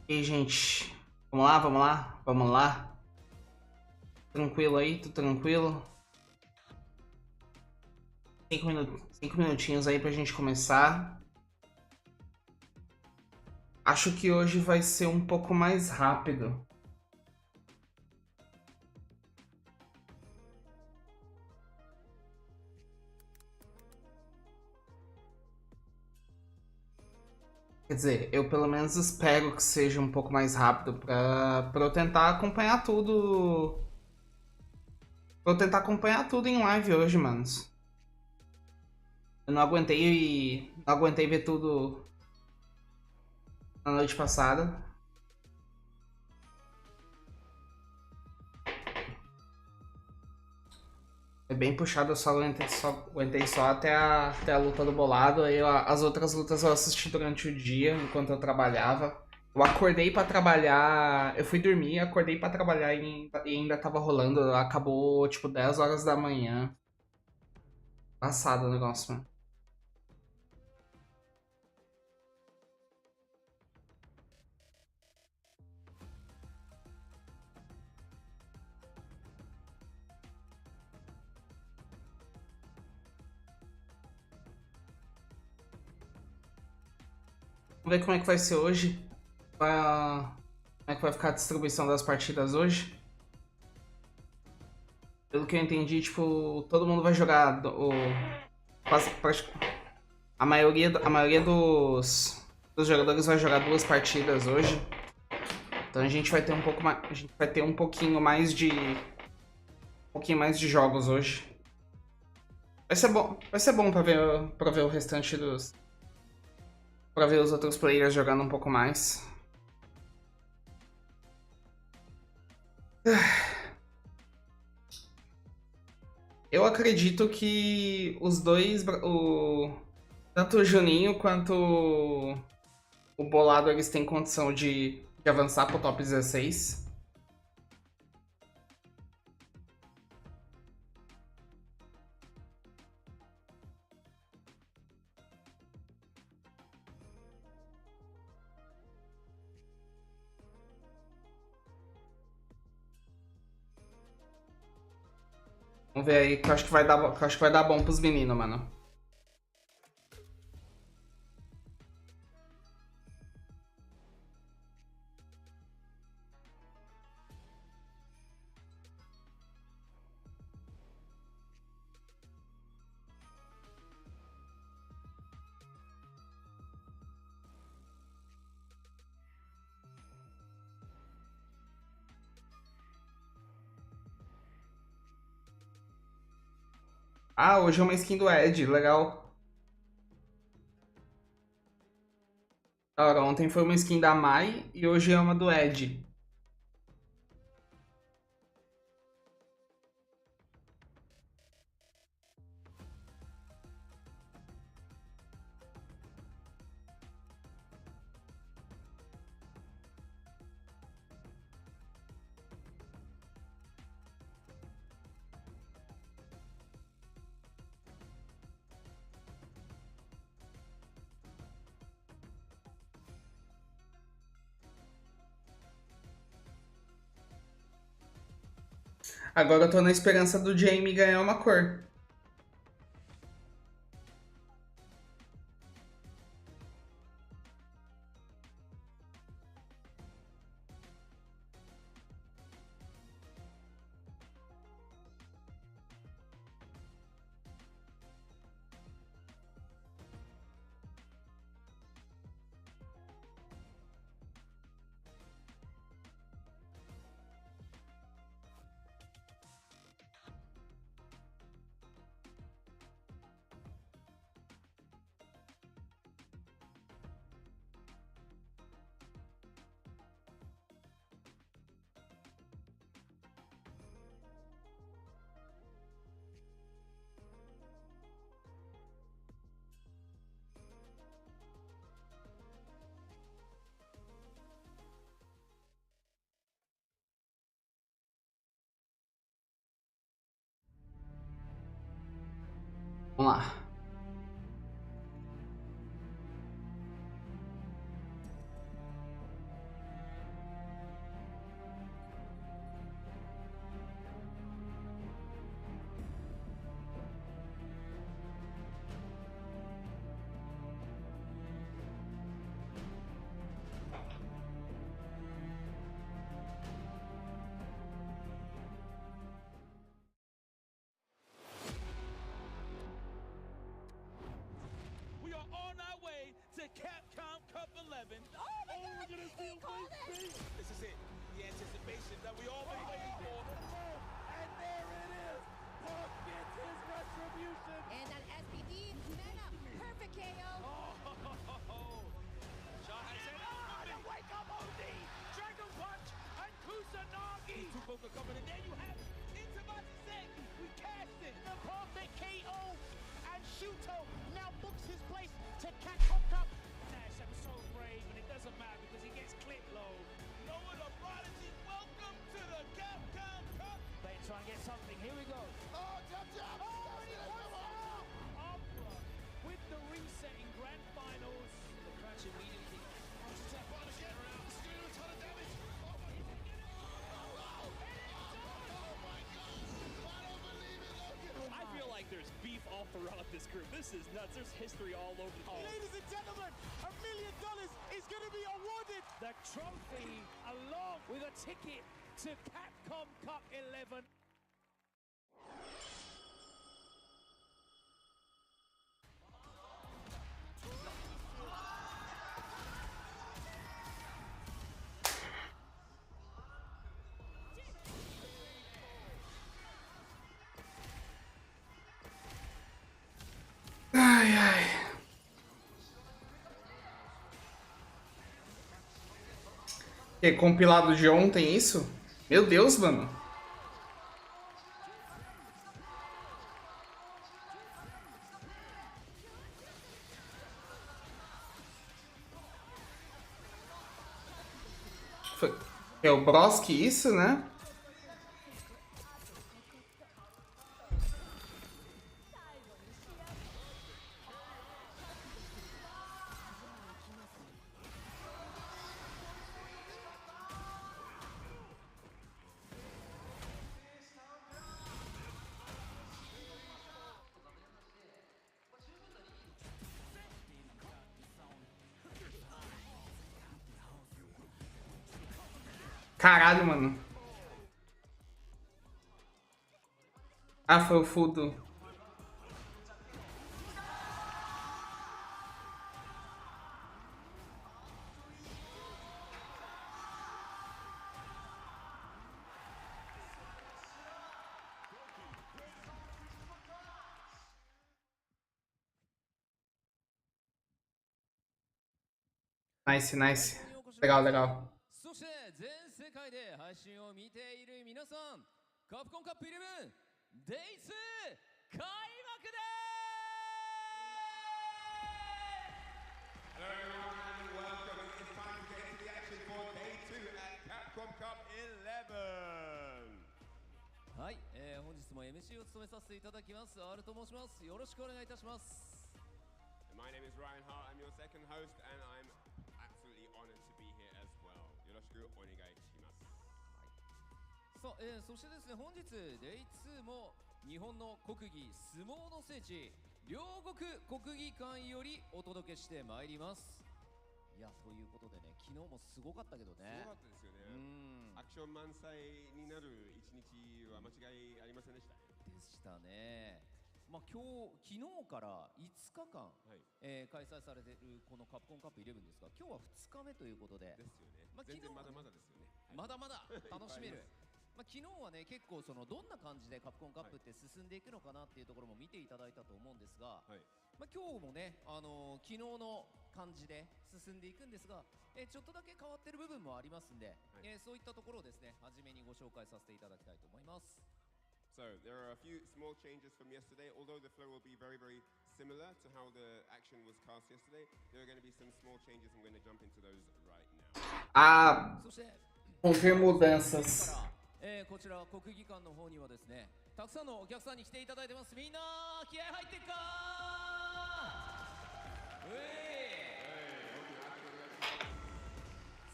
E aí, gente? Vamos lá, vamos lá, vamos lá. Tranquilo aí, tudo tranquilo? 5 minutinhos aí pra gente começar. Acho que hoje vai ser um pouco mais rápido. Quer dizer, eu pelo menos espero que seja um pouco mais rápido pra eu tentar acompanhar tudo. Pra eu tentar acompanhar tudo em live hoje, manos. Eu não aguentei ver tudo na noite passada. É bem puxado, eu só aguentei só até a luta do bolado. Aí as outras lutas eu assisti durante o dia, enquanto eu trabalhava. Eu acordei pra trabalhar, eu fui dormir, acordei pra trabalhar e ainda tava rolando. Acabou tipo 10 horas da manhã. Passado o negócio, mano. Vamos ver como é que vai ser hoje. Como é que vai ficar a distribuição das partidas hoje. Pelo que eu entendi, tipo, todo mundo vai jogar quase, a maioria dos jogadores vai jogar 2 partidas hoje. Então a gente vai ter um pouco mais, a gente vai ter um pouquinho mais de jogos hoje. Vai ser bom para ver o restante para ver os outros players jogando um pouco mais. Eu acredito que os dois, tanto o Juninho quanto o Bolado, eles têm condição de avançar pro top 16. Vamos ver aí, que eu acho que que eu acho que vai dar bom pros meninos, mano. Ah, hoje é uma skin do Ed, legal. Da hora, ontem foi uma skin da Mai e hoje é uma do Ed. Agora eu tô na esperança do Jamie ganhar uma cor. Vamos lá. 11. Oh my God! He called it! This is it. The anticipation that we all been waiting for. And there it is. Punk gets his retribution. And that SPD, man up, perfect KO. Oh, Shah said, the wake up OD, Dragon Punch, and Kusanagi. Tukoka coming in there. You have into Matsuzaki. We cast it. The perfect KO. And Shuto now books his place to catch Cup. Nash, I'm so brave, and it doesn't matter because he gets clipped low. Noah the Prodigy, welcome to the Capcom Cup. They try and get something. Here we go. Oh, jump, jump. Oh, and he wants out. Opera with the reset in grand finals. The crash immediately. Tap on again. This is going to do a ton of damage. Oh my God. Oh my God. I don't believe it, Logan. I feel like there's beef all throughout this group. This is nuts. There's history all over the place. Ladies and gentlemen, $1 million is going to be awarded. The trophy along with a ticket to Capcom Cup 11. Ai, ai. Que compilado de ontem isso? Meu Deus, mano. É o Broski isso, né? Caralho, mano. Ah, foi o Fudo. Nice, nice. Legal, legal. そして全世界で配信を見ている皆さん、カプコンカップ11 Day2 開幕です Hello everyone and welcome. It's time to get into the action for Day 2 at Capcom Cup 11. はい、本日も MC を務めさせていただきます R と申します。よろしくお願いいたします。 My name is Ryan Hart. I'm your second host and I'm absolutely honored to be here as well. よろしくお願いします。さあ、そしてですね、本日 Day2 も日本の国技相撲の聖地両国国技館よりお届けしてまいります。いや、ということでね、昨日もすごかったけどね。すごかったですよね。アクション満載になる一日は間違いありませんでしたね。でしたね。まあ、昨日から5日間、開催されているこのカプコンカップ11ですが、今日は2日目ということで、ですよね。まあ、全然まだまだですよね。まだまだ楽しめる。まあ、昨日はね、結構どんな感じでカプコンカップって進んでいくのかなっていうところも見ていただいたと思うんですが、まあ、今日もね、昨日の感じで進んでいくんですが、ちょっとだけ変わってる部分もありますんで、そういったところをですね、初めにご紹介させていただきたいと思います。So there are a few small changes from yesterday. Although the flow will be very, very similar to how the action was cast yesterday, there are going to be some small changes. I'm going to jump into those right now. Ah, そして houve mudanças. こちら国技館の方にはですね、たくさんのお客さんに来ていただいてます。みんな気合入ってっか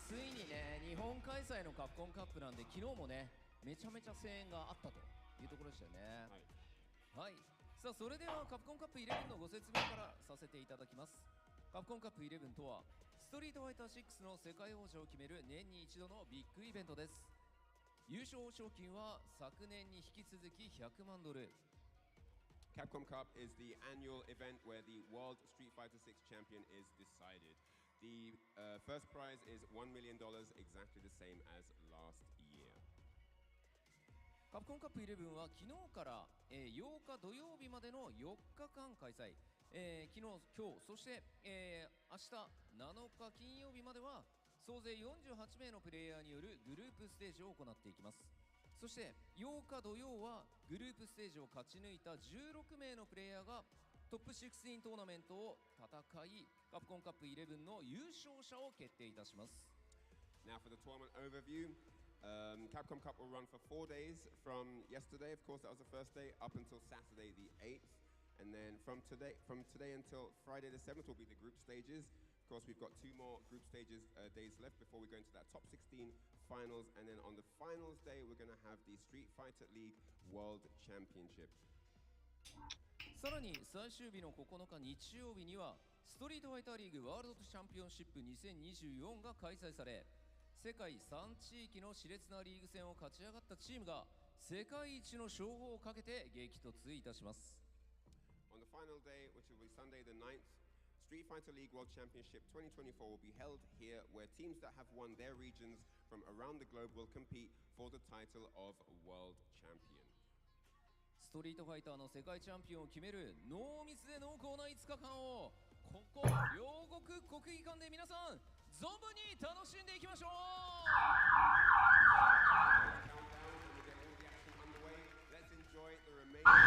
ついにね、日本開催のカプコンカップなんで、昨日もね、めちゃめちゃ声援があったというところでしたよね。はい、さあそれではカプコンカップ11のご説明からさせていただきます。カプコンカップ11とはストリートファイター6の世界王者を決める年に一度のビッグイベントです。優勝賞金は昨年に引き続き100万ドル。 Capcom Cup is the annual event where the World Street Fighter 6 champion is decided. The first prize is $1 million, exactly the same as last year. カプコンカップ11は昨日から、8日土曜日までの4日間開催、昨日、今日、そして、明日7日金曜日までは総勢48名のプレイヤーによるグループステージを行っていきます。そして8日土曜はグループステージを勝ち抜いた16名のプレイヤーがトップ16トーナメントを戦い、カプコンカップ11の優勝者を決定いたします。 Now for the tournament overview, Capcom Cup will run for 4 days from yesterday, of course that was the first day, up until Saturday the 8th. And then from today until Friday the 7th will be the group stages. Of course, we've got 2 more group stages days left before we go into that top 16 finals. And then on the finals day, we're going to have the Street Fighter League World Championship. さらに最終日の9日日曜日にはストリートファイターリーグワールドチャンピオンシップ2024が開催され、世界3地域の熾烈なリーグ戦を勝ち上がったチームが世界一の称号をかけて激突いたします。 On the final day, which will be Sunday the 9th, Street Fighter League World Championship 2024 will be held here, where teams that have won their regions from around the globe will compete for the title of World Champion. ストリートファイターの世界チャンピオンを決める濃密で濃厚な5日間をここ両国国技館で皆さん存分に楽しんでいきましょう。 Let's enjoy the remaining. It's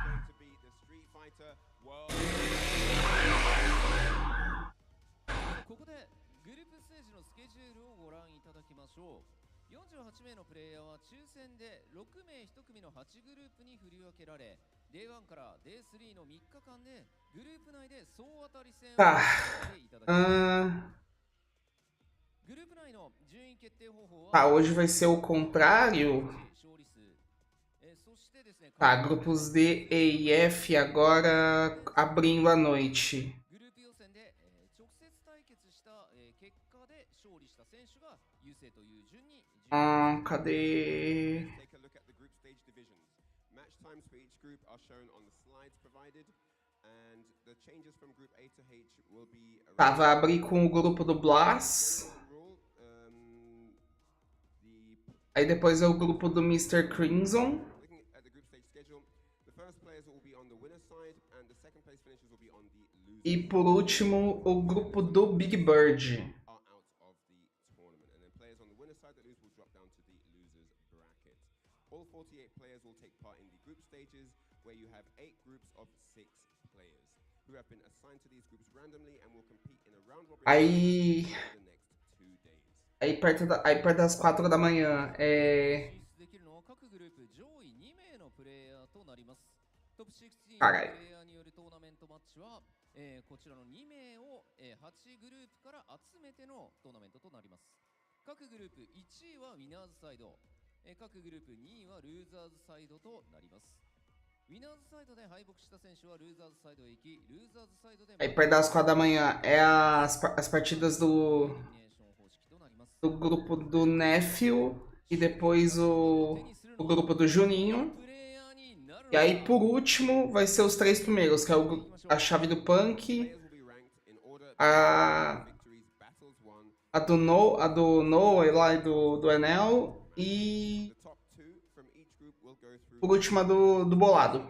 going to be the Street Fighter World. ここでグループステージのスケジュールをご覧いただきましょう。48名のプレイヤーは抽選で6名1組の8グループに振り分けられ、Day1 から Day3 の3日間でグループ内で総当たり戦を行っていただきます。グループ内の順位決定方法は hoje vai ser o contrário. 勝利数、そしてですね、grupos D, E e F agora abrindo a noite. グループ予選で、直接対決した、結果で勝利した選手が優勢という順に cadê? Let's take a look at the group stage divisions. Match times for each group are shown on the slides provided, and the changes from group A to H will be. Tá, vai abrir com o grupo do Blas. Aí depois é o grupo do Mr. Crimson. Looking at the group stage schedule, the first players will be on the winner's side, and the second place finishers will be on the loser's E por último, o grupo do Big Bird. are out of the tournament, and then players on the winner's side that lose will drop down to the loser's bracket. All 48 players will take part in the group stages, where you have 8 groups of 6 players who have been assigned to these groups randomly and will compete in a round robin Aí, for the next 2 days. aí perto das 4 da manhã, 進出できるのは各グループ上位2名のプレイヤーとなります。トップ16のプレイヤーによるトーナメントマッチは、こちらの2名を、8グループから集めてのトーナメントとなります。各グループ1位はウィナーズサイド、各グループ2位はルーザーズサイドとなります。ウィナーズサイドで敗北した選手はルーザーズサイドへ行き、ルーザーズサイドで aí perto das 4 da manhã é as partidas do grupo do Néfio e depois o grupo do Juninho. E aí por último vai ser os 3 primeiros, que é a chave do Punk, a do Noah lá e do Enel e por último a do Bolado.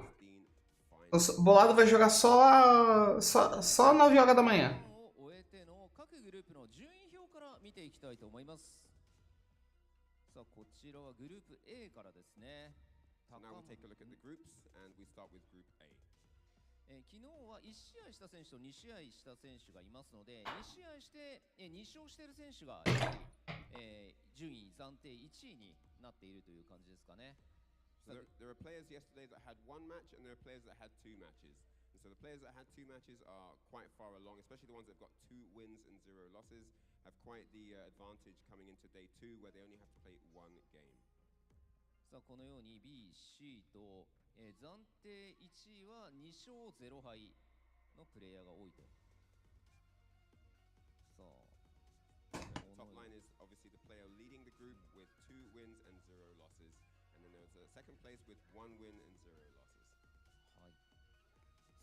O Bolado vai jogar só 9 horas da manhã. を終えての各グループの順位表から見ていきたいと思います。さあ、こちらはグループ A からですね。 So now we'll take a look at the groups, and we start with Group A. 昨日は1試合した選手と2試合した選手がいますので、2試合して2勝している選手がやはり、順位暫定1位になっているという感じですかね。 So there are players yesterday that had 1 match, and there are players that had 2 matches. And so the players that had 2 matches are quite far along, especially the ones that have got 2 wins and 0 losses, have quite the advantage coming into day 2, where they only have to play 1 game. さあ、このように B、C と、暫定1位は2勝0敗のプレイヤーが多いと。さあ、 Top line is obviously the player leading the group with 2 wins and 0 losses. And then there's a second place with 1 win and 0 losses. はい。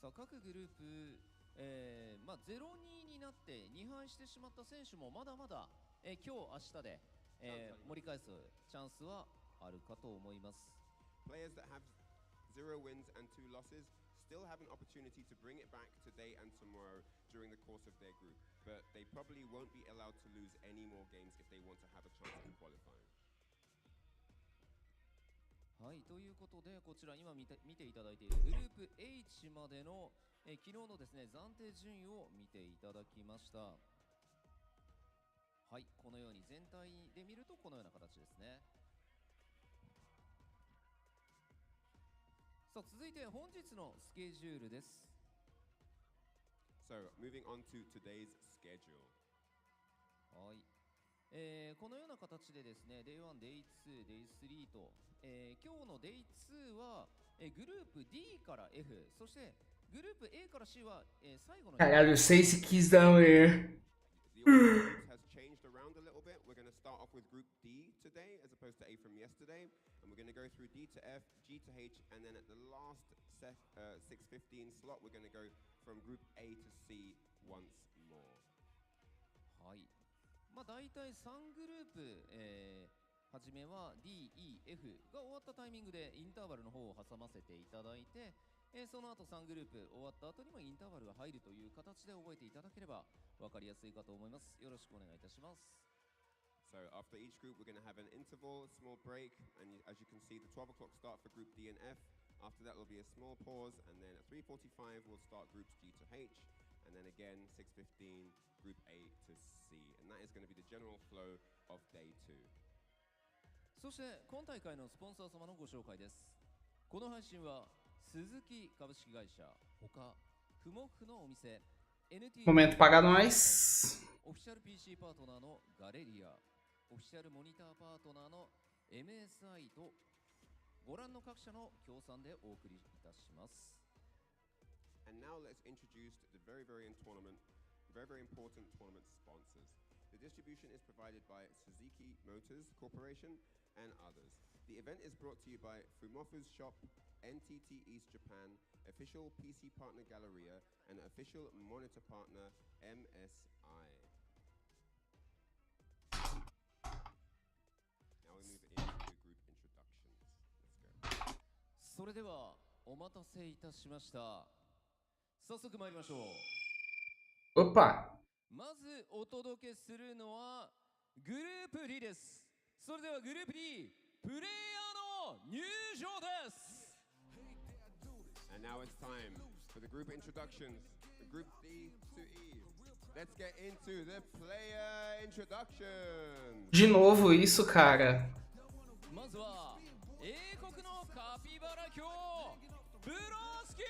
さあ、各グループ0-2になって2敗してしまった選手もまだまだ、今日明日で、盛り返すチャンスはあるかと思います。Players that have 0 wins and 2 losses still have an opportunity to bring it back today and tomorrow during the course of their group, but they probably won't be allowed to lose any more games if they want to have a chance in qualifying. はい、ということでこちら今見ていただいているグループ H までの、昨日のですね暫定順位を見ていただきました。はい、このように全体で見るとこのような形ですね。さあ続いて本日のスケジュールです。 So, moving on to today's schedule. はい、このような形でですね Day1、Day2、Day3 と、今日の Day2 は、グループ D から F、 そしてグループ A から C は、最後の Caralho, 6 keys da manhã. The order has changed around a little bit. We're going to start off with Group D today as opposed to A from yesterday. And we're going to go through D to F, G to H, and then at the last 6:15 slot, we're going to go from Group A to C once more. はい、大体3グループ、はじめは D、E、F が終わったタイミングでインターバルの方を挟ませていただいて、その後3グループ終わった後にもインターバルが入るという形で覚えていただければ分かりやすいかと思います。よろしくお願いいたします。 So after each group, we're going to have an interval, a small break, and as you can see, the 12 o'clock start for Group D and F. After that, there'll be a small pause, and then at 3:45, we'll start Groups G to H, and then again 6:15, Group A to C, and that is going to be the general flow of Day 2. そして今大会のスポンサー様のご紹介です。この配信は鈴木株式会社ほかふもふのお店 NT Momento pagar nós. オフィシャル PC パートナーのガレリア、オフィシャルモニターパートナーの MSI とご覧の各社の協賛でお送りいたします。 And now let's introduce the very important tournament sponsors. The distribution is provided by Suzuki Motors Corporation and others. The event is brought to you by Fumofu's Shop, NTT East Japan, official PC partner Galleria, and official monitor partner MSI. Now we move into group introductions. Let's go. それではお待たせいたしました。早速参りましょう。 Opa! まずお届けするのはグループ D です。それではグループ D プレイヤーの入場です。 And now it's time for the group introductions. The Group D to E. Let's get into the player introductions. De novo isso, cara. まずは英国のカピバラ卿ブロスキー。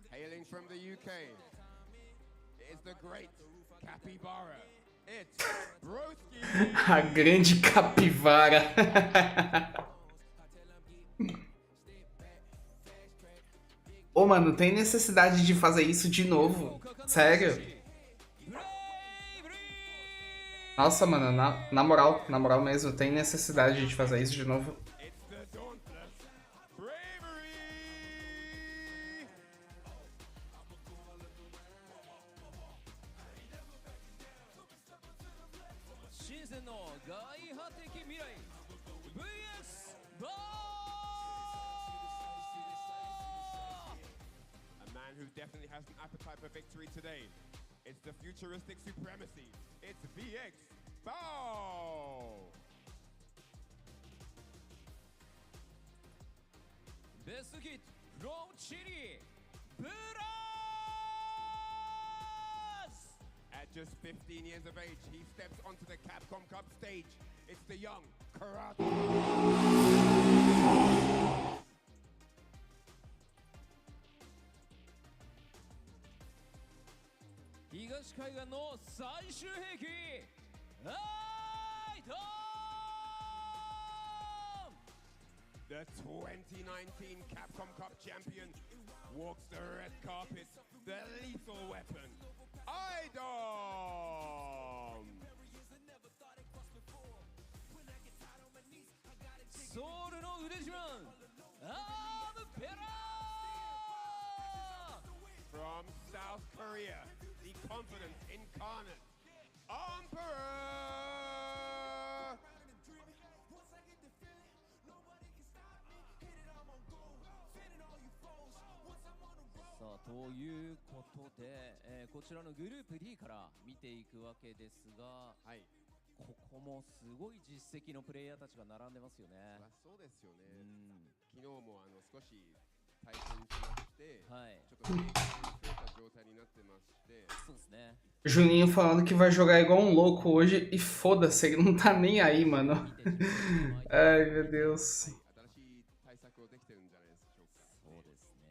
Hailing from the UK, it is the great capybara. It's Broski. A grande capivara. Ô, mano, tem necessidade de fazer isso de novo? Sério? Nossa, mano, na moral mesmo, tem necessidade de fazer isso de novo? It's the dauntless bravery. シーズンの外波的未来 VS バー。 A man who definitely has an appetite for victory today. It's the futuristic supremacy. It's VX Bow. ベストキッド from Chile ブラス。 At just 15 years of age, he steps onto the Capcom Cup stage. It's the young Karate. 東海岸の最終兵器アイトン。 The 2019 Capcom Cup champion walks the red carpet, the lethal weapon, Idom! ソウルの腕自慢アームペラ from South Korea, the confidence incarnate, Emperor! さあということで、こちらのグループ D から見ていくわけですが、はい。ここもすごい実績のプレイヤーたちが並んでますよね。そうですよね。昨日も少し対戦しまして、はい。ちょっと経験増えた状態になってまして、そうですね。Juninho falando que vai jogar igual um louco hoje e foda-se, ele não tá nem aí, mano. Ai, meu Deus. 新しい対策をできてるんじゃないでしょうか。そうですね。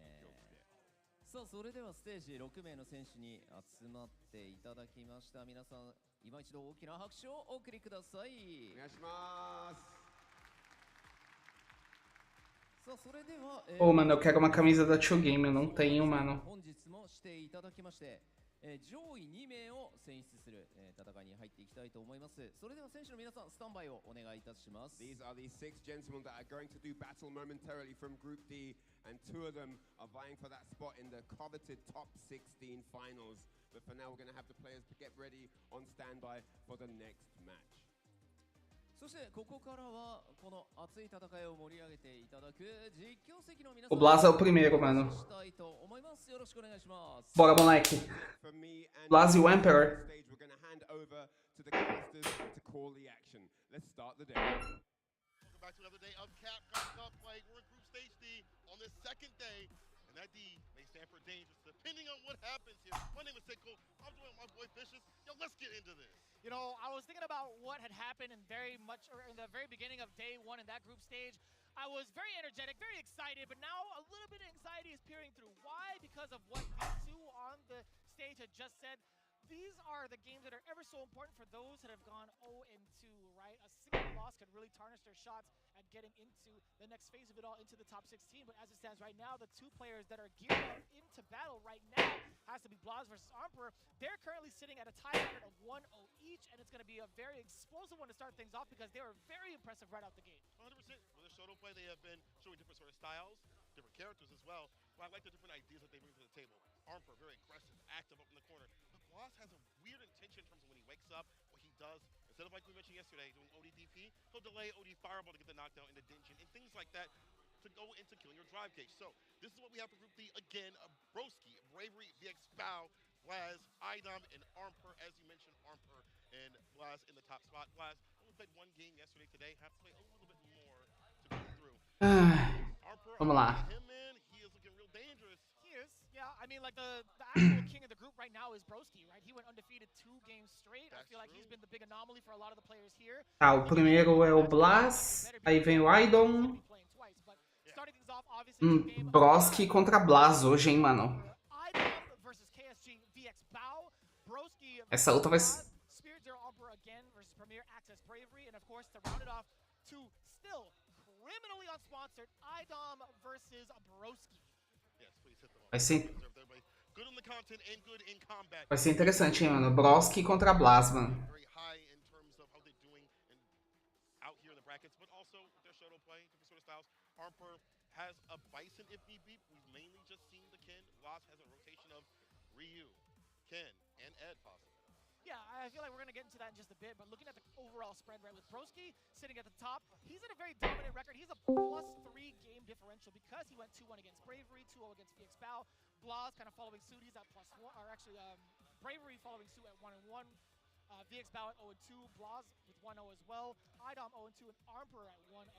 さあそれではステージ6名の選手に集まっていただきました。皆さん今一度大きな拍手をお送りください。お願いします。さあそれでは、Ô, mano, eu quero uma camisa da Tio Game, eu não tenho, mano. 本日もしていただきまして、上位2名を選出する、戦いに入っていきたいと思います。それでは選手の皆さんスタンバイをお願いいたします。 These are the 6 gentlemen that are going to do battle momentarily from Group D, and 2 of them are vying for that spot in the coveted top 16 finals. But for now, we're going to have the players get ready on standby for the next match. そしてここからはこの熱い戦いを盛り上げていただく実況席の皆さ O ん Blas é o primeiro, mano. したいと思います。よろしくお願いします。 Bora, moleque. For me and Blas e o Emperor. stage, we're going to hand over to the casters to call the action. Let's start the day. Welcome back to another day of Capcom Cup play. We're in Group Stage D on this second day, and that D may stand for dangerous depending on what happens here. My name is Seiko. I'm doing my boy Vicious. Yo, let's get into this. You know, I was thinking about what had happened in the very beginning of day one in that group stage. I was very energetic, very excited, but now a little bit of anxiety is peering through. Why? Because of what these two on the stage had just said. These are the games that are ever so important for those that have gone 0-2, right? A single loss could really tarnish their shots at getting into the next phase of it all, into the top 16. But as it stands right now, the two players that are geared up into battle right now has to be Blas versus Emperor. They're currently sitting at a tie record of 1-0 each, and it's going to be a very explosive one to start things off because they were very impressive right out the gate. 100%. For the Shoto play, they have been showing different sort of styles, different characters as well. But I like the different ideas that they bring to the table. Emperor, very aggressive, active up in the corner. Blas has a weird intention in terms of when he wakes up, what he does. Instead of, like we mentioned yesterday, doing ODDP, he'll delay OD Fireball to get the knockdown in the Dingeon and things like that to go into killing your drive cage. So this is what we have for Group D. Again, Broski, Bravery, VX Bow, Blas, Idom, and Emperor. As you mentioned, Emperor and Blas in the top spot. Blas only played one game yesterday. Today, have to play a little bit more to go through. Emperor, Vamos lá. him, man, he is looking real dangerous. He is, yeah. I mean, like the actual king of the group right now is Broski, right? He went undefeated 2 games straight. I feel like he's been the big anomaly for a lot of the players here. Tá, o primeiro é o Blas, aí vem o Idom. Broski contra Blas hoje, hein, mano. Essa luta vai ser... Vai ser interessante, hein, mano. Broski contra Blas, mano. Emperor has a Bison if need be. We've mainly just seen the Ken. Blas has a rotation of Ryu, Ken, and Ed possibly. Yeah, I feel like we're going to get into that in just a bit, but looking at the overall spread, right, with Broski sitting at the top, he's in a very dominant record. He's a +3 game differential because he went 2-1 against Bravery, 2-0 against VX Bow. Blas kind of following suit. He's at +1, or actually Bravery following suit at 1-1. VX Bow at 0-2, Blas with 1-0 as well, Idom 0-2, and Emperor at 1-0.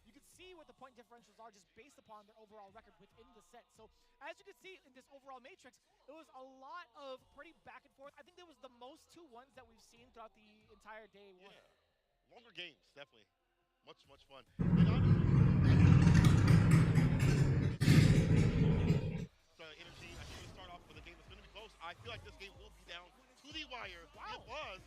You can see what the point differentials are just based upon their overall record within the set. So as you can see in this overall matrix, it was a lot of pretty back and forth. I think there was the most 2-1s that we've seen throughout the entire day one. Yeah, longer games, definitely. Much fun. And honestly, energy, I think we start off with a game that's going to be close. I feel like this game will be down to the wire. Wow. It was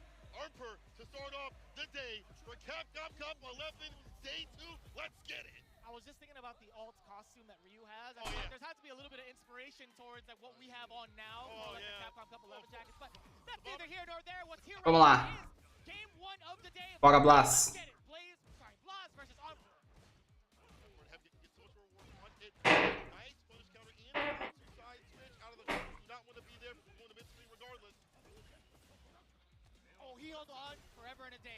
Emperor to start off the day for Capcom Cup 11, Day 2. Let's get it. I was just thinking about the alt costume that Ryu has. I mean, there's had to be a little bit of inspiration towards like what we have on now, like the Capcom Cup 11 jackets. But that's neither here nor there. What's here Vamos right lá. now is game 1 of the day. Bora, Blas. Blas versus Emperor. Get so much reward on it. Nice punish counter in. Side switch out of the do not want to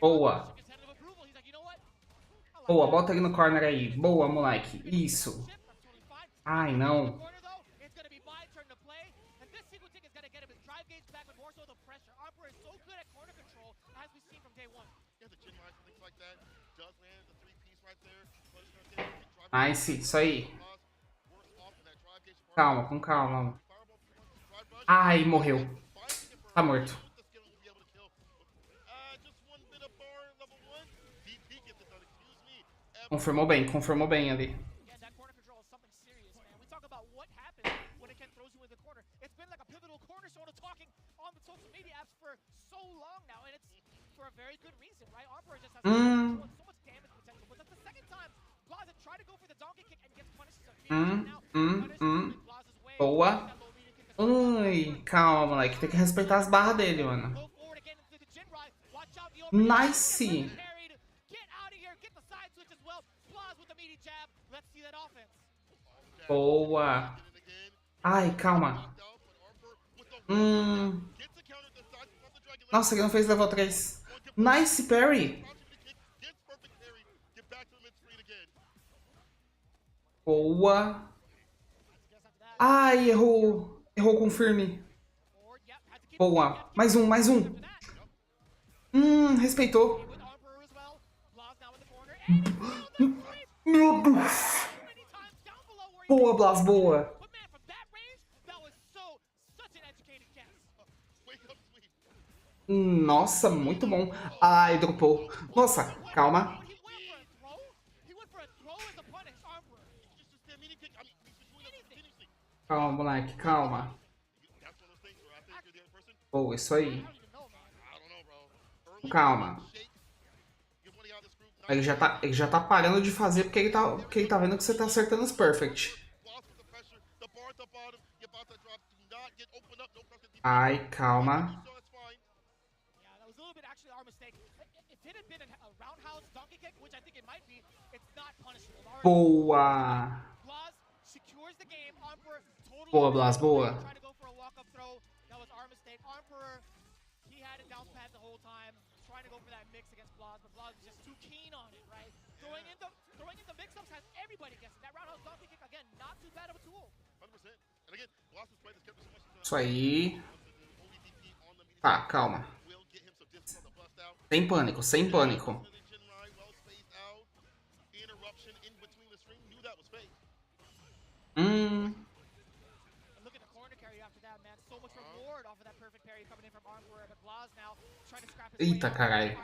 Boa. Boa, bota ele no corner aí. Boa, moleque. Isso. Ai, não. Nice, isso aí. Calma, com calma. Ai, morreu. Tá morto. Confirmou bem ali. Boa. Ai, calma, moleque. Tem que respeitar as barras dele, mano. Nice. Boa. Ai, calma. Nossa, ele não fez level 3. Nice parry. Boa. Ai, errou. Errou com firme. Boa. Mais um, mais um. Respeitou. Meu Deus. Boa, Blas, boa. Nossa, muito bom. Ai, dropou. Nossa, calma. Calma, moleque, calma. Boa, isso aí. Calma. Ele já tá parando de fazer porque ele tá vendo que você tá acertando os perfect. Ai, calma. Boa. Boa, Blas, boa. Isso aí. Tá, calma. Sem pânico, sem pânico. Eita, caralho.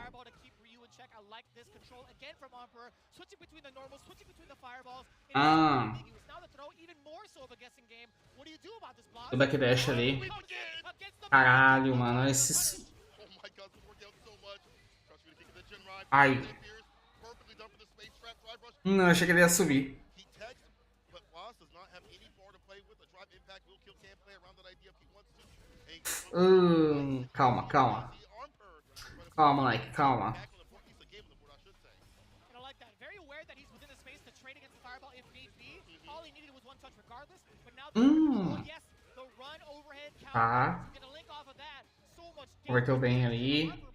O backdash ali. Caralho, mano. Esses... Ai. Não, achei que ele ia subir. Calma, calma. Calma, moleque, calma. Tá. Converteu bem ali.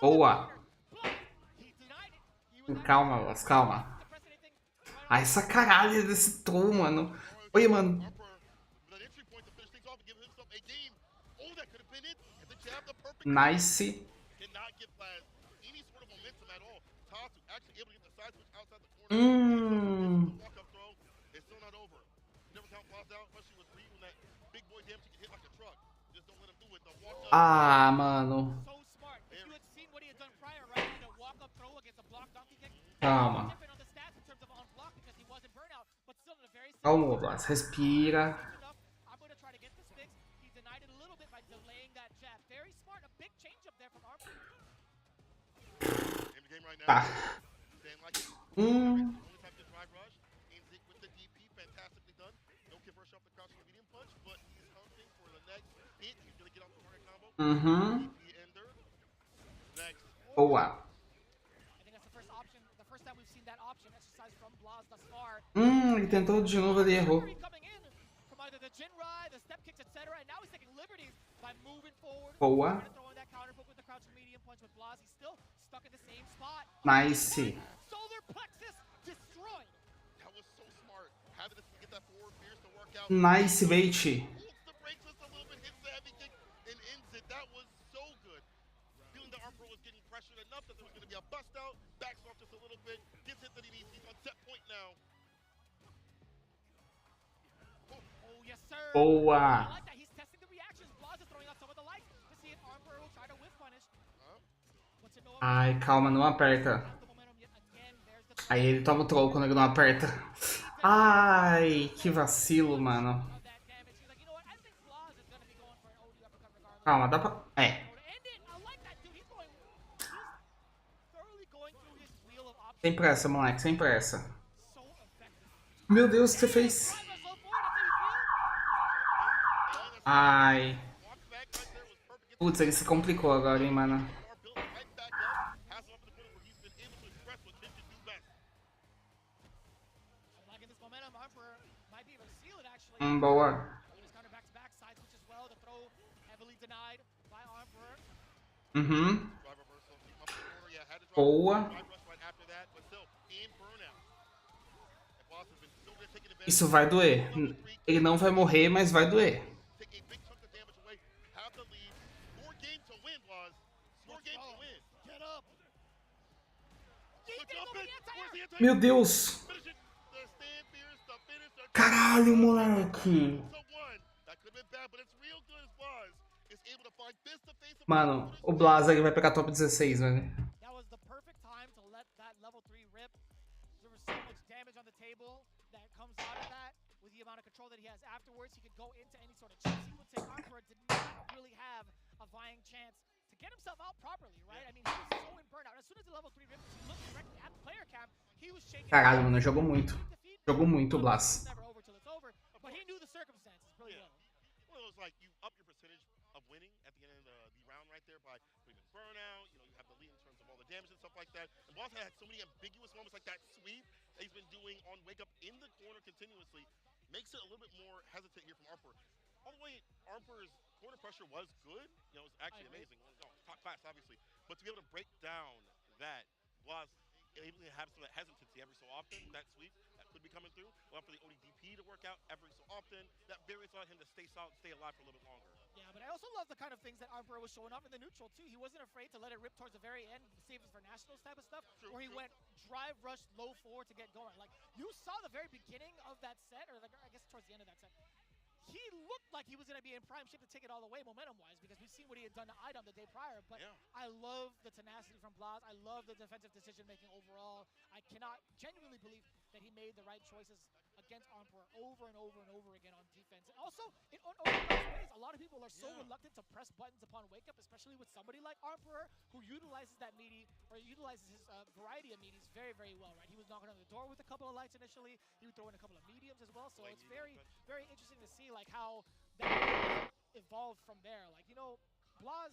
Boa. Calma, Las, calma. Ai, essa caralho desse troll, mano. Oi, mano. Nice. Ah, mano. Calma. Calma, Blas. Respira. Tá. Boa. Ele tentou de novo, ele errou. by moving forward, Boa. trying to throw in that counter poke with the crouching medium punch with Blas. He's still stuck in the same spot. Nice. Solar plexus destroyed. That was so smart. Having to get that forward fierce to work out. Nice bait. Holds the brakes just a little bit, hits the heavy kick, and ends it. That was so good. Feeling the Emperor was getting pressured enough that there was going to be a bust out. Backs off just a little bit. Gets hit that he needs. He's on set point now. Oh, yes, sir. Boa. I like that. He's testing the reactions. Blas is throwing out some of the lights to see if Emperor will try to whiff punish. What's it know? Ai, calma, não aperta. Aí ele toma o troll quando ele não aperta. Ai, que vacilo, mano. Calma, dá pra... É. Sem pressa, moleque, sem pressa. Meu Deus, o que você fez? Ai. Putz, ele se complicou agora, hein, mano. Boa. Uhum. Boa. Isso vai doer. Ele não vai morrer, mas vai doer. Meu Deus. Caralho, moleque. Mano, o Blas ele vai pegar top 16, velho. Get himself out properly, right? I mean, he was so in burnout. As soon as the level 3 rip, he looked directly at the player cam. He was shaking. Caralho, mano, jogou muito. Jogou muito o Blas. Never over till it's over, but he knew the circumstances really well. One of those like you up your percentage of winning at the end of the round right there by putting in burnout. You know, you have the lead in terms of all the damage and stuff like that. And Blas had so many ambiguous moments like that sweep that he's been doing on wake up in the corner continuously. Makes it a little bit more hesitant here from Armper. All the way, Armper's corner pressure was good. You know, it was actually amazing. No, top class, obviously. But to be able to break down that, Blas able to have some of that hesitancy every so often, that sweep that could be coming through. Allow for the ODDP to work out every so often. That variance allowed him to stay solid, stay alive for a little bit longer. Yeah, but I also love the kind of things that Armper was showing off in the neutral too. He wasn't afraid to let it rip towards the very end, save it for nationals type of stuff, where he went drive rush low 4 to get going. Like you saw the very beginning of that set, or like, I guess towards the end of that set. He looked like he was going to be in prime shape to take it all the way momentum-wise because we've seen what he had done to Idom the day prior. But yeah. I love the tenacity from Blas. I love the defensive decision-making overall. I cannot genuinely believe that he made the right choices against Armper over and over and over again on defense. And also, in unorthodox ways, a lot of people are so reluctant to press buttons upon wake-up, especially with somebody like Armper who utilizes that meaty, or utilizes his variety of meaties very, very well, right? He was knocking on the door with a couple of lights initially. He would throw in a couple of mediums as well. So it's very, very interesting to see like how that evolved from there. Like, you know, Blas,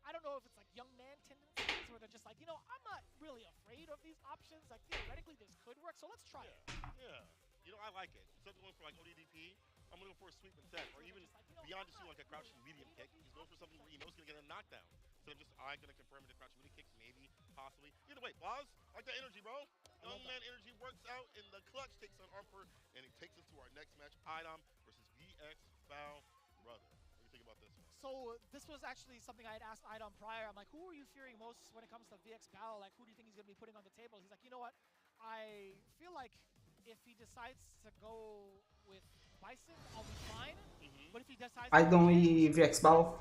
I don't know if it's like young man tendencies where they're just like, you know, I'm not really afraid of these options. Like, theoretically, this could work, so let's try it. Yeah. You know, I like it. Instead of going for like ODDP, I'm going to go for a sweep instead. Or even beyond just doing like a crouching medium kick, he's going for something where he knows he's going to get a knockdown. Instead of just, I'm going to confirm it, a crouching medium kick, maybe, possibly. Either way, Blas, I like that energy, bro. Young man energy works out in the clutch, takes on Armper, and he takes us to our next match, Idom versus VX Bow Brother. What do you think about this one? So this was actually something I had asked Idom prior. I'm like, who are you fearing most when it comes to VX Bow? Like, who do you think he's going to be putting on the table? He's like, you know what? I feel like if he decides to go with Bison, I'll be fine. But if he decides I don't VX Bow.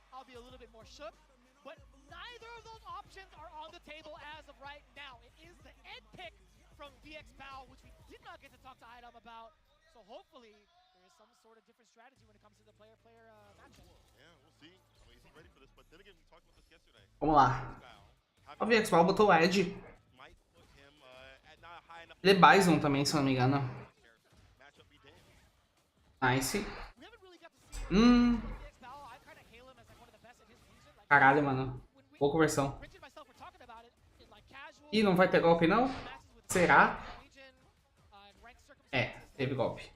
I'll be a little bit more shook. But neither of those options are on the table as of right now. It is the end pick from VX Bow, which we did not get to talk to Idom about. So hopefully there is some sort of different strategy when it comes to the player-player matchup. Yeah, we'll see. I mean, he's ready for this. But then again, we talked about this yesterday. Vamos lá. O VX Bow botou o Ed. Ele é Bison também, se não me engano. Nice. Caralho, mano. Boa conversão. Ih, não vai ter golpe, não? Será? É, teve golpe.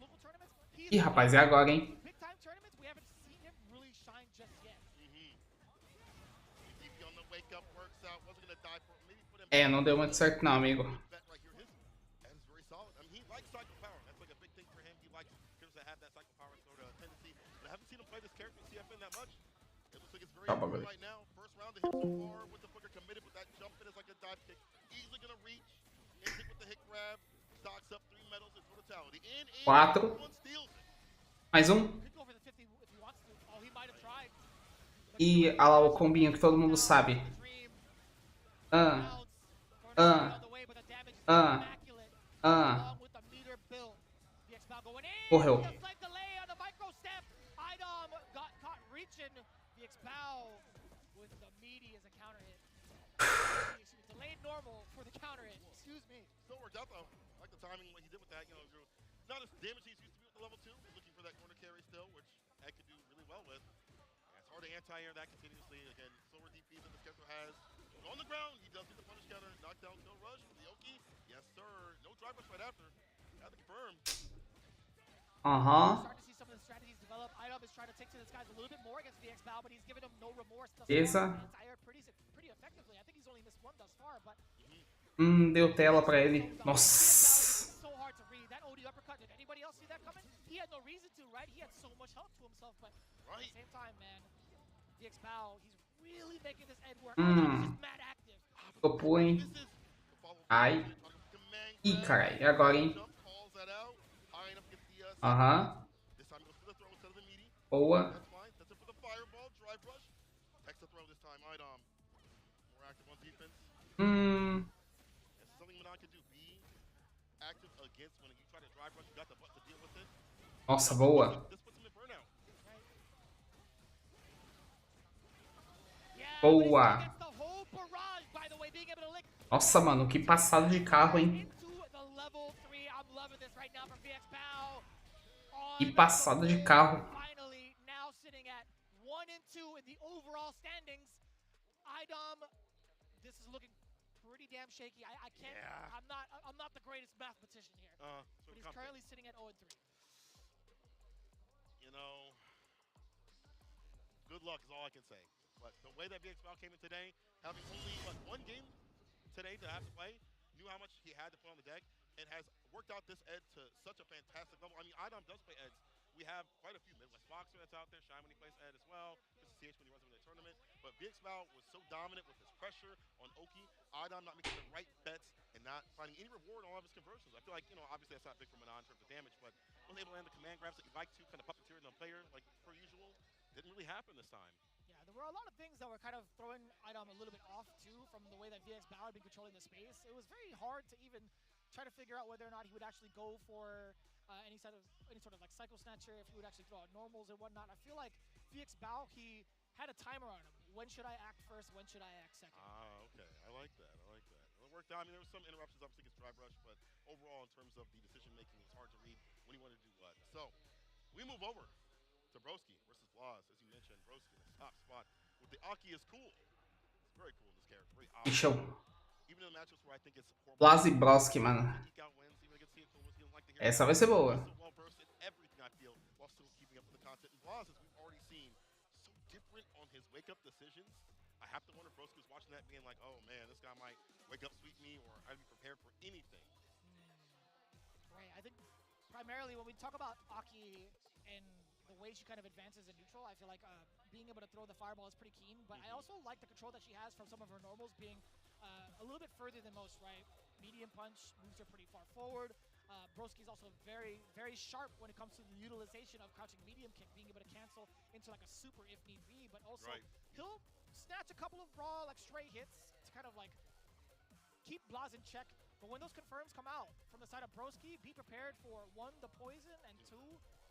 Ih, rapaz, é agora, hein? É, não deu muito certo não, amigo. Bet right here, his and is very solid. I mean, he likes cycle power. That's like a big thing for him. He likes characters that have that cycle power sort of tendency. But I haven't seen him play this character in CFN that much. It looks like it's very Tá, important bagulho. right now. First round to him so far with the booker committed with that jump in is like a dive kick. Easily gonna reach. In hit with the hit grab. Stocks up 3 medals and totality. In 4. one steals it. Mais um. Could go for the 50 if he wants to. Oh, he might have tried. E olha lá o combinho que todo mundo sabe. Ah. Ah. Ah. Ah. Correu. Delayed normal for the counter hit. Excuse me. Still worked out though. I like the timing what he did with that. You know, not as damaged as he used to be with the level 2. He's looking for that corner carry still, which Ed could do really well with. Yeah, it's hard to anti-air that continuously. Again, slower DP that this character has. On the ground, he does get the punish counter. Knockdown, kill rush for the Oki. Yes, sir. No drive rush right after. Got the confirm. Starting to see some of the strategies develop. Idom is trying to take to this guys a little bit more against VX Bao, but he's given him no remorse thus far. Anti-air pretty effectively. I think he's only missed one thus far, but Deu tela pra ele. Nossa. so hard to read. That OD uppercut, did anybody else see that coming? He had no reason to, right? He had so much help to himself, but at the same time, man, VX Bao, he's really making this Ed work. He's just mad active. Topou, hein? Ai. Ih, carai. E agora, hein? Aham. Boa. Nossa, boa. Boa. Nossa, mano, que passada de carro, hein? Que passada de carro. This is looking pretty damn shaky. I can't. Yeah. I'm not the greatest mathematician here. But he's currently sitting at 0-3. You know, good luck is all I can say. But the way that VX Val came in today, having only one game today to have to play, knew how much he had to put on the deck, and has worked out this Ed to such a fantastic level. I mean, Idom does play Eds. We have quite a few Midwest Boxer that's out there. Shine when he plays Ed as well. Just to CH when he runs over the tournament. But VX Val was so dominant with his pressure on Oki. Idom not making the right bets and not finding any reward on all of his conversions. I feel like, you know, obviously that's not big for Manon in terms of damage, but was able to land the command grabs that you like to, kind of puppeteer the player like per usual. Didn't really happen this time. Yeah, there were a lot of things that were kind of throwing Idom a little bit off too from the way that VX Bao had been controlling the space. It was very hard to even try to figure out whether or not he would actually go for any sort of like cycle snatcher, if he would actually throw out normals and whatnot. I feel like VX Bao, he had a timer on him. When should I act first? When should I act second? Okay. I like that. Well, it worked out. I mean, there was some interruptions obviously against Drive Rush, but overall in terms of the decision making, it's hard to read when he wanted to do what. So we move over to Broski versus Blaz. As you mentioned, Broski in the top spot with the Aki is cool. It's very cool in this character. Very obvious. Show. Even in the matchups where I think it's horrible. Blaz e Broski, mano. Essa vai ser boa. Everything I feel while still keeping up with the content. And Blaz, as we've already seen, so different on his wake-up decisions. I have to wonder if Broski was watching that being like, oh man, this guy might wake up sweep me, or I'd be prepared for anything. Right, I think primarily when we talk about Aki and the way she kind of advances in neutral, I feel like being able to throw the fireball is pretty keen, but I also like the control that she has from some of her normals being a little bit further than most, right? Medium punch moves her pretty far forward. Broski's also very, very sharp when it comes to the utilization of crouching medium kick, being able to cancel into like a super if need be, but also he'll snatch a couple of raw, like stray hits to kind of like keep Blaz in check. But when those confirms come out from the side of Broski, be prepared for 1, the poison, and 2,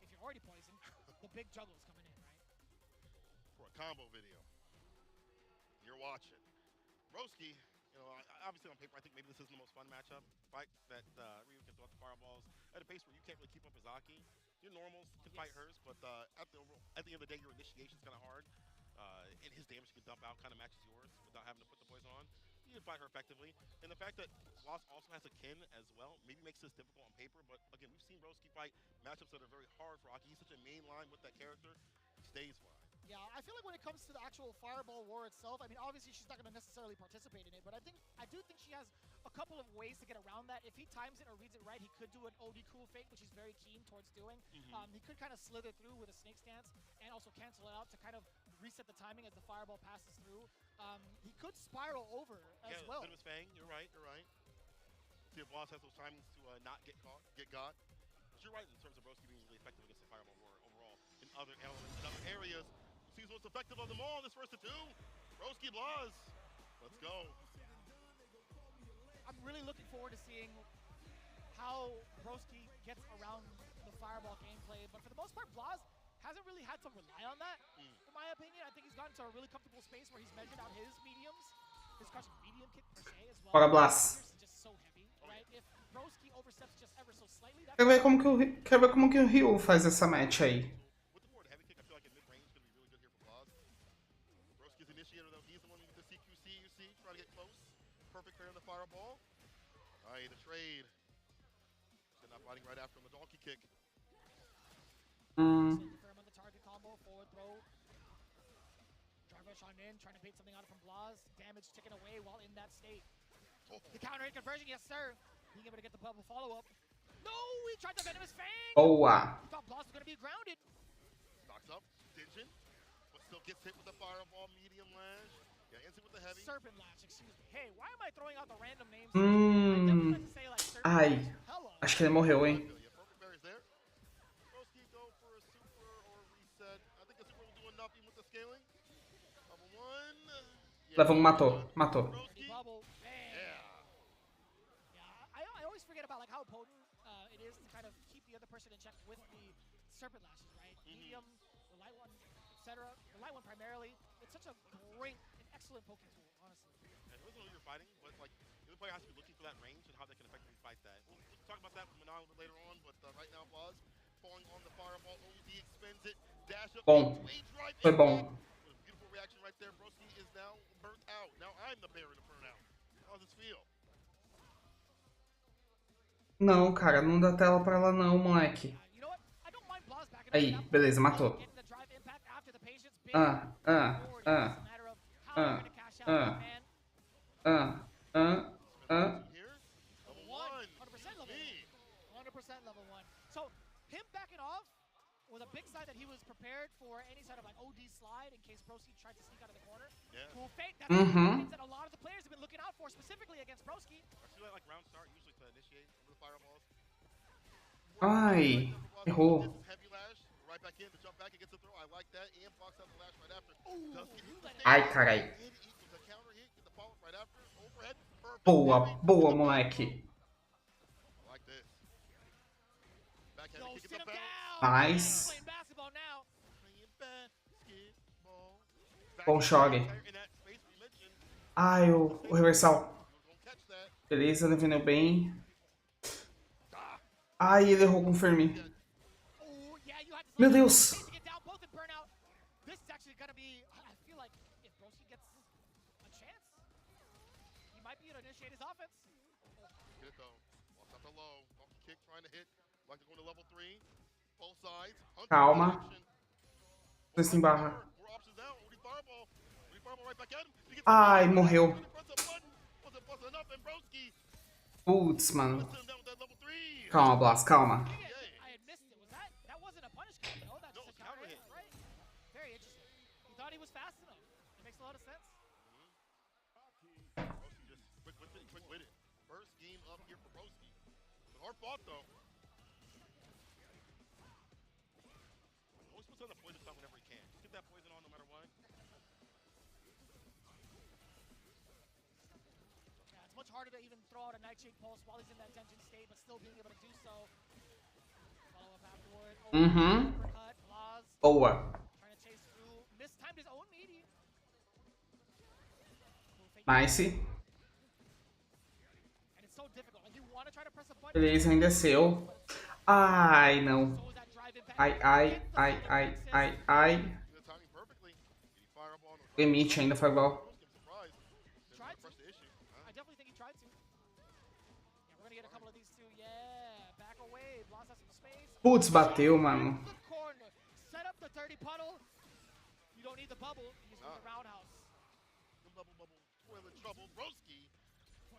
if you're already poisoned, the big juggles coming in, right? For a combo video, you're watching. Broski, you know, obviously on paper, I think maybe this isn't the most fun matchup. Fight that Ryu can throw out the fireballs at a pace where you can't really keep up his Aki. Your normals can fight hers, but at the end of the day, your initiation's kind of hard. And his damage you can dump out kind of matches yours without having to put the poison on. You can fight her effectively. And the fact that Blaz also has a kin as well maybe makes this difficult on paper, but again, we've seen Broski fight matchups that are very hard for Aki. He's such a main line with that character. He stays fine. Yeah, I feel like when it comes to the actual fireball war itself, I mean, obviously she's not going to necessarily participate in it, but I do think she has a couple of ways to get around that. If he times it or reads it right, he could do an OD cool fake, which he's very keen towards doing. He could kind of slither through with a snake stance and also cancel it out to kind of reset the timing as the fireball passes through. He could spiral over as well. Bit of a Fang. You're right. See if Boss has those timings to not get caught, get got. But you're right in terms of Broski being really effective against the Fireball War overall. In other elements, in other areas, seems most effective of them all. This first to two, Broski Blaz. Let's go. I'm really looking forward to seeing how Broski gets around the fireball gameplay, but for the most part, Blaz hasn't really had to rely on that, in my opinion. I think he's gotten to a really comfortable space where he's measured out his mediums, his crushing medium kick per se as well. Bora, Blaz. Just so heavy, right? If Broski oversteps just ever so slightly, Quero ver como que o Ryu faz essa match aí. With the forward heavy kick, I feel like in mid-range is going to be really good here for Blaz. Broski's initiator, though, he's the one with the CQC, you see, trying to get close. Perfect pair in the fireball. All right, the trade. Still not fighting right after him, the donkey kick. on the target combo, forward throw. Drive rush on in, trying to bait something out from Blaz. Damage ticking away while in that state. The counter hit conversion, yes sir. Being able to get the bubble follow-up. No, he tried the venomous fang. Boa. He thought Blaz was going to be grounded. Stocks up, Stingeon, but still gets hit with the fireball, medium lash. Yeah, ends it with the heavy. Serpent lash, excuse me. Hey, why am I throwing out the random names? I definitely meant to say like Serpent Ai, lash. Hello. acho que ele morreu, hein? Yeah, perfect berries there. Broski go for a super or a reset. I think the super will do enough even with the scaling. Level 1. Yeah, Level 1 matou. Broski. Bubble, bang. Yeah. Yeah, I always forget about like how potent it is to kind of keep the other person in check with the serpent lashes, right? Medium, the light one, etc. The light one primarily. It's such a great and excellent poking tool, honestly. And it wasn't who you're fighting, but like the other player has to be looking for that range and how they can effectively fight that. We'll talk about that with Manon a little bit later on, but right now Blaz falling on the fireball. OD expends it. Dash up. Bom. Foi bom. Beautiful reaction right there. Broski is now burnt out. Now I'm the bear in the burnout. How does this feel? Não, cara, não dá tela pra ela não, moleque. Aí, beleza, matou. So him backing off was a big sign that he was prepared for any sort of like OD slide in case Broski tried to sneak out of the corner. Yeah. Cool fake. That's one of the things that a lot of the players have been looking out for, specifically against Broski. I feel like round start usually to initiate the fireballs. Ai, errou. Heavy lash, right back in to jump back and get the throw. I like that. And box out the lash right after. Ai, carai. The counter hit, get the follow right after. Overhead. Perfect. Boa, moleque. I like this. Backhand kick it down. Nice. Playing basketball now. Bom choque. Ai, o reversal. Beleza, defendeu bem. Ai, ele errou com o Fermi. Meu Deus. Calma. Desce em barra. Ai, morreu. Putz, mano. Calma, Blaz, calma. Hard fought though. Always puts on the poison stun whenever he can. Just get that poison on no matter what. Yeah, it's much harder to even throw out a Nightshade Pulse while he's in that tension state, but still being able to do so. Follow up afterward. Uppercut, Blaz. Boa. Trying to chase through. Mistimed his own meaty. Nice. And it's so difficult. Like you want to try to press a button. Beleza, ainda desceu. Ai, não. Ai. Limite ainda, Fireball. Yeah, Putz, bateu, mano. You don't need the bubble. You just need the roundhouse. Bubble, toilet trouble. Broski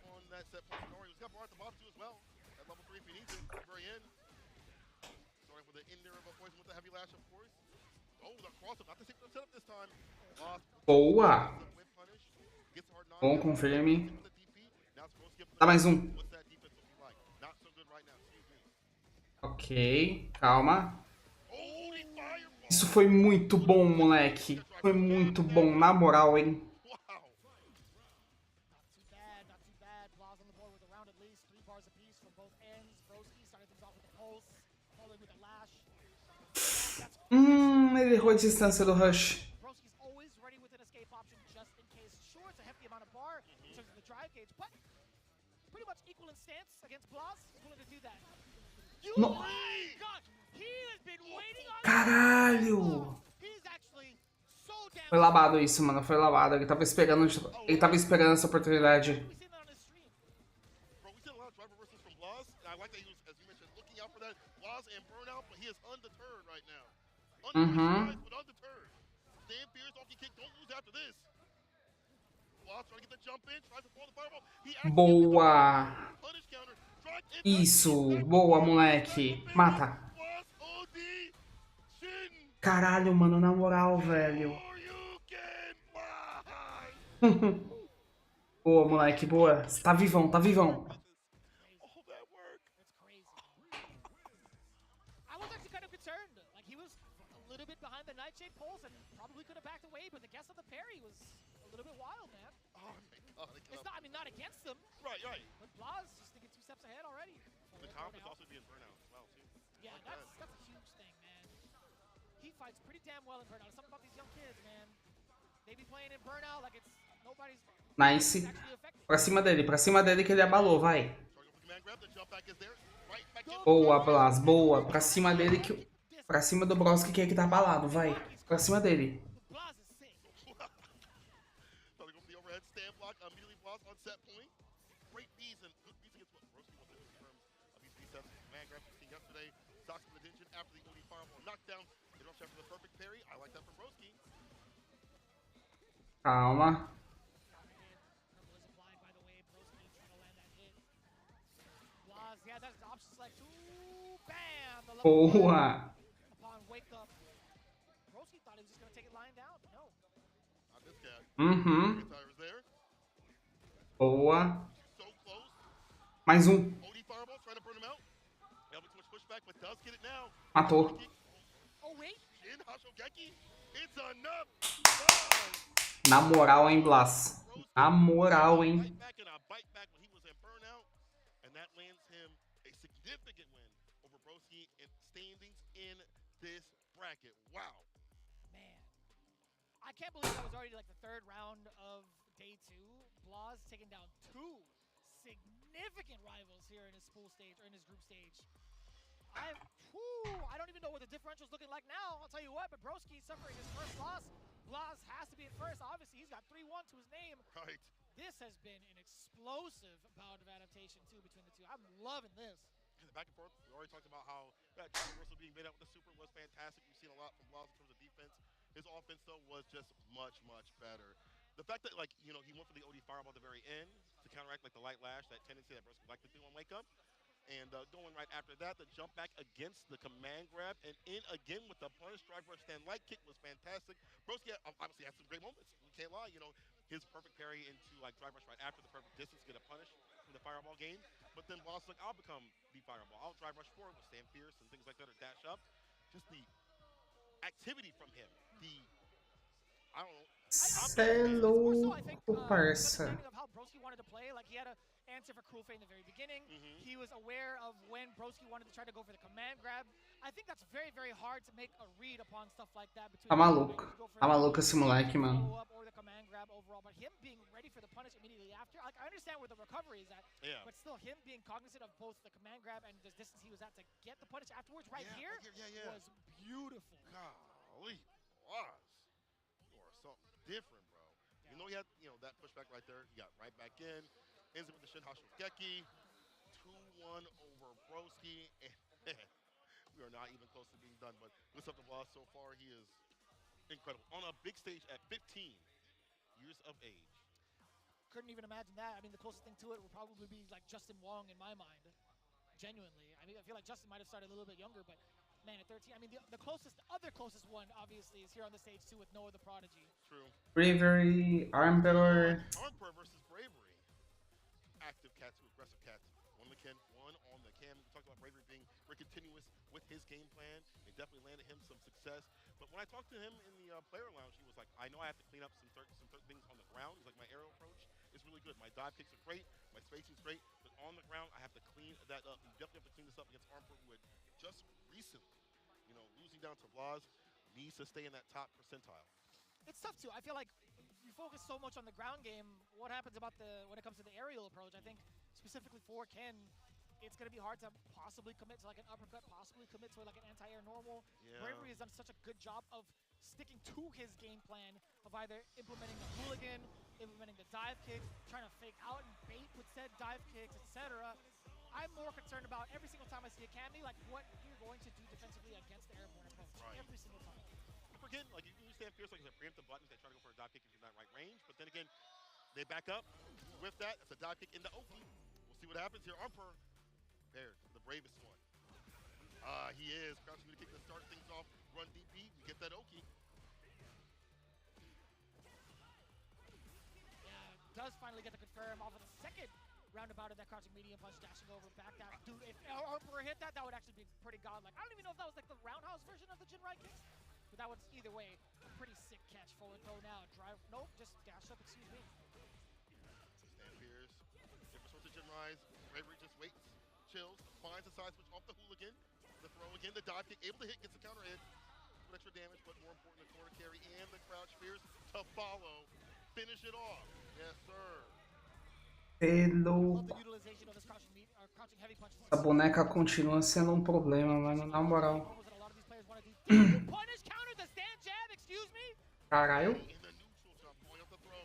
on that set point. Nori was got bar at the bottom too as well. At level 3 if he needs it. Very end. Starting with the in there of a poison with the heavy lash, of course. Oh, the cross up. Not the secret setup this time. Lost. Boa. Bom, confirme. Dá mais um. Ok, calma. Isso foi muito bom, moleque. Foi muito bom, na moral, hein? Ele errou a distância do Rush. No... Caralho! Foi labado isso, mano. Foi labado. Ele tava esperando essa oportunidade. Uhum. Boa! Isso! Boa, moleque! Mata! Caralho, mano, na moral, velho. Boa, moleque, boa. Tá vivão, tá vivão. Not against them. Right. But Blas just thinking 2 steps ahead already. The confidence also being burnout as well, too. Yeah, that's a huge thing, man. He fights pretty damn well in burnout. Something about these young kids, man. They be playing in burnout like it's nobody's. Nice. Pra cima dele que ele abalou, vai. Boa, Blas, boa. Pra cima dele que. Pra cima do Broski que é que tá abalado, vai. Pra cima dele. Calma. Boa. Uhum. Boa. Mais um. Matou. Na moral, hein, Blas? Na moral, hein? I can't believe that was already like the 3rd round of day 2. Blas taking down 2 significant rivals here in his pool stage or in his group stage. I don't even know what the differential's looking like now. I'll tell you what, but Broski suffering his first loss. Blas has to be at first. Obviously, he's got 3-1 to his name. Right. This has been an explosive bout of adaptation too between the two. I'm loving this. And the back and forth. We already talked about how that reversal being made out with the super was fantastic. We've seen a lot from Blas in terms of defense. His offense, though, was just much better. The fact that, like, you know, he went for the OD fireball at the very end to counteract, like, the light lash, that tendency that Broski liked to do on wake up. And going right after that, the jump back against the command grab and in again with the punish drive rush stand light kick was fantastic. Broski obviously had some great moments. We can't lie, you know, his perfect parry into, like, drive rush right after the perfect distance, get a punish from the fireball game. But then Blas like, I'll become the fireball. I'll drive rush forward with stand fierce and things like that or dash up. Just the activity from him. I don't know. Cê é louco, parça. Of how Broski wanted to play, like he had an answer for Cruel Fate in the very beginning. He was aware of when Broski wanted to try to go for the command grab. I think that's very hard to make a read upon stuff like that. Tá maluco. Tá maluco esse moleque, mano. Or the command grab overall, but him being ready for the punish immediately after, like I understand where the recovery is at, but still him being cognizant of both the command grab and the distance he was at to get the punish afterwards was beautiful. Golly, Blas. Different, bro. You know he had, you know, that pushback right there. He got right back in. Ends it with the Shin Hashogeki. 2-1 over Broski. And we are not even close to being done. But what's up to Blas so far? He is incredible. On a big stage at 15 years of age. Couldn't even imagine that. I mean, the closest thing to it would probably be like Justin Wong in my mind. Genuinely. I mean, I feel like Justin might have started a little bit younger, but man, at 13, I mean, the other closest one, obviously, is here on the stage too with Noah the Prodigy. True. Bravery, Armor. Armper versus Bravery. Active cats, aggressive cats. One on the Ken, one on the Cam. We talked about Bravery being very continuous with his game plan. They definitely landed him some success. But when I talked to him in the player lounge, he was like, I know I have to clean up some things on the ground. He's like, my aerial approach is really good. My dive kicks are great. My spacing's great. But on the ground, I have to clean that up. You definitely have to clean this up against Armper, who had just recently, losing down to Vlaz, needs to stay in that top percentile. It's tough too. I feel like you focus so much on the ground game. What happens about when it comes to the aerial approach? I think specifically for Ken, it's going to be hard to possibly commit to like an uppercut, possibly commit to like an anti-air normal. Yeah. Bravery has done such a good job of sticking to his game plan of either implementing the hooligan, implementing the dive kick, trying to fake out and bait with said dive kicks, etc. I'm more concerned about every single time I see a Cammy, like what you're going to do defensively against the airborne approach. Right. Every single time. Again, like you stand fierce, like you said, preempt the buttons. They try to go for a dive kick if you're not right range. But then again, they back up with that. It's a dive kick into Oki. We'll see what happens here. Armper prepared, the bravest one. He is crouching to kick to start things off. Run DP. We get that Oki. Yeah, does finally get the confirm off of the second roundabout of that crouching medium punch, dashing over, back down. Dude, if Armper hit that, that would actually be pretty godlike. I don't even know if that was like the roundhouse version of the Jinrai kicks, but that was either way a pretty sick catch. Forward throw now, drive, nope, just dash up, excuse me. Stand Pierce, different sorts of Jinrais. Bravery just waits, chills, finds the side switch off the hooligan. The throw again, the dive kick, able to hit, gets the counter hit. With extra damage, but more important, the corner carry and the crouch Pierce to follow. Finish it off. Yes, sir. Hello. Love the utilization of this crouching heavy punches. A boneca continua sendo um problema, mano, na moral. Punish counter the stand jab, excuse me. Caralho. In the neutral jump, going up the throw.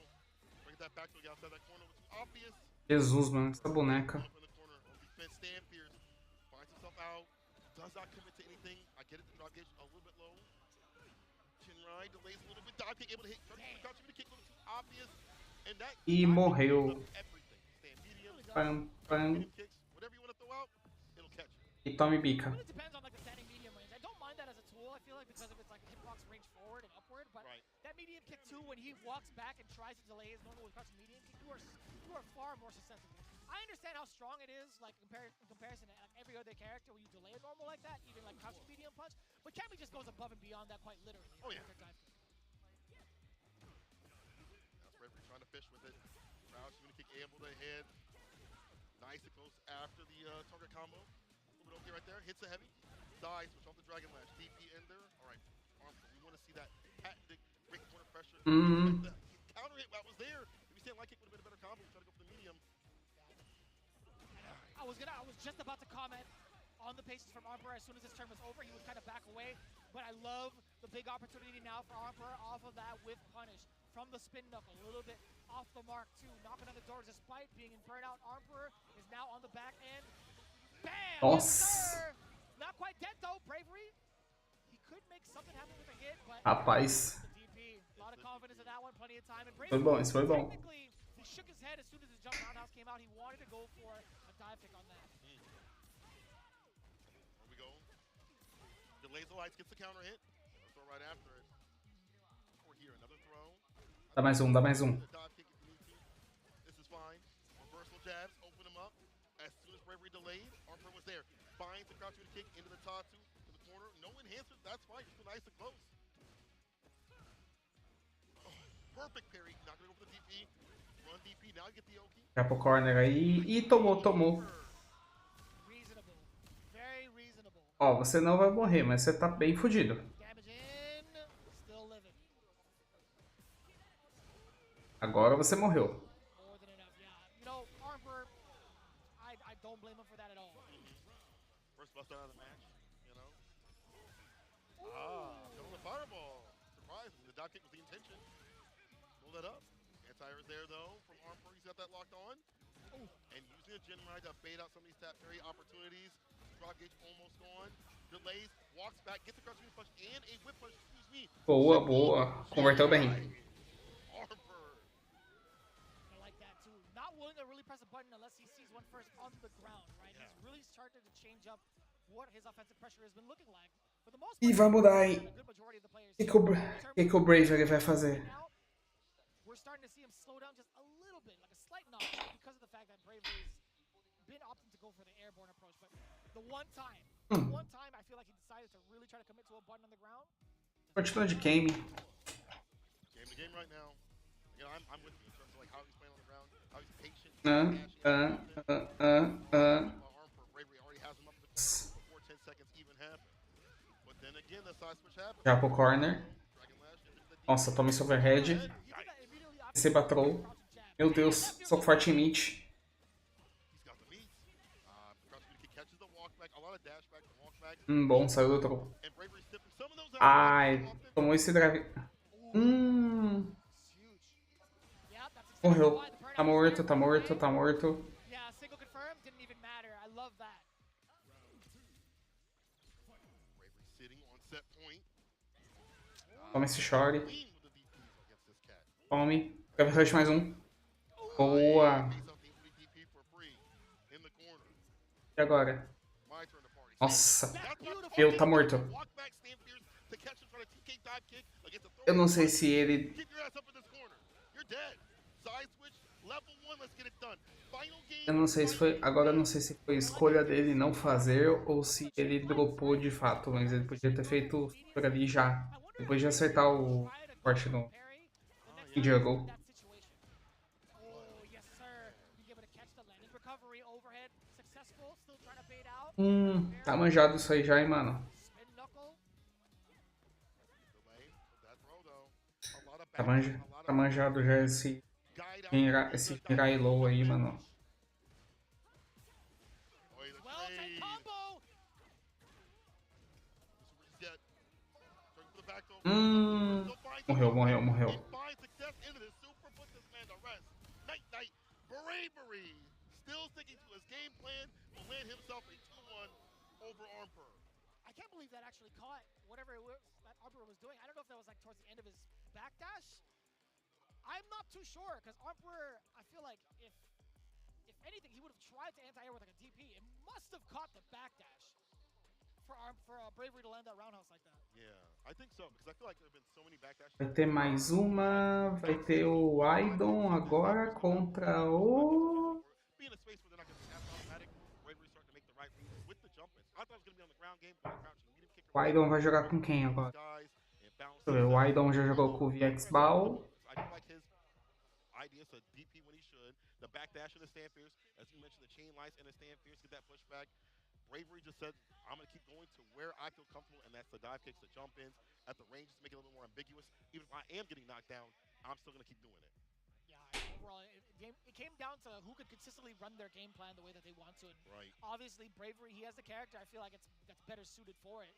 Bring that back to the outside that corner, which is obvious. Jesus, mano, essa boneca. Up in the corner on defense, Stan Pierce finds himself out. Does not commit to anything. I get it, the drop gauge a little bit low. Jinrai delays a little bit. Dive kick able to hit. Crouch to kick a little too obvious. And that E morreu. everything. Stand medium, Pam, pam. medium kicks, whatever you want to throw out, it'll catch you. E tome bica. It really depends on like the standing medium range. I don't mind that as a tool. I feel like because of its like hitbox range forward and upward, but Right. that medium kick too, when he walks back and tries to delay his normal with crouching medium kick, you are far more susceptible. I understand how strong it is, like in comparison to like, every other character when you delay a normal like that, even like crouching medium punch. But Cammy just goes above and beyond that quite literally. Oh, yeah. with their dive kick. That's Bravery trying to fish with it. Crouch, going to kick able to hit. Nice, it goes after the target combo. A little bit okay right there. Hits the heavy. Dies, switch off the Dragon Lash. DP in there. All right, Armper, we want to see that patented great corner pressure. The counter hit that was there. If you said light kick would have been a better combo. Try to go for the medium. I was just about to comment on the paces from Armper. As soon as his turn was over, he would kind of back away. But I love the big opportunity now for Armper off of that with punish. From the spin knuckle, a little bit off the mark too, knocking on the doors despite being in burnout. Armper is now on the back end. Bam! Nossa. Yes, sir! Not quite dead though, Bravery. He could make something happen with a hit, but Rapaz. the DP. A lot of confidence in that one, plenty of time. And Foi Bravery, bom, isso foi bom. technically, he shook his head as soon as his jump roundhouse came out. He wanted to go for a dive kick on that. Here we go. Delays the lights, gets the counter hit. Throw right after it. Or here, another throw. Dá mais um, dá mais um. Dive kick if you need to. This is fine. Reversal jabs, open them up. As soon as Bravery delayed, Armper was there. Finds the crouch kick into the Tatu, to the corner. No enhancement, that's fine. You're still nice and close. Oh, perfect parry. Not gonna go for the DP. Run DP. Now you get the Oki. Vai pro corner aí. Ih, tomou, tomou. Reasonable. Very reasonable. Ó, você não vai morrer, mas você tá bem fudido. Damage in. Still living. Agora você morreu. More than enough, yeah. You know, Armper, I don't blame him for that at all. First bust out of the match, you know. Throwing the fireball. Surprise me. The dive kick was the intention. Pull that up. Anti-air is there though from Armper. He's got that locked on. And using a Jinrai to bait out some of these tap parry opportunities. Drop gauge almost gone. delays, walks back, gets a crouching punch and a whip punch, excuse me. Boa, boa. Converteu bem. Harper. I like that too. Not willing to really press a button unless he sees one first on the ground, right? Yeah. He's really started to change up what his offensive pressure has been looking like. For the most E part, vai mudar, hein? a good majority of the players O here. que o Braver vai fazer? Now, we're starting to see him slow down just a little bit, like a slight notch, because of the fact that Bravery's been opting to go for the airborne approach. But the one time I feel like he decided to really try to commit to a button on the ground. Continua de game. Game to game right now. You know, I'm with you in terms of like how he's playing on the ground, how he's patient. Bravery already has him up in the corner before 10 seconds even happen. But then again, the side switch happens. Já pro corner. Nossa, toma esse overhead. Receba troll. Meu Deus, sou forte em mid. He's got the meat. He catches the walk back, a lot of dash back, the walk back. Bom, saiu do troll. And Bravery stiffing some of those out. Ai, tomou esse drive. Morreu. Tá morto, tá morto, tá morto. Yeah, single confirm didn't even matter. I love that. Bravery sitting on set point. Toma esse short. Clean with the DPs against this cat. Tome. Grab rush mais um. Boa. Face up the DP for free in the corner. E agora? My turn to party. Nossa. That's Eu tá morto. walk back, stand fierce to catch him, try to TK dive kick against the Eu não sei se ele... Keep your ass up in this corner. You're dead. Side switch, level 1, let's get it done. Final game. Eu não sei se foi... Agora eu não sei se foi escolha dele não fazer ou se ele dropou de fato, mas ele podia ter feito por ali já. Depois de acertar o corte no jungle. Tá manjado isso aí já, hein, mano. Tá manjado já esse Mirai low aí, mano. Morreu, morreu, morreu. Bravery still sticking to his game plan will land himself a 2-1 over Armper. I can't believe that actually caught whatever it was that Armper was doing. I don't know if that was like towards the end of his backdash. I'm not too sure because Armper, I feel like if anything, he would have tried to anti-air with like a DP. It must have caught the backdash for Bravery to land that roundhouse like that. Yeah, I think so because I feel like there have been so many backdashes. Vai ter mais uma. Vai ter o Aidon agora contra o... Be in a space where they're not going to be as automatic. Bravery starting to make the right reads with the jump ins. I thought it was going to be on the ground game, but crouching. Medium kick. O Aidon vai jogar com quem agora? Deixa eu ver, o Aidon já jogou com o VX Ball. I do like his idea to DP when he should. The backdash and the stand fierce, as you mentioned, the chain lights and the stand fierce, get that pushback. Bravery just said, I'm going to keep going to where I feel comfortable, and that's the dive kicks, the jump ins. At the range, just make it a little bit more ambiguous. Even if I am getting knocked down, I'm still going to keep doing it. Yeah, overall, it came down to who could consistently run their game plan the way that they want to. And right. Obviously, Bravery, he has the character. I feel like that's better suited for it.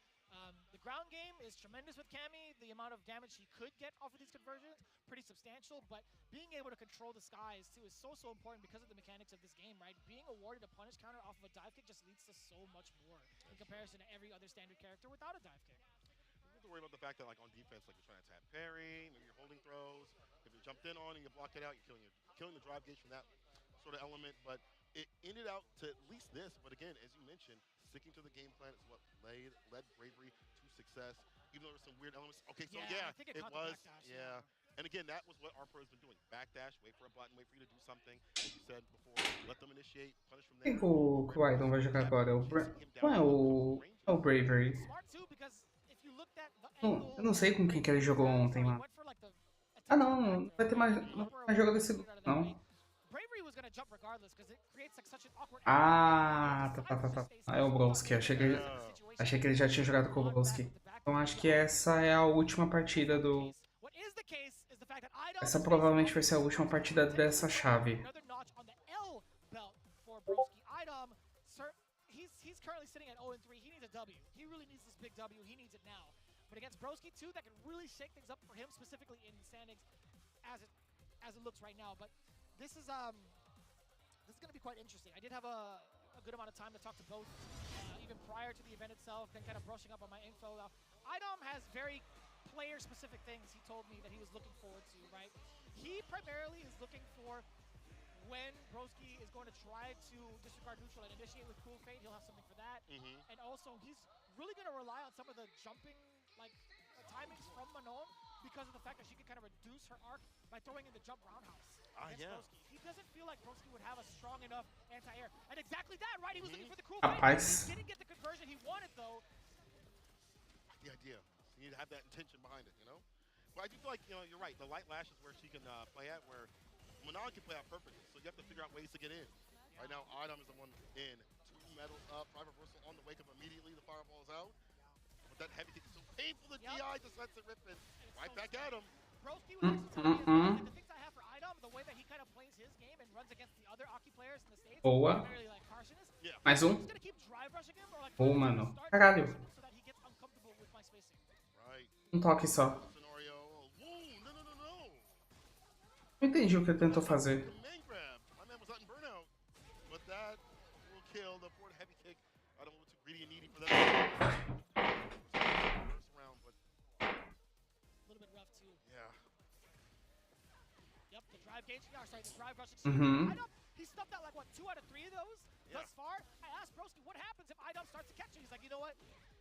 The ground game is tremendous with Cammy. The amount of damage he could get off of these conversions, pretty substantial. But being able to control the skies, too, is so important because of the mechanics of this game, right? Being awarded a punish counter off of a dive kick just leads to so much more in comparison to every other standard character without a dive kick. You don't have to worry about the fact that, like, on defense, like, you're trying to tap parry, maybe you're holding throws. If you're jumped in on and you block it out, you're killing the drive gauge from that sort of element. But it ended out to at least this. But again, as you mentioned, sticking to the game plan is what led Bravery to success. Even though there were some weird elements. Okay, so I think it was. Yeah. And again, that was what Armper has been doing. Backdash, wait for a button, wait for you to do something. As you said before, let them initiate, punish from there. Quem que o Aidon vai jogar agora? Não é o Bravery. Eu não sei com quem que ele jogou ontem, mano. Ah, não vai ter mais jogo desse grupo, não. Ah, tá. Ah, é o Broski. Achei que ele já tinha jogado com o Broski. Então acho que essa é a última partida do... Essa provavelmente vai ser a última partida dessa chave. He's currently sitting at 0-3. He needs a W. He really needs this big W. He needs it now. But against Broski too, that can really shake things up for him specifically in the standings as it looks right now. But this is going to be quite interesting. I did have a a good amount of time to talk to both, even prior to the event itself, then kind of brushing up on my info. Now, IDOM has very player-specific things he told me that he was looking forward to, right? He primarily is looking for when Broski is going to try to disregard neutral and initiate with Cool Fate. He'll have something for that. And also, he's really going to rely on some of the jumping timings from Manon because of the fact that she can kind of reduce her arc by throwing in the jump roundhouse against Broski. He doesn't feel like Broski would have a strong enough anti-air. And exactly that, right? He was looking for the Cool Fate. He didn't get the conversion he wanted, though. The idea. You need to have that intention behind it, you know? But I do feel like, you know, you're right. The light lash is where she can play at, where Manon can play out perfectly. So you have to figure out ways to get in. Right now, Idom is the one in. 2 medals up, drive reversal on the wake up immediately. The fireball is out. But that heavy kick is so painful. The DI decides to rip it right back at him. Broski was actually telling me as well, like, the things I have for Idom, the way that he kind of plays his game and runs against the other Aki players in the States. Boa. Primarily like Carcinus. Mais um. He's gonna keep drive rushing him or like Boa, mano. start Caralho. so that he gets uncomfortable with my spacing. Right. Toque só. Scenario. Whoa, no. Não entendi o que ele tentou fazer. Main grab. My man was out in burnout. But that will kill the forward heavy kick. I don't want too greedy and needy for that. First round, but A little bit rough too. yeah. Yep, the drive gauge. Yeah, sorry, the drive rush. Mhm. He stuffed out like what 2 out of 3 of those thus far. I asked Broski what happens if Idom starts to catch it. He's like, you know what?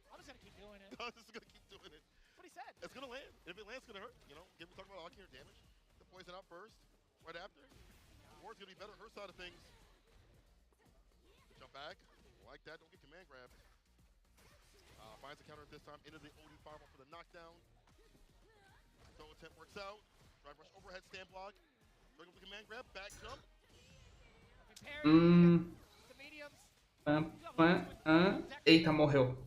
I'm just gonna keep doing it. I'm just gonna keep doing it. That's what he said. It's gonna land. If it lands, it's gonna hurt. You know, we talk about Aki or damage. The poison out first, right after. Ward's gonna be better on her side of things. Jump back. Like that. Don't get command grab. Finds the counter this time into the OD fireball for the knockdown. Throw attempt works out. Drive rush overhead stand block. Bring up the command grab. Back jump. The mediums. Eita, morreu.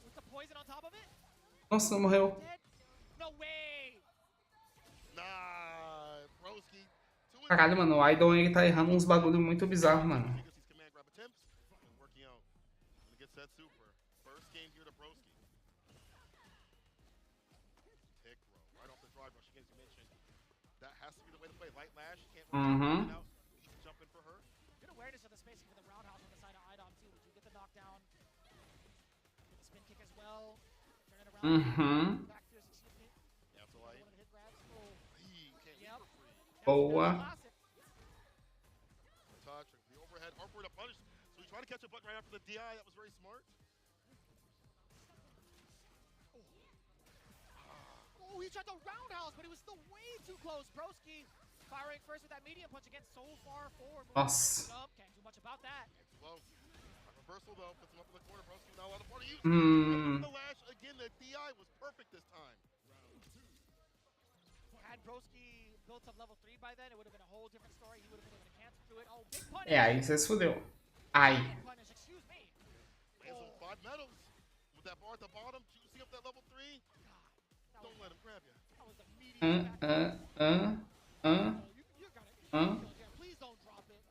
With the poison on top of it. Nossa, não morreu. No way. Nah, Broski. Caralho, mano, o Idol ele tá errando uns bagulho muito bizarro, mano. Good awareness of the spacing for the roundhouse on the side of Idom too. You get the knockdown. Get the spin kick as well. Turn it around. Back to excuse me. Yeah, so I hit grabs. yep. Boa. Touch the overhead, upward to punish. So he's trying to catch a button right after the DI. That was very smart. Oh, he tried the roundhouse, but he was still way too close. Broski firing first with that medium punch again, so far forward. Nossa. Can't do much about that. Well, reversal though, puts him up in the corner. Broski not allowed to part of use. The lash again. The DI was perfect this time. Had Broski built up level 3 by then, it would have been a whole different story. He would have been able to cancel through it. Oh, big punish. É, aí você se fudeu. Ai. Punish, excuse me. Lands 5 medals with that bar at the bottom, juicing up that level 3. Don't let him grab you. That was the medium. Please don't drop it.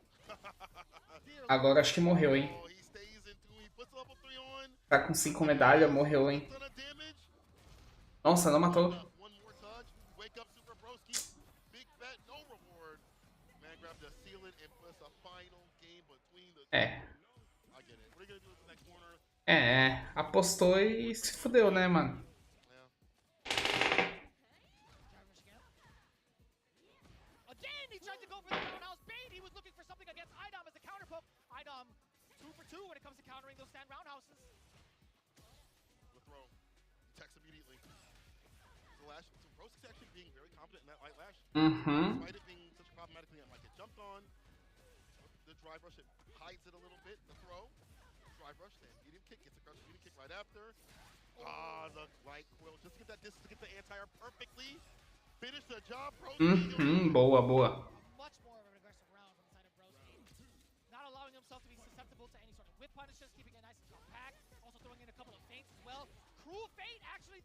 Agora acho que morreu, hein? Oh, he stays in 2. He puts level 3 on. Tá com 5 medalhas, morreu, hein? Nossa, não matou. One more touch. Wake up Super Broski. Big bet, no reward. Man grabbed the ceiling and puts a final game between the two. É. I get it. What are you gonna do in that corner? É, apostou e se fudeu, né, mano? Again, he tried to go for the roundhouse bait. He was looking for something against Idom as a counter poke. Idom 2 for 2 when it comes to countering those stand roundhouses. The throw. Attacks immediately. The lash. So Broski's actually being very confident in that light lash. Despite it being such a problematic thing, it might get jumped on. The drive rush, it hides it a little bit. The throw. Drive rush, then medium kick. Gets a crush medium kick right after. The light quill. Just to get that distance, to get the anti-air perfectly. Finish the job, Broski. Boa, boa. Much more of an aggressive round from the side of Broski. Not allowing himself to be susceptible to any sort of whip punishes, keeping it nice and compact. Also throwing in a couple of feints as well. Cruel Fate actually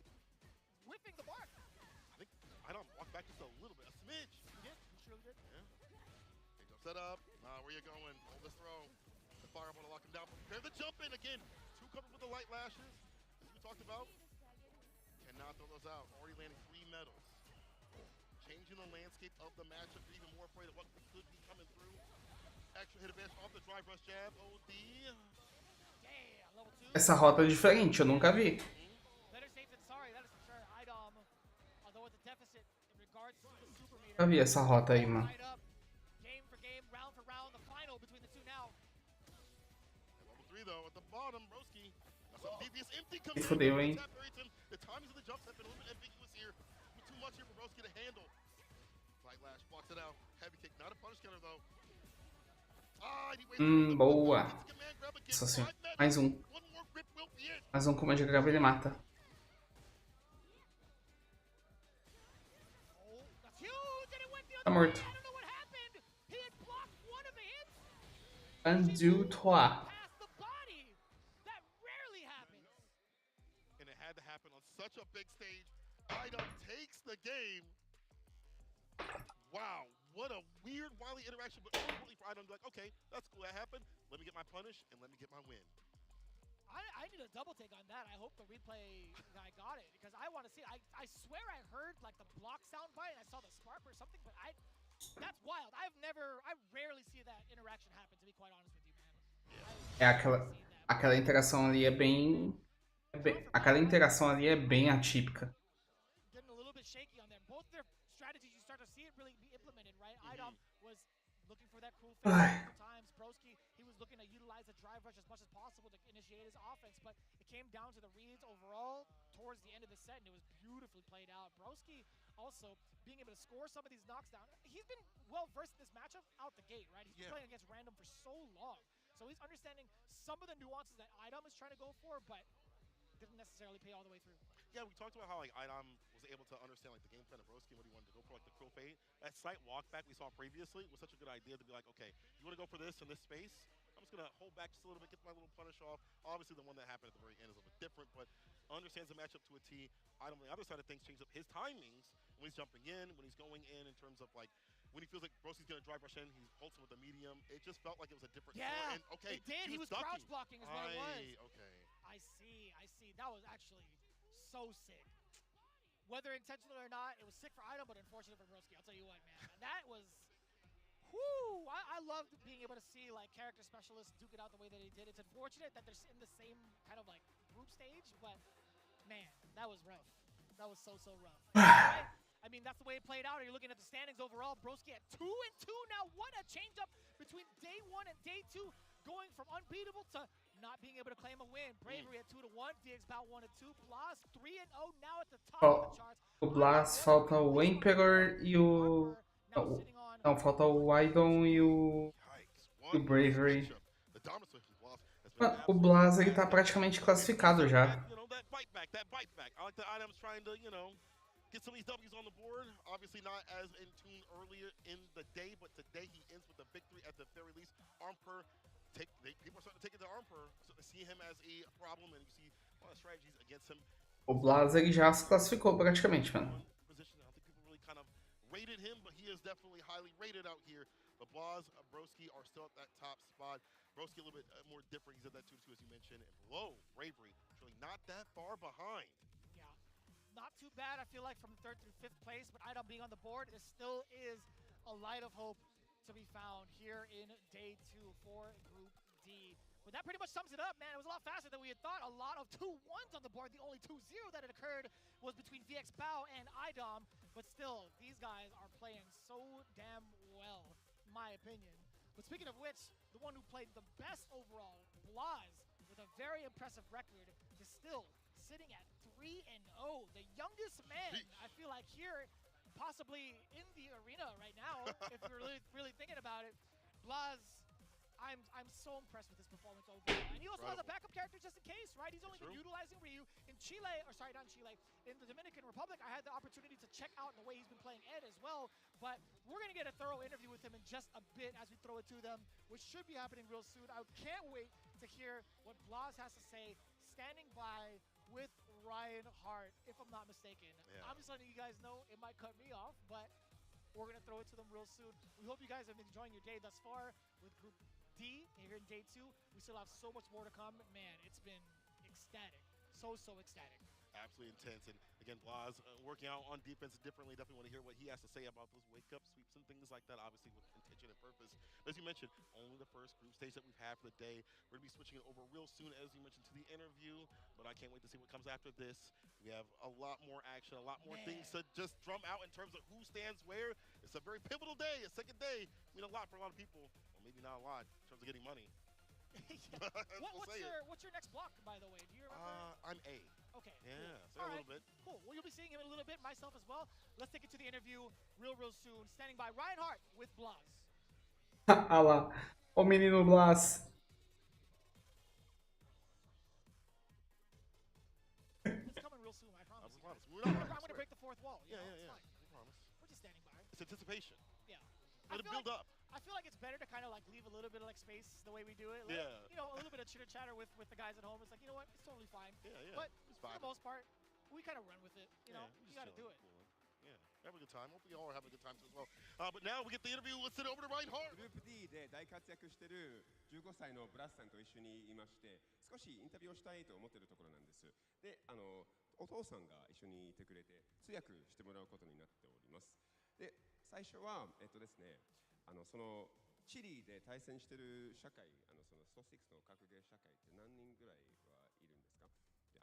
whipping the mark. I think I don't walk back just a little bit. A smidge. He did. He surely did. Yeah. Okay, jump set up. Where you going? Hold this throw. The fireball to lock him down. Prepare the jump in again. 2 covered with the light lashes. As we talked about. Cannot throw those out. Already landing 3 medals. Changing the landscape of the matchup. You're even more afraid of what could be coming through. Extra hit advantage off the drive rush jab. OD. Damn, level 2. Essa rota é diferente, eu nunca vi. Better safe than sorry, that is for sure. IDOM, although with the deficit in regards to the super meter. Nunca vi essa rota aí, mano. Tied up, game for game, round for round, the final between the two now. Level 3 though, at the bottom, Broski. This empty Me fudeu, hein? The timings of the jumps have been a little bit ambiguous here. Too much here for Broski to handle. Flight Lash blocks it out. Heavy kick, not a punish counter though. Boa. Nossa senhora. Mais um. Mais um com uma de grave ele mata. That's huge, and it went the Tá other way. morto. I don't know what happened. He had blocked one of the hits. Undo toi. Past the body. That rarely happens. And it had to happen on such a big stage. IDOM takes the game. Wow, what a weird, wily interaction, but ultimately for IDOM to be like, okay, that's cool, that happened. Let me get my punish and let me get my win. I need a double take on that. I hope the replay guy got it because I want to see it. I swear I heard like the block sound bite and I saw the spark or something, but that's wild. I rarely see that interaction happen, to be quite honest with you, man. É aquela interação ali é bem, aquela interação ali é bem atípica. Getting a little bit shaky on them. Both their strategies, you start to see it really be implemented, right? IDOM was looking for that cruel face multiple times. Broski, he was looking to utilize the drive rush as much as possible to initiate his offense, but it came down to the reads overall towards the end of the set, and it was beautifully played out. Broski also being able to score some of these knocks down. He's been well versed in this matchup out the gate, right? He's been playing against random for so long, so he's understanding some of the nuances that IDOM is trying to go for, but didn't necessarily pay all the way through. Yeah, we talked about how like IDOM was able to understand like the game plan of Broski and what he wanted to go for, like the cruel fade. That slight walk back we saw previously was such a good idea to be like, okay, you want to go for this in this space? I'm just gonna hold back just a little bit, get my little punish off. Obviously, the one that happened at the very end is a little bit different, but understands the matchup to a T. IDOM on the other side of things changed up his timings when he's jumping in, when he's going in terms of like when he feels like Broski's gonna drive rush in, he holds him with the medium. It just felt like it was a different. Yeah, and okay, it did. He was ducking. crouch blocking, is what it was. Okay. I see. That was actually so sick. Whether intentional or not, it was sick for IDOM, but unfortunate for Broski. I'll tell you what, man. That was, whoo! I loved being able to see like character specialists duke it out the way that he did. It's unfortunate that they're in the same kind of like group stage, but man, that was rough. That was so rough. Right? I mean, that's the way it played out. You're looking at the standings overall. Broski at 2-2 now. What a change up between day 1 and day 2, going from unbeatable to not being able to claim a win. Bravery at 2-1, DXBout 1-2, Blas 3-0 now at the top of the charts. O Blas, falta o Emperor e o... Não, falta o IDOM e o Bravery. O Blas ele tá praticamente classificado já. Get some of these W's on the board. Obviously not as in tune earlier in the day, but today he ends with a victory at the very least. Armper, people are starting to take it to Armper, so they see him as a problem, and you see a lot of strategies against him. O Blas ele já se classificou praticamente, mano. Position. I don't think people really kind of rated him, but he is definitely highly rated out here. But Blas, Broski are still at that top spot. Broski a little bit more different. He's at that 2-2 as you mentioned. And below, Bravery, really not that far behind. Not too bad, I feel like, from 3rd through 5th place, but IDOM being on the board, there still is a light of hope to be found here in day 2 for Group D. But that pretty much sums it up, man. It was a lot faster than we had thought. A lot of 2-1s on the board. The only 2-0 that had occurred was between VXBow and IDOM. But still, these guys are playing so damn well, in my opinion. But speaking of which, the one who played the best overall, Blas, with a very impressive record, is still sitting at 3-0, the youngest man, I feel like, here, possibly in the arena right now, if you're really thinking about it. Blas, I'm so impressed with his performance overall. And he also has a backup character just in case, right? He's only been utilizing Ryu. In Chile, or sorry, not Chile, in the Dominican Republic, I had the opportunity to check out the way he's been playing Ed as well. But we're going to get a thorough interview with him in just a bit as we throw it to them, which should be happening real soon. I can't wait to hear what Blas has to say, standing by with Ryan Hart, if I'm not mistaken. I'm just letting you guys know it might cut me off, but we're going to throw it to them real soon. We hope you guys have been enjoying your day thus far with Group D here in day 2. We still have so much more to come. Man, it's been ecstatic. So ecstatic. absolutely intense. And again, Blas working out on defense differently. Definitely want to hear what he has to say about those wake up sweeps and things like that, obviously with intention and purpose. But as you mentioned, only the first group stage that we've had for the day. We're going to be switching it over real soon, as you mentioned, to the interview. But I can't wait to see what comes after this. We have a lot more action, a lot more things to just drum out in terms of who stands where. It's a very pivotal day, a second day. I mean, a lot for a lot of people. Well, maybe not a lot in terms of getting money. What's your next block, by the way? Do you remember? I'm A. Okay. Yeah, cool. so a little bit. Cool. Well, you'll be seeing him in a little bit, myself as well. Let's take it to the interview real soon. Standing by Reinhardt with Blas. Ah lá, o menino Blas. It's coming real soon, I promise. I promise. I'm going to break the fourth wall. Yeah. It's fine. I promise. We're just standing by. It's anticipation. Yeah. Let it build up. I feel like it's better to kind of like leave a little bit of like space the way we do it. Like, Yeah. You know, a little bit of chitter chatter with the guys at home. It's like, you know what? It's totally fine. Yeah. But It's for fine. the most part, we kind of run with it. You know, you got to do it. Yeah, have a good time. Hopefully, y'all are having a good time too as well. But now we get the interview. Let's send it over to Reinhardt. グループ D で大活躍してる15歳のブラスさんと一緒にいまして、少しインタビューをしたいと思っているところなんです。で、お父さんが一緒にいてくれて通訳してもらうことになっております。で、最初はですね、そのチリで対戦してる社会、そのスト6の格ゲー社会って何人ぐらいはいるんですか？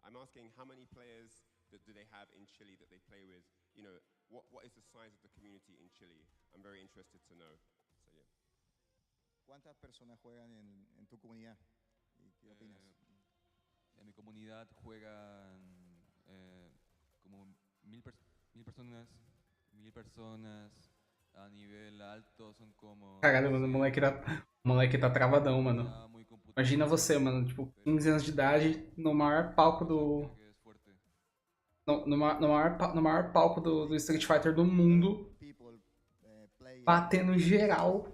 I'm asking how many players that do they have in Chile that they play with? You know, what is the size of the community in Chile? I'm very interested to know. So yeah. ¿Cuántas personas juegan en tu comunidad? ¿Y qué opinas? En mi comunidad juegan como mil personas. A nivel alto son como... Caralho, mano, o moleque tá travadão, mano. Imagina você, mano, tipo, 15 anos de idade, no maior palco do... No maior palco do Street Fighter do mundo, batendo geral.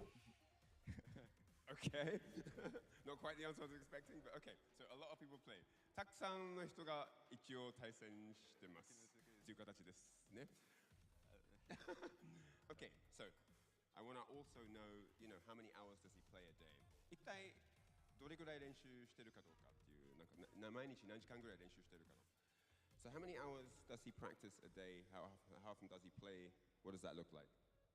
Okay. Not quite the answer I was expecting, but okay. So a lot of people play. たくさんの人が一応対戦してます。という形ですね。Okay, so I want to also know, you know, how many hours does he play a day? 一体どれぐらい練習してるかどうかっていう、なんか毎日何時間ぐらい練習してるかの。So how many hours does he practice a day? How often does he play? What does that look like?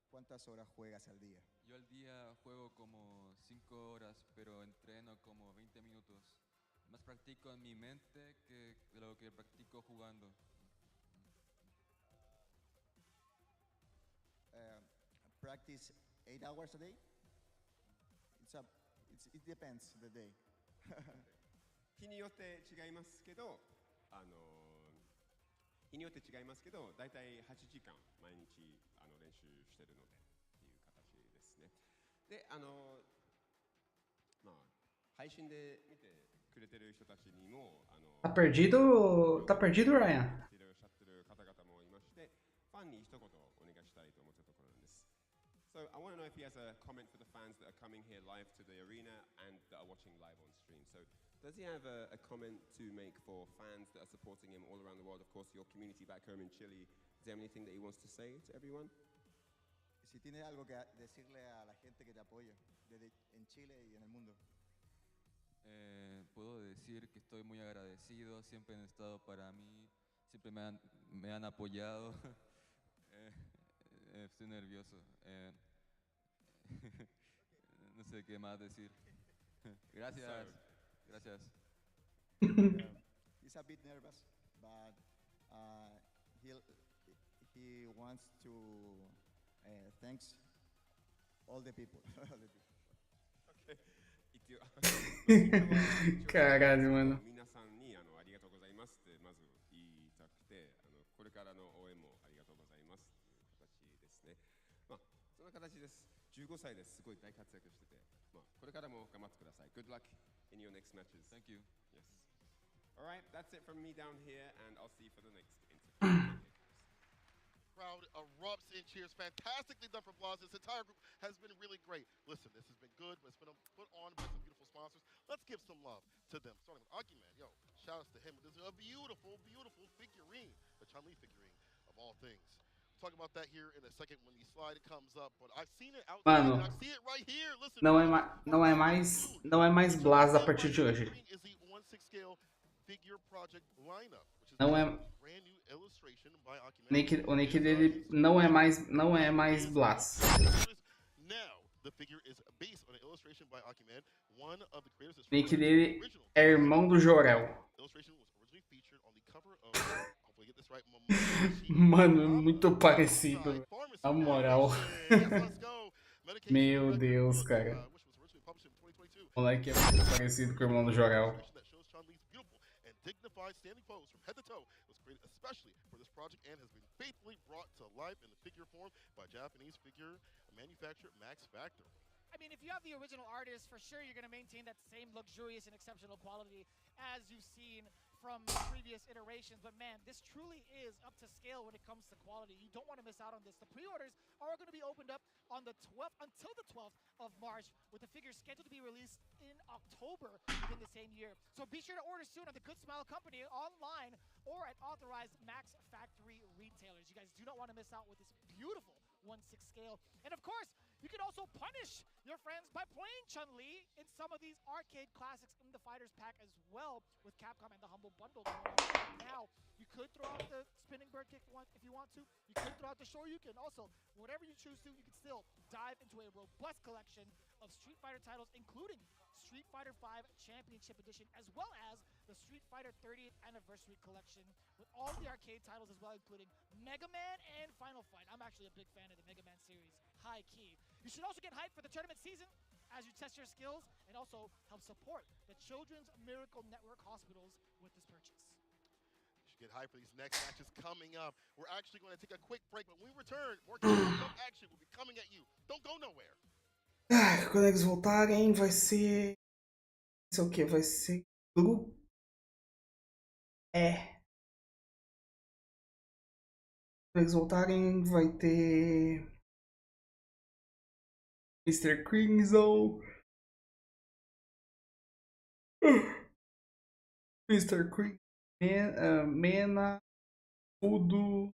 ¿Cuántas horas juegas al día? Yo al día juego como 5 horas, pero entreno como 20 minutos. Más practico en mi mente que lo que practico jugando. Practice 8 hours a day? It depends the day. 日によって違いますけど、日によって違いますけど、だいたい8時間毎日練習してるのでっていう形ですね。で、まあ配信で見てくれてる人たちにもTá perdido? Tá perdido, Ryan? いろいろおっしゃってる方々もいまして、ファンに一言お願いしたいと思ってるところなんです。So I want to know if he has a comment for the fans that are coming here live to the arena and that are watching live on stream. So does he have a comment to make for fans that are supporting him all around the world? Of course, your community back home in Chile. Is there anything that he wants to say to everyone? Si tiene algo que decirle a la gente que te apoya en Chile y en el mundo. Puedo decir que estoy muy agradecido, siempre han estado para mí, siempre me han apoyado. Estoy nervioso. No sé qué más decir. Gracias. Gracias. He's a bit nervous, but he wants to thanks all the people. Okay. Caralho, mano. 皆さんにありがとうございますってまず言いたくて、これからの応援もありがとうございますという形ですね。まあそんな形です。15歳です。すごい大活躍してて、まあこれからも頑張ってください。Good luck in your next matches. Thank you. Yes. All right, that's it from me down here, and I'll see you for the next interview. Crowd erupts in cheers. Fantastically done for Blas. This entire group has been really great. Listen, this has been good, but it's been put on by some beautiful sponsors. Let's give some love to them. Starting with Aki Man. Yo, shout outs to him. This is a beautiful, beautiful figurine. The Chun-Li figurine, of all things. We'll talk about that here in a second when the slide comes up, but I've seen it outside, Mano, and I see it right here. Listen, não é mais Blas a partir de hoje. is the 1/6 scale figure project lineup, which Não é. brand new illustration by O nick dele não é mais Blas. Now, the figure is based on an illustration by Akiman. One of the creators is O nick dele é irmão do Jorel. illustration was originally featured on the cover of hopefully get this right. Mano, muito parecido. Na moral. Meu Deus, cara. O moleque é muito parecido com o irmão do Jorel. Dignified standing pose from head to toe was created especially for this project and has been faithfully brought to life in the figure form by Japanese figure manufacturer Max Factor. I mean, if you have the original artist, for sure you're going to maintain that same luxurious and exceptional quality as you've seen from previous iterations. But man, this truly is up to scale when it comes to quality. You don't want to miss out on this. The pre-orders are going to be opened up on the 12th until the 12th of March, with the figure scheduled to be released in October within the same year. So be sure to order soon at the Good Smile Company online or at authorized Max Factory retailers. You guys do not want to miss out with this beautiful 1/6 scale. And of course, you can also punish your friends by playing Chun-Li in some of these arcade classics in the Fighters Pack as well with Capcom and the Humble Bundle. Now, you could throw out the spinning bird kick if you want to. You could throw out the Shoryuken. Also, whatever you choose to, you can still dive into a robust collection of Street Fighter titles, including Street Fighter V Championship Edition, as well as the Street Fighter 30th Anniversary Collection with all the arcade titles as well, including Mega Man and Final Fight. I'm actually a big fan of the Mega Man series, high key. You should also get hyped for the tournament season as you test your skills and also help support the Children's Miracle Network hospitals with this purchase. You should get hyped for these next matches coming up. We're actually going to take a quick break, but when we return, more Capcom action will be coming at you. Don't go nowhere. Quando eles voltarem, vai ser. Vai ser o quê? Vai ser grupo. Quando eles voltarem, vai ter. Mr. Crimson. Mr. Crimson. Mena. Tudo.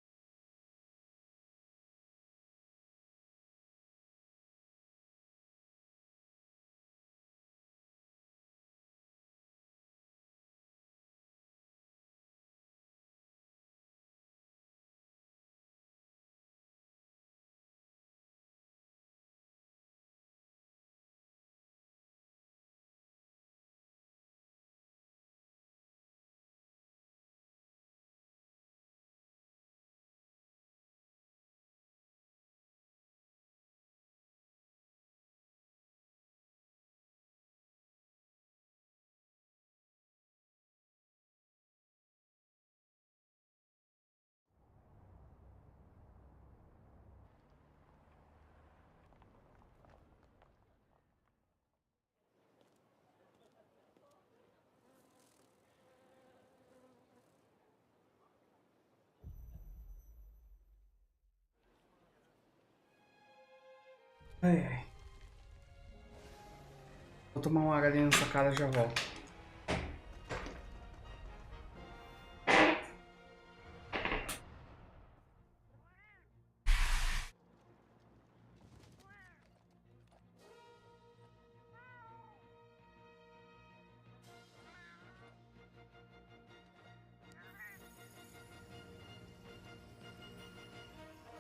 Ai, ai. Vou tomar uma água ali nessa cara e já volto.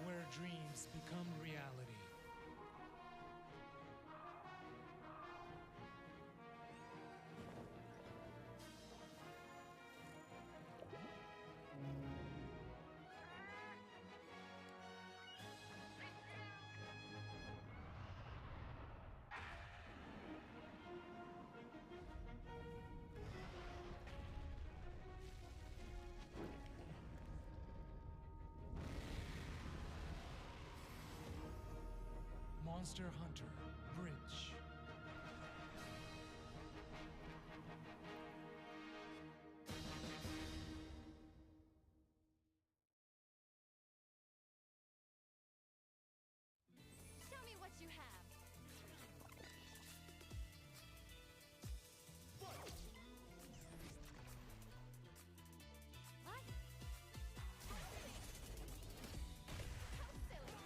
Where dreams become reality. Monster Hunter Bridge. Show me what you have. What? How silly.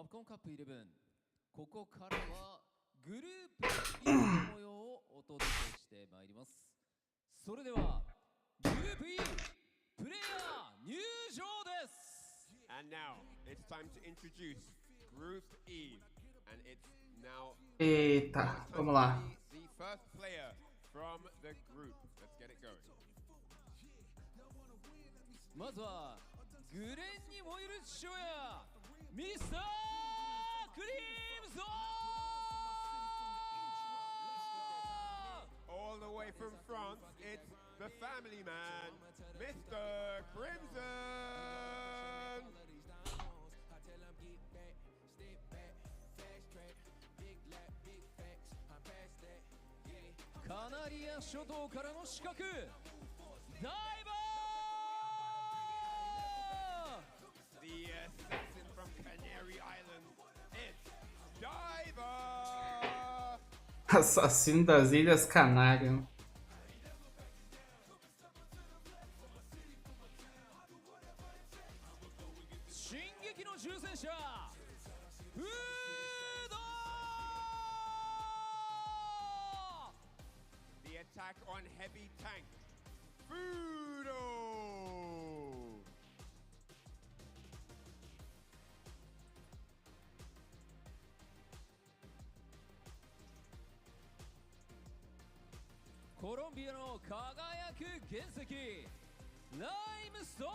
カプコンカップ11、ここからはグループ E の模様をお届けしてまいります。それではグループ E プレイヤー入場です。 And now it's time to introduce Group E, and it's now Eita, vamos lá. the first player from the group. Let's get it going. まずはグレンに燃える父親ミスタークリームゾーン。 All the way from France, it's the family man, Mr. Crimson. カナリア諸島からの刺客ダイバー。 The assassin from Canary Island, it's Diver. Assassino das Ilhas Canárias. 進撃の重戦車フード。 The attack on heavy tank, Fudo. コロンビアの輝く原石ライムストーン。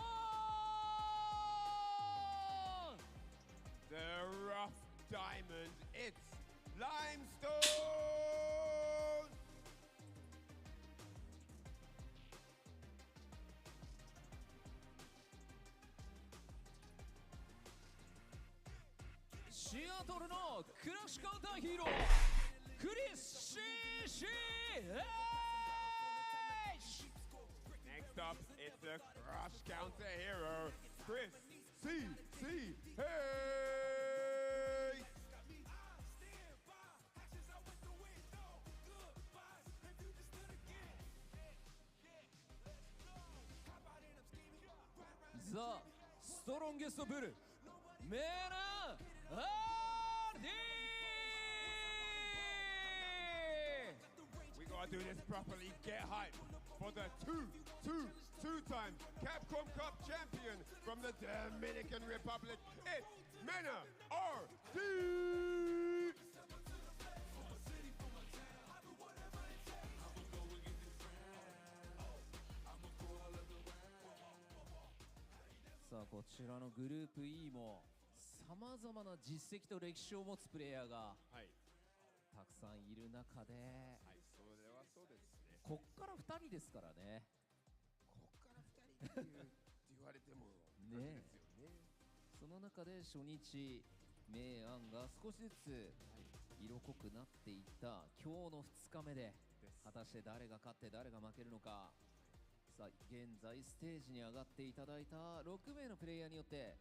The rough diamond, it's Limestone. シアトルのクラッシュカウンターヒーロークリス CCH。 Next up, it's the crush counter hero, Chris CC. Hey! ザ・ストロンゲストブルメナアーディ。 We gotta do this properly. Get hype for the two-time Capcom Cup champion from the Dominican Republic. It's Mena RD. さあこちらのグループ E もさまざまな実績と歴史を持つプレイヤーがたくさんいる中で、こっから2人ですからね。こっから2人って言われてもね。その中で初日明暗が少しずつ色濃くなっていった今日の2日目で果たして誰が勝って誰が負けるのか。さあ現在ステージに上がっていただいた6名のプレイヤーによって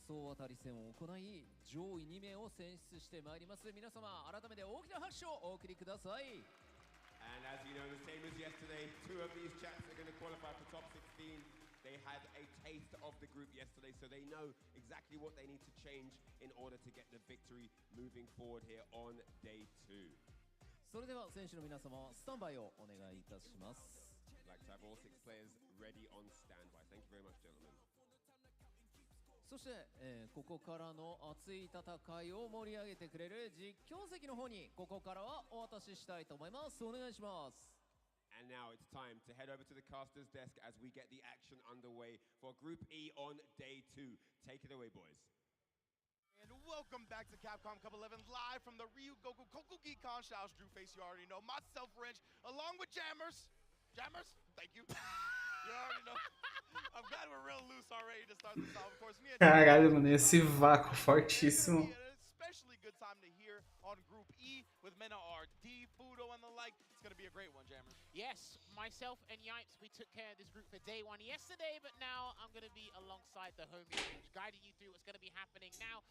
総当たり戦を行い上位2名を選出してまいります。皆様改めて大きな拍手をお送りください。 And as you know, the same as yesterday, 2 of these chaps are going to qualify for top 16. They had a taste of the group yesterday, so they know exactly what they need to change in order to get the victory moving forward here on day 2. それでは選手の皆様スタンバイをお願いいたします。 I'd like to have all 6 players ready on standby. Thank you very much, gentlemen. そして、ここからの熱い戦いを盛り上げてくれる実況席の方にここからはお渡ししたいと思います。お願いします。 And now it's time to head over to the caster's desk as we get the action underway for Group E on day 2. Take it away, boys. And welcome back to Capcom Cup 11 live from the Ryugoku Kokugi Kanshao's Drew Face. You already know myself, Wrench, along with Jammers. Jammers, thank you. You already know. I'm glad we're real loose already to start this off. Of course, me and Caralho, mano, esse vácuo fortíssimo. especially good time to hear on Group E with Mena RD, Fudo, and the like. It's going to be a great one, Jammers. Yes, myself and Yipes, we took care of this group for day 1 yesterday, but now I'm going to be alongside the homies, guiding you through what's going to be happening now.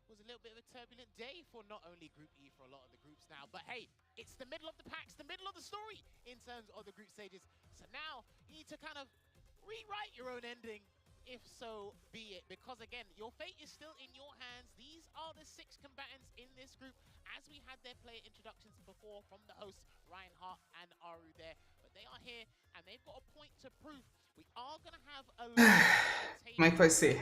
It was a little bit of a turbulent day for not only Group E, for a lot of the groups now, but hey, it's the middle of the pack, it's the middle of the story in terms of the group stages. So now you need to kind of rewrite your own ending if so be it. Because again, your fate is still in your hands. These are the 6 combatants in this group, as we had their player introductions before from the hosts, Ryan Hart and Aru there. But they are here, and they've got a point to prove. We are going to have a lot of Como é que vai ser?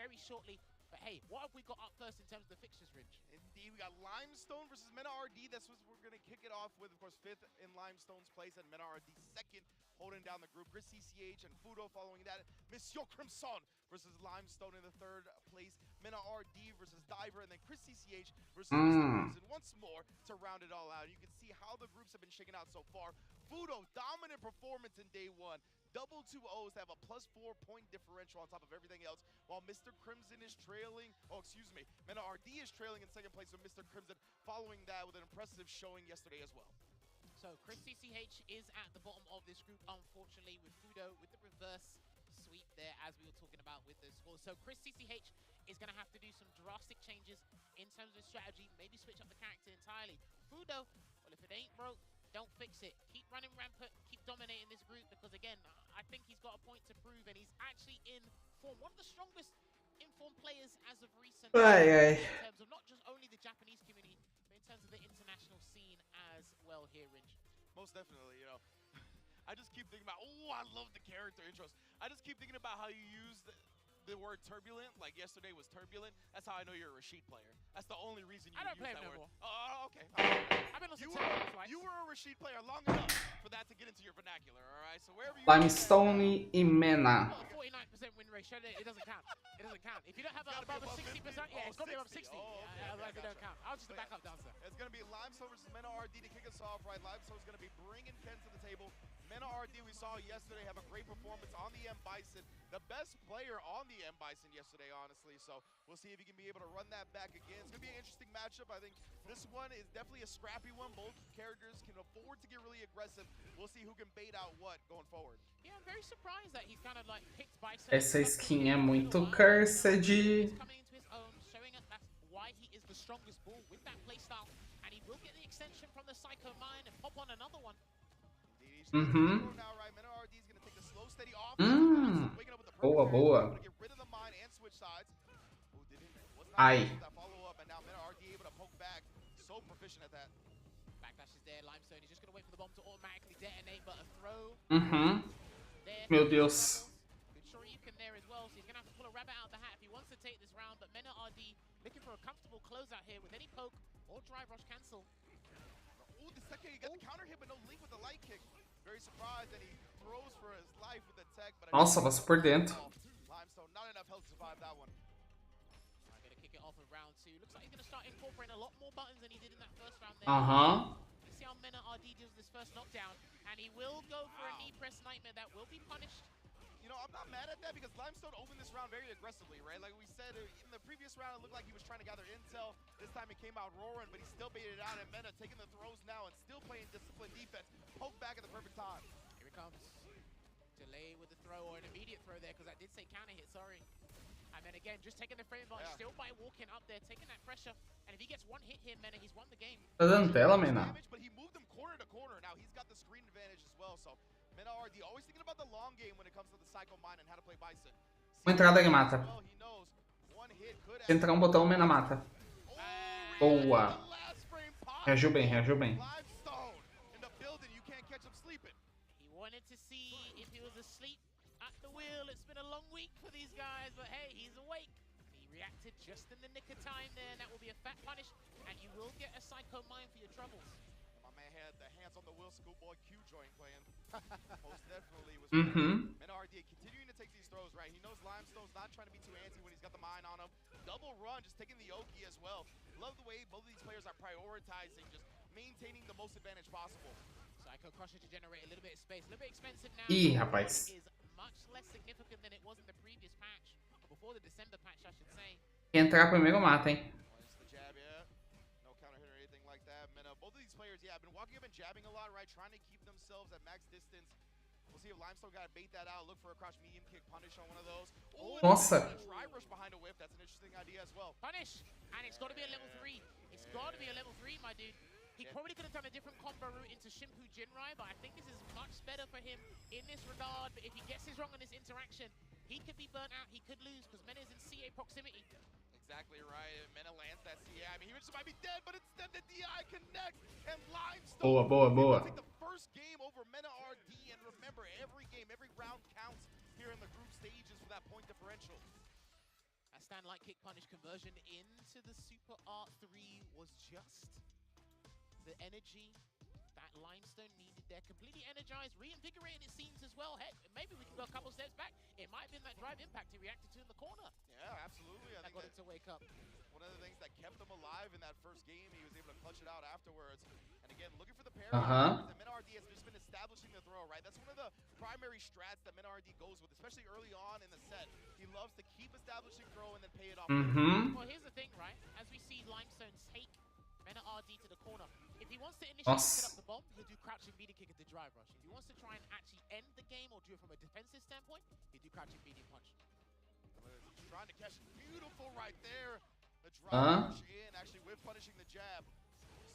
very shortly. But hey, what have we got up first in terms of the fixtures, Ringe? Indeed, we got Limestone versus Mena RD. That's what we're going to kick it off with. Of course, 5th in Limestone's place, and Mena RD 2nd, holding down the group. Chris CCH and Fudo following that. Monsieur Crimson versus Limestone in the 3rd place. Mena RD versus Diver, and then Chris CCH versus Mr. Crimson once more to round it all out. You can see how the groups have been shaking out so far. Fudo, dominant performance in day 1. Double 2-0s have a +4 point differential on top of everything else, while Mr. Crimson is trailing. Oh, excuse me. Mena RD is trailing in 2nd place with Mr. Crimson, following that with an impressive showing yesterday as well. So Chris CCH is at the bottom of this group, unfortunately, with Fudo with the reverse sweep there, as we were talking about with the scores. So Chris CCH is going to have to do some drastic changes in terms of strategy, maybe switch up the character entirely. Fudo, well, if it ain't broke, don't fix it. Keep running rampant, keep dominating this group, because again, I think he's got a point to prove, and he's actually in form. One of the strongest informed players as of recent, in terms of not just only the Japanese community, but in terms of the international scene as well here, Ringe. Most definitely, you know. I just keep thinking about, oh, I love the character intros. I just keep thinking about how you use the word turbulent, like yesterday was turbulent. That's how I know you're a Rashid player. That's the only reason you I don't use play that him word. no more. Oh, okay. I've been listening to You were a Rashid player long enough for that to get into your vernacular, all right? So wherever you Limestone e Mena. Got a 49% win ratio. It doesn't count. It doesn't count. If you don't have above a 60%, yeah, it's got to be above 60. Otherwise, it don't count. I was just a backup dancer. It's going to be Limestone versus Mena RD to kick us off, right? Limestone's going to be bringing Ken to the table. Mena RD, we saw yesterday, have a great performance on the M Bison. The best player on the M Bison yesterday, honestly. So we'll see if he can be able to run that back again. It's going to be an interesting matchup. I think this one is definitely a scrappy one. Both characters can afford to get really aggressive. We'll see who can bait out what going forward. Yeah, I'm very surprised that he's kind of like picked Bison. Essa skin é muito cursed. He's coming into his own, showing us that's why he is the strongest bull with that playstyle. And he will get the extension from the Psycho Mine and pop on another one. Now, right? Mena RD is going to take the slow, steady off. Boa, boa. Get rid of the mine and switch sides. Ai. Follow up, and now Mena RD able to poke back. So proficient at that. Backdash is there, Limestone. He's just going to wait for the bomb to automatically detonate, but a throw. There. Meu Deus. Good sure you can there as well, so he's going to have to pull a rabbit out of the hat if he wants to take this round. But Mena RD looking for a comfortable closeout here with any poke or drive rush cancel. Oh, the second he got the counter hit, but no link with the light kick. Very surprised, and he throws for his life with the tech. But Nossa, passou por dentro. Limestone, not enough health to survive that one. I'm going to kick it off in round 2. Looks like he's going to start incorporating a lot more buttons than he did in that first round there. Let's see how Mena RD deals with this first knockdown. And he will go for a knee press nightmare that will be punished. You know, I'm not mad at that because Limestone opened this round very aggressively, right? Like we said, in the previous round, it looked like he was trying to gather intel. This time he came out roaring, but he still baited it out. And Mena taking the throws now and still playing disciplined defense. Poke back at the perfect time. Here it comes. Delay with the throw, or an immediate throw there, because I did say counter hit, sorry. And then again, just taking the frame advantage, still by walking up there, taking that pressure. And if he gets one hit here, Mena, he's won the game. Tá dando tela, Mena. But he moved them corner to corner. Now he's got the screen advantage as well, so Mena RD always thinking about the long game when it comes to the Psycho Mine and how to play Bison. Uma entrada que mata. Se entrar um botão, Mena mata. Boa. Reagiu bem, reagiu bem. He wanted to see if he was asleep at the wheel. It's been a long week for these guys, but hey, he's awake. He reacted just in the nick of time there, and that will be a fat punish, and you will get a Psycho Mine for your troubles. My man had the hands on the wheel schoolboy Q joint playing. Most definitely was Mena RD continuing to take these throws, right? He knows Limestone's not trying to be too antsy when he's got the mine on him. Double run, just taking the Oki as well. Love the way both of these players are prioritizing, just maintaining the most advantage possible. Psycho Crusher to generate a little bit of space. A little bit expensive now. Ih, rapaz. Is much less significant than it was in the previous patch. Or before the December patch, I should say. Quem entrar primeiro mata, hein? The jab, yeah. No counter hit or anything like that. Mena, both of these players, yeah, have been walking up and jabbing a lot, right? Trying to keep themselves at max distance. We'll see if Limestone got to bait that out. Look for a crouch medium kick punish on one of those. Oh, Nossa. Dry rush behind a whip. That's an interesting idea as well. Punish. And it's got to be a level 3. It's got to be a level 3, my dude. He probably could have done a different combo route into Shimpu Jinrai, but I think this is much better for him in this regard. But if he gets this wrong in this interaction, he could be burnt out, he could lose, because Mena's in CA proximity. Exactly right. Mena lands that CA. I mean, he just might be dead, but instead the DI connects and Limestone Boa, boa, able boa. to take the first game over Mena RD. And remember, every game, every round counts here in the group stages for that point differential. That stand light kick punish conversion into the Super Art 3 was just the energy that Limestone needed. They're completely energized, reinvigorated it seems as well. Heck, maybe we can go a couple steps back. It might have been that drive impact he reacted to in the corner. Yeah, absolutely. I That think got him to wake up. one of the things that kept him alive in that first game, he was able to clutch it out afterwards. And again, looking for the parry. The Mena RD has just been establishing the throw, right? That's one of the primary strats that Mena RD goes with, especially early on in the set. He loves to keep establishing throw and then pay it off. Well, here's the thing, right? As we see Limestone take Mena RD to the corner, if he wants to initially set up the bomb, he'll do crouching medium kick at the drive rush. If he wants to try and actually end the game or do it from a defensive standpoint, he'll do crouching medium punch. Trying to catch beautiful right there. The drive rush in, actually with punishing the jab.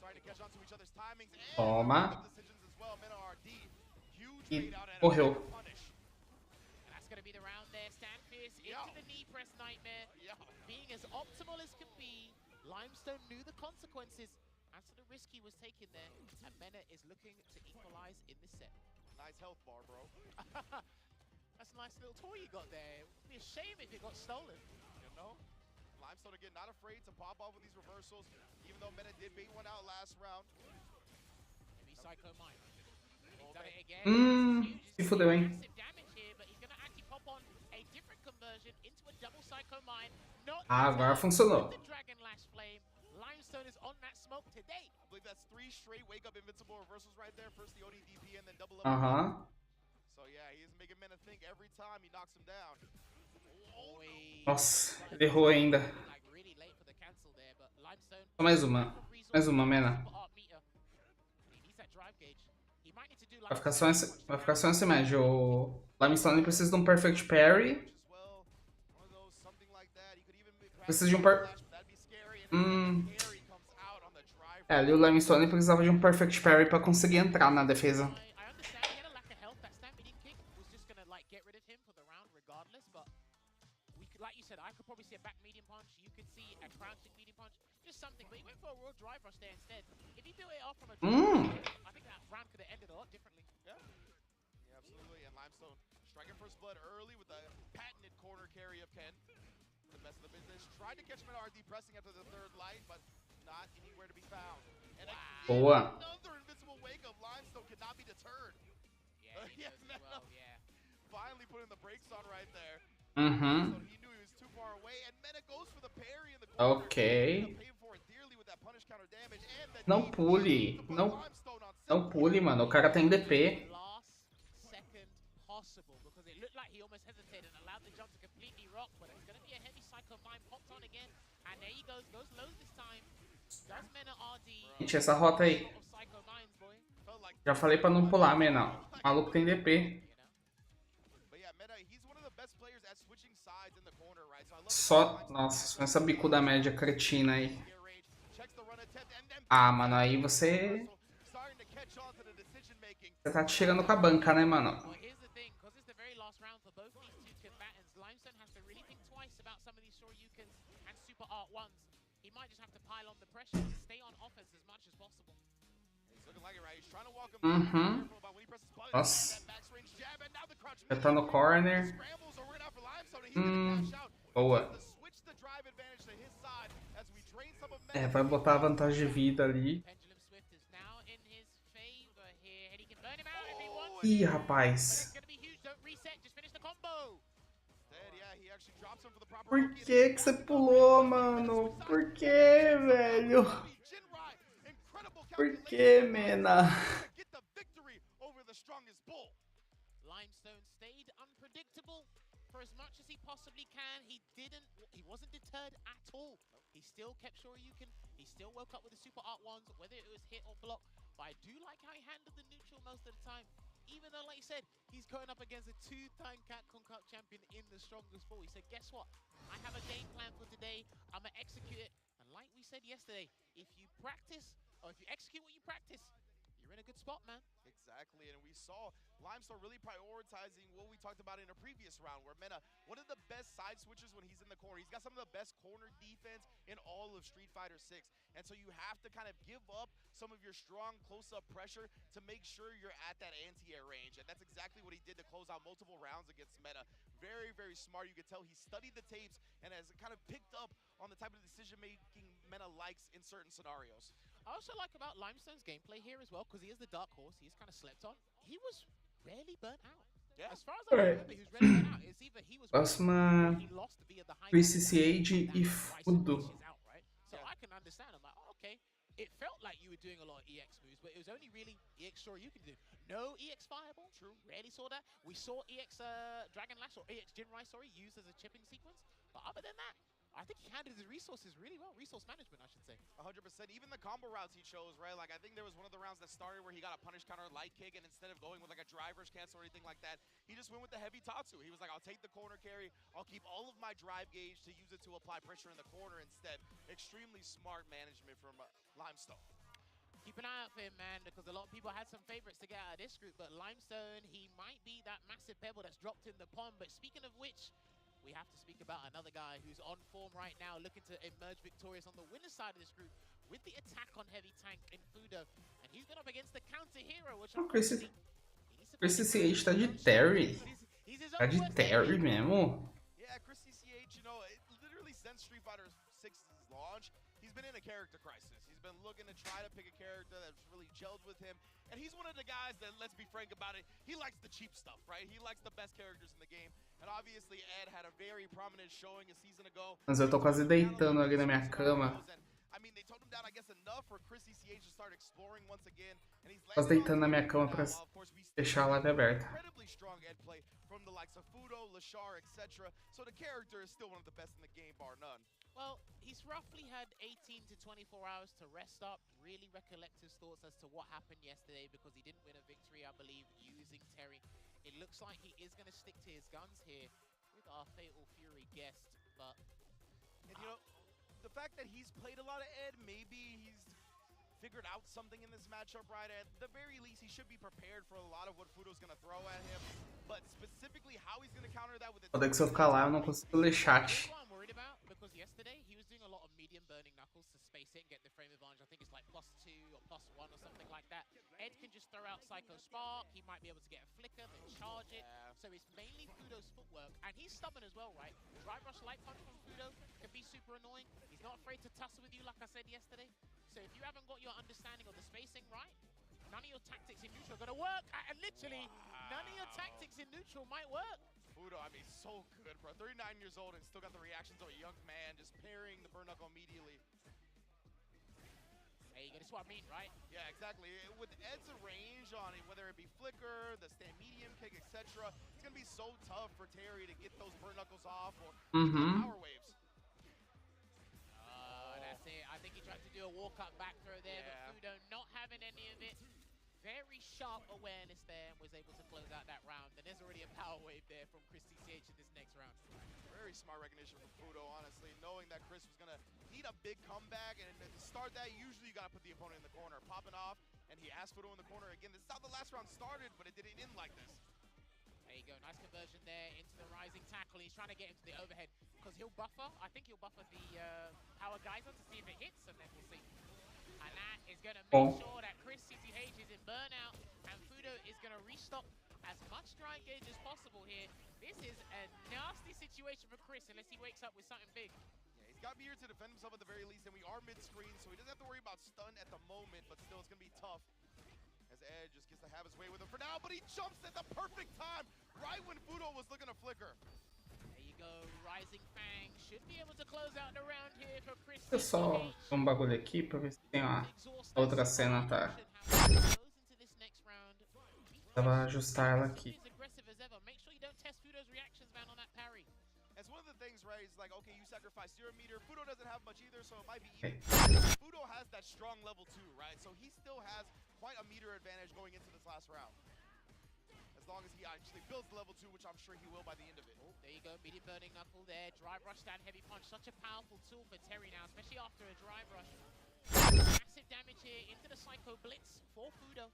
Starting to catch on to each other's timings and decisions as well. Mena RD, huge bait out and a punish. And that's going to be the round there. Stand fierce into the knee press nightmare. Being as optimal as can be, Limestone knew the consequences as to the risk he was taking there. And Mena is looking to equalize in this set. Nice health bar, bro. That's a nice little toy you got there. It would be a shame if it got stolen. You know? Limestone again, not afraid to pop off with these reversals, even though Mena did bait one out last round. Maybe Psycho Mine. He's done it again. Se fudeu, hein? Massive damage here, but he's going to actually pop on a different conversion into a double Psycho Mine. Agora funcionou. The Dragon Lash Flame. Limestone is on that smoke today. I believe that's 3 straight wake-up invincible reversals right there. First the ODDP and then double up. So yeah, he's making Mena think every time he knocks him down. Nossa, ele errou ainda. Só mais uma. Mais uma, Mena. Vai ficar só nessa imagem. O Limestone precisa de um Perfect Parry. Precisa de um ali o Limestone precisava de um Perfect Parry pra conseguir entrar na defesa. Like you said, I could probably see a back medium punch. You could see a crouching medium punch. Just something. But he went for a raw drive rush there instead. If he built it off from a drive rush, I think that round could have ended a lot differently. Yeah, absolutely. And Limestone striking first blood early with the patented corner carry of Ken. The best of the business. Tried to catch him at RD pressing after the third light, but not anywhere to be found. And again, another invincible wake of Limestone cannot be deterred. Yeah, he does as well, yeah. Finally putting the brakes on right there. So he knew he was too far away, and Mena goes for the parry in the corner. Ok. Não pule. Não pule, mano. O cara tem DP. Gente, essa rota aí. Já falei pra não pular, Mena. O maluco tem DP. Só... Nossa, só essa bicuda média cretina aí. Ah, mano, aí você... Você tá tirando com a banca, né, mano? Nossa. Já tá no corner. Boa. É, vai botar a vantagem de vida ali. Ih, rapaz. Por que que você pulou, mano? Por que, velho? Por que, Mena? Limestone stayed unpredictable for as much as he possibly can. He wasn't deterred at all. He still kept Shoryuken. He still woke up with the super art ones, whether it was hit or block. But I do like how he handled the neutral most of the time. Even though, like you said, he's going up against a 2-time Capcom Cup champion in the strongest ball. He said, guess what? I have a game plan for today. I'm going to execute it. And like we said yesterday, if you practice, or if you execute what you practice, you're in a good spot, man. Exactly, and we saw Limestone really prioritizing what we talked about in a previous round, where Mena, one of the best side switches when he's in the corner. He's got some of the best corner defense in all of Street Fighter 6. And so you have to kind of give up some of your strong close-up pressure to make sure you're at that anti-air range. And that's exactly what he did to close out multiple rounds against Mena. Very, very smart. You could tell he studied the tapes and has kind of picked up on the type of decision-making Mena likes in certain scenarios. I also like about Limestone's gameplay here as well, because he is the dark horse. He's kind of slept on. He was rarely burnt out. Yeah. As far as I remember, he was rarely burnt out. It's either he was Próxima, he lost via the high CCH e Fudo. out, right? So I can understand. I'm like, oh, okay. It felt like you were doing a lot of EX moves, but it was only really EX Shore you can do. No EX Fireball. True. Rarely saw that. We saw EX Dragon Lash or EX Jinrai, sorry, used as a chipping sequence. But other than that, I think he handled his resources really well. Resource management, I should say. 100%. Even the combo routes he chose, right? Like, I think there was one of the rounds that started where he got a punish counter light kick, and instead of going with like a driver's cancel or anything like that, he just went with the heavy Tatsu. He was like, I'll take the corner carry. I'll keep all of my drive gauge to use it to apply pressure in the corner instead. Extremely smart management from Limestone. Keep an eye out for him, man, because a lot of people had some favorites to get out of this group, but Limestone, he might be that massive pebble that's dropped in the pond. But speaking of which, we have to speak about another guy who's on form right now, looking to emerge victorious on the winner's side of this group with the attack on heavy tank in Fudo. And he's going up against the counter hero, which Chris CCH tá de Terry. Tá de Terry mesmo. Yeah, Chris CCH, you know, literally since Street Fighter 6's launch, he's been in a character crisis. He's been looking to try to pick a character that's really gelled with him. And he's one of the guys that, let's be frank about it, he likes the cheap stuff, right? He likes the best characters in the game. And obviously Ed had a very prominent showing a season ago. Mas eu tô quase deitando ali na minha cama. I mean, they told him down, I guess, enough for Chris CCH to start exploring once again. And he's Quase deitando na minha cama pra deixar a live aberta. Incredibly strong Ed play from the likes of Fudo, Lashar, etc. So the character is still one of the best in the game, bar none. Well, he's roughly had 18 to 24 hours to rest up, really recollect his thoughts as to what happened yesterday, because he didn't win a victory, I believe, using Terry. It looks like he is going to stick to his guns here with our Fatal Fury guest, but... And you know, the fact that he's played a lot of Ed, maybe he's figured out something in this matchup, right? At the very least, he should be prepared for a lot of what Fudo's going to throw at him, but specifically how he's going to counter that with it. Foda que se eu ficar lá, eu não consigo ler chat. Because yesterday he was doing a lot of medium burning knuckles to space it and get the frame advantage. I think it's like +2 or +1 or something like that. Ed can just throw out Psycho Spark. He might be able to get a flicker, then charge it. So it's mainly Fudo's footwork, and he's stubborn as well, right? Drive rush light punch from Fudo can be super annoying. He's not afraid to tussle with you, like I said yesterday. So if you haven't got your understanding of the spacing right, none of your tactics in neutral are gonna work. And literally, none of your tactics in neutral might work. Fudo, I mean, so good, bro. 39 years old and still got the reactions of a young man, just parrying the burn knuckle immediately. There you go, that's what I mean, right? Yeah, exactly. With Ed's range on it, whether it be flicker, the stand medium kick, etc., it's gonna be so tough for Terry to get those burn knuckles off or power waves. That's it. I think he tried to do a walk-up back throw there, but Fudo not having any of it. Very sharp awareness there and was able to close out that round. And there's already a power wave there from Chris CCH in this next round. Very smart recognition from Fudo, honestly, knowing that Chris was going to need a big comeback. And to start that, usually you got to put the opponent in the corner. Popping off, and he asked Fudo in the corner again. This is how the last round started, but it didn't end like this. There you go, nice conversion there into the rising tackle. He's trying to get into the overhead because he'll buffer. I think he'll buffer the power geyser to see if it hits, and then we'll see. And that is going to make sure that Chris CCH is in burnout, and Fudo is going to restock as much drive gauge as possible here. This is a nasty situation for Chris unless he wakes up with something big. Yeah, he's got to be here to defend himself at the very least, and we are mid-screen, so he doesn't have to worry about stun at the moment, but still it's going to be tough as Ed just gets to have his way with him for now, but he jumps at the perfect time, right when Fudo was looking to flicker. Go, Rising Fang should be able to close out the round here for Chris. Deixa eu só um bagulho aqui pra ver se tem a outra cena, tá? Tava ajustar ela aqui. That's one of the things, right? It's like, okay, you sacrifice 0 meter. Fudo doesn't have much either, so it might be even. Fudo has that strong level 2, right? So he still has quite a meter advantage going into this last round. As long as he actually builds level 2, which I'm sure he will by the end of it. Oh, there you go, medium burning knuckle there. Drive rush down, heavy punch. Such a powerful tool for Terry now, especially after a drive rush. massive damage here into the Psycho Blitz for Fudo.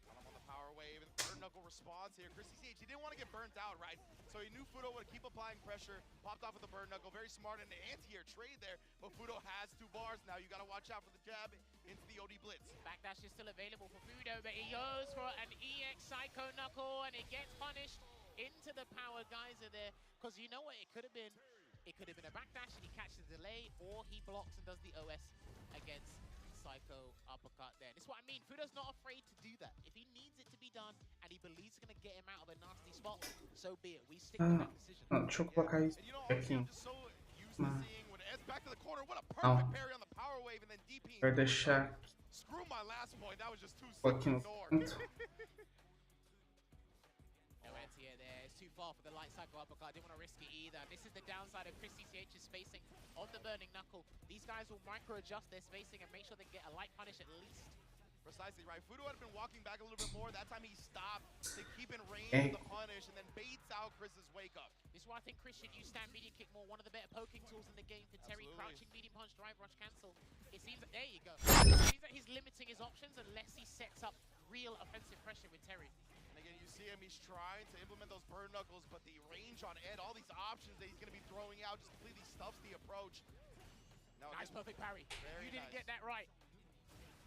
Got him on the power wave, and Bird Knuckle responds here. Chrissy CH, he didn't want to get burnt out, right? So he knew Fudo would keep applying pressure, popped off with the Bird Knuckle, very smart in the anti-air trade there, but Fudo has 2 bars now. You got to watch out for the jab into the OD Blitz. Backdash is still available for Fudo, but he goes for an EX Psycho Knuckle, and it gets punished into the power geyser there, because you know what it could have been? It could have been a backdash and he catches the delay, or he blocks and does the OS against Psycho uppercut there. This is what I mean. Fudo's not afraid to do that. If he needs it to be done and he believes it's going to get him out of a nasty spot, so be it. We stick with that decision. Não, deixa eu colocar isso And you know, aqui. honestly, I'm just so used to Não. seeing when Ed's back to the corner. What a Não. perfect parry on the power wave and then DP. Vai deixar Screw my last point. That was just too um simple to pouquinho no ignore. canto. No anti-air there. It's too far for the light cycle uppercut. I didn't want to risk it either. This is the downside of Chris CCH's spacing on the burning knuckle. These guys will micro-adjust their spacing and make sure they get a light punish at least. Precisely right. Fudo had been walking back a little bit more. That time he stopped to keep in range of the punish and then baits out Chris's wake up. This is why I think Chris should use stand medium kick more. One of the better poking tools in the game for Terry. Absolutely. Crouching medium punch, drive rush, cancel. It seems that, there you go. It seems that he's limiting his options unless he sets up real offensive pressure with Terry. And again, you see him, he's trying to implement those bird knuckles, but the range on Ed, all these options that he's going to be throwing out just completely stuffs the approach. Now, Nice perfect parry. You didn't get that right.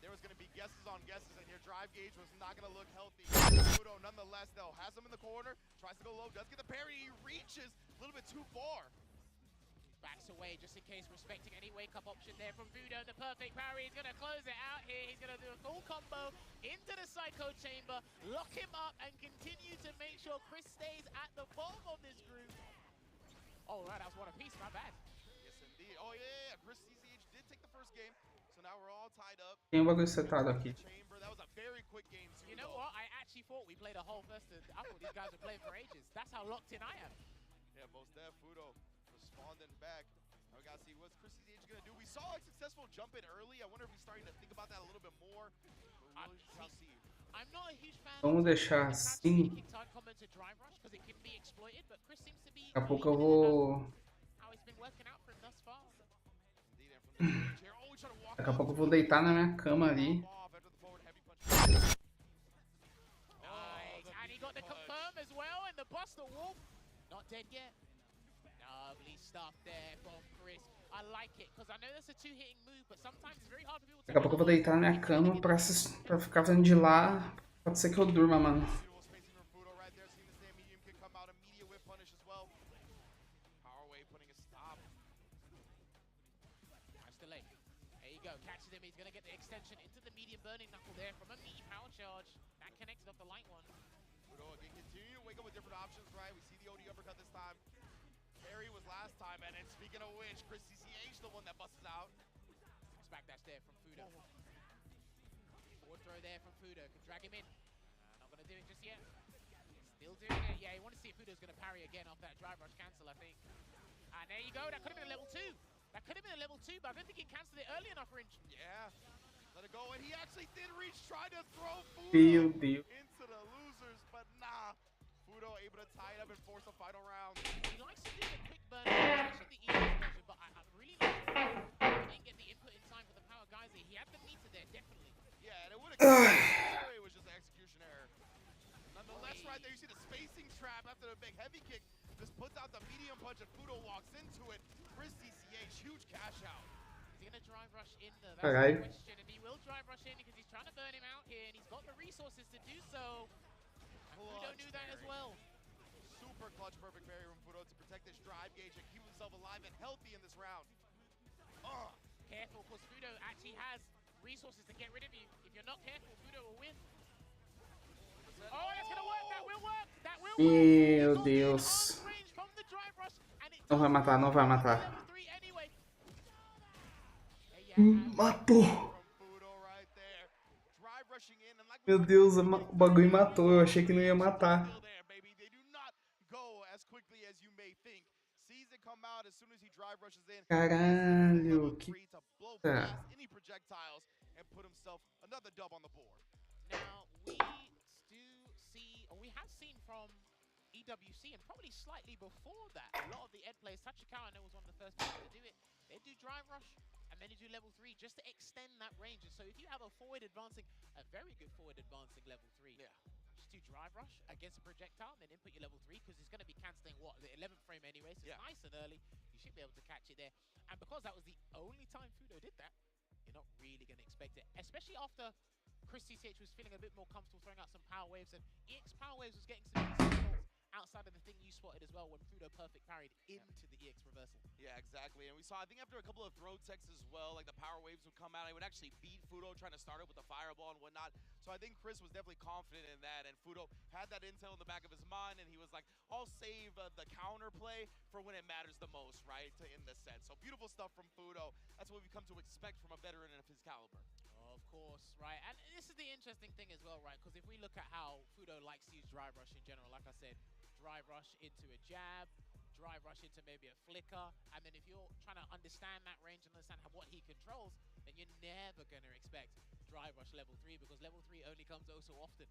There was going to be guesses on guesses, and your drive gauge was not going to look healthy. Fudo, nonetheless, though, has him in the corner, tries to go low, does get the parry, he reaches a little bit too far. Backs away just in case, respecting any wake-up option there from Fudo. The perfect parry, he's going to close it out here. He's going to do a full combo into the Psycho Chamber, lock him up, and continue to make sure Chris stays at the bottom of this group. Oh, right, that was one apiece, my bad. Yes, indeed. Oh, yeah. Chris CCH did take the first game, so now we're all tied up. Tem um bagulho setado aqui. Chamber. That was a very quick game, too. You know what? I actually thought we played a whole first. I thought these guys were playing for ages. That's how locked in I am. Yeah, most def Fudo responding back. Now we gotta see what's Chris CCH gonna do. We saw a successful jump in early. I wonder if he's starting to think about that a little bit more. We'll see. I'm not a huge fan Vamos deixar assim. because it can be exploited, but Chris seems to be Daqui a pouco eu vou. how it's been working out for him thus far. Indeed, and from the chair, oh, he's trying to walk Daqui a up. pouco eu vou deitar na minha cama ali. Off after the forward heavy punch. Nice, and he got the confirm as well, and the Buster Wolf not dead yet. Lovely stuff there from Chris. I like it because I know that's a two-hitting move, but sometimes it's very hard for people to. Daqui a pouco eu vou deitar na minha cama pra ficar vendo de lá. Pode ser que eu durma, mano. Beautiful spacing from Fudo right there. Seeing the same medium kick come out, immediate whip punish as well. Power wave putting a stop. Nice delay. There you go. Catches him. He's going to get the extension into the medium burning knuckle there from a meaty power charge. That connected off the light one. Fudo again continue to wake up with different options, right? We see the OD uppercut this time. Parry was last time, and then speaking of which, Chris CCH the one that busts out. Backdash there from Fudo. Forward throw there from Fudo. Can drag him in. Not going to do it just yet. Still doing it. Yeah, you want to see if Fudo's going to parry again off that drive rush cancel, I think. And there you go. That could have been a level 2. That could have been a level 2, but I don't think he canceled it early enough, Rinch. Yeah. Let it go, and he actually did reach, tried to throw Fudo Meu Deus. into the losers, but nah. Fudo able to tie it up and force a final round. He likes to do the quick burn, especially the easy version, but I really like he didn't get the input in time for the power geyser. He had the meter there, definitely. Yeah, and it would have it was just an execution error. Nonetheless, right there, you see the spacing trap after the big heavy kick. Just puts out the medium punch and Fudo walks into it. Chris DCH, huge cash out. Is he going to drive rush in there? That's the Alright. question, and he will drive rush in because he's trying to burn him out here, and he's got the resources to do so. And Fudo knew that as well. Super clutch perfect parry from Fudo to protect this drive gauge and keep himself alive and healthy in this round. Careful, because Fudo actually has resources to get rid of you. If you're not careful, Fudo will win. Oh, that's going to work. That will work. That will work. Meu Deus. Não vai matar, não vai matar. Matou. Meu Deus, o bagulho matou. Eu achei que não ia matar. Caralho, que... Now, we have seen from EWC, and probably slightly before that, a lot of the Ed players, Tachikawa I know was one of the first people to do it, they do drive rush, and then you do level 3 just to extend that range. And so if you have a forward advancing, a very good forward advancing level 3, just do drive rush against a projectile, then input your level 3 because it's going to be cancelling what, the 11th frame anyway, so it's nice and early. You should be able to catch it there. And because that was the only time Fudo did that, you're not really going to expect it, especially after Chris TCH was feeling a bit more comfortable throwing out some power waves, and EX power waves was getting some decent results outside of the thing you spotted as well when Fudo perfect parried into the EX reversal. Yeah, exactly. And we saw, I think after a couple of throw techs as well, like the power waves would come out, it would actually beat Fudo trying to start it with the fireball and whatnot. So I think Chris was definitely confident in that, and Fudo had that intel in the back of his mind, and he was like, I'll save the counter play for when it matters the most, right, in this sense. So beautiful stuff from Fudo. That's what we've come to expect from a veteran of his caliber. Of course, right. And this is the interesting thing as well, right? Because if we look at how Fudo likes to use drive rush in general, like I said, drive rush into a jab, drive rush into maybe a flicker, and then if you're trying to understand that range and understand what he controls, then you're never going to expect drive rush level 3, because level 3 only comes oh so often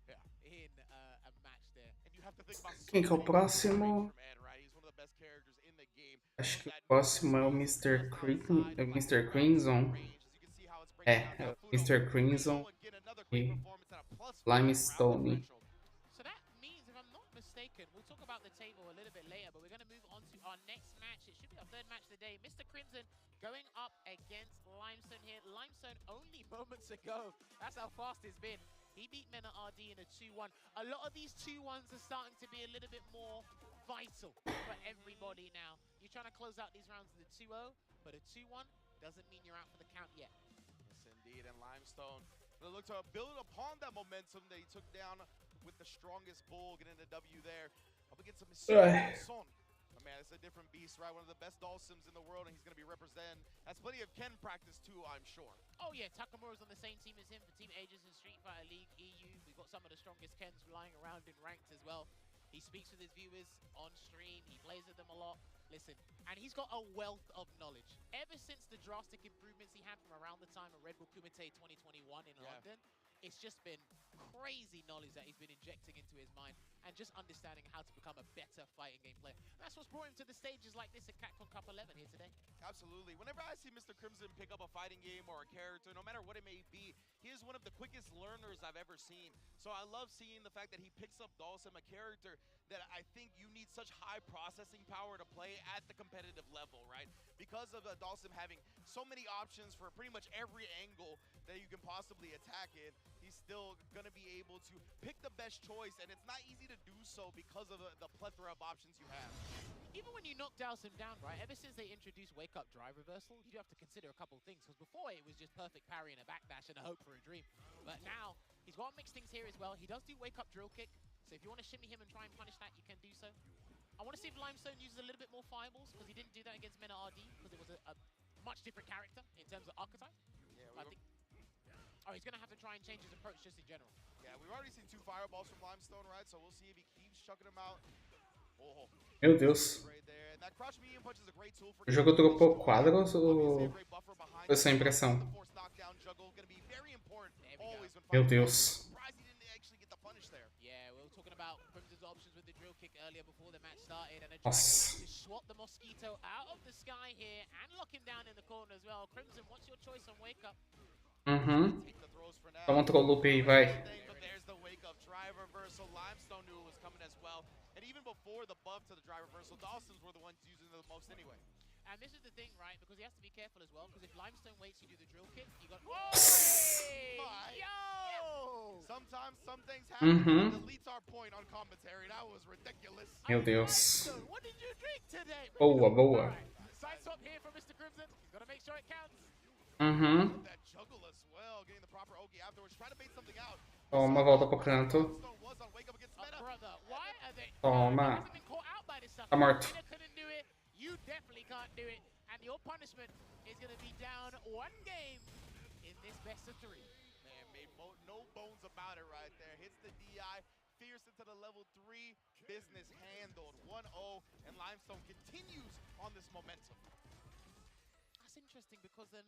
in a match there. And you have to think about Quem que é o próximo? Acho que o próximo é o Mr. Crimson. É o Mr. Crimson e Limestone. So that means, if I'm not mistaken, we'll talk about the table a little bit later, but we're going to move on to our next match. It should be our third match of the day. Mr. Crimson going up against Limestone here. Limestone only moments ago. That's how fast it's been. He beat Mena RD in a 2-1. A lot of these 2-1s are starting to be a little bit more vital for everybody now. You're trying to close out these rounds with a 2-0, but a 2-1 doesn't mean you're out for the count yet. Yes, indeed. And Limestone will look to build upon that momentum that he took down with the strongest bull, getting a W there. Up against Mr. Son. Oh, man, it's a different beast, right? One of the best Dawsons in the world, and he's going to be representing. Has plenty of Ken practice too, I'm sure. Oh yeah, Takamura's on the same team as him for Team Aegis in Street Fighter League EU. We've got some of the strongest Kens lying around in ranked as well. He speaks with his viewers on stream. He plays with them a lot. Listen, and he's got a wealth of knowledge. Ever since the drastic improvements he had from around the time of Red Bull Kumite 2021 in London, it's just been crazy knowledge that he's been injecting into his mind and just understanding how to become a better fighting game player. That's what's brought him to the stages like this at Capcom Cup 11 here today. Absolutely. Whenever I see Mr. Crimson pick up a fighting game or a character, no matter what it may be, he is one of the quickest learners I've ever seen. So I love seeing the fact that he picks up Dawson, a character that I think you need such high processing power to play at the competitive level, right? Because of Dawson having so many options for pretty much every angle that you can possibly attack it, he's still going to be able to pick the best choice, and it's not easy to do so because of the plethora of options you have. Even when you knock Dawson down, right, ever since they introduced Wake Up Drive Reversal, you do have to consider a couple of things, because before it was just perfect parry and a backdash and a hope for a dream. But now, he's got to mix things here as well. He does do Wake Up Drill Kick, so if you want to shimmy him and try and punish that, you can do so. I want to see if Limestone uses a little bit more fireballs, because he didn't do that against Mena RD, because it was a much different character in terms of archetype. Yeah, I think. Oh, he's going to have to try and change his approach just in general. Yeah, we've already seen 2 fireballs from Limestone, right? So we'll see if he keeps chucking them out. Oh. Meu Deus. O jogo dropou quadros ou foi só impressão? Meu Deus. Yeah, we were talking about Crimson's options with the drill kick earlier before the match started, and Nossa. to swap the Mosquito out of the sky here and lock him down in the corner as well. Crimson, what's your choice on Wake Up? Toma um troll loop aí, vai. There's the Wake Up Drive Reversal. Limestone knew it was coming as well. And even before the buff to the Drive Reversal, Dawson's were the ones using it the most anyway. And this is the thing, right? Because he has to be careful as well, because if Limestone waits, you do the drill kick, you got... Oh! Yo! Sometimes some things happen. Deletes our point on commentary. That was ridiculous. Meu Deus. What did you drink today? Boa, boa. Side swap here from Mr. Crimson. He's got to make sure it counts. That juggle as well, getting the proper Oki afterwards, trying to bait something out. Toma, volta pro canto. Toma. Tá morto. You definitely can't do it, and your punishment is going to be down 1 game in this best of 3. Man, made no bones about it right there. Hits the DI, fierce into the level 3, business handled. 1-0, and Limestone continues on this momentum. That's interesting, because then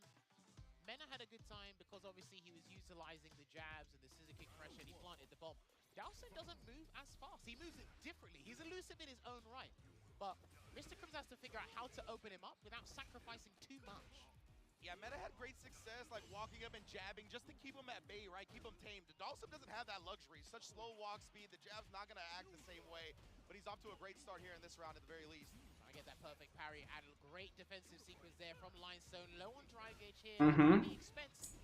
Mena had a good time because obviously he was utilizing the jabs and the scissor kick pressure, and he planted the bomb. Dawson doesn't move as fast. He moves it differently. He's elusive in his own right. But Mr. Crimson has to figure out how to open him up without sacrificing too much. Yeah, Meta had great success, like walking up and jabbing just to keep him at bay, right? Keep him tamed. Dawson doesn't have that luxury. Such slow walk speed, the jab's not going to act the same way. But he's off to a great start here in this round at the very least. Trying to get that perfect parry and a great defensive sequence there from Limestone. Low on drive gauge here, Mhm. at the expense.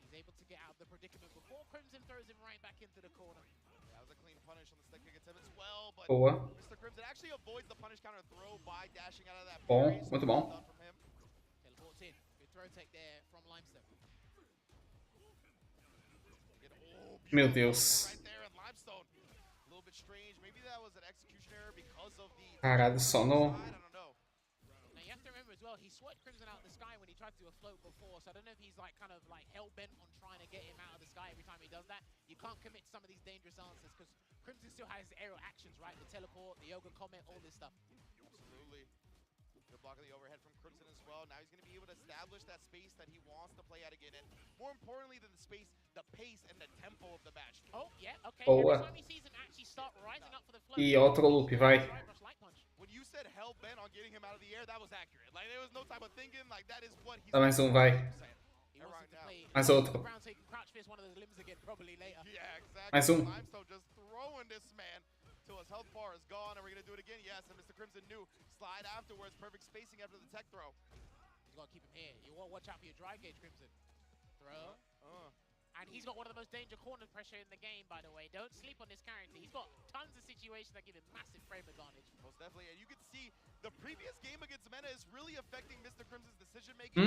He's able to get out of the predicament before Crimson throws him right back into the corner. That was a clean punish on the stick kick attempt as well, but Boa. Mr. Crimson actually avoids the punish counter throw by dashing out of that Bom, parry. So muito well bom. done from him. Teleports in. Good throw tech there from Limestone. Meu Deus. Right there, and Limestone, a little bit strange. Maybe that was an execution error because of the Caralho, só no. I don't know. Now you have to remember as well, he swiped Crimson out of the sky when he tried to do a float before, so I don't know if he's like kind of like hell-bent on trying to get him out of the sky every time he does that. You can't commit to some of these dangerous answers because Crimson still has aerial actions, right? The teleport, the yoga comment, all this stuff. Absolutely. Good block of the overhead from Crimson as well. Now he's going to be able to establish that space that he wants to play at again. And more importantly than the space, the pace and the tempo of the match. Oh, yeah, okay. Boa. Every time he sees him actually start rising up for the float. E outro loop, vai. When you said hell bent on getting him out of the air, that was accurate. Like there was no type of thinking. Like that is what he's. Dá mais vai. He wants to play Mais outro. around so he can crouch fist one of those limbs again probably later. Yeah, exactly. Mais Limestone just throwing this man till his health bar is gone, and we're gonna do it again. Yes, and Mr. Crimson knew slide afterwards, perfect spacing after the tech throw. You gotta keep him here. You want to watch out for your drive gauge, Crimson. Throw. And he's got one of the most dangerous corner pressure in the game, by the way. Don't sleep on this character. He's got tons of situations that give him massive frame advantage. Most definitely, and you can see the previous game against Mena is really affecting Mr. Crimson's decision making.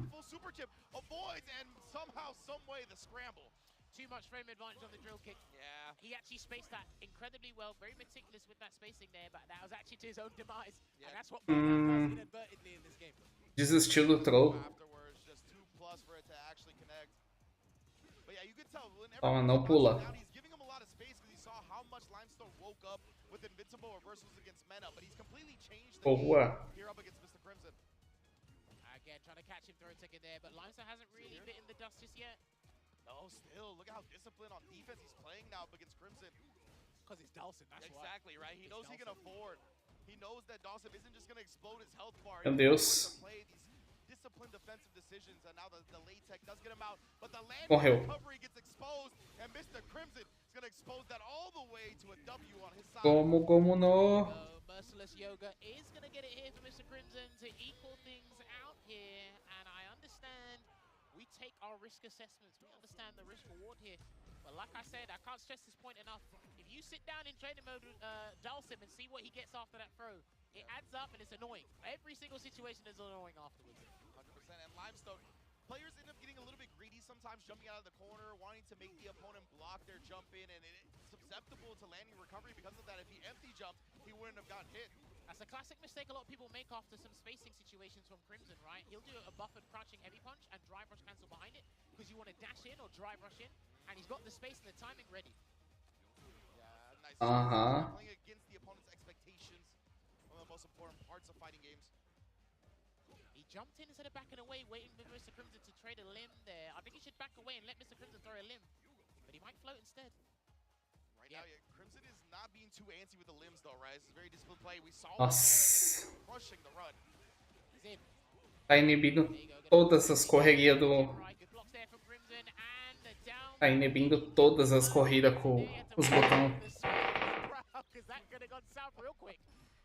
Full super chip avoids, and somehow, some way, the scramble. Too much frame advantage on the drill kick. Yeah. He actually spaced that incredibly well, very meticulous with that spacing there, but that was actually to his own demise. Yeah. And that's what brought down inadvertently in this game. Desistiu do throw. Afterwards, just 2+ for it to actually connect. But yeah, you could tell Oh, não pula. he's giving him a lot of space because he saw how much Limestone woke up with invincible reversals against Mena, but he's completely changed the game here up against Mr. Crimson. Again, trying to catch him throw ticket there, but Limestone hasn't really bitten the dust just yet. No, still, look at how disciplined on defense he's playing now up against Crimson. Because it's Dawson, that's why. Exactly, right? He knows he can afford. He knows that Dawson isn't just going to explode his health bar. Meu Deus. Play these disciplined defensive decisions, and now the late tech does get him out, but the land recovery gets exposed, and Mr. Crimson is going to expose that all the way to a W on his side. Como no? Merciless Yoga is going to get it here for Mr. Crimson to equal things out here, and I understand we take our risk assessments. We understand the risk reward here. But like I said, I can't stress this point enough. If you sit down in training mode with Dalsim and see what he gets after that throw, it adds up and it's annoying. Every single situation is annoying afterwards. 100%. And Limestone, players end up getting a little bit greedy sometimes, jumping out of the corner, wanting to make the opponent block their jump in, and it's susceptible to landing recovery because of that. If he empty jumped, he wouldn't have gotten hit. That's a classic mistake a lot of people make after some spacing situations from Crimson, right? He'll do a buffered crouching heavy punch and drive rush cancel behind it because you want to dash in or drive rush in, and he's got the space and the timing ready. Yeah, nice. Playing against the opponent's expectations, one of the most important parts of fighting games. He jumped in instead of backing away, waiting for Mr. Crimson to trade a limb there. I think he should back away and let Mr. Crimson throw a limb, but he might float instead. Right now, Crimson is not being too antsy with the limbs, though, right? This is very disciplined play. We saw crushing the run. Tá inibindo todas as correrias do... Tá inibindo todas as corridas com os botões.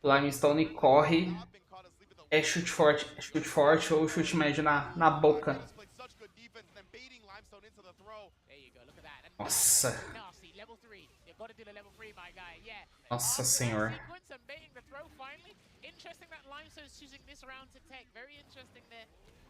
Limestone corre. É chute forte ou chute médio na boca. Nossa. Nossa senhora. Interesting that Limestone's choosing this round to tech. Very interesting there.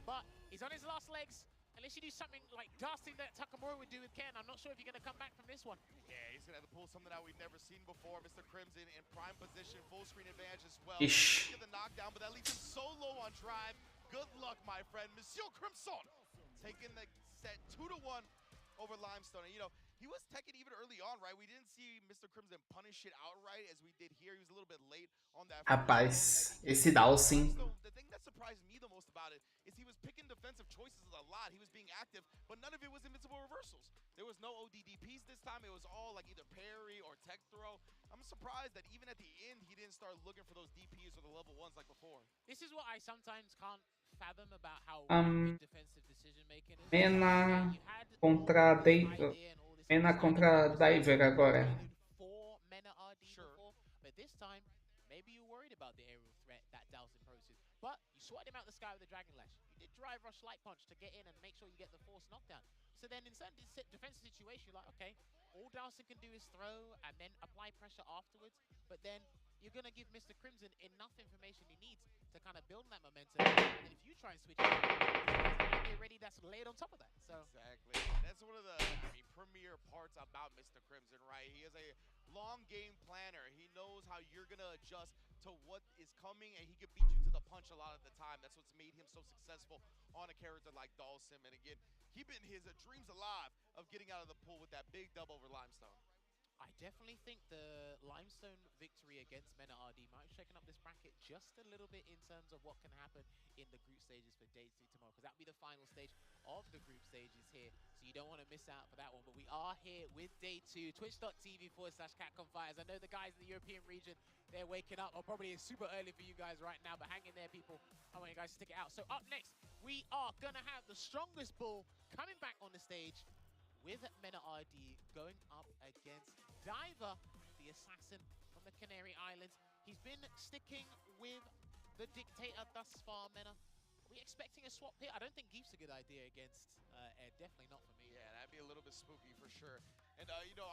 But he's on his last legs. Unless you do something like dusting that Takamura would do with Ken, I'm not sure if you're going to come back from this one. Yeah, he's going to have to pull something out we've never seen before. Mr. Crimson in prime position, full screen advantage as well. Ish. Get the knockdown, but that leaves him so low on drive. Good luck, my friend. Monsieur Crimson taking the set 2-1 over Limestone. And, you know, he was teching even early on, right? We didn't see Mr. Crimson punish it outright as we did here. He was a little bit late on that. Rapaz, esse Dawson. The thing that surprised me the most about it is he was picking defensive choices a lot. He was being active, but none of it was invincible reversals. There was no ODDPs this time. It was all like either parry or tech throw. I'm surprised that even at the end, he didn't start looking for those DPs or the level 1s like before. This is what I sometimes can't fathom about how Um, good defensive decision making is. Mena You had contra this Dave. idea and all this Mena understanding contra that was Diver agora. prelude for Mena RD before, but this time maybe you're worried about the aerial threat that Dowson poses. But you swatted him out the sky with a Dragon Lash. You did drive rush light punch to get in and make sure you get the force knockdown. So then in certain defensive situations, you're like, okay, all Dowson can do is throw and then apply pressure afterwards. But then you're going to give Mr. Crimson enough information he needs to kind of build that momentum. And if you try and switch it, already that's laid on top of that. So exactly. That's one of the premier parts about Mr. Crimson, right? He is a long game planner. He knows how you're going to adjust to what is coming, and he can beat you to the punch a lot of the time. That's what's made him so successful on a character like Dawson. And again, keeping his dreams alive of getting out of the pool with that big dub over Limestone. I definitely think the Limestone victory against Mena RD might have shaken up this bracket just a little bit in terms of what can happen in the group stages for day 2 tomorrow, because that'll be the final stage of the group stages here, so you don't want to miss out for that one. But we are here with day 2, twitch.tv/Capcom Fighters. I know the guys in the European region, they're waking up, or probably it's super early for you guys right now, but hang in there, people. I want you guys to stick it out. So up next, we are going to have the strongest bull coming back on the stage with Mena RD going up against Diver, the assassin from the Canary Islands. He's been sticking with the Dictator thus far, Mena. Are we expecting a swap here? I don't think Geef's a good idea against Ed. Definitely not for me. Yeah, that'd be a little bit spooky for sure. And, you know,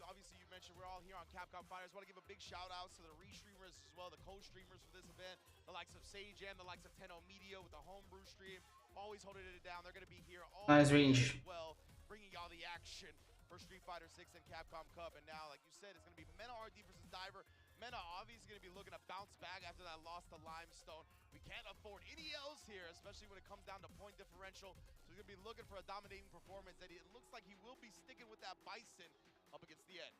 obviously you mentioned we're all here on Capcom Fighters. Want to give a big shout out to the re-streamers as well, the co-streamers for this event, the likes of Sage and the likes of Tenno Media with the homebrew stream, always holding it down. They're going to be here all Nice day range. as well, bringing y'all the action for Street Fighter 6 and Capcom Cup. And now, like you said, it's going to be Mena RD versus Diver. Mena obviously going to be looking to bounce back after that loss to Limestone. We can't afford any L's here, especially when it comes down to point differential. So he's going to be looking for a dominating performance, and it looks like he will be sticking with that Bison up against the end.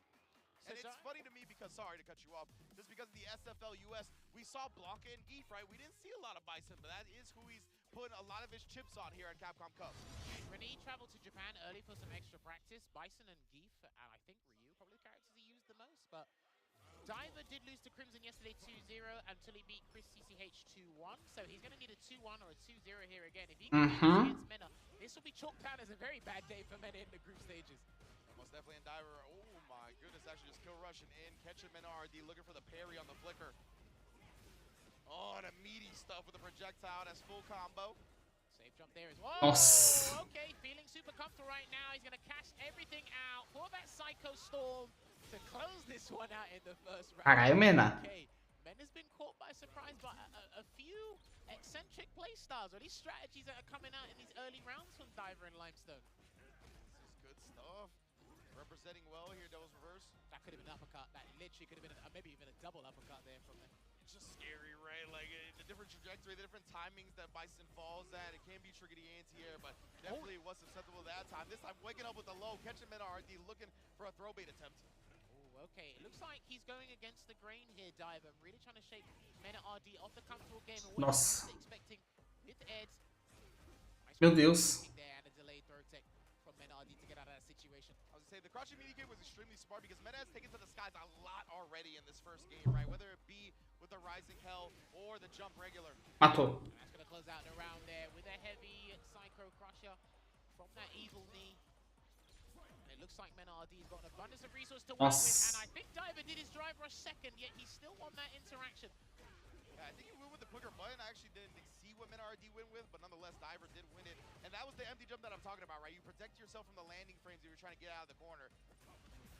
And it's funny to me because, sorry to cut you off, just because of the SFL US, we saw Blanca and Geef, right? We didn't see a lot of Bison, but that is who he's putting a lot of his chips on here at Capcom Cup. Renee traveled to Japan early for some extra practice. Bison and Geef, and I think Ryu, probably the characters he used the most, but Diver did lose to Crimson yesterday 2-0 until he beat Chris CCH 2-1, so he's going to need a 2-1 or a 2-0 here again. If he can do this against Mena, this will be chalked down as a very bad day for Mena in the group stages. Most definitely in Diver. Oh my goodness, actually just kill rushing in, catching Mena RD, looking for the parry on the flicker. Oh, the meaty stuff with the projectile. That's full combo. Safe jump there as well. Nossa. Okay, feeling super comfortable right now. He's going to cash everything out for that Psycho Storm to close this one out in the first round. Caralho, Mena. Okay, Mena's been caught by surprise by a few eccentric playstyles, or these strategies that are coming out in these early rounds from Diver and Limestone. This is good stuff. Representing well here, Devil's Reverse. That could have been an uppercut. That literally could have been maybe even a double uppercut there from him. It's just scary, right? Like the different trajectory, the different timings that Bison falls at. It can be tricky to anti-air, but definitely was susceptible that time. This time, waking up with the low, catching Mena RD, looking for a throw bait attempt. Okay, it looks like he's going against the grain here, Diver. Really trying to shake Mena RD off the comfortable game. And what he's expecting with Ed. Meu Deus. There and a delayed throw tech from Mena RD to get out of that situation. I was gonna say the crouching media game was extremely smart because Mena has taken to the skies a lot already in this first game, right? Whether it be with the Rising Hell or the jump regular. Matou. And that's gonna close out the round there with a heavy Psycho Crusher from that evil knee. Looks like Mena RD's got an abundance of resources to work with, and I think Diver did his drive rush second, yet he still won that interaction. Yeah, I think he went with the quicker button. I actually didn't see what Mena RD went with, but nonetheless, Diver did win it. And that was the empty jump that I'm talking about, right? You protect yourself from the landing frames if you're trying to get out of the corner.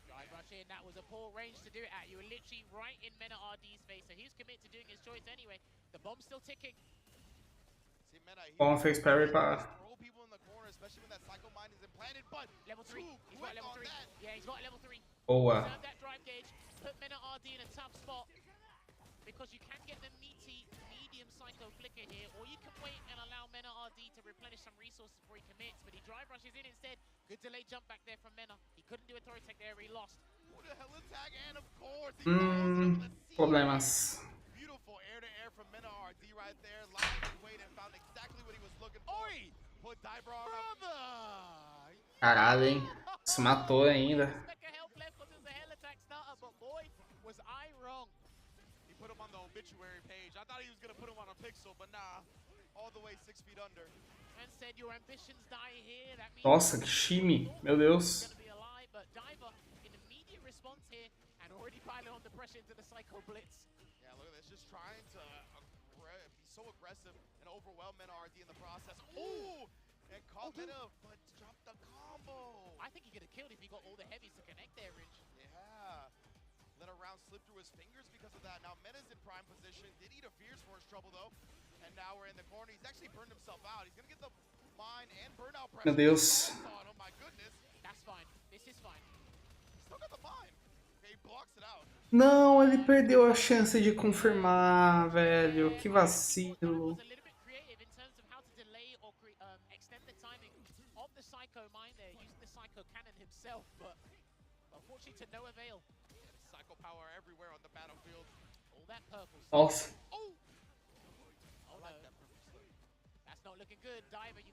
Drive rush in, that was a poor range to do it at. You were literally right in Mena RD's face, so he's committed to doing his choice anyway. The bomb's still ticking. See, Mena, Bom fez parry para... throw people in the corner, especially when that Psycho Mind is implanted, but level 3. He's got level 3. Yeah, he's got level 3. Boa. Serve that drive gauge, put Mena RD in a tough spot, because you can get the meaty, medium Psycho flicker here, or you can wait and allow Mena RD to replenish some resources before he commits, but he drive rushes in instead. Good delay jump back there from Mena. He couldn't do a Tori Tech there, he lost. What the hell attack, and of course, he follows it with a Problemas. beautiful air-to-air from Mena RD right there. Lied and wait and found exactly what he was looking for. Oi! Put Diver on him. Caralho, hein? Se matou ainda. Was I wrong? He put him on the obituary page. I thought he was gonna put him on a pixel, but nah. all the way 6 feet under. And said your ambitions die here. That means Nossa, que time. Meu Deus. gonna be alive, but Diver in immediate response here and already piling on the pressure into the Psycho Blitz. Yeah, look at this, just trying to be so aggressive and overwhelm Mena RD in the process. Ooh! And caught Mena, but dropped the combo. I think he could have killed if he got all the heavies to connect there, Ridge. Yeah. Let a round slip through his fingers because of that. Now Mena's in prime position. Did eat a Fierce for his trouble though. And now we're in the corner. He's actually burned himself out. He's gonna get the mine and burnout pressure. Meu Deus. Oh my goodness. That's fine. This is fine. Still got the mine. Okay, he blocks it out. Não, ele perdeu a chance de confirmar, velho. Que vacilo. Was a little bit creative in terms of how to delay or extend the timing of the Psycho mine there, using the Psycho cannon himself, but unfortunately to no avail. Yeah, Psycho power everywhere on the battlefield. All that purple. Nossa. Oh! Oh no. That's not looking good. Diver, you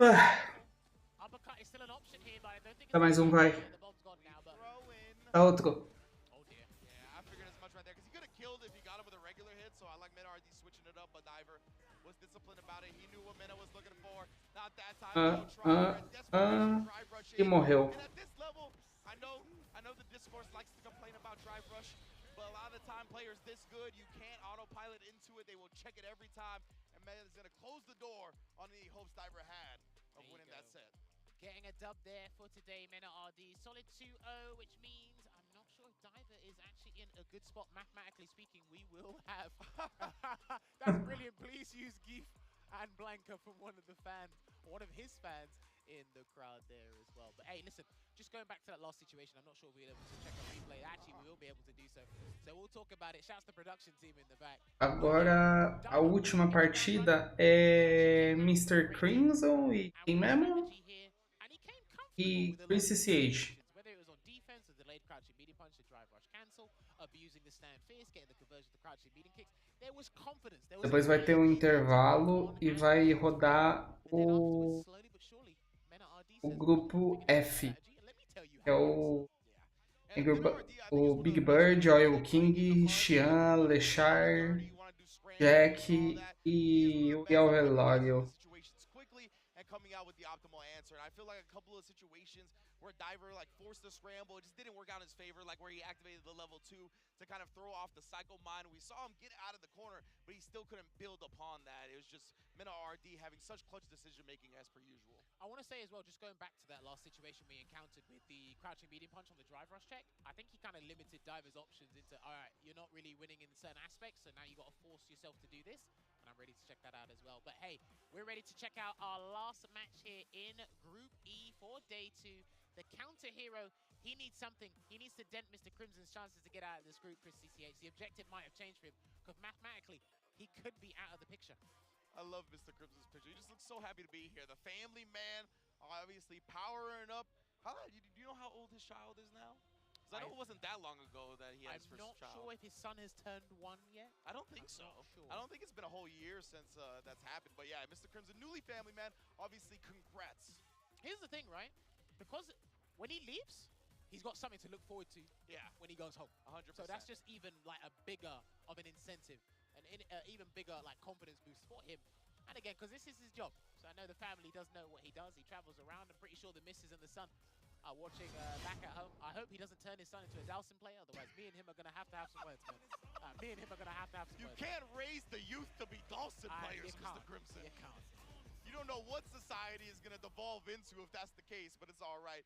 uppercut is still an option here, but I don't think Tá mais vai. the bomb's gone now, but Tá outro. oh dear. Yeah, I figured as much right there because he could have killed if he got him with a regular hit. So I like Mena RD switching it up, but Diver was disciplined about it. He knew what Mena was looking for. Not that time. E morreu. And at this level, I know the discourse likes to complain about drive rush, but a lot of the time players this good, you can't autopilot into it. They will check it every time, and Mena is gonna close the door on any hopes Diver had of winning that set. Getting a dub there for today, Mena RD. Solid 2-0, which means I'm not sure if Diver is actually in a good spot. Mathematically speaking, we will have. That's brilliant. Please use Geef and Blanca from one of the fans, one of his fans in the crowd there as well. But hey, listen, just going back to that last situation, I'm not sure if we'll be able to check a replay. Actually, we will be able to do so. So we'll talk about it. Shouts to the production team in the back. Agora, a última partida é Mr. Crimson e quem mesmo? E Chris CCH. Whether it was on defense, the delayed crouching medium punch, the drive rush cancel, abusing the stand fierce, getting the conversion to crouching medium kicks. There was confidence. Depois vai ter um intervalo e vai rodar o grupo F, que é o Big Bird, Oil King, Xian, Lechar, Jack e o Velório. Coming out with the optimal answer. And I feel like a couple of situations where Diver like forced a scramble, it just didn't work out in his favor, like where he activated the level 2 to kind of throw off the Psycho Mine. We saw him get out of the corner, but he still couldn't build upon that. It was just Mena RD having such clutch decision making as per usual. I want to say as well, just going back to that last situation we encountered with the crouching medium punch on the drive rush check, I think he kind of limited Diver's options into, all right, you're not really winning in certain aspects, so now you got to force yourself to do this. And I'm ready to check that out as well. But hey, we're ready to check out our last match here in Group E for Day 2. The counter hero, he needs something. He needs to dent Mr. Crimson's chances to get out of this group, Chris CCH. The objective might have changed for him, because mathematically, he could be out of the picture. I love Mr. Crimson's picture. He just looks so happy to be here. The family man, obviously powering up. Do you know how old his child is now? Because I know it wasn't that long ago that he had his first child. I'm not sure if his son has turned 1 yet. I don't think so. Sure. I don't think it's been a whole year since that's happened. But yeah, Mr. Crimson, newly family man, obviously congrats. Here's the thing, right? Because when he leaves, he's got something to look forward to. Yeah. When he goes home. 100%. So that's just even like a bigger of an incentive, and even bigger like confidence boost for him. And again, because this is his job, so I know the family does know what he does. He travels around. I'm pretty sure the missus and the son are watching back at home. I hope he doesn't turn his son into a Dowson player, otherwise me and him are going to have some words, man. Me and him are going to have some words. You can't raise the youth to be Dawson players, Mr. Crimson. You can't. You don't know what society is going to devolve into if that's the case, but it's all right.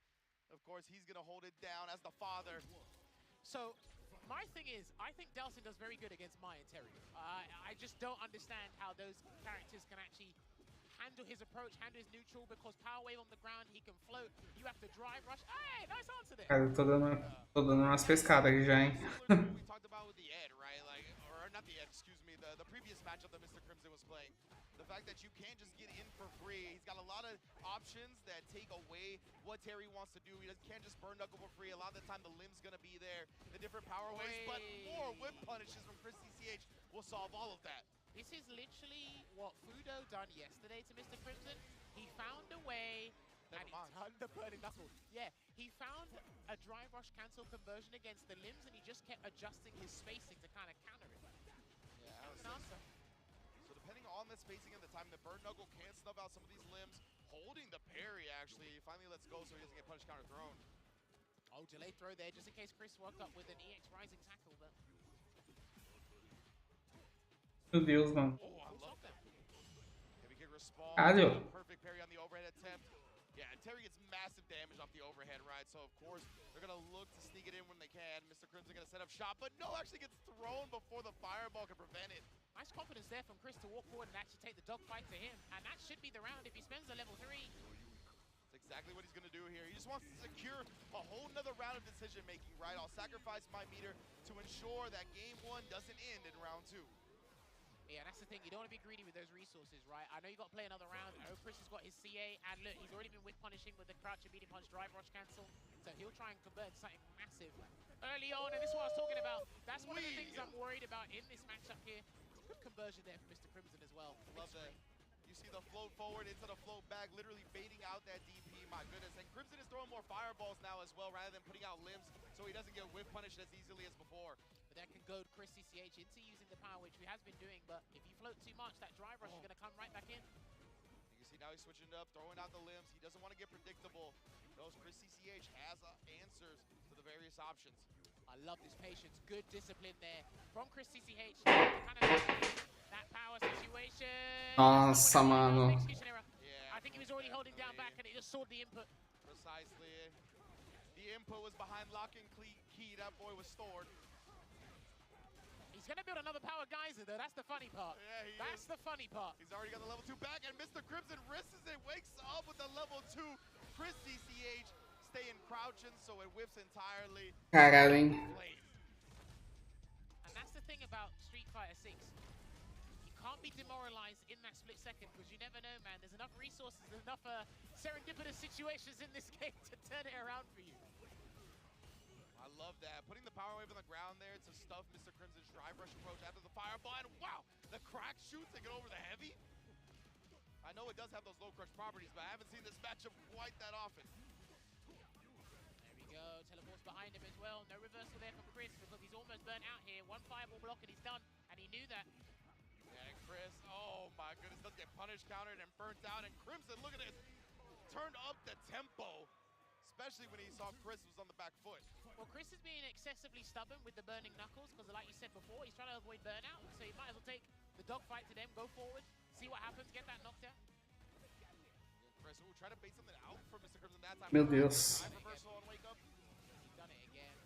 Of course, he's going to hold it down as the father. So, my thing is, I think Dowson does very good against Mai and Terry. I just don't understand how those characters can actually handle his approach, handle his neutral, because power wave on the ground, he can float. You have to drive rush. Hey, nice answer there. Cara, eu tô dando umas pescadas aqui já, hein. We talked about with the Ed, right? Like, or not the Ed, excuse me, the previous matchup that Mr. Crimson was playing. The fact that you can't just get in for free. He's got a lot of options that take away what Terry wants to do. He can't just burn knuckle for free. A lot of the time, the limb's gonna be there, the different power waves, but more whip punishes from Chris CCH will solve all of that. This is literally what Fudo done yesterday to Mr. Crimson. He found a way, and he turned the burning knuckle. Yeah, he found a drive rush cancel conversion against the limbs, and he just kept adjusting his spacing to kind of counter it. Yeah, that's an answer. So depending on the spacing and the time. The burn knuckle can snuff out some of these limbs. Holding the parry, actually. Finally lets go so he doesn't get punish counter thrown. Oh, delayed throw there, just in case Chris woke up with an EX rising tackle, but... Meu Deus, mano. Oh, I love that. Heavy kick respawn. Caralho. Perfect parry on the overhead attempt. Yeah, and Terry gets massive damage off the overhead, right? So, of course, they're going to look to sneak it in when they can. Mr. Crimson going to set up shot, but no, actually gets thrown before the fireball can prevent it. Nice confidence there from Chris to walk forward and actually take the dogfight to him. And that should be the round if he spends the level 3. That's exactly what he's going to do here. He just wants to secure a whole nother round of decision-making, right? I'll sacrifice my meter to ensure that game 1 doesn't end in round 2. Yeah, that's the thing. You don't want to be greedy with those resources, right? I know you got to play another round. I know Chris has got his CA, and look, he's already been whip punishing with the crouch and medium punch drive rush cancel. So he'll try and convert something massive early on, and this is what I was talking about. That's one of the things I'm worried about in this matchup here. Good conversion there for Mr. Crimson as well. Love that. You see the float forward into the float back, literally baiting out that DP, my goodness. And Crimson is throwing more fireballs now as well, rather than putting out limbs, so he doesn't get whip punished as easily as before. But that can goad Chris CCH into using the power, which he has been doing, but if you float too much, that drive rush is going to come right back in. You can see now he's switching it up, throwing out the limbs. He doesn't want to get predictable. Knows Chris CCH has answers to the various options. I love this patience. Good discipline there from Chris CCH. To kind of that power situation. Nossa, mano. Yeah, I think he was already holding down back and it just saw the input. Precisely. The input was behind lock and key. That boy was stored. He's going to build another power geyser, though. That's the funny part. Yeah, That's the funny part. He's already got the level 2 back, and Mr. Crimson risks it, wakes up with the level 2. Chris CCH staying crouching, so it whips entirely. Caralho, hein? And that's the thing about Street Fighter 6. You can't be demoralized in that split second, because you never know, man. There's enough resources, there's enough serendipitous situations in this game to turn it around for you. I love that. Putting the power wave on the ground there to stuff Mr. Crimson's drive rush approach after the fireball. And wow, the crack shoot to get over the heavy. I know it does have those low crush properties, but I haven't seen this matchup quite that often. There we go. Teleports behind him as well. No reversal there from Chris because he's almost burnt out here. One fireball block and he's done. And he knew that. And Chris, oh my goodness, does get punished, countered, and burnt out. And Crimson, look at this. Turned up the tempo. Especially when he saw Chris was on the back foot. Well, Chris is being excessively stubborn with the burning knuckles because, like you said before, he's trying to avoid burnout. So he might as well take the dogfight to them, go forward, see what happens, get that knockdown. Chris, ooh, try to bait something out for Mr. Crimson that time. Meu Deus. Reversal on wake up. He's done it again.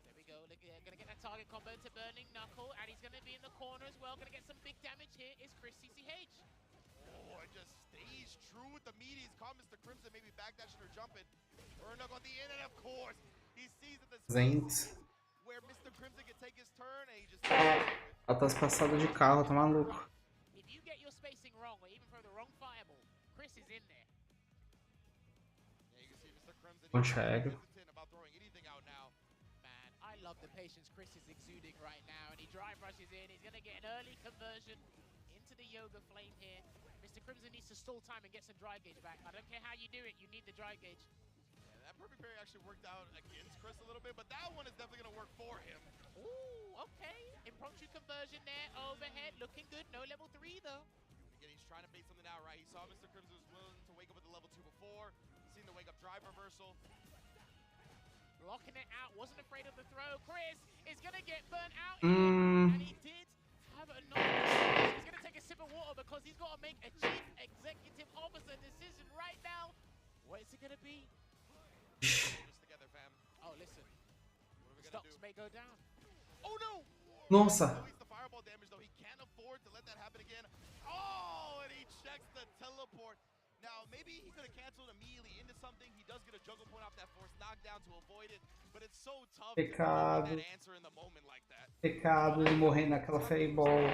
There we go. Look, gonna get that target combo to burning knuckle, and he's gonna be in the corner as well. Gonna get some big damage here. Is Chris CCH? Oh, and just stays true with the meaties. Caught Mr. Crimson maybe backdashing or jumping. Burn knuckle at the end, and of course, he sees that the space where Mr. Crimson can take his turn, and he just... Ela tá se passando de carro, tá maluco. If you get your spacing wrong, or even throw the wrong fireball, Chris is in there. Yeah, you can see Mr. Crimson hesitant about throwing anything out now. Man, I love the patience Chris is exuding right now, and he drive rushes in. He's gonna get an early conversion into the Yoga Flame here. Mr. Crimson needs to stall time and get some dry gauge back. I don't care how you do it, you need the dry gauge. Yeah, that perfect parry actually worked out against Chris a little bit, but that one is definitely going to work for him. Ooh, okay. Impromptu conversion there, overhead, looking good. No level 3 though. Again, he's trying to bait something out, right? He saw Mr. Crimson was willing to wake up with the level 2 before. He's seen the wake up drive reversal. Blocking it out, wasn't afraid of the throw. Chris is going to get burnt out here, and he did have a knock. He's going to take a sip of water because he's got to make a chief executive officer decision right now. What is it going to be? Just together, fam. Oh, listen. What are we Stocks gonna do? may go down. Oh, no! Nossa. He's the fireball damage, though. He can't afford to let that happen again. Oh, and he checks the teleport. Now, maybe he could have canceled immediately into something. He does get a juggle point off that force knockdown to avoid it, but it's so tough to get that answer in the moment like that. Pecado de morrer naquela fairball.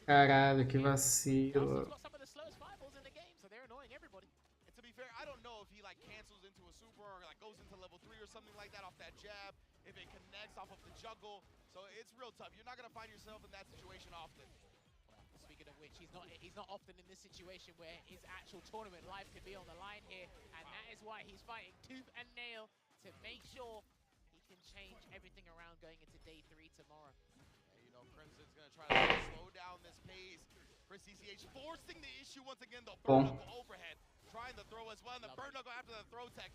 Caralho, que vacilo. Got some of the slowest fireballs in the game, so they're annoying everybody. And to be fair, I don't know if he like cancels into a super or like goes into level 3 or something like that off that jab, if it connects off of the juggle. So it's real tough. You're not gonna find yourself in that situation often. Speaking of which, he's not often in this situation where his actual tournament life could be on the line here, and that is why he's fighting tooth and nail to make sure he can change everything around going into day 3 tomorrow. And, you know, Crimson's going to try to slow down this pace. Chris CCH forcing the issue once again, though. Burn knuckle overhead, trying to throw as well. And the burn knuckle after the throw tech.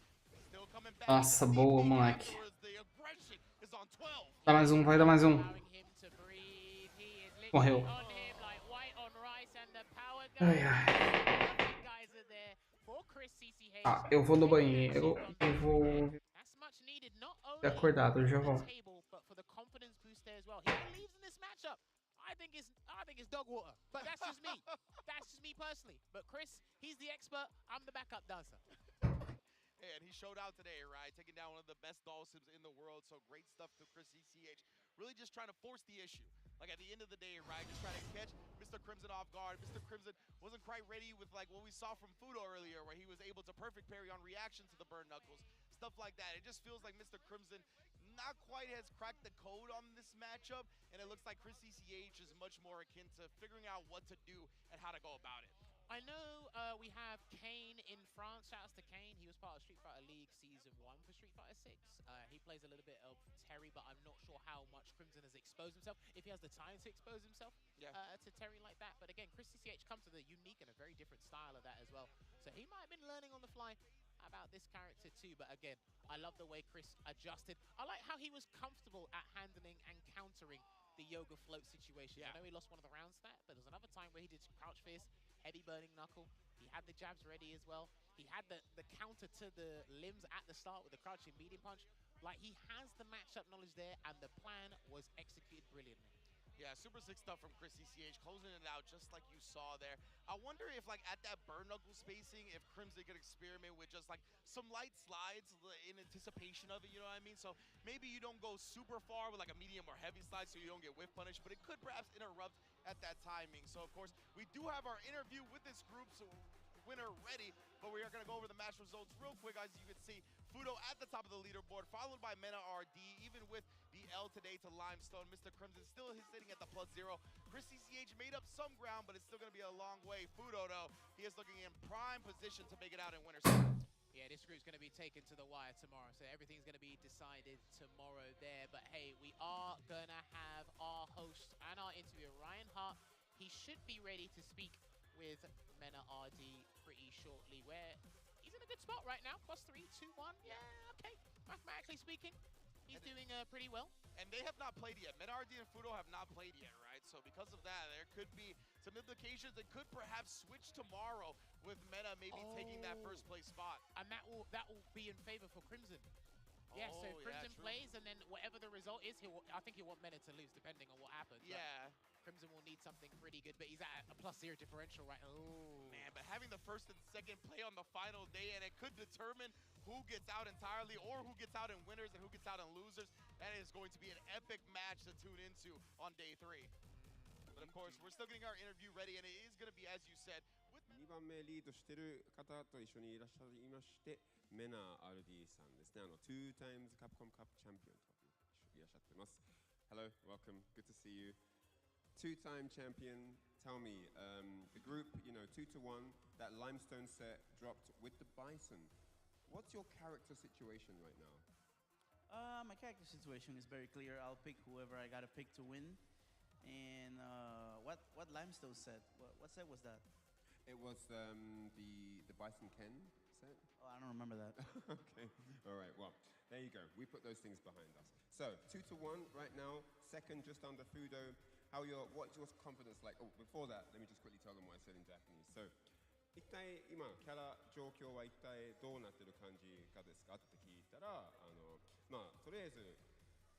Still coming back. Nossa, boa, moleque. The aggression is on 12. Dá mais um, vai dar mais um. Allowing him to breathe. He is Morreu. literally on him like white on rice, and the power Ai, ai. guys are there for Chris CCH. Ah, eu vou no banheiro e vou That's much needed, not only ficar acordado, eu já for volto. the table, but for the confidence boost there as well. He believes in this matchup. I think it's dog water, but that's just me. That's just me personally. But Chris, he's the expert. I'm the backup dancer. And he showed out today, right? Taking down one of the best doll sims in the world. So great stuff to Chris CCH. Really just trying to force the issue. Like at the end of the day, right? Just trying to catch Mr. Crimson off guard. Mr. Crimson wasn't quite ready with like what we saw from Fudo earlier, where he was able to perfect parry on reaction to the burn knuckles. Stuff like that. It just feels like Mr. Crimson not quite has cracked the code on this matchup. And it looks like Chris CCH is much more akin to figuring out what to do and how to go about it. I know we have Kane in France. Shoutouts to Kane. He was part of Street Fighter League Season 1 for Street Fighter 6. He plays a little bit of Terry, but I'm not sure how much Crimson has exposed himself, if he has the time to expose himself to Terry like that. But again, Chris CCH comes with a unique and a very different style of that as well. So he might have been learning on the fly about this character too. But again, I love the way Chris adjusted. I like how he was comfortable at handling and countering the yoga float situation. I know he lost one of the rounds to that, but there's another time where he did crouch fist, heavy burning knuckle. He had the jabs ready as well. He had the counter to the limbs at the start with the crouching medium punch. Like, he has the matchup knowledge there, and the plan was executed brilliantly. Yeah, super sick stuff from Chris CCH, closing it out just like you saw there. I wonder if, like, at that burn knuckle spacing, if Crimson could experiment with just, like, some light slides in anticipation of it, you know what I mean? So maybe you don't go super far with, like, a medium or heavy slide so you don't get whiff punished, but it could perhaps interrupt at that timing. So, of course, we do have our interview with this group, so winner ready, but we are going to go over the match results real quick. As you can see, Fudo at the top of the leaderboard, followed by Mena RD, even with the L today to Limestone. Mr. Crimson still sitting at the +0. Chris CCH made up some ground, but it's still going to be a long way. Fudo, though, he is looking in prime position to make it out in winner's circle. Yeah, this group's going to be taken to the wire tomorrow, so everything's going to be decided tomorrow there. But hey, we are going to have our host and our interviewer, Ryan Hart. He should be ready to speak with Mena RD pretty shortly, where he's in a good spot right now. +3, 2, 1. Yeah, okay. Mathematically speaking, he's doing pretty well. And they have not played yet. Mena RD and Fudo have not played yet, right? So because of that, there could be some implications. It could perhaps switch tomorrow with Mena maybe taking that first place spot. And that will be in favor for Crimson. Yeah, so if Crimson plays, and then whatever the result is, I think he'll want Mena to lose, depending on what happens. Yeah. Crimson will need something pretty good, but he's at a +0 differential right now. Oh. Man, but having the first and second play on the final day, and it could determine who gets out entirely or who gets out in winners and who gets out in losers. That is going to be an epic match to tune into on day 3. But of course, we're still getting our interview ready, and it is going to be, as you said, with 2番目リードしてる方と一緒にいらっしゃいまして、メナ RD さんですね。2 times Capcom Cup champion といらっしゃってます。Hello, welcome, good to see you. 2-time champion, tell me, the group, 2-1, that Limestone set dropped with the Bison. What's your character situation right now? My character situation is very clear. I'll pick whoever I gotta pick to win. And what Limestone set? What set was that? It was the Bison Ken set. Oh, I don't remember that. Okay, all right, well, there you go. We put those things behind us. So, 2-1 right now, second just under Fudo. What's your confidence like? Oh, before that, let me just quickly tell them what I said in Japanese. So, 一体今キャラ状況は一体どうなってる感じかですかって聞いたら、とりあえず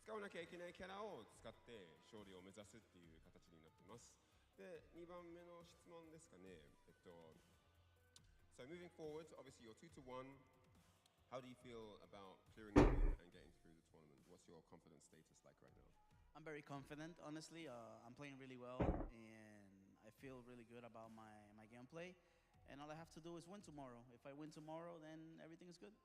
使わなきゃいけないキャラを使って勝利を目指すっていう形になってます。で、2番目の質問ですかね。So moving forward, obviously you're 2-1. How do you feel about clearing the group and getting through the tournament? What's your confidence status like right now? I'm very confident, honestly. I'm playing really well, and I feel really good about my gameplay. And all I have to do is win tomorrow. If I win tomorrow, then everything is good.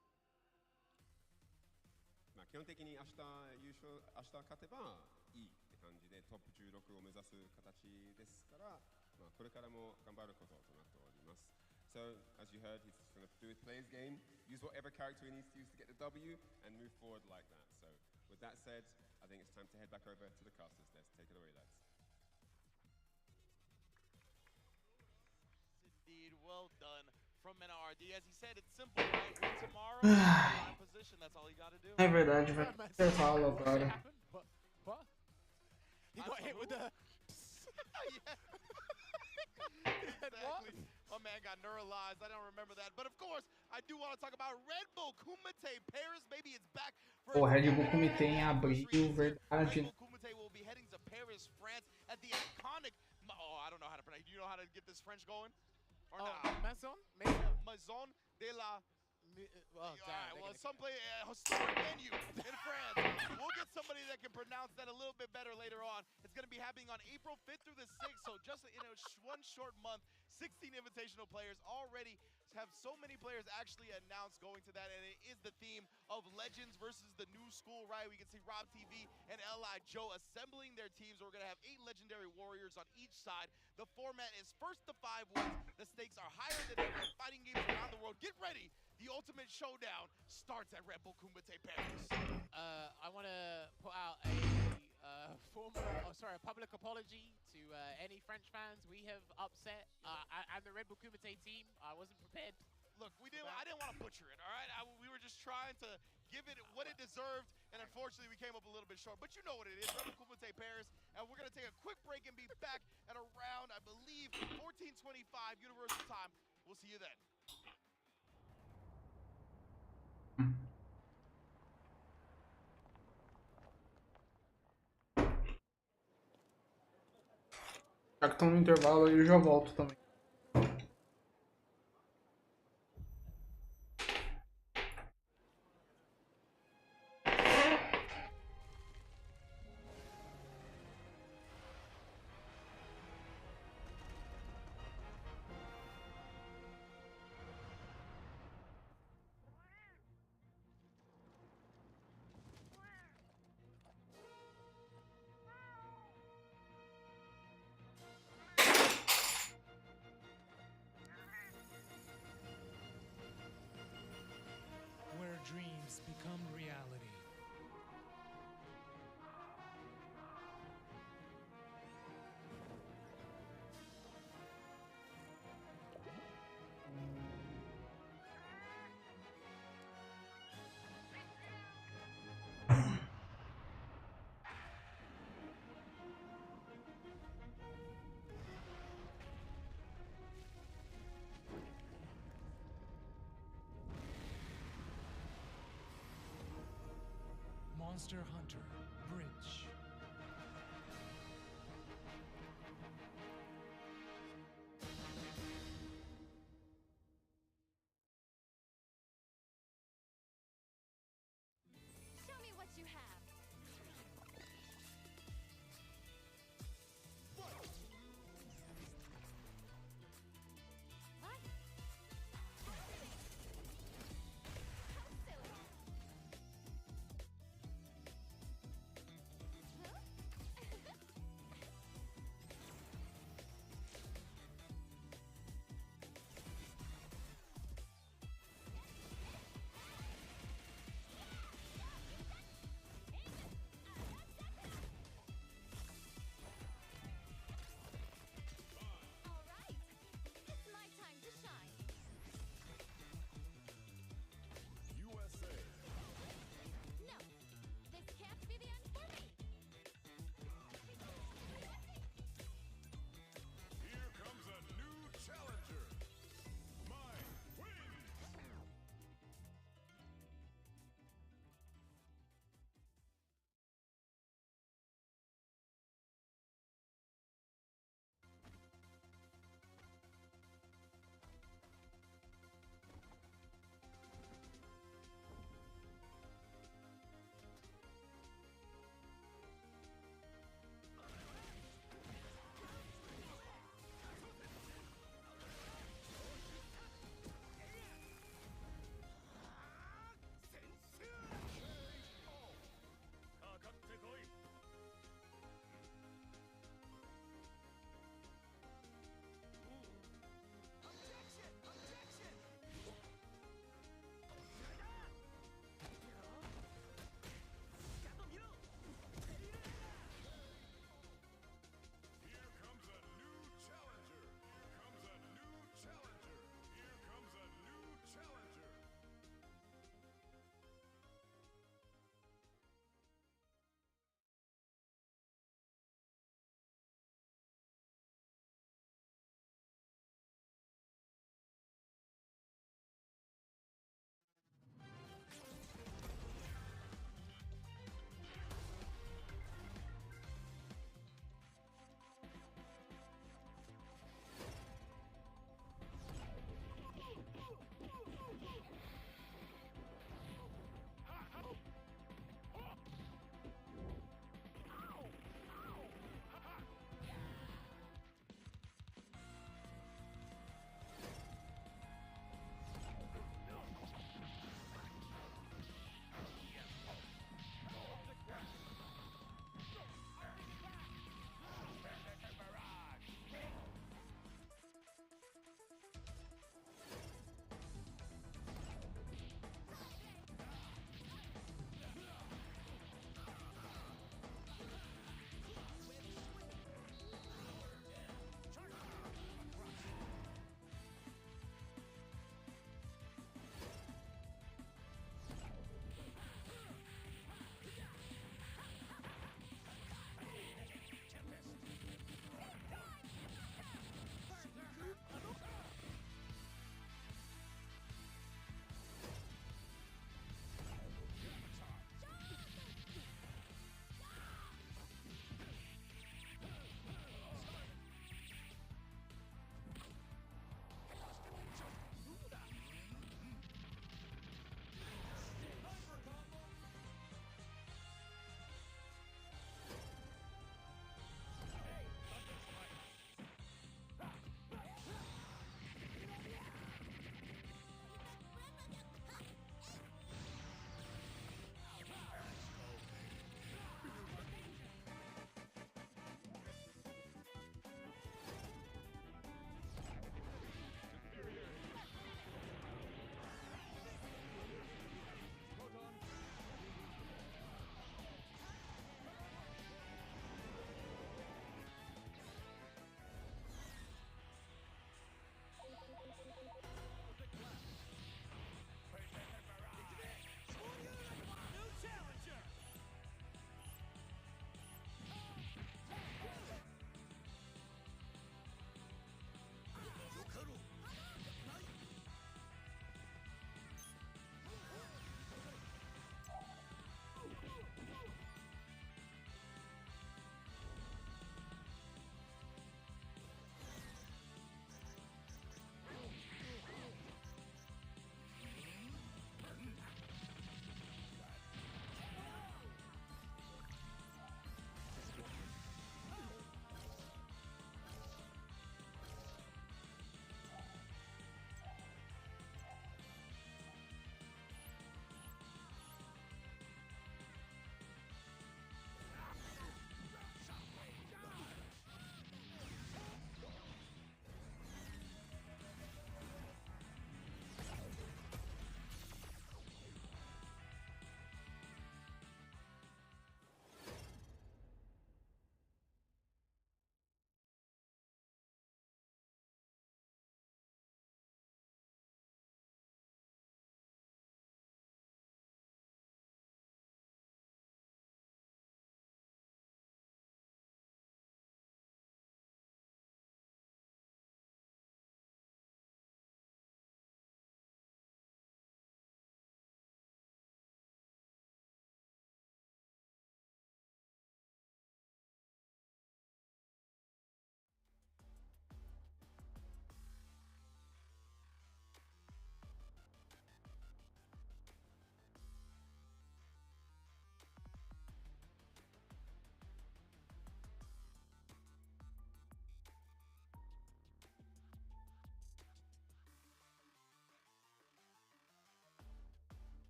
基本的に明日勝てばいいって感じでトップ16を目指す形ですから、これからも頑張ることとなっております。So, as you heard, he's going to play his game, use whatever character he needs to use to get the W, and move forward like that. So, with that said, I think it's time to head back over to the casters desk. Take it away, lads. Indeed, well done from NRD. As he said, it's simple, right? Win tomorrow, live position. That's all you got to do. É verdade, vai intervalo agora. What? He got hit with the... Exactly. My man got neuralized. I don't remember that. But of course, I do want to talk about Red Bull Kumite Paris. Maybe it's back for O Red Bull Comitê em abril, verdade. Red Bull Kumite will be heading to Paris, France at the iconic... Oh, I don't know how to pronounce. Do you know how to get this French going? Or not? Maison? Maison de la... Well, well, someplace historic venue in France. We'll get somebody that can pronounce that a little bit better later on. It's going to be happening on April 5th through the 6th, so just in one short month, 16 invitational players already have so many players actually announced going to that, and it is the theme of Legends versus the New School, right? We can see Rob TV and L.I. Joe assembling their teams. We're going to have 8 legendary warriors on each side. The format is first to 5 wins. The stakes are higher than ever. Fighting games around the world. Get ready. The ultimate showdown starts at Red Bull Kumite Paris. I want to put out a public apology to any French fans we have upset. I'm the Red Bull Kumite team. I wasn't prepared. Look, I didn't want to butcher it, all right? We were just trying to give it what it deserved, and unfortunately we came up a little bit short. But you know what it is, Red Bull Kumite Paris, and we're going to take a quick break and be back at around, I believe, 14:25 Universal Time. We'll see you then. Já que estão no intervalo, eu já volto também. Where dreams become reality. Monster Hunter Bridge. Show me what you have. What? How silly.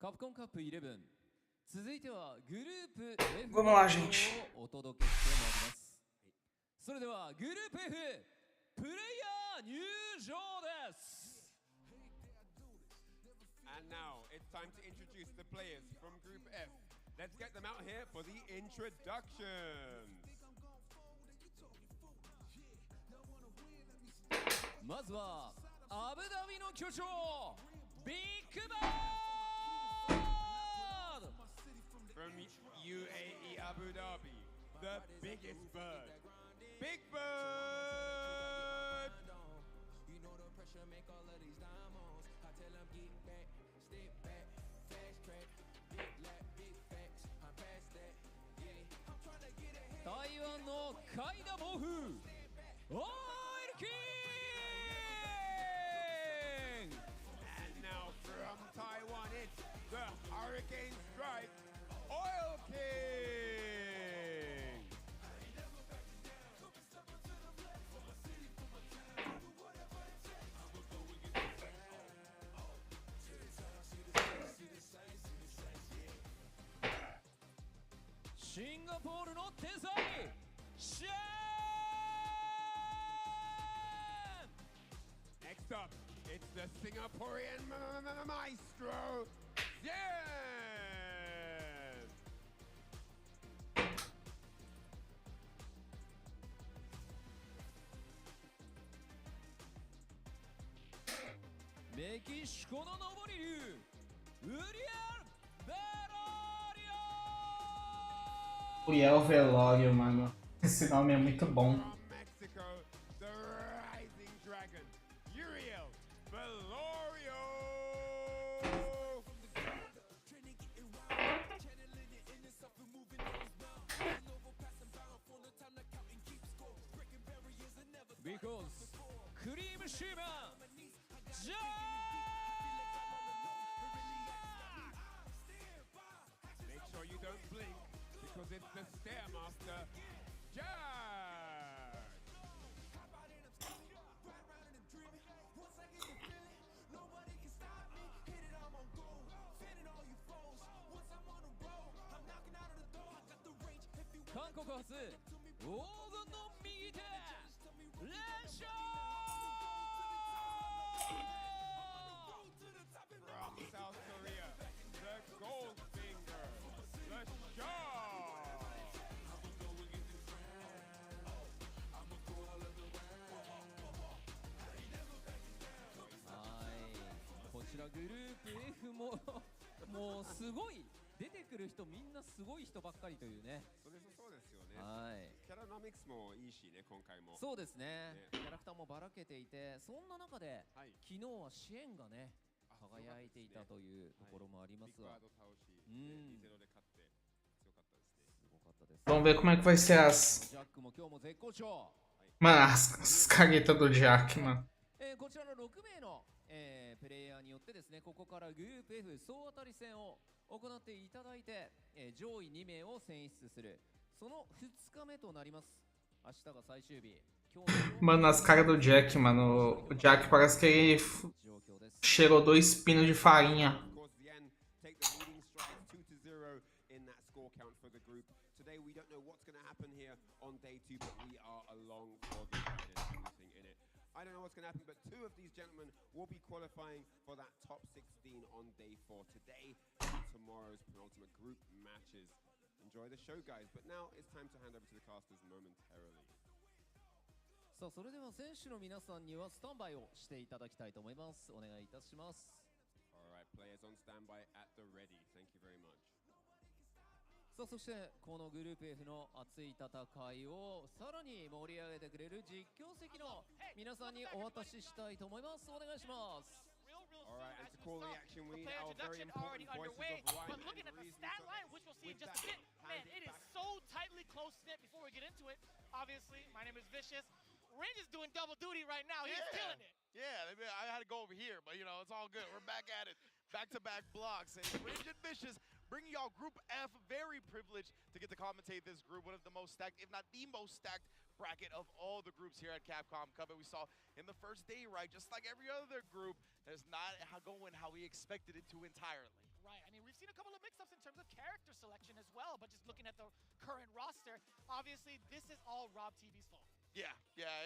カプコンカップ11、続いてはグループ F Vamos lá, gente. をお届けしてまいります。それではグループ F プレイヤー入場です。 And now it's time to introduce the players from Group F. Let's get them out here for the introductions. まずはアブダビの巨匠ビッグバード From UAE Abu Dhabi, the biggest bird, Big Bird. You know the pressure make all of these diamonds. I tell them get back, step back, fast track, big lap, big facts. I'm past that, yeah. I'm trying to get ahead. 台湾のカイダ暴風オイルキング And now from Taiwan, it's the Hurricane Strike Oil King. 싱가포르の天才シェーン Next up, it's the Singaporean maestro, Yen. メキシコの登り竜ウリエル・ベロリオ Uriel Velório, mano. Esse nome é muito bom. From Mexico, the Rising Dragon, Uriel Velorio. Because クリームシーマンジャー Make sure you don't blink because it's the Stairmaster, Jack. 한국 가수 오건 놈 미기대 레쇼 From South Korea, the Goldfinger, the Shaw. こちらグループ F ももうすごい出てくる人みんなすごい人ばっかりというね。そうですよね。はい。キャラノミクスもいいしね、今回も。そうですね。キャラクターもばらけていて、そんな中で、昨日は支援がね輝いていたというところもありますわ。2-0で勝って強かったですね。すごかったです。 Vamos ver como é que vai ser as. ジャックも今日も絶好調。Mano, as caguetas do Jack, mano. こちらの6名の、プレイヤーによってですね、ここからグループ F 総当たり戦を行っていただいて、上位2名を選出する。その2日目となります。明日が最終日。Mano, as caras do Jack, mano. O Jack parece que ele cheirou 2 pinos de farinha. Today we don't know what's going to happen here on day 2, but we are along for the ride and everything in it. I don't know what's going to happen, but 2 of these gentlemen will be qualifying for that top 16 on day 4 today and tomorrow's penultimate group matches. Enjoy the show, guys. But now it's time to hand over to the casters momentarily. さあ、それでは選手の皆さんにはスタンバイをしていただきたいと思います。お願いいたします。Alright, players on standby at the ready. Thank you very much. さあ、そしてこのグループ F の熱い戦いをさらに盛り上げてくれる実況席の皆さんにお渡ししたいと思います。お願いします。Alright, and to call the action, we need our very important voices of rhyme But looking at the stat line, which we'll see in just a bit, man, it is so tightly close-knit. Before we get into it, obviously, my name is Vicious. Range is doing double duty right now. He's killing it. Yeah, I had to go over here, but you know, it's all good. We're back at it. Back-to-back blocks. And Range and Vicious bringing y'all Group F. Very privileged to get to commentate this group. One of the most stacked, if not the most stacked bracket of all the groups here at Capcom Cup. And we saw in the first day, right, just like every other group, it's not going how we expected it to entirely. Right. I mean, we've seen a couple of mix-ups in terms of character selection as well, but just looking at the current roster, obviously this is all Rob TV's fault. Yeah,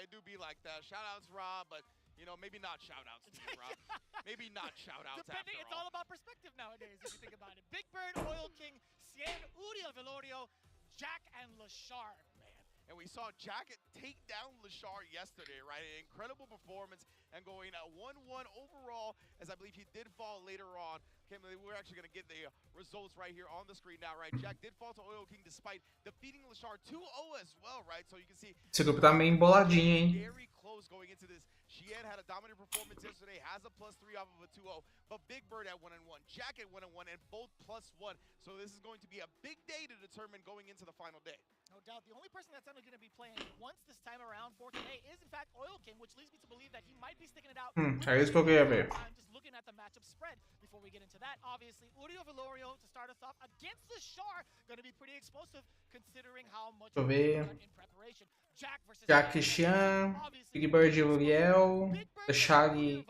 it do be like that. Shout-outs, Rob, but, you know, maybe not shout-outs to you, Rob. Maybe not shout-outs Depending, after it's all about perspective nowadays, if you think about it. Big Bird, Oil King, Cien, Uriel Velorio, Jack, and Lashar, man. And we saw Jack take down Lashar yesterday, right? An incredible performance and going at 1-1 overall, as I believe he did fall later on. Okay, we're actually going to get the results right here on the screen now, right? Jack did fall to Oil King despite defeating Lashar 2-0 as well, right? So you can see Esse grupo tá meio emboladinho, hein? very close going into this. Shien had a dominant performance yesterday, has a +3 off of a 2-0, but Big Bird at 1-1, Jack at 1-1, and both +1. So this is going to be a big day to determine going into the final day. No doubt. The only person that's only going to be playing once this time around for today is, in fact, Oil King, which leads me to believe that he might be sticking it out. É isso que eu queria ver. I'm just looking at the matchup spread before we get into that. Obviously, Uriel Velorio to start us off against Lashar, going to be pretty explosive considering how much Deixa eu ver. in preparation. Jack versus Jack Xian, Big Bird Uriel, Lashar e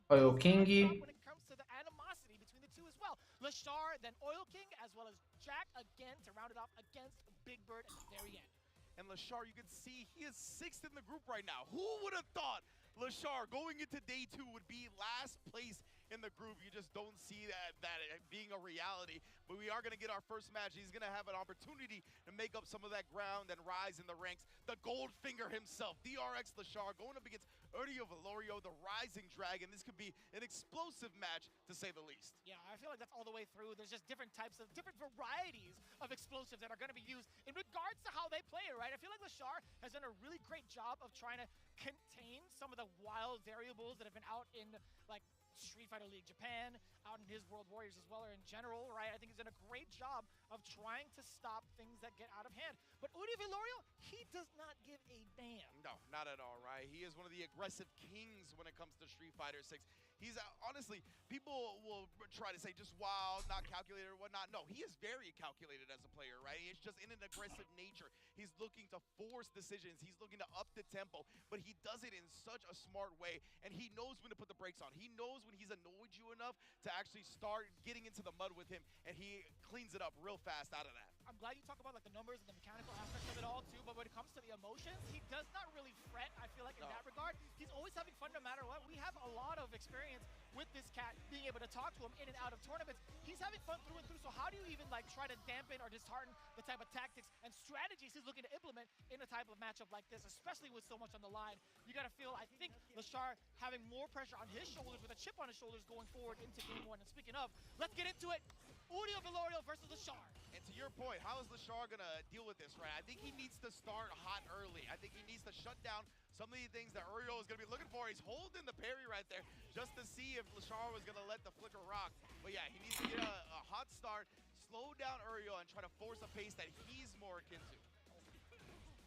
Oil King. When it comes to the animosity between the two as well. Lashar, then Oil King, as well as Jack again to round it off against Big Bird at the very end. And Lashar, you can see he is 6th in the group right now. Who would have thought Lashar going into day 2 would be last place in the group? You just don't see that being a reality. But we are going to get our first match. He's going to have an opportunity to make up some of that ground and rise in the ranks. The Goldfinger himself, DRX Lashar, going up against Uriel Velorio, the Rising Dragon. This could be an explosive match, to say the least. Yeah, I feel like that's all the way through. There's just different types of, different varieties of explosives that are going to be used in regards to how they play it, right? I feel like Lashar has done a really great job of trying to contain some of the wild variables that have been out in, like, Street Fighter League Japan, out in his World Warriors as well, or in general, right? I think he's done a great job of trying to stop things that get out of hand. But Uriel Velorio, he does not give a damn. No, not at all, right? He is one of the aggressive kings when it comes to Street Fighter 6. He's honestly, people will try to say just wild, not calculated or whatnot. No, he is very calculated as a player, right? He's just in an aggressive nature. He's looking to force decisions. He's looking to up the tempo, but he does it in such a smart way, and he knows when to put the brakes on. He knows when he's annoyed you enough to actually start getting into the mud with him, and he cleans it up real fast out of that. I'm glad you talk about like the numbers and the mechanical aspects of it all too, but when it comes to the emotions, he does not really fret, I feel like, in that regard. He's always having fun no matter what. We have a lot of experience with this cat being able to talk to him in and out of tournaments. He's having fun through and through, so how do you even like try to dampen or dishearten the type of tactics and strategies he's looking to implement in a type of matchup like this, especially with so much on the line? You gotta feel, I think, Lashar having more pressure on his shoulders with a chip on his shoulders going forward into game 1. And speaking of, let's get into it. Uriel Velorio versus Lashar. And to your point, how is Lashar going to deal with this, right? I think he needs to start hot early. I think he needs to shut down some of the things that Uriel is going to be looking for. He's holding the parry right there just to see if Lashar was going to let the flicker rock. But yeah, he needs to get a hot start, slow down Uriel, and try to force a pace that he's more akin to.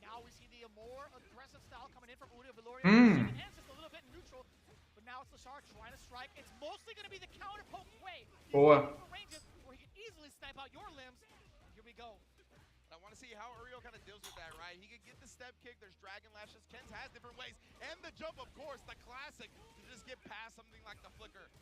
Now we see the more aggressive style coming in from Uriel Velorio. Hands just a little bit neutral, but now it's Lashar trying to strike. It's mostly going to be the counter poke way. Boa. Ranges where he can easily snipe out your limbs. Here we go. I want to see how Uriel kind of deals with that, right? He can get the step kick. There's dragon lashes. Kens has different ways. And the jump, of course, the classic, to just get past something like the flicker.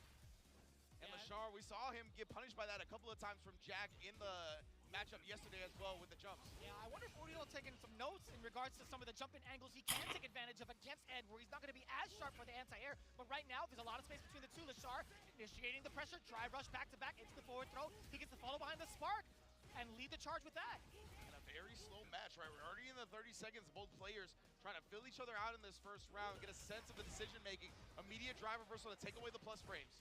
And Lashar, we saw him get punished by that a couple of times from Jack in the matchup yesterday as well with the jumps. Yeah, I wonder if Uriel taking some notes in regards to some of the jumping angles he can take advantage of against Ed, where he's not going to be as sharp for the anti-air. But right now, there's a lot of space between the two. Lashar initiating the pressure, drive rush back-to-back into the forward throw. He gets the follow behind the spark and lead the charge with that. And a very slow match, right? We're already in the 30 seconds. Both players trying to fill each other out in this first round, get a sense of the decision-making. Immediate drive reversal to take away the plus frames.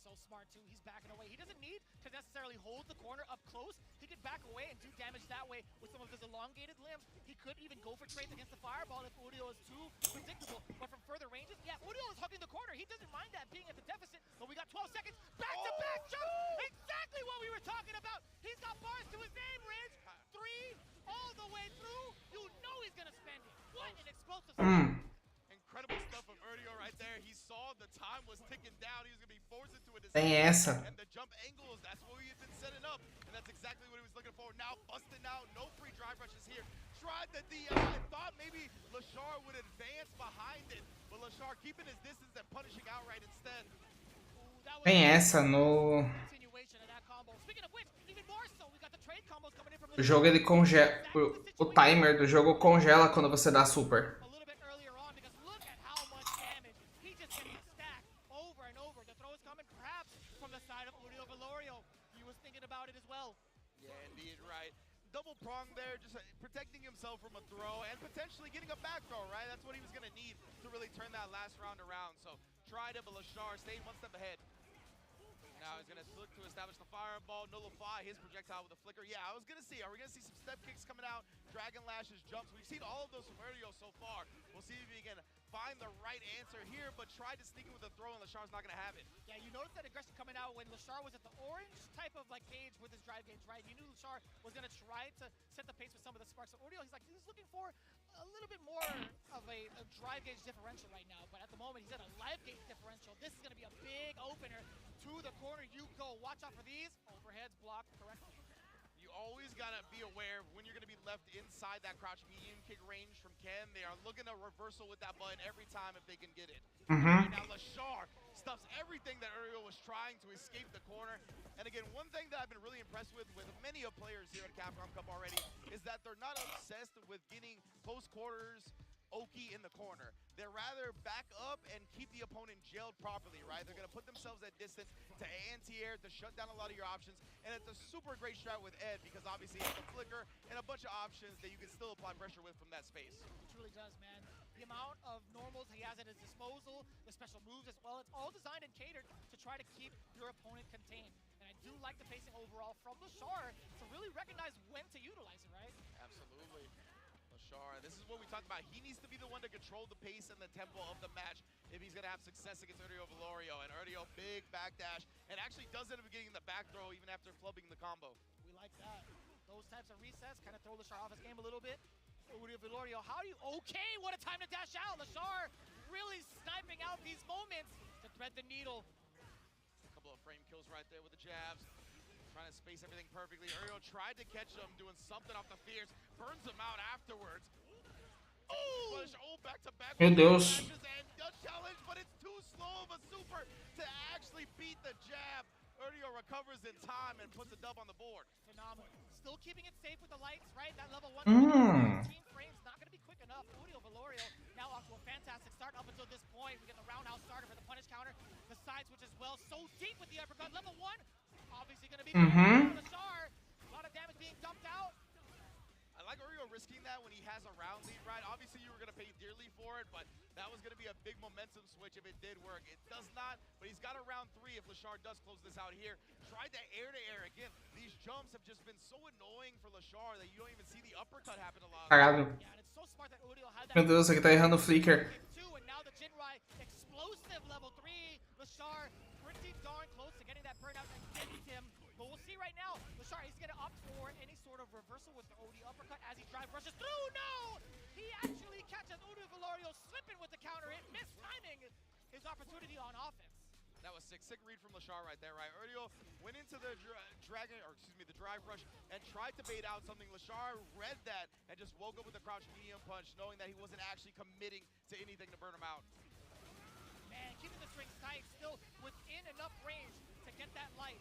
So smart too, he's backing away. He doesn't need to necessarily hold the corner up close. He could back away and do damage that way with some of his elongated limbs. He could even go for trades against the fireball if Uriel is too predictable. But from further ranges, yeah, Uriel is hugging the corner. He doesn't mind that being at the deficit, but we got 12 seconds. Back-to-back jump! Exactly what we were talking about. He's got bars to his name, Ridge. 3 all the way through. You know he's gonna spend it. What an explosive Incredible stuff from Uriel right there. He saw the time was ticking down. He was going to be forced into a decision. Tem essa. And the jump angles, that's what we had been setting up. And that's exactly what he was looking for. Now busting out. No free drive rushes here. Tried the DI. Thought maybe Lashar would advance behind it. But Lashar keeping his distance and punishing outright instead. Tem essa no combo. Speaking of which, even more so, we got the trade combos coming in from O jogo ele congela. O timer do jogo congela quando você dá super. a little bit earlier on because look at how much damage he just gets to stack over and over. The throw is coming perhaps from the side of Uriel Velorio. He was thinking about it as well. Yeah, indeed, right. Double prong there, just protecting himself from a throw and potentially getting a back throw, right? That's what he was going to need to really turn that last round around. So tried it, but Lashar stayed one step ahead. Now he's going to look to establish the fireball, nullify his projectile with a flicker. Yeah, I was going to see, are we going to see some step kicks coming out, dragon lashes, jumps? We've seen all of those from Erdio so far. We'll see if he can find the right answer here, but tried to sneak it with a throw, and Lashar's not going to have it. Yeah, you noticed that aggression coming out when Lashar was at the orange type of like gauge with his drive gauge, right? You knew Lashar was going to try to set the pace with some of the sparks. So Uriel, he's looking for a little bit more of a drive gauge differential right now, but at the moment he's at a live gauge differential. This is going to be a big opener to the corner. You go. Watch out for these. Overheads blocked correctly. You always got to be aware of when you're going to be left inside that crouch medium kick range from Ken. They are looking to reversal with that button every time if they can get it. Right now, Lashar stuffs everything that Uriel was trying to escape the corner. And again, one thing that I've been really impressed with many of players here at Capcom Cup already is that they're not obsessed with getting close quarters Oki in the corner. They're rather back up and keep the opponent jailed properly, right? They're going to put themselves at distance to anti-air, to shut down a lot of your options. And it's a super great strat with Ed because obviously he has a flicker and a bunch of options that you can still apply pressure with from that space. It truly does, man. The amount of normals he has at his disposal, the special moves as well, it's all designed and catered to try to keep your opponent contained. And I do like the pacing overall from Lashar to really recognize when to utilize it, right? Absolutely. Lashar, this is what we talked about. He needs to be the one to control the pace and the tempo of the match if he's going to have success against Erdio Velorio. And Erdio, big backdash, and actually does end up getting the back throw even after flubbing the combo. We like that. Those types of resets kind of throw Lashar off his game a little bit. Uriel Velorio, how do you... Okay, what a time to dash out. Lashar really sniping out these moments to thread the needle. A couple of frame kills right there with the jabs. Trying to space everything perfectly. Uriel tried to catch him, doing something off the fierce. Burns him out afterwards. Oh, back to back. Meu Deus. And does challenge, but it's too slow of a super to actually beat the jab. Erdio recovers in time and puts a dub on the board. Phenomenal. Still keeping it safe with the lights, right? That level 1 15 frames not going to be quick enough. Uriel Velorio now off to a fantastic start up until this point. We get the roundhouse starter for the punish counter. The side switch as well. So deep with the uppercut. Level 1, obviously going to be Lashar. A lot of damage being dumped out. I like Uriel risking that when he has a round lead, right? Obviously, you were going to pay dearly for it, but that was going to be a big momentum switch if it did work. It does not, but he's got a round 3 if Lashar does close this out here. Tried that air-to-air again. These jumps have just been so annoying for Lashar that you don't even see the uppercut happen a lot. Caralho. Yeah, and it's so smart that Uriel had that. Meu Deus, aqui tá errando o flicker. And now the Jinrai explosive level 3. Lashar pretty darn close to getting that burnout against him. But we'll see right now. Lashar is going to opt for any sort of reversal with the OD uppercut as he drive rushes through. No! He actually catches Uriel Velorio slipping with the counter hit, mistiming his opportunity on offense. That was sick. Sick read from Lashar right there, right? Erdio went into the the drive rush and tried to bait out something. Lashar read that and just woke up with a crouch medium punch, knowing that he wasn't actually committing to anything to burn him out. Man, keeping the strings tight, still within enough range to get that light.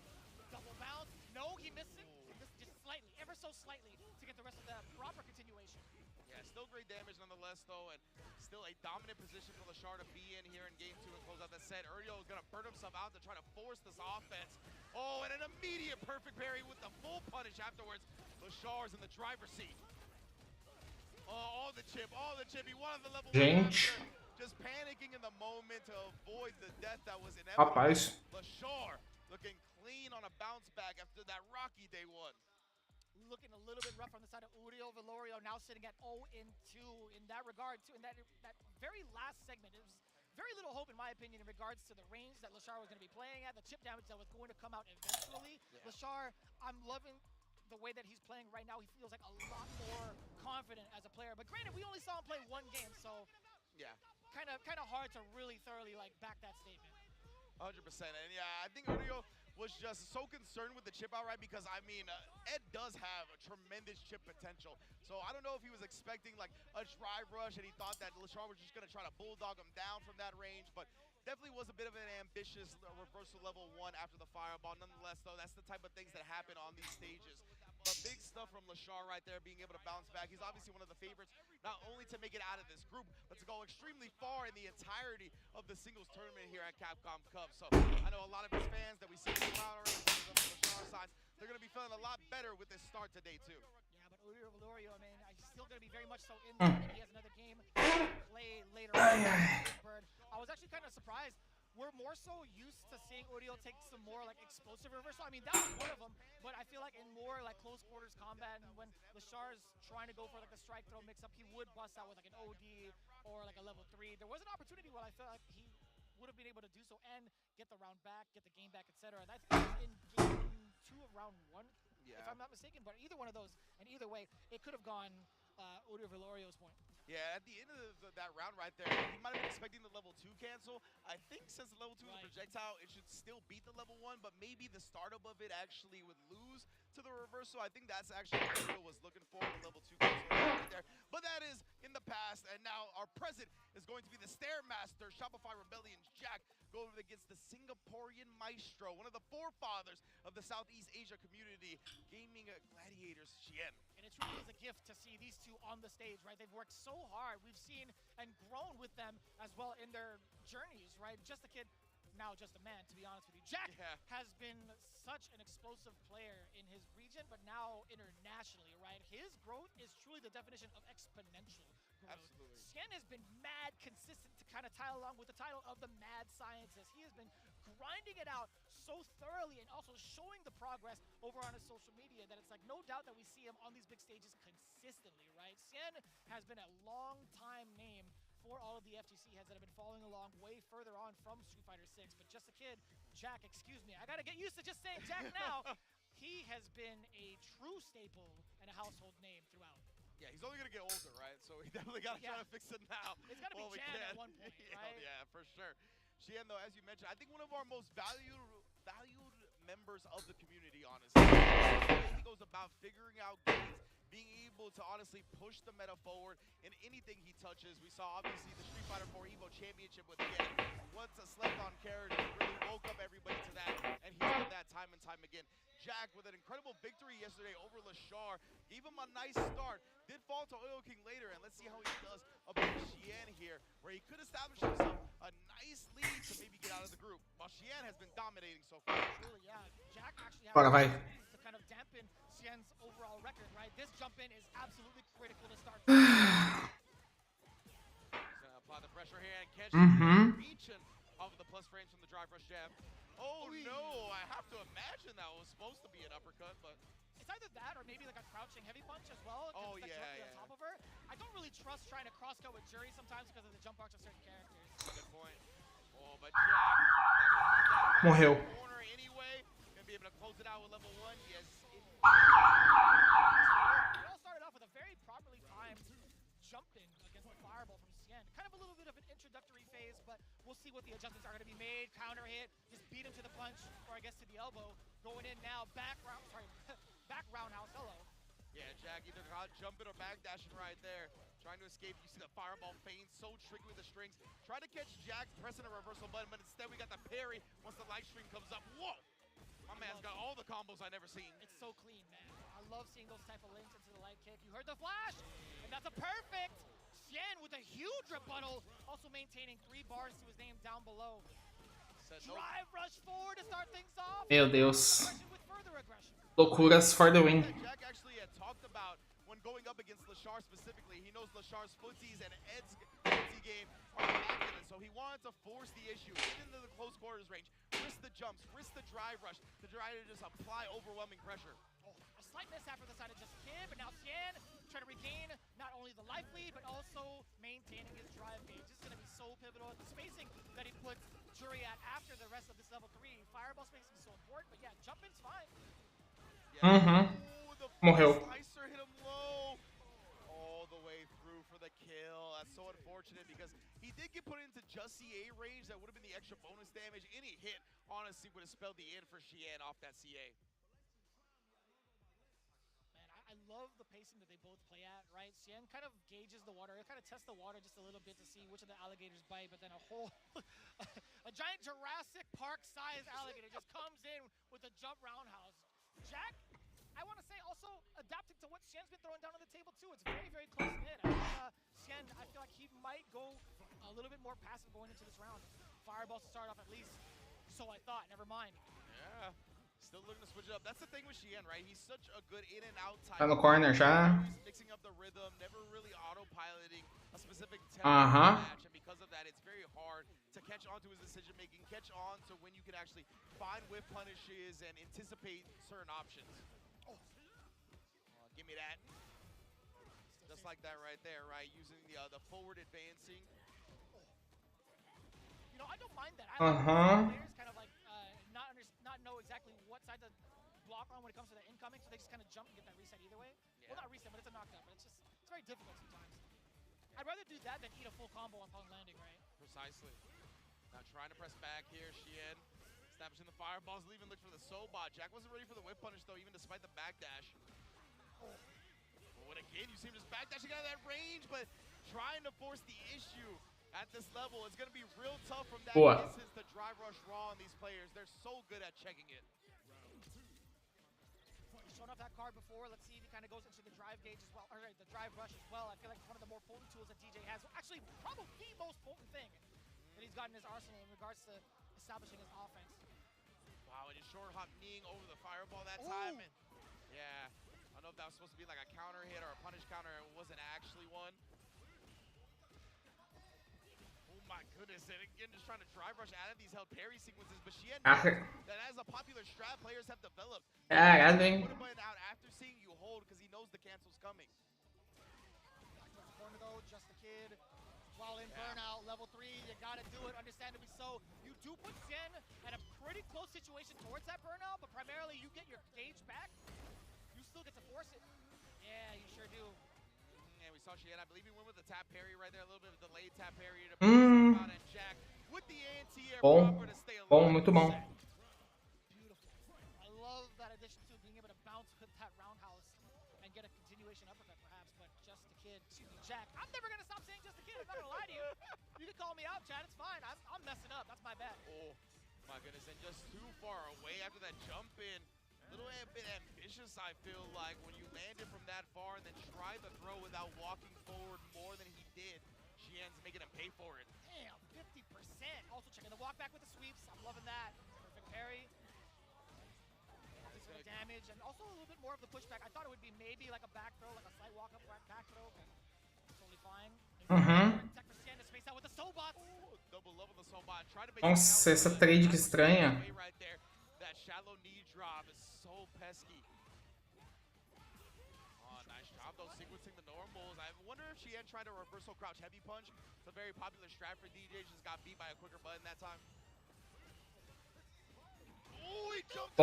Double bounce. No, he missed it. He missed just slightly, ever so slightly, to get the rest of the proper continuation. Yeah, still great damage nonetheless, though, and still a dominant position for Lashar to be in here in game 2 and close out the set. Erdio is going to burn himself out to try to force this offense. Oh, and an immediate perfect parry with the full punish afterwards. Lashar's in the driver's seat. Oh, all the chip. He wanted the level 1 after, just panicking in the moment to avoid the death that was inevitable. Rapaz. Lashar looking clean on a bounce back after that rocky day 1. Looking a little bit rough on the side of Uriel Velorio, now sitting at 0-2 in that regard, too. In that very last segment, it was very little hope, in my opinion, in regards to the range that Lashar was going to be playing at, the chip damage that was going to come out eventually. Yeah. Lashar, I'm loving the way that he's playing right now. He feels like a lot more confident as a player. But granted, we only saw him play 1 game, so yeah, kind of hard to really thoroughly back that statement. 100%. And yeah, I think Erdio was just so concerned with the chip outright because, I mean, Ed does have a tremendous chip potential. So I don't know if he was expecting like a drive rush and he thought that Lashar was just going to try to bulldog him down from that range, but definitely was a bit of an ambitious reversal level 1 after the fireball. Nonetheless, though, that's the type of things that happen on these stages. But big stuff from Lashar right there, being able to bounce back. He's obviously one of the favorites, not only to make it out of this group, but to go extremely far in the entirety of the singles tournament here at Capcom Cup. So I know a lot of his fans that we see around already on the Lashar side, they're going to be feeling a lot better with this start today, too. Yeah, but Uriel Valorio, I mean, he's still going to be very much so in there. He has another game to play later on. I was actually kind of surprised. We're more so used to seeing Uriel take some more like explosive reversal. I mean, that was one of them, but I feel like in more like close quarters combat and when Lashar's trying to go for like a strike throw mix up, he would bust out with like an OD or like a level 3. There was an opportunity where I felt like he would have been able to do so and get the round back, get the game back, etc. And I think that was in game 2 of round 1, if I'm not mistaken. But either one of those, and either way, it could have gone Uriel Valorio's point. Yeah, at the end of that round right there, he might have been expecting the level 2 cancel. I think since the level 2 is a projectile, it should still beat the level 1, but maybe the startup of it actually would lose to the reversal. I think that's actually what Uriel was looking for, the level 2 cancel right there. But that is in the past, and now our present is going to be the Stairmaster, Shopify Rebellion's Jack, going against the Singaporean Maestro, one of the forefathers of the Southeast Asia community, gaming gladiators, Xian. And it truly is a gift to see these two on the stage, right? They've worked so hard. We've seen and grown with them as well in their journeys, right? Just a kid, now just a man, to be honest with you. Jack has been such an explosive player in his region, but now internationally, right? His growth is truly the definition of exponential growth. Absolutely. Xian has been mad consistent to kind of tie along with the title of the Mad Scientist. He has been grinding it out so thoroughly and also showing the progress over on his social media that it's like no doubt that we see him on these big stages consistently, right? Xian has been a long time name for all of the FGC heads that have been following along way further on from Street Fighter 6, but just a kid, Jack, excuse me, I gotta get used to just saying Jack now. He has been a true staple and a household name throughout. Yeah, he's only gonna get older, right? So we definitely gotta try to fix it now. It's gotta be Jan at one point, right? Yeah, for sure. Xian, though, as you mentioned, I think one of our most valued members of the community, honestly. The way he goes about figuring out games, being able to honestly push the meta forward in anything he touches. We saw, obviously, the Street Fighter 4 Evo Championship with Yen. Once a slept-on character, really woke up everybody to that, and he's done that time and time again. Jack, with an incredible victory yesterday over Lashar, gave him a nice start. Did fall to Oil King later, and let's see how he does against Xian here, where he could establish himself a nice lead to maybe get out of the group, while Xian has been dominating so far. Truly, yeah. Jack actually has to kind of dampen Xian's overall record, right? This jump in is absolutely critical to start. He's gonna apply the pressure here, and Kenshi reaching off of the plus frames from the drive rush jab. Oh no, I have to imagine that was supposed to be an uppercut, but it's either that or maybe like a crouching heavy punch as well. Oh yeah, on top of her. I don't really trust trying to cross cut with Jury sometimes because of the jump arcs of certain characters. Good point. Oh, but Jack morreu. Corner anyway, gonna be able to close it out with level 1. Yes. It all started off with a very properly timed jump in against the fireball from Xian. Kind of a little bit of an introductory phase, but we'll see what the adjustments are going to be made. Counter hit, just beat him to the punch, or I guess to the elbow. Going in now, back roundhouse, hello. Yeah, Jack either jumping or back dashing right there. Trying to escape. You see the fireball feint, so tricky with the strings. Try to catch Jack pressing a reversal button, but instead we got the parry once the light stream comes up. Whoa! My man's got all the combos I've never seen. It's so clean, man. I love seeing those type of links into the light kick. You heard the flash, and that's a perfect. Xian with a huge rebuttal, also maintaining 3 bars to his name down below. Drive rush forward to start things off. Meu Deus. With further aggression. Loucuras for the win. Jack actually had talked about when going up against Lashar specifically. He knows Lashar's footsies and Ed's footsie game are immaculate, so he wanted to force the issue, get into the close quarters range, risk the jumps, risk the drive rush to try to just apply overwhelming pressure. Oh, a slight mishap for the side of just Kid, but now Xian trying to regain not only the life lead, but also maintaining his drive gauge. This is going to be so pivotal. The spacing that he puts Jury at after the rest of this level 3. Fireball spacing is so important, but yeah, jumping's fine. Yeah. Morreu. Slicer hit him low. All the way through for the kill. That's so unfortunate because he did get put into just CA range. That would have been the extra bonus damage. Any hit, honestly, would have spelled the end for Xian off that CA. Man, I love the pacing that they both play at, right? Cien kind of gauges the water. It kind of tests the water just a little bit to see which of the alligators bite, but then a whole, a giant Jurassic Park-sized alligator just comes in with a jump roundhouse. Jack, I want to say also adapting to what Cien's been throwing down on the table too. It's very, very close knit. Cien, I feel like he might go a little bit more passive going into this round. Fireballs to start off at least. So I thought, never mind. Yeah. Still looking to switch it up. That's the thing with Cien, right? He's such a good in and out type. Tá no corner já. Always mixing up the rhythm, never really autopiloting a specific tempo match, and because of that, it's very hard to catch on to his decision making, catch on to when you can actually find whiff punishes and anticipate certain options. Give me that. Just like that right there, right? Using the forward advancing. You know, I don't mind that. I like players kind of like not know exactly what side to block on when it comes to the incoming, so they just kind of jump and get that reset either way. Yeah. Well, not reset, but it's a knockdown. But it's very difficult sometimes. I'd rather do that than eat a full combo upon landing, right? Precisely. Now trying to press back here, Cien. Establishing the fireballs, leaving look for the Sobot. Jack wasn't ready for the whip punish though, even despite the backdash. Well, again, you see him just backdashing out of that range, but trying to force the issue at this level. It's going to be real tough from that distance to drive rush raw on these players. They're so good at checking it. He's shown off that card before. Let's see if he kind of goes into the drive gauge as well, or the drive rush as well. I feel like it's one of the more potent tools that DJ has. Actually, probably the most potent thing that he's got in his arsenal in regards to establishing his offense. Wow, and just short hop kneeing over the fireball that time. And yeah, I don't know if that was supposed to be like a counter hit or a punish counter. It wasn't actually one. Oh my goodness, and again, just trying to drive rush out of these held parry sequences, but Cien knows that as a popular strat players have developed. Put a button out after seeing you hold because he knows the cancel's coming. Corner though, just the kid. While in burnout, level 3, you gotta do it, understandably so. You do put Cien at a pretty close situation towards that burnout, but primarily you get your gauge back. You still get to force it. Yeah, you sure do. And we saw Cien, I believe he went with the tap parry right there, a little bit of a delayed tap parry to out, and Jack with the anti-air proper to stay alive. Muito bom. Beautiful. I love that addition to being able to bounce with that roundhouse and get a continuation uppercut perhaps, but just the kid, excuse me, Jack. I'm never gonna stop saying just the kid, I'm not gonna lie to you. You can call me out, Chad, it's fine. I'm messing up, that's my bad. Oh my goodness, and just too far away after that jump in. A little bit ambitious, I feel like, when you landed from that far and then tried to throw without walking forward more than he did. Cien's making him pay for it. Damn, 50%. Also checking the walk back with the sweeps. I'm loving that. Perfect parry. Bit of damage, and also a little bit more of the pushback. I thought it would be maybe like a back throw, like a slight walk up back throw, but totally fine. Tech for Cien to space out with the Sobot. Double level the Sobot. Nossa, essa trade que estranha. Right there. That shallow knee drop is so pesky. Oh, nice job though, sequencing the normals. I wonder if Cien tried a reversal crouch heavy punch. It's a very popular strat for DJ. Just got beat by a quicker button that time. Oh, he jumped.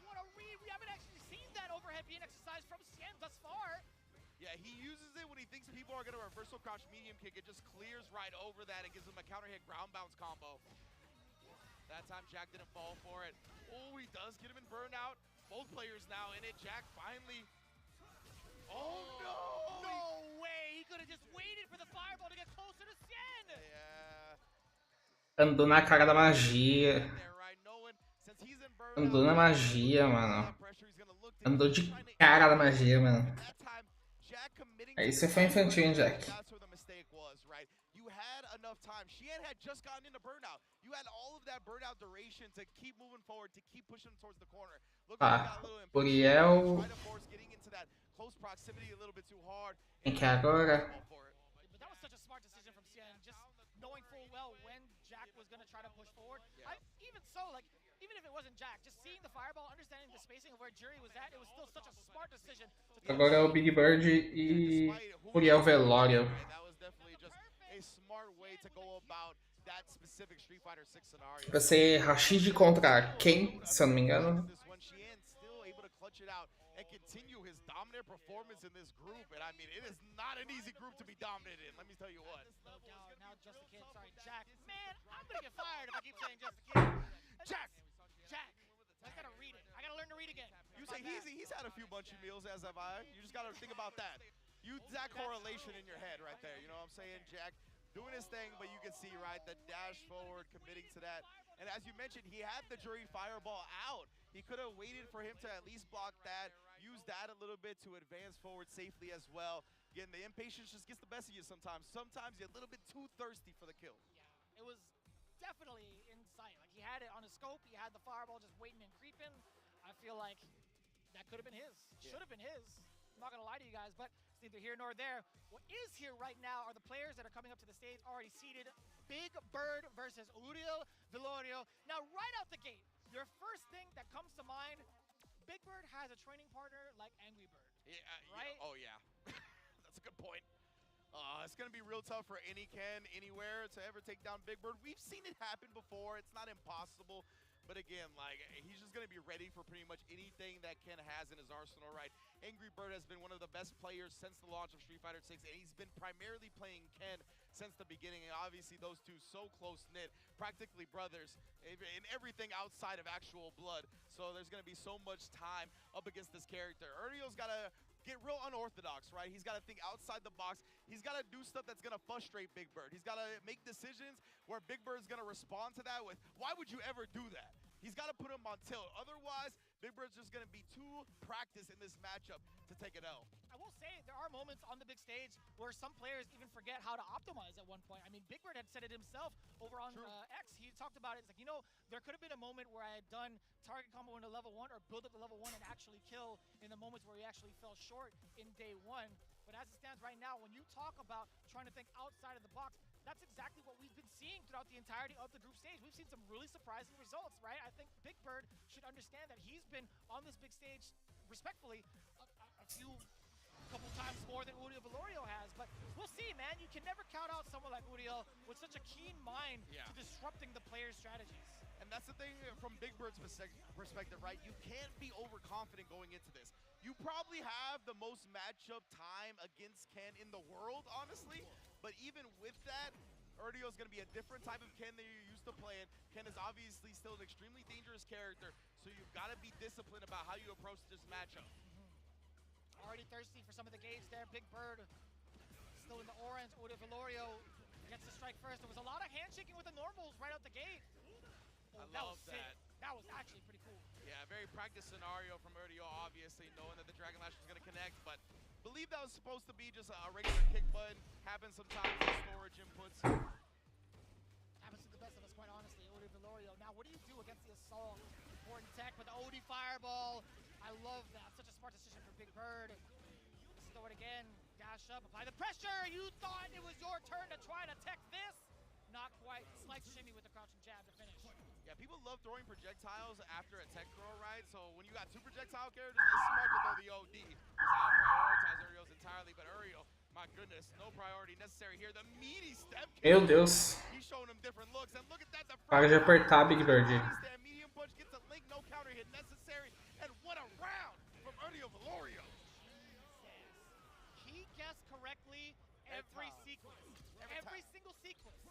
What a read. We haven't actually seen that overhead being exercised from Cien thus far. Yeah, he uses it when he thinks people are going to reversal crouch medium kick. It just clears right over that and gives him a counter hit ground bounce combo. That time Jack didn't fall for it. Oh, he does get him in burnout. Both players now in it. Jack finally. Oh no! No way! He could have just waited for the fireball to get closer to Cien! Yeah. Andou na cara da magia. Andou na magia, mano. Andou de cara da magia, mano. Aí você foi infantil, hein, Jack? You had enough time. Cien had just gotten into burnout. You had all of that burnout duration to keep moving forward, to keep pushing towards the corner. Tá, Uriel. Close proximity a little bit too hard. Quem que é agora? But that was such a smart decision from Cien, just knowing full well when Jack was going to try to push forward. Even so, like, even if it wasn't Jack, just seeing the fireball, understanding the spacing of where Jury was at, it was still such a smart decision. Agora é o Big Bird e Uriel Velório. Vai ser Rashid contra quem, se eu não me engano? And continue his dominant performance in this group. And I mean, it is not an easy group to be dominated in, let me tell you what. No doubt. Now just the kid. Sorry, Jack. Man, I'm gonna get fired if I keep saying just the kid. Jack. I gotta read it. I gotta learn to read again. You say he's had a few munchy meals, as have I. You just got to think about that. Use that correlation in your head right there. You know what I'm saying? Jack doing his thing, but you can see, right, the dash forward, committing to that. And as you mentioned, he had the jury fireball out. He could have waited for him to at least block that, use that a little bit to advance forward safely as well. Again, the impatience just gets the best of you sometimes. Sometimes you're a little bit too thirsty for the kill. Yeah, it was definitely in sight. Like, he had it on his scope. He had the fireball just waiting and creeping. I feel like that could have been his. Should have been his. I'm not going to lie to you guys, but it's neither here nor there. What is here right now are the players that are coming up to the stage already seated. Big Bird versus Uriel Velorio. Now, right out the gate, your first thing that comes to mind, Big Bird has a training partner like Angry Bird. Yeah, right? Oh, yeah. That's a good point. It's going to be real tough for any Ken, anywhere, to ever take down Big Bird. We've seen it happen before. It's not impossible. But again, like, he's just going to be ready for pretty much anything that Ken has in his arsenal, right? Angry Bird has been one of the best players since the launch of Street Fighter 6, and he's been primarily playing Ken since the beginning. And obviously, those two so close-knit, practically brothers in everything outside of actual blood. So there's going to be so much time up against this character. Uriel's got to get real unorthodox, right? He's got to think outside the box. He's got to do stuff that's going to frustrate Big Bird. He's got to make decisions where Big Bird's going to respond to that with, why would you ever do that? He's got to put him on tilt. Otherwise, Big Bird's just going to be too practiced in this matchup to take an L. I will say, there are moments on the big stage where some players even forget how to optimize at one point. I mean, Big Bird had said it himself over on X. He talked about it. It's like, you know, there could have been a moment where I had done target combo into level 1 or build up to level 1 and actually kill in the moments where he actually fell short in day 1. But as it stands right now, when you talk about trying to think outside of the box, that's exactly what we've been seeing throughout the entirety of the group stage. We've seen some really surprising results, right? I think Big Bird should understand that he's been on this big stage, respectfully, a couple times more than Uriel Velorio has. But we'll see, man. You can never count out someone like Uriel with such a keen mind to disrupting the player's strategies. And that's the thing from Big Bird's perspective, right? You can't be overconfident going into this. You probably have the most matchup time against Ken in the world, honestly. But even with that, Uriel's going to be a different type of Ken than you're used to playing. Ken is obviously still an extremely dangerous character, so you've got to be disciplined about how you approach this matchup. Already thirsty for some of the gauge there. Big Bird still in the orange. Uriel Velorio gets the strike first. There was a lot of handshaking with the normals right out the gate. I love that. That was actually pretty cool. Yeah, very practiced scenario from Uriel, obviously, knowing that the Dragon Lash was going to connect, but believe that was supposed to be just a regular kick button. Happens sometimes with storage inputs. Happens to the best of us, quite honestly. Uriel Velorio. Now, what do you do against the assault? Important tech with the OD fireball. I love that. Such a smart decision for Big Bird. Let's throw it again. Dash up, apply the pressure. You thought it was your turn to try to tech this. Not quite. Slight shimmy with the crouching jab to finish. Yeah, people love throwing projectiles after a tech throw, right? So when you got two projectile characters, it's smart to throw the OD. I'll prioritize Uriel's entirely, but Uriel, my goodness, no priority necessary here. The meaty step. Meu Deus. He's showing him different looks, and look at that. Para de apertar, Big Bird. Medium punch gets a link, no counter hit necessary, and what a round from Uriel Velorio. He guessed correctly every sequence. Every single sequence.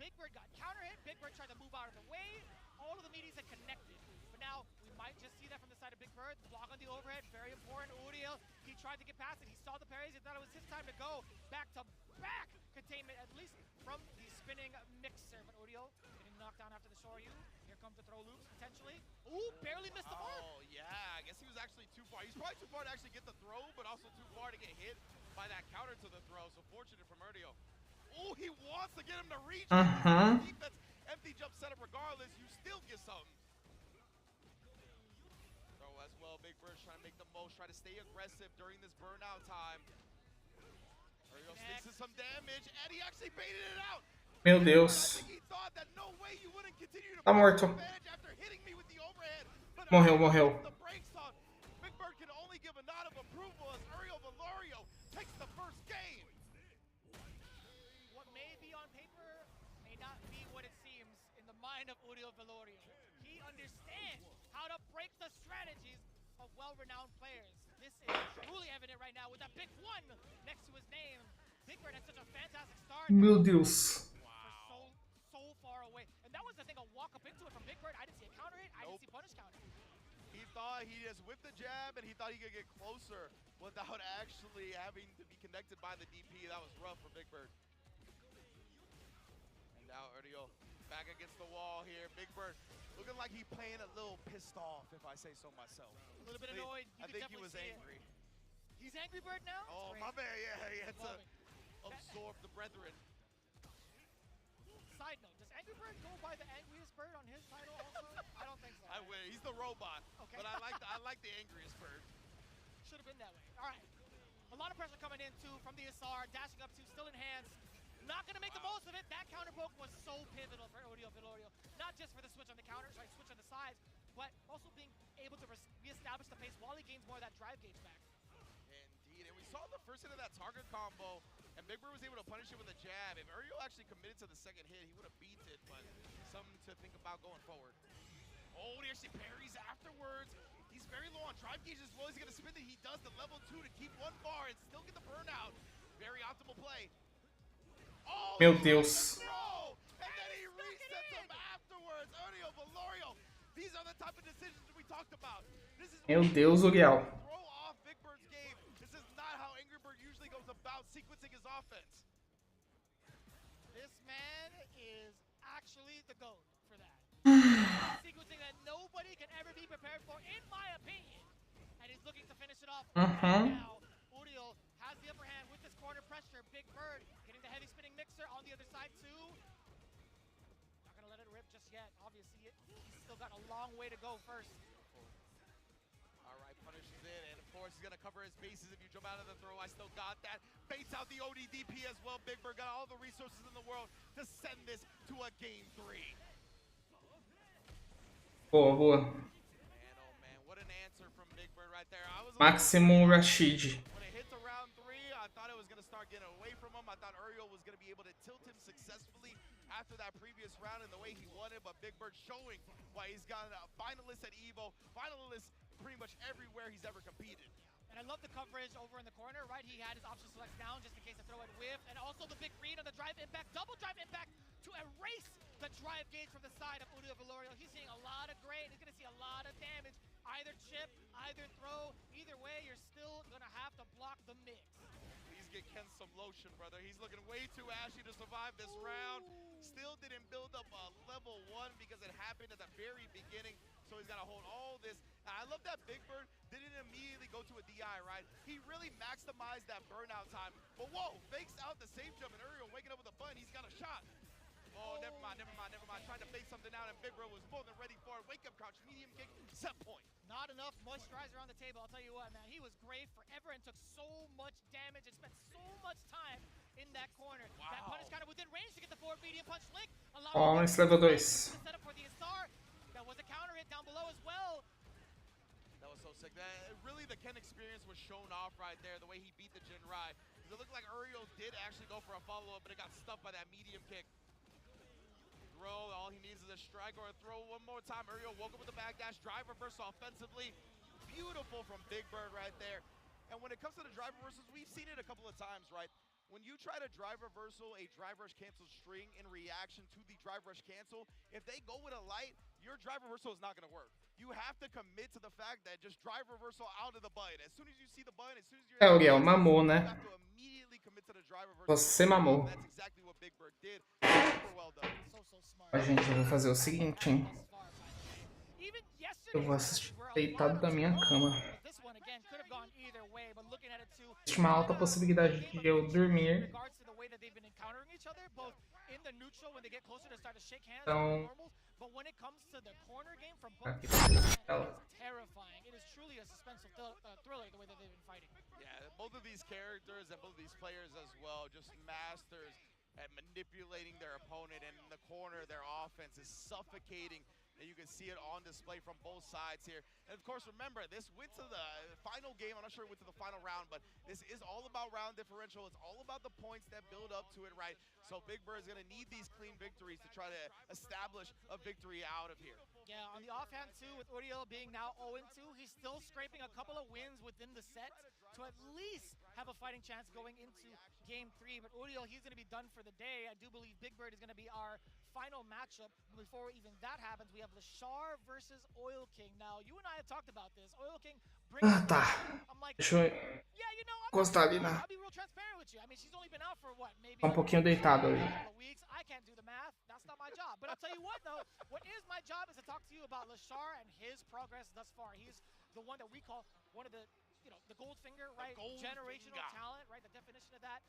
Big Bird got counter hit. Big Bird tried to move out of the way. All of the meaties had connected. But now we might just see that from the side of Big Bird. The block on the overhead, very important. Uriel, he tried to get past it. He saw the parries. He thought it was his time to go. Back to back containment, at least from the spinning mixer. But Uriel getting knocked down after the Shoryu. Here comes the throw loops potentially. Ooh, barely missed the mark. Oh yeah, I guess he was actually too far. He's probably too far to actually get the throw, but also too far to get hit by that counter to the throw. So fortunate from Uriel. Oh, he wants to get him to reach. Defense, empty jump setup regardless. You still get something. Throw as well. Big Bird's trying to make the most. Try to stay aggressive during this burnout time. Uriel sticks to some damage, and he actually baited it out. Meu Deus. Tá morto. Morreu, morreu. Big Bird can only give a nod of approval as Uriel Velorio takes the first game. What may be on paper may not be what it seems in the mind of Uriel Velorio. He understands how to break the strategies of well-renowned players. This is truly evident right now with that big one next to his name. Big Bird had such a fantastic start. Meu Deus. So far away. And that was the thing, a walk up into it from Big Bird. I didn't see a counter hit. I didn't see punish counter. He thought he just whipped the jab and he thought he could get closer without actually having to be connected by the DP. That was rough for Big Bird. And now Uriel back against the wall here. Big Bird looking like he playing a little pissed off, if I say so myself. A little bit annoyed. I think he was angry. He's Angry Bird now? Oh, my bad. Yeah, he had to absorb the brethren. Side note, does Angry Bird go by the angriest bird on his title also? I don't think so. I wish. He's the robot. Okay. But I like the angriest bird. Should have been that way. All right. A lot of pressure coming in too from the SR, dashing up to, still in hands. Not going to make the most of it. That counter poke was so pivotal for Uriel Vilorio. Not just for the switch on the counters, right, switch on the sides, but also being able to reestablish the pace while he gains more of that drive gauge back. Indeed, and we saw the first hit of that target combo, and Big Bird was able to punish it with a jab. If Uriel actually committed to the second hit, he would have beat it, but something to think about going forward. Oh, he actually parries afterwards. He's very low on drive gauge as well. He's going to spin it. He does the level 2 to keep one bar and still get the burnout. Very optimal play. Oh, Meu Deus. Bro! And then he resets him afterwards. Uriel Vilorio. These are the type of decisions we talked about. This is Meu Deus, Uriel. throw off Big Bird's game. This is not how Angry Bird usually goes about sequencing his offense. This man is actually the GOAT for that. Sequencing that nobody can ever be prepared for, in my opinion. And he's looking to finish it off right now. Uriel has the upper hand with this corner pressure. Big Bird getting the heavy spinning mixer on the other side too. Not gonna let it rip just yet. Obviously, he's still got a long way to go first. All right, punishes it, and of course he's gonna cover his bases if you jump out of the throw. I still got that. Baits out the ODDP as well. Big Bird got all the resources in the world to send this to a game 3. Boa, boa. Man, oh man, what an answer from Big Bird right there. I was Máximo Rashid. when it hit to round 3, I thought it was gonna start getting away from him. I thought Uriel was gonna be able to tilt him successfully after that previous round and the way he won it, but Big Bird showing why he's got a finalist at EVO, finalist pretty much everywhere he's ever competed. And I love the coverage over in the corner, right? He had his option select down just in case the throw had whiffed. And also the big read on the drive impact, double drive impact to erase the drive gauge from the side of Uriel Vilorio. He's seeing a lot of gray, and he's going to see a lot of damage. Either chip, either throw, either way, you're still going to have to block the mix. Please get Ken some lotion, brother. He's looking way too ashy to survive this round. Still didn't build up a level 1 because it happened at the very beginning. So he's got to hold all this. And I love that Big Bird didn't immediately go to a DI, right? He really maximized that burnout time. But whoa, fakes out the safe jump, and Uriel waking up with a button. He's got a shot. Oh, never mind. Trying to fake something out, and Big Bird was more than ready for it. Wake up crouch, medium kick, set point. Not enough moisturizer on the table, I'll tell you what, man. He was great forever and took so much damage and spent so much time in that corner. Wow. That punish kind of within range to get the forward medium punch link. Ó, esse level 2. Set up for the SR. That was a counter hit down below as well. That was so sick. Really, the Ken experience was shown off right there, the way he beat the Jinrai. It looked like Uriel did actually go for a follow-up, but it got stuffed by that medium kick. Throw, all he needs is a strike or a throw one more time. Uriel woke up with the backdash, drive reversal offensively. Beautiful from Big Bird right there. And when it comes to the drive reversals, we've seen it a couple of times, right? When you try to drive reversal a drive rush cancel string in reaction to the drive rush cancel, if they go with a light, your drive reversal is not going to work. You have to commit to the fact that just drive reversal out of the button. As soon as you see the button, as soon as you're Uriel, mamou, né? you have to immediately commit to the drive reversal. Você mamou. That's exactly what Big Bird did. Super well done. So smart. Ó, gente, eu vou fazer o seguinte, hein? Eu vou assistir deitado da minha cama. This one again could have gone either way, but looking at it too, Existe uma alta possibilidade de eu dormir. regards to the way that they've been encountering each other, both in the neutral when they get closer to start to shake hands Então, normals, but when it comes to the corner game from both aqui sides, pra it ela. is terrifying. It is truly a suspenseful thriller the way that they've been fighting. Yeah, both of these characters and both of these players as well, just masters at manipulating their opponent. And in the corner, their offense is suffocating. And you can see it on display from both sides here. And of course, remember, this went to the final game. I'm not sure it went to the final round, but this is all about round differential. It's all about the points that build up to it, right? So Big Bird is going to need these clean victories to try to establish a victory out of here. Yeah, on the offhand too, with Uriel being now 0-2, he's still scraping a couple of wins within the set to at least have a fighting chance going into game 3. But Uriel, he's going to be done for the day. I do believe Big Bird is going to be our final matchup, before even that happens, we have Lashar versus Oil King. Now, you and I have talked about this. Oil King brings Ah, tá. I'm like, Deixa eu yeah, you know, encostar ali na... I'll be real transparent with you. I mean, she's only been out for what, maybe Tá um pouquinho deitado ali. a couple of weeks. I can't do the math. That's not my job. But I'll tell you what, though, what is my job is to talk to you about Lashar and his progress thus far. He's the one that we call one of the, you know, the Goldfinger, right? Generational talent, right? The definition of that.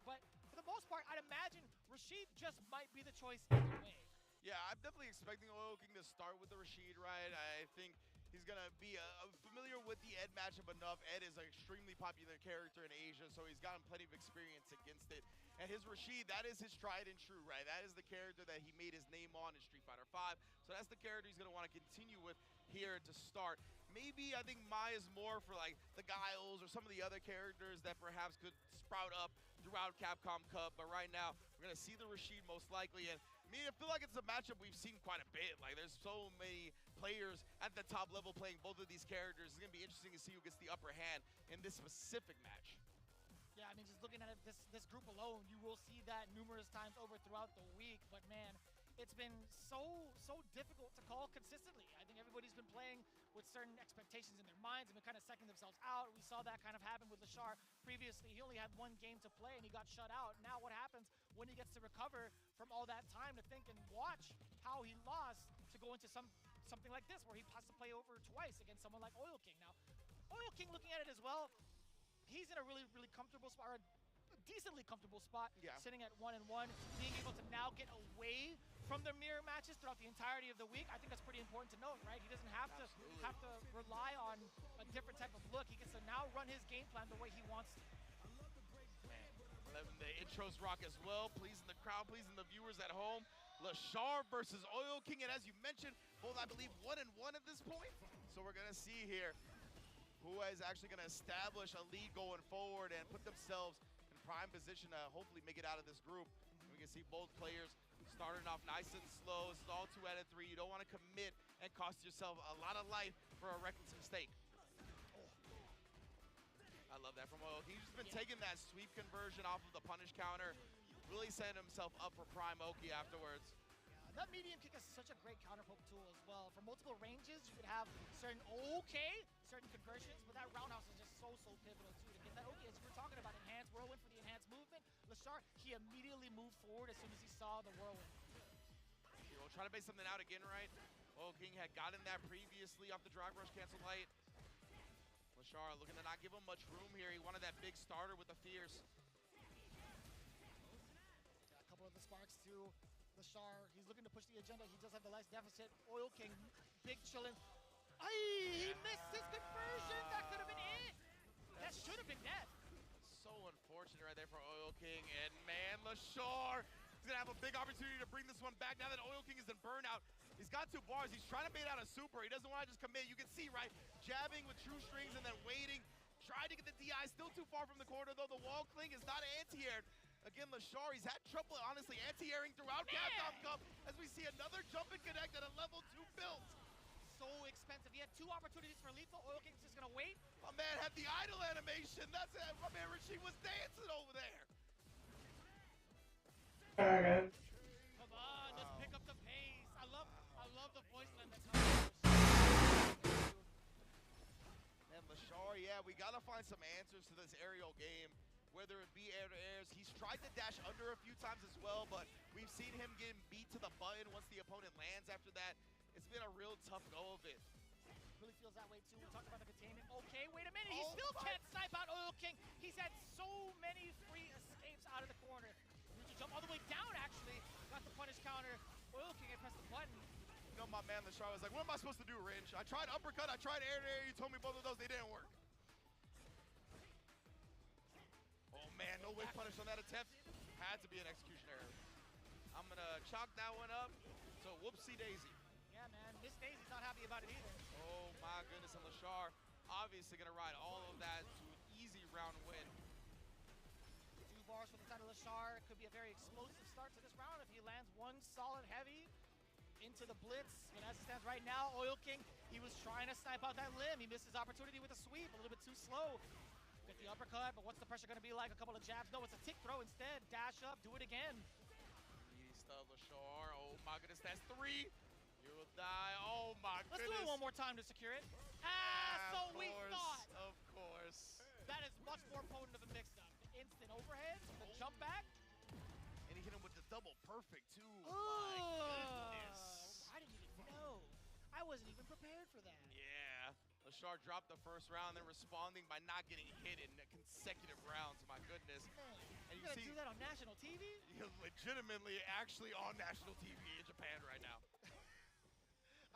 But for the most part, I'd imagine Rashid just might be the choice either way. Yeah, I'm definitely expecting Oil King to start with the Rashid, right? I think he's going to be familiar with the Ed matchup enough. Ed is an extremely popular character in Asia, so he's gotten plenty of experience against it. And his Rashid, that is his tried and true, right? That is the character that he made his name on in Street Fighter V. So that's the character he's going to want to continue with here to start. Maybe I think Maya's more for like the Guiles or some of the other characters that perhaps could sprout up throughout Capcom Cup. But right now, we're going to see the Rashid most likely. And I feel like it's a matchup we've seen quite a bit. Like, there's so many players at the top level playing both of these characters. It's going to be interesting to see who gets the upper hand in this specific match. Yeah, I mean, just looking at it, this group alone, you will see that numerous times over throughout the week. But, man, it's been so difficult to call consistently. I think everybody's been playing with certain expectations in their minds and been kind of second themselves out. We saw that kind of happen with Lashar previously. He only had one game to play and he got shut out. Now what happens when he gets to recover from all that time to think and watch how he lost to go into something like this where he has to play over twice against someone like Oil King. Now, Oil King, looking at it as well, he's in a really comfortable spot, or a decently comfortable spot, sitting at 1-1, being able to now get away from the mirror matches throughout the entirety of the week. I think that's pretty important to note, right? He doesn't have to rely on a different type of look. He gets to now run his game plan the way he wants to. Man, loving the intros rock as well, pleasing the crowd, pleasing the viewers at home. Lashar versus Oil King, and as you mentioned, both I believe 1-1 at this point. So we're gonna see here who is actually gonna establish a lead going forward and put themselves in prime position to hopefully make it out of this group. And we can see both players starting off nice and slow. This is all 2 out of 3. You don't want to commit and cost yourself a lot of life for a reckless mistake. I love that from Oil King. He's just been taking that sweep conversion off of the punish counter, really setting himself up for prime Oki afterwards. That medium kick is such a great counter poke tool as well. For multiple ranges, you could have certain certain conversions, but that roundhouse is just so pivotal too. To get that as you were talking about, enhanced whirlwind for the enhanced movement. Lashar, he immediately moved forward as soon as he saw the whirlwind. We'll try to base something out again, right? Oil King had gotten that previously off the drive rush cancel light. Lashar looking to not give him much room here. He wanted that big starter with the fierce. Got a couple of the sparks too. Lashar, he's looking to push the agenda. He does have the life deficit. Oil King, big chillin'. He missed his conversion. That could have been it. That should have been death. So unfortunate right there for Oil King. And man, Lashar is going to have a big opportunity to bring this one back now that Oil King is in burnout. He's got 2 bars. He's trying to bait out a super. He doesn't want to just commit. You can see, right? Jabbing with true strings and then waiting. Trying to get the DI. Still too far from the corner, though. The wall cling is not anti-aired. Again, Lashar, he's had trouble, honestly, anti-airing throughout Capcom Cup as we see another jump and connect at a level 2 build. So expensive. He had 2 opportunities for lethal. Oil King's just going to wait. My man had the idle animation. That's it. My man Rashid was dancing over there. Come on, let's pick up the pace. I love the voice line that comes. Man, Lashar, yeah, we got to find some answers to this aerial game. Whether it be air-to-airs, he's tried to dash under a few times as well, but we've seen him getting beat to the button once the opponent lands after that. It's been a real tough go of it. Really feels that way too. We talked about the containment. Okay, wait a minute. He still can't snipe out Oil King. He's had so many free escapes out of the corner. Needs to jump all the way down, actually. Got the punish counter. Oil King had pressed the button. You know, my man Lashar was like, what am I supposed to do, Ringe? I tried uppercut, I tried air-to-air. You told me both of those, they didn't work. Man, no whiff punish on that attempt. Had to be an execution error. I'm going to chalk that one up. So, whoopsie daisy. Yeah, man. Miss Daisy's not happy about it either. Oh, my goodness. And Lashar obviously going to ride all of that to an easy round win. 2 bars from the side of Lashar. It could be a very explosive start to this round if he lands one solid heavy into the blitz. And as it stands right now, Oil King, he was trying to snipe out that limb. He missed his opportunity with a sweep. A little bit too slow. Get the uppercut, but what's the pressure going to be like? A couple of jabs. No, it's a tick throw instead. Dash up, do it again. Beast of Lashar. my goodness, that's 3. You will die. Oh my Let's goodness. do it one more time to secure it. So we thought. Of course. That is much more potent of a mix-up. The instant overhead, the jump back. And he hit him with the double perfect too. Oh, My goodness. I didn't even know. I wasn't even prepared for that. Yeah. Lashar dropped the first round, then responding by not getting hit in consecutive rounds. My goodness. Man, And you you gotta see, do that on national TV? you're legitimately actually on national TV in Japan right now.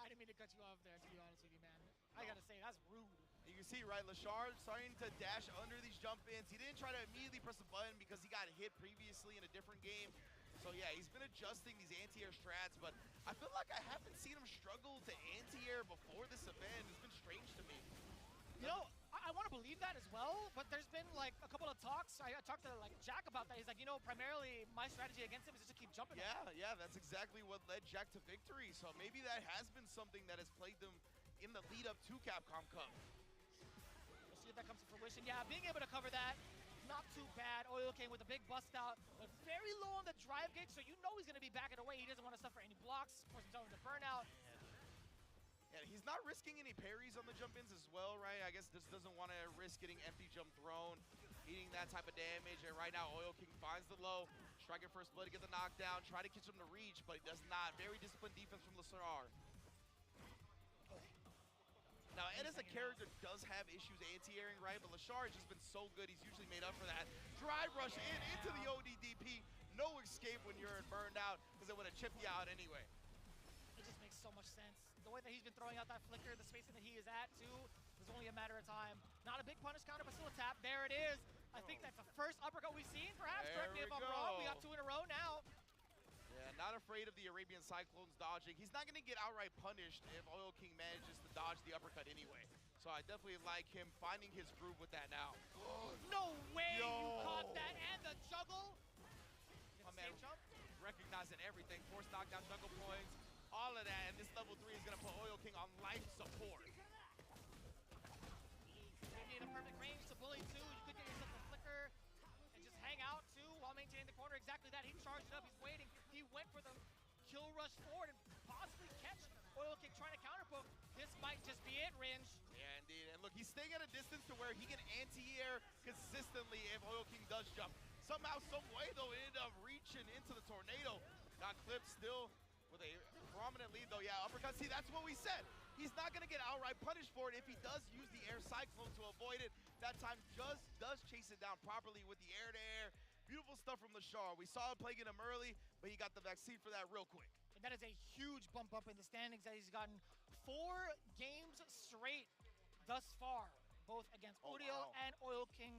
I didn't mean to cut you off there, to be honest with you, man. I gotta say, that's rude. You can see, right, Lashar starting to dash under these jump-ins. He didn't try to immediately press the button because he got hit previously in a different game. So yeah, he's been adjusting these anti-air strats, but I feel like I haven't seen him struggle to anti-air before this event. It's been strange to me. You know, I want to believe that as well, but there's been like a couple of talks. I talked to like Jack about that. He's like, you know, primarily my strategy against him is just to keep jumping. Yeah, that's exactly what led Jack to victory. So maybe that has been something that has plagued them in the lead up to Capcom Cup. We'll see if that comes to fruition. Yeah, being able to cover that, not too bad. Oil King with a big bust out, but very low on the drive gauge, so you know he's going to be backing away. He doesn't want to suffer any blocks, force himself into burnout. Yeah, he's not risking any parries on the jump-ins as well, right? I guess just doesn't want to risk getting empty jump thrown, eating that type of damage. And right now, Oil King finds the low, striking first blood to get the knockdown, try to catch him to reach, but he does not. Very disciplined defense from Lashar. Now, Ed as a character does have issues anti-airing, right? But Lashar has just been so good, he's usually made up for that. Drive rush into the ODDP. No escape when you're burned out, because it would have chipped you out anyway. It just makes so much sense. The way that he's been throwing out that flicker, the spacing that he is at, too, is only a matter of time. Not a big punish counter, but still a tap. There it is. I think that's the first uppercut we've seen, perhaps. Correct me if I'm wrong. We got 2 in a row now. Yeah, not afraid of the Arabian Cyclones dodging. He's not going to get outright punished if Oil King manages to dodge the uppercut anyway. So I definitely like him finding his groove with that now. No way you caught that, and the juggle. My man recognizing everything. Force knockdown, juggle points, all of that. And this level 3 is going to put Oil King on life support. You need a perfect range to bully, too. You could get yourself a flicker and just hang out, too, while maintaining the corner. Exactly that. He charged up. He's waiting. He went for the kill rush forward and possibly catch Oil King trying to counterpoke. This might just be it, Ringe. Yeah, indeed. And look, he's staying at a distance to where he can anti-air consistently if Oil King does jump. Somehow, some way, though, it ended up reaching into the tornado. Got clipped still with a prominent lead, though. Yeah, uppercut. See, that's what we said. He's not going to get outright punished for it if he does use the air cyclone to avoid it. That time just does chase it down properly with the air-to-air. Beautiful stuff from Lashar. We saw him plaguing him early, but he got the vaccine for that real quick. And that is a huge bump up in the standings that he's gotten 4 games straight thus far, both against Uriel and Oil King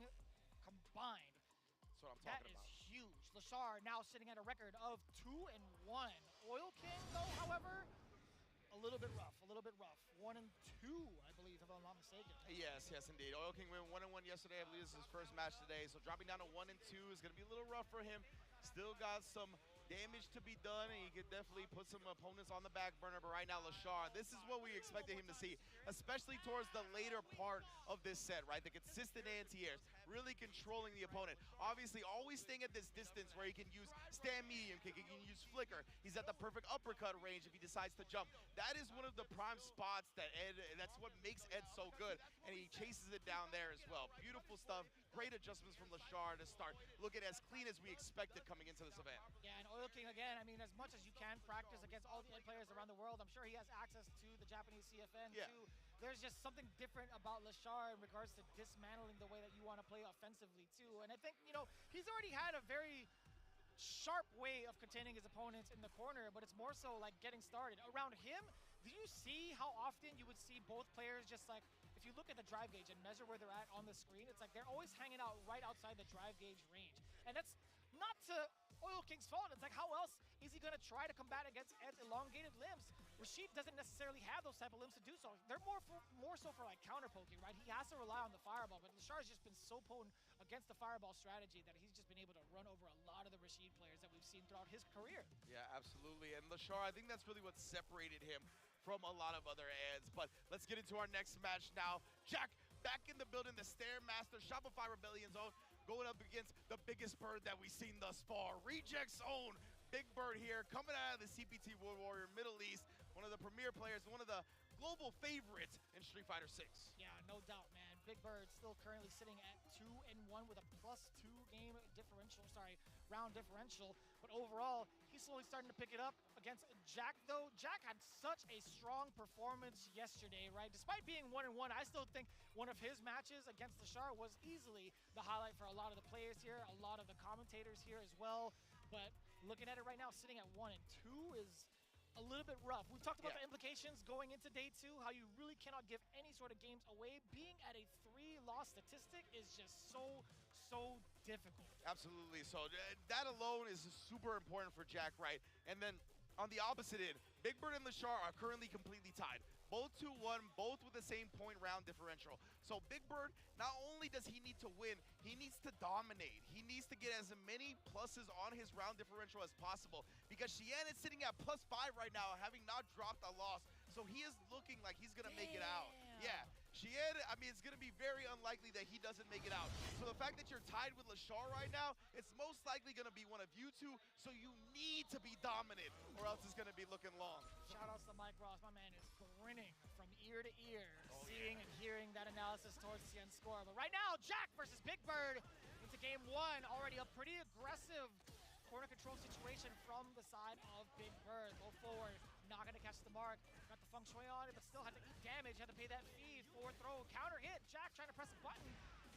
combined. That's what I'm talking about. That is huge. Lashar now sitting at a record of 2-1. Oil King, though, however, a little bit rough. 1-2, I believe, if I'm not mistaken. Yes, indeed. Oil King went 1-1 yesterday. I believe this is his first match today. So dropping down to 1-2 is going to be a little rough for him. Still got some damage to be done, and he could definitely put some opponents on the back burner. But right now, Lashar, this is what we expected him to see, especially towards the later part of this set, right? The consistent anti-airs, really controlling the opponent. Obviously, always staying at this distance where he can use stand medium kick, he can use flicker. He's at the perfect uppercut range if he decides to jump. That is one of the prime spots that that's what makes Ed so good, and he chases it down there as well. Beautiful stuff. Great adjustments from Lashar to start looking as clean as we expected coming into this event. Yeah, and Oil King, again, I mean, as much as you can practice against all the Ed players around the world, I'm sure he has access to the Japanese CFN, too. There's just something different about Lashar in regards to dismantling the way that you want to play offensively, too. And I think, you know, he's already had a very sharp way of containing his opponents in the corner, but it's more so like getting started. Around him, do you see how often you would see both players just like, if you look at the drive gauge and measure where they're at on the screen, it's like they're always hanging out right outside the drive gauge range. And that's not to Oil King's fault. It's like, how else is he going to try to combat against Ed's elongated limbs? Rashid doesn't necessarily have those type of limbs to do so. They're more so for like counter poking, right? He has to rely on the fireball, but Lashar's just been so potent against the fireball strategy that he's just been able to run over a lot of the Rashid players that we've seen throughout his career. Yeah, absolutely. And Lashar, I think that's really what separated him from a lot of other Eds. But let's get into our next match now. Jack back in the building, the Stairmaster, Shopify Rebellion's own, going up against the biggest bird that we've seen thus far. Reject's own Big Bird here, coming out of the CPT World Warrior Middle East, one of the premier players, one of the global favorites in Street Fighter 6. Yeah, no doubt, man. Big Bird still currently sitting at 2-1 with a +2 game differential, round differential. But overall, he's slowly starting to pick it up against Jack, though. Jack had such a strong performance yesterday, right? Despite being 1-1, I still think one of his matches against Lashar was easily the highlight for a lot of the players here, a lot of the commentators here as well. But looking at it right now, sitting at 1-2 is a little bit rough. We've talked about the implications going into day 2, how you really cannot give any sort of games away. Being at a 3-loss statistic is just so difficult. Absolutely. So that alone is super important for Jack, right? And then on the opposite end, Big Bird and Lashar are currently completely tied. Both 2-1, both with the same point round differential. So Big Bird, not only does he need to win, he needs to dominate. He needs to get as many pluses on his round differential as possible, because Xian is sitting at +5 right now, having not dropped a loss. So he is looking like he's gonna make it out. Yeah, Xian, I mean, it's gonna be very unlikely that he doesn't make it out. So the fact that you're tied with Lashar right now, it's most likely gonna be one of you two, so you need to be dominant, or else it's gonna be looking long. Shout outs to Mike Ross, my man is grinning from ear to ear, seeing and hearing that analysis towards Xian's score. But right now, Jack versus Big Bird into game 1, already a pretty aggressive corner control situation from the side of Big Bird. Go forward, not gonna catch the mark. Got the feng shui on it, but still had to eat damage, had to pay that fee. Forward throw, counter hit. Jack trying to press a button,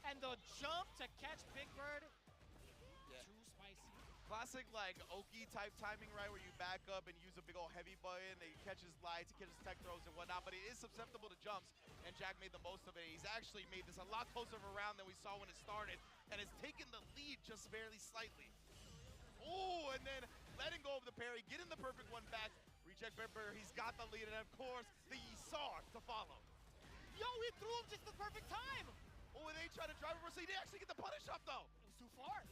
and the jump to catch Big Bird. Too spicy. Classic like Oki type timing, right, where you back up and use a big old heavy button, and he catches lights, he catches tech throws and whatnot, but it is susceptible to jumps, and Jack made the most of it. He's actually made this a lot closer of a round than we saw when it started, and has taken the lead just barely slightly. Oh, and then letting go of the parry, getting the perfect one back. Reject Big Bird, he's got the lead, and of course, the Yisar to follow. Yo, he threw him just the perfect time. Oh, and they tried to drive reversal. He didn't actually get the punish up, though. It was too far.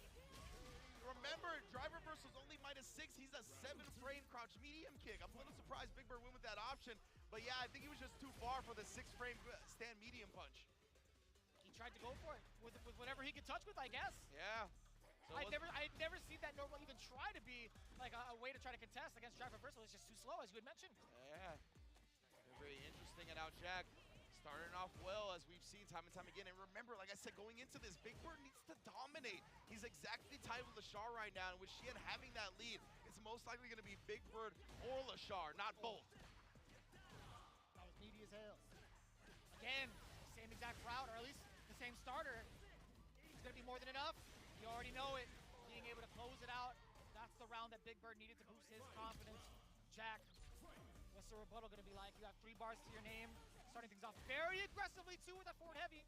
Remember, drive reversal was only -6. He's a 7-frame crouch medium kick. I'm a little surprised Big Bird went with that option, but yeah, I think he was just too far for the 6-frame stand medium punch. He tried to go for it with whatever he could touch with, I guess. Yeah. So I'd never seen that normal even try to be like a way to try to contest against drive reversal. It's just too slow, as you had mentioned. Yeah. Very interesting. And now Jack starting off well, as we've seen time and time again. And remember, like I said, going into this, Big Bird needs to dominate. He's exactly tied with Lashar right now, and with Xian having that lead, it's most likely going to be Big Bird or Lashar, not both. That was needy as hell. Again, same exact route, or at least the same starter. It's going to be more than enough. You already know it. Being able to close it out, that's the round that Big Bird needed to boost his confidence. Jack, what's the rebuttal going to be like? You have 3 bars to your name. Starting things off very aggressively, too, with that forward heavy.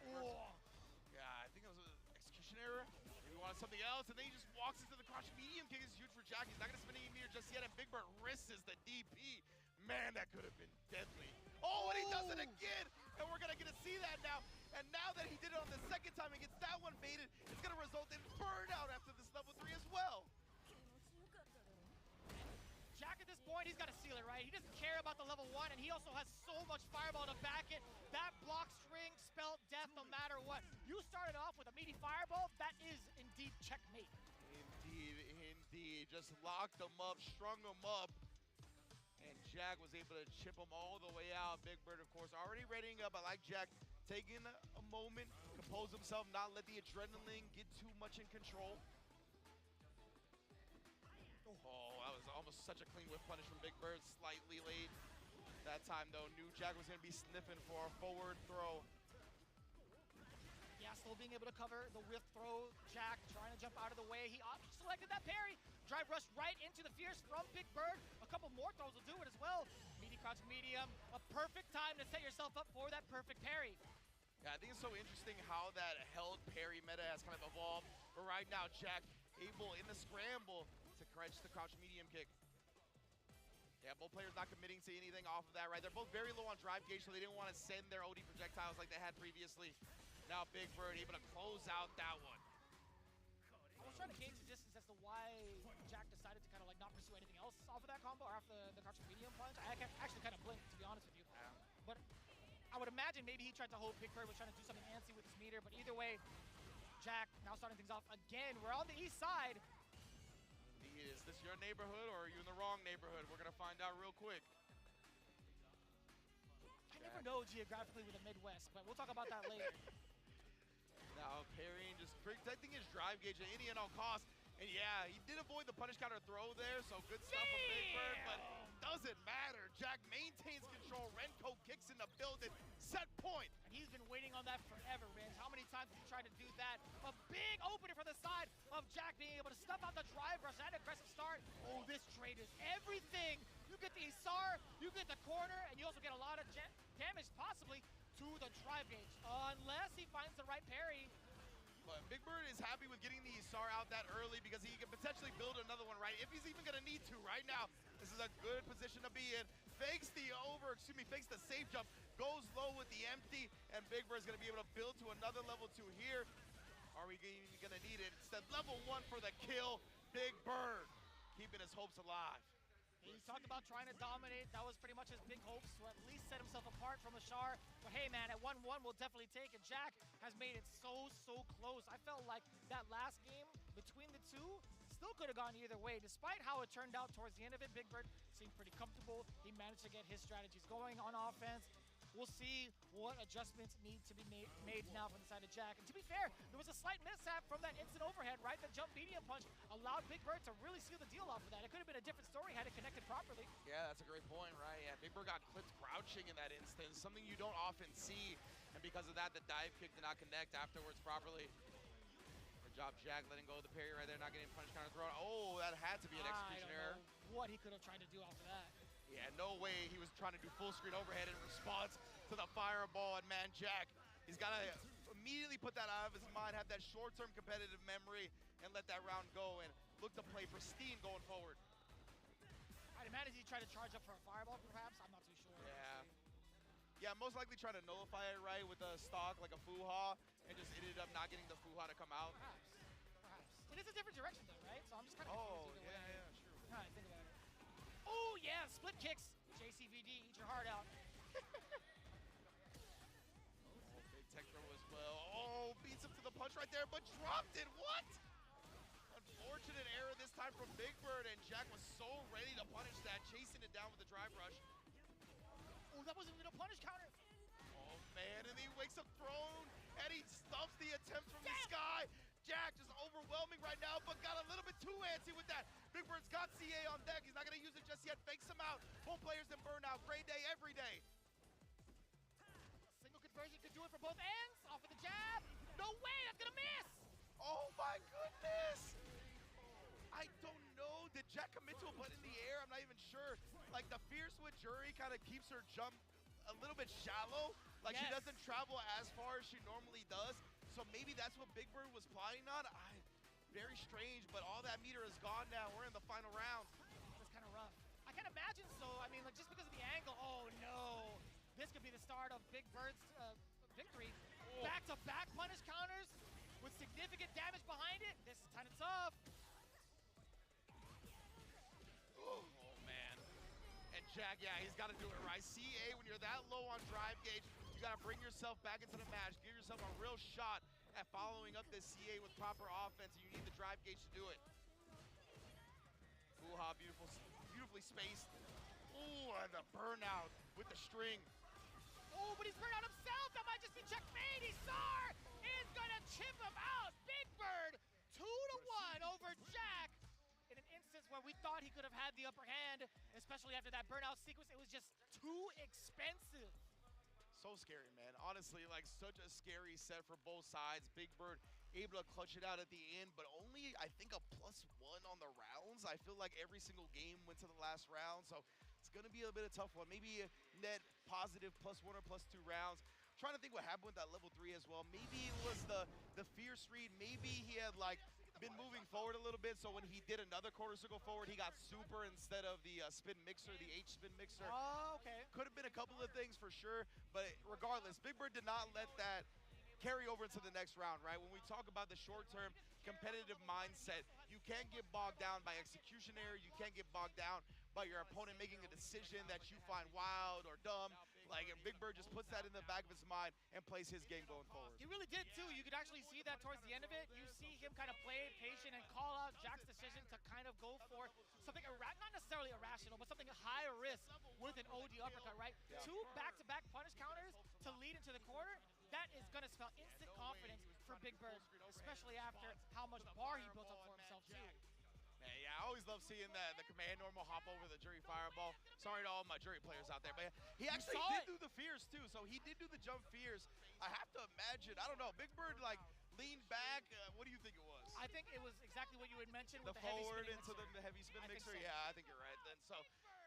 Oh. Yeah, I think it was an execution error. Maybe he wanted something else, and then he just walks into the crouch medium kick. Is huge for Jack. He's not going to spend any meter just yet, and Big Bird risks the DP. Man, that could have been deadly. Oh, and he does it again, and we're going to get to see that now. And now that he did it on the second time and gets that one baited, it's going to result in burnout after this level 3 as well. Jack, at this point, he's got to seal it, right? He doesn't care about the level 1, and he also has so much fireball to back it. That block string spelled death no matter what. You started off with a meaty fireball. That is indeed checkmate. Indeed. Just locked him up, strung him up. And Jack was able to chip him all the way out. Big Bird, of course, already readying up. I like Jack taking a moment, compose himself, not let the adrenaline get too much in control. Oh, that was almost such a clean whip punish from Big Bird, slightly late. That time, though, knew Jack was going to be sniffing for a forward throw. Yeah, still being able to cover the whiff throw. Jack trying to jump out of the way. He selected that parry. Drive rush right into the fierce from Big Bird. A couple more throws will do it as well. Meaty crouch medium. A perfect time to set yourself up for that perfect parry. Yeah, I think it's so interesting how that held parry meta has kind of evolved. But right now, Jack able in the scramble to catch the crouch medium kick. Yeah, both players not committing to anything off of that, right? They're both very low on drive gauge, so they didn't want to send their OD projectiles like they had previously. Now Big Bird able to close out that one. I was trying to gauge the distance as to why Jack decided to kind of like not pursue anything else off of that combo or off the crouch medium punch. I actually kind of blinked, to be honest with you. Yeah. But I would imagine maybe he tried to hold Big Bird, was trying to do something antsy with his meter, but either way, Jack now starting things off again. We're on the east side. Is this your neighborhood or are you in the wrong neighborhood? We're gonna find out real quick. I never know geographically with the Midwest, but we'll talk about that later. Now parrying, just protecting his drive gauge at any and all costs. And yeah, he did avoid the punish counter throw there, so good stuff from Big Bird, but doesn't matter. Jack maintains control. Renko kicks in the building. Set point. And he's been waiting on that forever, Rinz. How many times have you tried to do that? A big opening from the side of Jack being able to stuff out the drive rush and aggressive start. Oh, this trade is everything. You get the Isar, you get the corner, and you also get a lot of damage possibly to the drive gauge. Unless he finds the right parry. But Big Bird is happy with getting the Isar out that early because he can potentially build another one, right? If he's even gonna need to right now. This is a good position to be in. Fakes the safe jump, goes low with the empty, and Big Bird's gonna be able to build to another level 2 here. Are we even gonna need it? Instead, level 1 for the kill. Big Bird keeping his hopes alive. He talked about trying to dominate. That was pretty much his big hopes to at least set himself apart from Ashar. But hey, man, at 1-1, we'll definitely take it. Jack has made it so close. I felt like that last game between the two still could have gone either way. Despite how it turned out towards the end of it, Big Bird seemed pretty comfortable. He managed to get his strategies going on offense. We'll see what adjustments need to be made now from the side of Jack. And to be fair, there was a slight mishap from that instant overhead, right? The jump medium punch allowed Big Bird to really seal the deal off of that. It could have been a different story had it connected properly. Yeah, that's a great point, right? Yeah, Big Bird got clipped crouching in that instance, something you don't often see. And because of that, the dive kick did not connect afterwards properly. Good job, Jack, letting go of the parry right there, not getting punch counter thrown. Oh, that had to be an execution error. What he could have tried to do after that. Yeah, no way he was trying to do full screen overhead in response to the fireball. And man, Jack, he's got to immediately put that out of his mind, have that short-term competitive memory, and let that round go and look to play pristine going forward. I'd imagine he tried to charge up for a fireball, perhaps. I'm not too sure. Yeah. Yeah, most likely try to nullify it, right, with a stock like a Fuha, and just ended up not getting the Fuha to come out. Perhaps. It is a different direction, though, right? So I'm just kind of confused either way. Yeah, sure. All right, think about it. Oh, yeah, split kicks. JCVD, eat your heart out. Big tech throw as well. Oh, beats him to the punch right there, but dropped it. What? Unfortunate error this time from Big Bird, and Jack was so ready to punish that, chasing it down with the drive rush. Oh, that wasn't even a punish counter. Oh, man, and he wakes up thrown, and he stuffs the attempt from the sky. Jack just overwhelming right now, but got a little bit too antsy with that. Big Bird's got CA on deck. He's not going to use it just yet. Fakes him out. Home players in burnout. Great day every day. Single conversion could do it for both ends. Off of the jab. No way, that's going to miss. Oh, my goodness. I don't know. Did Jack commit to a button in the air? I'm not even sure. Like, the Fierce with Jury kind of keeps her jump a little bit shallow. Like, she doesn't travel as far as she normally does. So maybe that's what Big Bird was planning on. Very strange, but all that meter is gone now. We're in the final round. That's kind of rough. I can imagine so. I mean, like, just because of the angle. Oh, no. This could be the start of Big Bird's victory. Back-to-back punish counters with significant damage behind it. This is kind of tough. Oh, man. And Jack, yeah, he's got to do it right. CA, when you're that low on drive gauge, you got to bring yourself back into the match. Give yourself a real shot at following up this CA with proper offense, and you need the drive gauge to do it. Fuha, beautifully spaced. Ooh, and the burnout with the string. Oh, but he's burned out himself. That might just be checkmate. Isar is going to chip him out. Big Bird, 2-1 over Jack. In an instance where we thought he could have had the upper hand, especially after that burnout sequence, it was just too expensive. So scary, man. Honestly, like, such a scary set for both sides. Big Bird able to clutch it out at the end, but only, I think, a +1 on the rounds. I feel like every single game went to the last round, so it's going to be a bit of a tough one. Maybe a net positive +1 or +2 rounds. I'm trying to think what happened with that level 3 as well. Maybe it was the fierce read. Maybe he had, like, been moving forward a little bit, so when he did another quarter circle forward, he got super instead of the spin mixer, the H spin mixer. Oh, okay. Could have been a couple of things for sure, but regardless, Big Bird did not let that carry over into the next round, right? When we talk about the short-term competitive mindset, you can't get bogged down by execution error, you can't get bogged down by your opponent making a decision that you find wild or dumb. Like, Big Bird just puts that in the back of his mind and plays his game going forward. He really did too. You could actually see that towards the end of it. You see him kind of play patient and call out Jack's decision to kind of go for something not necessarily irrational, but something high risk with an OD uppercut, right? Yeah. 2 back-to-back punish counters to lead into the corner. That is going to spell instant confidence for Big Bird, especially after how much bar he built up for himself too. Yeah, I always love seeing the command normal hop over the jury fireball. Sorry to all my jury players out there, but he actually did do the fears too. So he did do the jump fears. I have to imagine, I don't know, Big Bird like leaned back. What do you think it was? I think it was exactly what you had mentioned The with the heavy forward spinning into mixer. the heavy spin I think mixer? so. Yeah, I think you're right then. So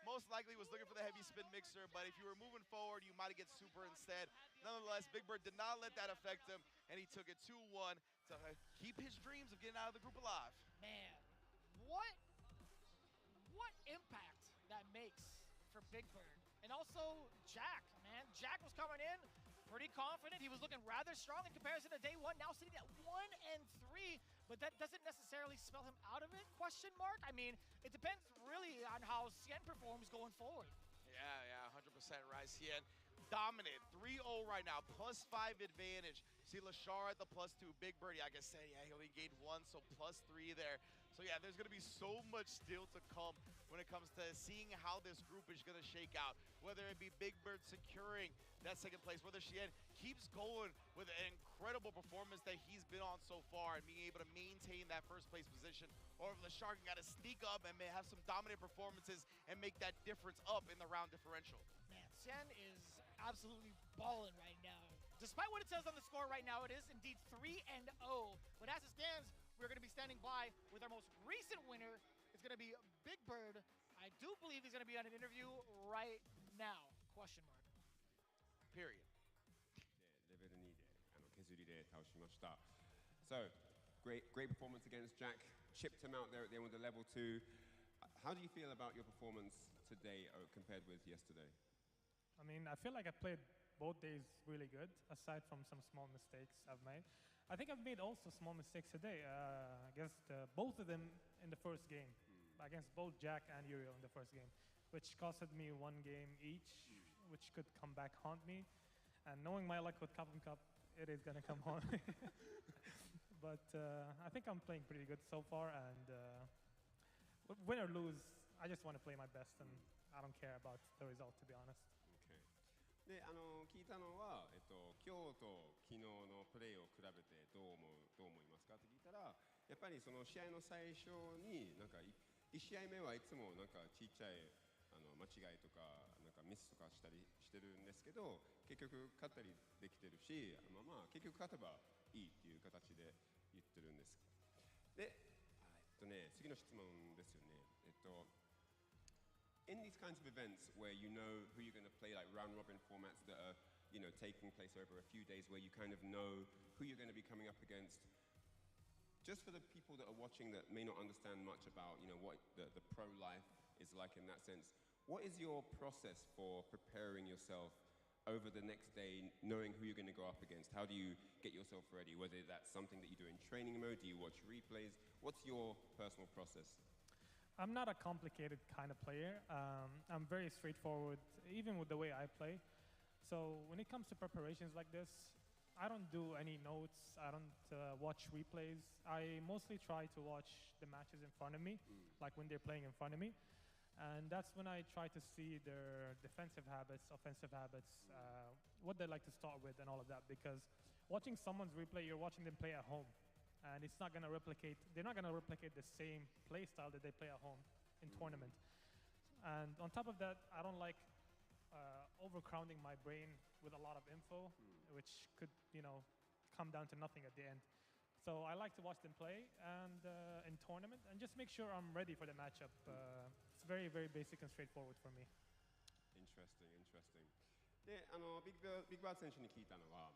most likely was looking for the heavy spin mixer, but if you were moving forward, you might have get super instead. Nonetheless, Big Bird did not let that affect him, and he took it 2-1 to keep his dreams of getting out of the group alive. Man, what impact that makes for Big Bird. And also Jack, man. Jack was coming in pretty confident. He was looking rather strong in comparison to day one, now sitting at 1-3, but that doesn't necessarily spell him out of it, question mark? I mean, it depends really on how Cien performs going forward. Yeah, 100% right. Cien dominant, 3-0 right now, +5 advantage. See Lashar at the +2, Big Birdie, like I said, yeah, he only gained 1, so +3 there. So yeah, there's gonna be so much still to come when it comes to seeing how this group is gonna shake out. Whether it be Big Bird securing that second place, whether Cien keeps going with an incredible performance that he's been on so far and being able to maintain that first place position, or if Lashar can gotta sneak up and may have some dominant performances and make that difference up in the round differential. Man, Cien is absolutely balling right now. Despite what it says on the score right now, it is indeed 3-0. But as it stands, we're going to be standing by with our most recent winner. It's going to be Big Bird. I do believe he's going to be on an interview right now. Question mark. Period. レベル2で削りで倒しました。So, great performance against Jack. Chipped him out there at the end with the level 2. How do you feel about your performance today compared with yesterday? I mean, I feel like I played both days really good, aside from some small mistakes I've made. I think I've made also small mistakes today against both of them in the first game, against both Jack and Uriel in the first game, which costed me 1 game each, which could come back haunt me. And knowing my luck with Capcom Cup, it is going to come haunt me. But I think I'm playing pretty good so far, and win or lose, I just want to play my best, and I don't care about the result, to be honest. で聞いたのは、今日と昨日のプレーを比べてどう思いますかって聞いたら、やっぱりその試合の最初になんか1試合目はいつもなんかちっちゃい間違いとかなんかミスとかしたりしてるんですけど、結局勝ったりできてるし、まあ結局勝てばいいっていう形で言ってるんです。で、次の質問ですよね。In these kinds of events where you know who you're going to play, like round-robin formats that are, taking place over a few days, where you kind of know who you're going to be coming up against, just for the people that are watching that may not understand much about, what the pro life is like in that sense, what is your process for preparing yourself over the next day, knowing who you're going to go up against? How do you get yourself ready? Whether that's something that you do in training mode, do you watch replays? What's your personal process? I'm not a complicated kind of player. I'm very straightforward, even with the way I play. So when it comes to preparations like this, I don't do any notes. I don't watch replays. I mostly try to watch the matches in front of me, like when they're playing in front of me. And that's when I try to see their defensive habits, offensive habits, what they like to start with and all of that. Because watching someone's replay, you're watching them play at home. And it's not going to replicate, they're not going to replicate the same play style that they play at home in tournament. And on top of that, I don't like overcrowding my brain with a lot of info, which could, come down to nothing at the end. So I like to watch them play and in tournament and just make sure I'm ready for the matchup. It's very, very basic and straightforward for me. Interesting. で、ビッグバード選手に聞いたのは、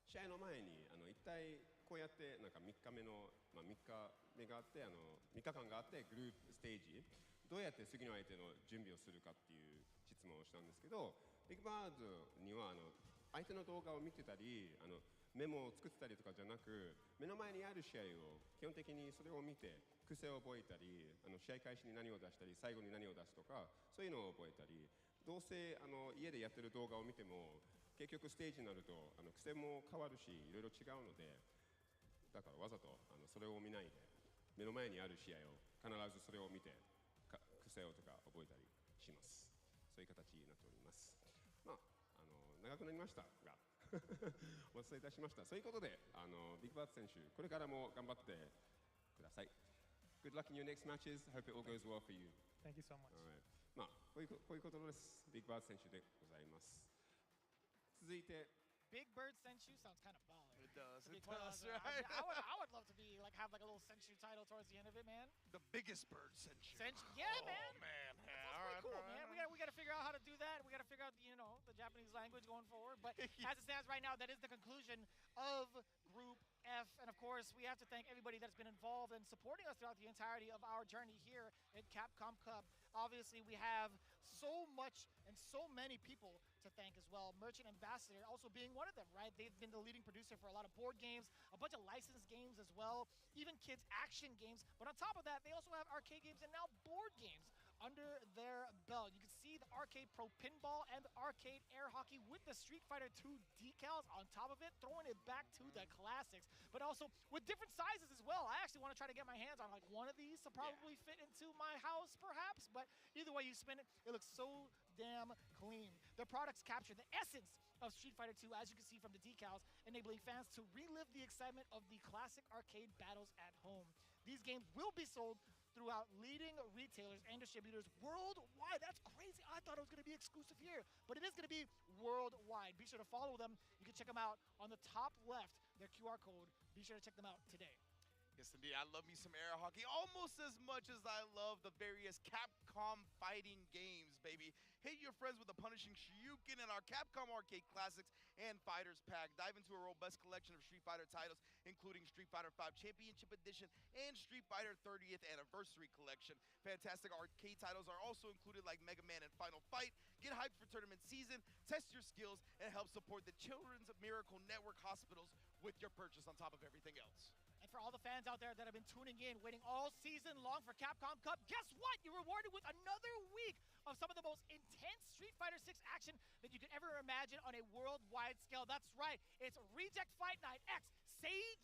試合の前に一体こうやってなんか3日目があって3日間があってグループステージどうやって次の相手の準備をするかっていう質問をしたんですけど、ビッグバードには相手の動画を見てたりメモを作ってたりとかじゃなく、目の前にある試合を基本的にそれを見て癖を覚えたり試合開始に何を出したり最後に何を出すとかそういうのを覚えたり、どうせ家でやってる動画を見ても結局ステージになると癖も変わるしいろいろ違うので、だからわざとそれを見ないで目の前にある試合を必ずそれを見て癖をとか覚えたりします。そういう形になっております。まあ長くなりましたがお伝えいたしました。そういうことでビッグバーツ選手これからも頑張ってください。Good luck in your next matches. Hope it all goes well for you. Thank you so much. Alright. まあこういうことです。ビッグバーツ選手でございます。続いて Big Bird Senshu sounds kind of baller. It does. To be It quite does, honest with you. right? I would love to be like have like a little Senshu title towards the end of it, man. The biggest bird Senshu. Yeah, oh, man. Man. That's Yeah, pretty cool, all right. man. We got to figure out how to do that. We got to figure out the Japanese language going forward. But as it stands right now, that is the conclusion of Group F. And of course, we have to thank everybody that's been involved and supporting us throughout the entirety of our journey here at Capcom Cup. Obviously, we have so much and so many people to thank as well. Merchant Ambassador also being one of them, right? They've been the leading producer for a lot of board games, a bunch of licensed games as well, even kids action games. But on top of that, they also have arcade games and now board games under their belt. You can see the Arcade Pro Pinball and the Arcade Air Hockey with the Street Fighter 2 decals on top of it, throwing it back to the classics, but also with different sizes as well. I actually want to try to get my hands on like one of these to probably fit into my house perhaps, but either way you spin it, it looks so damn clean. The products capture the essence of Street Fighter 2, as you can see from the decals, enabling fans to relive the excitement of the classic arcade battles at home. These games will be sold throughout leading retailers and distributors worldwide. That's crazy. I thought it was going to be exclusive here, but it is going to be worldwide. Be sure to follow them. You can check them out on the top left, their QR code. Be sure to check them out today. Yes, indeed. I love me some air hockey almost as much as I love the various Capcom fighting games, baby. Hit your friends with the punishing Shoryuken and our Capcom Arcade Classics and Fighters Pack. Dive into a robust collection of Street Fighter titles, including Street Fighter V Championship Edition and Street Fighter 30th Anniversary Collection. Fantastic arcade titles are also included like Mega Man and Final Fight. Get hyped for tournament season, test your skills, and help support the Children's Miracle Network hospitals with your purchase on top of everything else. And for all the fans out there that have been tuning in, waiting all season long for Capcom Cup, guess what? You're rewarded with another week of some of the most intense Street Fighter 6 action that you could ever imagine on a worldwide scale. That's right, it's Reject Fight Night X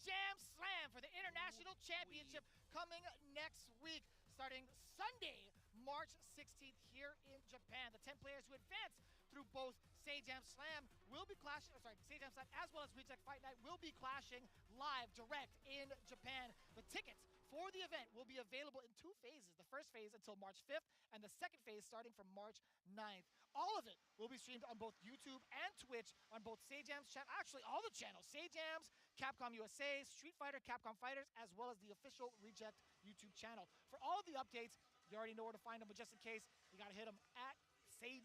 Jam Slam for the International Championship coming next week, starting Sunday, March 16th here in Japan. The 10 players who advance through both Jam Slam will be clashing, Jam Slam as well as Reject Fight Night will be clashing live, direct in Japan. The tickets for the event will be available in two phases. The first phase until March 5th, and the second phase starting from March 9th. All of it will be streamed on both YouTube and Twitch on both Jam's channel, actually all the channels, Jams, Capcom USA, Street Fighter, Capcom Fighters, as well as the official Reject YouTube channel. For all of the updates, you already know where to find them, but just in case, you gotta hit them at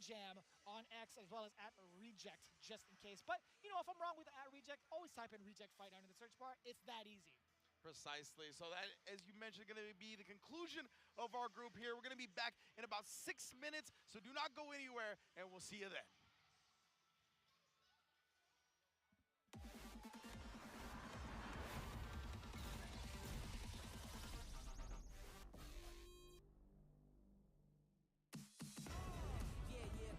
Jam on X as well as at Reject, just in case. But, you know, if I'm wrong with at Reject, always type in Reject Fight under the search bar. It's that easy. Precisely. So that, as you mentioned, going to be the conclusion of our group here. We're going to be back in about 6 minutes, so do not go anywhere, and we'll see you then.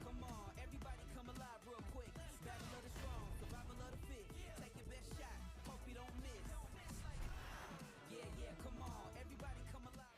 Come on, everybody come alive real quick. Battle of the strong, survival of the fit. Take your best shot, hope you don't miss. Yeah, come on, everybody come alive.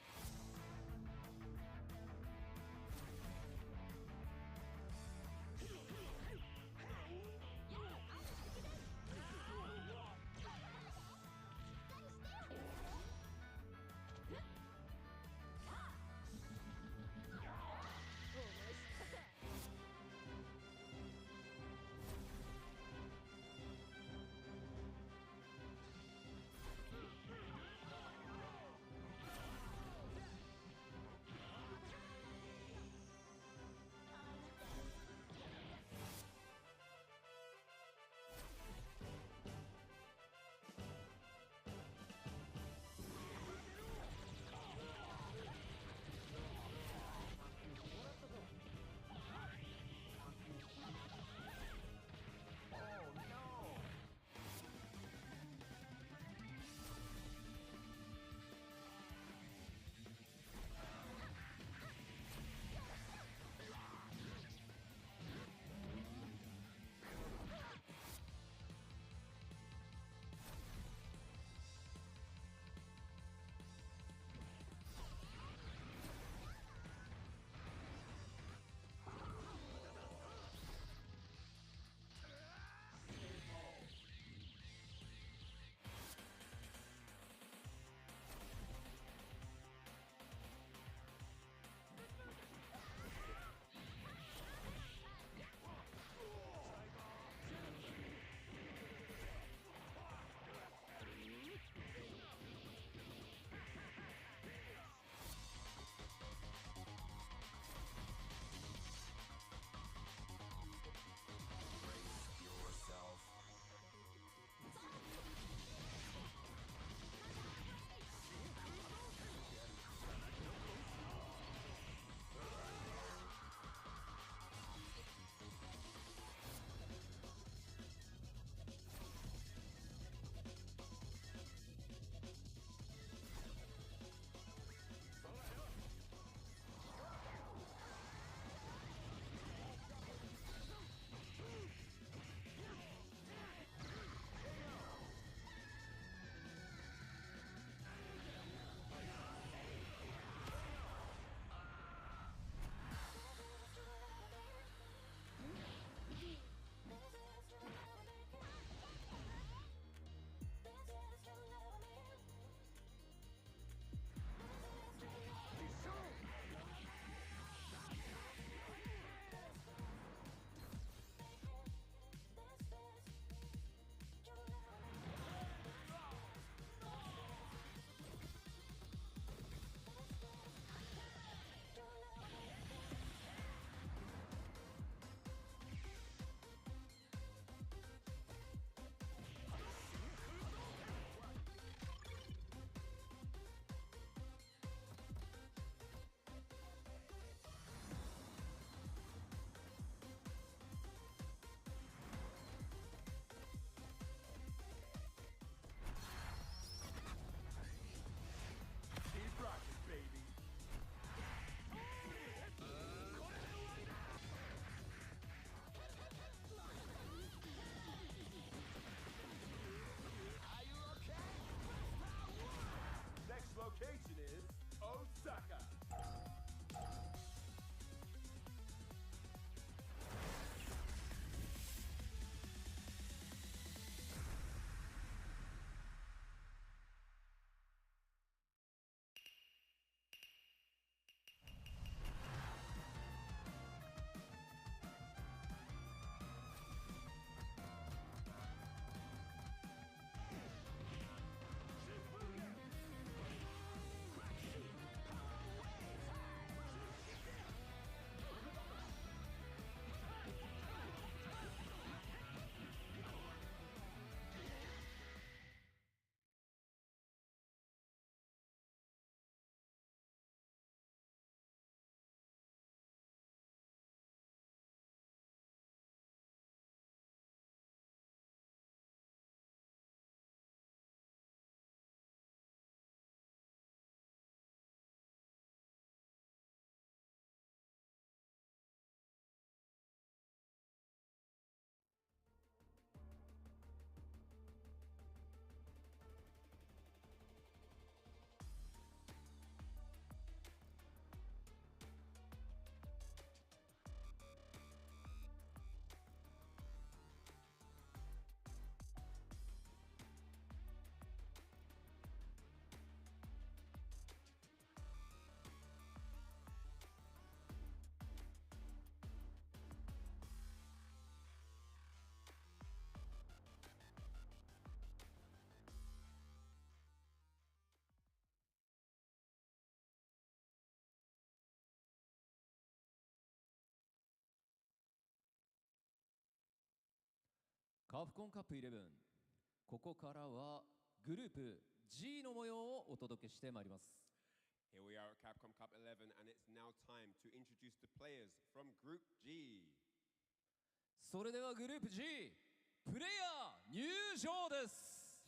カプコンカップ11、ここからはグループ G の模様をお届けしてまいります。 Here we are at Capcom Cup 11 and it's now time to introduce the players from Group G. それではグループ G プレイヤー入場です。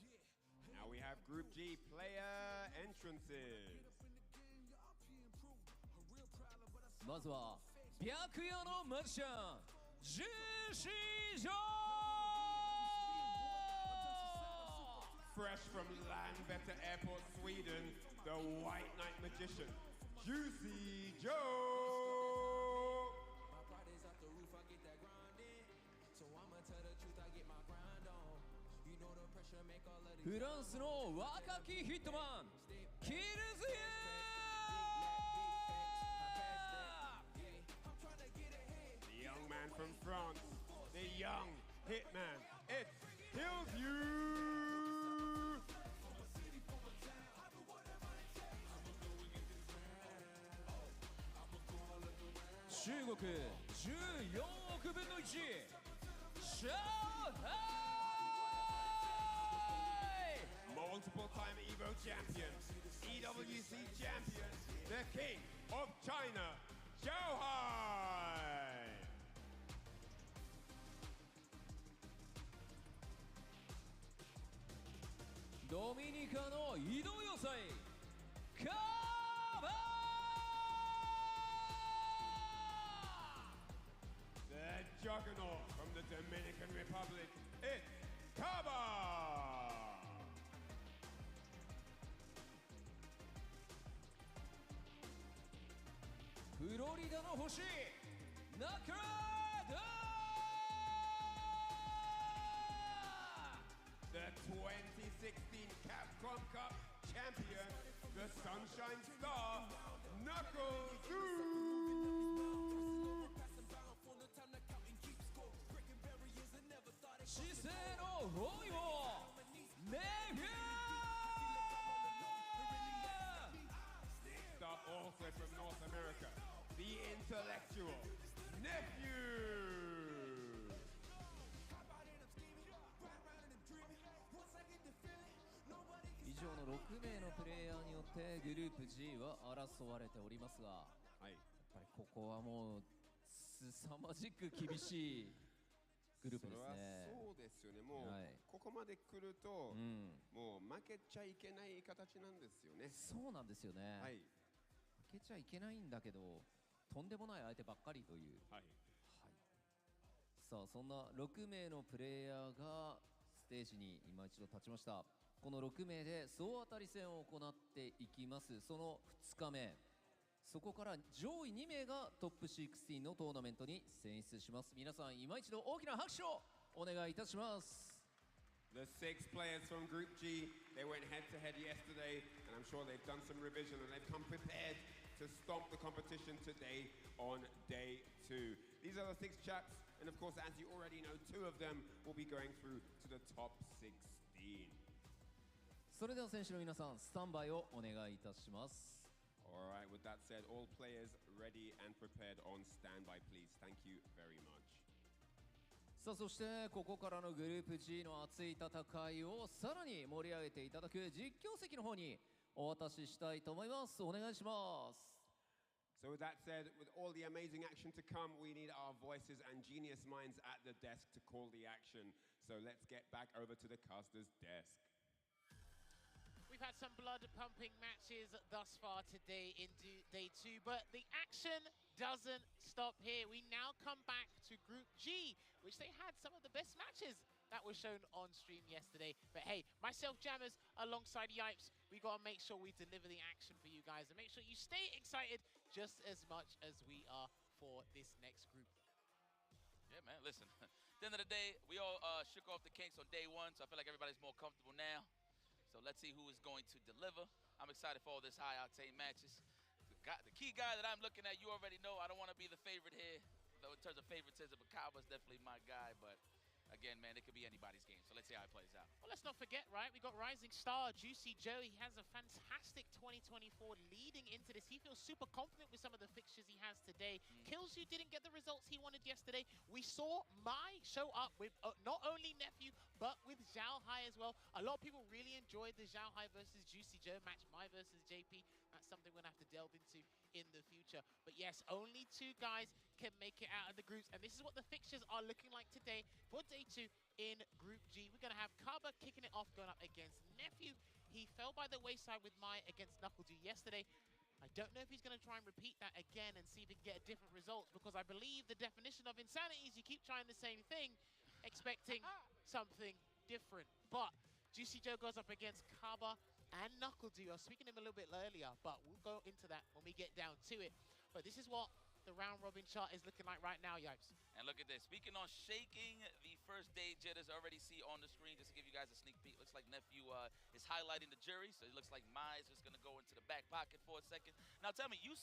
Now we have Group G player entrances. まずは白夜のマジシャンジェシージョー。 Fresh from Landvetter Airport, Sweden, the White Knight Magician, Juicy Joe! フランスの若きヒットマンキルズイエー。 The young man from France, the young hitman, it kills you! 中国14億分の1上海。 Multiple time Evo champion, EWC champion, the king of China, Shanghai! ドミニカの移動要塞カバー。 The juggernaut from the Dominican Republic, it's Kaba! フロリダの星ナクラダー。 The 2016 Capcom Cup champion, the Sunshine Star, Knuckles! 姿勢の本意をネフュー。 Star also from North America, the intellectual nephew. 以上の6名のプレイヤーによってグループ G は争われておりますが、はい、やっぱりここはもう凄まじく厳しいグループですね。そうですよね。もう、はい、ここまで来ると、もう負けちゃいけない形なんですよね。そうなんですよね。はい、負けちゃいけないんだけど、とんでもない相手ばっかりという。はい。はい、さあそんな6名のプレイヤーがステージに今一度立ちました。この6名で総当たり戦を行っていきます。その2日目。そこから上位2名がトップ16のトーナメントに選出します。皆さん今一度大きな拍手をお願いいたします。 The 6 players from Group G, they went head to head yesterday, and I'm sure they've done some revision and they've come prepared to stomp the competition today on day 2. These are the 6 chaps, and of course, as you already know, 2 of them will be going through to the top 16. それでは選手の皆さん、スタンバイをお願いいたします。 Alright, with that said, all players ready and prepared on standby, please. Thank you very much. さあそしてここからのグループ G の熱い戦いをさらに盛り上げていただく実況席の方にお渡ししたいと思います。お願いします。 So with that said, with all the amazing action to come, we need our voices and genius minds at the desk to call the action. So let's get back over to the caster's desk. We've had some blood-pumping matches thus far today in day 2, but the action doesn't stop here. We now come back to Group G, which they had some of the best matches that were shown on stream yesterday. But hey, myself, Jammers, alongside Yipes, we got to make sure we deliver the action for you guys and make sure you stay excited just as much as we are for this next group. Yeah, man, listen. At the end of the day, we all shook off the kinks on day 1, so I feel like everybody's more comfortable now. So let's see who is going to deliver. I'm excited for all this high-octane matches. The key guy that I'm looking at, you already know. I don't want to be the favorite here, though in terms of favoritism, but Kaba's definitely my guy. But again, man, it could be anybody's game. So let's see how it plays out. Well, let's not forget, right? We got Rising Star, Juicy Joe. He has a fantastic 2024 leading into this. He feels super confident with some of the fixtures he has today. today. Killsu didn't get the results he wanted yesterday. We saw Mai show up with not only Nephew, but with Zhao Hai as well. A lot of people really enjoyed the Zhao Hai versus Juicy Joe match, Mai versus JP. That's something we're going to have to delve into in the future. But yes, only 2 guys can make it out of the groups. And this is what the fixtures are looking like today for day 2 in Group G. We're going to have Kaba kicking it off, going up against Nephew. He fell by the wayside with Mai against Knuckledew yesterday. I don't know if he's going to try and repeat that again and see if he can get different results, because I believe the definition of insanity is you keep trying the same thing, expecting something different. But Juicy Joe goes up against Kaba and Knuckledew. I was speaking to him a little bit earlier, but we'll go into that when we get down to it. But this is what the round robin chart is looking like right now, Yipes. And look at this. Speaking on shaking, the first day jitters already see on the screen, just to give you guys a sneak peek. Looks like Nephew is highlighting the jury, so it looks like Mai's just going to go into the back pocket for a second. Now tell me, you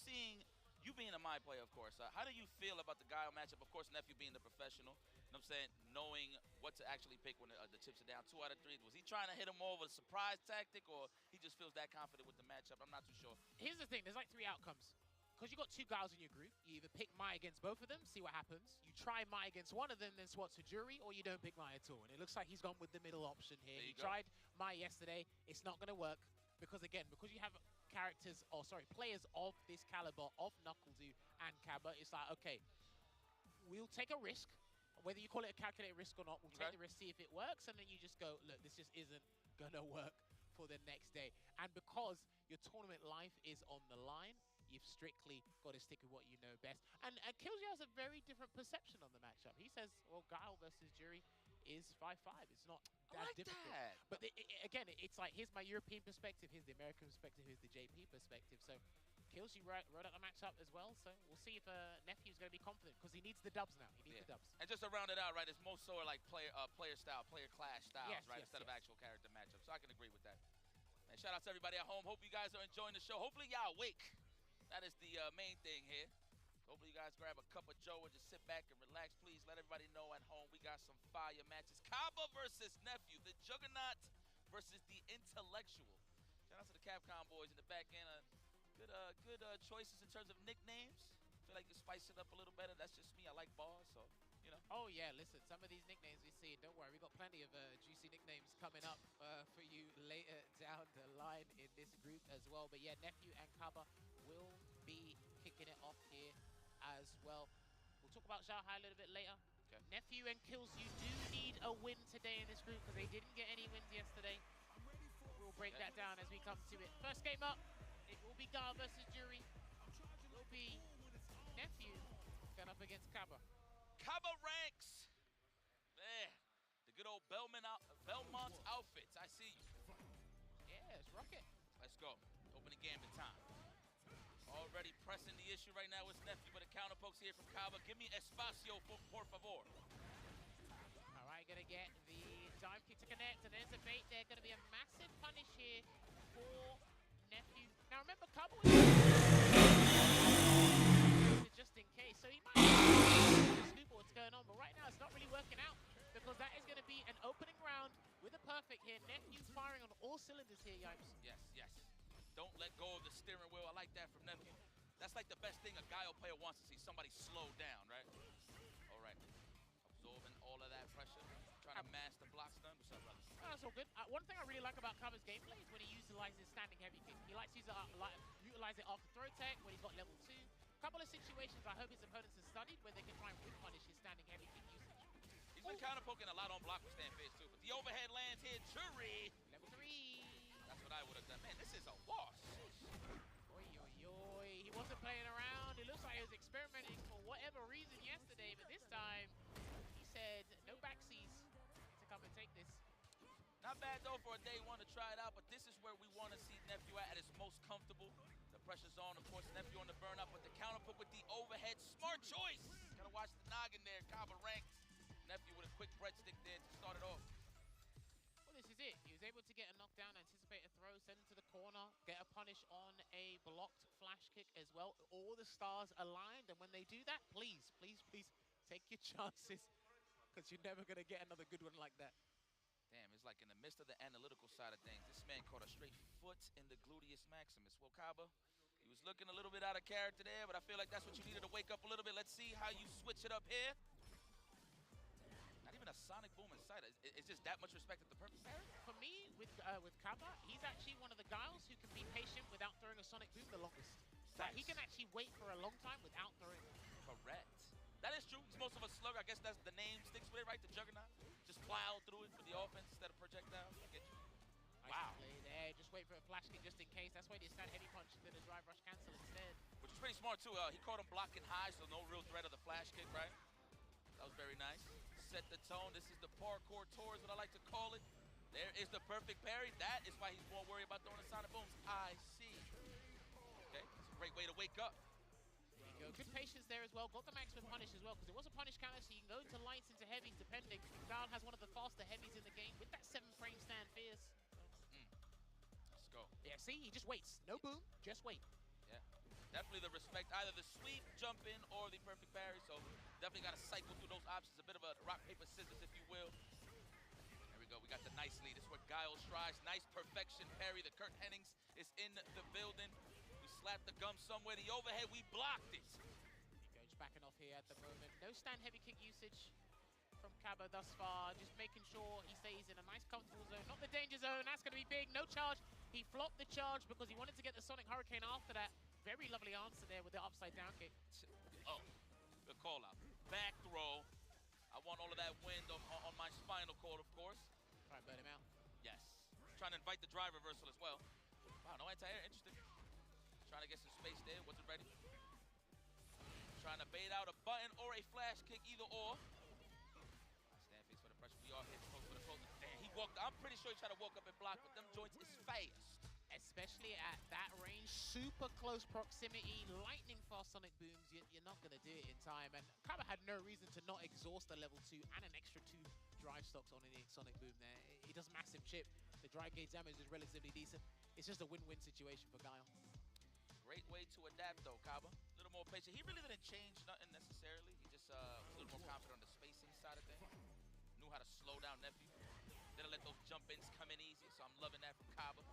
being a Mai player, of course, how do you feel about the Guile matchup? Of course, Nephew being the professional, you know what I'm saying, knowing what to actually pick when the chips are down 2 out of 3. Was he trying to hit him more with a surprise tactic, or he just feels that confident with the matchup? I'm not too sure. Here's the thing, there's like 3 outcomes. Because you've got 2 Guiles in your group, you either pick Mai against both of them, see what happens. You try Mai against one of them, then swap to jury, or you don't pick Mai at all. And it looks like he's gone with the middle option here. He tried Mai yesterday, it's not going to work. Because again, because you have players of this caliber, of Knuckledew and Kaba, it's like, okay, we'll take a risk. Whether you call it a calculated risk or not, we'll take the risk, see if it works, and then you just go, look, this just isn't going to work for the next day. And because your tournament life is on the line, you've strictly got to stick with what you know best. And Killsu has a very different perception on the matchup. He says, well, Guile versus Jury is 5-5. It's not that difficult. But again, it's like, here's my European perspective, here's the American perspective, here's the JP perspective. So Killsu wrote out the matchup as well. So we'll see if Nephew's going to be confident, because he needs the dubs now. He needs the dubs. And just to round it out, right, it's more so like player style, player clash styles, right, instead of actual character matchups. So I can agree with that. And shout out to everybody at home. Hope you guys are enjoying the show. Hopefully y'all awake. That is the main thing here. Hopefully you guys grab a cup of Joe and just sit back and relax. Please let everybody know at home we got some fire matches. Kaba versus Nephew, the Juggernaut versus the Intellectual. Shout out to the Capcom boys in the back end. Good choices in terms of nicknames. I feel like you spice it up a little better. That's just me. I like bars, so, you know. Oh, yeah, listen, some of these nicknames we see, don't worry, we got plenty of juicy nicknames coming up for you later down the line in this group as well. But yeah, Nephew and Kaba will be kicking it off here as well. We'll talk about Zhao Hai a little bit later. Okay. Nephew and Killsu do need a win today in this group, because they didn't get any wins yesterday. We'll break that down as we come to it. First game up, it will be Guile versus Jury. It will be Nephew going up against Kaba. Kaba ranks. There. The good old Belmont outfits. I see you. Yeah, it's rocket. Let's go. Opening gambit time. Already pressing the issue right now is Nephew, but a counter pokes here from Kaba. Give me espacio, por favor. All right, gonna get the dive kick to connect, and there's a bait there. Gonna be a massive punish here for Nephew. Now remember, Kaba was just in case, so he might scoop what's going on, but right now it's not really working out, because that is gonna be an opening round with a perfect here. Nephew firing on all cylinders here, Yipes. Yes, yes. Don't let go of the steering wheel. I like that from Nephew. That's like the best thing a Guile player wants to see, somebody slow down, right? All right. Absorbing all of that pressure. Trying to mash the block stun. What's up, brother? Oh, that's all good. One thing I really like about Kaba's gameplay is when he utilizes standing heavy kick. He likes to utilize it after throw tech when he's got level 2. Couple of situations I hope his opponents have studied where they can try and whip punish his standing heavy kick usage. He's been counter poking a lot on block with stand phase too, but the overhead lands here. Jury. Level 3. That's what I would have done. Man, this is a wash. Oi, oi, oi. He wasn't playing around. It looks like he was experimenting for whatever reason yesterday, but this time he said no backseas to come and take this. Not bad though for a day 1 to try it out, but this is where we want to see Nephew at his most comfortable. The pressure's on, of course, Nephew on the burn-up, but the counter put with the overhead. Smart choice. Gotta watch the noggin there. Kaba ranks. Nephew with a quick breadstick there to start it off. Well, this is it. He was able to get a knockdown, anticipate a throw, send him to the corner, get a punish on a blocked flash kick as well. All the stars aligned, and when they do that, please, please, please take your chances, because you're never going to get another good one like that. Damn, it's like in the midst of the analytical side of things, this man caught a straight foot in the gluteus maximus. Well, Kaba, he was looking a little bit out of character there, but I feel like that's what you needed to wake up a little bit. Let's see how you switch it up here. Not even a sonic boom in sight. It's just that much respect at the perfect parry. For me, with Kaba, he's actually one of the guys who can be patient without throwing a sonic boom the longest. Like, he can actually wait for a long time without throwing it. Correct. That is true. He's most of a slugger. I guess that's the name sticks with it, right? The Juggernaut. Just plow through it for the offense instead of projectiles. I get you. Nice play there. Just wait for a flash kick just in case. That's why they stand heavy punch and then a drive rush cancel instead. Which is pretty smart, too. He caught him blocking high, so no real threat of the flash kick, right? That was very nice. Set the tone. This is the parkour tour is what I like to call it. There is the perfect parry. That is why he's more worried about throwing the sonic booms. I see. Okay, it's a great way to wake up. There you go. Good patience there as well. Got the maximum punish as well, because it was a punish counter, so you can go into lights, into heavies, depending. Gal has one of the faster heavies in the game with that 7-frame stand fierce. Let's go. Yeah, see, he just waits. No boom, just wait. Yeah, definitely the respect, either the sweep, jump in, or the perfect parry. So definitely got to cycle through those options. A bit of a rock, paper, scissors, if you will. There we go. We got the nice lead. This is where Guile strives. Nice perfection parry. The Kurt Hennings is in the building. We slapped the gum somewhere. The overhead, we blocked it. He goes backing off here at the moment. No stand heavy kick usage from Kaba thus far. Just making sure he stays in a nice comfortable zone. Not the danger zone. That's going to be big. No charge. He flopped the charge because he wanted to get the Sonic Hurricane after that. Very lovely answer there with the upside down kick. Oh, good call out. Back throw. I want all of that wind on my spinal cord, of course. Try and burn him out. Yes. Trying to invite the drive reversal as well. Wow, no anti-air. Interesting. Trying to get some space there. Wasn't ready. Trying to bait out a button or a flash kick, either or. Stand face for the pressure. We are hitting close for the close. Damn, he walked. I'm pretty sure he tried to walk up and block, but them joints is fast. Especially at that range, super close proximity, lightning fast sonic booms, you're not going to do it in time. And Kaba had no reason to not exhaust the level 2 and an extra 2 drive stocks on any sonic boom there. He does massive chip. The drive gauge damage is relatively decent. It's just a win-win situation for Guile. Great way to adapt, though, Kaba. A little more patient. He really didn't change nothing necessarily. He just was a little more confident on the spacing side of things. Knew how to slow down Nephew. Didn't let those jump-ins come in easy, so I'm loving that from Kaba.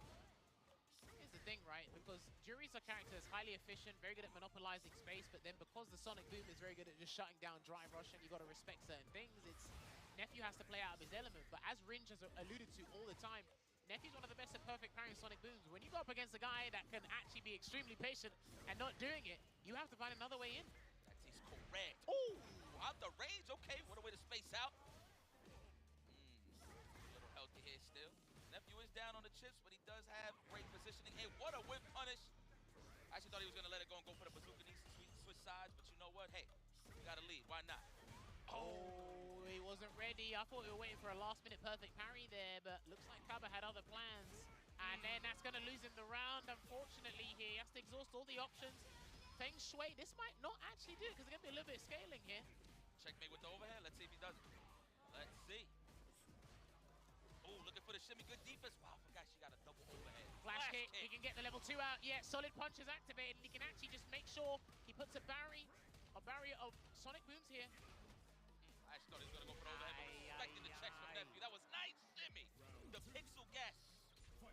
Here's the thing, right? Because Jury's a character that's highly efficient, very good at monopolizing space, but then because the Sonic Boom is very good at just shutting down drive rush and you got to respect certain things, it's Nephew has to play out of his element. But as Ringe has alluded to all the time, Nephew's one of the best at perfect parrying Sonic Booms. When you go up against a guy that can actually be extremely patient and not doing it, you have to find another way in. That is correct. Oh, out the range. Okay, what a way to space out. A little healthy here still. Nephew is down on the chips, but he does have great positioning. Hey, what a whip punish. I actually thought he was going to let it go and go for the bazooka knees to switch sides, but you know what? Hey, you got to lead. Why not? Oh, he wasn't ready. I thought we were waiting for a last-minute perfect parry there, but looks like Kaba had other plans. And then that's going to lose him the round, unfortunately, here. He has to exhaust all the options. Feng Shui, this might not actually do it, because there's going to be a little bit of scaling here. Checkmate with the overhead. Let's see if he does it. Let's see. Oh, looking for the shimmy. Good defense. Wow, I forgot she got a double overhead. Flash kick. He can get the level 2 out. Yeah, solid punch is activated. And he can actually just make sure he puts a barrier of Sonic Booms here. I actually thought he was going to go for the overhead, but respecting the checks from Nephew. That was nice shimmy. The pixel gas.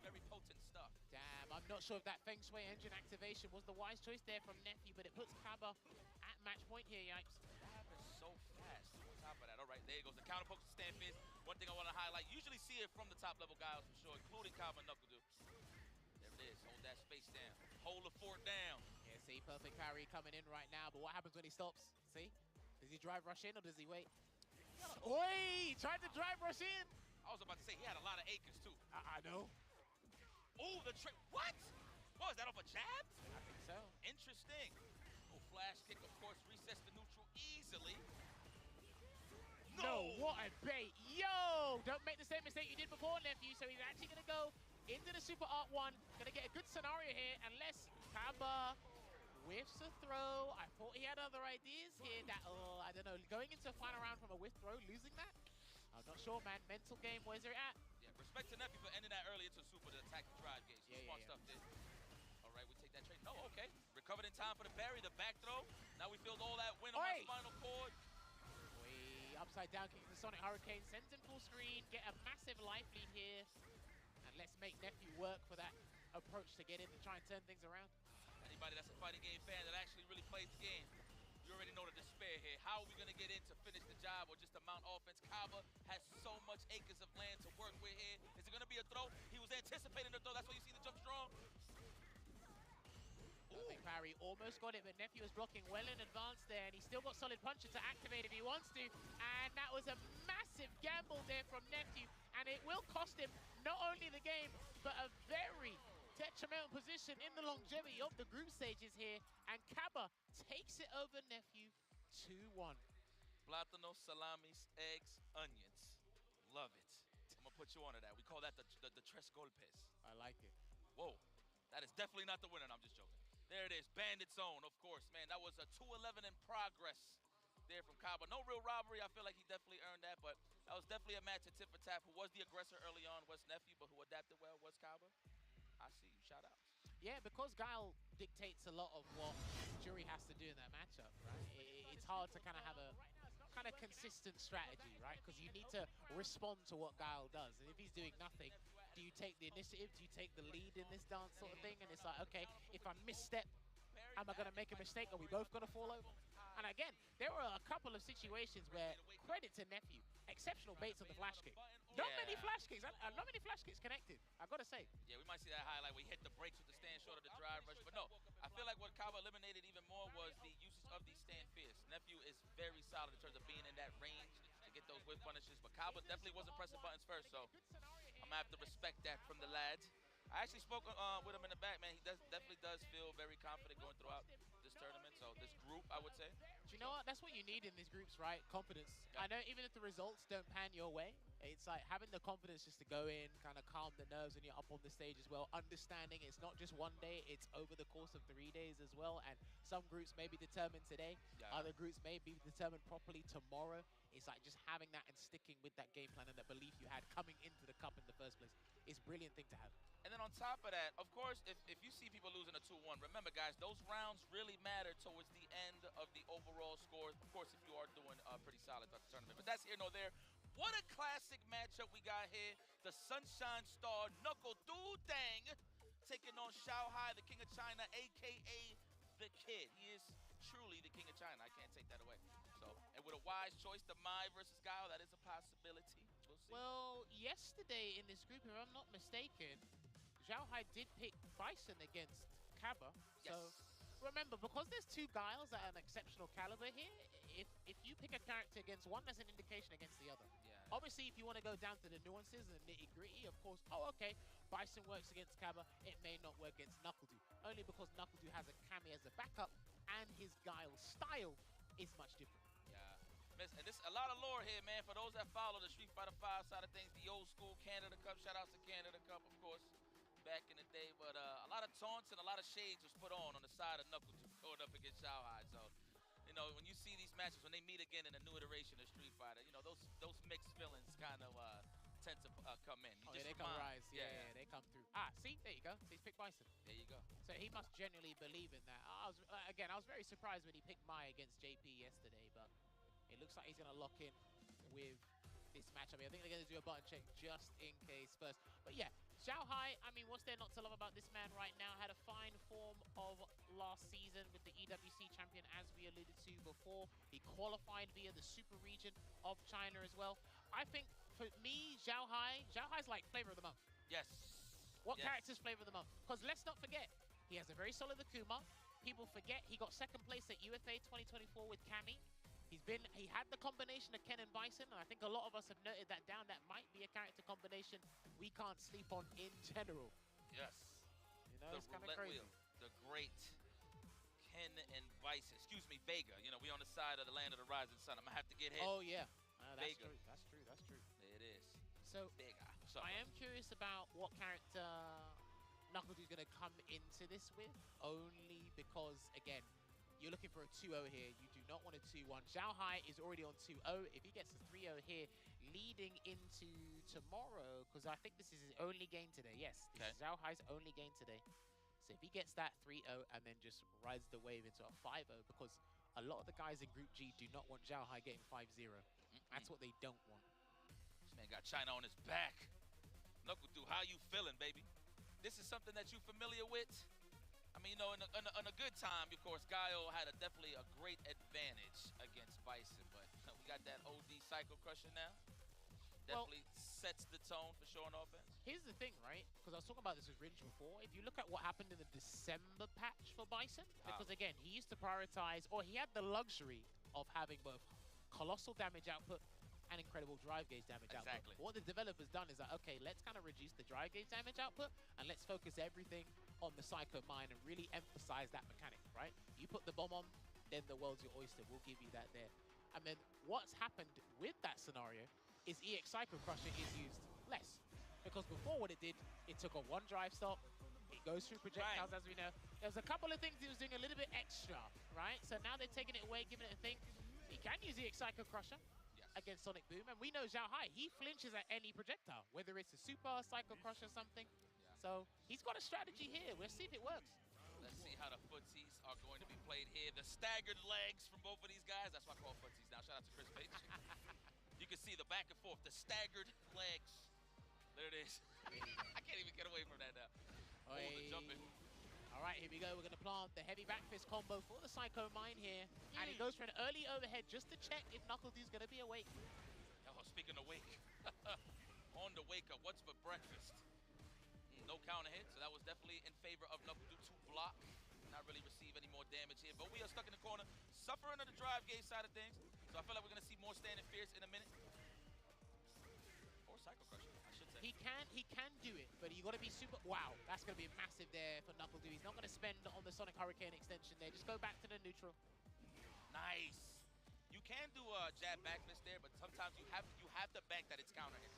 Very potent stuff. Damn, I'm not sure if that Feng Shui engine activation was the wise choice there from Nephew, but it puts Kaba at match point here, yikes. That happened so fast. On top of that, all right, there goes the counter poke to stand fist. One thing I want to highlight, usually see it from the top level guys for sure, including Kaba and Knuckle. There it is, hold that space down. Hold the fort down. Yeah, see, perfect parry coming in right now, but what happens when he stops? See? Does he drive rush in or does he wait? Oi! He tried to drive rush in! I was about to say, he had a lot of acres too. I know. Oh, the trick, what? What, is that off a jab? I think so. Interesting. Oh, flash kick, of course, resets the neutral easily. No, what a bait. Yo! Don't make the same mistake you did before, Nephew. So he's actually going to go into the Super Art 1. Going to get a good scenario here, unless Kaba whiffs a throw. I thought he had other ideas here. That, I don't know, going into a final round from a whiff throw, losing that? I'm not sure, man. Mental game, where's it at? Yeah, respect to Nephew for ending that early into Super to attack the drive gauge. Smart stuff there. All right, we take that trade. No, okay. Recovered in time for the parry, the back throw. Now we feel all that wind on my spinal cord. Upside down kick the Sonic Hurricane, sends him full screen, get a massive life lead here. And let's make Nephew work for that approach to get in and try and turn things around. Anybody that's a fighting game fan that actually really plays the game going to get in to finish the job or just to mount offense. Kaba has so much acres of land to work with here. Is it going to be a throw? He was anticipating the throw. That's why you see the jump strong. Perfect parry, almost got it, but Nephew was blocking well in advance there, and he's still got solid punches to activate if he wants to. And that was a massive gamble there from Nephew, and it will cost him not only the game, but a very detrimental position in the longevity of the group stages here. And Kaba takes it over Nephew 2-1. Plátano, salamis, eggs, onions. Love it. I'm going to put you onto that. We call that the tres golpes. I like it. Whoa. That is definitely not the winner. No, I'm just joking. There it is. Bandit zone, of course, man. That was a 2-11 in progress there from Kaba. No real robbery. I feel like he definitely earned that, but that was definitely a match at tip for tap. Who was the aggressor early on was Nephew, but who adapted well was Kaba. I see you. Shout out. Yeah, because Guile dictates a lot of what Jury has to do in that matchup, right? It's hard to kind of have a kind of consistent strategy, right? Because you need to respond to what Guile does. And if he's doing nothing, do you take the initiative? Do you take the lead in this dance sort of thing? And it's like, okay, if I misstep, am I going to make a mistake? Are we both going to fall over? And again, there were a couple of situations where, credit to Nephew, exceptional baits on the flash kick. Not many flash kicks, not many flash kicks connected, I've got to say. Yeah, we might see that highlight where he hit the brakes with the stand short of the drive rush. But no, I feel like what Kaba eliminated even more was the usage of the stand fierce. Nephew is very solid in terms of being in that range to get those whip punishes. But Kaba definitely wasn't pressing buttons first, so I'm going to have to respect that from the lads. I actually spoke with him in the back, man. He definitely does feel very confident going throughout this tournament. So this group, I would say. Do you know what? That's what you need in these groups, right? Confidence. Yeah. I know even if the results don't pan your way, it's like having the confidence just to go in, kind of calm the nerves when you're up on the stage as well. Understanding it's not just one day, it's over the course of 3 days as well. And some groups may be determined today. Yeah. Other groups may be determined properly tomorrow. It's like just having that and sticking with that game plan and that belief you had coming into the cup in the first place is a brilliant thing to have. And then on top of that, of course, if you see people losing a 2-1, remember, guys, those rounds really matter towards the end of the overall score. Of course, if you are doing pretty solid throughout the tournament. But that's here nor there. What a classic matchup we got here. The Sunshine Star Knuckle Dang taking on Shanghai, the King of China, a.k.a. the Kid. He is truly the King of China. I can't take that away. So, and with a wise choice, the Mai versus Guile, that is a possibility. We'll see. Well, yesterday in this group, if I'm not mistaken, Shanghai did pick Bison against Kaba. Yes. So remember, because there's two Guiles at an exceptional caliber here, if you pick a character against one, that's an indication against the other. Yeah. Obviously, if you want to go down to the nuances and the nitty-gritty, of course, oh, okay, Bison works against Kaba, it may not work against Knuckledew. Only because Knuckledew has a Kami as a backup, and his Guile style is much different. Yeah. And this a lot of lore here, man. For those that follow the Street Fighter 5 side of things, the old school Canada Cup, shout outs to Canada Cup, of course, back in the day. But a lot of taunts and a lot of shades was put on the side of Knuckledew going up against Shanghai. So, you know, when you see these matches, when they meet again in a new iteration of Street Fighter, you know, those mixed feelings kind of tend to come in. Oh, yeah, they come rise. Yeah, they come through. Ah, see, there you go. So he's picked Bison. There you go. So he must genuinely believe in that. I was very surprised when he picked Mai against JP yesterday, but it looks like he's going to lock in with this matchup. I think they're going to do a button check just in case first. But yeah, Shanghai, I mean, what's there not to love about this man right now? Had a fine form of last season with the EWC champion, as we alluded to before. He qualified via the super region of China as well. I think, for me, Shanghai's like flavor of the month. Yes. What character's flavor of the month? Because let's not forget, he has a very solid Akuma. People forget he got second place at UFA 2024 with Kami. He had the combination of Ken and Bison, and I think a lot of us have noted that down. That might be a character combination we can't sleep on in general. Yes. You know, it's kind of crazy. Wheel, the great Ken and Bison. Excuse me, Vega. You know, we on the side of the land of the rising sun. I'm going to have to get hit. Oh, yeah. That's Vega. true. That's true. That's true. It is. So, Vega. I am curious about what character Knuckledew's going to come into this with, only because, again, you're looking for a 2-0 here. You do not want a 2-1. Shanghai is already on 2-0. If he gets a 3-0 here, leading into tomorrow, because I think this is his only game today. Yes, this is Shanghai's only game today. So if he gets that 3-0 and then just rides the wave into a 5-0, because a lot of the guys in Group G do not want Shanghai getting 5-0. That's what they don't want. This man got China on his back. Knuckledew, how you feeling, baby? This is something that you familiar with? I mean, you know, in a good time, of course, Gaio had definitely a great advantage against Bison, but we got that OD Psycho Crusher now. Definitely sets the tone for sure on offense. Here's the thing, right? Because I was talking about this with Rinch before. If you look at what happened in the December patch for Bison, because again, he used to prioritize, or he had the luxury of having both colossal damage output and incredible drive gauge damage output. What the developer's done is that, okay, let's kind of reduce the drive gauge damage output and let's focus everything on the Psycho Mine and really emphasize that mechanic, right? You put the bomb on, then the world's your oyster. We'll give you that there. And then what's happened with that scenario is EX Psycho Crusher is used less. Because before what it did, it took a one drive stop, it goes through projectiles as we know. There was a couple of things it was doing a little bit extra, right? So now they're taking it away, giving it a thing. He can use EX Psycho Crusher against Sonic Boom, and we know Zhao Hai, he flinches at any projectile, whether it's a super Psycho Crusher or something. So he's got a strategy here. We'll see if it works. Let's see how the footsies are going to be played here. The staggered legs from both of these guys. That's why I call footsies now. Shout out to Chris Page. You can see the back and forth, the staggered legs. There it is. I can't even get away from that now. Oh, the jumping. All right, here we go. We're going to plant the heavy back fist combo for the Psycho Mine here. And he goes for an early overhead just to check if KnuckleDu's going to be awake. Oh, speaking of wake. On the wake up, what's for breakfast? No counter hit, so that was definitely in favor of KnuckleDu to block. Not really receive any more damage here, but we are stuck in the corner, suffering on the drive gauge side of things. So I feel like we're going to see more standing fierce in a minute. Or Psycho Crusher, I should say. He can do it, but you got to be super. Wow, that's going to be massive there for KnuckleDu. He's not going to spend on the Sonic Hurricane extension there. Just go back to the neutral. Nice. You can do a jab back fist there, but sometimes you have to bank that it's counter hit.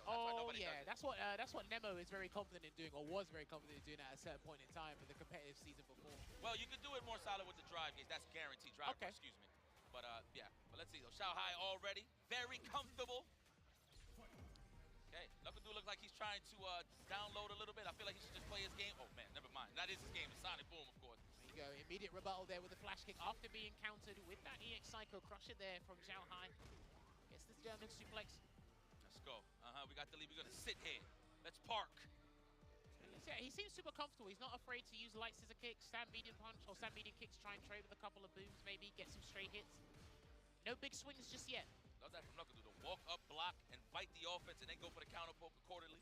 That's what Nemo is very confident in doing, or was very confident in doing at a certain point in time for the competitive season before. Well, you can do it more solid with the drive gauge. That's guaranteed drive. Okay. Excuse me. But yeah. But let's see though. Zhao Hai already very comfortable. Okay, KnuckleDu looks like he's trying to download a little bit. I feel like he should just play his game. Oh man, never mind. That is his game. It's Sonic Boom, of course. There you go. Immediate rebuttal there with the flash kick after being countered with that EX Psycho Crusher there from Zhao Hai. Gets this German suplex. Let's go. We got the lead. We're gonna sit here. Let's park. Yeah, he seems super comfortable. He's not afraid to use light scissor kicks, stand medium punch, or stand medium kicks. Try and trade with a couple of booms, maybe get some straight hits. No big swings just yet. Love that from KnuckleDu. To walk up, block, and fight the offense, and then go for the counter poke accordingly.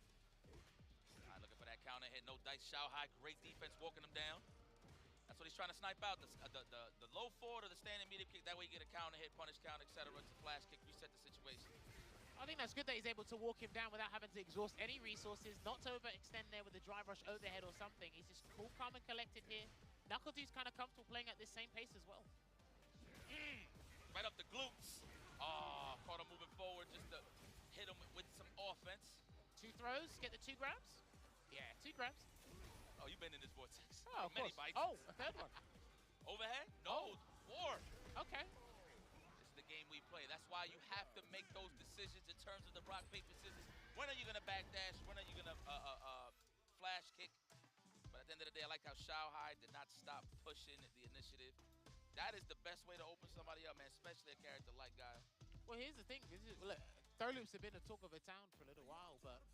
All right, looking for that counter hit. No dice. Zhao Hai, great defense, walking him down. That's what he's trying to snipe out. The low forward or the standing medium kick. That way you get a counter hit, punish counter, etc. It's a flash kick, reset the situation. I think that's good that he's able to walk him down without having to exhaust any resources, not to overextend there with a drive rush overhead or something. He's just cool, calm, and collected here. KnuckleDu's kind of comfortable playing at this same pace as well. Right up the glutes. Oh, caught him moving forward just to hit him with some offense. 2 throws, get the 2 grabs? Yeah, 2 grabs. Oh, you've been in this vortex. Oh, of many course. bites. Oh, a 3rd one. Overhead? No, 4. Okay. This is the game we play. That's why you have to make those decisions in terms of the rock, paper, scissors. When are you going to backdash? When are you going to flash kick? But at the end of the day, I like how Zhao Hai did not stop pushing the initiative. That is the best way to open somebody up, man, especially a character like Guy. Well, here's the thing. Look, throw loops have been a talk of a town for a little while, but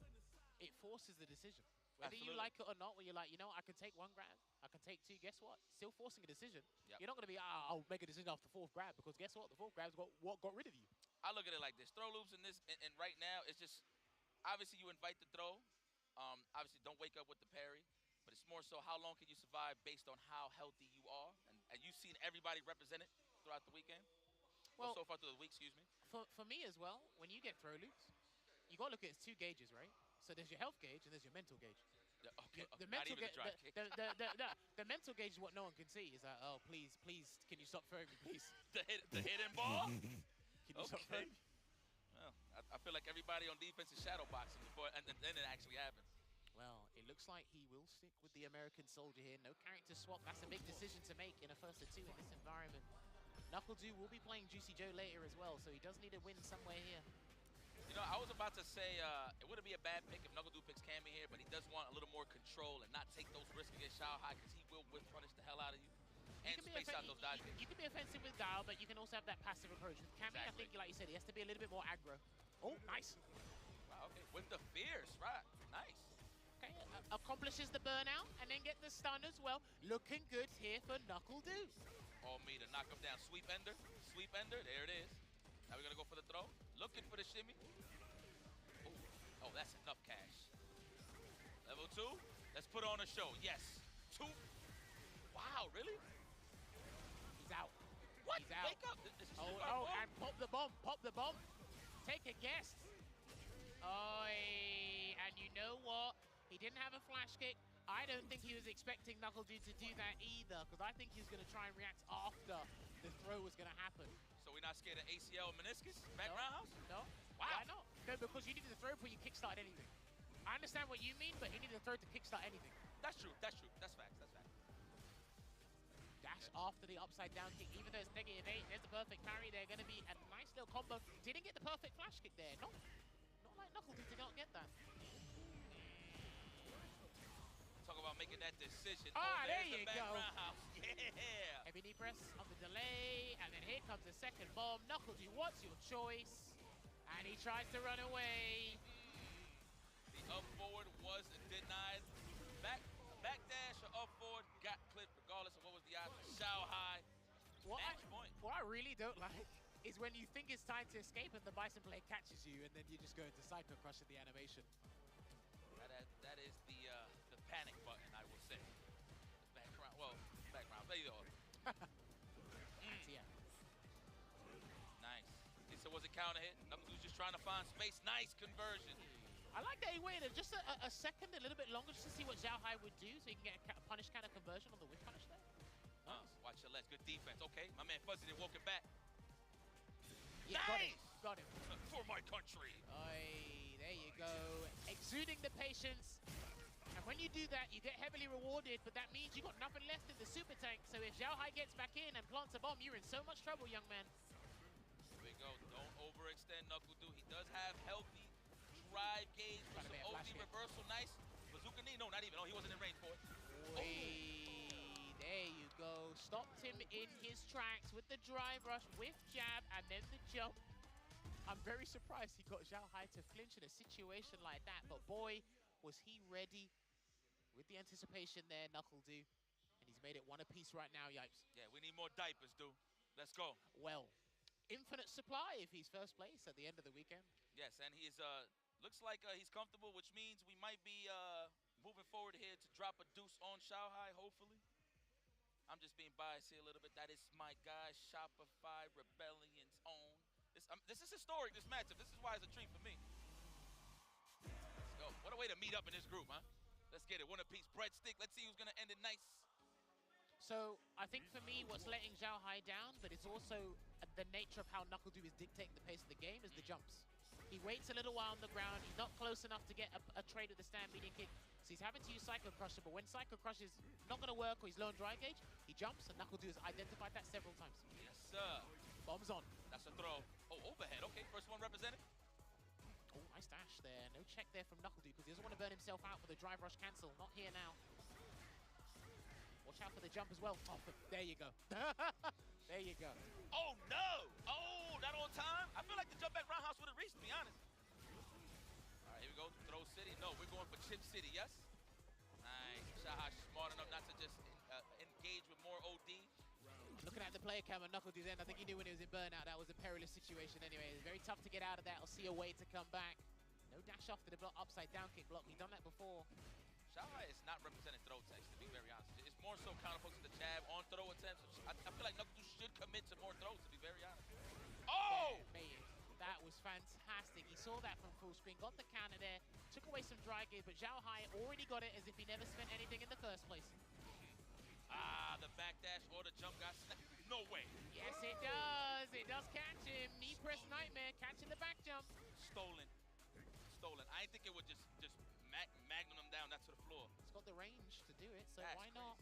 it forces the decision. Whether you like it or not, where you're like, you know, I can take 1 grab, I can take 2, guess what? Still forcing a decision. You're not going to be, I'll make a decision after the 4th grab, because guess what? The 4th grab's got rid of you. I look at it like this. Throw loops in this, and right now, it's just, obviously you invite the throw. Obviously don't wake up with the parry. But it's more so how long can you survive based on how healthy you are. And you've seen everybody represented throughout the weekend. Well, so far through the week, excuse me. For me as well, when you get throw loops, you got to look at it as 2 gauges, right? So there's your health gauge and there's your mental gauge. Yeah, okay, The not mental even the drive kick. the mental gauge is what no one can see. It's like, oh, please, can you stop throwing me, please? the hidden ball? Can you stop throwing me? Well, I feel like everybody on defense is shadow boxing before, and then it actually happens. Well, it looks like he will stick with the American Soldier here. No character swap. That's a big decision to make in a 1st or 2 in this environment. KnuckleDu will be playing Juicy Joe later as well, so he does need a win somewhere here. You know, I was about to say it wouldn't be a bad pick if KnuckleDu picks Cammy here, but he does want a little more control and not take those risks against Zhao Hai, because he will whip punish the hell out of you. And space out those dodge kicks. You can be offensive with Guile, but you can also have that passive approach. With Cammy, I think, like you said, he has to be a little bit more aggro. Oh, nice. Wow, okay. With the fierce, right. Nice. Okay, accomplishes the burnout and then get the stun as well. Looking good here for NuckleDu. All me to knock him down. Sweep ender. Sweep ender. There it is. Now we're going to go for the throw. Looking for the shimmy. Ooh. Oh, that's enough cash. Level 2. Let's put on a show. Yes. 2. Wow, really? He's out. What? He's out. Wake up. This is And pop the bomb. Pop the bomb. Take a guess. Oi. And you know what? He didn't have a flash kick. I don't think he was expecting NuckleDu to do that either, because I think he was going to try and react after the throw was going to happen. So we're not scared of ACL meniscus? Back No. roundhouse? No. Wow. Why not? No, because you needed to throw before you kickstart anything. I understand what you mean, but he needed to throw to kickstart anything. That's true. That's true. That's facts. That's facts. Dash after the upside down kick, even though it's -8, there's the perfect parry. They're going to be a nice little combo. Didn't get the perfect flash kick there. Not like NuckleDu did not get that. Talk about making that decision. Ah, there there's you the back go. roundhouse. Yeah. Heavy knee press on the delay, and then here comes the second bomb. NuckleDu, what's your choice? And he tries to run away. The up forward was denied. Back dash or up forward got clipped regardless of what was the option. Shao high. Match point. What I really don't like is when you think it's time to escape and the Bison blade catches you, and then you just go into Psycho Crush in the animation. That is the panic button, I will say. The background, well, background, there you go. Yeah. Nice. So was it counter hit? NuckleDu's just trying to find space. Nice conversion. I like that he waited just a second, a little bit longer, just to see what Zhao Hai would do, so he can get a punish counter conversion on the whip punish there. Watch your legs. Good defense. Okay, my man Fuzzy did walking back. Yeah, nice! Got him. For my country. Aye, there you go. Exuding the patience. And when you do that, you get heavily rewarded, but that means you got nothing left in the super tank. So if Zhao Hai gets back in and plants a bomb, you're in so much trouble, young man. Here we go. Don't overextend NuckleDu. He does have healthy drive gauge with some OD reversal. Nice. Bazooka knee? No, not even. Oh, he wasn't in range for it. There you go. Stopped him in his tracks with the drive rush, whiff jab, and then the jump. I'm very surprised he got Zhao Hai to flinch in a situation like that, but boy, was he ready with the anticipation there, NuckleDu. And he's made it one apiece right now, Yipes. Yeah, we need more diapers, dude. Let's go. Well, infinite supply if he's first place at the end of the weekend. Yes, and he's looks like he's comfortable, which means we might be moving forward here to drop a deuce on Shao Hai, hopefully. I'm just being biased here a little bit. That is my guy, Shopify Rebellion's own. This is historic, this matchup. This is why it's a treat for me. Let's go. What a way to meet up in this group, huh? Let's get it. One apiece breadstick. Let's see who's going to end it nice. So I think for me, what's letting Zhao Hai down, but it's also the nature of how NuckleDu is dictating the pace of the game, is the jumps. He waits a little while on the ground. He's not close enough to get a trade with the stand median kick. So he's having to use Psycho Crusher, but when Psycho Crush is not going to work or he's low on dry gauge, he jumps, and NuckleDu has identified that several times. Yes, sir. Bombs on. That's a throw. Oh, overhead. Okay, first one represented. Oh, nice dash there. No check there from NuckleDu because he doesn't want to burn himself out for the drive rush cancel. Not here now. Watch out for the jump as well. Oh, there you go. There you go. Oh, no. Oh, not on time. I feel like the jump back roundhouse would have reached, to be honest. All right, here we go. Throw City. No, we're going for Chip City, yes? Nice. Shao Hai smart enough not to just engage with more OD. Looking at the player cam and NuckleDu then, I think he knew when he was in burnout that was a perilous situation anyway. It's very tough to get out of that or see a way to come back. No dash off to the block, upside down kick block. He's done that before. Shao Hai is not representing throw attempts, to be very honest. It's more so counterposed to the jab on throw attempts. I feel like NuckleDu should commit to more throws, to be very honest. Oh! That was fantastic. He saw that from full screen, got the counter there, took away some dry gear, but Zhao Hai already got it as if he never spent anything in the first place. Ah, the backdash or the jump got snapped. No way. Yes, it does. It does catch him. Knee press nightmare, catching the back jump. Stolen. Stolen. I didn't think it would just magnum him down. That's to the floor. It's got the range to do it, so why not?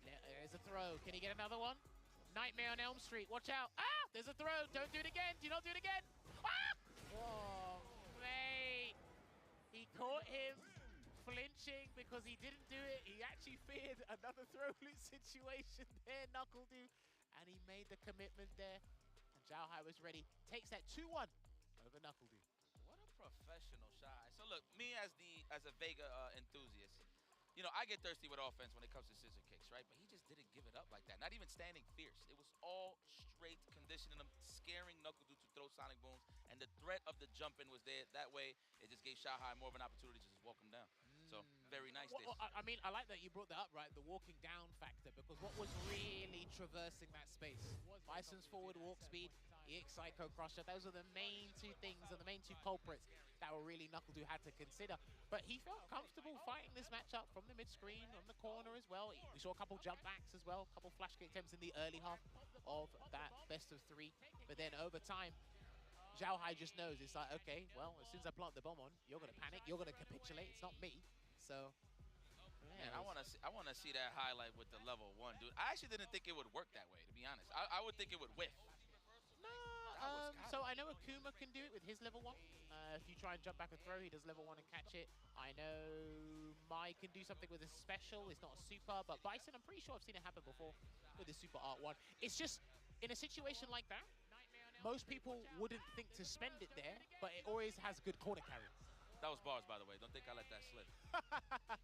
There's a throw. Can he get another one? Nightmare on Elm Street. Watch out. Ah, there's a throw. Don't do it again. Do not do it again. Ah! Oh, mate. He caught him flinching because he didn't do it. He actually feared another throw loop situation there, NuckleDu. And he made the commitment there. And Zhao Hai was ready. Takes that 2-1 over NuckleDu. What a professional shot. So look, me as a Vega enthusiast, you know, I get thirsty with offense when it comes to scissor kicks, right? But he just didn't give it up like that. Not even standing fierce. It was all straight, conditioning him, scaring NuckleDu to throw sonic booms, and the threat of the jump in was there. That way, it just gave Shanghai more of an opportunity to just walk him down. So, very nice Well, there. I mean, I like that you brought that up, right? The walking down factor, because what was really traversing that space? Bison's forward walk speed, EX Psycho Crusher, those are the main two things, and the main two culprits that were really NuckleDu had to consider. But he felt comfortable fighting this matchup from the mid-screen, on the corner as well. We saw a couple jump backs as well, a couple flash kick attempts in the early half of that best of 3. But then over time, Zhao Hai just knows, it's like, okay, well, as soon as I plant the bomb on, you're going to panic, you're going to capitulate, it's not me. So, Man, I want to see that highlight with the level 1, dude. I actually didn't think it would work that way, to be honest. I would think it would whiff. No, so I know Akuma can do it with his level 1. If you try and jump back and throw, he does level 1 and catch it. I know Mai can do something with a special. It's not a super, but Bison, I'm pretty sure I've seen it happen before with the Super Art 1. It's just, in a situation like that, most people wouldn't think to spend it there, but it always has good corner carry. That was bars, by the way. Don't think I let that slip.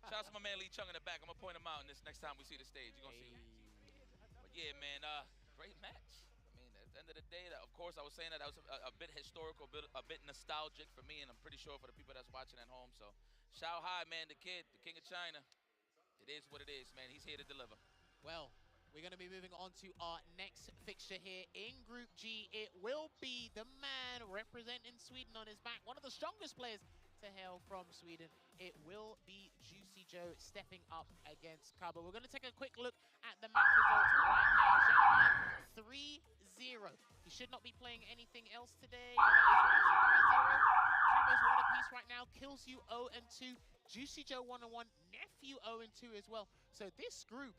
Shout out to my man Lee Chung in the back. I'm going to point him out in this next time we see the stage. You're going to see him. But yeah, man, great match. I mean, at the end of the day, of course, I was saying that was a bit historical, a bit nostalgic for me, and I'm pretty sure for the people that's watching at home. So, Zhao Hai, man, the kid, the king of China. It is what it is, man. He's here to deliver. Well, we're going to be moving on to our next fixture here in Group G. It will be the man representing Sweden on his back, one of the strongest players to hail from Sweden. It will be Juicy Joe stepping up against Kaba. We're going to take a quick look at the match results right now. 3-0. He should not be playing anything else today. 3-0. Kaba's 1 apiece right now. Kills you 0-2. Juicy Joe 1-1. Nephew 0-2 as well. So this group,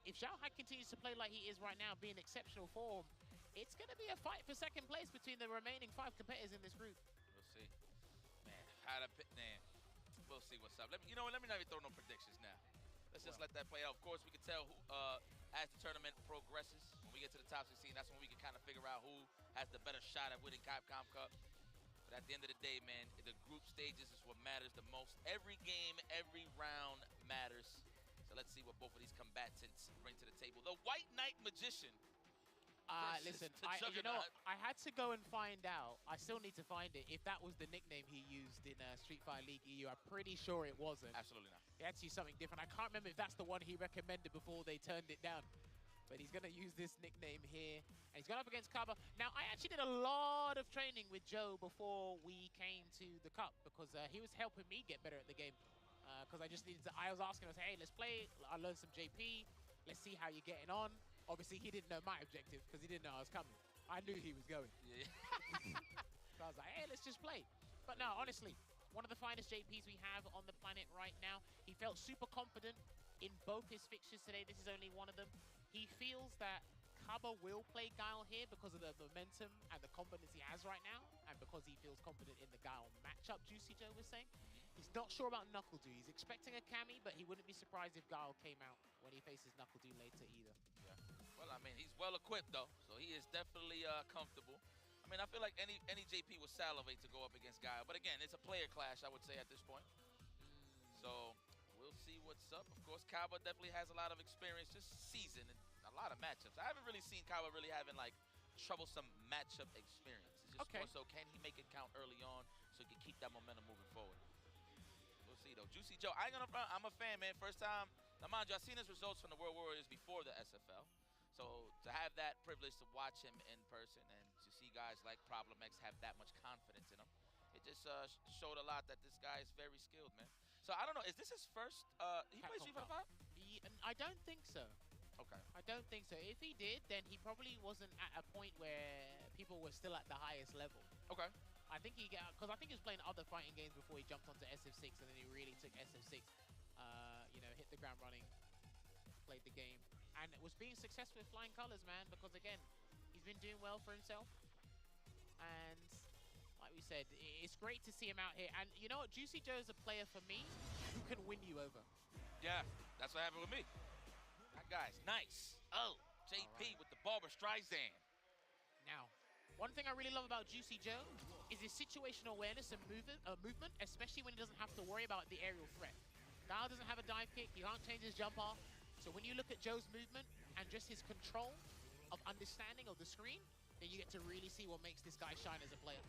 if Zhao Hai continues to play like he is right now, be in exceptional form, it's going to be a fight for second place between the remaining 5 competitors in this group. We'll see. Man, how to pick, man. We'll see what's up. Let me not even throw no predictions now. Let's just let that play out. Of course, we can tell who, as the tournament progresses, when we get to the top 16, that's when we can kind of figure out who has the better shot at winning Capcom Cup. But at the end of the day, man, the group stages is what matters the most. Every game, every round matters. So let's see what both of these combatants bring to the table. The White Knight Magician. Listen, I had to go and find out. I still need to find it. If that was the nickname he used in Street Fighter League EU, I'm pretty sure it wasn't. Absolutely not. He had to use something different. I can't remember if that's the one he recommended before they turned it down. But he's going to use this nickname here. And he's gone up against Kaba. Now, I actually did a lot of training with Joe before we came to the Cup because he was helping me get better at the game. Because I just needed to, I was asking him, hey, let's play. I learned some JP. Let's see how you're getting on. Obviously, he didn't know my objective because he didn't know I was coming. I knew he was going. Yeah. So I was like, hey, let's just play. But no, honestly, one of the finest JPs we have on the planet right now. He felt super confident in both his fixtures today. This is only one of them. He feels that Kaba will play Guile here because of the momentum and the confidence he has right now, and because he feels confident in the Guile matchup, Juicy Joe was saying. He's not sure about NuckleDu. He's expecting a Kami, but he wouldn't be surprised if Guile came out when he faces NuckleDu later either. Yeah. Well, I mean, he's well equipped though, so he is definitely comfortable. I mean, I feel like any JP would salivate to go up against Guile, but again, it's a player clash, I would say, at this point. So we'll see what's up. Of course, Kaba definitely has a lot of experience, just seasoned and a lot of matchups. I haven't really seen Kaba really having like troublesome matchup experience. It's just more so, can he make it count early on so he can keep that momentum moving forward? We'll see though. Juicy Joe, I ain't gonna front, I'm a fan, man. First time. Now, mind you, I've seen his results from the World Warriors before the SFL. So to have that privilege to watch him in person and to see guys like Problem X have that much confidence in him, it just showed a lot that this guy is very skilled, man. So I don't know, is this his first, he plays Street Fighter 5? I don't think so. Okay. I don't think so. If he did, then he probably wasn't at a point where people were still at the highest level. Okay. I think he got, because I think he was playing other fighting games before he jumped onto SF6, and then he really took SF6, you know, hit the ground running, played the game, and was being successful with flying colors, man, because again, he's been doing well for himself. And like we said, it's great to see him out here. And you know what? Juicy Joe is a player for me who can win you over. Yeah, that's what happened with me. That guy's nice. Oh, JP with the Barbra Streisand. Now, one thing I really love about Juicy Joe is his situational awareness and movement, especially when he doesn't have to worry about the aerial threat. Guile doesn't have a dive kick. He can't change his jump off. So when you look at Joe's movement and just his control of understanding of the screen, then you get to really see what makes this guy shine as a player.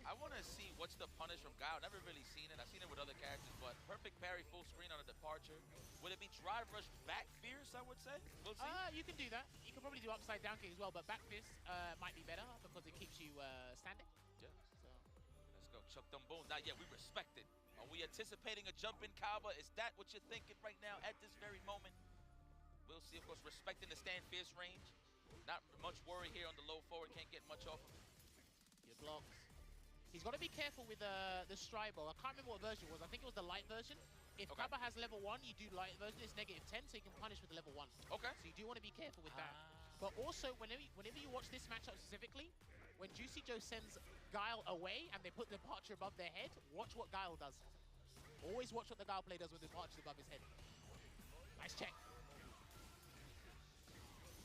I want to see what's the punish from Guile. Never really seen it. I've seen it with other characters, but perfect parry full screen on a departure. Would it be drive rush back fierce, I would say? We'll see. You can do that. You can probably do upside down kick as well, but back fist might be better because it keeps you standing. Yeah. So. Let's go. Chuck them bones. Not yet. We respect it. Are we anticipating a jump in Kaba? Is that what you're thinking right now at this very moment? We'll see, of course, respecting the stand fierce range. Not much worry here on the low forward. Can't get much off of it. Your blocks. He's got to be careful with the stride ball. I can't remember what version it was. I think it was the light version. If Kaba has level 1, you do light version, it's -10, so you can punish with level 1. Okay. So you do want to be careful with that. But also, whenever you watch this matchup specifically, when Juicy Joe sends Guile away and they put the departure above their head, watch what Guile does. Always watch what the Guile play does when the departure is above his head. Nice check.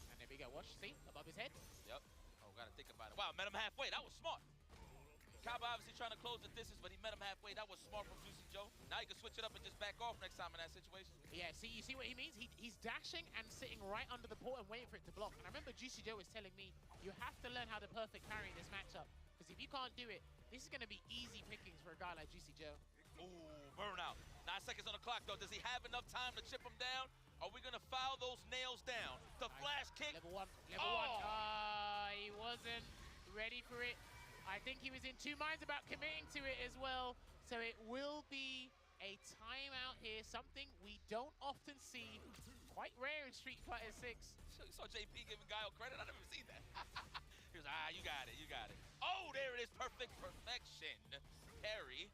And there we go. Watch, see? Above his head. Yep. Oh, gotta think about it. Wow, met him halfway. That was smart. Kaba obviously trying to close the distance, but he met him halfway. That was smart from Juicy Joe. Now you can switch it up and just back off next time in that situation. Yeah, see, you see what he means? He's dashing and sitting right under the port and waiting for it to block. And I remember Juicy Joe was telling me, you have to learn how to perfect parry in this matchup. Because if you can't do it, this is going to be easy pickings for a guy like Juicy Joe. Ooh, burnout. 9 seconds on the clock, though. Does he have enough time to chip him down? Are we going to foul those nails down? The flash kick. Level 1. Level 1. He wasn't ready for it. I think he was in two minds about committing to it as well. So it will be a timeout here, something we don't often see. Quite rare in Street Fighter 6. You saw JP giving Guile credit? I never seen that. He was you got it, you got it. Oh, there it is, perfect perfection. Parry.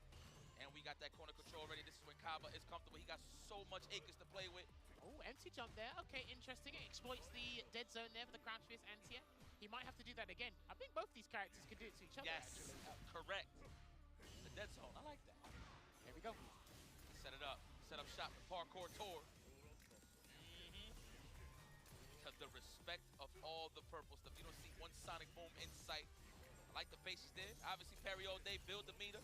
And we got that corner control ready. This is when Kaba is comfortable. He got so much acres to play with. Oh, empty jump there. Okay, interesting. It exploits the dead zone there for the crouch fierce anti-air. He might have to do that again. I think both these characters can do it to each other, actually. Correct. The dead zone, I like that. There we go. Set it up. Set up shop for parkour tour. Because the respect of all the purple stuff. You don't see one sonic boom in sight. I like the patience there. Obviously, parry all day, build the meter.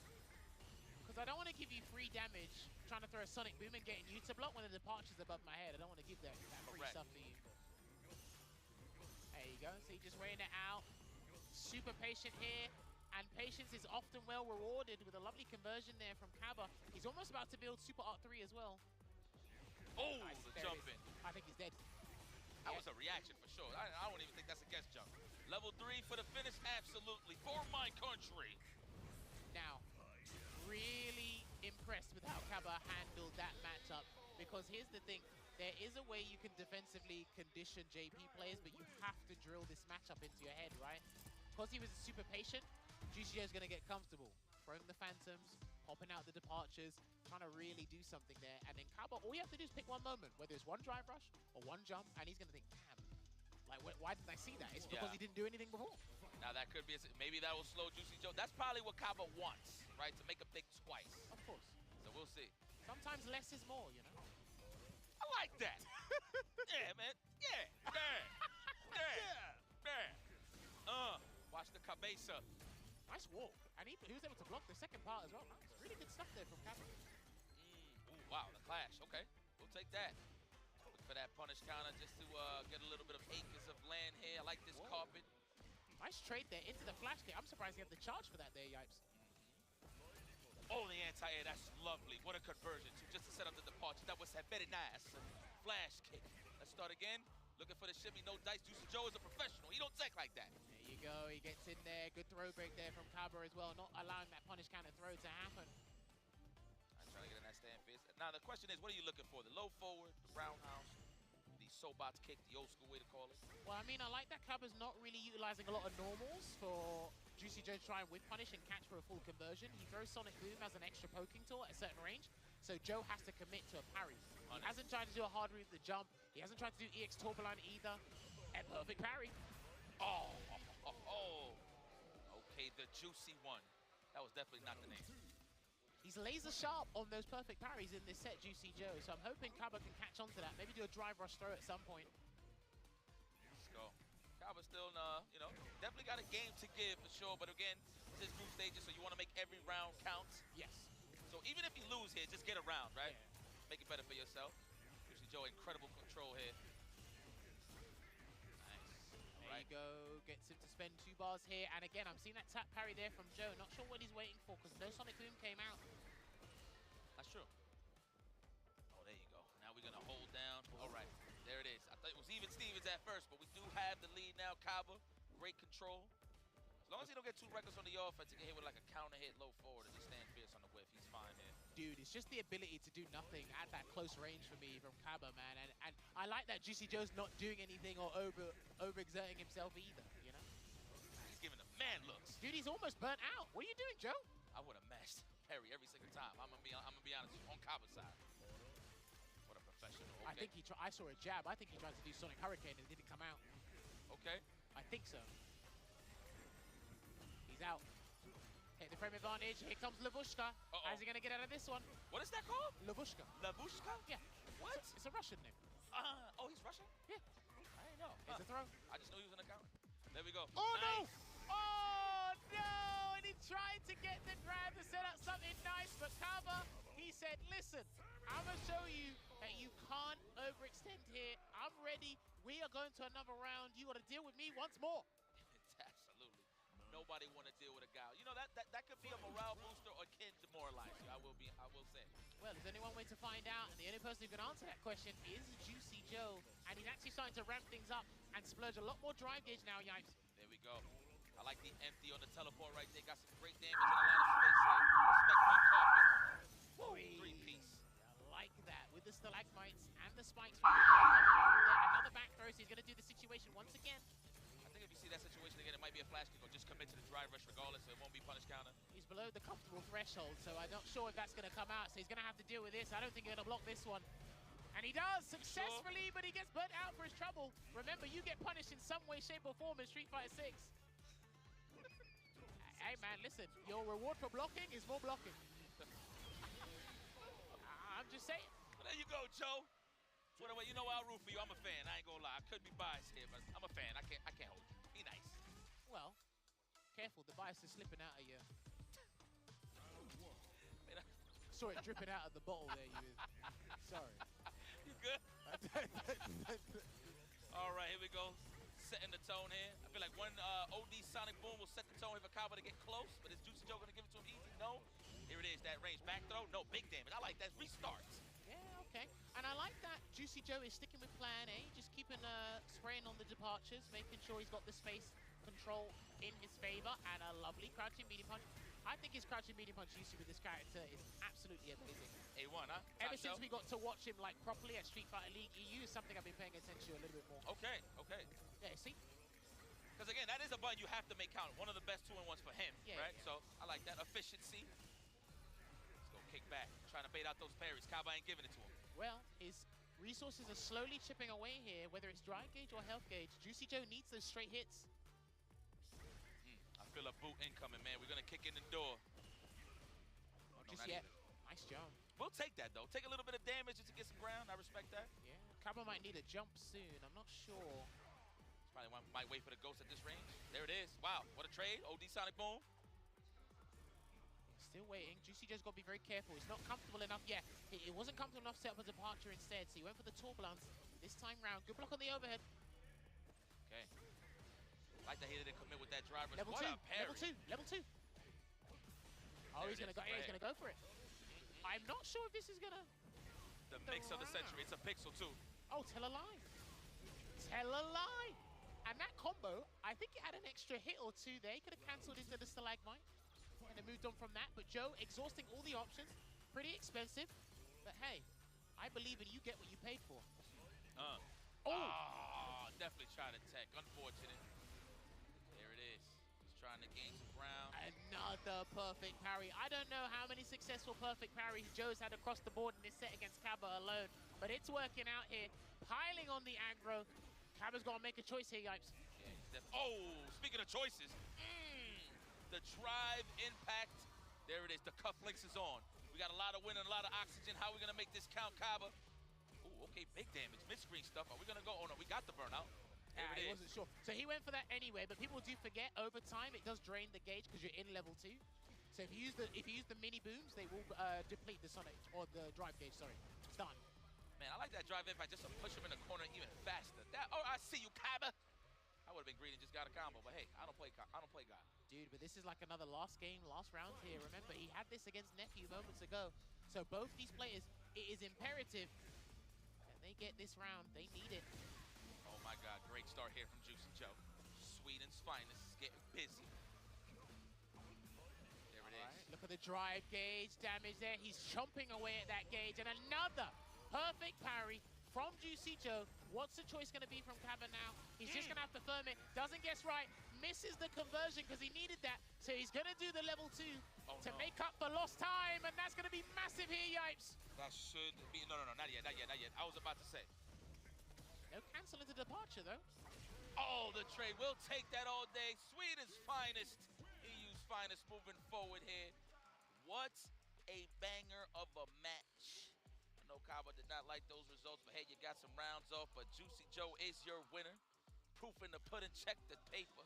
Because I don't want to give you free damage trying to throw a sonic boom and getting you to block when the departure's above my head. I don't want to give that free stuff to you. There you go. So you're just weighing it out. Super patient here. And patience is often well rewarded with a lovely conversion there from Kaba. He's almost about to build Super Art 3 as well. Oh, the jump in. I think he's dead. That was a reaction for sure. I don't even think that's a guess jump. Level 3 for the finish, absolutely. For my country. Now, really impressed with how Kaba handled that matchup. Because here's the thing. There is a way you can defensively condition JP players, but you have to drill this matchup into your head, right? Because he was super patient, Juicy Joe's going to get comfortable. Throwing the phantoms, popping out the departures, trying to really do something there. And then Kaba, all you have to do is pick one moment, whether it's one drive rush or one jump, and he's going to think, damn, like, why didn't I see that? It's because he didn't do anything before. Now that could be, maybe that will slow Juicy Joe. That's probably what Kaba wants, right? To make him think twice. Of course. So we'll see. Sometimes less is more, you know? I like that. Yeah, man. Yeah. Watch the cabeza. Nice walk. And he was able to block the second part as well. Nice. Really good stuff there from Kaba. Ooh, wow, the clash. Okay, we'll take that. Look for that punish counter just to get a little bit of acres of land here. I like this carpet. Nice trade there into the flash kick. I'm surprised he had the charge for that there, Yipes. Oh, the anti-air, that's lovely. What a conversion, too, just to set up the departure. That was very nice. Flash kick. Let's start again. Looking for the shimmy, no dice. Juicy Joe is a professional. He don't tech like that. There you go. He gets in there. Good throw break there from Kaba as well. Not allowing that punish counter throw to happen. I'm trying to get in that stand fist. Now, the question is, what are you looking for? The low forward, the roundhouse, the Sobots kick, the old school way to call it? Well, I mean, I like that Kaba's not really utilizing a lot of normals for Juicy Joe to try and whip punish and catch for a full conversion. He throws Sonic Boom as an extra poking tool at a certain range, so Joe has to commit to a parry. He hasn't tried to do a hard route with the jump. He hasn't tried to do EX Torpoline either. And perfect parry. Oh. Okay, the juicy one. That was definitely not the name. He's laser sharp on those perfect parries in this set, Juicy Joe, so I'm hoping Kaba can catch on to that. Maybe do a drive rush throw at some point. Let's go. Kaba still, definitely got a game to give for sure, but again, this is group stages, so you want to make every round count. Yes. So even if you lose here, just get a round, right? Yeah. make it better for yourself. Juicy Joe, incredible control here. There you go, gets him to spend 2 bars here. And again, I'm seeing that tap parry there from Joe. Not sure what he's waiting for because no Sonic Boom came out. That's true. Oh, there you go. Now we're going to hold down. All right, there it is. I thought it was even Stevens at first, but we do have the lead now. Kaba, great control. As long as he don't get too reckless on the offense, he can hit with like a counter hit low forward and just stand fierce on the whiff. He's fine here. Dude, it's just the ability to do nothing at that close range for me from Kaba, man. And I like that Juicy Joe's not doing anything or overexerting himself either, you know? He's giving the man looks. Dude, he's almost burnt out. What are you doing, Joe? I would have mashed parry every single time. I'm gonna be honest, on Kaba's side. What a professional. Okay. I think I saw a jab. I think he tried to do Sonic Hurricane and it didn't come out. Okay. I think so. He's out. Hit the frame advantage. Here comes Lavushka. How's he gonna get out of this one? What is that called? Lavushka. Lavushka? Yeah. What? It's a Russian name. Oh, he's Russian? Yeah. I didn't know. It's a throw. I just knew he was an accountant. There we go. Oh, nice. no! Oh, no! And he tried to get the grab to set up something nice, but Kaba, he said, listen, I'm going to show you that you can't overextend here. I'm ready. We are going to another round. You got to deal with me once more. Absolutely. Nobody want to deal with a guy. You know, that could be a morale booster or can demoralize you, I will say. Well, there's only one way to find out, and the only person who can answer that question is Juicy Joe. And he's actually starting to ramp things up and splurge a lot more drive gauge now, Yipes. There we go. I like the empty on the teleport right there. Got some great damage and a lot of space here. Respect my carpet. Three-piece. I like that with the stalagmites and the spikes from the another back throw, so he's going to do the situation once again. I think if you see that situation again, it might be a flash kick or just commit to the drive rush regardless, so it won't be punish counter. He's below the comfortable threshold, so I'm not sure if that's going to come out, so he's going to have to deal with this. I don't think he's going to block this one. And he does successfully, but he gets burnt out for his trouble. Remember, you get punished in some way, shape, or form in Street Fighter 6. Hey, man, listen. Your reward for blocking is more blocking. I'm just saying. Well, there you go, Joe. Whatever, you know I'll root for you. I'm a fan. I ain't gonna lie. I could be biased here, but I'm a fan. I can't hold you. Be nice. Well, careful. The bias is slipping out of you. Saw it dripping out of the bottle there. Sorry. You good? All right, here we go. Setting the tone here. I feel like one OD Sonic Boom will set the tone here for Kaba to get close, but is Juicy Joe gonna give it to him easy? No. Here it is, that range. Back throw? No, big damage. I like that. Restarts. Yeah, okay. And I like that Juicy Joe is sticking with plan A, just keeping spraying on the departures, making sure he's got the space control in his favor, and a lovely crouching medium punch. I think his crouching medium punch usage with this character is absolutely amazing. A1, huh? Ever since we got to watch him like properly at Street Fighter League EU is something I've been paying attention to a little bit more. Okay. Yeah, see? Because again, that is a button you have to make count. One of the best 2-in-1s for him, right? Yeah. So I like that efficiency. Let's go kick back, trying to bait out those parries. Kaba ain't giving it to him. Well, his resources are slowly chipping away here, whether it's drive gauge or health gauge. Juicy Joe needs those straight hits. I feel a boot incoming, man. We're going to kick in the door. Not just yet. Nice jump. We'll take that, though. Take a little bit of damage just to get some ground. I respect that. Yeah, Kaba might need a jump soon. I'm not sure. Probably might wait for the ghost at this range. There it is. Wow, what a trade. OD Sonic Boom. Still waiting. Juicy Joe's got to be very careful. He's not comfortable enough yet. It wasn't comfortable enough to set up a departure instead, so he went for the turbulence this time round. Good block on the overhead. Okay. Like that he didn't commit with that driver. Level what 2. a parry. Level 2. Oh, he's going to go for it. I'm not sure if this is going to... The mix of the century. It's a pixel, too. Oh, tell a lie. Tell a lie. And that combo, I think it had an extra hit or two there. He could have cancelled into the stalagmite and then moved on from that. But Joe, exhausting all the options. Pretty expensive. But hey, I believe in you get what you paid for. Definitely tried to tech. Unfortunate. There it is. He's trying to gain some ground. Another perfect parry. I don't know how many successful perfect parries Joe's had across the board in this set against Kaba alone. But it's working out here. Piling on the aggro. Kaba's got to make a choice here, Yipes. Yeah, speaking of choices. The drive impact. There it is. The cufflinks is on. We got a lot of wind and a lot of oxygen. How are we going to make this count, Kaba? Ooh, okay, big damage. Mid-screen stuff. Are we going to go? Oh, no, we got the burnout. He wasn't sure. So he went for that anyway, but people do forget over time it does drain the gauge because you're in level 2. So if you use the mini booms, they will deplete the Sonic, or the drive gauge, sorry. done. Man, I like that drive impact just to push him in the corner even faster. Oh, I see you, Kaba. I would have been greedy and just got a combo, but hey, I don't play God. Dude, but this is like another last game, last round here. Remember, he had this against Nephew moments ago. So both these players, it is imperative that they get this round. They need it. Oh my God, great start here from Juicy Joe. Sweden's finest is getting busy. There it is. Look at the drive gauge damage there. He's chomping away at that gauge. And another perfect parry from Juicy Joe. What's the choice going to be from Kaba now? He's just going to have to firm it. Doesn't guess right. Misses the conversion because he needed that. So he's going to do the level 2 to make up for lost time. And that's going to be massive here, Yipes. That should be... No, not yet. I was about to say. No cancel into departure, though. Oh, the trade. We'll take that all day. Sweden's finest. EU's finest moving forward here. What a banger of a match. I know Kaba did not like those results, but hey, you got some rounds off, but Juicy Joe is your winner. Proof in the pudding, check the paper.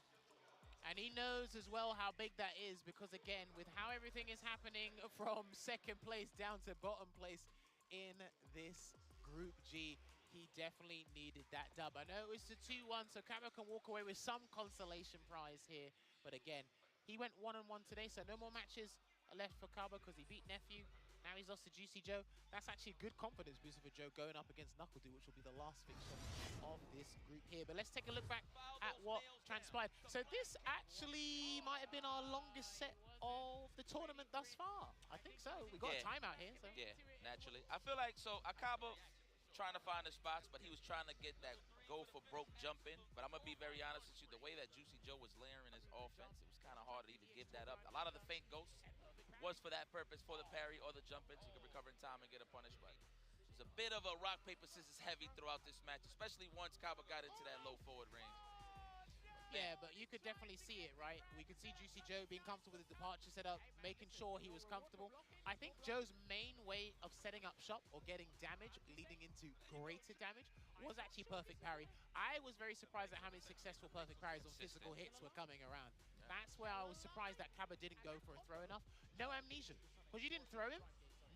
And he knows as well how big that is because, again, with how everything is happening from second place down to bottom place in this Group G, he definitely needed that dub. I know it was the 2-1, so Kaba can walk away with some consolation prize here. But again, he went 1-1 today, so no more matches left for Kaba because he beat Nephew. Now he's lost to Juicy Joe. That's actually a good confidence booster for Joe going up against Knuckledo, which will be the last fixture of this group here. But let's take a look back at what transpired. So this actually might have been our longest set of the tournament thus far. I think so. We got a timeout here. So. Yeah, naturally. I feel like, so Akaba trying to find the spots, but he was trying to get that go for broke jump in. But I'm going to be very honest with you, the way that Juicy Joe was layering his offense, it was kind of hard to even give that up. A lot of the feint ghosts was for that purpose, for the parry or the jump in, so you can recover in time and get a punish. But it was a bit of a rock, paper, scissors heavy throughout this match, especially once Kaba got into that low forward range. Yeah, but you could definitely see it, right? We could see Juicy Joe being comfortable with the departure setup, making sure he was comfortable. I think Joe's main way of setting up shop or getting damage, leading into greater damage, was actually perfect parry. I was very surprised at how many successful perfect parries on physical hits were coming around. That's where I was surprised that Kaba didn't go for a throw enough. No amnesia, because you didn't throw him.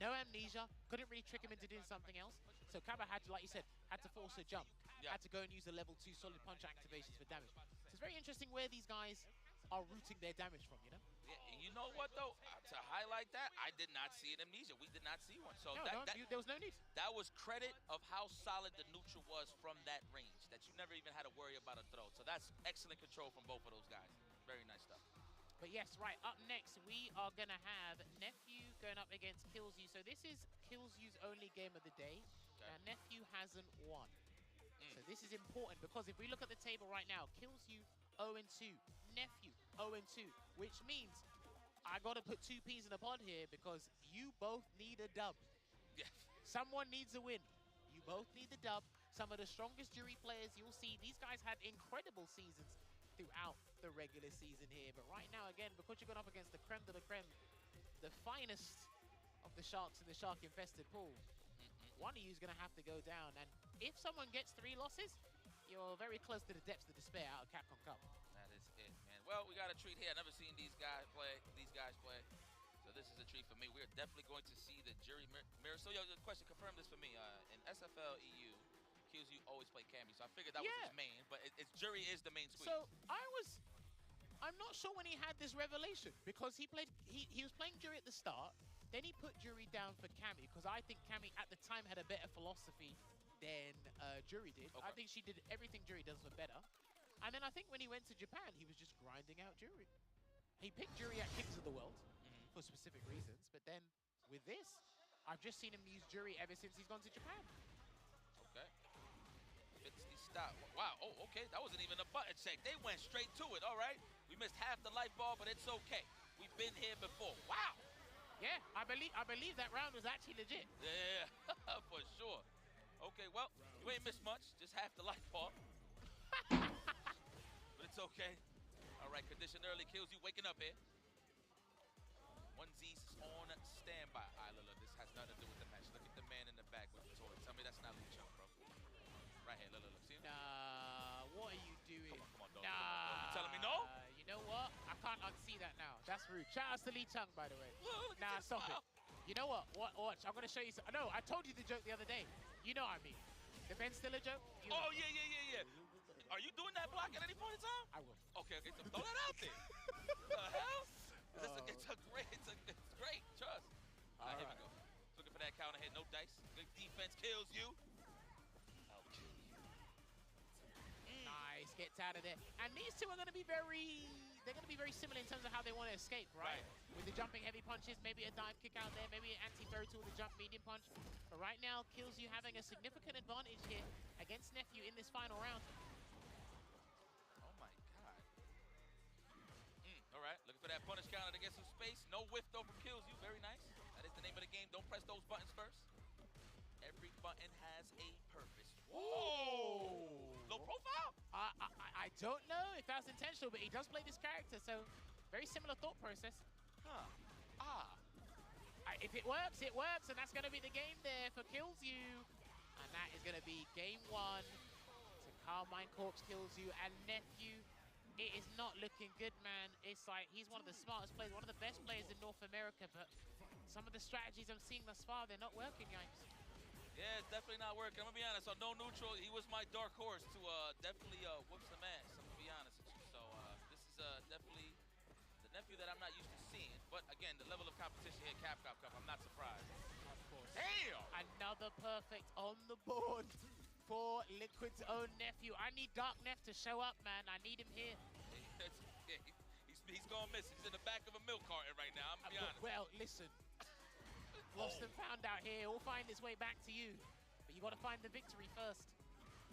No amnesia, couldn't really trick him into doing something else. So Kaba had to, like you said, had to force a jump. Had to go and use a level 2 solid punch activations for damage. So it's very interesting where these guys are rooting their damage from, you know? Yeah, and you know what, though? To highlight that, I did not see an amnesia. We did not see one. So there was no need. That was credit of how solid the neutral was from that range, that you never even had to worry about a throw. So that's excellent control from both of those guys. Very nice stuff. But yes, right, up next, we are going to have Nephew going up against Killsyou. So this is Killsyou's only game of the day. Now, Nephew hasn't won. So this is important because if we look at the table right now, Killsyou 0-2, Nephew 0-2, which means I got to put 2 peas in a pod here because you both need a dub. Yeah. Someone needs a win. You both need the dub. Some of the strongest jury players you'll see. These guys had incredible seasons throughout the regular season here. But right now, again, because you're going up against the creme de la creme, the finest of the sharks in the shark-infested pool, one of you is going to have to go down. And if someone gets 3 losses, you're very close to the depths of despair out of Capcom Cup. That is it, man. Well, we got a treat here. I've never seen these guys play. So this is a treat for me. We're definitely going to see the jury mirror. So, yo, the question, confirm this for me. In SFL EU, Killsyou always play Cammy, so I figured that was his main. But it's jury is the main squeeze. So I'm not sure when he had this revelation because he was playing jury at the start. Then he put Jury down for Cammy because I think Cammy at the time had a better philosophy than Jury did. I think she did everything Jury does for better. And then I think when he went to Japan, he was just grinding out Jury. He picked Jury at Kings of the World for specific reasons. But then with this, I've just seen him use Jury ever since he's gone to Japan. Okay. 50 stop. Wow. Oh, okay. That wasn't even a button check. They went straight to it. All right. We missed half the light ball, but it's okay. We've been here before. Wow. Yeah, I believe that round was actually legit. Yeah, for sure. Okay, well, you ain't missed much. Just half the light ball. But it's okay. All right, condition early. Killsyou waking up here. 1Z's on standby. All right, look, this has nothing to do with the match. Look at the man in the back with the toilet. Tell me that's not Lucha, bro. Right here, look. See him? Nah, what are you doing? Come on, dog. Nah. You telling me no? You know what? I can't unsee that now. That's rude. Shout out to Lee Chung, by the way. Look nah, stop it. You know what? Watch. I'm gonna show you. No, I told you the joke the other day. You know what I mean. The Ben Stiller joke. You know. Oh yeah. Are you doing that block at any point in time? I will. Okay. So throw that out there. The hell? It's great. Trust. All right, here we go. Looking for that counter hit. No dice. Good defense kills you. I'll kill you. Nice, gets out of there. And these two are going to be very similar in terms of how they want to escape, right? With the jumping heavy punches, maybe a dive kick out there, maybe an anti-throw tool, the jump medium punch. But right now, Kills You having a significant advantage here against Nephew in this final round. Oh my God. All right, looking for that punish counter to get some space. No whiff though from Kills You, very nice. That is the name of the game. Don't press those buttons first. Every button has a purpose. Whoa! Low profile? I don't know if that was intentional, but he does play this character, so very similar thought process. If it works, and that's going to be the game there for Kills You. And that is going to be game one to Carmine Corpse Kills You and Nephew. It is not looking good, man. It's like he's one of the smartest players, one of the best players in North America, but some of the strategies I'm seeing thus far, they're not working, guys. Yeah, it's definitely not working. I'm gonna be honest. On No Neutral, he was my dark horse to definitely whoop some ass. I'm gonna be honest with you. So this is definitely the Nephew that I'm not used to seeing. But again, the level of competition here at Capcom Cup, I'm not surprised. Of course. Damn! Another perfect on the board for Liquid's own Nephew. I need Dark Neff to show up, man. I need him here. He's gonna miss. He's in the back of a milk carton right now. I'm gonna be honest. Well, listen. Lost and found out here. We'll find its way back to you. But you got to find the victory first.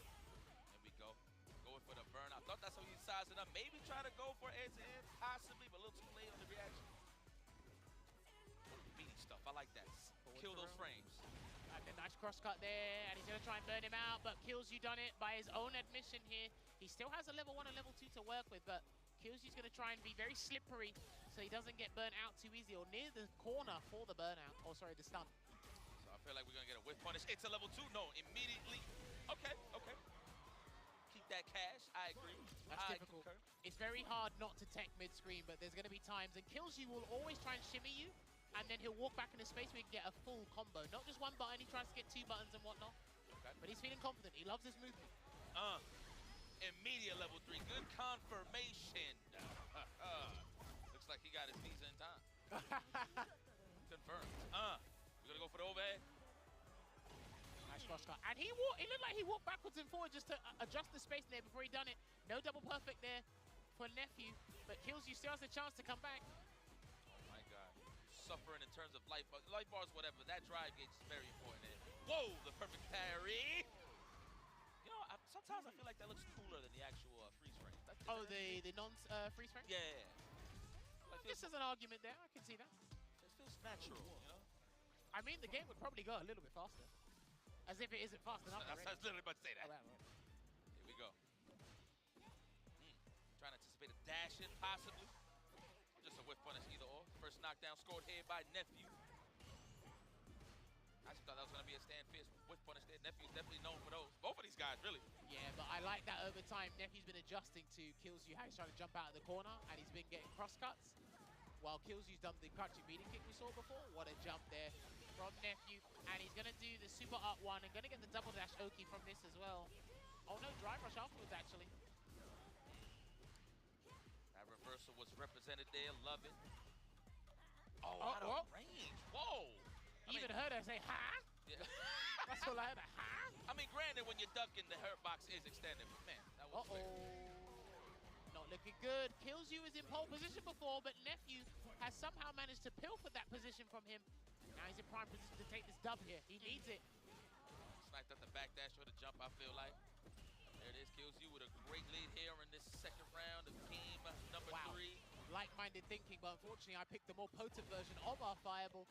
There we go. Going for the burn. I thought that's how you size it up. Maybe try to go for end-to-end, possibly, but a little too late on the reaction. Beating stuff. I like that. Kill those frames. And a nice crosscut there, and he's going to try and burn him out, but Kills You done it by his own admission here. He still has a level 1 and level 2 to work with, but Kills You's going to try and be very slippery so he doesn't get burnt out too easy or near the corner for the burnout. Oh, sorry, the stun. So I feel like we're going to get a whiff punish. It's a level 2. No, immediately. Okay. Keep that cash. I agree. That's difficult. Concur. It's very hard not to tech mid-screen, but there's going to be times, and Kills You will always try and shimmy you, and then he'll walk back into space where he can get a full combo. Not just one button, he tries to get 2 buttons and whatnot. Okay. But he's feeling confident. He loves his movement. Immediate level 3. Good confirmation. Looks like he got his visa in time. Confirmed. We're gonna go for the overhead. Nice cross cut. And it looked like he walked backwards and forward just to adjust the space there before he done it. No double perfect there for Nephew, but Kills You still has a chance to come back. Oh my God. Suffering in terms of life bars, whatever. That drive gauge is very important there. Whoa, the perfect parry. You know, sometimes I feel like that looks cooler than the actual freeze frame. The non-freeze frame? Yeah. Just as an argument there, I can see that. It feels natural, you know? I mean, the game would probably go a little bit faster. As if it isn't fast enough. I was literally about to say that. Oh, right. Here we go. Trying to anticipate a dash in, possibly. Just a whiff punish, either or. First knockdown scored here by Nephew. I just thought that was going to be a stand fierce whiff punish there. Nephew's definitely known for those. Both of these guys, really. Yeah, but I like that over time. Nephew's been adjusting to Kills You, how he's trying to jump out of the corner, and he's been getting cross cuts. While Kills You's done the crouching medium kick we saw before. What a jump there from Nephew. And he's going to do the super art 1 and going to get the double dash Oki from this as well. Oh no, drive rush afterwards, actually. That reversal was represented there. Love it. Oh, out of range. Whoa. You even heard her say, ha? Yeah. That's all I heard, ha? I mean, granted, when you're ducking, the hurt box is extended, but man, that was weird. Not looking good. Kills You is in pole position before, but Nephew has somehow managed to pilfer that position from him. Now he's in prime position to take this dub here. He needs it. Sniped at the backdash or the jump, I feel like. There it is, Kills You with a great lead here in this second round of game number 3. Like-minded thinking, but unfortunately I picked the more potent version of our Fireball.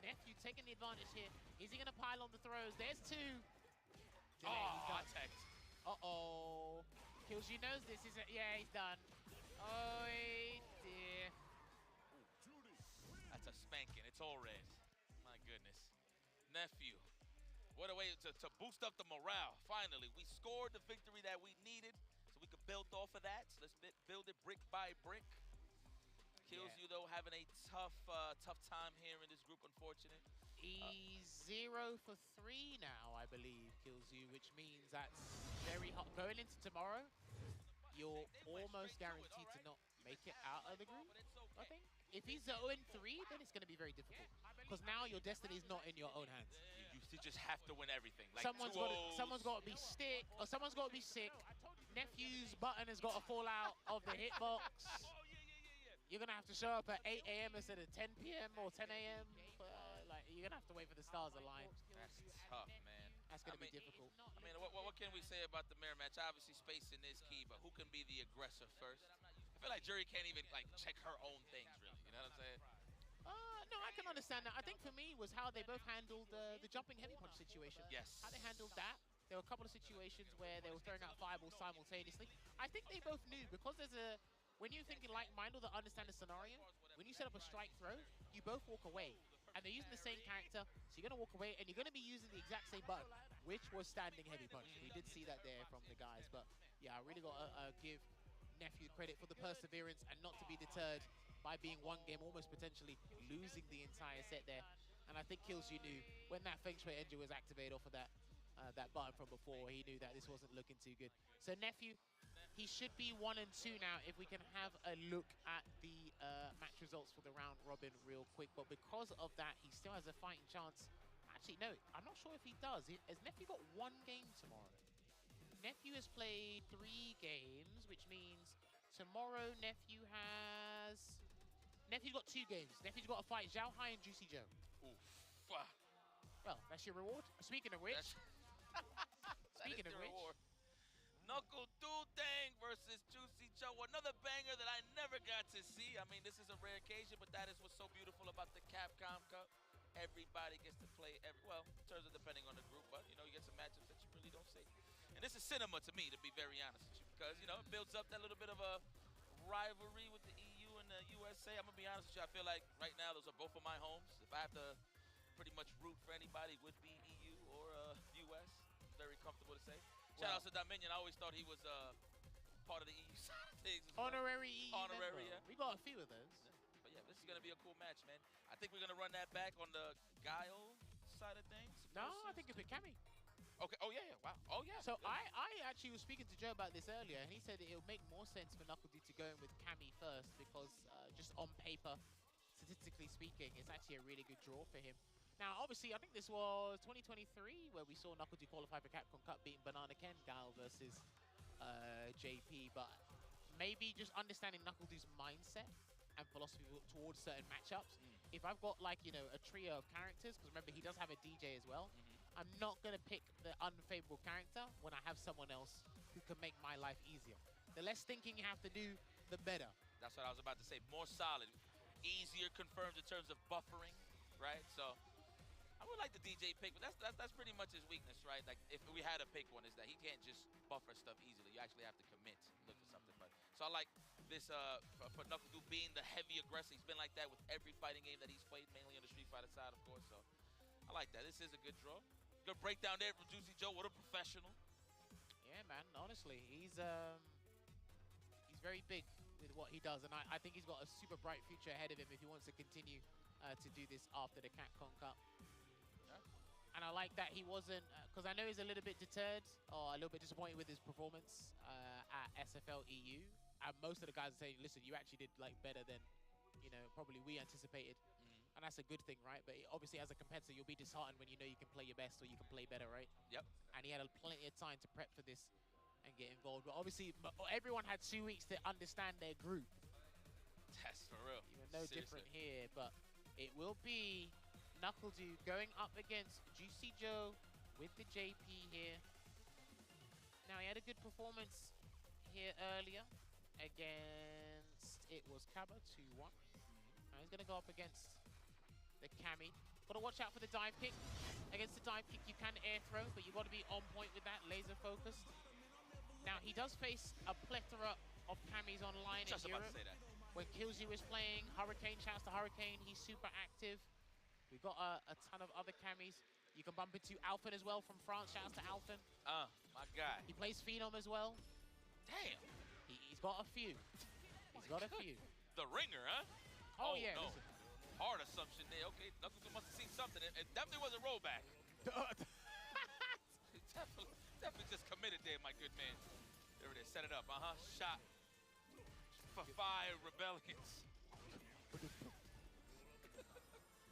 Nephew taking the advantage here. Is he going to pile on the throws? There's 2. Oh, attacked. Uh-oh. Kills You knows this, isn't it? Yeah, he's done. Oh, dear. That's a spanking. It's all red. My goodness. Nephew. What a way to boost up the morale. Finally, we scored the victory that we needed, so we could build off of that. So let's build it brick by brick. Kills you though having a tough time here in this group, unfortunate. He's 0 for 3 now, I believe, kills you, which means that's very hot. Going into tomorrow, you're almost guaranteed to not make it out of the group, I think. If he's 0 and 3, then it's going to be very difficult. Because now your destiny is not in your own hands. You just have to win everything. Like someone's got to be sick, or someone's got to be sick. Nephew's button has got to fall out of the hitbox. You're going to have to show up at 8 a.m. instead of 10 p.m. or 10 a.m. Like, you're going to have to wait for the stars align. That's tough, man. That's going to be difficult. I mean, what can we say about the mirror match? Obviously, spacing is key, but who can be the aggressor first? I feel like Jury can't even, like, check her own things, really. You know what I'm saying? No, I can understand that. I think for me was how they both handled the jumping heavy punch situation. Yes. How they handled that. There were a couple of situations where they were throwing out fireballs simultaneously. I think they both knew, because there's a... When you're thinking like-minded that understand the scenario, when you set up a strike throw, you both walk away. And they're using the same character, so you're going to walk away, and you're going to be using the exact same button, which was standing heavy punch. We did see that there from the guys, but yeah, I really got to give Nephew credit for the perseverance and not to be deterred by being one game, almost potentially losing the entire set there. And I think Kills You knew when that Feng Shui engine was activated off of that button from before, he knew that this wasn't looking too good. So Nephew, he should be 1 and 2 now if we can have a look at the match results for the round robin real quick. But because of that, he still has a fighting chance. Actually, no, I'm not sure if he does. Has Nephew got 1 game tomorrow? Nephew has played 3 games, which means tomorrow Nephew has... Nephew's got 2 games. Nephew's got to fight Zhao Hai and Juicy Joe. Oof. Well, that's your reward. Speaking of which... Speaking of which... Knuckle Dudang versus Juicy Joe. Another banger that I never got to see. I mean, this is a rare occasion, but that is what's so beautiful about the Capcom Cup. Everybody gets to play, well, in terms of depending on the group, but, you know, you get some matchups that you really don't see. And this is cinema to me, to be very honest with you, because, you know, it builds up that little bit of a rivalry with the EU and the USA. I'm going to be honest with you, I feel like right now those are both of my homes. If I have to pretty much root for anybody, it would be EU or US. Very comfortable to say. Shout out to Dominion. I always thought he was part of the EU side of things. Honorary EU Honorary, member. yeah. We got a few of those. But yeah, this is going to be a cool match, man. I think we're going to run that back on the Guile side of things. No, I think it'll be Cammy. Okay. Oh, yeah, yeah. Wow. Oh, yeah. So I actually was speaking to Joe about this earlier, and he said that it would make more sense for Knuckle D to go in with Cammy first because just on paper, statistically speaking, it's actually a really good draw for him. Now, obviously, I think this was 2023 where we saw Knuckle D qualify for Capcom Cup beating Banana Ken, Guile versus JP, but maybe just understanding Knuckle D's mindset and philosophy towards certain matchups. If I've got, like, you know, a trio of characters, because remember, he does have a DJ as well, I'm not going to pick the unfavorable character when I have someone else who can make my life easier. The less thinking you have to do, the better. That's what I was about to say. More solid. Easier confirmed in terms of buffering, right? So I would like the DJ pick, but that's pretty much his weakness, right? Like, if we had to pick one, is that he can't just buffer stuff easily. You actually have to commit and look for something. But so I like this for Knuckle Dude being the heavy aggressor. He's been like that with every fighting game that he's played, mainly on the Street Fighter side, of course. So I like that. This is a good draw. Good breakdown there from Juicy Joe. What a professional. Yeah, man. Honestly, he's very big with what he does, and I think he's got a super bright future ahead of him if he wants to continue to do this after the Capcom Cup. Yeah. And I like that he wasn't, because I know he's a little bit deterred or a little bit disappointed with his performance at SFL EU. And most of the guys are saying, listen, you actually did like better than, you know, probably we anticipated. And that's a good thing, right? But obviously, as a competitor, you'll be disheartened when you know you can play your best or you can play better, right? Yep. And he had plenty of time to prep for this and get involved. But obviously, everyone had 2 weeks to understand their group. That's for real. Even no different here, but it will be Knuckle Dude going up against Juicy Joe with the JP here. Now, he had a good performance here earlier against, it was Kaba 2-1. Now he's going to go up against the Cammy. Got to watch out for the dive kick. Against the dive kick, you can air throw, but you've got to be on point with that, laser focused. Now, he does face a plethora of Cammys online in Europe. About to say that. When Kills You is playing, Hurricane, shouts to Hurricane, he's super active. We've got a ton of other Cammys. You can bump into Alphen as well from France, shouts to Alphen. My guy. He plays Phenom as well. Damn. He's got a few. He's got a few. the ringer, huh? Oh, yeah, no. listen. Hard assumption there. Okay, Knuckles must have seen something. It definitely wasn't rollback. definitely just committed there, my good man. There it is. Set it up. Shot for 5 rebellions. All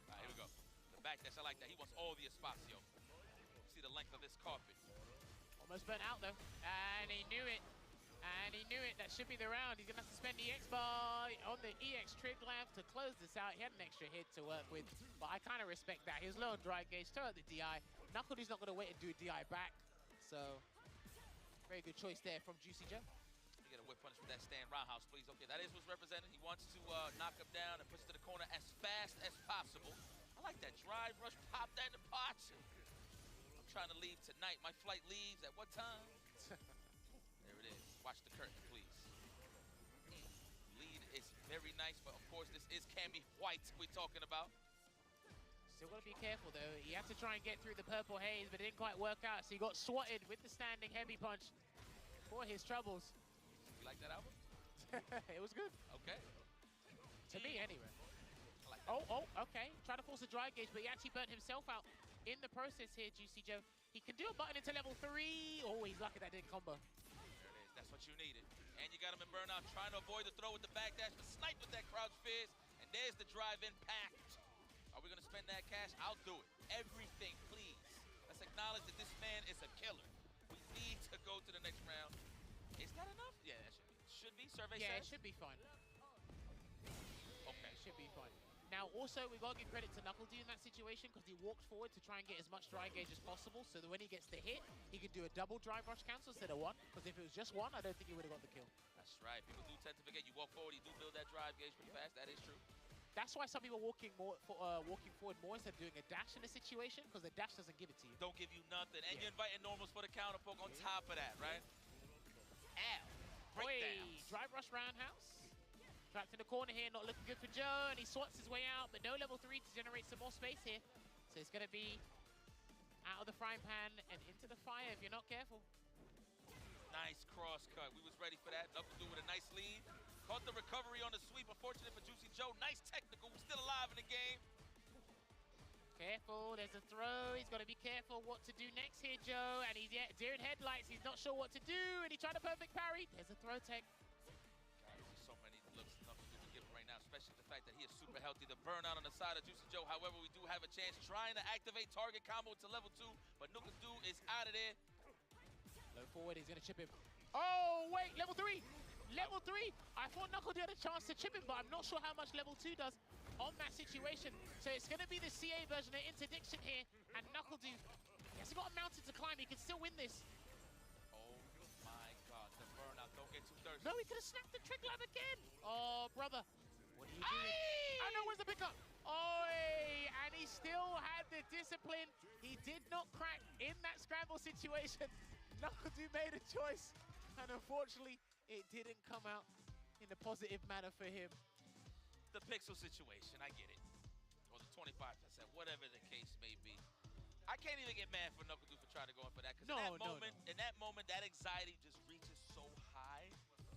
right, here we go. The back dash, I like that. He wants all the espacio. See the length of this carpet. Almost burnt out though, and he knew it. And he knew it. That should be the round. He's gonna have to spend the EX bar on the EX trig lamp to close this out. He had an extra hit to work with, but I kind of respect that. He was low on dry gauge, throw out the DI. Knuckledu's not gonna wait and do a DI back. So, very good choice there from Juicy Joe. You get a whip punish with that stand roundhouse, please. Okay, that is what's represented. He wants to knock him down and push to the corner as fast as possible. I like that drive rush, pop that in the pots. I'm trying to leave tonight. My flight leaves at what time? There it is. Watch the curtain, please. Lead is very nice, but of course this is Cammy White we're talking about. Still got to be careful though. He had to try and get through the purple haze, but it didn't quite work out. So he got swatted with the standing heavy punch for his troubles. You like that album? It was good. Okay. To me, anyway. I like that. Oh, okay. Try to force a dry gauge, but he actually burnt himself out in the process here, Juicy Joe. He can do a button into level 3. Oh, he's lucky that didn't combo. There it is. That's what you needed. And you got him in burnout, trying to avoid the throw with the back dash, but snipe with that crouch fizz. And there's the drive-in packed. Are we going to spend that cash? I'll do it. Everything, please. Let's acknowledge that this man is a killer. We need to go to the next round. Is that enough? Yeah, that should be. Should be, survey says? Yeah, it should be fine. Okay. It should be fine. Now, also, we've got to give credit to Knuckle in that situation because he walked forward to try and get as much dry gauge as possible so that when he gets the hit, he can do a double drive rush cancel instead of 1. Because if it was just 1, I don't think he would have got the kill. That's right. People do tend to forget you walk forward, you do build that drive gauge pretty fast. That is true. That's why some people are walking forward more instead of doing a dash in a situation because the dash doesn't give it to you. Don't give you nothing. And you're inviting normals for the counter poke on top of that, right? Ow. Breakdowns. Drive rush roundhouse. Trapped in the corner here, not looking good for Joe, and he swats his way out, but no level 3 to generate some more space here. So it's going to be out of the frying pan and into the fire if you're not careful. Nice cross cut. We was ready for that. Knuckle with a nice lead. Caught the recovery on the sweep. Unfortunate for Juicy Joe. Nice technical. We're still alive in the game. Careful, there's a throw. He's got to be careful what to do next here, Joe. And he's deer in headlights. He's not sure what to do, and he tried a perfect parry. There's a throw tech. So many looks Knuckle to give him right now, especially the fact that he is super healthy. The burnout on the side of Juicy Joe. However, we do have a chance trying to activate target combo to level 2, but Knuckle is out of there. Low forward, he's going to chip him. Oh, wait, level 3. Level 3. I thought Knuckle had a chance to chip him, but I'm not sure how much level 2 does on that situation. So it's going to be the CA version of interdiction here, and Knuckle he hasn't got a mountain to climb. He can still win this. Oh my God, the burnout. Don't get too thirsty. No, he could have snapped the trick lab again. Oh, brother. What are you doing? I know, where's the pickup? Oh, and he still had the discipline. He did not crack in that scramble situation. Knuckle made a choice, and unfortunately, it didn't come out in a positive manner for him. The pixel situation, I get it. Or the 25%, whatever the case may be. I can't even get mad for Knuckle for trying to go in for that, because in that moment, that anxiety just reaches so high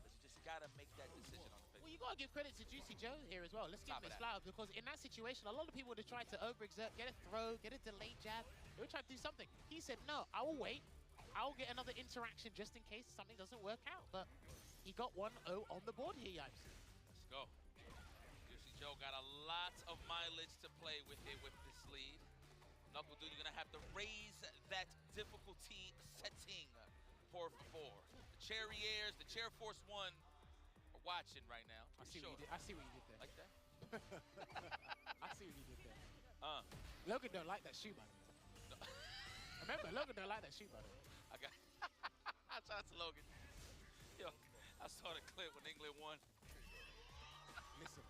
that you just gotta make that decision on the pixel. Well, you gotta give credit to Juicy Joe here as well. Let's give him his flowers, because in that situation, a lot of people would have tried to overexert, get a throw, get a delayed jab. They would try to do something. He said, no, I will wait. I'll get another interaction just in case something doesn't work out. But he got 1-0 on the board here, Yipes. Let's go. Juicy Joe got a lot of mileage to play with here with this lead. Knuckle you're gonna have to raise that difficulty setting, por favor. The Cherriers, the Chair Force 1 are watching right now. I see what you did there. Like that? I see what you did there. Logan don't like that shoe, by the way. No. Remember, Logan don't like that shoe, by the way. I got. Shout out to Logan. Yo, I saw the clip when England won. Listen.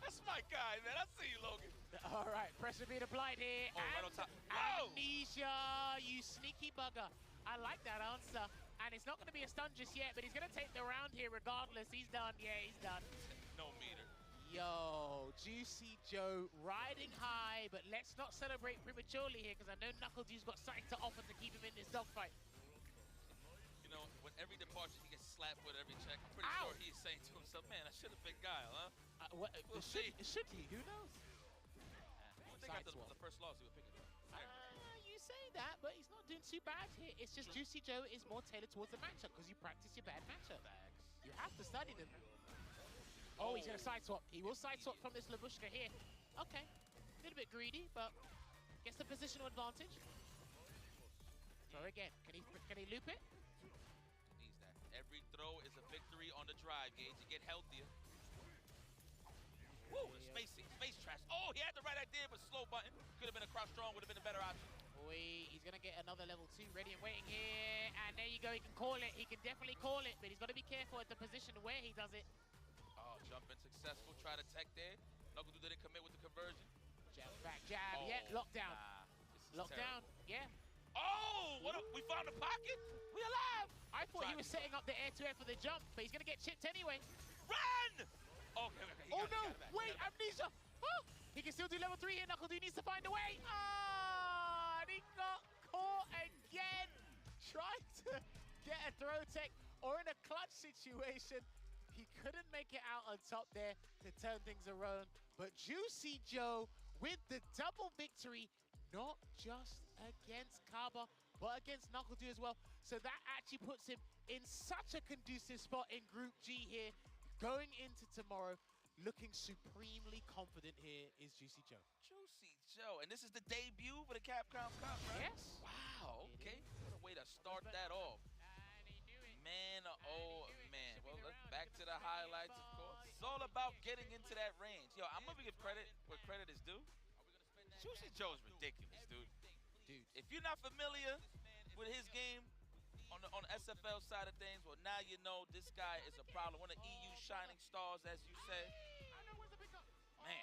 That's my guy, man. I see you, Logan. All right, pressure being applied here. Oh, right on top. Amnesia, you sneaky bugger. I like that answer. And it's not going to be a stun just yet, but he's going to take the round here regardless. He's done. Yeah, he's done. No meter. Yo, Juicy Joe riding high, but let's not celebrate prematurely here because I know Knuckle got something to offer to keep him in this dogfight. You know, when every departure he gets slapped with every check. I'm pretty sure he's saying to himself, man, I should have picked Guile, huh? We'll see. Should he? Who knows? You would think after the first loss he would pick it up. You say that, but he's not doing too bad here. It's just Juicy Joe is more tailored towards the matchup because you practice your bad matchup. You have to study them. Oh, he's going to side swap. He will side swap from this Labushka here. Okay. A little bit greedy, but gets the positional advantage. Throw again. Can he loop it? He needs that. Every throw is a victory on the drive, Gage. You get healthier. Woo, space trash. Oh, he had the right idea, but slow button. Could have been a cross strong, would have been a better option. He's going to get another level 2 ready and waiting here. And there you go, he can call it. He can definitely call it, but he's got to be careful at the position where he does it. Oh, jumping successful. Try to tech there. Knuckle didn't commit with the conversion. Jab, back, jab. Oh, Yeah, lockdown. Nah, lockdown, yeah. Oh, we found a pocket. We alive. I thought he was setting up the air-to-air for the jump, but he's going to get chipped anyway. Run! Okay. Oh no, wait, amnesia. Oh, he can still do level 3 here. Knuckle needs to find a way. Ah, and he got caught again. Trying to get a throw tech or in a clutch situation. He couldn't make it out on top there to turn things around. But Juicy Joe with the double victory, not just against Kaba, but against Knuckle as well. So that actually puts him in such a conducive spot in Group G here. Going into tomorrow, looking supremely confident here is Juicy Joe. Juicy Joe, and this is the debut for the Capcom Cup, right? Yes. Wow, okay. What a way to start that off. Man, oh man. Well, let's back to the highlights, of course. It's all about getting into that range. Yo, I'm gonna give credit where credit is due. Juicy Joe's ridiculous, dude. If you're not familiar with his game on the SFL side of things, well, now you know this guy is a problem. One of EU's shining stars, as you say. Man,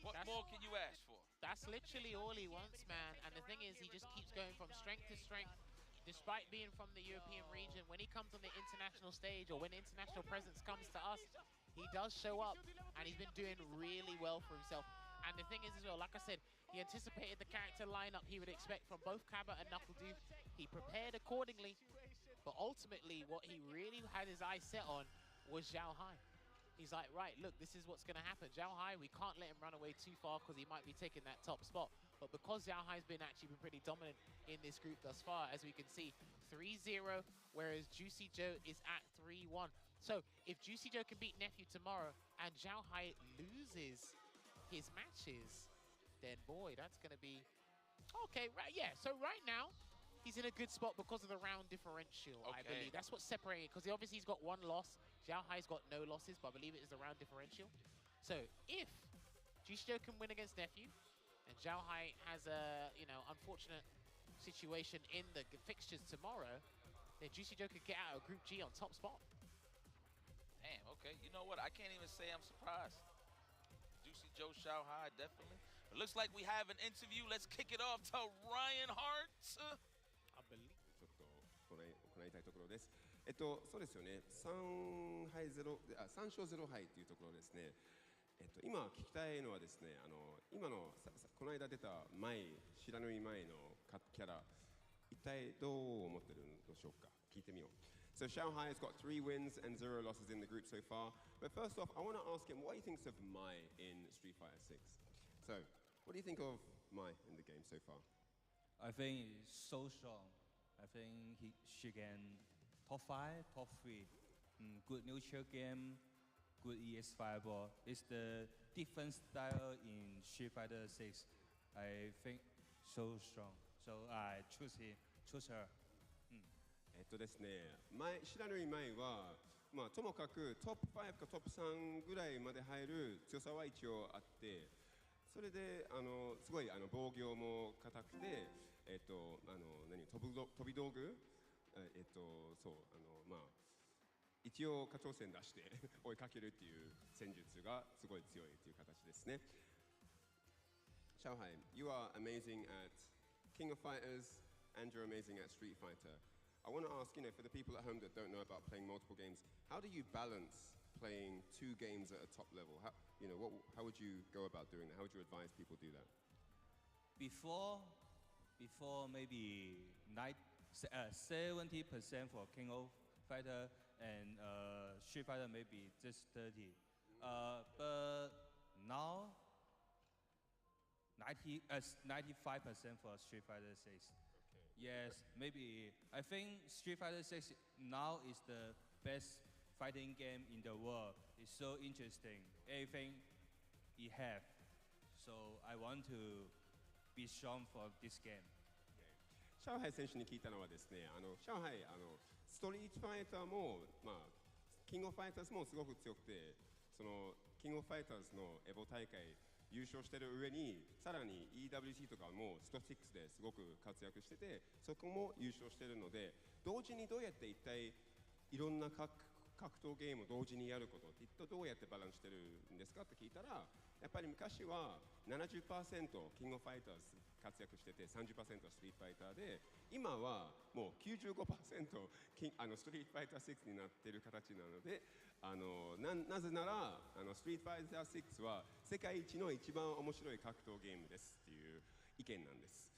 what more can you ask for? That's literally all he wants, man. And the thing is, he just keeps going from strength to strength. Despite being from the European region, when he comes on the international stage or when international presence comes to us, he does show up, and he's been doing really well for himself. And the thing is as well, like I said, he anticipated the character lineup he would expect from both Kaba and Knuckle. He prepared accordingly, but ultimately what he really had his eyes set on was Zhao Hai. He's like, right, look, this is what's going to happen. Zhao Hai, we can't let him run away too far because he might be taking that top spot. But because Zhao Hai's been pretty dominant in this group thus far, as we can see, 3-0, whereas Juicy Joe is at 3-1. So if Juicy Joe can beat Nephew tomorrow and Zhao Hai loses his matches, then boy, that's going to be... Okay, right, yeah, so right now, he's in a good spot because of the round differential, I believe. That's what's separating, because obviously he's got one loss. Zhao Hai's got no losses, but I believe it is the round differential. So if Juicy Joe can win against Nephew, and Zhao Hai has a, unfortunate situation in the fixtures tomorrow, then Juicy Joe could get out of Group G on top spot. Damn, okay. You know what? I can't even say I'm surprised. Juicy Joe, Zhao Hai, definitely. It looks like we have an interview. Let's kick it off to Ryan Hart. I believe. ちょっと行いたいところです。そうですよね。3勝0敗というところですね。今聞きたいのはですね、今のこの間出た白縫い前のキャラ、一体どう思ってるんでしょうか。聞いてみよう。So Shanghai has got 3 wins and 0 losses in the group so far. But first off, I want to ask him what he thinks of Mai in Street Fighter 6. So, what do you think of Mai in the game so far? I think he's so strong. I think she can top 5, top 3. Good neutral game, good ES fireball. It's the different style in Street Fighter 6. I think so strong. So I choose her. ですね、白縫い前は、ともかくトップ5かトップ3ぐらいまで入る強さは一応あって、それですごい防御も硬くて、飛び道具、一応下挑戦出して追いかけるっていう戦術がすごい強いっていう形ですね。Shanghai, you are amazing at King of Fighters and you're amazing at Street Fighter. I want to ask, for the people at home that don't know about playing multiple games, how do you balance playing 2 games at a top level? How would you go about doing that? How would you advise people do that? Before maybe 70% for King of Fighter, and Street Fighter maybe just 30. But now 95% for Street Fighter 6. Yes, maybe. I think Street Fighter 6 now is the best fighting game in the world. It's so interesting, everything it have. So I want to be strong for this game. 上海選手に聞いたのはですね、上海ストリートファイターも、キングオブファイターズもすごく強くて、そのキングオブファイターズのエボ大会優勝してる上に、さらに EWC とかもスト6ですごく活躍してて、そこも優勝してるので、同時にどうやって一体いろんな格闘ゲームを同時にやることってどうやってバランスしてるんですかって聞いたら、やっぱり昔は 70% キングオブファイターズ活躍してて 30% ストリートファイターで、今はもう 95% ストリートファイター6になってる形なので、なぜならストリートファイター6は世界一の一番面白い格闘ゲームですっていう意見なんです。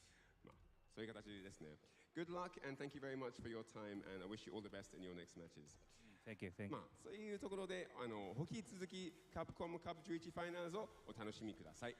そういう形ですね。Good luck and thank you very much for your time, and I wish you all the best in your next matches. Thank you, thank you. そういうところで引き続きカプコムカップ11ファイナルズをお楽しみください。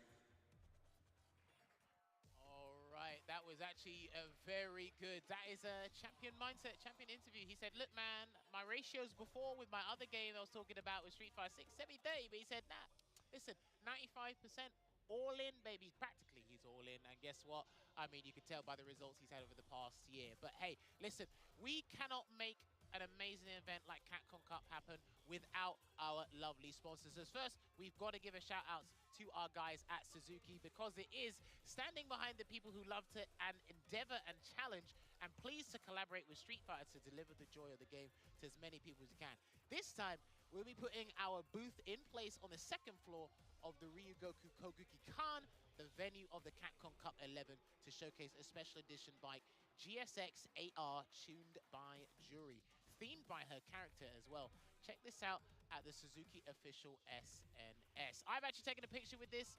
Right, that was actually a very good. That is a champion mindset, champion interview. He said, look, man, my ratios before with my other game I was talking about was Street Fighter 6, 70-30, but he said, nah, listen, 95% all in, baby. Practically, he's all in. And guess what? I mean, you can tell by the results he's had over the past year. But hey, listen, we cannot make an amazing event like Capcom Cup happen without our lovely sponsors. As first, we've got to give a shout out to our guys at Suzuki, because it is standing behind the people who love to and endeavor and challenge and pleased to collaborate with Street Fighter to deliver the joy of the game to as many people as you can. This time, we'll be putting our booth in place on the second floor of the Ryugoku Koguki Kan, the venue of the Capcom Cup 11, to showcase a special edition bike, GSX AR, tuned by Jury, themed by her character as well. Check this out at the Suzuki official SNS. I've actually taken a picture with this.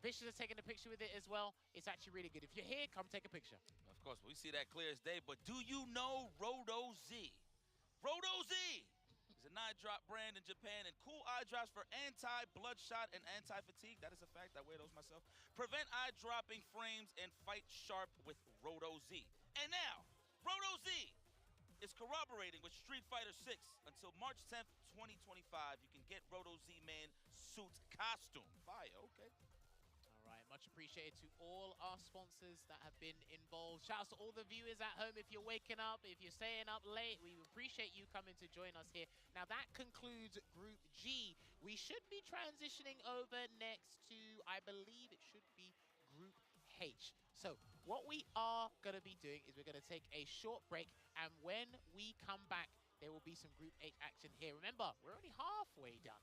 Vicious has taken a picture with it as well. It's actually really good. If you're here, come take a picture. Of course, we see that clear as day, but do you know Roto Z? Roto Z is an eye drop brand in Japan, and cool eye drops for anti-bloodshot and anti-fatigue. That is a fact. I wear those myself. Prevent eye dropping frames and fight sharp with Roto Z. And now, Roto Z is corroborating with Street Fighter 6 until March 10th, 2025. You can get Roto Z-Man suit costume. Fire, okay. All right, much appreciated to all our sponsors that have been involved. Shouts to all the viewers at home. If you're waking up, if you're staying up late, we appreciate you coming to join us here. Now that concludes Group G. We should be transitioning over next to, I believe it should be Group H. So what we are going to be doing is we're going to take a short break, and when we come back, there will be some Group H action here. Remember, we're only halfway done.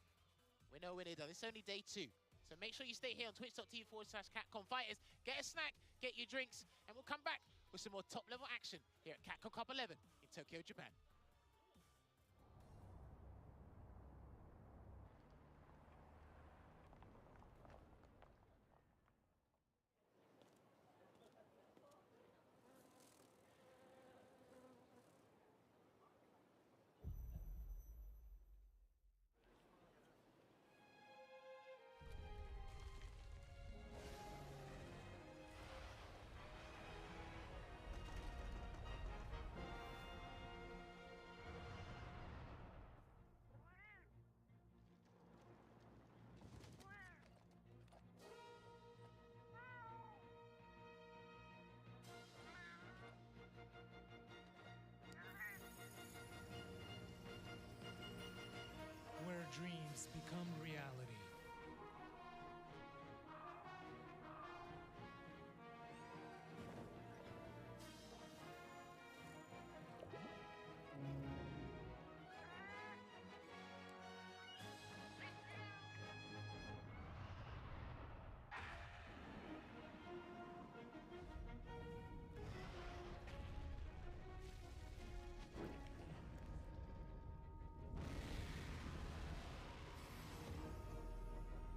We're nowhere near done. It's only day 2. So make sure you stay here on twitch.tv/Capcom Fighters. Get a snack, get your drinks, and we'll come back with some more top-level action here at Capcom Cup 11 in Tokyo, Japan. Where dreams become reality.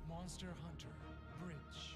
Monster Hunter Bridge.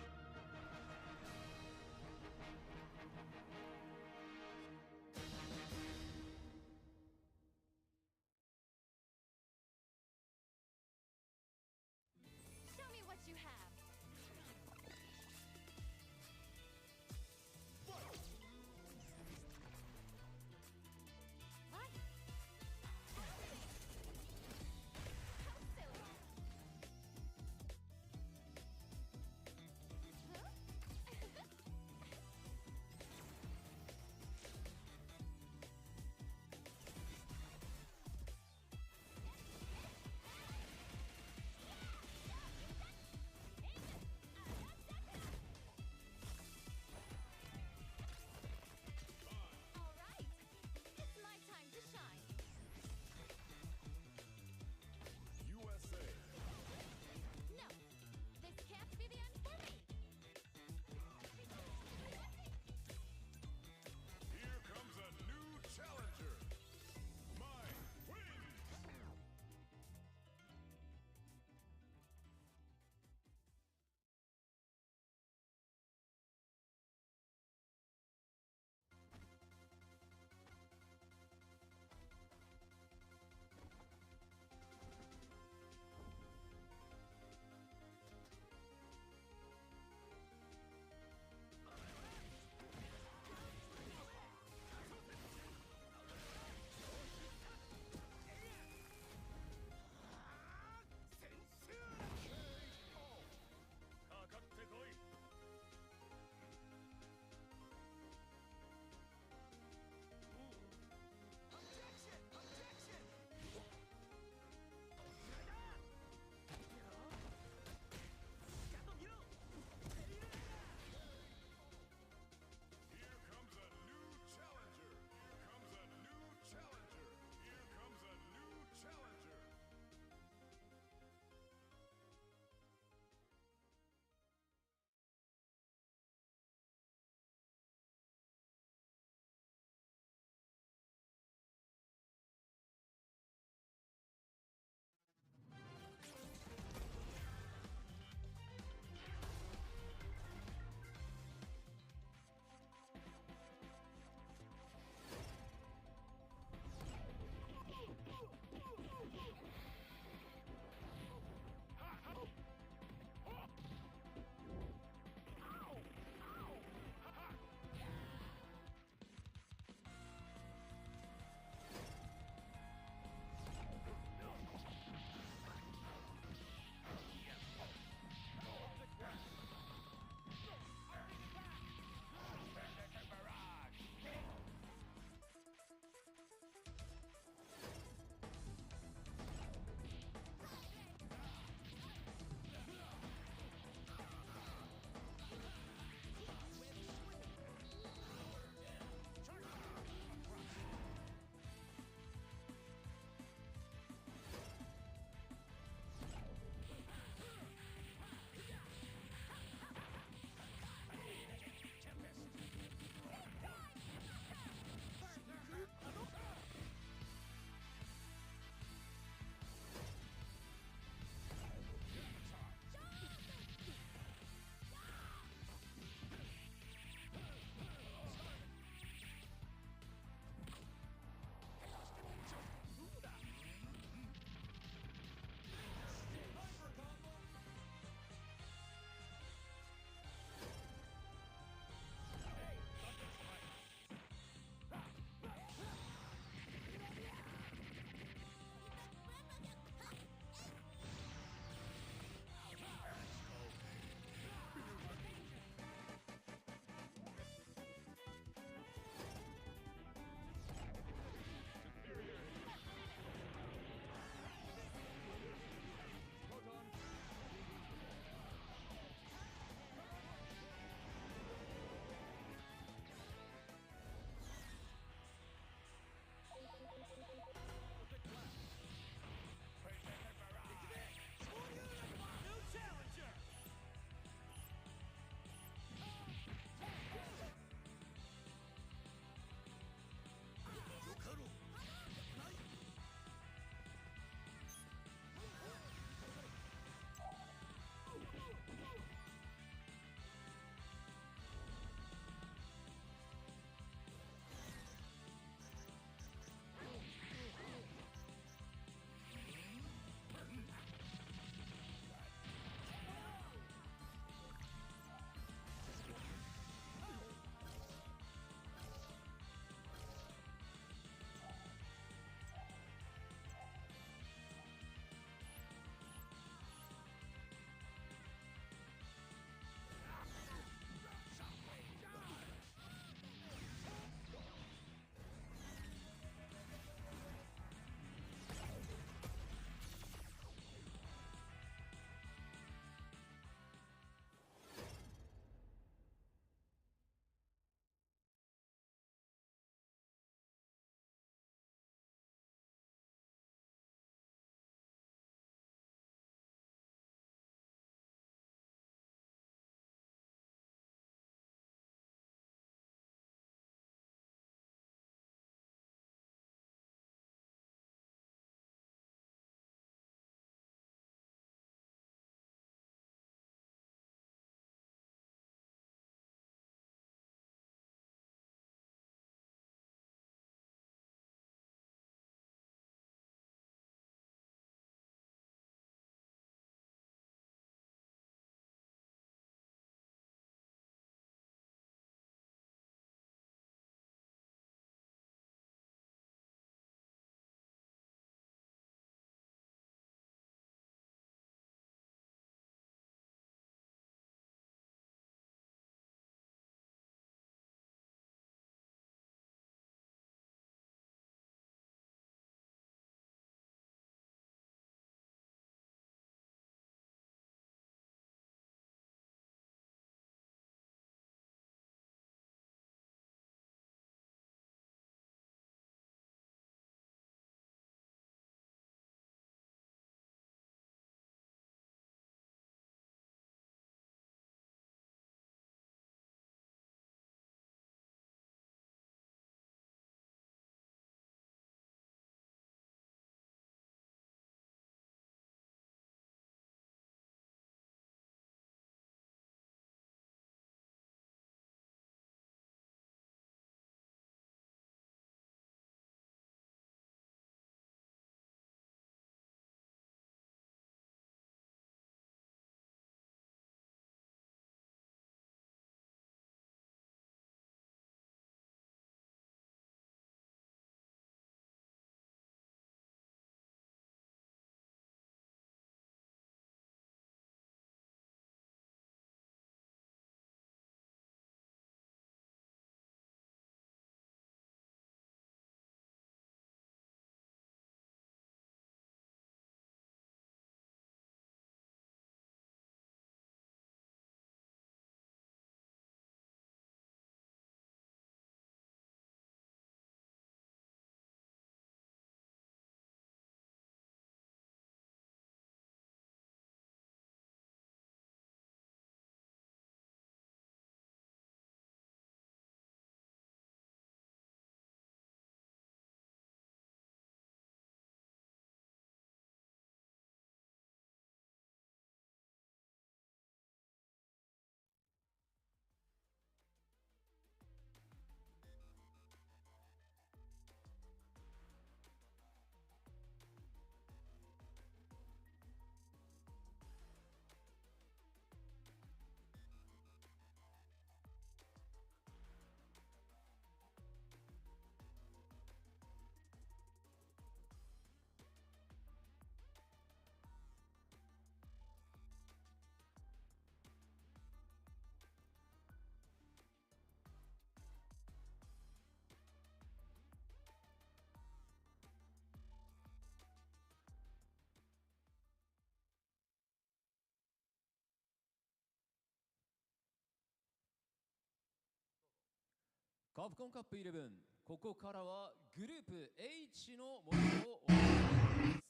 カプコンカップ11、ここからはグループ H の模様をお送りします。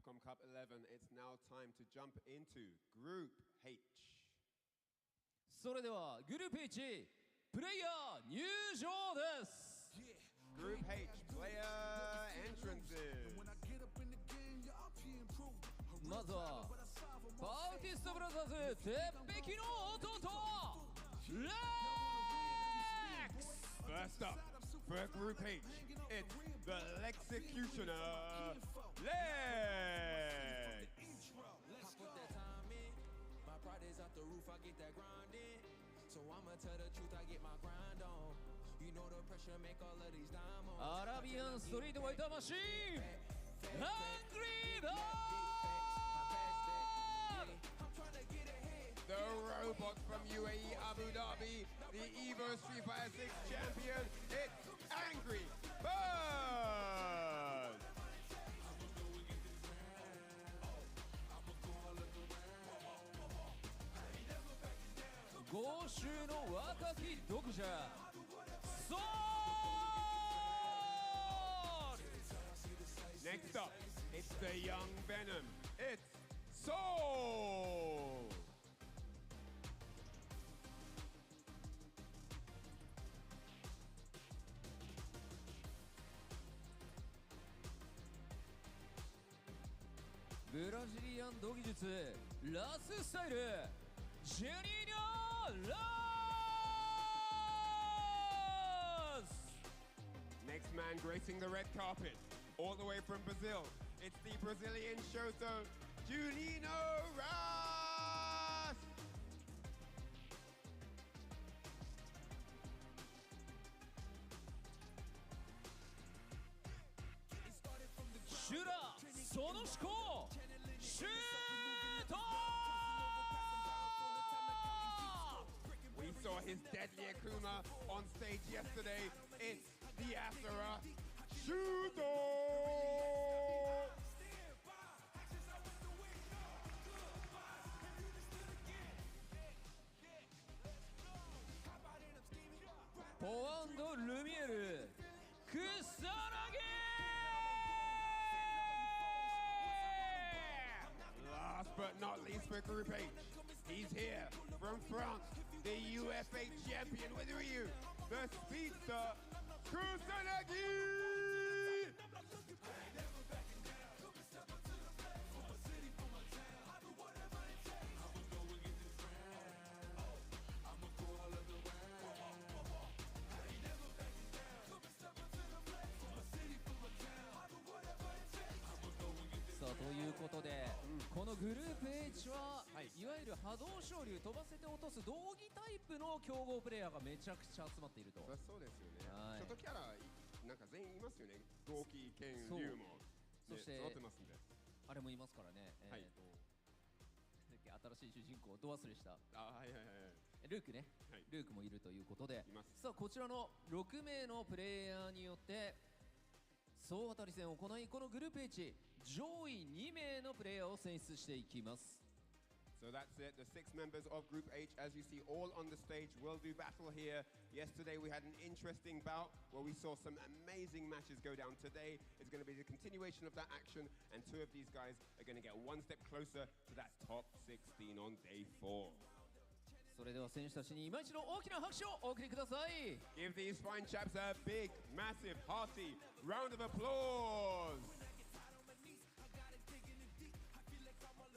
Capcom Cup 11, it's now time to jump into Group H. それではグループ H、プレイヤー入場です。Group H, player entrances. まずはバウティストブラザーズ鉄壁の弟レックス。 First up, for Group H, it's the Lexecutioner, Lex! My pride is out the roof, I get that grind in. So I'ma tell the truth, I get my grind on. You know the pressure make all of these diamonds. アラビアンストリートファイターマシーン、ハングリーバー。 The robot from UAE Abu Dhabi, the Evo Street Fighter 6 champion, it's Angry Bird! 豪州の若き独者ソウル。 Next up, it's the young Venom, it's Soul! ブラジリアン土技術ラススタイルジェニーニョラス。 Next man gracing the red carpet, all the way from Brazil, it's the Brazilian Shoto, Juninho Ras! シュラその思考シュート。 We saw his deadly Akuma on stage yesterday. It's the Asura Shudo! ポワンド・ルミエル草薙。 Last but not least for Group H, he's here from France, the UFA champion with Ryu, the speedster, Kusanagi! さあということで、このグループ H は、いわゆる波動昇竜飛ばせて落とす道着タイプの強豪プレイヤーがめちゃくちゃ集まっていると。そうですよね。はいショートキャラなんか全員いますよね。同期剣竜も、そして育ってますんで。あれもいますからね。新しい主人公ど忘れした。ルークね、ルークもいるということで、さあこちらの6名のプレイヤーによって総当たり戦を行い、このグループ H 上位2名のプレイヤーを選出していきます。 So that's it. The 6 members of Group H, as you see, all on the stage, will do battle here. Yesterday we had an interesting bout where we saw some amazing matches go down. Today is going to be the continuation of that action, and 2 of these guys are going to get one step closer to that top 16 on day 4. それでは選手たちに今一度大きな拍手をお送りください。 Give these fine chaps a big, massive, hearty round of applause.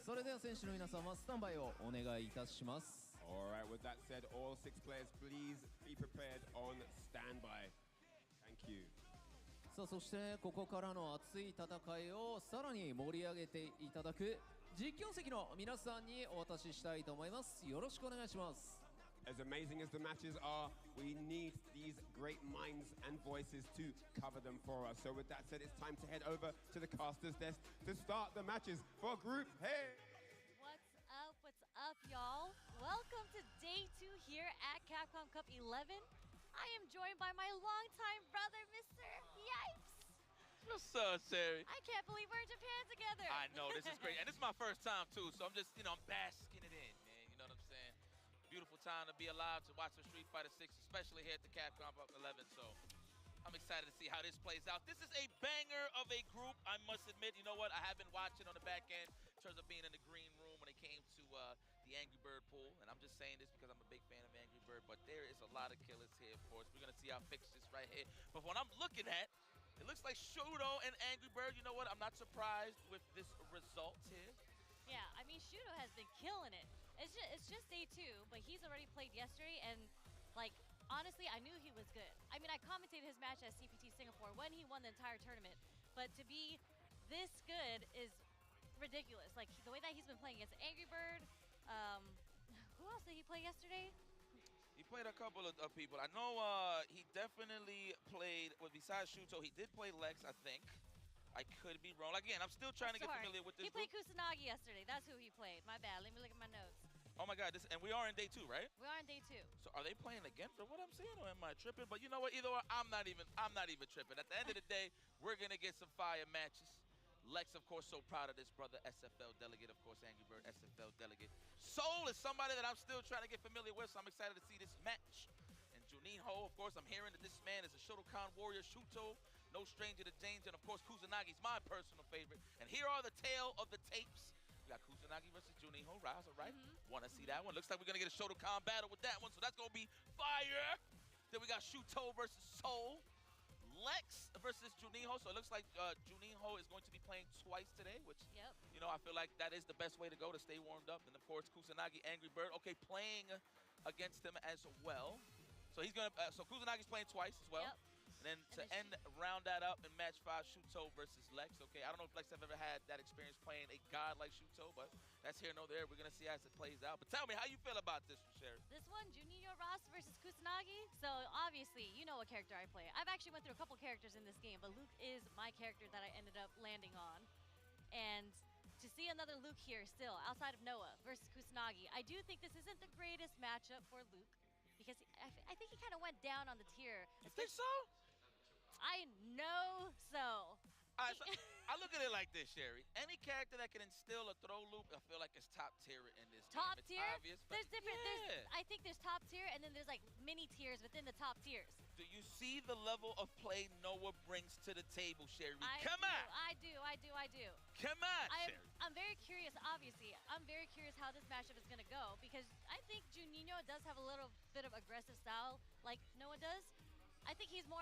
それでは選手の皆様スタンバイをお願いいたします。 Alright, with that said, all 6 players, please be prepared on standby. Thank you. さあそしてここからの熱い戦いをさらに盛り上げていただく実況席の皆さんにお渡ししたいと思います。よろしくお願いします。 As amazing as the matches are, we need these great minds and voices to cover them for us. So with that said, it's time to head over to the caster's desk to start the matches for Group Hey! What's up, y'all? Welcome to day 2 here at Capcom Cup 11. I am joined by my longtime brother, Mr. Yipes. What's up, Sherry? I can't believe we're in Japan together. I know, this is great. And this is my first time, too, so I'm just, I'm basking it in, man. You know what I'm saying? Beautiful time to be alive to watch some Street Fighter 6, especially here at the Capcom 11. So I'm excited to see how this plays out. This is a banger of a group, I must admit. You know what? I have been watching on the back end in terms of being in the green room when it came to the Angry Bird pool. And I'm just saying this because I'm a big fan of Angry Bird. But there is a lot of killers here, of course. We're going to see our fixtures right here. But what I'm looking at, it looks like Shudo and Angry Bird. You know what? I'm not surprised with this result here. Yeah, I mean, Shudo has been killing it. It's just day 2, but he's already played yesterday, and, like, honestly, I knew he was good. I mean, I commentated his match at CPT Singapore when he won the entire tournament, but to be this good is ridiculous. Like, the way that he's been playing against Angry Bird, who else did he play yesterday? He played a couple of people. I know he definitely played, well, besides Shuto, he did play Lex, I think. I could be wrong. Again, I'm still trying to get familiar with this He played Kusanagi yesterday. That's who he played. My bad. Let me look at my notes. Oh my God, and we are in day 2, right? We are in day 2. So are they playing again for what I'm saying, or am I tripping? But you know what? Either way, I'm not even tripping. At the end of the day, we're gonna get some fire matches. Lex, of course, so proud of this brother, SFL delegate, of course, Angry Bird, SFL delegate. Soul is somebody that I'm still trying to get familiar with, so I'm excited to see this match. And Juninho, of course, I'm hearing that this man is a Shotokan warrior, Shuto, no stranger to danger, and of course, Kusanagi's my personal favorite. And here are the tale of the tapes. We got Kusanagi versus Juninho, Raz, all right? Want to see that one? Looks like we're going to get a Shotokan battle with that one, so that's going to be fire. Then we got Shuto versus Soul. Lex versus Juninho, so it looks like Juninho is going to be playing twice today, which, you know, I feel like that is the best way to go to stay warmed up. And, of course, Kusanagi, Angry Bird, okay, playing against him as well. So he's going to, so Kusanagi's playing twice as well. And then to round that up in match 5, Shuto versus Lex. Okay, I don't know if Lex have ever had that experience playing a god like Shuto, but that's here nor there. We're going to see as it plays out. But tell me, how you feel about this one, Sherry? This one, Juninho Ross versus Kusanagi. So obviously, you know what character I play. I've actually went through a couple characters in this game, but Luke is my character that I ended up landing on. And to see another Luke here still, outside of Noah versus Kusanagi, I do think this isn't the greatest matchup for Luke, because I think he kind of went down on the tier. You think so? I know so. All right, so I look at it like this, Sherry. Any character that can instill a throw loop, I feel like it's top tier in this game. Top It's tier? obvious, but There's different. I think there's top tier, and then there's like mini tiers within the top tiers. Do you see the level of play Noah brings to the table, Sherry? I Come do, on! I do. Come on, Sherry! I'm very curious, obviously. I'm very curious how this matchup is going to go, because I think Juninho does have a little bit of aggressive style like Noah does. I think he's more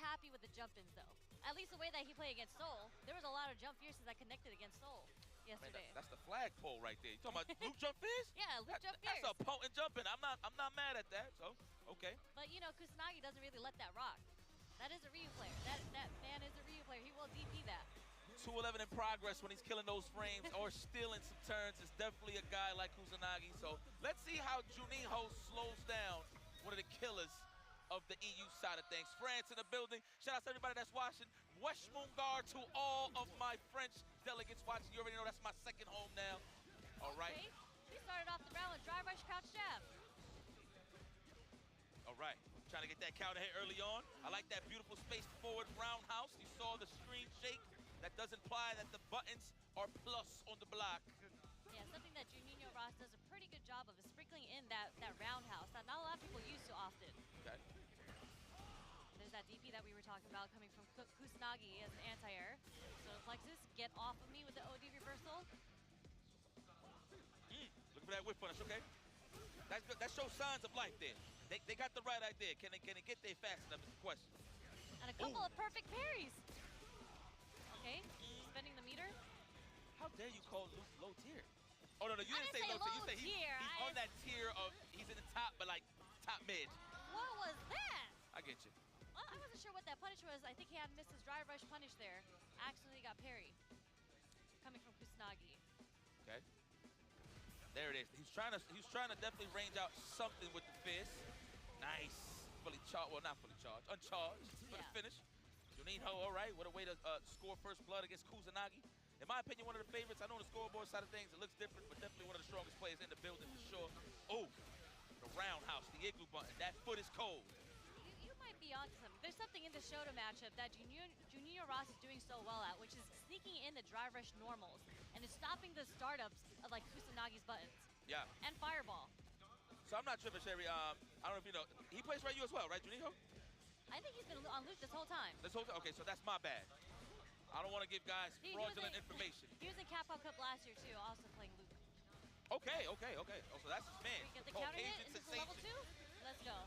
happy with the jump-ins, though. At least the way that he played against Soul. There was a lot of jump fierces that connected against Soul yesterday. Man, that's the flagpole right there. You talking about Luke jump fierce? Yeah, Luke jump fierce. That's a potent jumping. I'm not mad at that. So okay. But you know, Kusanagi doesn't really let that rock. That is a Ryu player. That man is a Ryu player. He will DP that. 211 in progress when he's killing those frames or stealing some turns. Is definitely a guy like Kusanagi. So let's see how Juninho slows down one of the killers of the EU side of things. France in the building. Shout out to everybody that's watching. Wesh Mungar to all of my French delegates watching. You already know that's my second home now. All right. Okay. He started off the round with dry rush crouch jab. All right. Trying to get that counter hit early on. I like that beautiful space forward roundhouse. You saw the screen shake. That does imply that the buttons are plus on the block. Yeah, something that Juninho Ross does a pretty good job of is sprinkling in that roundhouse that not a lot of people use so often. Okay. There's that DP that we were talking about coming from Kusanagi as an anti-air. So Plexus, get off of me with the OD reversal. Look for that whip punish, okay? That's good. That shows signs of life there. They got the right idea. Can they get there fast enough is the question. And a couple of perfect parries. Okay, spending the meter. How dare you call Luke low tier? Oh, no, you didn't say low tier. You said he's on that tier of, he's in the top, but like top mid. What was that? I get you. Well, I wasn't sure what that punish was. I think he had missed his dry rush punish there. Accidentally got parry. Coming from Kusanagi. Okay. There it is. He's trying to definitely range out something with the fist. Nice. Fully charged. Well, not fully charged. Uncharged for the finish. Juninho, all right. What a way to score first blood against Kusanagi. In my opinion, one of the favorites. I know on the scoreboard side of things, it looks different, but definitely one of the strongest players in the building for sure. Oh, the roundhouse, the igloo button. That foot is cold. You might be onto something. There's something in the Shota matchup that Juninho Ross is doing so well at, which is sneaking in the dry rush normals and is stopping the startups of like Kusanagi's buttons. Yeah. And fireball. So So I'm not tripping, Sherry. I don't know if you know. He plays Ryu as well, right, Juniho? I think he's been on Luke this whole time. Okay, so that's my bad. I don't want to give guys fraudulent information. He was in Capcom Cup last year too, also playing Luke. Okay. Oh, so that's his man. We get the counter hit Caucasian into the level sensation. 2. Let's go.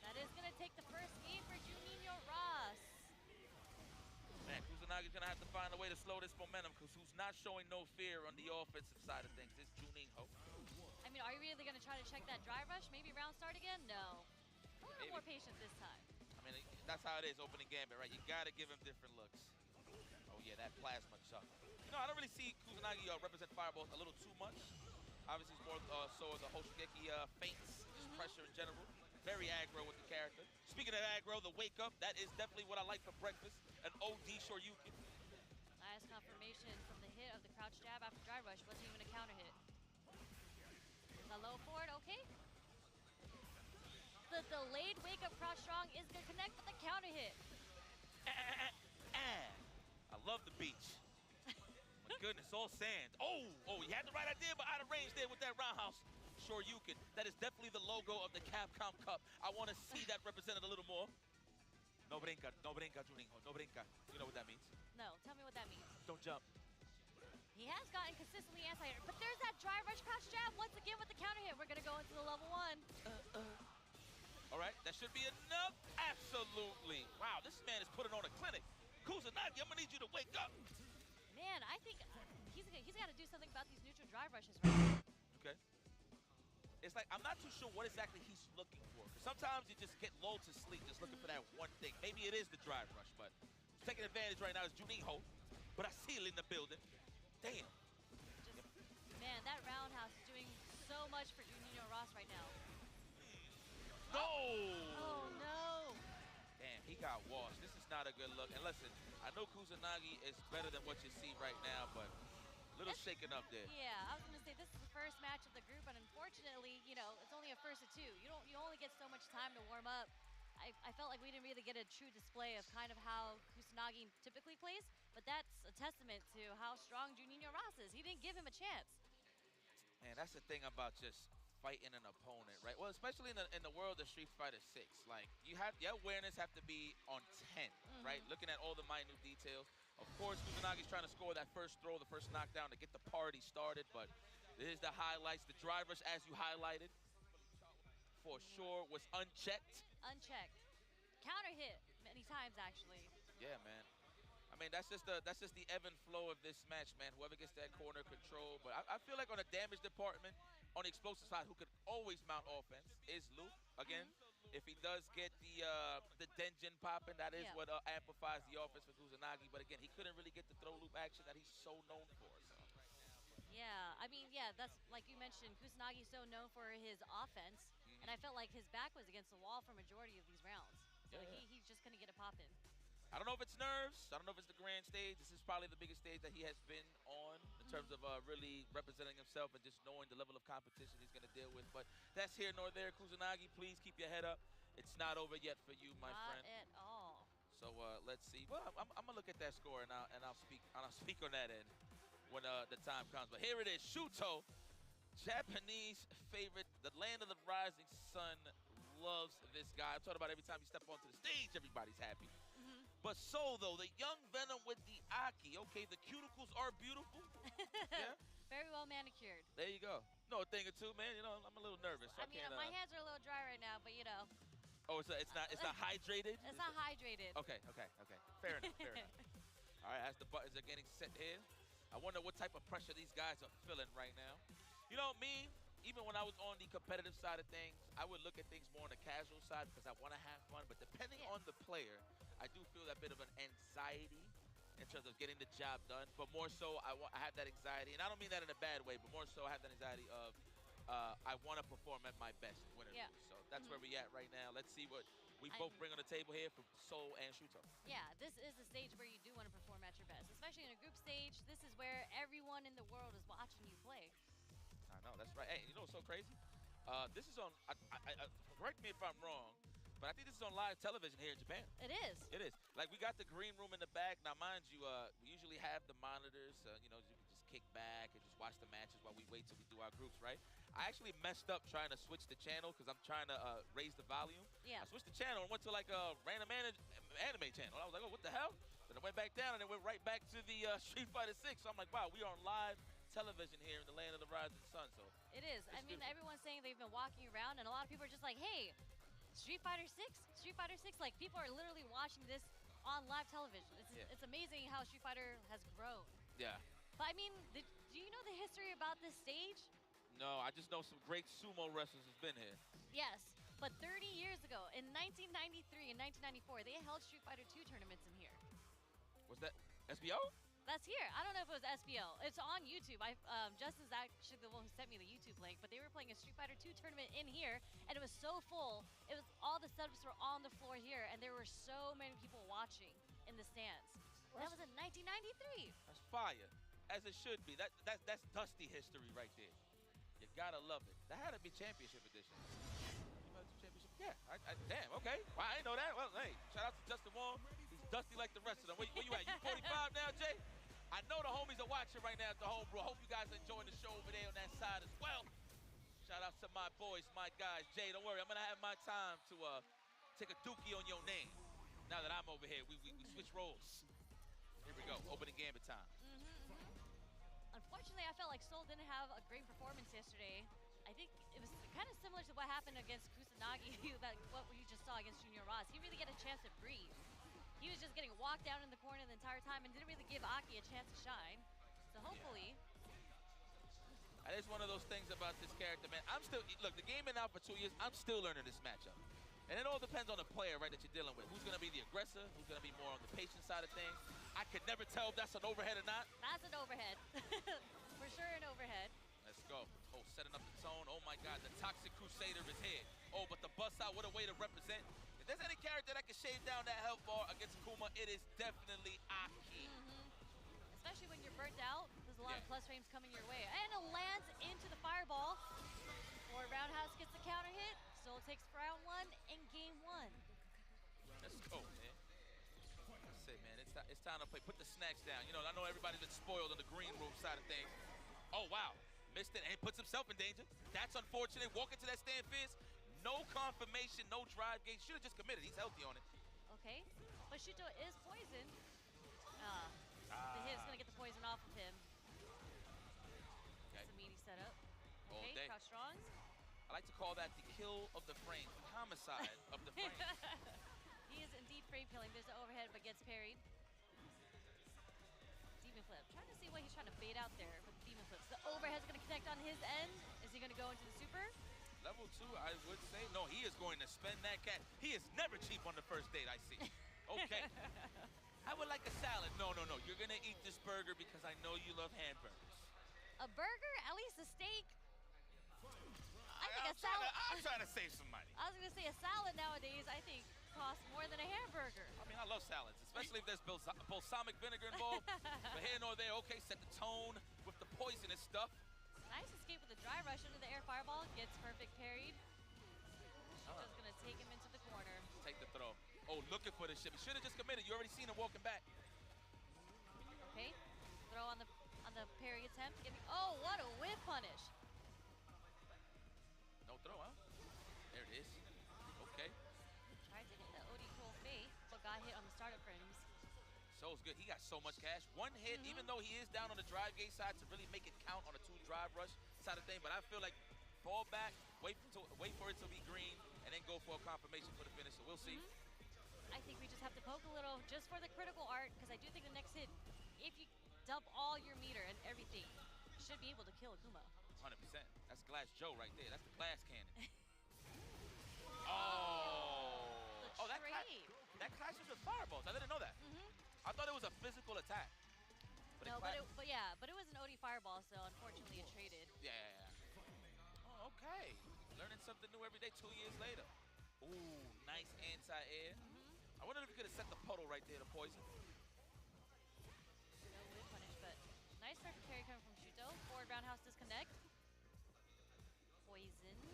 That is going to take the first game for Juninho Ross. Man, Kusunagi's going to have to find a way to slow this momentum because who's not showing no fear on the offensive side of things is Juninho. I mean, are you really going to try to check that drive rush? Maybe round start again? No. A little more patient this time. I mean, that's how it is, opening gambit, right? You got to give him different looks. Oh, yeah, that plasma chuck. You know, I don't really see Kusanagi represent Fireball a little too much. Obviously, it's more so the Hoshigeki feints, just pressure in general. Very aggro with the character. Speaking of aggro, the wake up, that is definitely what I like for breakfast. An OD Shoryuken. Nice confirmation from the hit of the crouch jab after drive rush. Wasn't even a counter hit. The low forward, okay. The delayed wake up crouch strong is going to connect with the counter hit. I love the beach. My goodness, all sand. Oh, you had the right idea, but out of range there with that roundhouse. Shoryuken. That is definitely the logo of the Capcom Cup. I want to see that represented a little more. No brinca, Juninho, no brinca. You know what that means? No, tell me what that means. Don't jump. He has gotten consistently anti-air, but there's that drive rush crouch jab once again with the counter hit. We're going to go into the level 1. All right, that should be enough. Absolutely. Wow, this man is putting on a clinic. Kusanagi, I'm going to need you to wake up. Man, I think he's got to do something about these neutral drive rushes right now. Okay. It's like, I'm not too sure what exactly he's looking for. Because sometimes you just get lulled to sleep just looking for that one thing. Maybe it is the drive rush, but taking advantage right now is Juninho. Brazil in the building. Damn. Man, that roundhouse is doing so much for Juninho Ross right now. No! Oh, no. Damn, he got washed. This is not a good look. And listen, I know Kusanagi is better than what you see right now, but a little shaken up there. Yeah, I was going to say this is the first match of the group, and unfortunately, you know, it's only a first of 2. You only get so much time to warm up. I felt like we didn't really get a true display of kind of how Kusanagi typically plays, but that's a testament to how strong Juninho Ross is. He didn't give him a chance. Man, that's the thing about just fighting an opponent, right? Well, especially in the world of Street Fighter 6, like your awareness have to be on 10, right? Looking at all the minute details. Of course, Kusanagi's trying to score that first throw, the first knockdown to get the party started, but here's the highlights. The drive rush, as you highlighted, for sure was unchecked. Unchecked. Counter hit many times, actually. Yeah, man. I mean, that's just the ebb and flow of this match, man. Whoever gets that corner control. But I feel like on the damage department, on the explosive side, who could always mount offense is Luke. Again, if he does get the Denjin popping, that is what amplifies the offense for Kusanagi. But again, he couldn't really get the throw loop action that he's so known for. So. Yeah, I mean, yeah, that's like you mentioned, Kusanagi's so known for his offense, and I felt like his back was against the wall for majority of these rounds. So he's just gonna get a pop in. I don't know if it's nerves. I don't know if it's the grand stage. This is probably the biggest stage that he has been on in terms of really representing himself and just knowing the level of competition he's going to deal with. But that's here nor there. Kusanagi, please keep your head up. It's not over yet for you, my friend. Not at all. So let's see. Well, I'm going to look at that score and I'll speak on that end when the time comes. But here it is, Shuto, Japanese favorite, the land of the rising sun. Loves this guy. I'm talking about every time you step onto the stage, everybody's happy. But so, though, the young Venom with the Aki. Okay, the cuticles are beautiful. Yeah? Very well manicured. There you go. No, a thing or two, man. You know, I'm a little nervous. So I mean, my hands are a little dry right now, but you know. Oh, it's not hydrated? It's not hydrated. Okay. Fair enough. All right, as the buttons are getting set here, I wonder what type of pressure these guys are feeling right now. You know, me, even when I was on the competitive side of things, I would look at things more on the casual side because I want to have fun. But depending on the player, I do feel that bit of an anxiety in terms of getting the job done. But more so, I have that anxiety, and I don't mean that in a bad way, but more so I have that anxiety of I want to perform at my best, win or lose. So that's where we're at right now. Let's see what we both bring on the table here for Soul and Shuto. Yeah, this is the stage where you do want to perform at your best, especially in a group stage. This is where everyone in the world is watching you play. I know, that's right. Hey, you know what's so crazy? This is on, correct me if I'm wrong, but I think this is on live television here in Japan. It is. It is. Like, we got the green room in the back. Now, mind you, we usually have the monitors, you know, you can just kick back and just watch the matches while we wait till we do our groups, right? I actually messed up trying to switch the channel because I'm trying to raise the volume. Yeah. I switched the channel and went to like a random anime channel. I was like, oh, what the hell? Then I went back down and it went right back to the Street Fighter 6. So I'm like, wow, we are on live television here in the land of the rising sun. So It is. I mean, everyone's saying they've been walking around, and a lot of people are just like, hey, Street Fighter 6? Street Fighter 6? Like, people are literally watching this on live television. It's amazing how Street Fighter has grown. yeah. But I mean, do you know the history about this stage? No, I just know some great sumo wrestlers has been here. Yes, but 30 years ago, in 1993 and 1994, they held Street Fighter 2 tournaments in here. Was that SBO? That's here. I don't know if it was SBL. It's on YouTube. Justin's actually the one who sent me the YouTube link, but they were playing a Street Fighter 2 tournament in here, and it was so full. It was all the setups were on the floor here, and there were so many people watching in the stands. That was in 1993. That's fire, as it should be. That's Dusty history right there. You gotta love it. That had to be Championship Edition. Championship? Yeah. Damn. Okay. Wow, I didn't know that. Well, hey, shout out to Justin Wong. He's dusty like the rest of them. Where you at? You 45 now, Jay? I know the homies are watching right now at the home, bro. Hope you guys are enjoying the show over there on that side as well. Shout out to my boys, my guys. Jay, don't worry. I'm gonna have my time to take a dookie on your name. Now that I'm over here, we switch roles. Here we go. Opening gambit time. Unfortunately, I felt like Soul didn't have a great performance yesterday. I think it was kind of similar to what happened against Kusanagi, what we just saw against Junior Ross. He really get a chance to breathe. He was just getting walked down in the corner the entire time and didn't really give Aki a chance to shine. So hopefully... That is one of those things about this character, man. Look, the game been out for 2 years. I'm still learning this matchup. And it all depends on the player, right, that you're dealing with. Who's going to be the aggressor? Who's going to be more on the patient side of things? I could never tell if that's an overhead or not. That's an overhead. For sure an overhead. Let's go. Oh, setting up the tone. Oh, my God. The Toxic Crusader is here. Oh, but the bust out, what a way to represent. If there's any character that can shave down that health bar against Kuma, it is definitely Aki. Especially when you're burnt out. There's a lot of plus frames coming your way. And it lands into the fireball. Or Roundhouse gets the counter hit. Soul takes round 1 in game 1. Let's go, man. That's it, man. It's time to play. Put the snacks down. You know, I know everybody's been spoiled on the green room side of things. Oh, wow. Missed it and puts himself in danger. That's unfortunate. Walk into that stand fierce. No confirmation, no drive gate. Should have just committed. He's healthy on it. Okay. But Shuto is poisoned. The hit's going to get the poison off of him. Okay. It's a meaty setup. All Okay, day. crouch strong. I like to call that the kill of the frame. Homicide of the frame. He is indeed frame killing. There's an overhead, but gets parried. Demon flip. Trying to see what he's trying to bait out there with the demon flips. The overhead's going to connect on his end. Is he going to go into the super? Level 2, I would say. No, he is going to spend that cash. He is never cheap on the first date, I see. Okay. I would like a salad. No. You're going to eat this burger because I know you love hamburgers. A burger? At least a steak? I think a salad... I'm trying to save some money. I was going to say a salad nowadays, I think, costs more than a hamburger. I mean, I love salads, especially if there's balsamic vinegar involved. But here nor there, okay, set the tone with the poisonous stuff. Nice escape with a dry rush into the air fireball. Gets perfect parried. Shuto's going to take him into the corner. Take the throw. Oh, looking for the ship. He should have just committed. You already seen him walking back. Okay. Throw on the parry attempt. Oh, what a whip punish. No throw, huh? There it is. Okay. Tried to hit the OD Cool Fate, but got hit on the startup frames. So's good. He got so much cash. One hit, even though he is down on the drive gate side to really make it count on a 2 drive rush side of thing. But I feel like fall back, wait for it to be green, and then go for a confirmation for the finish. So we'll see. I think we just have to poke a little just for the critical art, because I do think the next hit, if you dump all your meter and everything, should be able to kill Akuma. 100%. That's Glass Joe right there. That's the glass cannon. Oh, that clashes with fireballs. I didn't know that. I thought it was a physical attack. But no, but it was an OD fireball, so unfortunately it traded. Yeah. Oh, okay. Learning something new every day 2 years later. Ooh, nice anti-air. I wonder if you could have set the puddle right there to poison. No whip punish, but nice perfect parry coming from Shuto. Forward roundhouse disconnect. Poisoned.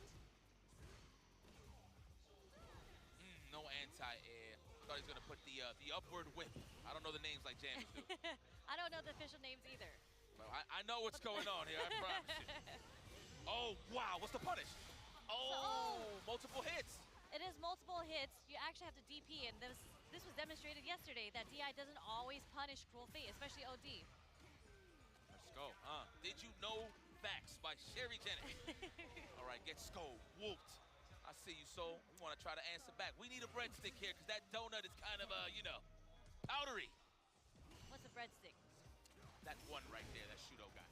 No anti-air. Thought he was gonna put the upward whip. I don't know the names like Jammers do. I don't know the official names either. But I know what's going on here, I promise you. Oh, wow, what's the punish? Oh, multiple hits. It is multiple hits. You actually have to DP, and this was demonstrated yesterday that DI doesn't always punish Cruel Fate, especially OD. Let's go. Did you know facts by Sherry Jennings? All right, get Skull whooped. I see you, Soul. We want to try to answer back. We need a breadstick here because that donut is kind of, you know, powdery. What's a breadstick? That one right there, that Shudo guy.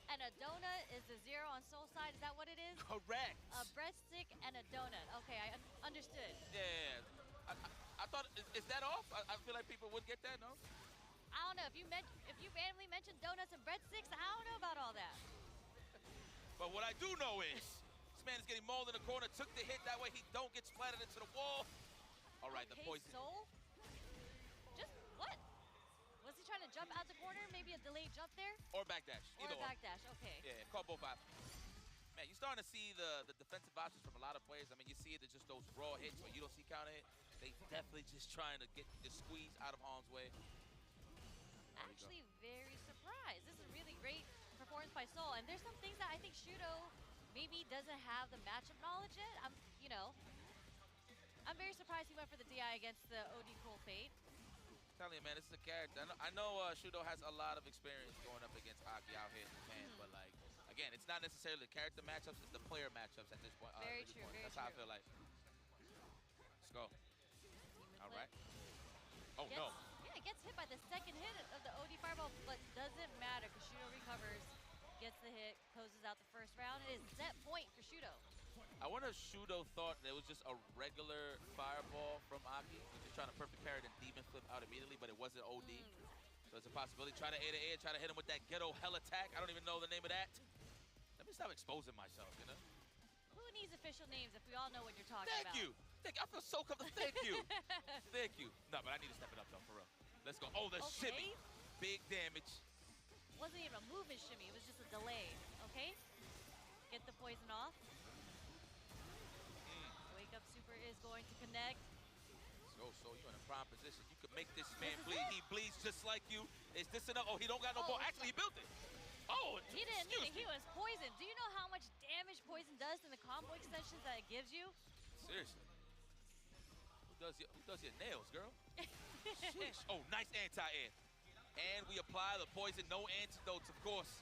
And a donut is the 0 on Soul side. Is that what it is? Correct. A breadstick and a donut. Okay, I understood. Yeah. I thought, is that off? I feel like people would get that, no? I don't know. If you randomly mentioned donuts and breadsticks, I don't know about all that. But what I do know is this man is getting mauled in the corner, took the hit. That way he don't get splattered into the wall. All right, okay, the poison. Soul? Just what? Was he trying to jump out the corner? Maybe a delayed jump there? Or backdash. Or a backdash, okay. Yeah, call both options. Man, you're starting to see the defensive options from a lot of players. I mean, you see it, it's just those raw hits where you don't see counter hit. They definitely just trying to get the squeeze out of harm's way. Actually, very surprised. This is a really great performance by Soul, and there's some things that I think Shudo maybe doesn't have the matchup knowledge yet. I'm very surprised he went for the DI against the OD Cruel Fate. I'm telling you, man, this is a character. I know Shudo has a lot of experience going up against Aki out here in Japan, but like, again, it's not necessarily the character matchups, it's the player matchups at this point. Very true, very That's how I feel like. Let's go. All right. Oh, no. Yeah, gets hit by the second hit of the OD Fireball, but doesn't matter because Shudo recovers, gets the hit, closes out the first round. It is set point for Shudo. I wonder if Shudo thought that it was just a regular fireball from Aki. He's just trying to perfect parry and demon flip out immediately, but it wasn't OD. So it's a possibility. Try to A to air, try to hit him with that ghetto hell attack. I don't even know the name of that. Let me stop exposing myself, you know? Who needs official names if we all know what you're talking about? Thank you. I feel so comfortable. Thank you. Thank you. No, but I need to step it up, though, for real. Let's go. Oh, the shimmy. Big damage. Wasn't even a movement shimmy. It was just a delay. Okay? Get the poison off. Wake up super is going to connect. So you're in a prime position. You can make this man bleed. He bleeds just like you. Is this enough? Oh, he don't got no ball. Actually, he built it. Oh, he didn't need it. He was poisoned. Do you know how much damage poison does in the combo extensions that it gives you? Seriously. Who does your nails, girl? Sheesh. Oh, nice anti-air. And we apply the poison. No antidotes, of course.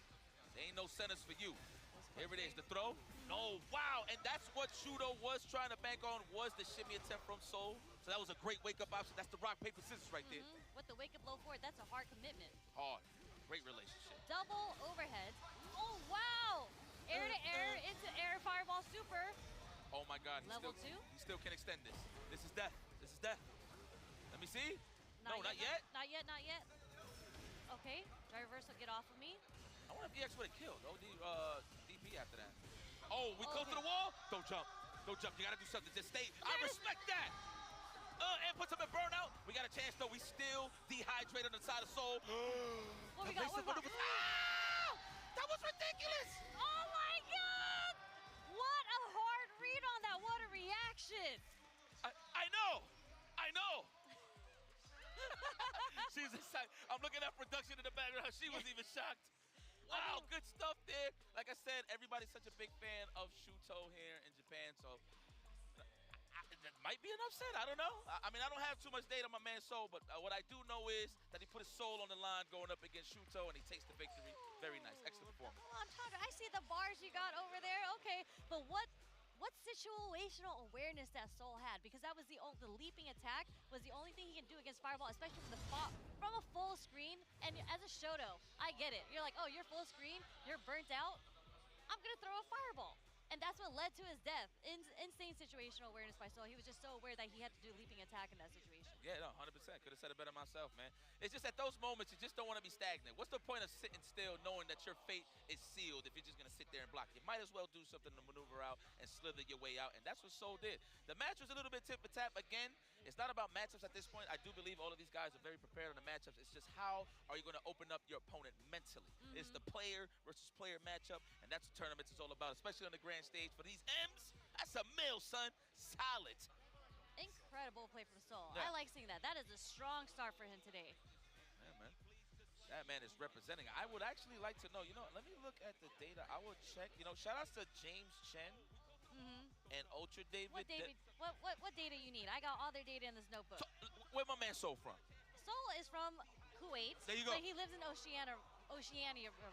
There ain't no centers for you. Here it is, the throw. No, wow, and that's what Shudo was trying to bank on, was the shimmy attempt from Soul. So that was a great wake-up option. That's the rock, paper, scissors right there. With the wake-up low forward, that's a hard commitment. Hard. Great relationship. Double overheads. Oh, wow! Air to air, into air, fireball super. Oh my God. Level 2? He still can extend this. This is death. This is death. Let me see. Not yet. Not yet. Okay, dry reversal, get off of me. I wonder if EX would have killed DP after that. Oh, we close to the wall? Don't jump. Don't jump. You got to do something. Just stay. I respect that. And puts him in burnout. We got a chance, though. We still dehydrated on the side of Soul. What we got? Ah! That was ridiculous. Oh, my God. What a hard read on that. What a reaction. I know. She's excited. I'm looking at production in the background. She was even shocked. Wow, good stuff there. Like I said, everybody's such a big fan of Shuto here in Japan, so it might be an upset. I don't know. I mean, I don't have too much data on my man Soul, but what I do know is that he put his soul on the line going up against Shuto, and he takes the victory. Very nice. Excellent performance. Well, I'm talking. I see the bars you got over there. Okay, but what situational awareness that Soul had, because that was the leaping attack was the only thing he can do against Fireball, especially from a full screen. And as a Shoto, I get it. You're like, oh, you're full screen, you're burnt out. I'm gonna throw a Fireball. And that's what led to his death. Insane situational awareness by Soul. He was just so aware that he had to do leaping attack in that situation. Yeah, no, 100%. Could have said it better myself, man. It's just at those moments, you just don't want to be stagnant. What's the point of sitting still knowing that your fate is sealed if you're just going to sit there and block? You might as well do something to maneuver out and slither your way out, and that's what Soul did. The match was a little bit tip-for-tap. Again, it's not about matchups at this point. I do believe all of these guys are very prepared on the matchups. It's just how are you going to open up your opponent mentally? It's the player versus player matchup, and that's what tournaments is all about, especially on the grand stage. For these M's, that's a mill, son. Solid. Incredible play from Soul. Yeah. I like seeing that. That is a strong start for him today. Yeah, man. That man is representing. I would actually like to know, let me look at the data. I will check, shout outs to James Chen and Ultra David. What David? What data you need? I got all their data in this notebook. So, where my man Soul from? Soul is from Kuwait. There you go. But he lives in Oceania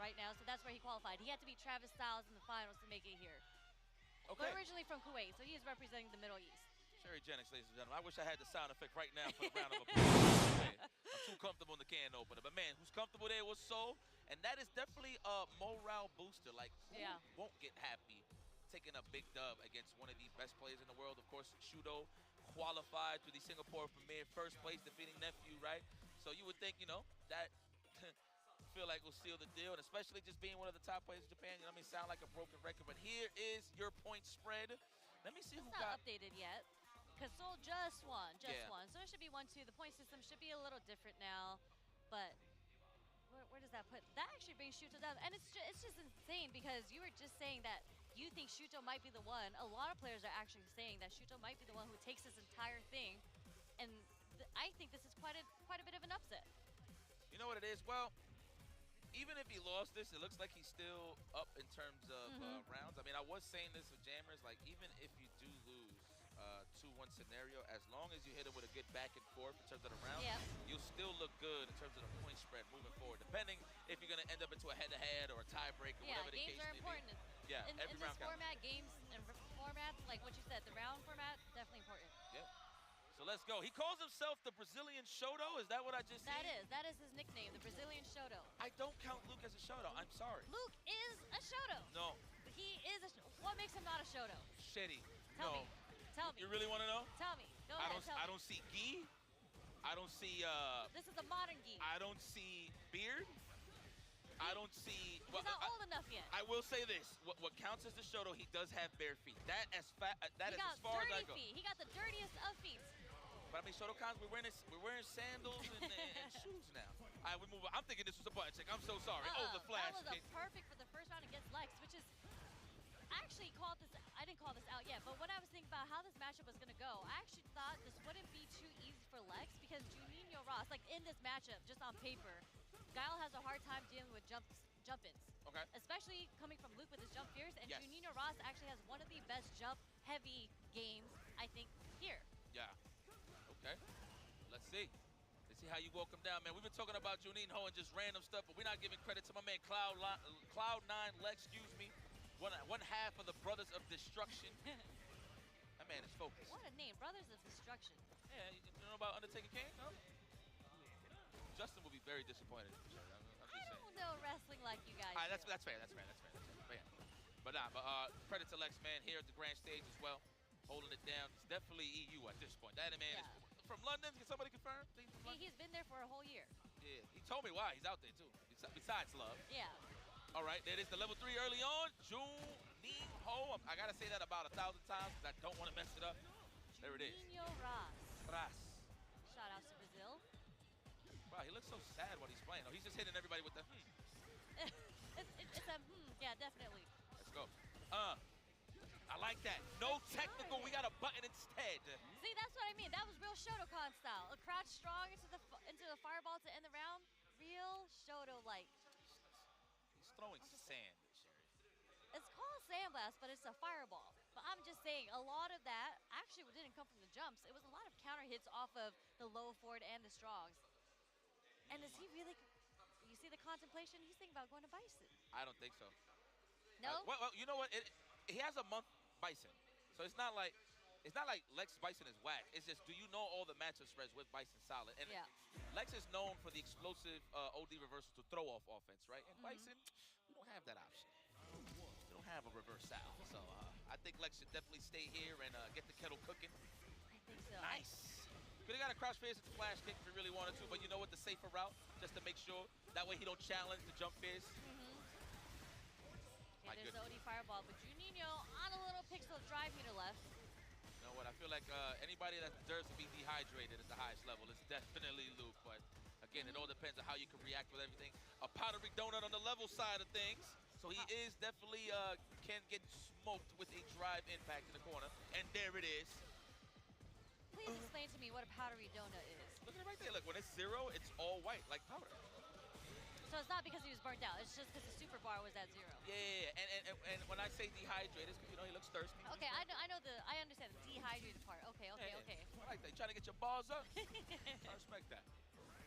right now, so that's where he qualified. He had to beat Travis Styles in the finals to make it here. Okay. But originally from Kuwait, so he is representing the Middle East. Sherry Jennings, ladies and gentlemen. I wish I had the sound effect right now for the round of applause. I'm too comfortable in the can opener. But man, who's comfortable there was Soul. And that is definitely a morale booster. Like, who won't get happy taking a big dub against one of the best players in the world? Of course, Shudo qualified to the Singapore Premier, first place, defeating Nephew, right? So you would think, that feel like will seal the deal, and especially just being one of the top players in Japan. Sound like a broken record. But here is your point spread. Let me see who got updated yet. Because Seoul just won, won. So it should be 1-2. The point system should be a little different now, but where does that put? That actually brings Shuto down, and it's just insane because you were just saying that you think Shuto might be the one. A lot of players are actually saying that Shuto might be the one who takes this entire thing, and I think this is quite a bit of an upset. You know what it is? Well, even if he lost this, it looks like he's still up in terms of rounds. I was saying this with Jammers, like even if you do lose 2-1 scenario, as long as you hit him with a good back and forth in terms of the round, you'll still look good in terms of the point spread moving forward, depending if you're going to end up into a head-to-head or a tiebreak or whatever the case may be. Games are important. Yeah, in every this round counts. format, games and formats, like what you said, the round format, definitely important. Yep. So let's go. He calls himself the Brazilian Shoto. Is that what I just said? That is his nickname, the Brazilian Shoto. I don't count Luke as a Shoto. I'm sorry. Luke is a Shoto. No. He is a What makes him not a Shoto? Shitty. Tell me. Tell me. You really want to know? Tell me. Go ahead. I don't see gi. I don't see. This is a modern gi. I don't see beard. I don't see. He's not old enough yet. I will say this: what counts as the Shoto, he does have bare feet. That is as far as I go. He got the dirtiest of feet. But Shotokans, we're wearing sandals and shoes now. All right, we move on. I'm thinking this was a button check. I'm so sorry. Oh, the flash. That was perfect for the first round against Lex, which is. I actually called this. I didn't call this out yet, but when I was thinking about how this matchup was going to go, I actually thought this wouldn't be too easy for Lex because Juninho Ross, like in this matchup, just on paper, Guile has a hard time dealing with jump-ins. Okay. Especially coming from Luke with his jump fears, and Juninho Ross actually has one of the best jump-heavy games, I think, here. Yeah. Okay. Let's see. Let's see how you walk him down, man. We've been talking about Juninho and just random stuff, but we're not giving credit to my man Cloud9 Lex, excuse me. One half of the Brothers of Destruction. That man is focused. What a name, Brothers of Destruction. Yeah, you know about Undertaker Kane, no? Justin will be very disappointed. I don't know wrestling like you guys. That's fair. But credit to Lex, man, here at the grand stage as well, holding it down. It's definitely EU at this point. That man is from London. Can somebody confirm? He's been there for a whole year. Yeah, he told me why. He's out there too. Besides love. Yeah. All right, there it is, the level 3 early on. Juninho. I gotta say that about 1,000 times because I don't want to mess it up. There it is. Juninho Ross. Shout out to Brazil. Wow, he looks so sad when he's playing. Oh, he's just hitting everybody with the it's a yeah, definitely. Let's go. I like that. No technical, we got a button instead. See, that's what I mean. That was real Shotokan style. A crouch strong into the fireball to end the round. Real Shoto-like. He's throwing sand this year. It's called sandblast, but it's a fireball. But I'm just saying, a lot of that actually didn't come from the jumps. It was a lot of counter hits off of the low forward and the strongs. And is he really? You see the contemplation? He's thinking about going to Bison. I don't think so. No. Well, you know what? He has a month Bison, so it's not like Lex Bison is whack. It's just, do you know all the matchup spreads with Bison solid? And Lex is known for the explosive OD reversal to throw off offense, right? And Bison, we don't have that option. We don't have a reverse Sal. So I think Lex should definitely stay here and get the kettle cooking. I think so. Nice. Could have got a crouch phase at the flash kick if he really wanted to, but you know what? The safer route, just to make sure. That way he don't challenge the jump phase. Okay, there's the OD fireball, but Juninho on a little pixel drive meter left. You know what? I feel like anybody that deserves to be dehydrated at the highest level is definitely Luke. But again, it all depends on how you can react with everything. A powdery donut on the level side of things. So he is definitely can get smoked with a drive impact in the corner. And there it is. Please explain to me what a powdery donut is. Look at it right there. Look, when it's 0, it's all white, like powder. So it's not because he was burnt out. It's just because the super bar was at 0. Yeah, and when I say dehydrated, it's 'cause, you know, he looks thirsty. Okay, I understand the dehydrated part. Okay. I like that. Trying to get your balls up. I respect that.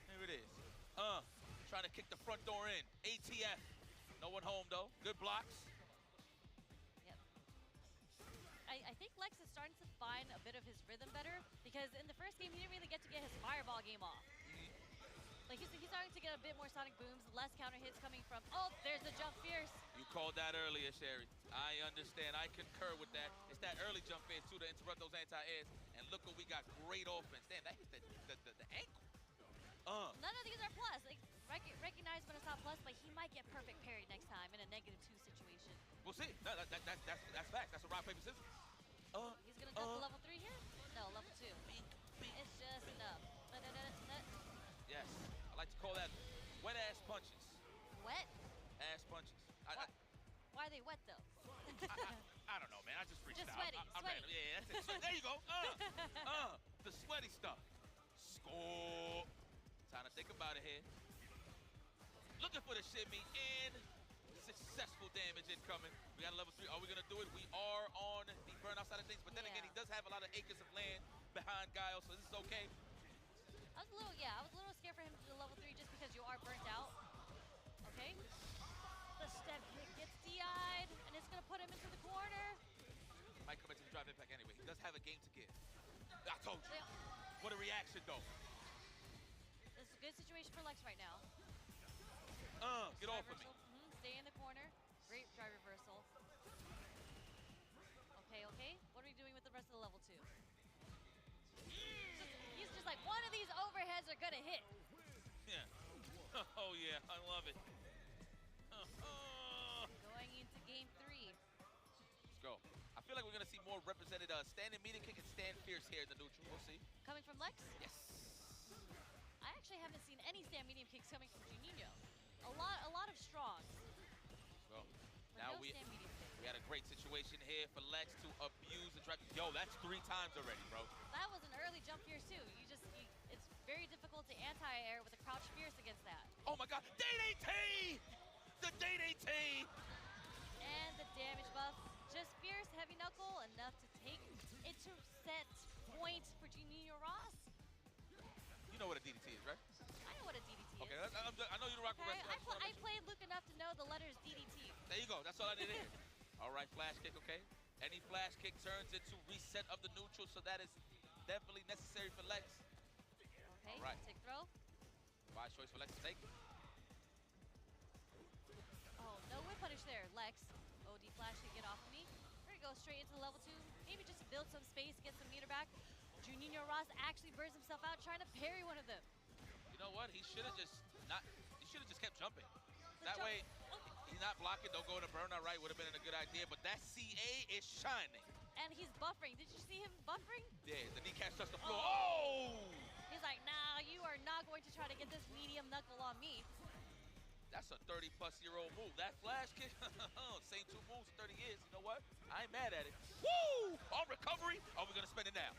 Here it is. Trying to kick the front door in. ATF. No one home though. Good blocks. Yep. I think Lex is starting to find a bit of his rhythm better because in the first game he didn't really get to get his fireball game off. Like he's starting to get a bit more sonic booms, less counter hits coming from. Oh, there's the jump fierce. You called that earlier, Sherry. I understand. I concur with that. It's that early jump fierce too to interrupt those anti-airs. And look what we got. Great offense. Damn, that hit the ankle. None of these are plus. Like recognize when it's not plus, but he might get perfect parry next time in a -2 situation. We'll see. No, that's facts. That's a rock, paper, scissors. He's gonna jump to level 3 here? No, level 2. It's just enough. Yes, I like to call that wet ass punches. Wet? Ass punches. Why are they wet though? I don't know, man. I just reached Just out. sweaty, I'm sweaty. random. Yeah, that's it. There you go. The sweaty stuff. Score. Time to think about it here. Looking for the shimmy and successful damage incoming. We got a level 3. Are we gonna do it? We are on the burnout side of things, but then again, he does have a lot of acres of land behind Guile, so this is okay. I was a little scared for him to do level 3 just because you are burnt out. Okay. The step kick gets DI'd, and it's gonna put him into the corner. Might come into the drive impact anyway. He does have a game to give. I told you. What a reaction, though. This is a good situation for Lex right now. Get off of me. Stay in the corner. Great drive reversal. Okay. What are we doing with the rest of the level 2? He's just like, one of these overheads are gonna hit. Yeah. Oh, yeah. I love it. Going into game 3. Let's go. I feel like we're going to see more represented standing medium kick and stand fierce here in the neutral. We'll see. Coming from Lex? Yes. I actually haven't seen any stand medium kicks coming from Juninho. A lot of strong. So now we had a great situation here for Lex to abuse the drive. Yo, that's 3 times already, bro. That was an early jump fierce too. It's very difficult to anti-air with a crouch fierce against that. Oh my god, DDT! The DDT! And the damage buff. Just fierce, heavy knuckle, enough to take intercept point for Juninho Ross. You know what a DDT is, right? I know what a DDT Okay, is. I know you don't rock with wrestling. I played Luke enough to know the letters DDT. There you go, that's all I need to hear. All right, flash kick, okay? Any flash kick turns into reset of the neutral, so that is definitely necessary for Lex. Okay, all right. Take throw. Wise choice for Lex to take. Oh, no whip punish there, Lex. OD flash to get off of me. We're gonna go straight into level 2, maybe just to build some space, get some meter back. Juninho Ross actually burns himself out trying to parry one of them. You know what? He should have just kept jumping. That way, he's not blocking, don't go to burnout right, would have been a good idea, but that CA is shining. And he's buffering. Did you see him buffering? Yeah, the kneecap touched the floor. Oh! He's like, nah, you are not going to try to get this medium knuckle on me. That's a 30-plus-year-old move. That flash kick, same 2 moves in 30 years. You know what? I ain't mad at it. Woo! On recovery, are we going to spend it now?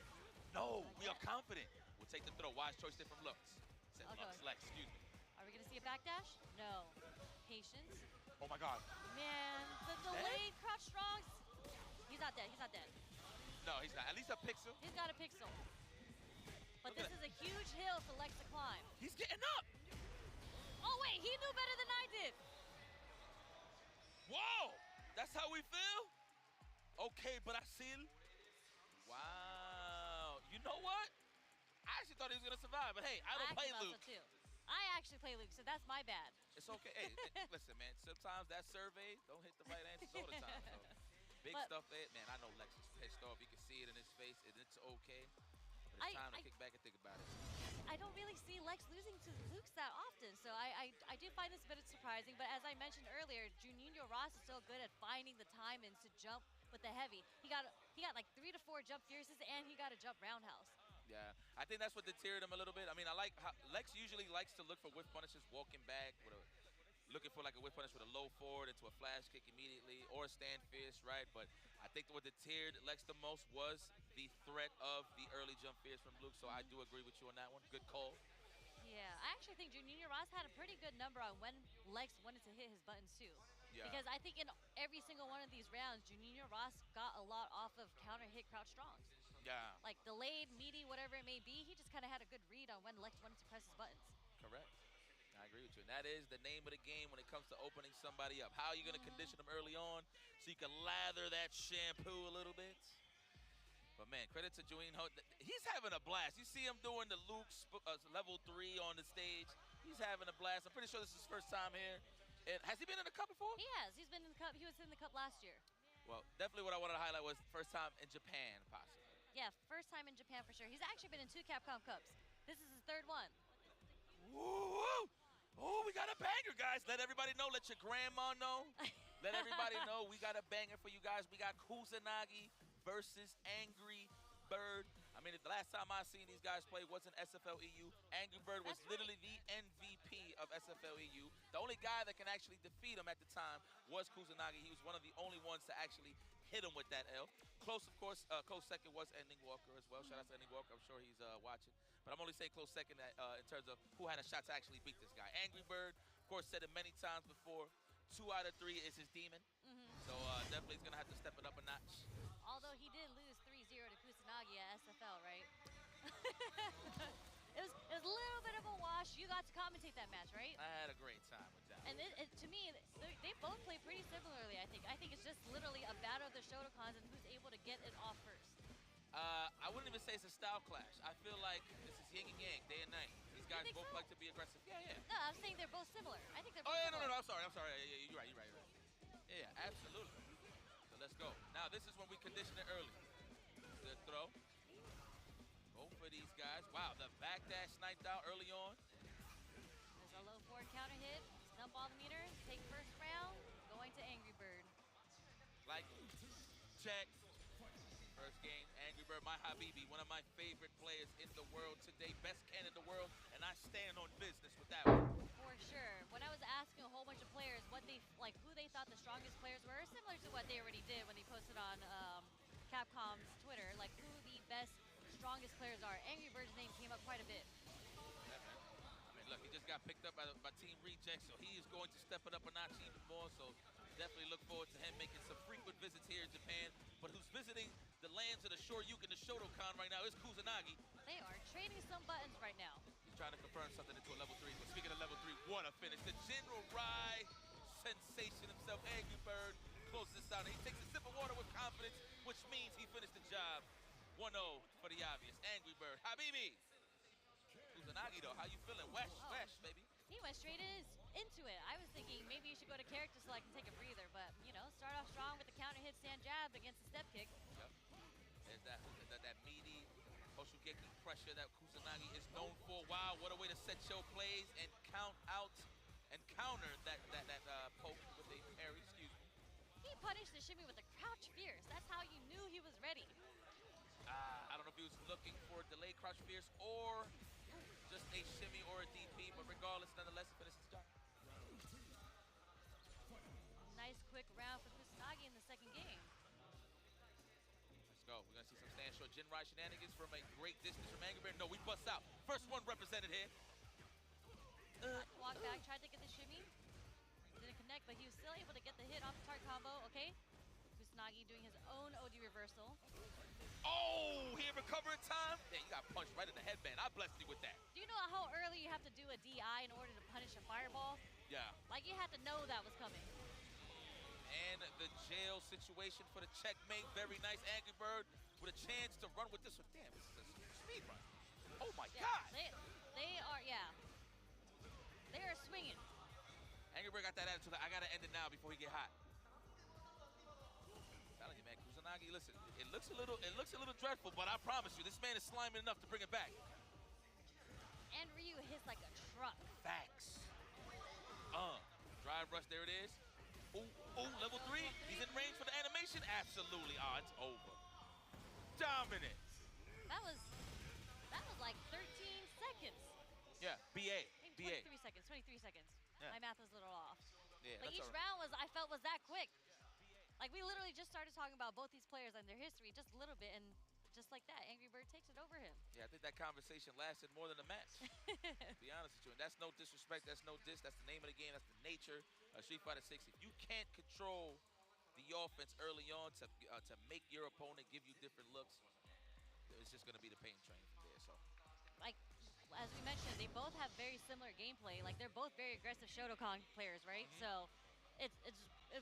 No, we are confident. We'll take the throw. Wise choice there from Lux. Said Lux, excuse me. Are we going to see a backdash? No. Patience. Oh, my God. Man, the delayed crouch strongs. He's not dead. He's not dead. No, he's not. At least a pixel. He's got a pixel. But this is a huge hill for Lex to climb. He's getting up. Oh, wait. He knew better than I did. Whoa. That's how we feel? Okay, Brazil. Wow. You know what? I actually thought he was going to survive, but hey, I don't play Luke. So too. I actually play Luke, so that's my bad. It's okay. Hey, listen, man. Sometimes that survey don't hit the right answers all the time. So big stuff there. Man, I know Lex is pissed off. You can see it in his face, and it's okay. But it's time to kick back and think about it. I don't really see Lex losing to Luke that often, so I do find this a bit surprising. But as I mentioned earlier, Juninho Ross is so good at finding the timings to jump with the heavy. He got like 3 to 4 jump fierces, and he got a jump roundhouse. Yeah, I think that's what deterred him a little bit. I mean, I like how Lex usually likes to look for whiff punishes, walking back, looking for like a whiff punish with a low forward into a flash kick immediately, or a stand fierce, right? But I think what deterred Lex the most was the threat of the early jump fierce from Luke, so I do agree with you on that one. Good call. Yeah, I actually think Junior Ross had a pretty good number on when Lex wanted to hit his buttons too. Yeah. Because I think in every single one of these rounds, Junior Ross got a lot off of counter hit crouch strongs. Yeah. Like delayed, meaty, whatever it may be, he just kind of had a good read on when Lex wanted to press his buttons. Correct. I agree with you. And that is the name of the game when it comes to opening somebody up. How are you going to condition them early on so you can lather that shampoo a little bit? But man, credit to Joeen Ho. He's having a blast. You see him doing the Luke level 3 on the stage. He's having a blast. I'm pretty sure this is his first time here. And has he been in the cup before? He has. He's been in the cup. He was in the cup last year. Well, definitely what I wanted to highlight was first time in Japan, possibly. Yeah, first time in Japan for sure. He's actually been in 2 Capcom Cups. This is his 3rd one. Woo! Oh, we got a banger, guys. Let everybody know. Let your grandma know. Let everybody know we got a banger for you guys. We got Kusanagi versus Angry Bird. I mean, the last time I seen these guys play wasn't SFL EU. Angry Bird was literally the MVP of SFL EU. The only guy that can actually defeat him at the time was Kusanagi. He was one of the only ones to actually hit him with that L. Close, of course, close second was Ending Walker as well. Shout out to Ending Walker. I'm sure he's watching. But I'm only saying close second in terms of who had a shot to actually beat this guy. Angry Bird, of course, said it many times before. 2 out of 3 is his demon. So definitely he's going to have to step it up a notch. Although he did lose 3-0 to Kusanagi at SFL, right? it was a little bit of a wash. You got to commentate that match, right? I had a great time with that. And to me, they both play pretty similarly, I think. I think it's just literally a battle of the Shotokans and who's able to get it off first. I wouldn't even say it's a style clash. I feel like this is yin and yang, day and night. These guys both like to be aggressive. Yeah, yeah. No, I'm saying they're both similar. I think they're both no, similar. I'm sorry. Yeah, you're right. Yeah, absolutely. So let's go. Now, this is when we condition it early. Good throw. Both of these guys. Wow, the backdash sniped out early on. There's a low forward counter hit. Snub all the meter. Take first round. Going to Angry Bird. Like, check. First game, Angry Bird, my Habibi, one of my favorite players in the world today, best can in the world, and I stand on business with that one. For sure. When I was asking a whole bunch of players what they who they thought the strongest players were, similar to what they already did when they posted on Capcom's Twitter, like who the best, strongest players are. Angry Bird's name came up quite a bit. Yeah, man. I mean, look, he just got picked up by Team Reject, so he is going to step it up a notch even more. So definitely look forward to him making some frequent visits here in Japan. But who's visiting the lands of the Shoryuken, the Shotokan right now is Kusanagi. They are trading some buttons right now. He's trying to confirm something into a level 3. But speaking of level 3, what a finish. The General Rai sensation himself, Angry Bird, closes this out. He takes a sip of water with confidence, which means he finished the job. 1-0 for the obvious. Angry Bird, Habibi. Kusanagi, though, how you feeling? Wesh, baby. He went straight into it. I was thinking maybe you should go to character select and take a breather, but, you know, start off strong with the counter hit, stand jab against the step kick. Yep. There's that meaty Hoshugeki pressure that Kusanagi is known for. Wow, what a way to set your plays and count out and counter that poke with a parry, excuse me. He punished the shimmy with a crouch fierce. That's how you knew he was ready. I don't know if he was looking for a delayed crouch fierce or just a shimmy or a DP, but regardless, nonetheless, he finished his job. Nice quick round for Kusanagi in the second game. Let's go. We're going to see some stand short Jinrai shenanigans from a great distance from Angry Bird. No, we bust out. First one represented here. Walk back, tried to get the shimmy. Didn't connect, but he was still able to get the hit off the target combo. Okay. Kusanagi doing his own OD reversal. Oh, he recovered time. Yeah, you got punched right in the headband. I blessed you with that. Do you know how early you have to do a DI in order to punish a fireball? Yeah. Like, you had to know that was coming. And the jail situation for the checkmate. Very nice. Angry Bird with a chance to run with this one. Damn, this is a speed run. Oh, my God. They are, yeah. They are swinging. Angry Bird got that attitude. Like, I got to end it now before he get hot. I'm telling you, man, Kusanagi, listen, it looks a little dreadful, but I promise you, this man is slimy enough to bring it back. And Ryu hits like a truck. Facts. Drive rush, there it is. Ooh, level 3. He's in range for the animation. Absolutely. Oh, it's over. Dominant. That was like 13 seconds. Yeah, BA. 23 seconds, 23 seconds. Yeah. My math was a little off. Yeah, but that's each all right. round I felt was that quick. Like, we literally just started talking about both these players and their history just a little bit, and just like that, Angry Bird takes it over him. Yeah, I think that conversation lasted more than a match, to be honest with you. And that's no disrespect, that's no diss, that's the name of the game, that's the nature of Street Fighter 6. If you can't control the offense early on to make your opponent give you different looks, it's just going to be the pain train from there. So, like, as we mentioned, they both have very similar gameplay. Like, they're both very aggressive Shotokan players, right? So it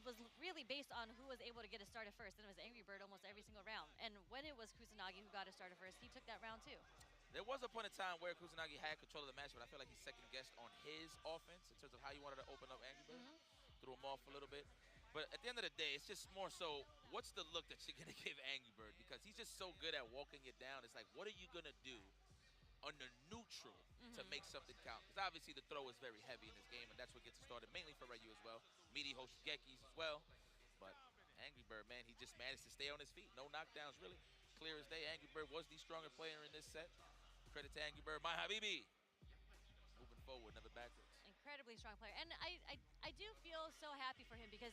was really based on who was able to get it started first, and it was Angry Bird almost every single round. And when it was Kusanagi who got it started first, he took that round too. there was a point in time where Kusanagi had control of the match, but I feel like he second-guessed on his offense in terms of how he wanted to open up Angry Bird. Threw him off a little bit. But at the end of the day, it's just more so, what's the look that you're going to give Angry Bird? Because he's just so good at walking it down. It's like, what are you going to do under neutral to make something count? Because obviously the throw is very heavy in this game, and that's what gets it started, mainly for Ryu as well. Meaty Hoshigekis as well. But Angry Bird, man, he just managed to stay on his feet. No knockdowns, really. Clear as day. Angry Bird was the stronger player in this set. Credit to Angry Bird. My Habibi. Moving forward, never backwards. Incredibly strong player. And I do feel so happy for him because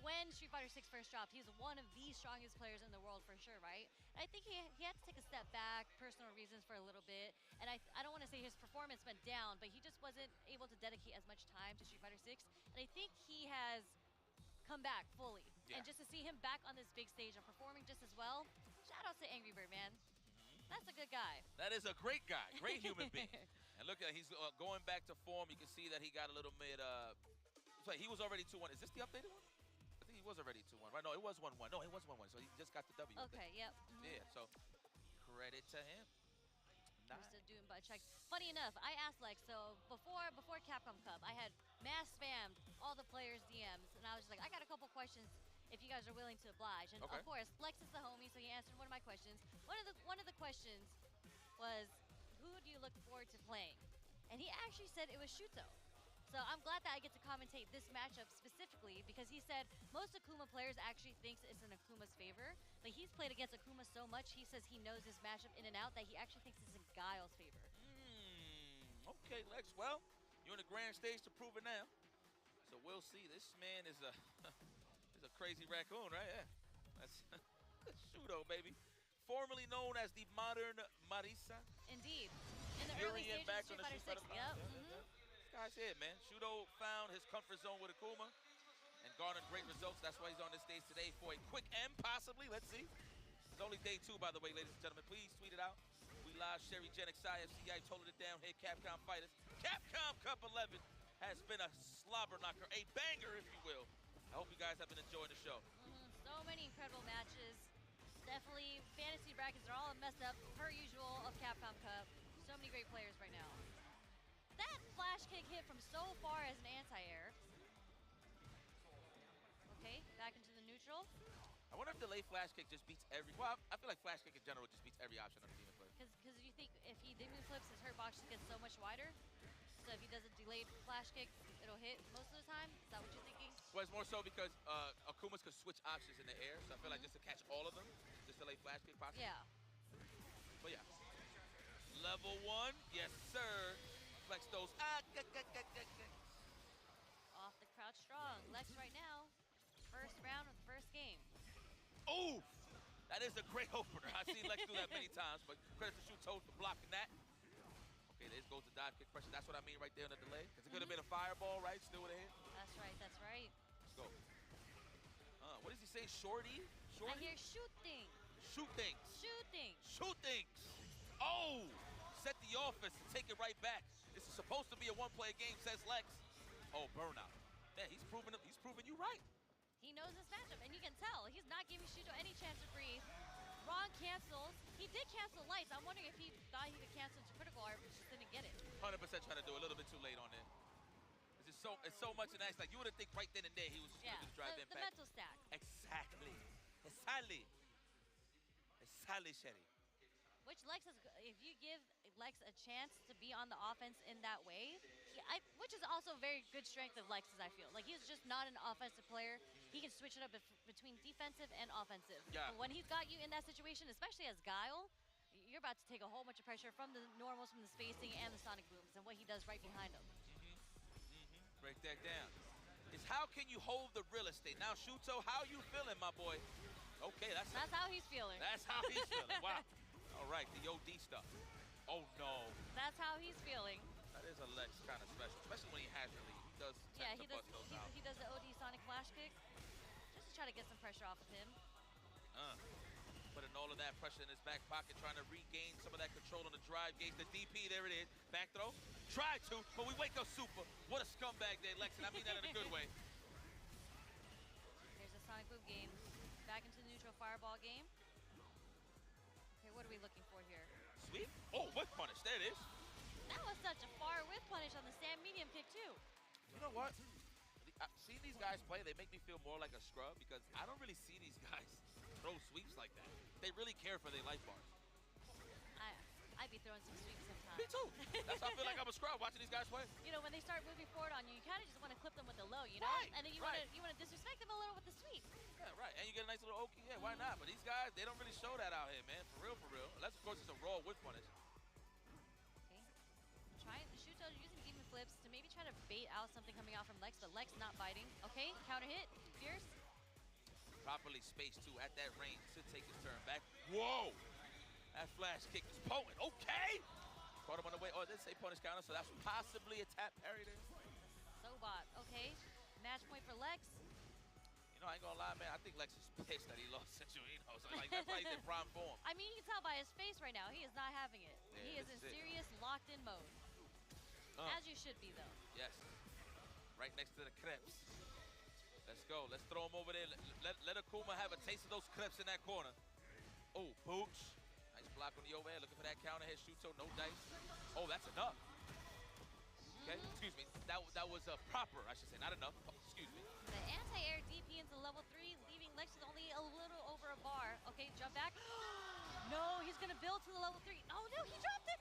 when Street Fighter 6 first dropped, he was one of the strongest players in the world for sure, right? And I think he had to take a step back, personal reasons for a little bit. And I don't want to say his performance went down, but he just wasn't able to dedicate as much time to Street Fighter 6. And I think he has come back fully. Yeah. And just to see him back on this big stage and performing just as well, shout out to Angry Bird, man. That's a good guy. That is a great guy, great human being. And look at he's going back to form. You can see that he got a little mid. He was already 2-1. Is this the updated one? I think he was already 2-1, right? No, it was 1-1. No, it was 1-1. So he just got the W. Okay, yep. Yeah, so credit to him. We're still doing butt checks. Funny enough, I asked Lex, so before Capcom Cup, I had mass spammed all the players' DMs, and I was just like, I got a couple questions if you guys are willing to oblige. And of course, Lex is the homie, so he answered one of my questions. One of the questions was, who do you look forward to playing? And he actually said it was Shuto. So I'm glad that I get to commentate this matchup specifically because he said most Akuma players actually thinks it's in Akuma's favor, but he's played against Akuma so much he says he knows this matchup in and out that he actually thinks it's in Guile's favor. Okay, Lex. Well, you're on the grand stage to prove it now. So we'll see. This man is a crazy raccoon, right? Yeah. That's Shuto, baby. Formerly known as the modern Marisa. Indeed. In the early stages of Street Fighter 6. Yep. Guy's here, man. Shuto found his comfort zone with Akuma and garnered great results. That's why he's on this stage today for a quick M, possibly. Let's see. It's only day 2, by the way, ladies and gentlemen. Please tweet it out. We live Sherry Genix IFC. I told it down here, Capcom Fighters. Capcom Cup 11 has been a slobber knocker, a banger, if you will. I hope you guys have been enjoying the show. So many incredible matches. Definitely, fantasy brackets are all messed up, per usual, of Capcom Cup. So many great players right now. That flash kick hit from so far as an anti-air. Okay, back into the neutral. I wonder if delay flash kick just beats every... Well, I feel like flash kick in general just beats every option on the demon player. Because you think if he demon flips, his hurt box just gets so much wider? So if he does a delayed flash kick, it'll hit most of the time? Is that what you're thinking? Well, it's more so because Akumas could switch options in the air, so I feel like just to catch all of them, just delay flash kick possibly. Yeah. But yeah. Level 1, yes sir. Flex those. Off the crouch strong. Lex right now, first round of the first game. Oh, that is a great opener. I've seen Lex do that many times, but credit to Shuto for blocking that. Okay, there goes the dive kick pressure. That's what I mean right there on the delay. Because it could have been a fireball, right? Still would have hit. That's right, that's right. Let's go. What is he saying? Shorty? Shorty? I hear shooting. Shooting. Shooting. Shooting. Oh! Set the offense and take it right back. This is supposed to be a one-player game, says Lex. Oh, burnout. Man, he's proving you right. He knows this matchup, and you can tell. He's not giving Shuto any chance to breathe. Wrong cancels. He did cancel lights. I'm wondering if he thought he could cancel into critical art, but just didn't get it. 100% trying to do a little bit too late on it. It's so much in that. Like you would have think right then and there he was just going to drive the impact. mental stack. Exactly. Exactly, Sherry. Which Lex is, if you give Lex a chance to be on the offense in that way, which is also a very good strength of Lex's, I feel. Like he's just not an offensive player. He can switch it up between defensive and offensive. Yeah. But when he's got you in that situation, especially as Guile, you're about to take a whole bunch of pressure from the normals, from the spacing, and the sonic booms, and what he does right behind him. Break that down. It's how can you hold the real estate? Now, Shuto, how you feeling, my boy? Okay, that's how he's feeling. That's how he's feeling. Wow. All right, the OD stuff. Oh no. That's how he's feeling. That is a Lex kind of special, especially when he has the lead. He does tend to bust those out. He does the OD Sonic Flash kick just to try to get some pressure off of him. Putting all of that pressure in his back pocket, trying to regain some of that control on the drive gauge. The DP, there it is. Back throw. Tried to, but we wake up super. What a scumbag there, Lex, and I mean that in a good way. There's a Sonic Boom game. Back into the neutral fireball game. Okay, what are we looking for here? Sweep? Oh, whip punish. There it is. That was such a far whip punish on the stand medium kick, too. You know what? Seeing these guys play, they make me feel more like a scrub because I don't really see these guys throw sweeps like that. They really care for their life bars. I'd be throwing some sweeps sometimes. Me too. That's how I feel like I'm a scrub watching these guys play. You know, when they start moving forward on you, you kind of just want to clip them with the low, you know? Right, And then you want to disrespect them a little with the sweep. Yeah, right. And you get a nice little okie. Yeah, why not? But these guys, they don't really show that out here, man. For real, for real. Unless, of course, it's a raw whip punish. Shuto using demon flips to maybe try to bait out something coming out from Lex, but Lex not biting. Okay, counter hit, fierce. Properly spaced, too, at that range. Should take his turn back. Whoa! That flash kick is potent. Okay! Caught him on the way. Oh, it did say punish counter, so that's possibly a tap parry there. Sobot, okay. Match point for Lex. You know, I ain't gonna lie, man. I think Lex is pissed that he lost to Juino. So, like, that's why he's in prime form. I mean, you can tell by his face right now. He is not having it. Yeah, he is in serious locked-in mode. As you should be, though. Yes. Right next to the crepes. Let's go. Let's throw him over there. Let Akuma have a taste of those crepes in that corner. Oh, Pooch. Nice block on the overhead. Looking for that counter hit. Shuto, no dice. Oh, that's enough. Okay, excuse me. That was proper, I should say. Not enough. Oh, excuse me. The anti-air DP into level 3, leaving Lex with only a little over a bar. Okay, jump back. No, he's going to build to the level 3. Oh, no, he dropped it.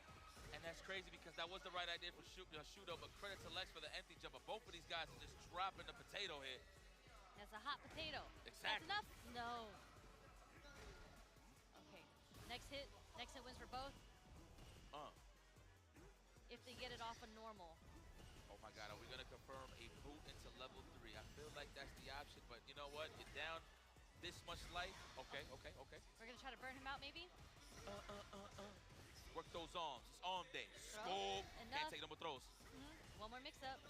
And that's crazy because that was the right idea for Shuto, but credit to Lex for the empty jumper. Both of these guys are just dropping the potato hit. That's a hot potato. Exactly. That's enough? No. Okay, next hit wins for both. If they get it off a normal. Oh my God, are we gonna confirm a boot into level 3? I feel like that's the option, but you know what? You're down this much life. Okay. We're gonna try to burn him out, maybe? Work those arms. It's arm day. Scope. Can't take no more throws. One more mix-up.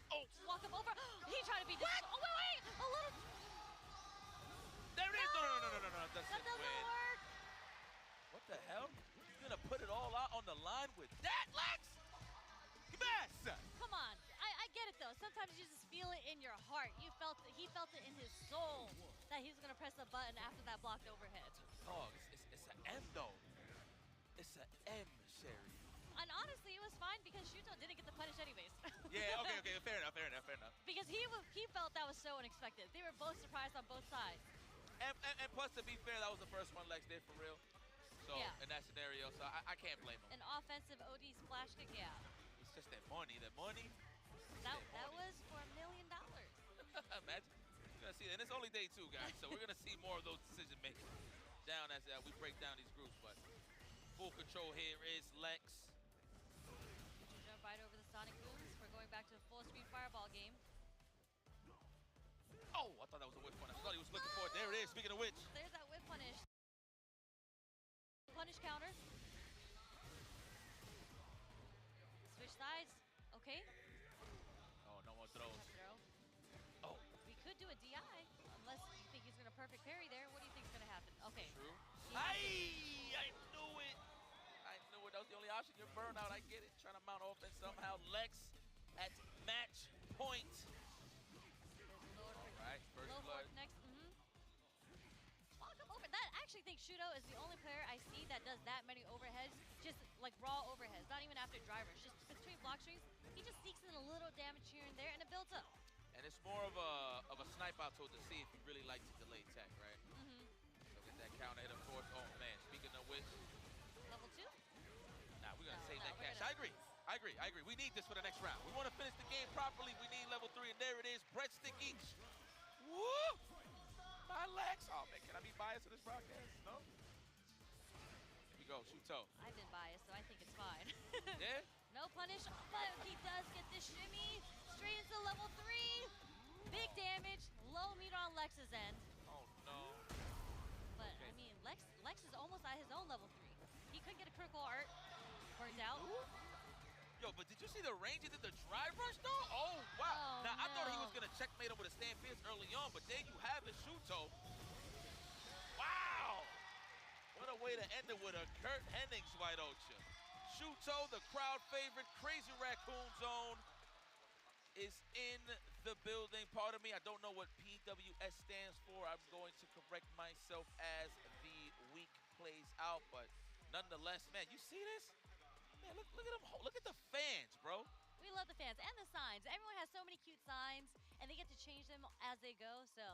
Oh! Walk him over. He tried to be... What? Oh, wait! A little... There it is! No. That doesn't work. What the hell? You're gonna put it all out on the line with that, Lex? Yes! Come on. I get it, though. Sometimes you just feel it in your heart. He felt it in his soul that he was gonna press the button after that blocked overhead. Oh, it's an M, though. It's an M, Sherry. And honestly, it was fine because Shuto didn't get the punish anyways. Yeah, okay. Fair enough. Because he felt that was so unexpected. They were both surprised on both sides. And plus, to be fair, that was the first one Lex did for real. So, in that scenario, so I can't blame him. An offensive OD splash kick, yeah. It's just that money. That was for $1 million. Imagine. You're gonna see, and it's only day 2, guys. So we're gonna see more of those decision making down as we break down these groups. But full control here is Lex. Jump right over the Sonic Booms. We're going back to the full screen fireball game. Oh, I thought that was a whip punish. I thought he was looking for it. There it is. Speaking of which, there's that whip punish. Punish counter. Switch sides. Okay. Oh, no more throws. Oh. We could do a DI, unless you think he's going to perfect parry there. What do you think is going to happen? Okay. True. I knew it. That was the only option. You're burnout. I get it. Trying to mount offense somehow. Lex at match point. All right. First blood. Next. Walk him over. I actually think Shuto is the only player I see that does that many overheads, just like raw overheads, not even after drivers. Just between block streams, he just sneaks in a little damage here and there, and it builds up. And it's more of a snipe out tool to see if you really like to delay tech, right? So get that counter hit, of course. Oh man, speaking of which, level 2. Nah, we're gonna save that cash. I agree. We need this for the next round. We want to finish the game properly. We need level 3, and there it is. Breadstick each. Woo! My legs. Oh man, can I be biased to this broadcast? No. Here we go, Shuto. I've been biased, so I think it's fine. Yeah? No punish, but he does get the shimmy straight into level 3. Big damage. low meter on Lex's end. Oh no. But I mean, Lex is almost at his own level 3. He could get a critical art. Burnt out. Yo, but did you see the range he did the drive rush though? Oh wow. Oh, now I thought he no. was gonna checkmate him with a stand fierce early on, but there you have it, Shuto. Wow! What a way to end it with a Kurt Hennings wide ocean. Shuto, the crowd favorite, Crazy Raccoon Zone is in the building. Pardon me, I don't know what PWS stands for. I'm going to correct myself as the week plays out, but nonetheless, man, you see this? Man, look at them, look at the fans, bro. We love the fans and the signs. Everyone has so many cute signs, and they get to change them as they go. So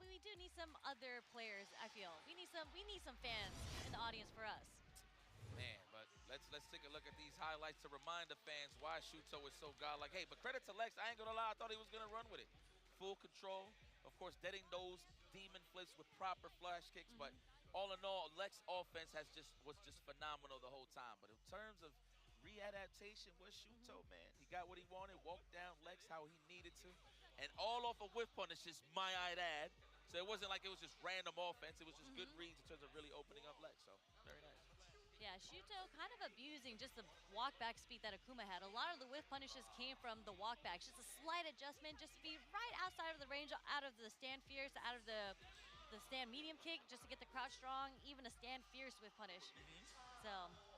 we do need some other players. I feel we need some fans in the audience for us. Man, but let's take a look at these highlights to remind the fans why Shuto is so godlike. Hey, but credit to Lex. I ain't gonna lie, I thought he was gonna run with it. Full control, of course, deading those demon flips with proper flash kicks. But all in all, Lex offense was just phenomenal the whole time. But in terms of readaptation with Shuto, man, he got what he wanted, walked down Lex how he needed to, and all off of whiff punishes, I'd add. So it wasn't like it was just random offense. It was just good reads in terms of really opening up Lex. So very nice. Yeah, Shuto kind of abusing just the walk back speed that Akuma had. A lot of the whiff punishes came from the walk back. Just a slight adjustment, just to be right outside of the range, out of the stand fierce, out of the stand medium kick, just to get the crouch strong, even a stand fierce whiff punish. So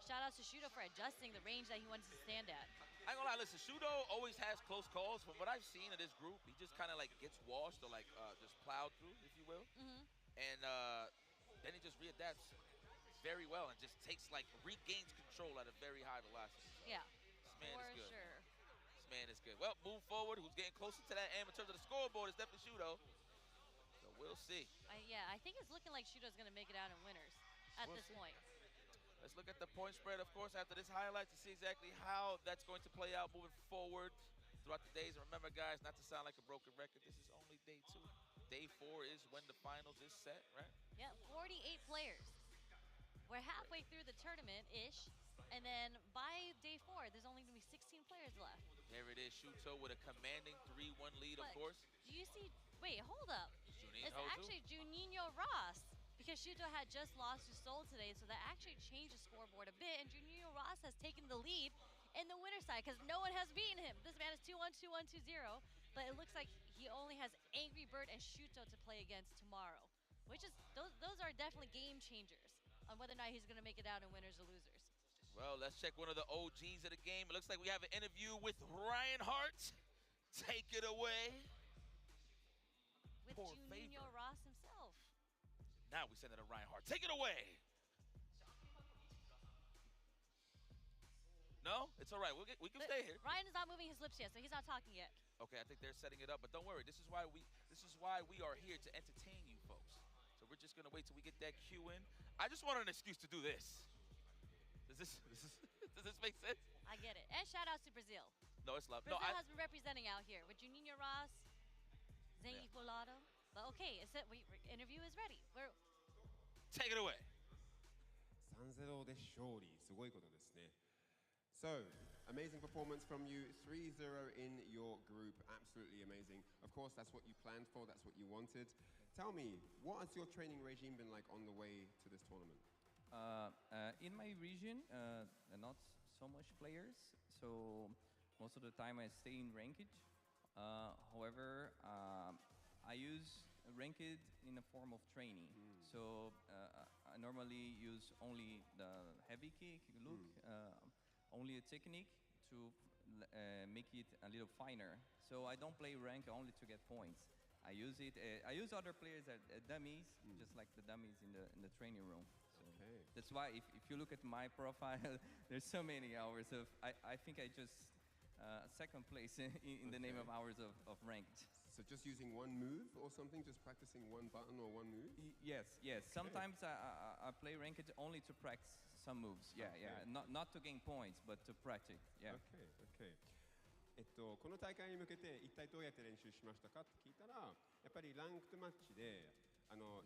shout out to Shuto for adjusting the range that he wanted to stand at. I ain't gonna lie, listen, Shuto always has close calls. From what I've seen of this group, he just kind of like gets washed or like just plowed through, if you will. And then he just readapts very well and just regains control at a very high velocity. Yeah, This man for is good. sure. This man is good. Well, move forward. Who's getting closer to that aim in terms of the scoreboard is definitely Shuto. So we'll see. I think it's looking like Shuto's going to make it out in winners at this point. Let's look at the point spread, of course, after this highlight to see exactly how that's going to play out moving forward throughout the days. And remember, guys, not to sound like a broken record, this is only day 2. Day 4 is when the finals is set, right? Yeah, 48 players. We're halfway through the tournament-ish, and then by day 4, there's only going to be 16 players left. There it is, Shuto with a commanding 3-1 lead, of course. Do you see? Wait, hold up. It's Juninho actually Juninho Ross, because Shuto had just lost to Soul today, so that actually changed the scoreboard a bit, and Juninho Ross has taken the lead in the winner side, because no one has beaten him. This man is 2-1, 2-1, 2-0, but it looks like he only has Angry Bird and Shuto to play against tomorrow, which is, those are definitely game changers on whether or not he's going to make it out in winners or losers. Well, let's check one of the OGs of the game. It looks like we have an interview with Ryan Hart. Take it away. With Juninho Ross himself. Now we send it to Ryan Hart. Take it away. No? It's all right. We can stay here. Ryan is not moving his lips yet, so he's not talking yet. Okay, I think they're setting it up, but don't worry. This is why we are here to entertain you folks. So we're just gonna wait till we get that cue in. I just wanted an excuse to do this. Does this make sense? I get it. And shout out to Brazil. No, it's love. Brazil has been representing out here with Juninho Ross, Zengi Volado. But okay, interview is ready. Take it away. 3-0 で勝利、すごいことですね。So, amazing performance from you, 3-0 in your group, absolutely amazing. Of course, that's what you planned for, that's what you wanted. Tell me, what has your training regime been like on the way to this tournament? In my region, not so much players, so most of the time I stay in ranked. However, I use ranked in a form of training. So I normally use only the heavy kick, look, only a technique to make it a little finer. So I don't play rank only to get points. I use it. I use other players as dummies, just like the dummies in the training room. So that's why if you look at my profile, there's so many hours of. I think I just second place in the name of hours of ranked. So just using one move or something, just practicing one button or one move? Yes. Okay. Sometimes I play ranked only to practice some moves. Yeah. Not to gain points, but to practice. Yeah. Okay. この大会に向けて一体どうやって練習しましたかって聞いたら、やっぱりランクマッチで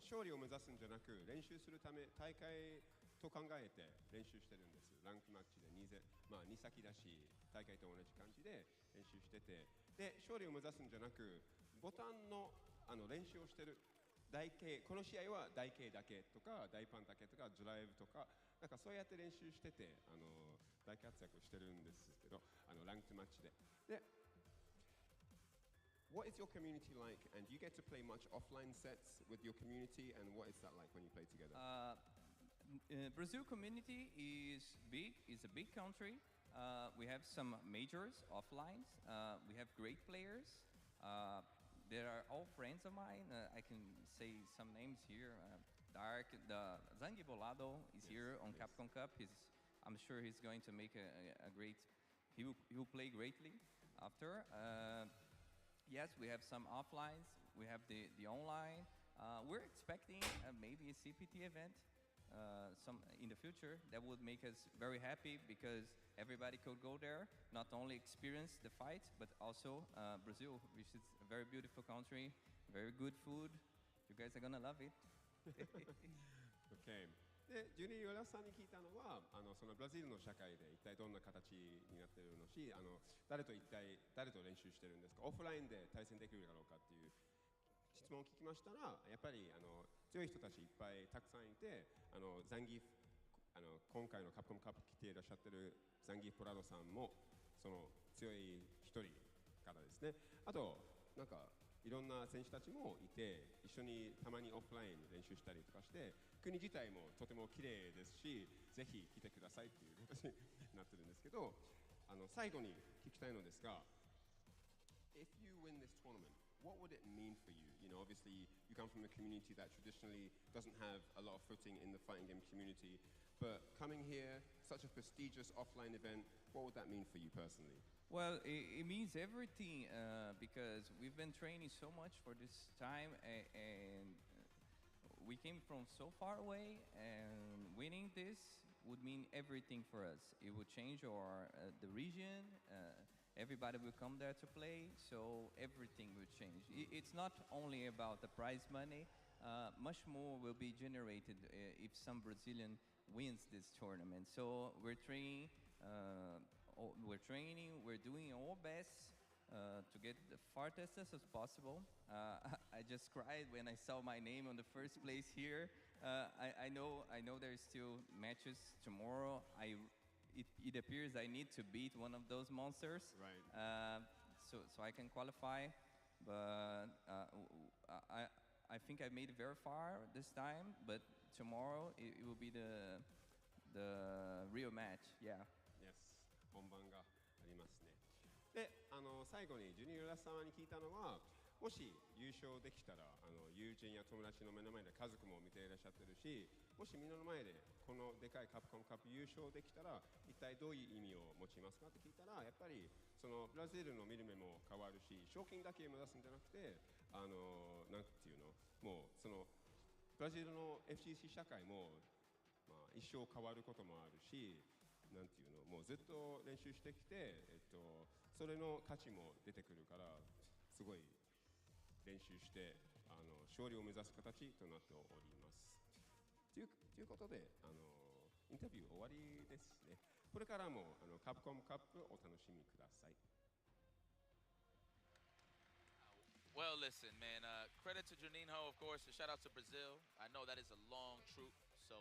勝利を目指すんじゃなく練習するため大会と考えて練習してるんです。ランクマッチで2先だし大会と同じ感じで練習してて、で勝利を目指すんじゃなくボタンの練習をしてる。台形、この試合は台形だけとか大パンだけとかドライブとかなんかそうやって練習してて大活躍してるんですけどランクマッチで。で What is your community like, and do you get to play much offline sets with your community, and what is that like when you play together? Brazil community is big. It's a big country. We have some majors offlines. We have great players. They are all friends of mine. I can say some names here. Dark, the Zangi Bolado is here on Capcom Cup. I'm sure he's going to make a great. He will play greatly after. Yes, we have some offlines. We have the online. We're expecting maybe a CPT event some in the future that would make us very happy because everybody could go there, not only experience the fight, but also Brazil, which is a very beautiful country, very good food. You guys are gonna love it. Okay. で、ジュニー・ヨラさんに聞いたのはそのブラジルの社会で一体どんな形になっているのし誰と練習してるんですかオフラインで対戦できるだろうかっていう質問を聞きましたらやっぱり強い人たちいっぱいたくさんいてザンギ今回のカプコンカップ来ていらっしゃってるザンギポラドさんもその強い一人からですねあとなんかいろんな選手たちもいて一緒にたまにオフライン練習したりとかして国自体もとても綺麗ですしぜひ来てくださいっていう形になってるんですけど最後に聞きたいのですが If you win this tournament what would it mean for you? You know, obviously you come from a community that traditionally doesn't have a lot of footing in the fighting game community, but coming here, such a prestigious offline event, what would that mean for you personally? Well, it means everything because we've been training so much for this time and we came from so far away and winning this would mean everything for us. It would change the region. Everybody will come there to play, so everything will change. It's not only about the prize money. Much more will be generated if some Brazilian wins this tournament. So we're training. We're doing our best to get the farthest as possible. I just cried when I saw my name on the first place here. I know there's still matches tomorrow. It appears I need to beat one of those monsters, right? So I can qualify. But I think I made it very far this time. But tomorrow it will be the real match. Yeah. Yes. 本番がありますね。で、最後にジュニアラ様に聞いたのは、もし優勝できたら友人や友達の目の前で家族も見ていらっしゃってるし、もしみんなの前でこのでかいカプコンカップ優勝できたら一体どういう意味を持ちますかって聞いたらやっぱりそのブラジルの見る目も変わるし、賞金だけ目指すんじゃなくてなんていうのもうそのブラジルの FCC 社会も、一生変わることもあるし。なんていうのもうずっと練習してきて、それの価値も出てくるからすごい練習して勝利を目指す形となっております。ということでインタビュー終わりですね。これからもカプコンカップお楽しみください。Well, listen, man. Credit to Juninho, of course. A shout out to Brazil. I know that is a long troop, so.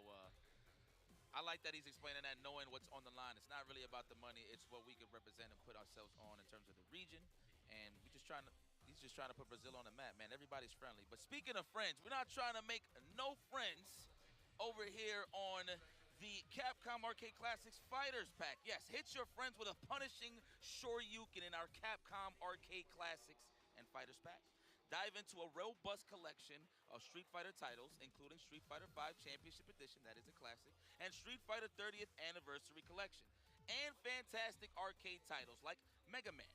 I like that he's explaining that, knowing what's on the line. It's not really about the money. It's what we could represent and put ourselves on in terms of the region. And he's just trying to put Brazil on the map, man. Everybody's friendly. But speaking of friends, we're not trying to make no friends over here on the Capcom Arcade Classics Fighters Pack. Yes, hit your friends with a punishing Shoryuken in our Capcom Arcade Classics and Fighters Pack. Dive into a robust collection of Street Fighter titles, including Street Fighter V Championship Edition, that is a classic, and Street Fighter 30th Anniversary Collection. And fantastic arcade titles like Mega Man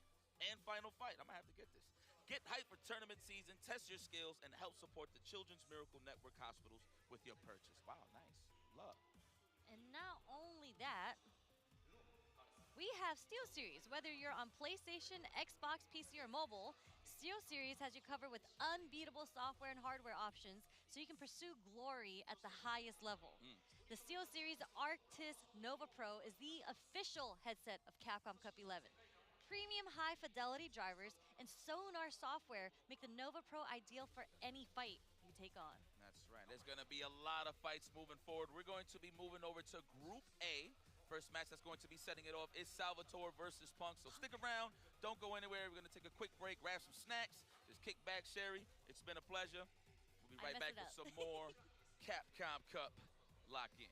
and Final Fight. I'm gonna have to get this. Get hyped for tournament season, test your skills, and help support the Children's Miracle Network hospitals with your purchase. Wow, nice. Love. And not only that, we have Steel Series. Whether you're on PlayStation, Xbox, PC, or mobile, Steel Series has you covered with unbeatable software and hardware options so you can pursue glory at the highest level. The Steel Series Arctis Nova Pro is the official headset of Capcom Cup 11. premium high-fidelity drivers and sonar software make the Nova Pro ideal for any fight you take on. That's right. There's going to be a lot of fights moving forward. We're going to be moving over to Group A. First match that's going to be setting it off is Salvatore versus Punk. So stick around. Don't go anywhere. We're going to take a quick break, grab some snacks, just kick back, Sherry. It's been a pleasure. We'll be right back with some more Capcom Cup. Lock in.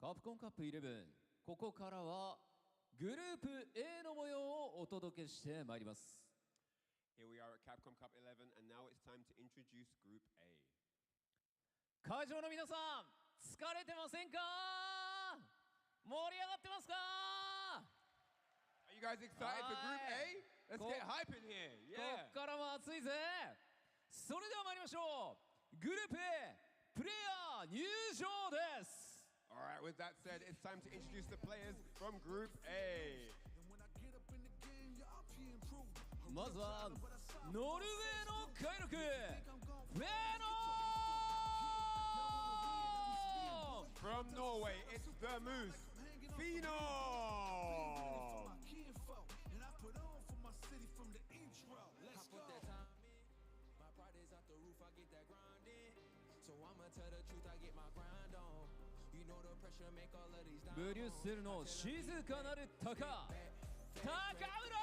カプコンカップ11、ここからはグループ A の模様をお届けしてまいります。 Here we are at Capcom Cup 11 and now it's time to introduce Group A. 会場の皆さん、疲れてませんか？盛り上がってますか？ Are you guys excited for Group A? Let's get hype in here. こっからも熱いぜ。それでは参りましょう。グループ A プレイヤー入場です。 Alright, with that said, it's time to introduce the players from Group A. まずはノルウェーの海賊フェノー From Norway, it's the Moose, Phenom.ブリュッセルの静かなる鷹、高村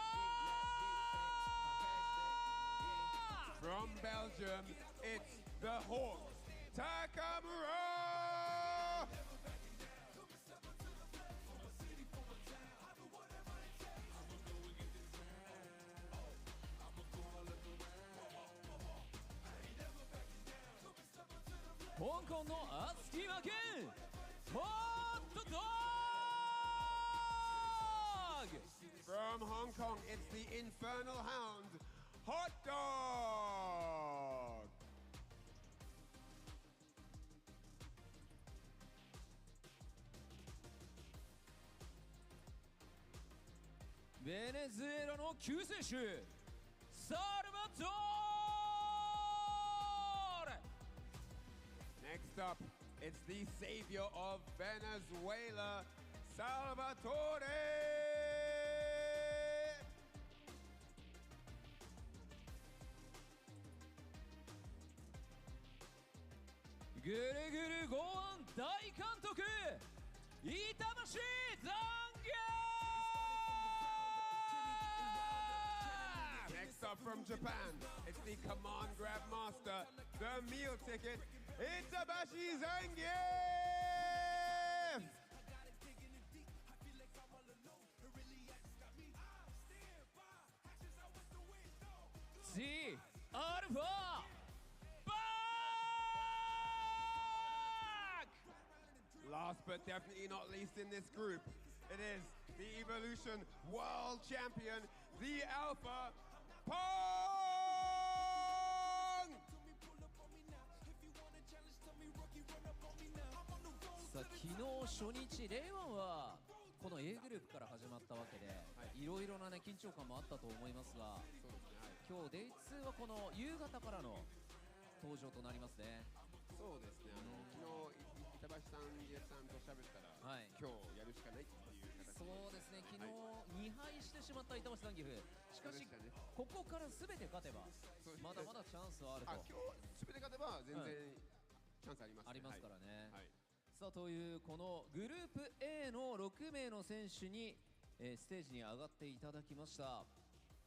From Belgium, it's the Hawk, Takamura. Hong Kong の熱き負けホットドッグ From Hong Kong, it's the Infernal Hound, Hot Dog. Venezuela の救世主サルバトーレ Next up, it's the savior of Venezuela, Salvatore. ぐるぐる剛腕大監督板橋残業 Next up from Japan, it's the Command Grab Master, the meal ticket, Itabashi Zangief! C アルファ Last but definitely not least in this group, it is the Evolution World Champion, the Alpha Pong! さあ昨日初日レイワンはこの A グループから始まったわけで、いろいろなね緊張感もあったと思いますが、今日 Day2 はこの夕方からの登場となりますね。そうですね、昨日板橋さん、家さんと喋ったら、今日やるしかないっていう形で、そうですね、昨日2敗してしまった板橋ザンギフ、しかし、ここから全て勝てば、まだまだチャンスはあると。今日全て勝てば全然チャンスありますね。ありますからね。さあというこのグループ A の6名の選手に、ステージに上がっていただきました。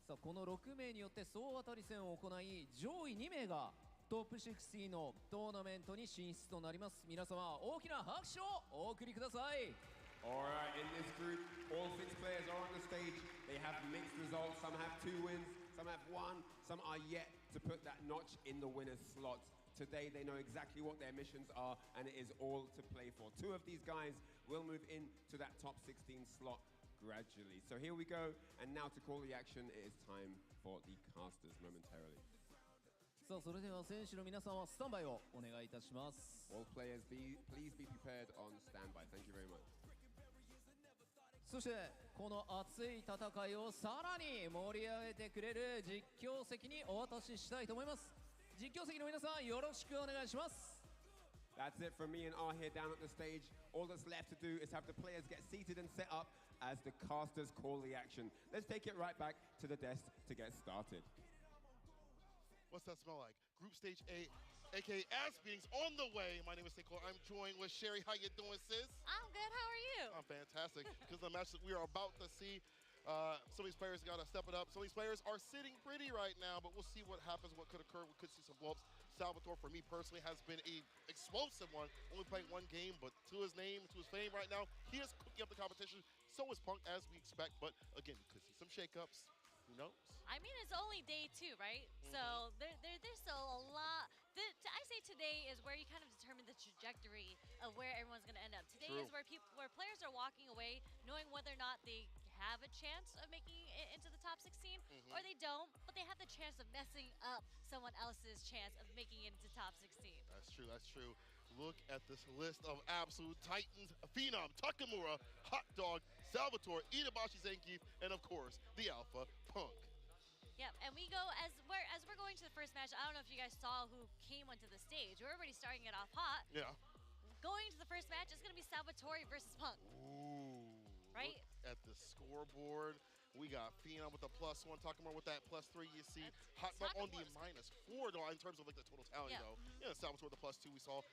さあこの6名によって総当たり戦を行い、上位2名がトップ16のトーナメントに進出となります。皆様大きな拍手をお送りください。 Alright, in this group, all 6 players are on the stage. They have mixed results. Some have 2 wins, some have 1, some are yet to put that notch in the winner's slots. Today, they know exactly what their missions are, and it is all to play for. 2 of these guys will move into that top 16 slot gradually. So here we go, and now to call the action, it is time for the casters momentarily. さあそれでは選手の皆さんはスタンバイをお願いいたします。 All players, please be prepared on standby. Thank you very much. そしてこの熱い戦いをさらに盛り上げてくれる実況席にお渡ししたいと思います。実況席の皆さんよろしくお願いします。 That's it from me and R here down at the stage. All that's left to do is have the players get seated and set up as the casters call the action. Let's take it right back to the desk to get started. What's that smell like? Group Stage A, aka Ass Beatings, on the way. My name is Nicole. I'm joined with Sherry. How you doing, sis? I'm good. How are you? I'm fantastic. Because the match that we are about to see, Some of these players got to step it up. Some of these players are sitting pretty right now, but we'll see what happens, what could occur. We could see some blowups. Salvatore, for me personally, has been a explosive one. Only playing one game, but to his name, to his fame right now, he is cooking up the competition. So is Punk, as we expect. But again, we could see some shakeups. Who knows? I mean, it's only day 2, right? So there's still a lot. I say today is where you kind of determine the trajectory of where everyone's going to end up. Today is where players are walking away knowing whether or not they have a chance of making it into the top 16 or they don't, but they have the chance of messing up someone else's chance of making it into top 16. That's true, that's true. Look at this list of absolute titans. Phenom, Takamura, Hot Dog, Salvatore, Itabashi Zangief, and of course, the Alpha, Punk. Yep, and we go, as we're going to the first match, I don't know if you guys saw who came onto the stage. We're already starting it off hot. Yeah. Going to the first match is going to be Salvatore versus Punk. Ooh. Right? Look at the scoreboard. We got Phenom with the +1, Takamura with that +3. You see Hot Dog on the -4, though, in terms of like the total tally, though. Yeah, Salvatore with the +2 we saw.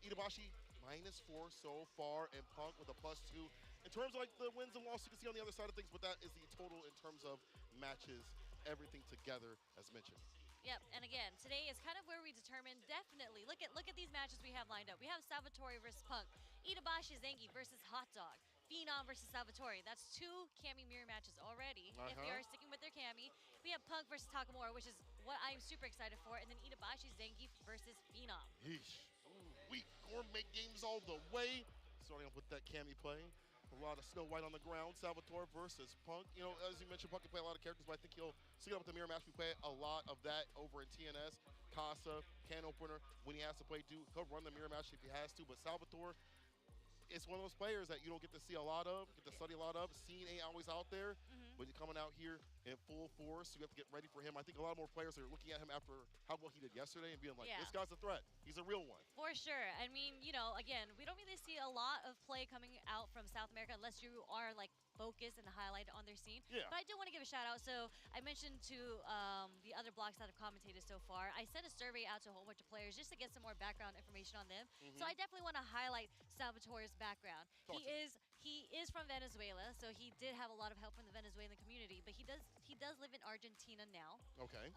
Itabashi -4 so far, and Punk with a +2. In terms of like the wins and losses, you can see on the other side of things, but that is the total in terms of matches, everything together, as mentioned. Yep, and again, today is kind of where we determine definitely. Look at these matches we have lined up. We have Salvatore versus Punk, Itabashi Zangief versus Hot Dog, Phenom versus Salvatore. That's 2 Cammy mirror matches already. If you are sticking with their Cammy, we have Punk versus Takamura, which is what I'm super excited for, and then Itabashi Zangief versus Phenom. Yeesh. We gourmet games all the way. Starting off with that Cammy play. A lot of Snow White on the ground. Salvatore versus Punk. You know, as you mentioned, Punk can play a lot of characters, but I think he'll stick it up with the mirror match. We play a lot of that over in TNS. Casa, can opener, when he has to play, he'll run the mirror match if he has to. But Salvatore, it's one of those players that you don't get to see a lot of, get to study a lot of. Scene ain't always out there, but you're coming out here in full force, so you have to get ready for him. I think a lot more players are looking at him after how well he did yesterday and being like, this guy's a threat. He's a real one. For sure. I mean, you know, again, we don't really see a lot of play coming out from South America unless you are like focused and highlighted on their scene. Yeah. But I do want to give a shout out. So I mentioned to the other blogs that have commentated so far, I sent a survey out to a whole bunch of players just to get some more background information on them. So I definitely want to highlight Salvatore's background. He is from Venezuela, so he did have a lot of help from the Venezuelan community, but he does live in Argentina now. Okay.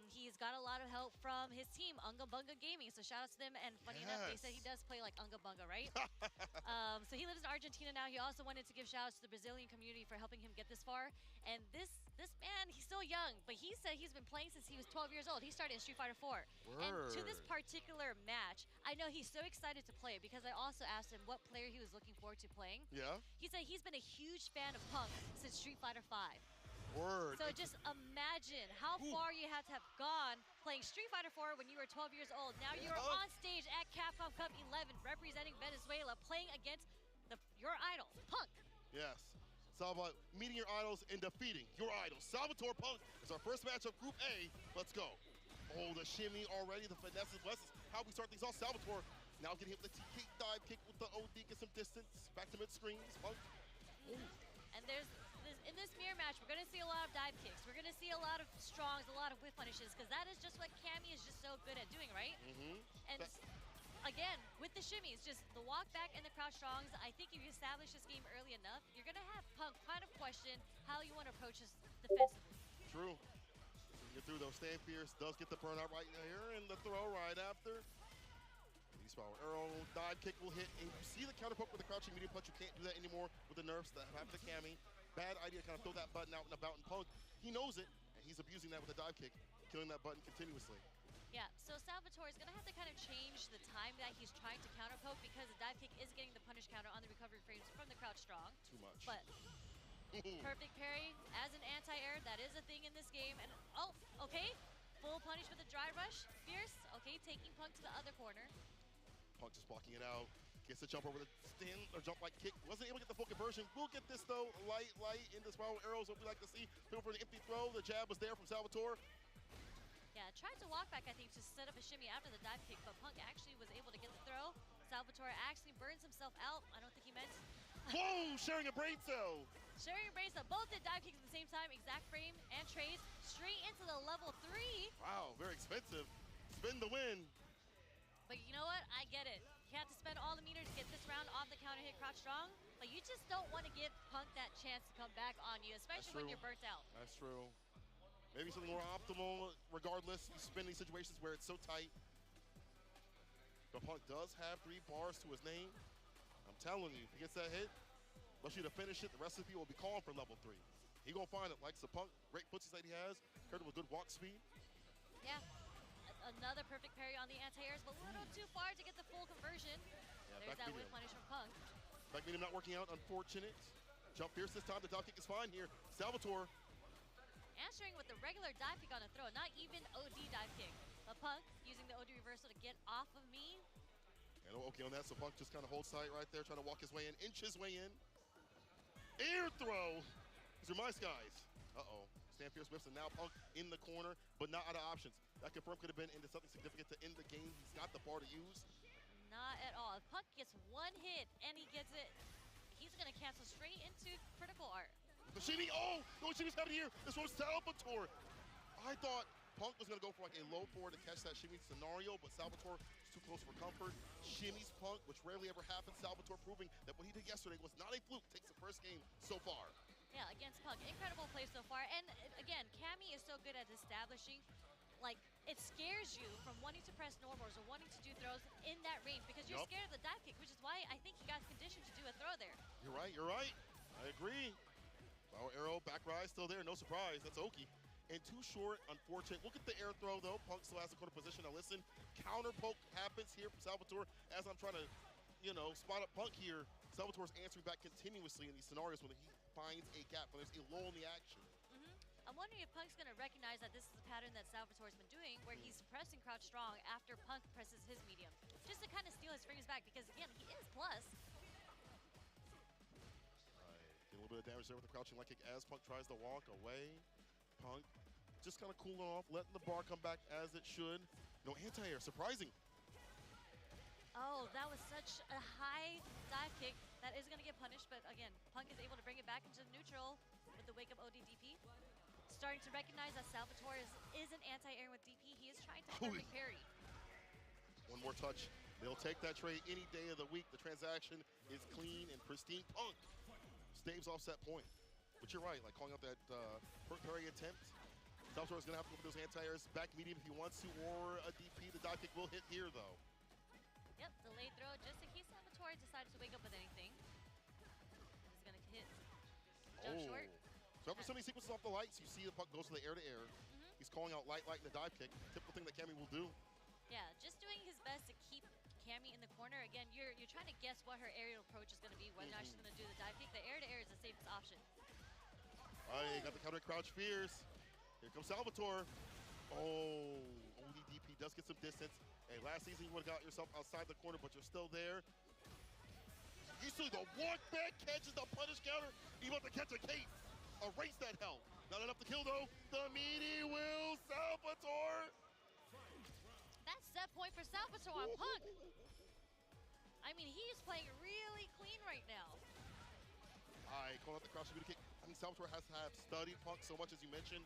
He's got a lot of help from his team, Unga Bunga Gaming. So shout out to them. And funny enough, they said he does play like Unga Bunga, right? So he lives in Argentina now. He also wanted to give shout outs to the Brazilian community for helping him get this far. And this man, he's still young, but he said he's been playing since he was 12 years old. He started in Street Fighter 4. And to this particular match, I know he's so excited to play it because I also asked him what player he was looking forward to playing. Yeah. He said he's been a huge fan of Punk since Street Fighter 5. Word. So just imagine how far you had to have gone playing Street Fighter 4 when you were 12 years old. Now you're on stage at Capcom Cup 11 representing Venezuela, playing against your idol, Punk. Yes. It's all about meeting your idols and defeating your idols. Salvatore Punk is our first match of Group A. Let's go. Oh, the shimmy already, the finesses. This is how we start things off. Salvatore now getting hit with the TK dive kick with the OD, get some distance. Back to mid-screens. Punk. And in this mirror match, we're going to see a lot of dive kicks. We're going to see a lot of strongs, a lot of whip punishes, because that is just what Cammy is just so good at doing, right? And again, with the shimmies, just the walk back and the crouch strongs, I think if you establish this game early enough, you're going to have Punk kind of question how you want to approach this defensively. True. Get through those. Stand fierce, does get the burnout right here, and the throw right after. Release power arrow, dive kick will hit, and you see the counter poke with the crouching medium punch. You can't do that anymore with the nerfs that happen to Cammy. Bad idea to kind of throw that button out and about, and Punk, he knows it, and he's abusing that with a dive kick, killing that button continuously. Yeah, so Salvatore is going to have to kind of change the time that he's trying to counter poke because the dive kick is getting the punish counter on the recovery frames from the crouch strong. Too much. But perfect parry as an anti-air, that is a thing in this game. And oh, okay, full punish with a dry rush, fierce. Okay, taking Punk to the other corner. Punk just blocking it out. Gets the jump over the stand or jump like kick. Wasn't able to get the full conversion. We'll get this though. Light in the spiral arrows. What we like to see. Looking for an empty throw. The jab was there from Salvatore. Yeah, tried to walk back, I think, to set up a shimmy after the dive kick, but Punk actually was able to get the throw. Salvatore actually burns himself out. I don't think he meant. Whoa, sharing a brain cell. Sharing a brain cell. Both did dive kicks at the same time. Exact frame and trades straight into the level 3. Wow, very expensive. Spin the win. But you know what? I get it. You have to spend all the meters to get this round around off the counter hit crouch strong, but you just don't want to give Punk that chance to come back on you, especially when you're burnt out. That's true. Maybe something more optimal regardless. You spin these situations where it's so tight. But Punk does have 3 bars to his name. I'm telling you, if he gets that hit, especially to finish it, the recipe will be calling for level 3. He gonna find it, like the Punk, great footsies that he has, paired with good walk speed. Yeah, another perfect parry on the anti-airs, but a little too far to get the full conversion. There's that whip punish from Punk. Back medium not working out, unfortunate. Jump fierce this time, the dive kick is fine here. Salvatore. Answering with the regular dive kick on a throw, not even OD dive kick. But Punk using the OD reversal to get off of me. And okay on that, so Punk just kind of holds tight right there, trying to walk his way in, inch his way in. Air throw. These are my guys. Uh-oh. Stand fierce whips, and now Punk in the corner, but not out of options. That confirm could have been into something significant to end the game. He's got the bar to use. Not at all. If Punk gets one hit and he gets it, he's going to cancel straight into critical art. The shimmy, oh! No, shimmy's coming here. This was Salvatore. I thought Punk was going to go for like a low forward to catch that shimmy scenario, but Salvatore was too close for comfort. Shimmy's Punk, which rarely ever happens. Salvatore proving that what he did yesterday was not a fluke. Takes the first game so far. Yeah, against Punk. Incredible play so far. And again, Cammy is so good at establishing, like, it scares you from wanting to press normals or wanting to do throws in that range because you're scared of the dive kick, which is why I think he got conditioned to do a throw there. You're right, you're right. I agree. Power arrow, back rise still there, no surprise. That's Oki. And too short, unfortunate. Look at the air throw though. Punk still has the corner position. Now listen, counter poke happens here from Salvatore as I'm trying to, you know, spot up Punk here. Salvatore's answering back continuously in these scenarios when he finds a gap, when there's a lull in the action. I'm wondering if Punk's going to recognize that this is a pattern that Salvatore's been doing where he's pressing crouch strong after Punk presses his medium, just to kind of steal his frames back because, again, he is plus. Get a little bit of damage there with the crouching leg kick as Punk tries to walk away. Punk just kind of cooling off, letting the bar come back as it should. No anti-air, surprising. Oh, that was such a high dive kick. That is going to get punished, but again, Punk is able to bring it back into neutral with the wake-up ODDP. Starting to recognize that Salvatore is an anti-air with DP. He is trying to perfect parry. One more touch. They'll take that trade any day of the week. The transaction is clean and pristine. Punk staves off set point. But you're right, like calling out that parry attempt. Salvatore's going to have to go for those anti-airs back medium if he wants to, or a DP. The dive kick will hit here, though. Yep, delayed throw just in case Salvatore decided to wake up with anything. He's going to hit jump short. So after so many sequences off the lights, you see the Punk goes to the air-to-air. He's calling out light, in the dive kick. Typical thing that Cammy will do. Yeah, just doing his best to keep Cammy in the corner. Again, you're trying to guess what her aerial approach is going to be, whether or not she's going to do the dive kick. The air-to-air is the safest option. All right, got the counter crouch fierce. Here comes Salvatore. Oh, ODDP does get some distance. Hey, last season you would have got yourself outside the corner, but you're still there. You see the walk back catches the punish counter. He about to catch a cape. Erase that hell. Not enough to kill though. The meaty will, Salvatore. That's set point for Salvatore on Punk. I mean, he's playing really clean right now. All right, calling out the crouch kick. I mean, Salvatore has to have studied Punk so much, as you mentioned.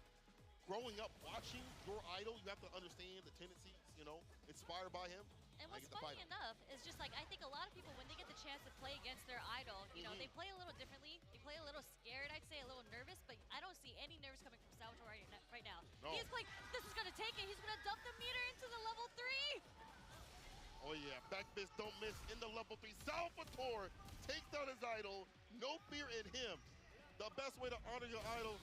Growing up watching your idol, you have to understand the tendencies, you know, inspired by him. And what's funny enough is just like, I think a lot of people, when they get the chance to play against their idol, you know, they play a little differently. They play a little scared, I'd say, a little nervous, but I don't see any nerves coming from Salvatore right now. No. He's like, this is going to take it. He's going to dump the meter into the level 3. Oh yeah, back miss, don't miss in the level 3. Salvatore takes down his idol. No fear in him. The best way to honor your idol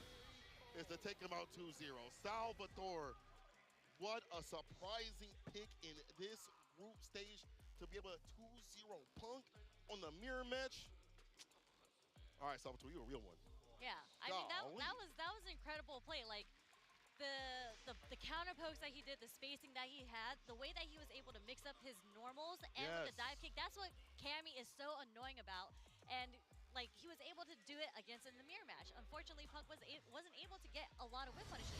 is to take him out 2-0. Salvatore, what a surprising pick in this group stage to be able to 2-0 Punk on the mirror match. All right, Salvatore, you're a real one. Yeah, I mean, that was an incredible play. Like, the counter pokes that he did, the spacing that he had, the way that he was able to mix up his normals and with the dive kick, that's what Cammy is so annoying about. And like, he was able to do it against in the mirror match. Unfortunately, Punk wasn't able to get a lot of whip punishes.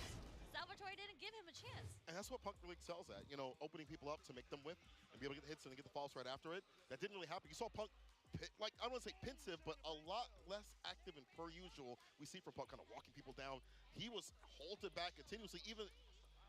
Salvatore didn't give him a chance. And that's what Punk really excels at, you know, opening people up to make them whip and be able to get the hits and get the falls right after it. That didn't really happen. You saw Punk, like, I don't want to say pensive, but a lot less active and per usual. We see from Punk kind of walking people down. He was halted back continuously, even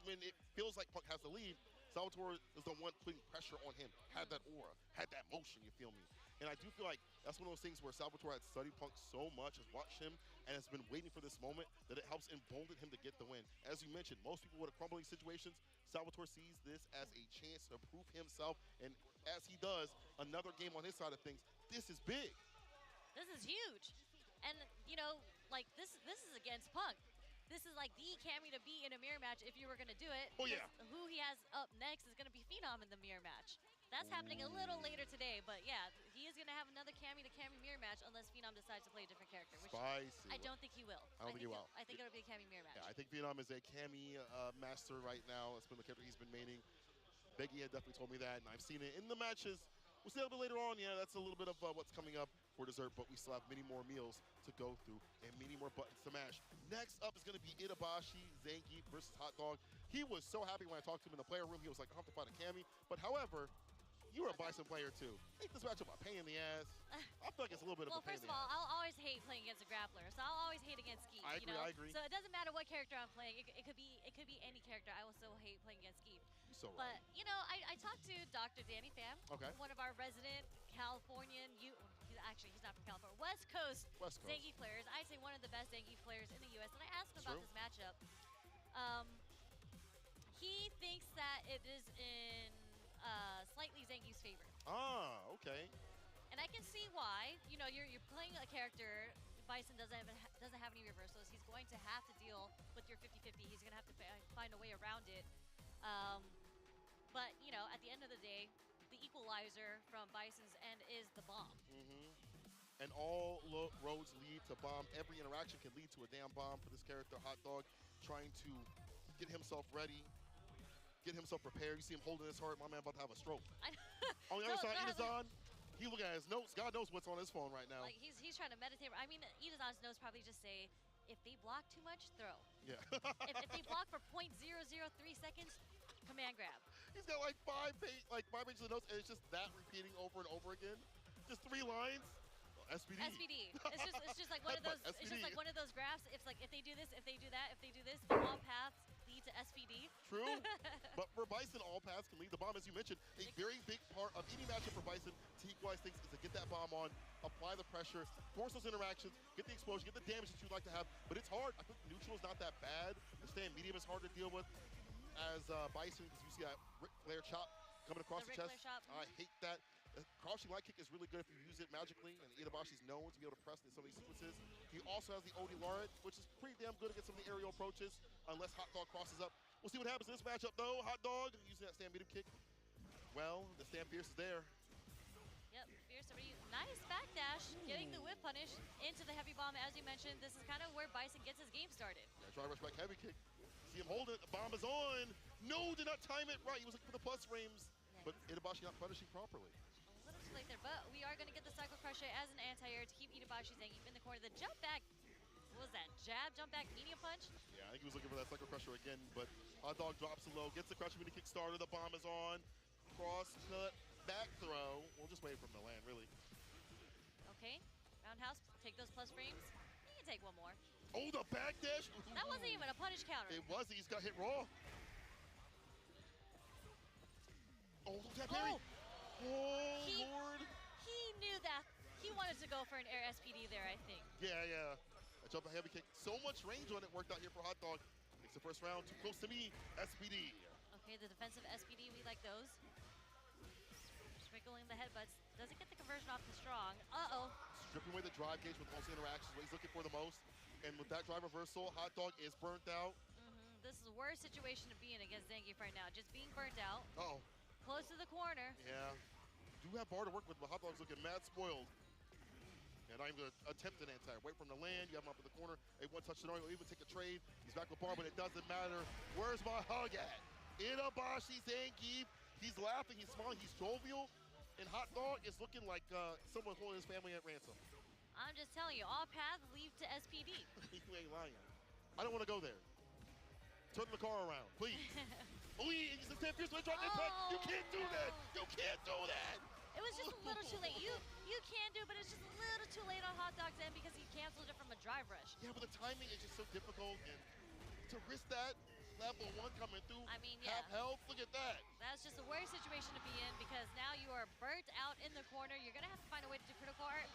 when it feels like Punk has the lead. Salvatore is the one putting pressure on him, had that aura, had that motion, you feel me? And I do feel like that's one of those things where Salvatore had studied Punk so much, has watched him, and has been waiting for this moment that it helps embolden him to get the win. As you mentioned, most people with a crumbling situations, Salvatore sees this as a chance to prove himself, and as he does, another game on his side of things, this is big. This is huge. And, you know, like, this is against Punk. This is like the Cammy to beat in a mirror match if you were going to do it. Oh, yeah. Who he has up next is going to be Phenom in the mirror match. That's happening a little later today, but yeah, he is going to have another Cammy to Cammy mirror match unless Phenom decides to play a different character, which Spicy. I don't think he will. I don't think he will. I think it'll be a Cammy mirror match. Yeah, I think Phenom is a Cammy master right now. That's been the character he's been maining. Beggy had definitely told me that, and I've seen it in the matches. We'll see a little bit later on. Yeah, that's a little bit of what's coming up for dessert, but we still have many more meals to go through and many more buttons to mash. Next up is going to be Itabashi Zangief versus Hot Dog. He was so happy when I talked to him in the player room. He was like, I have to fight a Cammy. But however, you're a Bison player too. Ain't this matchup a pain in the ass? I feel like it's a little bit of a pain in the ass. Well, first of all, I'll always hate playing against a grappler, so I'll always hate against Skeet. I agree, you know? I agree. So it doesn't matter what character I'm playing. It could be any character. I will still hate playing against Skeet. You're so But right. you know, I talked to Dr. Danny Pham, Okay. one of our resident Californian. He's not from California. West Coast Zangief players. I'd say one of the best Zangief players in the U.S. And I asked him about this matchup. He thinks that it is in slightly Zangief's favor. Ah, okay. And I can see why. You know, you're playing a character. Bison doesn't have any reversals. He's going to have to deal with your 50-50. He's going to have to find a way around it. But you know, at the end of the day, the equalizer from Bison's end is the bomb. And all roads lead to bomb. Every interaction can lead to a damn bomb for this character, Hot Dog, trying to get himself ready, get himself prepared. You see him holding his heart. My man about to have a stroke. On the other side, Itazan, he looking at his notes. God knows what's on his phone right now. Like he's trying to meditate. I mean, Itazan's notes probably just say, if they block too much, throw. Yeah. if they block for 0.003 seconds, command grab. He's got like five pages of notes, and it's just that repeating over and over again. Just 3 lines. SPD. SPD. It's just like one of those. SPD. It's just like one of those graphs. It's like if they do this, if they do that, if they do this, all paths lead to SPD. True. But for Bison, all paths can lead the bomb, as you mentioned. A very big part of any matchup for Bison to equalize things is to get that bomb on, apply the pressure, force those interactions, get the explosion, get the damage that you'd like to have. But it's hard. I think neutral is not that bad. The stand medium is hard to deal with as Bison, because you see that Ric Flair chop coming across the chest. I hate that. The crouching light kick is really good if you use it magically, and Itabashi's known to be able to press in some of these sequences. He also has the Odie Lauret, which is pretty damn good against some of the aerial approaches, unless Hot Dog crosses up. We'll see what happens in this matchup, though. Hot Dog using that stand medium kick. Well, the stand Pierce is there. Yep, Fierce already. Nice backdash, getting the whip punish into the heavy bomb. As you mentioned, this is kind of where Bison gets his game started. Yeah, try to rush back heavy kick. See him hold it. The bomb is on. No, did not time it right. He was looking for the plus frames, but Itabashi not punishing properly. A little too late there, but we are going to get the Cycle Crusher as an anti-air to keep Itabashi Zangief in the corner. The jump back, what was that? Jab, jump back, medium punch? Yeah, I think he was looking for that Cycle Crusher again, but Hot Dog drops it low, gets the Crusher mini kick starter. The bomb is on. Cross cut, back throw. We'll just wait for him to land, really. Okay, roundhouse, take those plus frames. You can take one more. Oh, the backdash. That wasn't even a punish counter. It was. He's got hit raw. Oh, look at that parry. Oh, Lord. He knew that. He wanted to go for an air SPD there, I think. Yeah, yeah. That jump heavy kick. So much range on it worked out here for Hot Dog. Makes the first round too close to me. SPD. Okay, the defensive SPD, we like those. Sprinkling the headbutts. Doesn't get the conversion off the strong. Uh-oh. Stripping away the drive gauge with most interactions, what he's looking for the most. And with that drive reversal, Hot Dog is burnt out. This is a worse situation to be in against Zangief right now. Just being burnt out. Uh-oh. Close to the corner. Yeah. Do have bar to work with, but Hot Dog's looking mad spoiled. And I'm going to attempt an anti. Wait for him to land. You have him up in the corner. A one-touch scenario. Even take a trade. He's back with bar, but it doesn't matter. Where's my hug at? Itabashi Zangief. He's laughing. He's smiling. He's jovial. And Hot Dog is looking like someone holding his family at ransom. I'm just telling you, all paths lead to SPD. You ain't lying. I don't want to go there. Turn the car around, please. He's a 10 fierce drop impact. You can't do that. You can't do that. It was just a little too late. You can do, but it's just a little too late on Hot Dog's end because he canceled it from a drive rush. Yeah, but the timing is just so difficult, and to risk that, level 1 coming through. I mean, yeah. Half health, look at that. That's just a worse situation to be in because now you are burnt out in the corner. You're going to have to find a way to do critical art.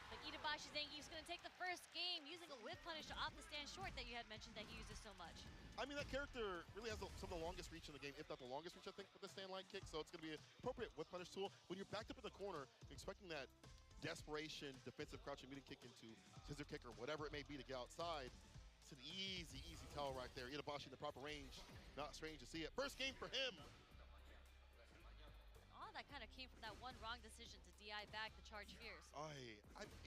But Itabashi Zangief is going to take the first game using a whip punish to off the stand short that you had mentioned that he uses so much. I mean, that character really has some of the longest reach in the game, if not the longest reach, I think, with the stand line kick. So it's going to be an appropriate whip punish tool. When you're backed up in the corner, expecting that desperation defensive crouching medium kick into scissor kick or whatever it may be to get outside, it's an easy, easy tell right there. Itabashi in the proper range. Not strange to see it. First game for him. All that kind of came from that one wrong decision to DI back the charge fierce.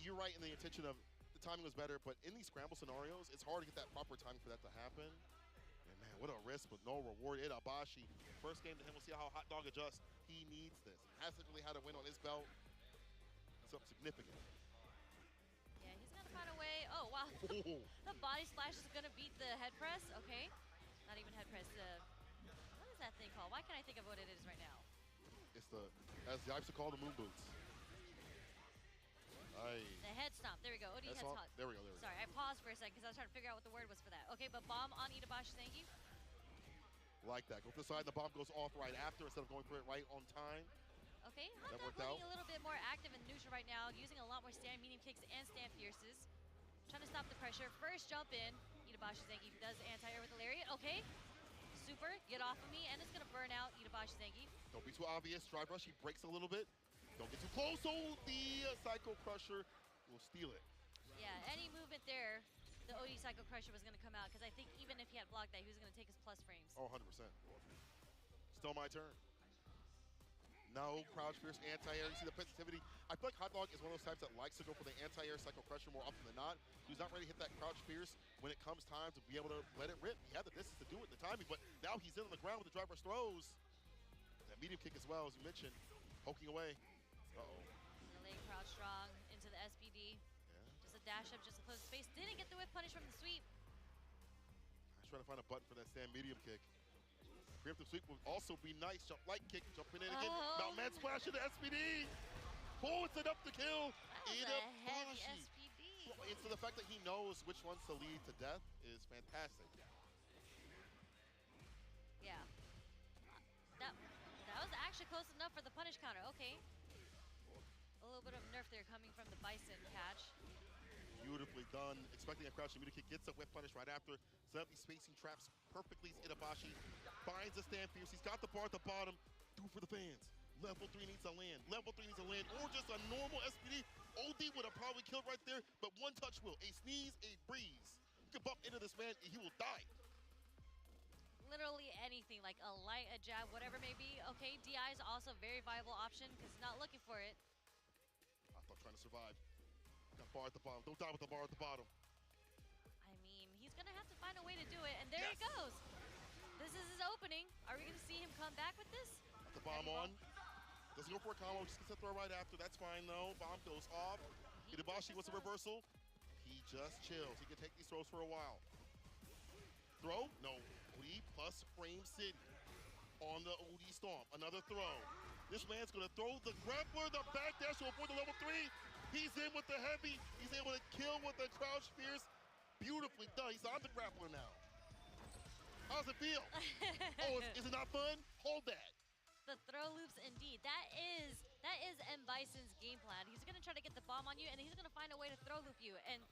You're right in the intention of the timing was better, but in these scramble scenarios, it's hard to get that proper timing for that to happen. And man, what a risk with no reward. Itabashi, first game to him, we'll see how Hot Dog adjusts. He needs this. Hasn't really had a win on his belt. Something significant. Yeah, he's gonna find a way. Oh, wow. The body splash is gonna beat the head press. Okay. Not even head press. What is that thing called? Why can't I think of what it is right now? It's the, as the Ipes call, the moon boots. The head stomp. There we go. OD head stomp. There we go. Sorry, I paused for a second because I was trying to figure out what the word was for that. Okay, but bomb on Itabashi Zangief. Like that. Go to the side, the bomb goes off right after instead of going for it right on time. Okay, Hot Dog looking a little bit more active and neutral right now, using a lot more stand medium kicks and stand fierces. Trying to stop the pressure. First jump in. Itabashi Zangief does anti-air with the lariat. Okay. Super. Get off of me. And it's going to burn out Itabashi Zangief. Don't be too obvious. Drive rush. He breaks a little bit. Don't get too close. Oh, the Psycho Crusher will steal it. Yeah, any movement there, the OD Psycho Crusher was going to come out because I think even if he had blocked that, he was going to take his plus frames. Oh, 100%. Still my turn. No, crouch fierce, anti-air. You see the sensitivity. I feel like Hot Dog is one of those types that likes to go for the anti-air Psycho Crusher more often than not. He's not ready to hit that crouch fierce when it comes time to be able to let it rip. He had the distance to do it, the timing, but now he's in on the ground with the driver's throws. That medium kick as well, as you mentioned, poking away. Uh-oh. The leg crouch strong into the SPD. Yeah. Just a dash up, just to close the space. Didn't get the whip punish from the sweep. I was trying to find a button for that stand medium kick. Preemptive sweep would also be nice. Jump light kick, jumping in again. Mount man splash into SPD. Oh, it's enough to kill. Itabashi. And so the fact that he knows which ones to lead to death is fantastic. Yeah. That was actually close enough for the punish counter. Okay. A little bit of nerf there coming from the Bison catch. Beautifully done. Expecting a crouching medium kick, gets a whip punish right after. Set up these spacing traps perfectly. Itabashi finds the stand fierce. He's got the bar at the bottom. Do for the fans. Level 3 needs to land. Level 3 needs to land, or just a normal SPD. OD would have probably killed right there, but one touch will. A sneeze, a breeze. You can bump into this man, and he will die. Literally anything, like a light, a jab, whatever it may be. Okay, DI is also a very viable option because not looking for it. I thought trying to survive. Got bar at the bottom. Don't die with the bar at the bottom. I mean, he's going to have to find a way to do it, and there he goes. This is his opening. Are we going to see him come back with this? Got the bomb on. Doesn't go for a combo, just gets a throw right after. That's fine, though. Bomb goes off. Itabashi wants a reversal. He just chills. He can take these throws for a while. Throw? No. OD plus frame city on the OD stomp. Another throw. This man's going to throw the grappler, the backdash to avoid the level 3. He's in with the heavy. He's able to kill with the crouch fierce. Beautifully done. He's on the grappler now. How's it feel? Oh, is it not fun? Hold that. The throw loops, indeed. That is M. Bison's game plan. He's going to try to get the bomb on you, and he's going to find a way to throw loop you. And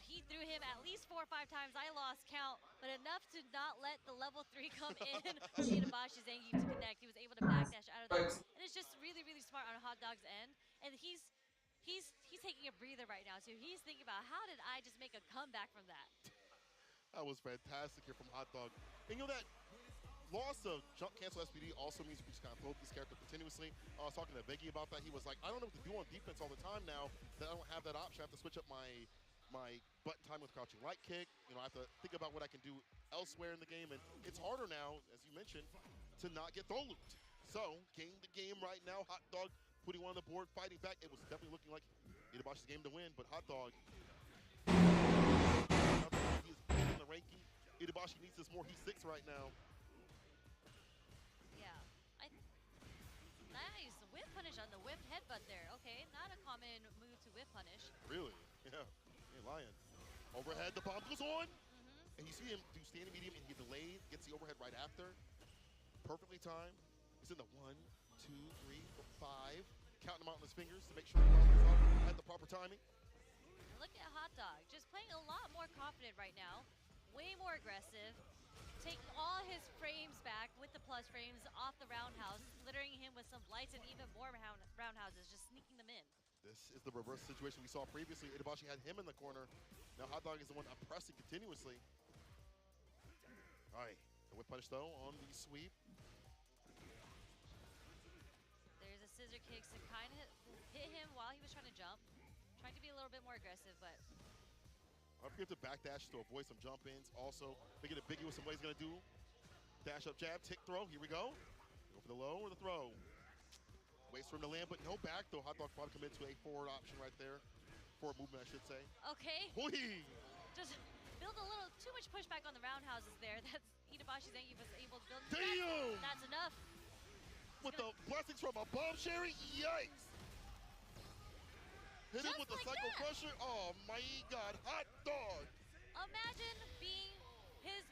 he threw him at least 4 or 5 times. I lost count, but enough to not let the level 3 come in for Itabashi Zangief to connect. He was able to backdash out of that. And it's just really, really smart on Hot Dog's end. And he's taking a breather right now, too. He's thinking about, how did I just make a comeback from that? That was fantastic here from Hot Dog. And you know that loss of jump cancel SPD also means we just kind of float this character continuously. I was talking to Veggie about that. He was like, I don't know what to do on defense all the time now that I don't have that option. I have to switch up my button time with crouching light kick. You know, I have to think about what I can do elsewhere in the game. And it's harder now, as you mentioned, to not get throw looped. So, game the game right now. Hot Dog putting one on the board, fighting back. It was definitely looking like Itabashi's game to win, but Hot Dog, he's in the ranking. Itabashi needs this more. He's 6 right now. Yeah. Nice. Whip punish on the whipped headbutt there. Okay, not a common move to whip punish. Really? Yeah. Hey, Lion. Overhead, the bomb goes on. And you see him do standing medium and he delayed, gets the overhead right after. Perfectly timed. He's in the 1, 2, 3, 4, 5. Counting them out on his fingers to make sure he follows up at the proper timing. Look at Hot Dog, just playing a lot more confident right now. Way more aggressive. Taking all his frames back with the plus frames off the roundhouse, littering him with some lights and even more roundhouses, just sneaking them in. This is the reverse situation we saw previously. Itabashi had him in the corner. Now Hot Dog is the one pressing continuously. All right, the whip punish though on the sweep. There's a scissor kicks to kind of hit him while he was trying to jump. Trying to be a little bit more aggressive, but... Don't forget to backdash to avoid some jump ins. Also, make it ambiguous in what he's going to do. Dash up jab, tick throw. Here we go. Go for the low or the throw. Waits for him to land, but no back, though. Hot Dog probably commit to a forward option right there. Forward movement, I should say. Okay. Hoi! Just build a little too much pushback on the roundhouses there. That's Itabashi Zangief was able to build. Damn! That's enough. With the blessings from above, Sherry. Yikes! Hit him with the cycle crusher. Oh my God, Hot Dog! Imagine being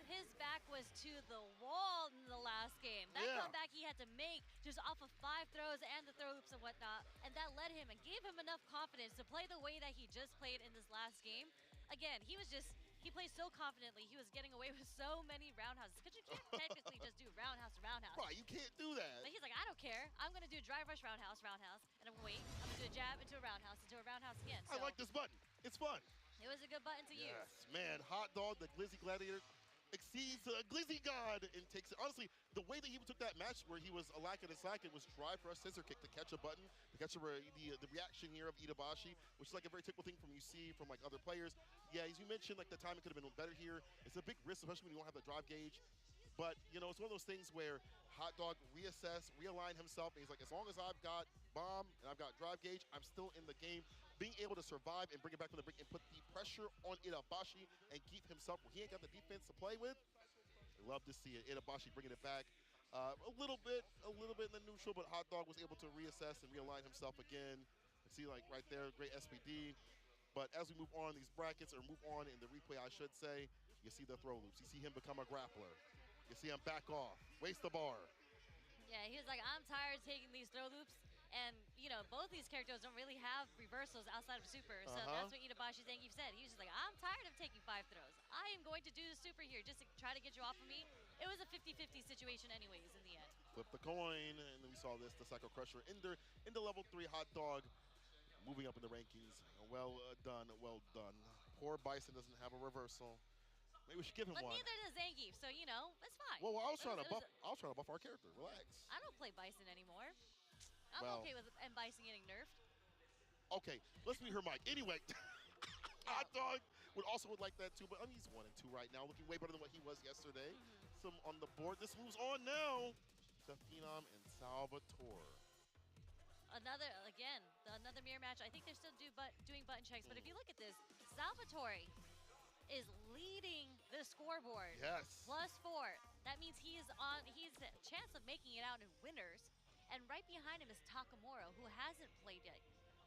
his back was to the wall in the last game. That comeback he had to make just off of 5 throws and the throw loops and whatnot, and that led him and gave him enough confidence to play the way that he just played in this last game. Again, he played so confidently. He was getting away with so many roundhouses because you can't technically just do roundhouse to roundhouse. Right, you can't do that. But he's like, I don't care. I'm going to do drive rush, roundhouse, roundhouse, and I'm going to wait. I'm going to do a jab into a roundhouse again. So I like this button. It's fun. it was a good button to use. Yes, man. Hot Dog, the Glizzy Gladiator, exceeds Glizzy God and takes it. Honestly, the way that he took that match where he was a lacking and slacking was drive rush scissor kick to catch a button, to catch the reaction here of Itabashi, which is like a very typical thing from you see from like other players. Yeah, as you mentioned, like the timing could have been better here. It's a big risk, especially when you don't have the drive gauge. But, you know, it's one of those things where Hot Dog realign himself, and he's like, as long as I've got bomb and I've got drive gauge, I'm still in the game. Being able to survive and bring it back from the brink and put the pressure on Itabashi and keep himself where he ain't got the defense to play with. I love to see it. Itabashi bringing it back a little bit in the neutral, but Hot Dog was able to reassess and realign himself again. You see, like right there, great SPD. But as we move on these brackets, or move on in the replay, I should say, you see the throw loops. You see him become a grappler. You see him back off, waste the bar. Yeah, he was like, I'm tired of taking these throw loops. And, you know, both these characters don't really have reversals outside of super. So that's what Itabashi Zangief said. He was just like, I'm tired of taking 5 throws. I am going to do the super here just to try to get you off of me. It was a 50-50 situation anyways in the end. Flip the coin, and then we saw this, the Psycho Crusher into level 3. Hot Dog moving up in the rankings. Well done, well done. Poor Bison doesn't have a reversal. Maybe we should give him one. But neither does Zangief, so, you know, it's fine. Well, I was trying to buff our character. Relax. I don't play Bison anymore. I'm okay with M. Bison getting nerfed. Okay, let's meet her mic. Anyway, Hot Dog would like that too, but I mean, he's 1 and 2 right now, looking way better than what he was yesterday. Some on the board. This moves on now to Phenom and Salvatore. Another mirror match. I think they're still doing button checks, but if you look at this, Salvatore is leading the scoreboard. Yes. +4. That means he's a chance of making it out in winners. And right behind him is Takamura, who hasn't played yet.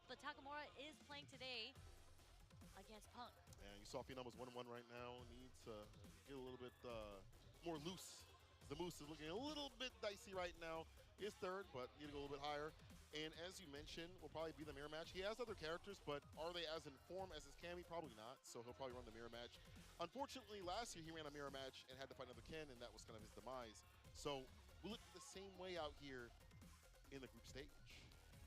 But Takamura is playing today against Punk. And you saw Phenom was 1-1 right now. Needs to get a little bit more loose. The Moose is looking a little bit dicey right now. He's 3rd, but need to go a little bit higher. And as you mentioned, will probably be the mirror match. He has other characters, but are they as in form as his Cammy? Probably not, so he'll probably run the mirror match. Unfortunately, last year he ran a mirror match and had to fight another Ken, and that was kind of his demise. So we'll look the same way out here in the group stage.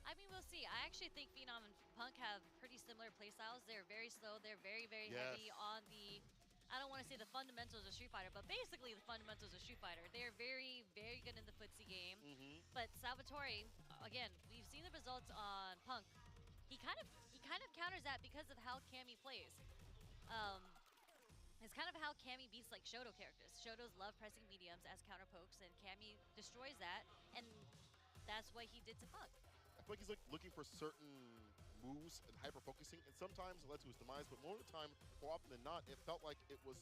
I mean, we'll see. I actually think Phenom and Punk have pretty similar playstyles. They're very slow. They're very, very heavy on the, I don't want to say the fundamentals of Street Fighter, but basically the fundamentals of Street Fighter. They're very, very good in the footsie game. But Salvatore, again, we've seen the results on Punk. He kind of counters that because of how Cammy plays. It's kind of how Cammy beats like Shoto characters. Shotos love pressing mediums as counter pokes, and Cammy destroys that, and that's what he did to Punk. I feel like he's like looking for certain moves and hyper-focusing, and sometimes it led to his demise, but more of the time, more often than not, it felt like it was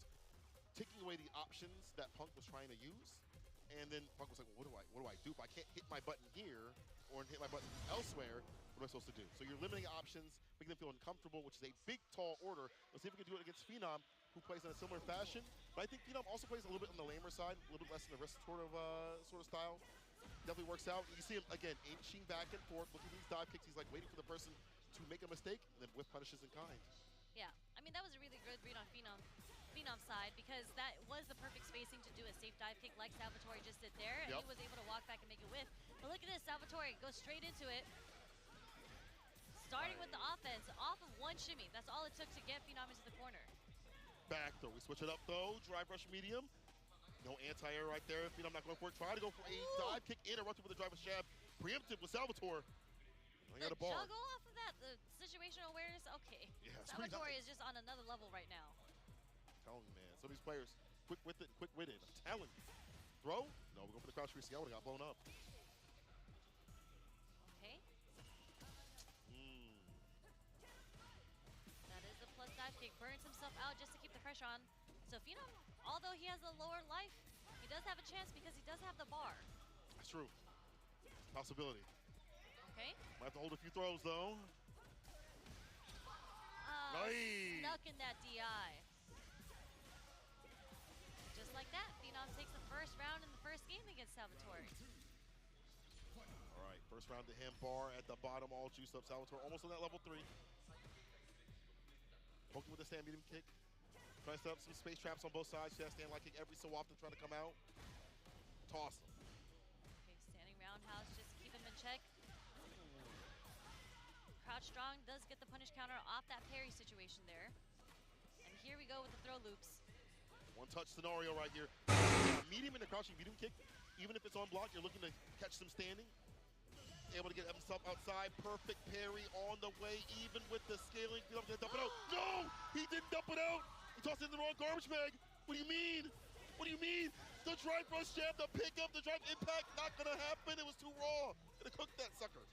taking away the options that Punk was trying to use. And then Punk was like, well, what do I do? If I can't hit my button here or hit my button elsewhere, what am I supposed to do? So you're limiting options, making them feel uncomfortable, which is a big, tall order. Let's see if we can do it against Phenom, who plays in a similar fashion. But But I think Phenom also plays a little bit on the lamer side, a little bit less in the wrist sort of style. Definitely works out. You see him, again, inching back and forth, looking at these dive kicks. He's like waiting for the person to make a mistake, and then whiff punishes in kind. Yeah, I mean, that was a really good read on Phenom's side because that was the perfect spacing to do a safe dive kick like Salvatore just did there, and he was able to walk back and make a whiff. But look at this, Salvatore goes straight into it. Starting with the offense, off of one shimmy. That's all it took to get Phenom into the corner. Back throw. We switch it up, though. Drive rush medium. No anti-air right there. Phenom not going for it. Try to go for a dive kick, interrupted with a drive jab. Preempted with Salvatore. I got a bar. Juggle off of that, the situational awareness, okay. Yeah, Salvatore is just on another level right now. I'm telling you, man. Some of these players, quick with it and quick witted. I'm telling you. Throw? No, we're going for the crouch 3CL and got blown up. Okay. That is the plus dive kick. Burns himself out just to keep the pressure on. So Phenom, although he has a lower life, he does have a chance because he does have the bar. That's true. Possibility. Okay. Might have to hold a few throws, though. Nice. Stuck in that DI. Just like that, Phenom takes the first round in the first game against Salvatore. All right, first round to him. Bar at the bottom, all juiced up. Salvatore almost on that level 3. Poking with the stand medium kick. Trying to set up some space traps on both sides. She has stand light kick every so often, trying to come out. Toss him. Okay, standing roundhouse just to keep him in check. Crouch strong does get the punish counter off that parry situation there. And here we go with the throw loops. One touch scenario right here. Medium in the crouching medium kick. Even if it's on block, you're looking to catch them standing. Able to get himself outside. Perfect parry on the way, even with the scaling. He's gonna dump it out. No! He didn't dump it out! He tossed it in the wrong garbage bag. What do you mean? What do you mean? The drive rush jab, the pickup, the drive impact, not gonna happen. It was too raw. Gonna cook that sucker.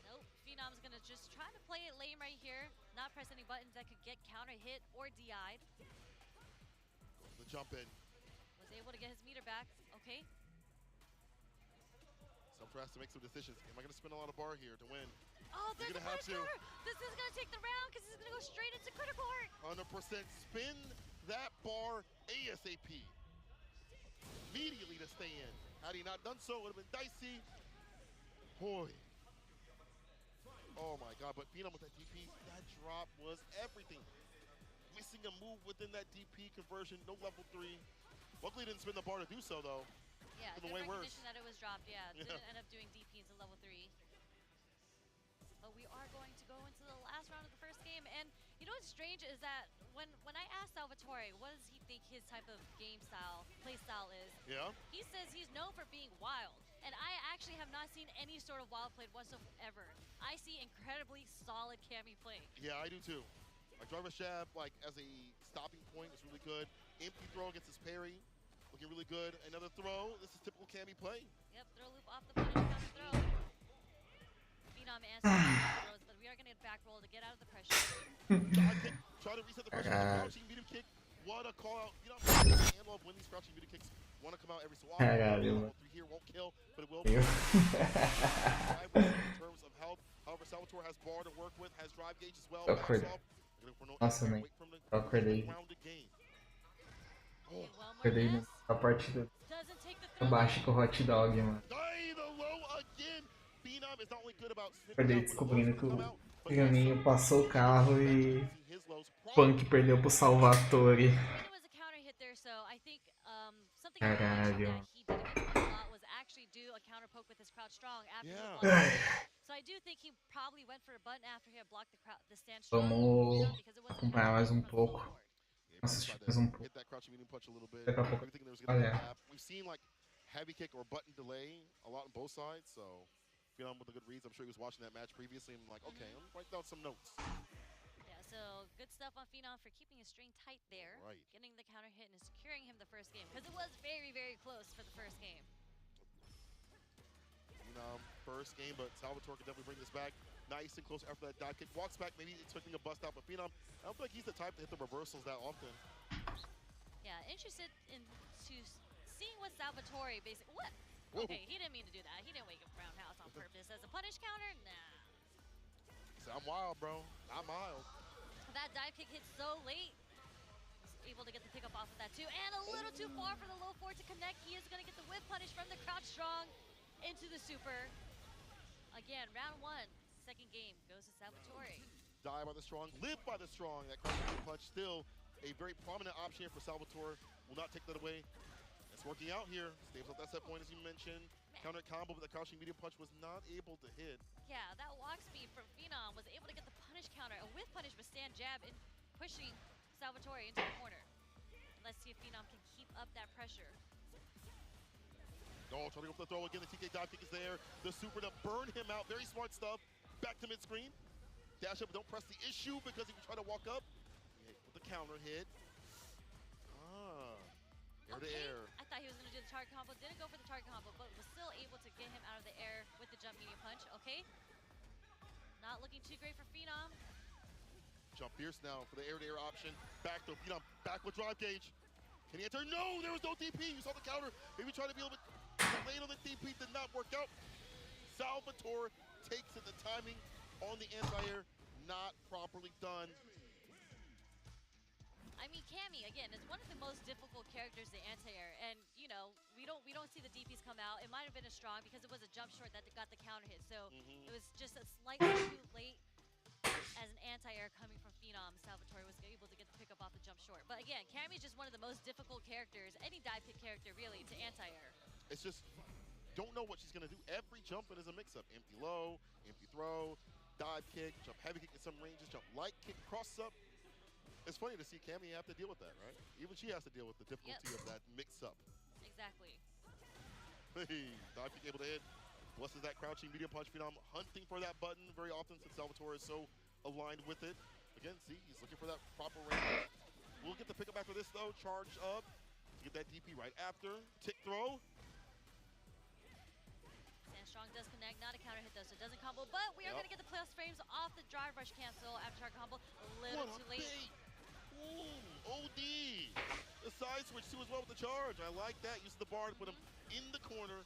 Nope, Phenom's gonna just try to play it lame right here. Not press any buttons that could get counter hit or DI'd. The jump in. Was able to get his meter back. Okay. Salvatore has to make some decisions. Am I gonna spend a lot of bar here to win? Oh, there's a punish counter. This is gonna take the round because he's gonna go straight into critical heart. 100% spin that bar ASAP. Immediately to stay in. Had he not done so, it would have been dicey. Boy. Oh my God, but Phenom with that DP, that drop was everything. Missing a move within that DP conversion, no level 3. Luckily didn't spin the bar to do so though. Yeah, good recognition that it was dropped, Didn't end up doing DP into level 3. But we are going to go into the last round of the first game. And you know what's strange is that when I asked Salvatore what does he think his type of game style, play style is, he says he's known for being wild. And I actually have not seen any sort of wild play whatsoever. I see incredibly solid Cammy play. Yeah, I do too. Like driver jab, like as a stopping point is really good. Empty throw against his parry, looking really good. Another throw, this is typical Cammy play. Yep, throw loop off the punish counter throw. Phenom answers throws, but we are going to get back roll to get out of the pressure. Try to reset the pressure. Crouching medium kick. What a call out. You know, handle of when these crouching medium kicks want to come out every so often. Through here won't kill, but it will. In terms of health. However, Salvatore has bar to work with, has drive gauge as well. Nossa, nem. Eu acordei. Acordei na partida abaixo com o hot dog, mano. Acordei descobrindo que o Pianinho passou o carro e Punk perdeu pro Salvatore. Caralho. Vamos acompanhar mais um pouco. Assistir mais um pouco. Daqui a pouco. Olha. We've seen like heavy kick or button delay a lot on both sides, so Phenom with the good reads. I'm sure he was watching that match previously and like, okay, I'm gonna write down some notes. Yeah, so good stuff on Phenom for keeping his string tight there, getting the counter hit and securing him the first game, because it was very, very close for the first game. Phenom, first game, but Salvatore can definitely bring this back. Nice and close after that dive kick. Walks back, maybe expecting a bust out, but Phenom, I don't feel like he's the type to hit the reversals that often. Yeah, interested in seeing what Salvatore basically. What? Okay, he didn't mean to do that. He didn't wake up roundhouse on purpose. As a punish counter, nah. So I'm wild, bro. I'm mild. That dive kick hit so late. able to get the pickup off of that too. And a little too far for the low four to connect. He is going to get the whip punish from the crouch strong into the super. Again, round 1, second game goes to Salvatore. Die by the strong, live by the strong. That crouching punch still a very prominent option here for Salvatore. Will not take that away. It's working out here. Stays up that set point as you mentioned. Counter combo, but the crouching medium punch was not able to hit. Yeah, that walk speed from Phenom was able to get the punish counter, a whiff punish with stand jab and pushing Salvatore into the corner. Let's see if Phenom can keep up that pressure. Oh, trying to go for the throw again. The TK dive kick is there. The super to burn him out. Very smart stuff. Back to mid-screen. Dash up, but don't press the issue because if you try to walk up, you hit with the counter hit. Air to air. I thought he was going to do the target combo. Didn't go for the target combo, but was still able to get him out of the air with the jump medium punch. Okay. Not looking too great for Phenom. Jump fierce now for the air-to-air option. Back to Phenom. Back with drive gauge. Can he enter? No, there was no DP. You saw the counter. Maybe trying to be a little bit late on the DP. Did not work out. Salvatore takes it. The timing on the anti-air not properly done. I mean, Cammy again is one of the most difficult characters to anti-air, and you know we don't see the DPs come out. It might have been a strong because it was a jump short that got the counter hit, so it was just a slightly too late as an anti-air coming from Phenom. Salvatore was able to get the pickup off the jump short, but again, Cammy's just one of the most difficult characters, any dive kick character really, to anti-air. It's just don't know what she's gonna do. Every jump in is a mix-up. Empty low, empty throw, dive kick, jump heavy kick in some ranges, jump light kick, cross up. It's funny to see Cammy have to deal with that, right? Even she has to deal with the difficulty of that mix-up. Exactly. Hey, dive kick able to hit. Blesses that crouching medium punch. Phenom hunting for that button very often since Salvatore is so aligned with it. Again, see, he's looking for that proper range. We'll get the pickup after this, though. Charge up to get that DP right after. Tick throw. Strong does connect, not a counter hit though, so it doesn't combo, but we are going to get the plus frames off the drive rush cancel after our combo. A little too late. Ooh, OD. The side switch too as well with the charge. I like that. Uses the bar to put him in the corner.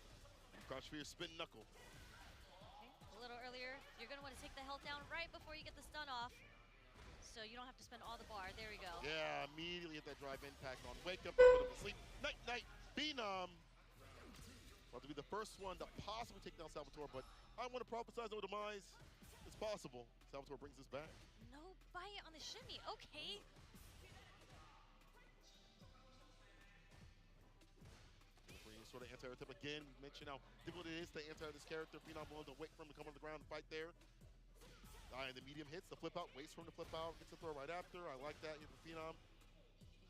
Crouch fear, spin knuckle. Okay, a little earlier. You're going to want to take the health down right before you get the stun off, so you don't have to spend all the bar. There we go. Yeah, immediately at that drive impact on wake up, put him to sleep. Night, night, Phenom. About to be the first one to possibly take down Salvatore, but I want to prophesize no demise. It's possible. Salvatore brings this back. No bite on the shimmy. Okay. Bringing sort of anti-air tip again. Mention how difficult it is to anti this character. Phenom willing to wait for him to come on the ground and fight there. And the medium hits the flip out, waits for him to flip out, gets the throw right after. I like that here for Phenom.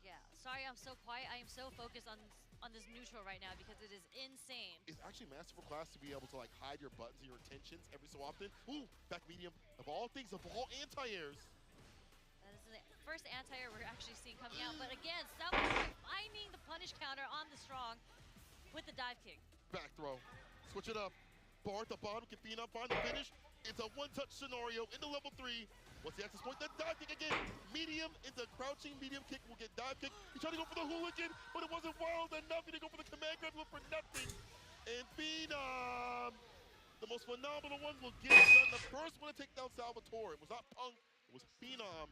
Yeah, sorry I'm so quiet. I am so focused on this neutral right now because it is insane. It's actually masterful class to be able to like hide your buttons and your intentions every so often. Ooh, back medium. Of all things, of all anti-airs. That is the first anti-air we're actually seeing coming out. But again, Salvatore finding the punish counter on the strong with the dive kick. Back throw. Switch it up. Bar at the bottom. Can Phenom find the finish? It's a one-touch scenario into level 3. What's the access point? The dive kick again. Medium into crouching medium kick. Will get dive kick. He tried to go for the hooligan, but it wasn't wild enough. He didn't go for the command grab for nothing. And Phenom, the most phenomenal one, will get it done. The first one to take down Salvatore. It was not Punk. It was Phenom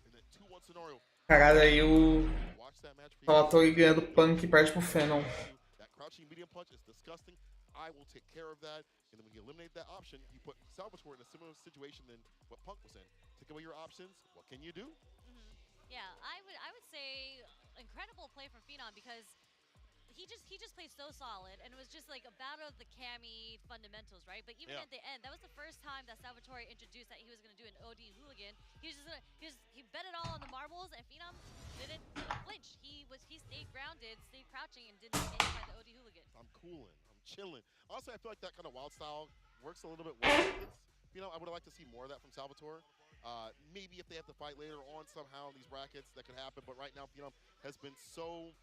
in that 2-1 scenario. Caralho, aí o Salvatore ganhando punk e parte pro Phenom. That crouching medium punch is disgusting. I will take care of that. And then when you eliminate that option, you put Salvatore in a similar situation than what Punk was in. Take away your options. What can you do? Yeah, I would say incredible play from Phenom because he just played so solid, and it was just like a battle of the Cammy fundamentals, right? But even at the end, that was the first time that Salvatore introduced that he was going to do an OD hooligan. He bet it all on the marbles, and Phenom didn't flinch. He stayed grounded, stayed crouching, and didn't get hit by the OD hooligan. I'm cooling. I'm chilling. Honestly, I feel like that kind of wild style works a little bit well. I would have liked to see more of that from Salvatore. Maybe if they have to fight later on somehow in these brackets, that could happen. But right now, Phenom has been so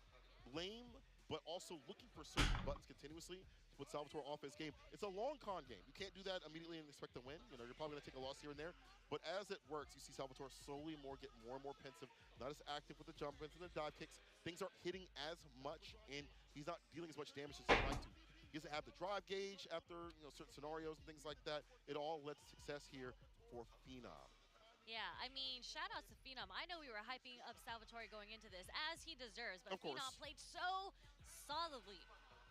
lame, but also looking for certain buttons continuously to put Salvatore off his game. It's a long con game. You can't do that immediately and expect to win. You're probably going to take a loss here and there. But as it works, you see Salvatore slowly get more and more pensive, not as active with the jump ins and the dive kicks. Things aren't hitting as much, and he's not dealing as much damage as he'd like to. He doesn't have the drive gauge after certain scenarios and things like that. It all led to success here for Phenom. Yeah, I mean, shout out to Phenom. I know we were hyping up Salvatore going into this, as he deserves, but Of course. Phenom played so solidly.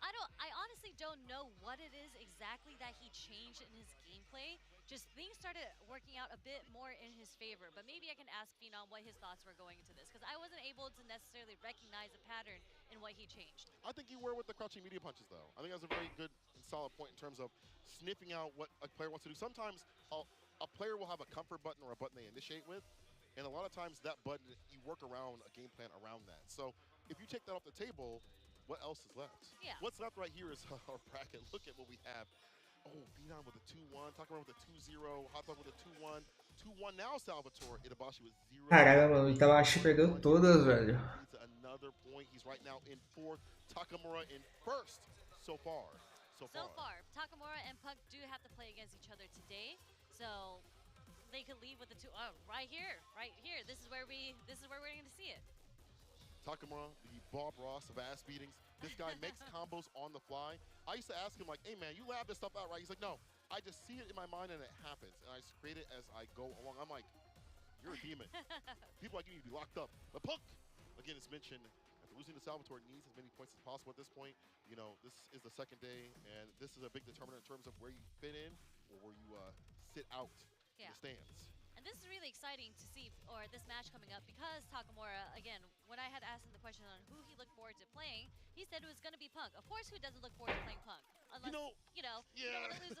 I honestly don't know what it is exactly that he changed in his gameplay. Just things started working out a bit more in his favor, but maybe I can ask Phenom what his thoughts were going into this, because I wasn't able to necessarily recognize a pattern in what he changed. I think you were with the crouching media punches, though. I think that's a very good and solid point in terms of sniffing out what a player wants to do. Sometimes a player will have a comfort button or a button they initiate with, and a lot of times that button, you work around a game plan around that. So if you take that off the table, what else is left? Yeah. What's left right here is our bracket. Look at what we have. Oh, Phenom with a 2-1, Takamura with a 2-0, Hot Dog with a 2-1. 2-1 now, Salvatore. Itabashi with 0. Caralho, mano, o Itabashi perdeu todas, velho. Needs another point. He's right now in 4th. Takamura in 1st so far. So far, Takamura and Punk do have to play against each other today, so they could leave with the two. Oh, right here. This is where we're going to see it. Takamura, the Bob Ross of ass beatings. This guy makes combos on the fly. I used to ask him, like, hey, man, you lab this stuff out, right? He's like, no, I just see it in my mind and it happens. And I just create it as I go along. I'm like, you're a demon. People like you need to be locked up. But Punk, again, it's mentioned, after losing to Salvatore, needs as many points as possible at this point. You know, this is the second day, and this is a big determinant in terms of where you fit in or where you sit out in the stands. And this is really exciting to see, or this match coming up, because Takamura, again, when I had asked him the question on who he looked forward to playing, he said it was going to be Punk. Of course, who doesn't look forward to playing Punk? Unless, you don't want to lose,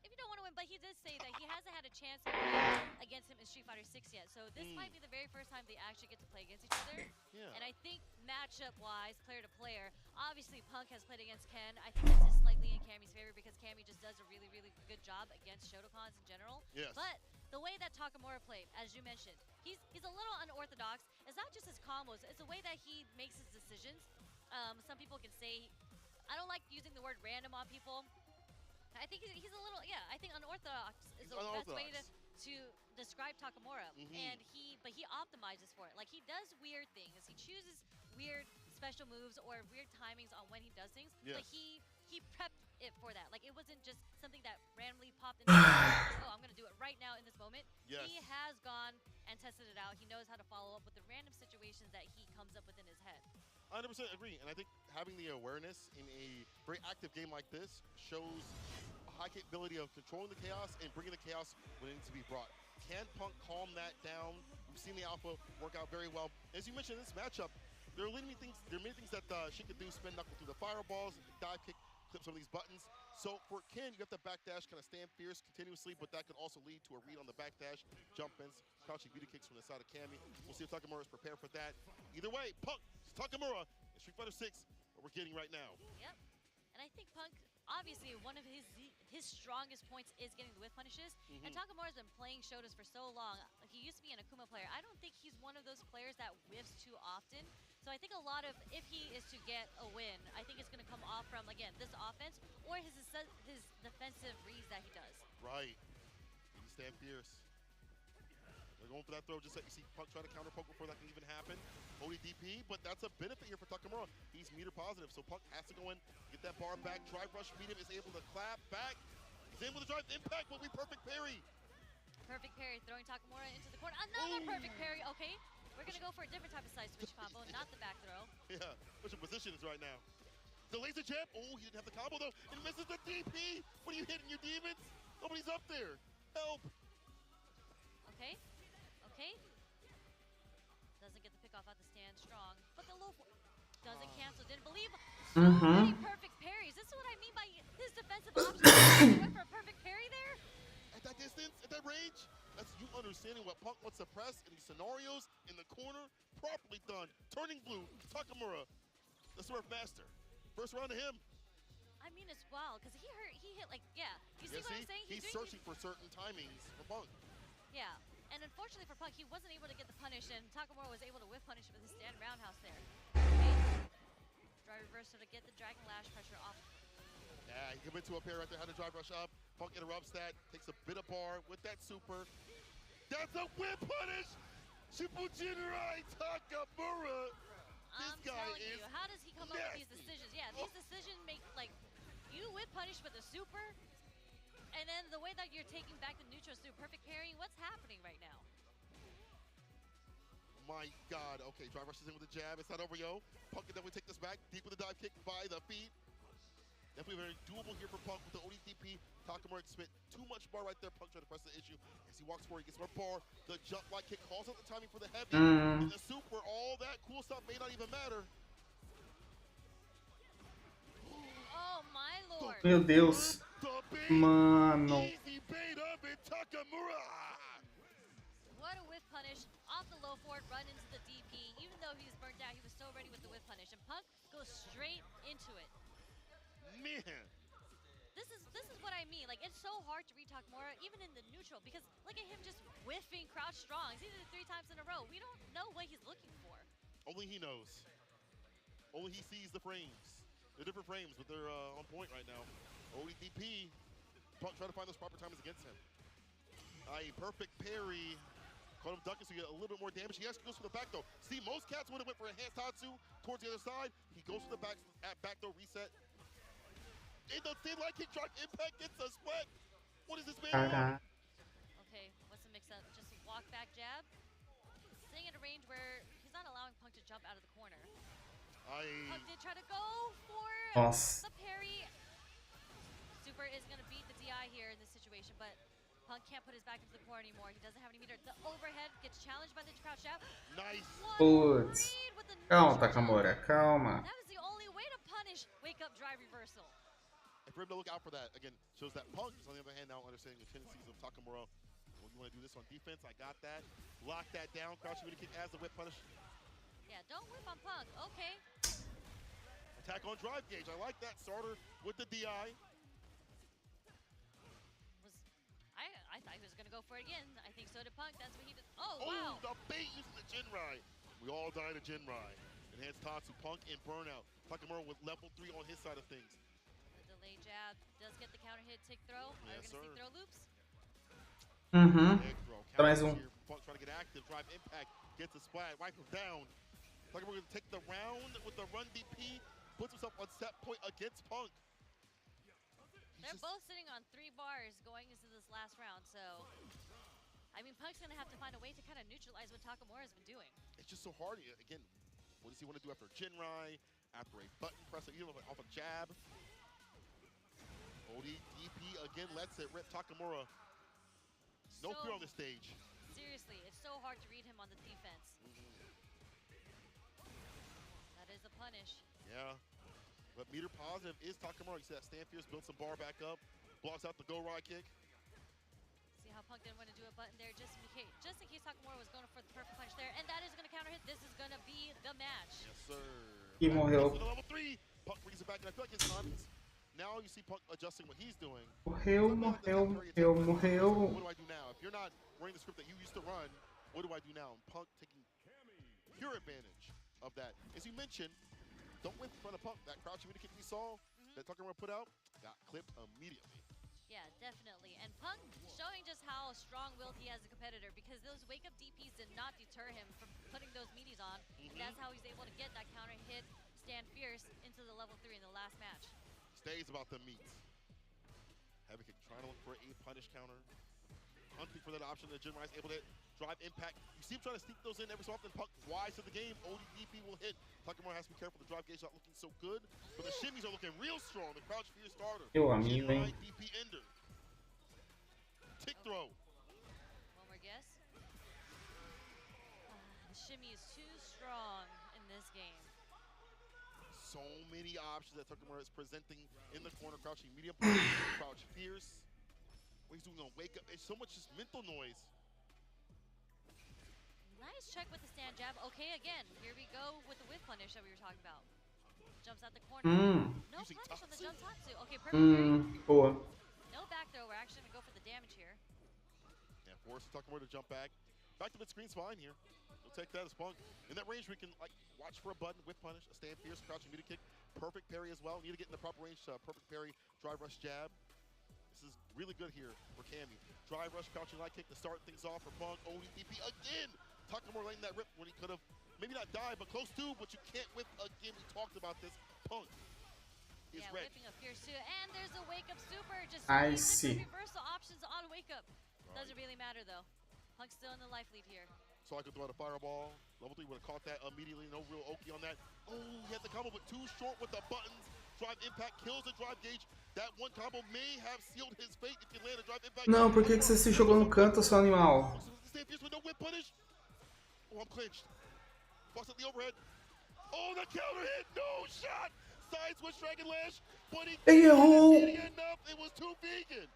if you don't want to win, but he did say that he hasn't had a chance to play against him in Street Fighter 6 yet. So this might be the very first time they actually get to play against each other. Yeah. And I think matchup-wise, player to player, obviously Punk has played against Ken. I think that's just slightly in Cammy's favor because Cammy just does a really, really good job against Shotokons in general. Yes. But the way that Takamura played, as you mentioned, he's a little unorthodox. It's not just his combos, it's the way that he makes his decisions. Some people can say, I don't like using the word random on people. I think he's a little, I think unorthodox is the best way to describe Takamura. And but he optimizes for it. Like, he does weird things. He chooses weird special moves or weird timings on when he does things. But he prepped it for that. Like, it wasn't just something that randomly popped in. Oh, I'm going to do it right now in this moment. Yes. He has gone and tested it out. He knows how to follow up with the random situations that he comes up with in his head. 100% agree, and I think having the awareness in a very active game like this shows a high capability of controlling the chaos and bringing the chaos when it needs to be brought. Can Punk calm that down? We've seen the alpha work out very well. As you mentioned in this matchup, there are many things that she could do, spin knuckle through the fireballs, dive kick, clip some of these buttons. So for Ken, you have to backdash, kind of stand fierce continuously, but that could also lead to a read on the backdash, jump ins, crouching beauty kicks from the side of Cammy. We'll see if Takamura is prepared for that. Either way, Punk, Takamura in Street Fighter 6, what we're getting right now. Yep. And I think Punk, obviously, one of his strongest points is getting the whip punishes. And Takamura's been playing Shotas for so long. He used to be an Akuma player. I don't think he's one of those players that whiffs too often. So I think a lot of, if he is to get a win, I think it's going to come off from, again, this offense or his defensive reads that he does. Right. And you stand fierce. They're going for that throw, just like you see Punk try to counter poke before that can even happen. ODDP, but that's a benefit here for Takamura. He's meter positive, so Punk has to go in, get that bar back. Drive rush medium is able to clap back. He's able to drive impact, will be perfect parry. Perfect parry, throwing Takamura into the corner. Another perfect parry, okay. We're going to go for a different type of side switch combo, not the back throw. Yeah, which position is right now. The laser jab, oh, he didn't have the combo though. And misses the DP. What are you hitting, your demons? Nobody's up there. Help. Okay. Doesn't get the pick off at the stand strong, but the low doesn't cancel, didn't believe. So many perfect parries. This is what I mean by his defensive options. He went for a perfect parry there. At that distance, at that range, that's you understanding what Punk wants to press in these scenarios, in the corner, properly done. Turning blue, Takamura, the Smurf master. First round to him. I mean, it's wild, because he hit like, you see what I'm saying? He's searching for certain timings for Punk. Yeah, and unfortunately for Punk, he wasn't able to get the punish, and Takamura was able to whip punish with his stand roundhouse there. Okay. Drive reversal to get the Dragon Lash pressure off. Yeah, he commits to a pair right there, had to drive rush up. Punk interrupts that, takes a bit of bar with that super. That's a whip punish! Shibujinrai Takamura! This guy is how does he come up with these decisions? Yeah, these decisions make, like, you whip punish with a super, and then the way that you're taking back the neutrals through perfect parry, what's happening right now? my God. Okay, drive rushes in with a jab. It's not over, yo. Punk can definitely take this back. Deep with the dive kick by the feet. Definitely very doable here for Punk with the ODDP. Takamura spit too much bar right there. Punk trying to press the issue. As he walks forward, he gets more bar. The jump light kick calls out the timing for the heavy. And the super, all that cool stuff may not even matter. Oh my lord. Meu Deus. Mano. Easy bait up in Takamura. What a whiff punish off the low forward, run into the DP. Even though he was burnt out, he was so ready with the whiff punish. And Punk goes straight into it. Man. This is what I mean. Like, it's so hard to read Takamura, even in the neutral, because look at him just whiffing crouch strong. He's did it 3 times in a row. We don't know what he's looking for. Only he knows. Only he sees the frames. They're different frames, but they're on point right now. ODDP, Punk trying to find those proper timings against him. A perfect parry. Caught him ducking so you get a little bit more damage. He actually goes for the back though. See, most cats would have went for a hand Tatsu towards the other side. He goes for the back throw reset. In the thin light kick drop, impact gets a split. What is this man doing? Okay, what's the mix up? Just walk back jab. Staying at a range where he's not allowing Punk to jump out of the corner. Punk did try to go for the parry. Super is going to beat the DI here in this situation, but Punk can't put his back into the corner anymore. He doesn't have any meter. The overhead gets challenged by the crouch jab. Nice. Putz. Calma, Takamura, calma. That was the only way to punish wake up drive reversal. And for him to look out for that, again, shows that Punk is on the other hand now understanding the tendencies of Takamura. When you want to do this on defense, I got that. Lock that down, crouch really kick as the whip punish. Yeah, don't whip on Punk. Okay. Attack on drive gauge. I like that. Starter with the DI. I thought he was going to go for it again. I think so did Punk. That's what he did. Oh, wow. The bait using the Jinrai. We all die to Jinrai. Enhanced Tatsu, Punk, and Burnout. Takamura with level 3 on his side of things. Delay jab. Does get the counter hit, tick throw. Yes, Are we going to see throw loops? Mais um. Punk trying to get active. Drive impact. Gets a splat. Wipe him down. Takamura going to take the round with the run DP. Puts himself on set point against Punk. They're both sitting on 3 bars going into this last round, so I mean, Punk's gonna have to find a way to kind of neutralize what Takamura's been doing. It's just so hard. Again, what does he want to do after Jinrai, after a button press, even off a jab? ODDP again lets it rip Takamura. No fear on the stage. Seriously, it's so hard to read him on the defense. That is a punish. Yeah. But meter positive is Takamura. You see that stand fierce, build some bar back up, blocks out the go ride kick. See how Punk didn't want to do a button there just in case Takamura was going for the perfect punch there. And that is going to counter hit. This is going to be the match. Yes, sir. E morreu. Level 3. Punk brings it back, and I feel like his confidence. Now you see Punk adjusting what he's doing. Morreu. What do I do now? If you're not running the script that you used to run, what do I do now? And Punk taking pure advantage of that. As you mentioned, don't whip in front of Punk. That crouch immediate kick we saw, that Takamura put out, got clipped immediately. Yeah, definitely. And Punk showing just how strong-willed he is as a competitor, because those wake-up DPs did not deter him from putting those meaties on. And that's how he's able to get that counter hit, stand fierce, into the level 3 in the last match. Stays about the meats. Heavy kick trying to look for a punish counter. Hunting for that option that Jinrai is able to hit. Drive impact. You see him trying to sneak those in every so often. Punk wise to the game. ODDP will hit. Takamura has to be careful. The drive gauge not looking so good, but the shimmies are looking real strong. The crouch fear starter. Jinrai DP ender. Tick throw. One more guess. The shimmy is too strong in this game. So many options that Takamura is presenting in the corner. Crouching medium, crouch fierce. What he's doing on wake up. It's so much just mental noise. Nice check with the stand jab. Okay, again, here we go with the whiff punish that we were talking about. Jumps out the corner. No punish on the jump Tatsu. Okay, perfect. Boa. No back throw. We're actually going to go for the damage here. Yeah, forces Takamura to jump back. Back to mid-screen spine here. We'll take that as Punk. In that range, we can watch for a button, whip punish, a stand fierce, crouching meter kick. Perfect parry as well. Need to get in the proper range. Perfect parry, drive rush jab. This is really good here for Cammy. Drive rush, crouching light kick to start things off for Punk. ODDP again. Takamura letting that rip when he could have maybe not died, but close to, but you can't whip again. We talked about this. Punk is ready. Whipping up fierce too. And there's a wake up super. Just I see. Reversal options on wake up. Doesn't really matter though. Punk's still in the life lead here. So I could throw out a fireball. Level 3 would have caught that immediately. No real Oki on that. Oh, he had the combo, but too short with the buttons. Drive impact kills the drive gauge. That one combo may have sealed his fate if he landed drive impact. Não, por que você se jogou no canto, seu animal? With no whip punish. Oh, I'm clinched. Busts at the overhead. Oh, the counter hit. No shot. Side switch Dragon Lash. But he errou. enough. It was too vegan.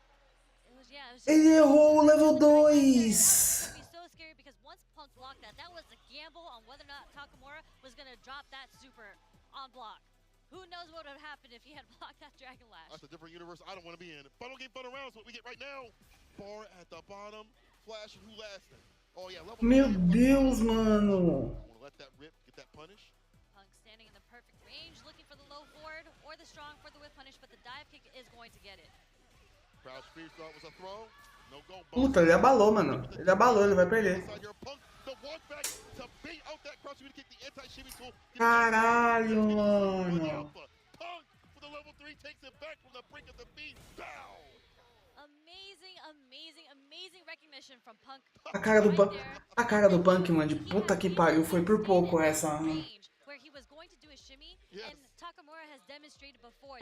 Ele errou o level 2. It's gonna be so scary because once Punk blocked that, that was a gamble on whether or not Takamura was gonna drop that super on block. Who knows what would have happened if he had blocked that Dragon Lash? That's a different universe I don't want to be in. Final game, final rounds, what we get right now. Bar at the bottom. Flash, who lasted? Oh yeah, level Meu 3. Deus, mano. Want to let that rip, get that punish. Punk standing in the perfect range, looking for the low forward or the strong for the whip punish, but the dive kick is going to get it. Crouch spear thought was a throw. No go. Puta, ele abalou, mano. Ele abalou, ele vai perder. Caralho, mano. Amazing recognition from Punk. A cara do Punk, mano, de puta que pariu, foi por pouco essa, mano. Where he was going to do a shimmy, and Takamura has demonstrated before.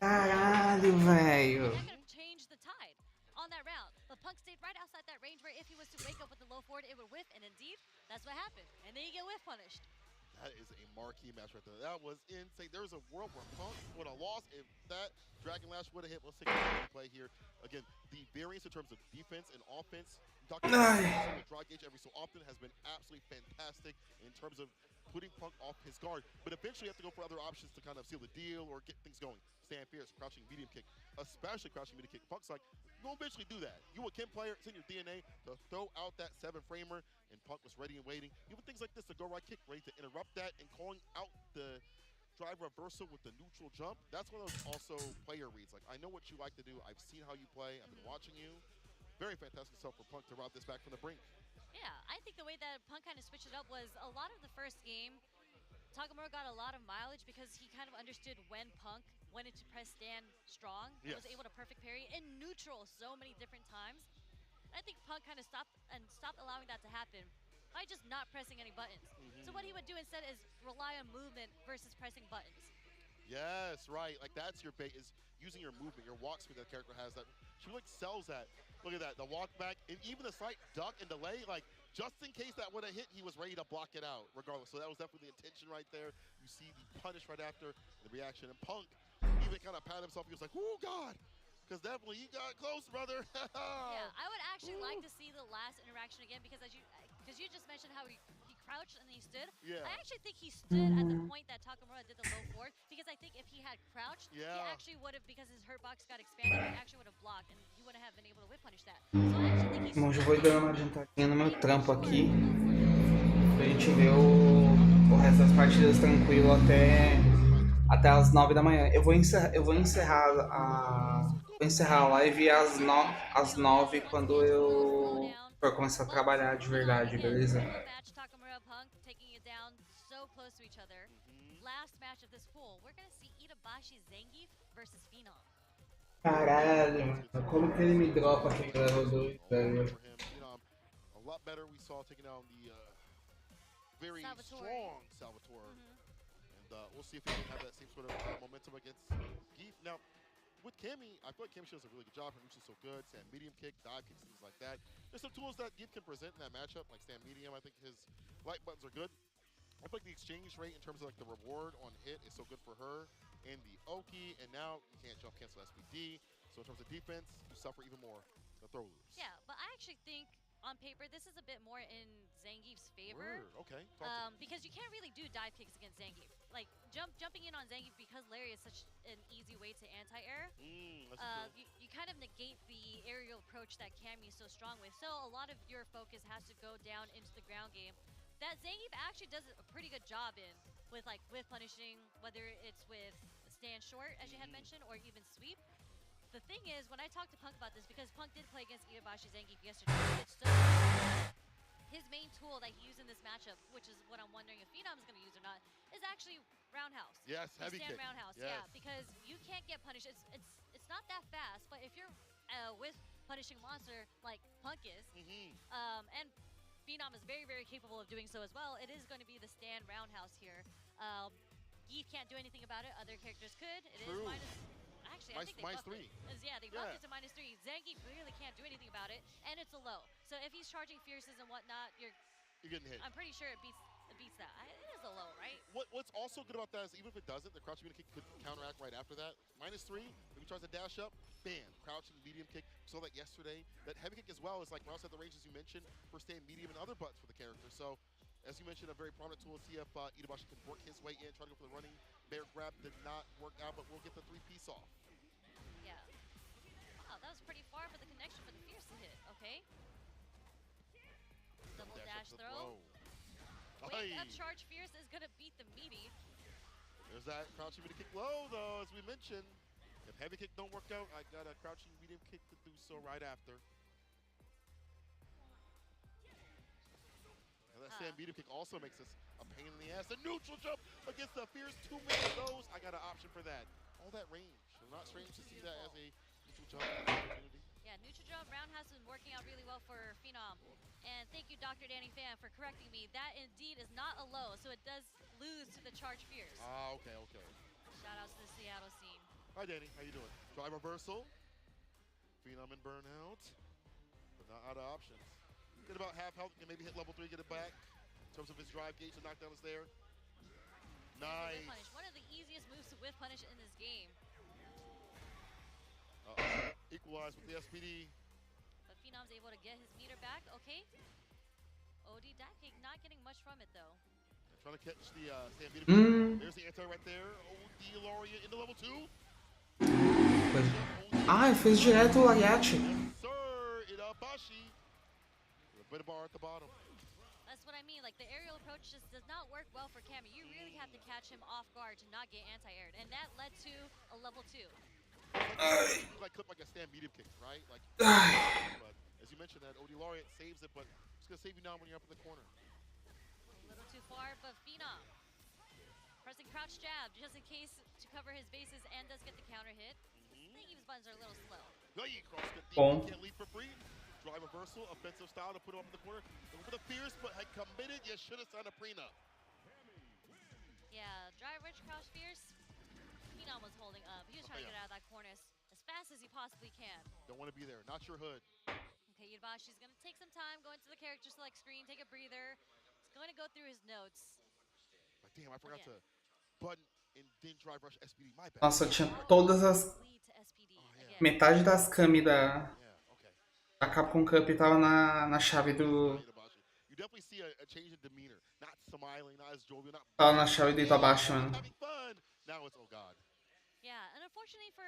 Caralho, velho. That could have changed the tide on that round. But Punk stayed right outside that range where if he was to wake up with the low forward, it would whiff, and indeed, that's what happened. And then you get whiff punished. That is a marquee match right there. That was insane. There was a world where Punk would have lost if that Dragon Lash would have hit. Let's take a play here. Again, the variance in terms of defense and offense. Talking about the draw gauge every so often has been absolutely fantastic in terms of putting Punk off his guard. But eventually you have to go for other options to kind of seal the deal or get things going. Stand fierce, crouching medium kick, especially crouching medium kick. Punk's like, you'll eventually do that. You a Kim player, it's in your DNA to throw out that 7-framer, and Punk was ready and waiting. Even things like this, the go right kick, ready to interrupt that, and calling out the drive reversal with the neutral jump. That's one of those also player reads. Like, I know what you like to do. I've seen how you play. I've been watching you. Very fantastic stuff for Punk to route this back from the brink. Yeah, I think the way that Punk kind of switched it up was a lot of the first game, Takamura got a lot of mileage because he kind of understood when Punk wanted to press stand strong. He was able to perfect parry in neutral so many different times. And I think Punk kind of stopped allowing that to happen by just not pressing any buttons. So what he would do instead is rely on movement versus pressing buttons. Yes, right. Like that's your bait, is using your movement, your walk speed that character has that she really excels at. Look at that, the walk back, and even the slight duck and delay, like just in case that would have hit, he was ready to block it out regardless. So that was definitely the intention right there. You see the punish right after the reaction, and Punk even kind of patted himself. He was like, oh God, because definitely he got close, brother. Yeah, I would actually like to see the last interaction again because you just mentioned how he crouched and he stood. Yeah. I actually think he stood at the point that Takamura did the low forward because I think if he had crouched, he actually would have, because his hurt box got expanded, he actually would have blocked and he wouldn't have been able to whip punish that. So I actually think he Bom, já vou dar uma adiantadinha no meu trampo aqui. Pra gente ver o resto das partidas tranquilo até as 9 da manhã. Eu vou encerrar a live às 9 quando eu for começar a trabalhar de verdade, beleza? Takamura Punk taking it down so close to each other. Last match of this pool, we're gonna see Itabashi Zangief versus Phenom. Caralho, como que ele me dropa aquele level 2, velho? A lot better. We saw taking down the very strong Salvatore. And we'll see if he can have that same sort of momentum against Geef. Now, with Cammy, I feel like Cammy does a really good job. Her neutral so good. Stand medium kick, dive kicks, things like that. There's some tools that Geef can present in that matchup, like stand medium. I think his light buttons are good. I feel like the exchange rate in terms of like the reward on hit is so good for her. And the Oki, and now you can't jump cancel SPD. So in terms of defense, you suffer even more. The throw loops. Yeah, but I actually think on paper this is a bit more in Zangief's favor. Okay. Because you can't really do dive kicks against Zangief. Like jumping in on Zangief because Larry is such an easy way to anti-air. You kind of negate the aerial approach that Cammy is so strong with. So a lot of your focus has to go down into the ground game. That Zangief actually does a pretty good job in with punishing, whether it's with stand short, as you had mentioned, or even sweep. The thing is, when I talked to Punk about this, because Punk did play against Itabashi Zangief yesterday, his main tool that he used in this matchup, which is what I'm wondering if Phenom's going to use or not, is actually roundhouse. Yes, heavy stand kick. Roundhouse, yes. yeah, because you can't get punished. It's not that fast, but if you're with punishing monster like Punk is, and Phenom is very, very capable of doing so as well. It is going to be the stand roundhouse here. Geef can't do anything about it. Other characters could. It is minus... Actually, I think they buffed it. Yeah, they buffed it to -3. Zangief really can't do anything about it, and it's a low. So if he's charging fierces and whatnot, you're getting hit. I'm pretty sure it beats that. It is a low, right? What's also good about that is even if it doesn't, the crouching medium kick could counteract right after that. -3, if he tries to dash up, bam, crouching medium kick. We saw that yesterday. That heavy kick as well is like right outside the range, as you mentioned, for staying medium and other buttons for the character. So, as you mentioned, a very prominent tool. See if Itabashi can work his way in, try to go for the running bear grab. Did not work out, but we'll get the 3-piece off. Yeah. Wow, that was pretty far for the connection for the fierce to hit. Okay. Double dash throw. Wake up charge fierce is gonna beat the meaty. There's that crouching medium kick low though, as we mentioned. If heavy kick don't work out, I got a crouching medium kick to do so right after. And that stand medium kick also makes us a pain in the ass. The neutral jump against the fierce, 2 many of those. I got an option for that. All that range. So not strange to see that as a neutral jump opportunity. Yeah, neutral jump roundhouse has been working out really well for Phenom. And thank you, Dr. Danny Fan, for correcting me. That indeed is not a low, so it does lose to the charge fierce. Ah, okay. Shout out to the Seattle scene. Hi, Danny. How you doing? Drive reversal. Phenom and burnout. But not out of options. Get about half health. Can maybe hit level 3, get it back. In terms of his drive gauge, the knockdown is there. Nice. Punish. One of the easiest moves to whiff punish in this game. Equalize with the SPD. But Phenom's able to get his meter back. Okay. OD dive kick, not getting much from it though. Trying to catch the stand. There's the anti right there. OD Laureate into level 2. Ah, fez direto o lariate. Yes, sir. Itabashi. A bit of bar at the bottom. That's what I mean. Like the aerial approach just does not work well for Cammy. You really have to catch him off guard to not get anti-aired, and that led to a level 2. Like clip like a stand medium kick, right? Like, but as you mentioned, that OD Laureate saves it, but it's gonna save you now when you're up in the corner. A little too far, but Phenom pressing crouch jab just in case to cover his bases and does get the counter hit. Zangief's buttons are a little slow. Can't leave for free. Drive reversal, offensive style to put him up in the corner. Looking for the fierce, but had committed. You should have signed a prenup. Yeah, drive rich crouch fierce. Phenom was holding up. He was trying to get out of that corner as fast as he possibly can. Don't want to be there. Not your hood. Okay, Itabashi going to take some time, go into the character select screen, take a breather. He's going to go through his notes. But damn, I forgot to button and then drive rush SPD. My bad. Nossa, tinha todas as... Metade das Kami da Capcom Cup tava na chave do... You definitely see a change in demeanor. Not smiling, not as jovial, not... Tava na chave do Itabashi, mano. Now it's, oh god. Yeah, and unfortunately for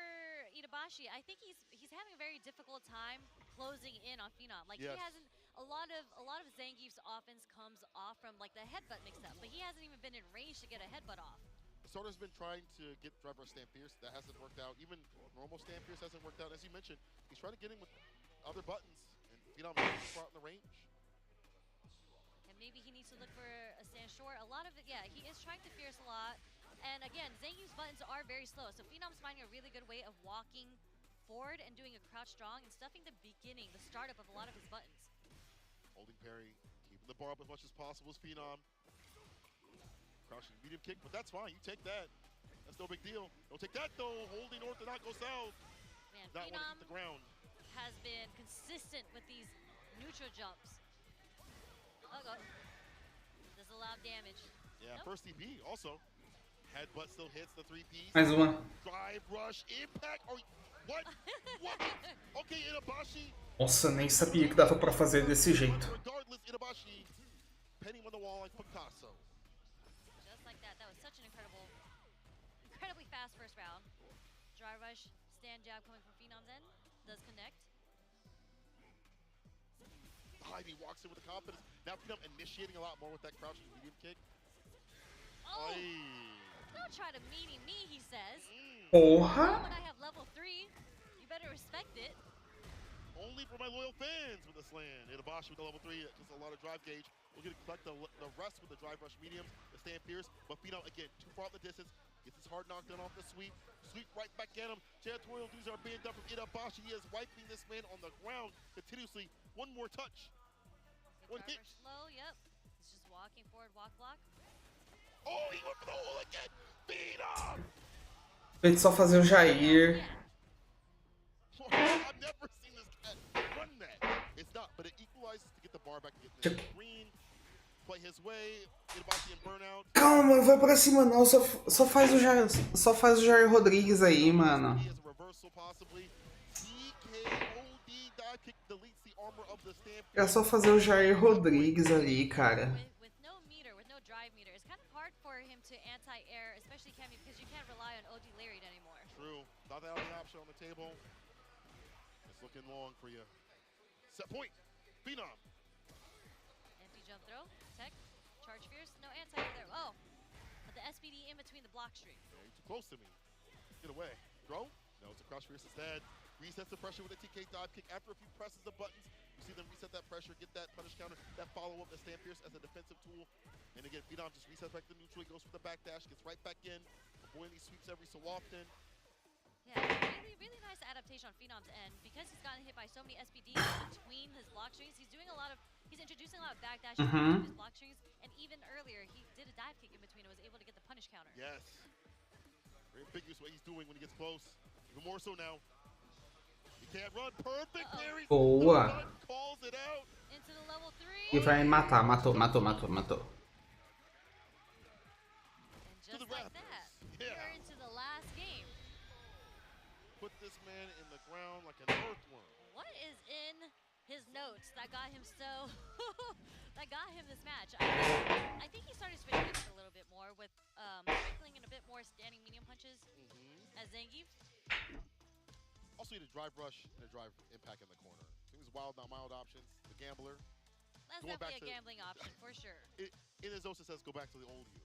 Itabashi, I think he's having a very difficult time closing in on Phenom. Like he hasn't a lot of Zangief's offense comes off from like the headbutt mix-up, but he hasn't even been in range to get a headbutt off. Soda's been trying to get driver Stand Fierce. That hasn't worked out. Even normal Stand Fierce hasn't worked out. As you mentioned, he's trying to get him with other buttons, and Phenom is far out in the range. And maybe he needs to look for a stand short. A lot of it, yeah, he is trying to fierce a lot. And again, Zangief's buttons are very slow, so Phenom's finding a really good way of walking forward and doing a crouch strong and stuffing the beginning, the startup of a lot of his buttons. Holding parry, keeping the bar up as much as possible as Phenom. Crouching medium kick, but that's fine. You take that. That's no big deal. Don't take that though. Holding north and not go south. Man, not want to hit the ground. Has been consistent with these neutral jumps. Oh god. Does a lot of damage. Yeah, first TP also. Headbutt still hits the 3Ps. Mais uma. Drive rush impact. Oh, what? What? Okay, Itabashi. Nossa, nem sabia que dava pra fazer desse jeito. Regardless, Itabashi penning on the wall like Picasso. Just like that. That was such an incredibly fast first round. Dry rush, stand jab coming from Phenom's end. Does connect. He walks in with the confidence. Now Phenom initiating a lot more with that crouching medium kick. Oh! Don't try to meanie me, he says. Porra! When I have level 3, you better respect it. Only for my loyal fans with the slam. Itabashi with the level 3, just a lot of drive gauge. We're going to collect the rest with the drive rush mediums, the stand fierce. But Phenom, again, too far out the distance. Gets his hard knockdown off the sweep. Sweep right back at him. Territorial dudes are being done from Itabashi. He is wiping this man on the ground continuously. One more touch. One Drive hit. rush low, yep. He's just walking forward, walk block. Oh, he went for the hole again. Phenom! Ele só fazer o Jair. I've never seen this cat run that. It's not, but it equalizes to get the bar back and get the green. Play his way. Itabashi and burnout. Calma, não vai pra cima não. Só faz o Jair. Só faz o Jair Rodrigues aí, mano. He has a reversal possibly. DKOD dive kick deletes the armor of the stamp. É só fazer o Jair Rodrigues ali, cara. With no meter, with no drive meter, it's kind of hard for him to anti-air, especially Cammy, because you can't rely on OD Lariat anymore. True. Thought that was an option on the table. It's looking long for you. Set point. Phenom. Empty jump throw. Tech. Charge fierce. No anti-air there. Oh. But the SPD in between the block streak. Yeah, you're too close to me. Get away. Throw? No, it's a crush fierce instead. Resets the pressure with a TK dive kick. After a few presses the buttons, you see them reset that pressure, get that punish counter, that follow-up, the stand fierce as a defensive tool. And again, Phenom just resets back to neutral. He goes for the backdash, gets right back in, avoiding these sweeps every so often. Yeah, really, really nice adaptation on Phenom's end. Because he's gotten hit by so many SPDs between his block strings, he's introducing a lot of backdashes between his block strings. And even earlier, he did a dive kick in between and was able to get the punish counter. Yes. Very ambiguous what he's doing when he gets close. Even more so now. He can't run. Perfect parry. Boa. Calls it out. Into the level 3. E vai matar. Matou. And just like that, we're into the last game. Put this man in the ground like an earthworm. What is in his notes that got him so that got him this match? I think he started switching it a little bit more with sprinkling in a bit more standing medium punches as Zangief. Also, he had a drive rush and a drive impact in the corner. He was wild, not mild options. The gambler. That's definitely a gambling option for sure. In his Osa says, go back to the old you.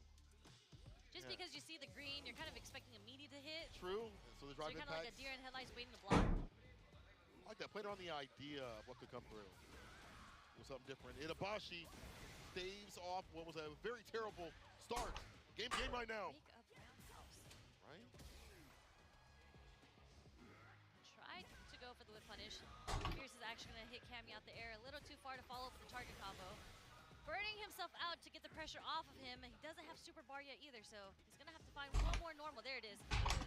Just because you see the green, you're kind of expecting a meaty to hit. True. And so the drive you're kind of like impact. a deer in headlights waiting to block. I like that. Played on the idea of what could come through. It was something different. Itabashi staves off what was a very terrible start. Game right now. Right? Tried to go for the whip punish. Fierce is actually going to hit Cammy out the air a little too far to follow up with the target combo. Burning himself out to get the pressure off of him. He doesn't have super bar yet either, so he's going to have to find one more normal. There it is.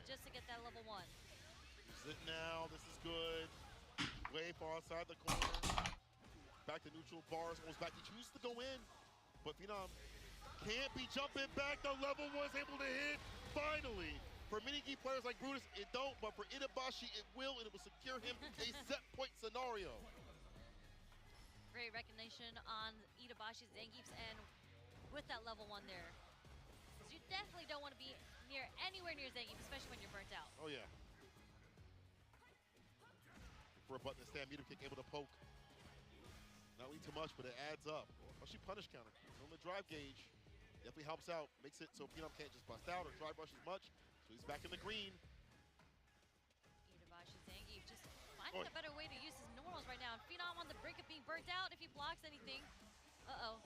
Just to get that level 1. Sit now. This is good. Way far outside the corner. Back to neutral. Bars almost back. He chooses to go in, but Phenom can't be jumping back. The level was able to hit. Finally. For mini gi players like Brutus, it don't, but for Itabashi, it will, and it will secure him a set point scenario. Great recognition on Itabashi's Zangief's end with that level 1 there. Because you definitely don't want to be anywhere near Zangief, especially when you're burnt out. Oh, yeah. For a button to stand, medium kick able to poke. Not really too much, but it adds up. Especially punish counter. On the drive gauge, definitely helps out. Makes it so Phenom can't just bust out or drive rush as much. So he's back in the green. Itabashi Zangief just finding a better way to use his normals right now. And Phenom on the brink of being burnt out if he blocks anything. Uh-oh.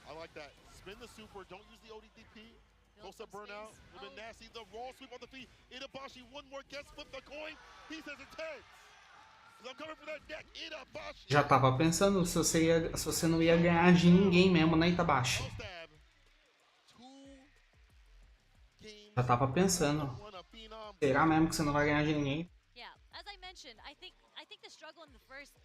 I like that. Spin the super, don't use the ODDP. Close up burnout, a little bit nasty. The raw sweep on the feet. Itabashi, one more guess, flip the coin. He says it's heads. I'm coming for that deck. Itabashi. Já tava pensando se você não ia ganhar de ninguém mesmo, né, Itabashi? Já tava pensando. Será mesmo que você não vai ganhar de ninguém? Yeah, as I mentioned, I think the struggle in the first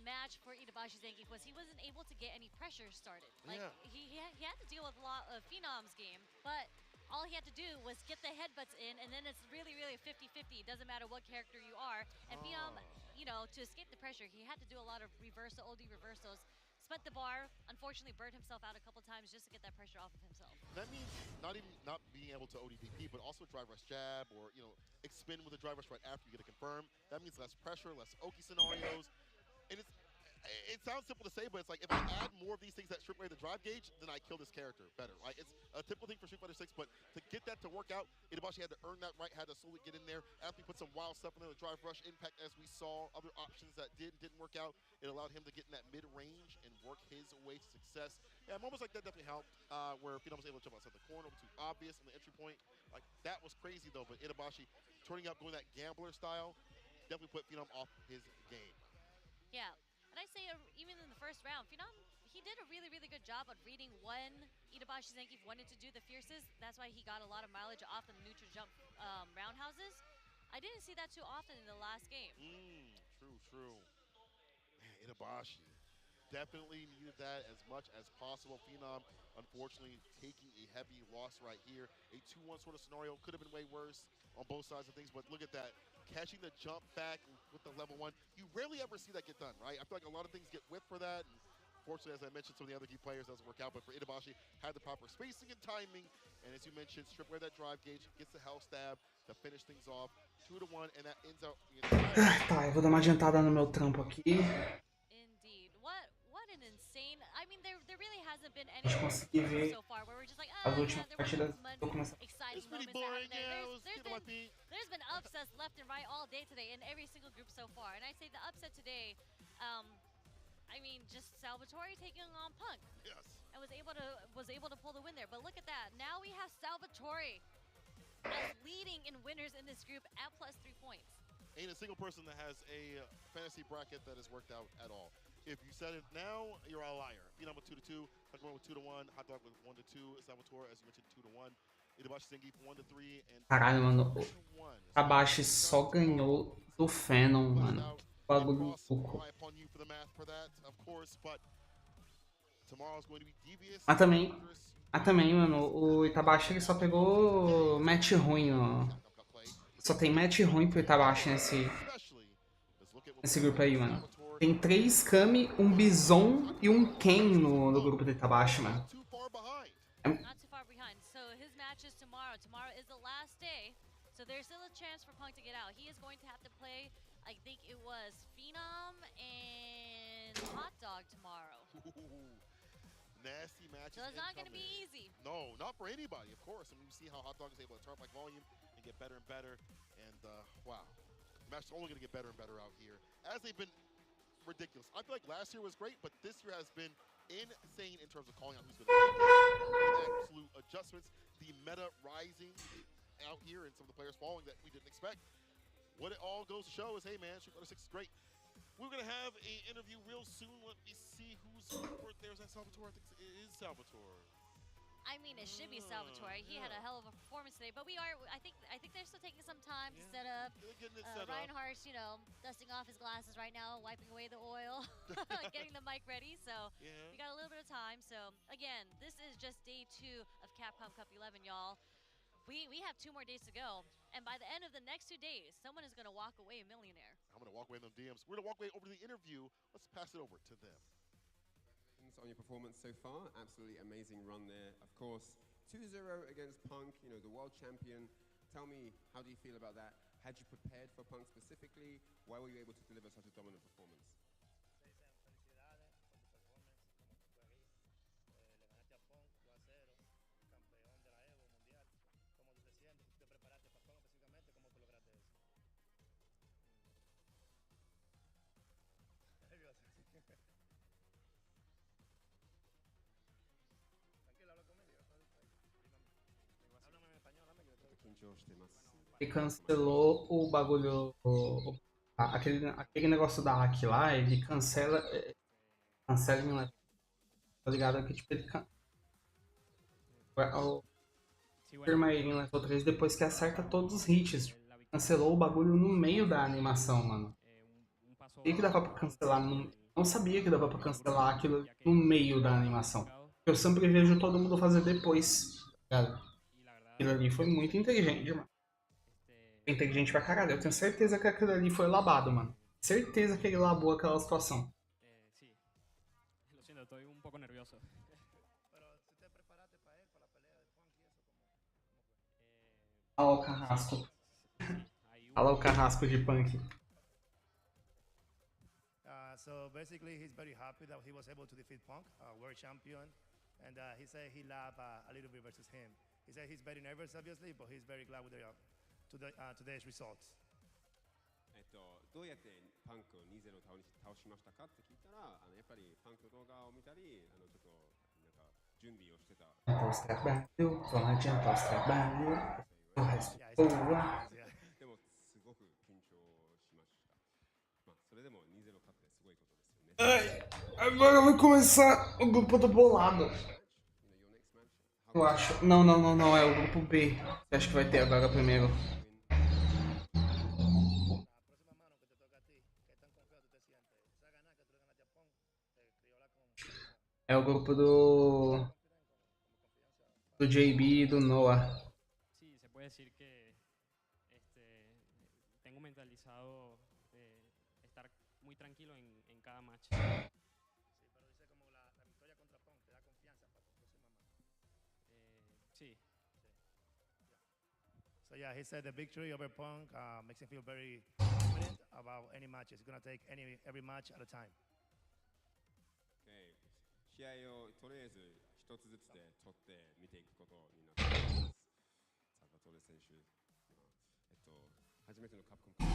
match for Itabashi Zangief was he wasn't able to get any pressure started. Like he had to deal with a lot of Phenom's game, but all he had to do was get the headbutts in, and then it's really a 50-50. It doesn't matter what character you are. And Phenom, to escape the pressure, he had to do a lot of OD reversals. Spent the bar, unfortunately burnt himself out a couple times just to get that pressure off of himself. That means not being able to ODDP, but also drive rush jab or, expend with a drive rush right after you get a confirm. That means less pressure, less Oki scenarios. And it sounds simple to say, but it's like if I add more of these things that strip away the drive gauge, then I kill this character better. Like it's a typical thing for Street Fighter 6, but to get that to work out, Itabashi had to earn that right, had to slowly get in there. After he put some wild stuff in there, the drive rush impact, as we saw, other options that didn't work out, it allowed him to get in that mid-range and work his way to success. Yeah, moments like that definitely helped, where Phenom was able to jump outside the corner, too obvious on the entry point. Like that was crazy though, but Itabashi turning up, going that gambler style, definitely put Phenom off his game. Yeah. And I say even in the first really good job on reading when Itabashi Zangief wanted to do the fiercest. That's why he got a lot of mileage off the neutral jump roundhouses. I didn't see that too often in the last game. True. Man, Itabashi definitely needed that as much as possible. Phenom, unfortunately, taking a heavy loss right here. A 2-1 sort of scenario. Could have been way worse on both sides of things, but look at that. Catching the jump back with the level 1. You rarely ever see that get done, right? I feel like a lot of things get whipped for that. And fortunately, as I mentioned, some of the other key players doesn't work out, but for Itabashi, had the proper spacing and timing. And as you mentioned, strip away that drive gauge, gets the hell stab to finish things off. 2-1, and that ends out the entire... Tá, eu vou dar uma adiantada no meu trampo aqui. Indeed. What an insane... I mean, there really hasn't been A gente conseguir ver so far where we're just like, as últimas partidas. Vou começar. exciting moments happening there. There's been upsets left and right all day today in every single group so far. And I'd say the upset today, I mean, just Salvatore taking on Punk. Yes. And was able to pull the win there. But look at that. Now we have Salvatore as leading in winners in this group at +3 points. Ain't a single person that has a fantasy bracket that has worked out at all. If you said it now, you're a liar. Phenom with 2-2, Tuckerman with 2-1, Hot Dog with 1-2, Salvatore, as you mentioned, 2-1, Itabashi Zangief 1-3, and Caralho, mano, o Itabashi só ganhou do Phenom, mano. Bagulho louco. Mas também, mano, o Itabashi ele só pegou match ruim, ó. Só tem match ruim pro Itabashi nesse grupo aí, mano. Tem 3 Kami, um Bison e um Ken no grupo do Itabashi, mano. Not too far behind. So his match is tomorrow. Tomorrow is the last day. So there's still a chance for Punk to get out. He is going to have to play, I think it was Phenom and Hot Dog tomorrow. Nasty matches. So it's not going to be easy. No, not for anybody, of course. I mean, we see how Hot Dog is able to turn up like volume and get better and better. And wow, the match is only going to get better and better out here. As they've been ridiculous. I feel like last year was great, but this year has been insane in terms of calling out who's going to win. Absolute adjustments. The meta rising out here and some of the players falling that we didn't expect. What it all goes to show is, hey man, Street Fighter 6 is great. We're going to have an interview real soon. Let me see who's there's that Salvatore. I think it is Salvatore. I mean, it should be Salvatore. He had a hell of a performance today, but I think they're still taking some time to set up. Reinhardt's, you know, dusting off his glasses right now, wiping away the oil, getting the mic ready. So we got a little bit of time. So again, this is just day 2 of Capcom Cup 11, y'all. We have 2 more days to go, and by the end of the next 2 days, someone is going to walk away a millionaire. I'm going to walk away in them DMs. We're going to walk away over to the interview. Let's pass it over to them. On your performance so far, absolutely amazing run there. Of course, 2-0 against Punk, you know, the world champion. Tell me, how do you feel about that? Had you prepared for Punk specifically? Why were you able to deliver such a dominant performance? Ele cancelou o bagulho. Aquele negócio da hack lá, ele cancela. Cancela em level. Tá ligado? Que tipo, ele confirma ele em level 3 depois que acerta todos os hits. Cancelou o bagulho no meio da animação, mano. Sabia que dava pra cancelar. Não sabia que dava pra cancelar aquilo no meio da animação. Eu sempre vejo todo mundo fazer depois. Tá ligado? Aquilo ali foi muito inteligente, mano. Inteligente pra caralho. Eu tenho certeza que aquilo ali foi labado, mano. Certeza que ele labou aquela situação. Lo siento, estoy un poco nervioso. Olha o carrasco. Olha o carrasco de Punk. So basically, he's very happy that he was able to defeat Punk, world champion, and he said he laughed a little bit versus him. He said he's very nervous, obviously, but he's very glad with today's results. どうやってパンクを2-0倒しましたかって聞いたら、やっぱりパンクの動画を見たり、ちょっとなんか準備をしてた。Os trabalhos, vão adiantar os trabalhos. O resto boa. でもすごく緊張しました。まあそれでも2-0勝ってすごいことですよね。Agora vai começar o grupo do bolado. Eu acho. Não, não, não, não. É o grupo B. Eu acho que vai ter agora primeiro. É o grupo do JB e do Noah. Sí, se puede decir que tengo mentalizado estar muy tranquilo en cada match. Sí. So yeah, he said the victory over Punk makes him feel very confident about any matches. He's gonna take every match at a time. Okay. 試合をとりあえず一つずつで取って見ていくことになっています。サルバトレ選手、初めてのカップコン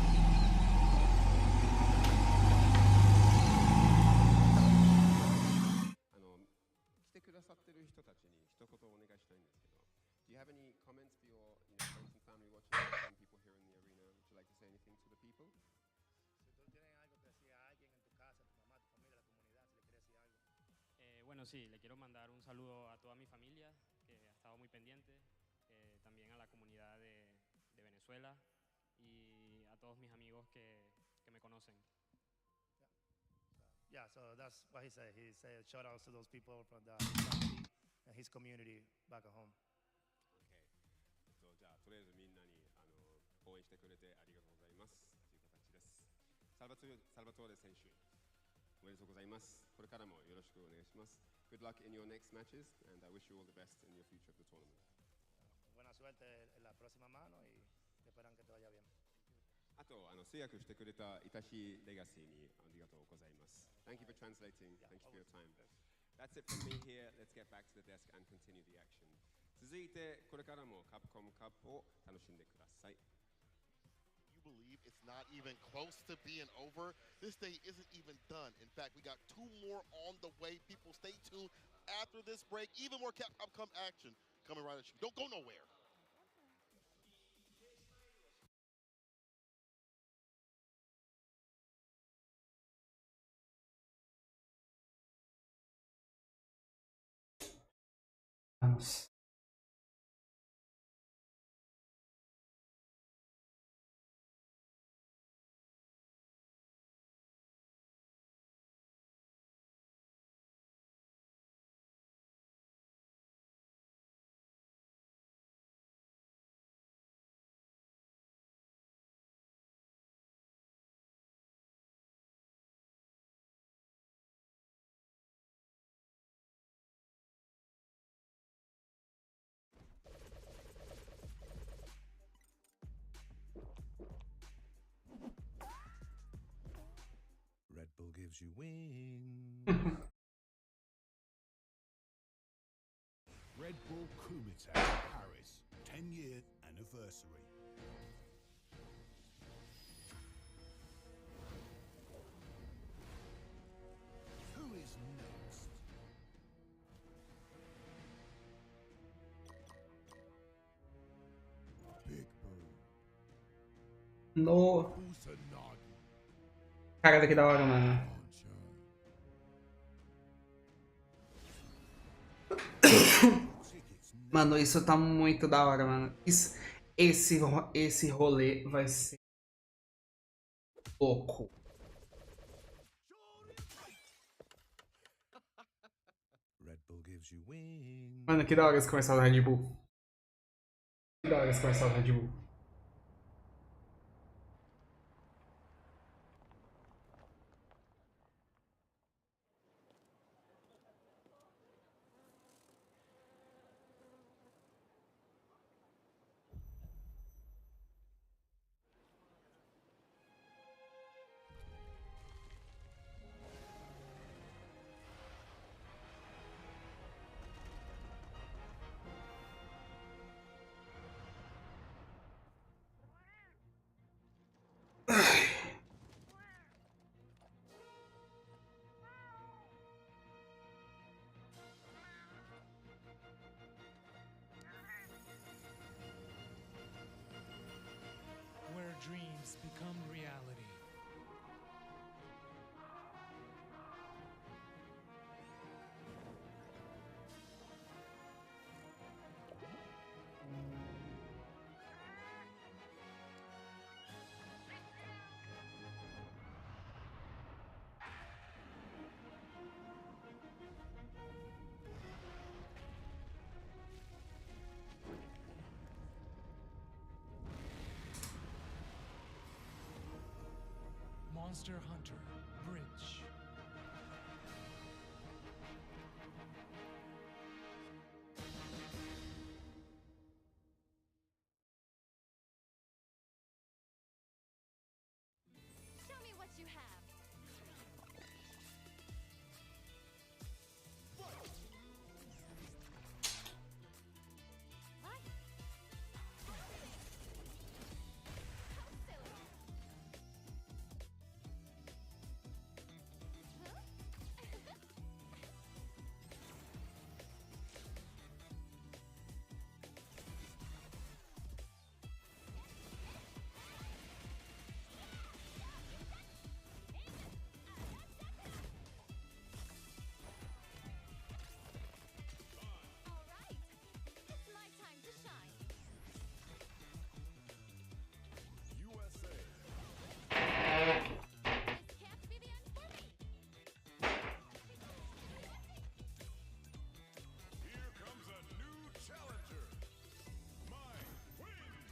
来てくださってる人たちに一言お願いしたいんですけど、Do you have any comments for your friends and family watching, some people here in the arena? Would you like to say anything to the people? Bueno, sí, le quiero mandar un saludo a toda mi familia que ha estado muy pendiente, también a la comunidad de Venezuela y a todos mis amigos que me conocen. Yeah, so that's what he said. He said shout outs to those people from his family and his community back at home. Okay. じゃあとりあえずみんなに応援してくれてありがとうございますという形です。サルバトーレ選手、おめでとうございます。これからもよろしくお願いします。Good luck in your next matches, and I wish you all the best in your future of the tournament. Buena suerte en la próxima mano y esperan que te vaya bien. あと通訳してくれたイタシレガシーにありがとうございます。Thank you for translating. Thank you for your time. That's it from me here. Let's get back to the desk and continue the action. 続いてこれからもカプコムカップを楽しんでください。You believe it's not even close to being over? This day isn't even done. In fact, we got 2 more on the way. People, stay tuned after this break. Even more Capcom action coming right at you. Don't go nowhere. Vamos. Red Bull gives you wings. Red Bull Kumite, Paris, 10-year anniversary. Who is next? Big Boom. No. Cara, que da hora, mano. Mano, isso tá muito da hora, mano. Esse rolê vai ser louco. Red Bull gives you wings. Mano, que da hora esse comercial da Red Bull. Que da hora esse comercial da Red Bull. Monster Hunter Bridge. Show me what you have. What? How silly. All right. It's my time to shine. This can't be the end for me. Here comes a new challenger. Mine wins.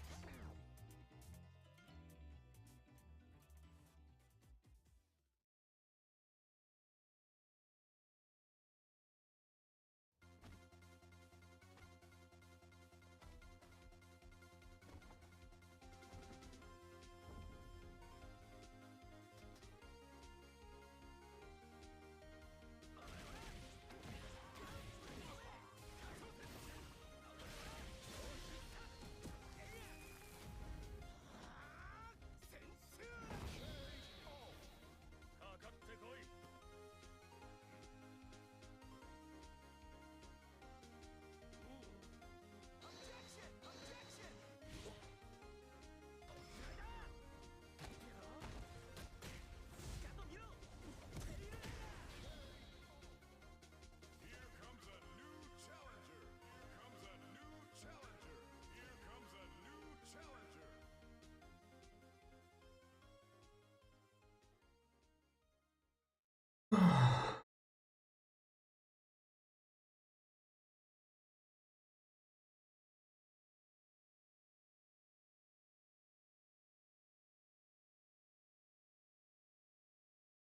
Here comes a new challenger. Here comes a new challenger. Here comes a new challenger.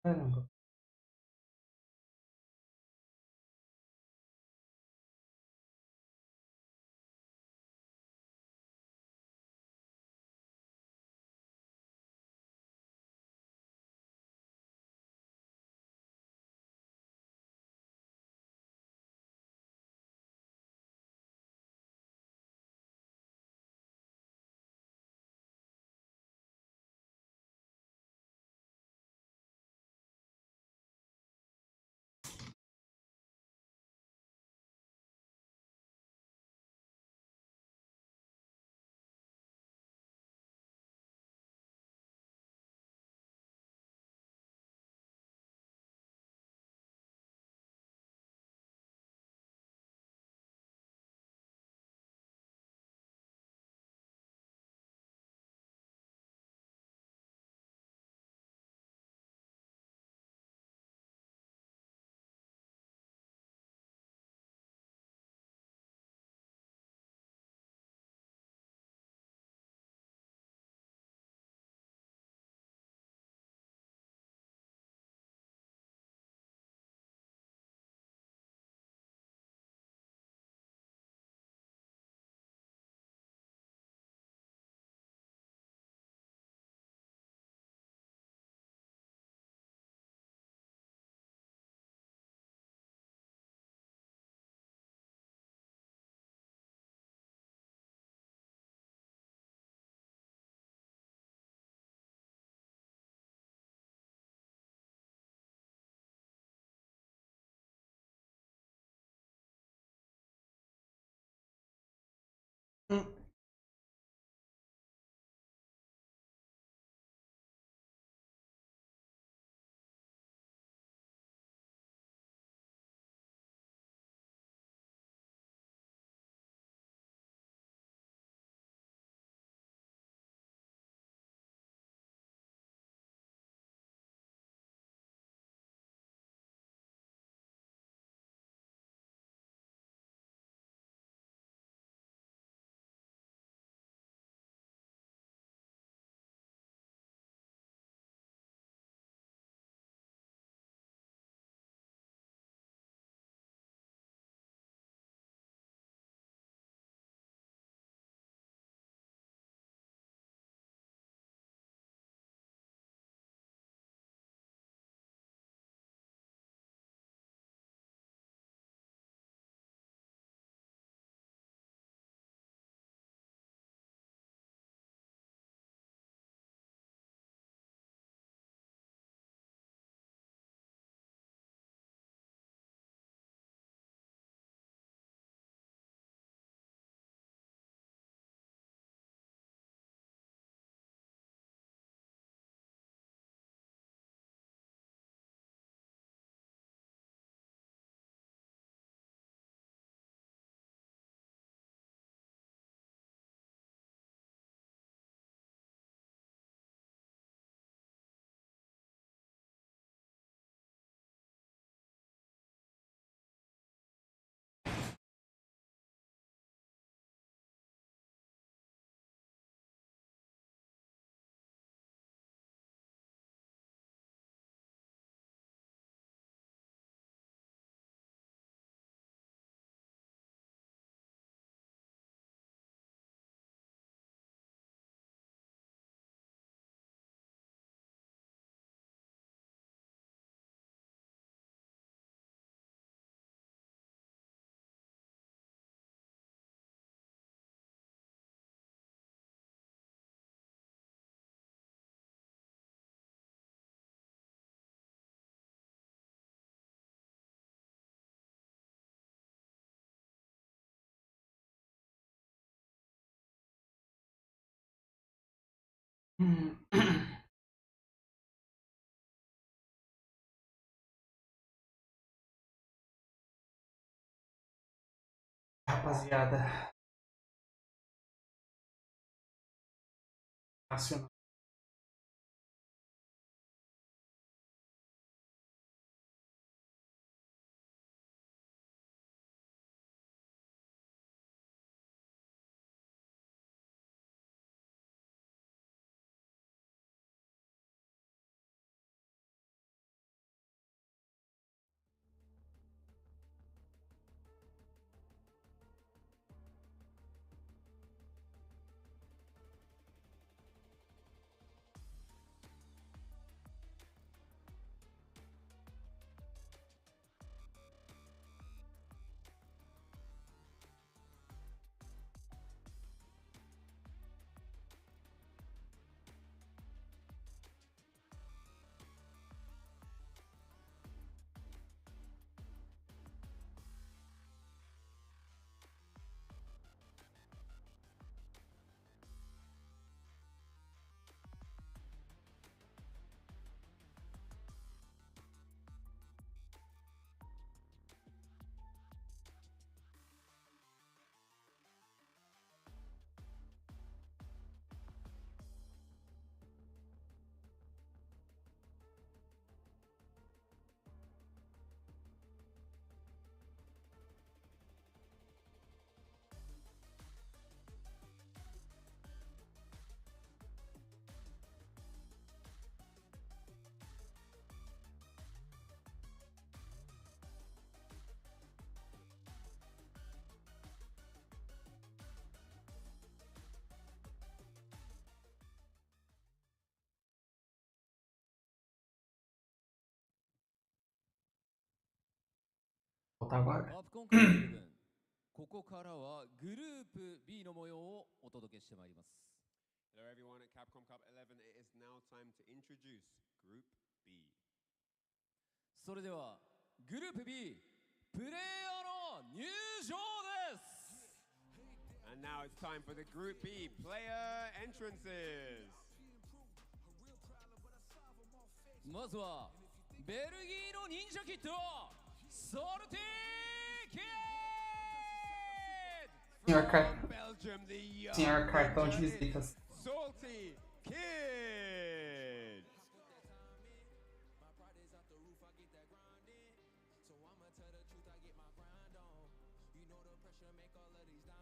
Caramba. Rapaziada. Fácil. Voltar agora. カプコンカップ11ここからはグループ B の模様をお届けしてまいります。 Hello everyone at Capcom Cup 11. It is now time to introduce Group B. それではグループ B プレイヤーの入場です。 And now it's time for the Group B player entrances. まずはベルギーの忍者キッドソルティキッド Belgium, the young Senhor Cartão de Visitas. Salty Kid.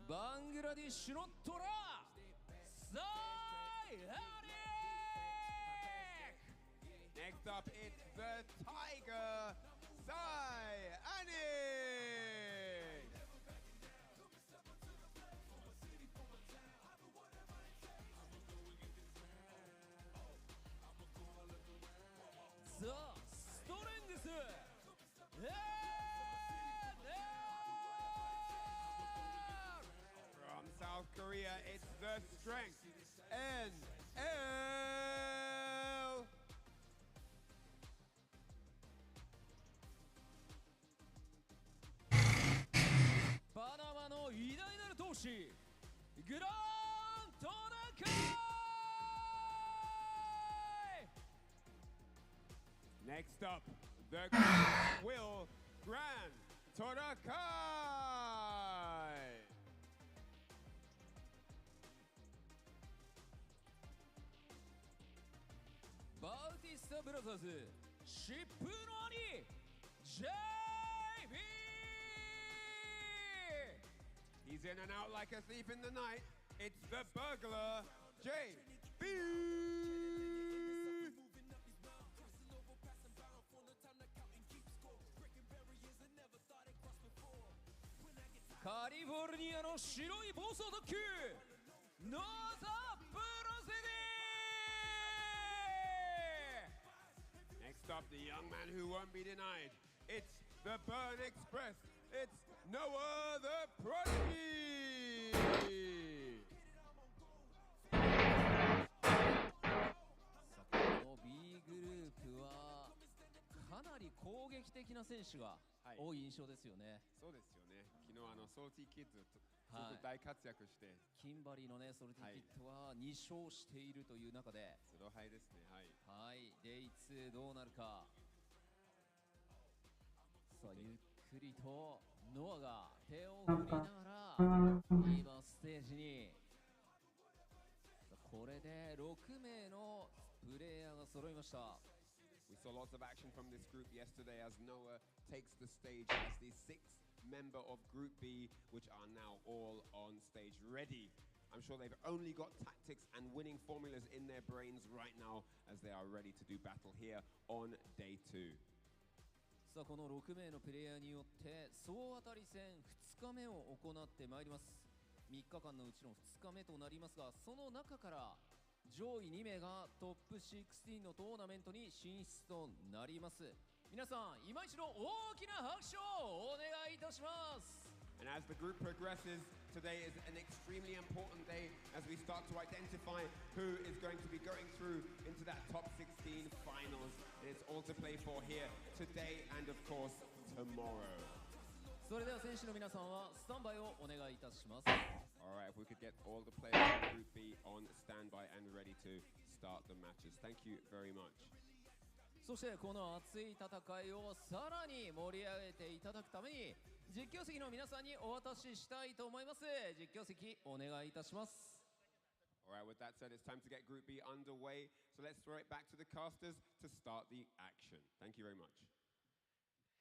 バングラディッシュのトラサイハニ Next up, it's the Tiger, Sai Anik. The Strength From South Korea, it's the Strength NL. パナマの偉大なる闘士グラントナカイ Next up, the Will Grand Torakai. バウティスタブラザーズ疾風の兄 JB He's in and out like a thief in the night. It's the burglar, JB. カリフォルニアの白い暴走特急ノーザプロセデ Next up, the young man who won't be denied. It's the Burn Express. It's no other Prodigy. この B グループはかかなり攻撃的な選手が多い印象ですよね。そうですよね。昨日ソルティキッズすごく大活躍して、キンバリーのねソルティキッドは2勝しているという中で、スローハイですね。はい、デイ2どうなるか。さあゆっくりとノアが手を振りながら今ステージに。これで6名のプレイヤーが揃いました。We saw lots of action from this group yesterday as Noah takes the stage as the sixth member of Group B, which are now all on stage ready. I'm sure they've only got tactics and winning formulas in their brains right now as they are ready to do battle here on day 2. さあこの6名のプレイヤーによって総当たり戦2日目を行ってまいります。3日間のうちの2日目となりますが、その中から上位2名がトップ16のトーナメントに進出となります。皆さん今一度大きな拍手をお願いいたします。 And as the group progresses, today is an extremely important day as we start to identify who is going to be going through into that top 16 finals. And it's all to play for here today and of course tomorrow. それでは選手の皆さんはスタンバイをお願いいたします。 Alright, if we could get all the players in Group B on standby and ready to start the matches. Thank you very much. そしてこの熱い戦いをさらに盛り上げていただくために実況席の皆さんにお渡ししたいと思います。実況席お願いいたします。 Alright, with that said, it's time to get Group B underway. So let's throw it back to the casters to start the action. Thank you very much.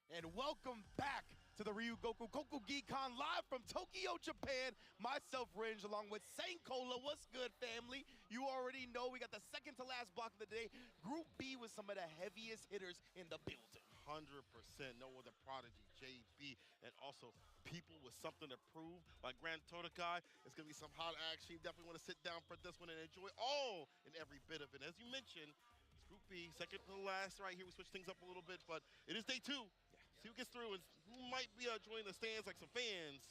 And welcome back to the Ryugoku Kokugikon live from Tokyo, Japan. Myself, Ringe, along with Sankola. What's good, family? You already know we got the second to last block of the day. Group B with some of the heaviest hitters in the building. 100%. No other prodigy, JB, and also people with something to prove, like Grand Totokai. It's going to be some hot action. You definitely want to sit down for this one and enjoy all and every bit of it. As you mentioned, it's Group B, second to the last right here. We switch things up a little bit, but it is day 2. See who gets through and who might be joining the stands like some fans.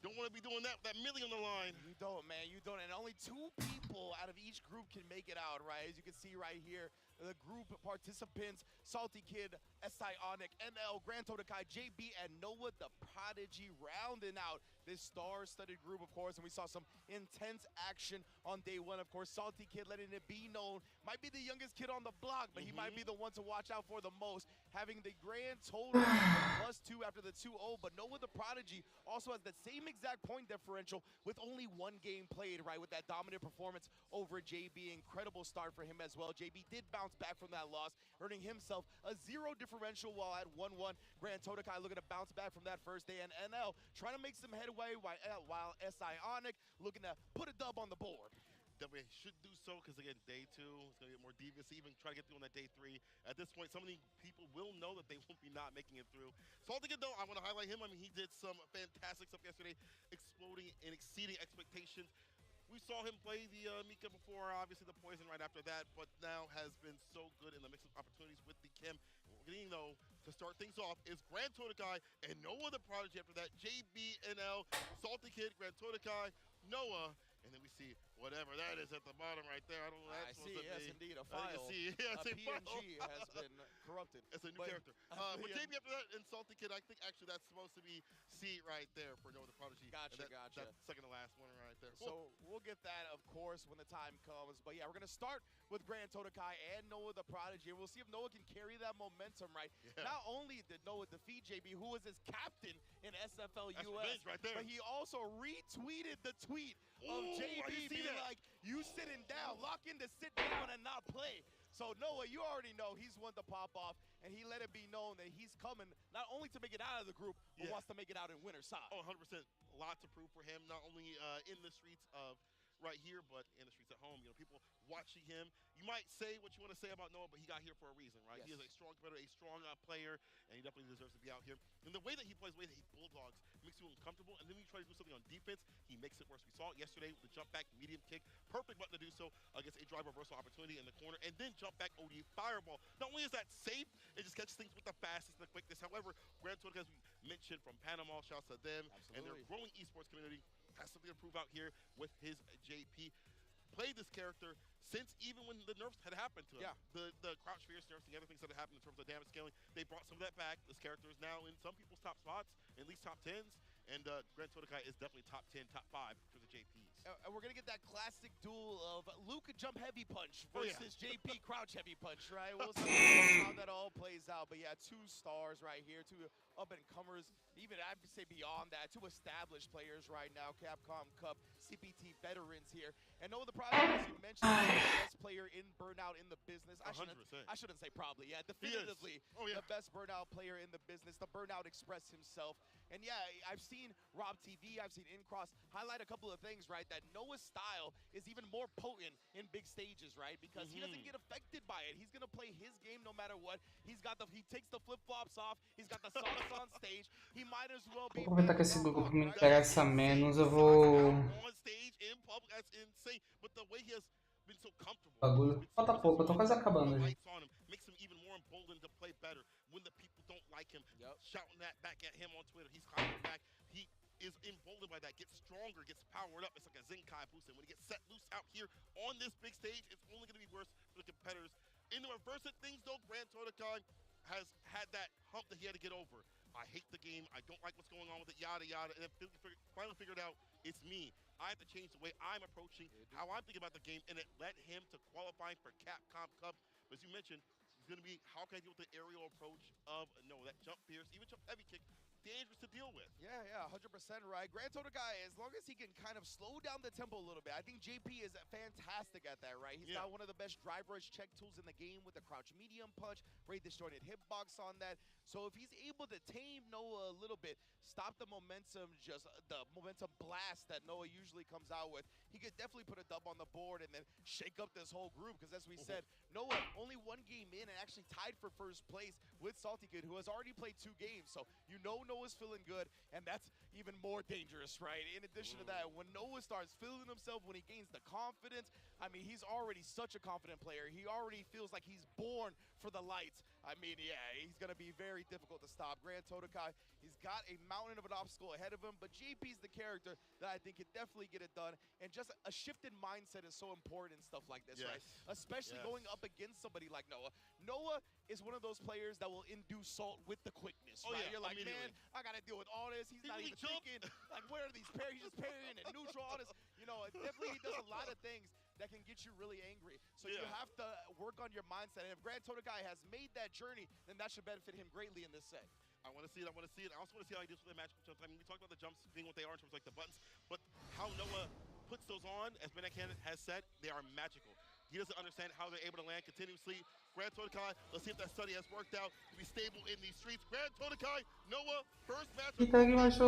Don't want to be doing that with that millie on the line. You don't, man. You don't. And only 2 people out of each group can make it out, right? As you can see right here, the group participants, Salty Kid, SI Onic, NL, Grand Totokai, JB, and Noah the Prodigy rounding out this star-studded group, of course. And we saw some intense action on day 1, of course. Salty Kid letting it be known, might be the youngest kid on the block, but he might be the one to watch out for the most, having the grand total +2 after the 2-0. But Noah the Prodigy also has the same exact point differential with only 1 game played, right, with that dominant performance over JB. Incredible start for him as well. JB did bounce back from that loss, earning himself a 0 differential while at 1-1. Grand Totokai looking to bounce back from that first day, and NL trying to make some headway while SI Onic looking to put a dub on the board. Definitely should do so because, again, day 2 is going to get more devious. Even try to get through on that day 3. At this point, some of the people will know that they won't be not making it through. Salty Kid, though, I want to highlight him. I mean, he did some fantastic stuff yesterday, exploding and exceeding expectations. We saw him play the Mika before, obviously the Poison right after that, but now has been so good in the mix of opportunities with the Kim. What we're getting, though, to start things off is Grand Totokai and Noah the Prodigy after that. JB, NL, Salty Kid, Grand Totokai, Noah, and then we see whatever that is at the bottom right there. I don't know what that's supposed to be. Yes, indeed, a file. A PNG has been corrupted. It's a new character. But JB after that and Salty Kid, I think actually that's supposed to be C right there for Noah the Prodigy. Gotcha. That second to last one right there. So we'll get that, of course, when the time comes. But yeah, we're going to start with Grand Totokai and Noah the Prodigy. And we'll see if Noah can carry that momentum, right? Yeah. Not only did Noah defeat JB, who was his captain in SFL US, right there. but he also retweeted the tweet of JB being like, you sitting down, lock in to sit down and not play. So Noah, you already know he's one to pop off, and he let it be known that he's coming not only to make it out of the group, but wants to make it out in winner's side. Oh, 100%. A lot to prove for him, not only in the streets of right here, but in the streets at home. You know, people watching him. You might say what you want to say about Noah, but he got here for a reason, right? Yes. He is a strong competitor, a strong player, and he definitely deserves to be out here. And the way that he plays, the way that he bulldogs, makes you uncomfortable. And then when you try to do something on defense, he makes it worse. We saw it yesterday with the jump back, medium kick. Perfect button to do so against a drive reversal opportunity in the corner. And then jump back OD fireball. Not only is that safe, it just catches things with the fastest and the quickness. However, Grand Totokai, as we mentioned from Panama, shouts to them and their growing esports community, has something to prove out here with his JP. Played this character since even when the nerfs had happened to him. Yeah. The crouch fierce nerfs, the other things that had happened in terms of damage scaling, they brought some of that back. This character is now in some people's top spots, at least top 10s, and Grand Todokai is definitely top 10, top 5 for the JPs. And we're going to get that classic duel of Luke jump heavy punch versus JP crouch heavy punch, right? We'll see how that all plays out. But yeah, 2 stars right here, 2 up-and-comers, even I'd say beyond that, 2 established players right now, Capcom Cup, CPT veterans here. And no, the problem, as you mentioned, is the best player in Burnout in the business. I shouldn't say probably, yeah, definitively the best Burnout player in the business, the Burnout Express himself. And yeah, I've seen Rob TV, I've seen Incross highlight a couple of things, right? That Noah's style is even more potent in big stages, right? Because he doesn't get affected by it. He's gonna play his game no matter what. He takes the flip-flops off, he's got the socks on stage. He might as well be. Vou aproveitar que esse grupo me interessa menos, eu vou. On stage, in public, that's insane. But the way he has been so comfortable. Bagulho. Falta pouco, eu tô quase acabando, gente. On him makes him even more emboldened to play better. When the people don't like him, shouting that back at him on Twitter, he's climbing back. He is emboldened by that, gets stronger, gets powered up. It's like a Zenkai boost. And when he gets set loose out here on this big stage, it's only going to be worse for the competitors. In the reverse of things, though, Grand Todokai has had that hump that he had to get over. I hate the game. I don't like what's going on with it, yada, yada. And then finally figured out it's me. I have to change the way I'm approaching, how I'm thinking about the game, and it led him to qualifying for Capcom Cup. But as you mentioned, it's going to be how can I deal with the aerial approach of that jump pierce, even jump heavy kick, dangerous to deal with. Yeah, 100% right. Grand Todokai, as long as he can kind of slow down the tempo a little bit, I think JP is fantastic at that, right? He's got one of the best drive rush check tools in the game with the crouch medium punch, great disjointed hitbox on that. So if he's able to tame Noah a little bit, stop the momentum, just the momentum blast that Noah usually comes out with, he could definitely put a dub on the board and then shake up this whole group. Because as we said, Noah only 1 game in and actually tied for first place with Salty Kid, who has already played 2 games. So you know Noah's feeling good, and that's even more dangerous, right? In addition to that, when Noah starts feeling himself, when he gains the confidence, I mean, he's already such a confident player. He already feels like he's born for the lights. I mean, yeah, he's going to be very difficult to stop. Grand Todokai, he's got a mountain of an obstacle ahead of him, but JP's the character that I think could definitely get it done. And just a shifted mindset is so important in stuff like this, right? Especially going up against somebody like Noah. Noah is one of those players that will induce Salt with the quickness, right? You're like, man, I got to deal with all this. He's not even thinking, like, where are these parries? He's just parrying and neutral, all this. You know, definitely he does a lot of things that can get you really angry. So you have to work on your mindset. And if Grand Todokai has made that journey, then that should benefit him greatly in this set. I want to see it. I want to see it. I also want to see how he deals with the match jumps. I mean, we talked about the jumps being what they are in terms of like the buttons, but how Noah puts those on, as Benakan has said, they are magical. He doesn't understand how they're able to land continuously. Grand Todokai, let's see if that study has worked out to be stable in these streets. Grand Todokai, Noah, first match. Trying to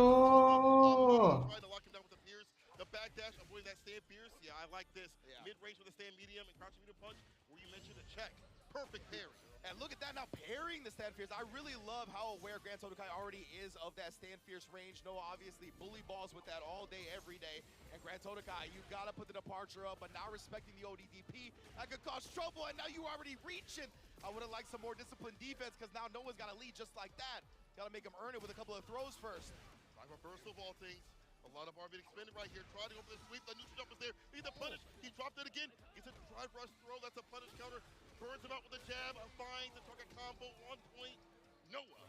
lock him down with the Pierce. The backdash, avoiding that stand Pierce. Yeah, I like this. Mid-range with a stand medium and crouching medium punch, where you mentioned a check. Perfect parry. And look at that now, parrying the stand fierce. I really love how aware Grand Todokai already is of that stand fierce range. Noah obviously bully balls with that all day, every day. And Grand Todokai, you've got to put the departure up, but now respecting the ODDP, that could cause trouble, and now you already reaching. I would have liked some more disciplined defense, because now Noah's got to lead just like that. Got to make him earn it with a couple of throws first. Like reversal of all things. A lot of RV expended right here. Trying to go for the sweep. The neutral jump is there. He's a punish. He dropped it again. He's a drive rush throw. That's a punish counter. Burns him out with a jab. Finds the target combo on point. Noah.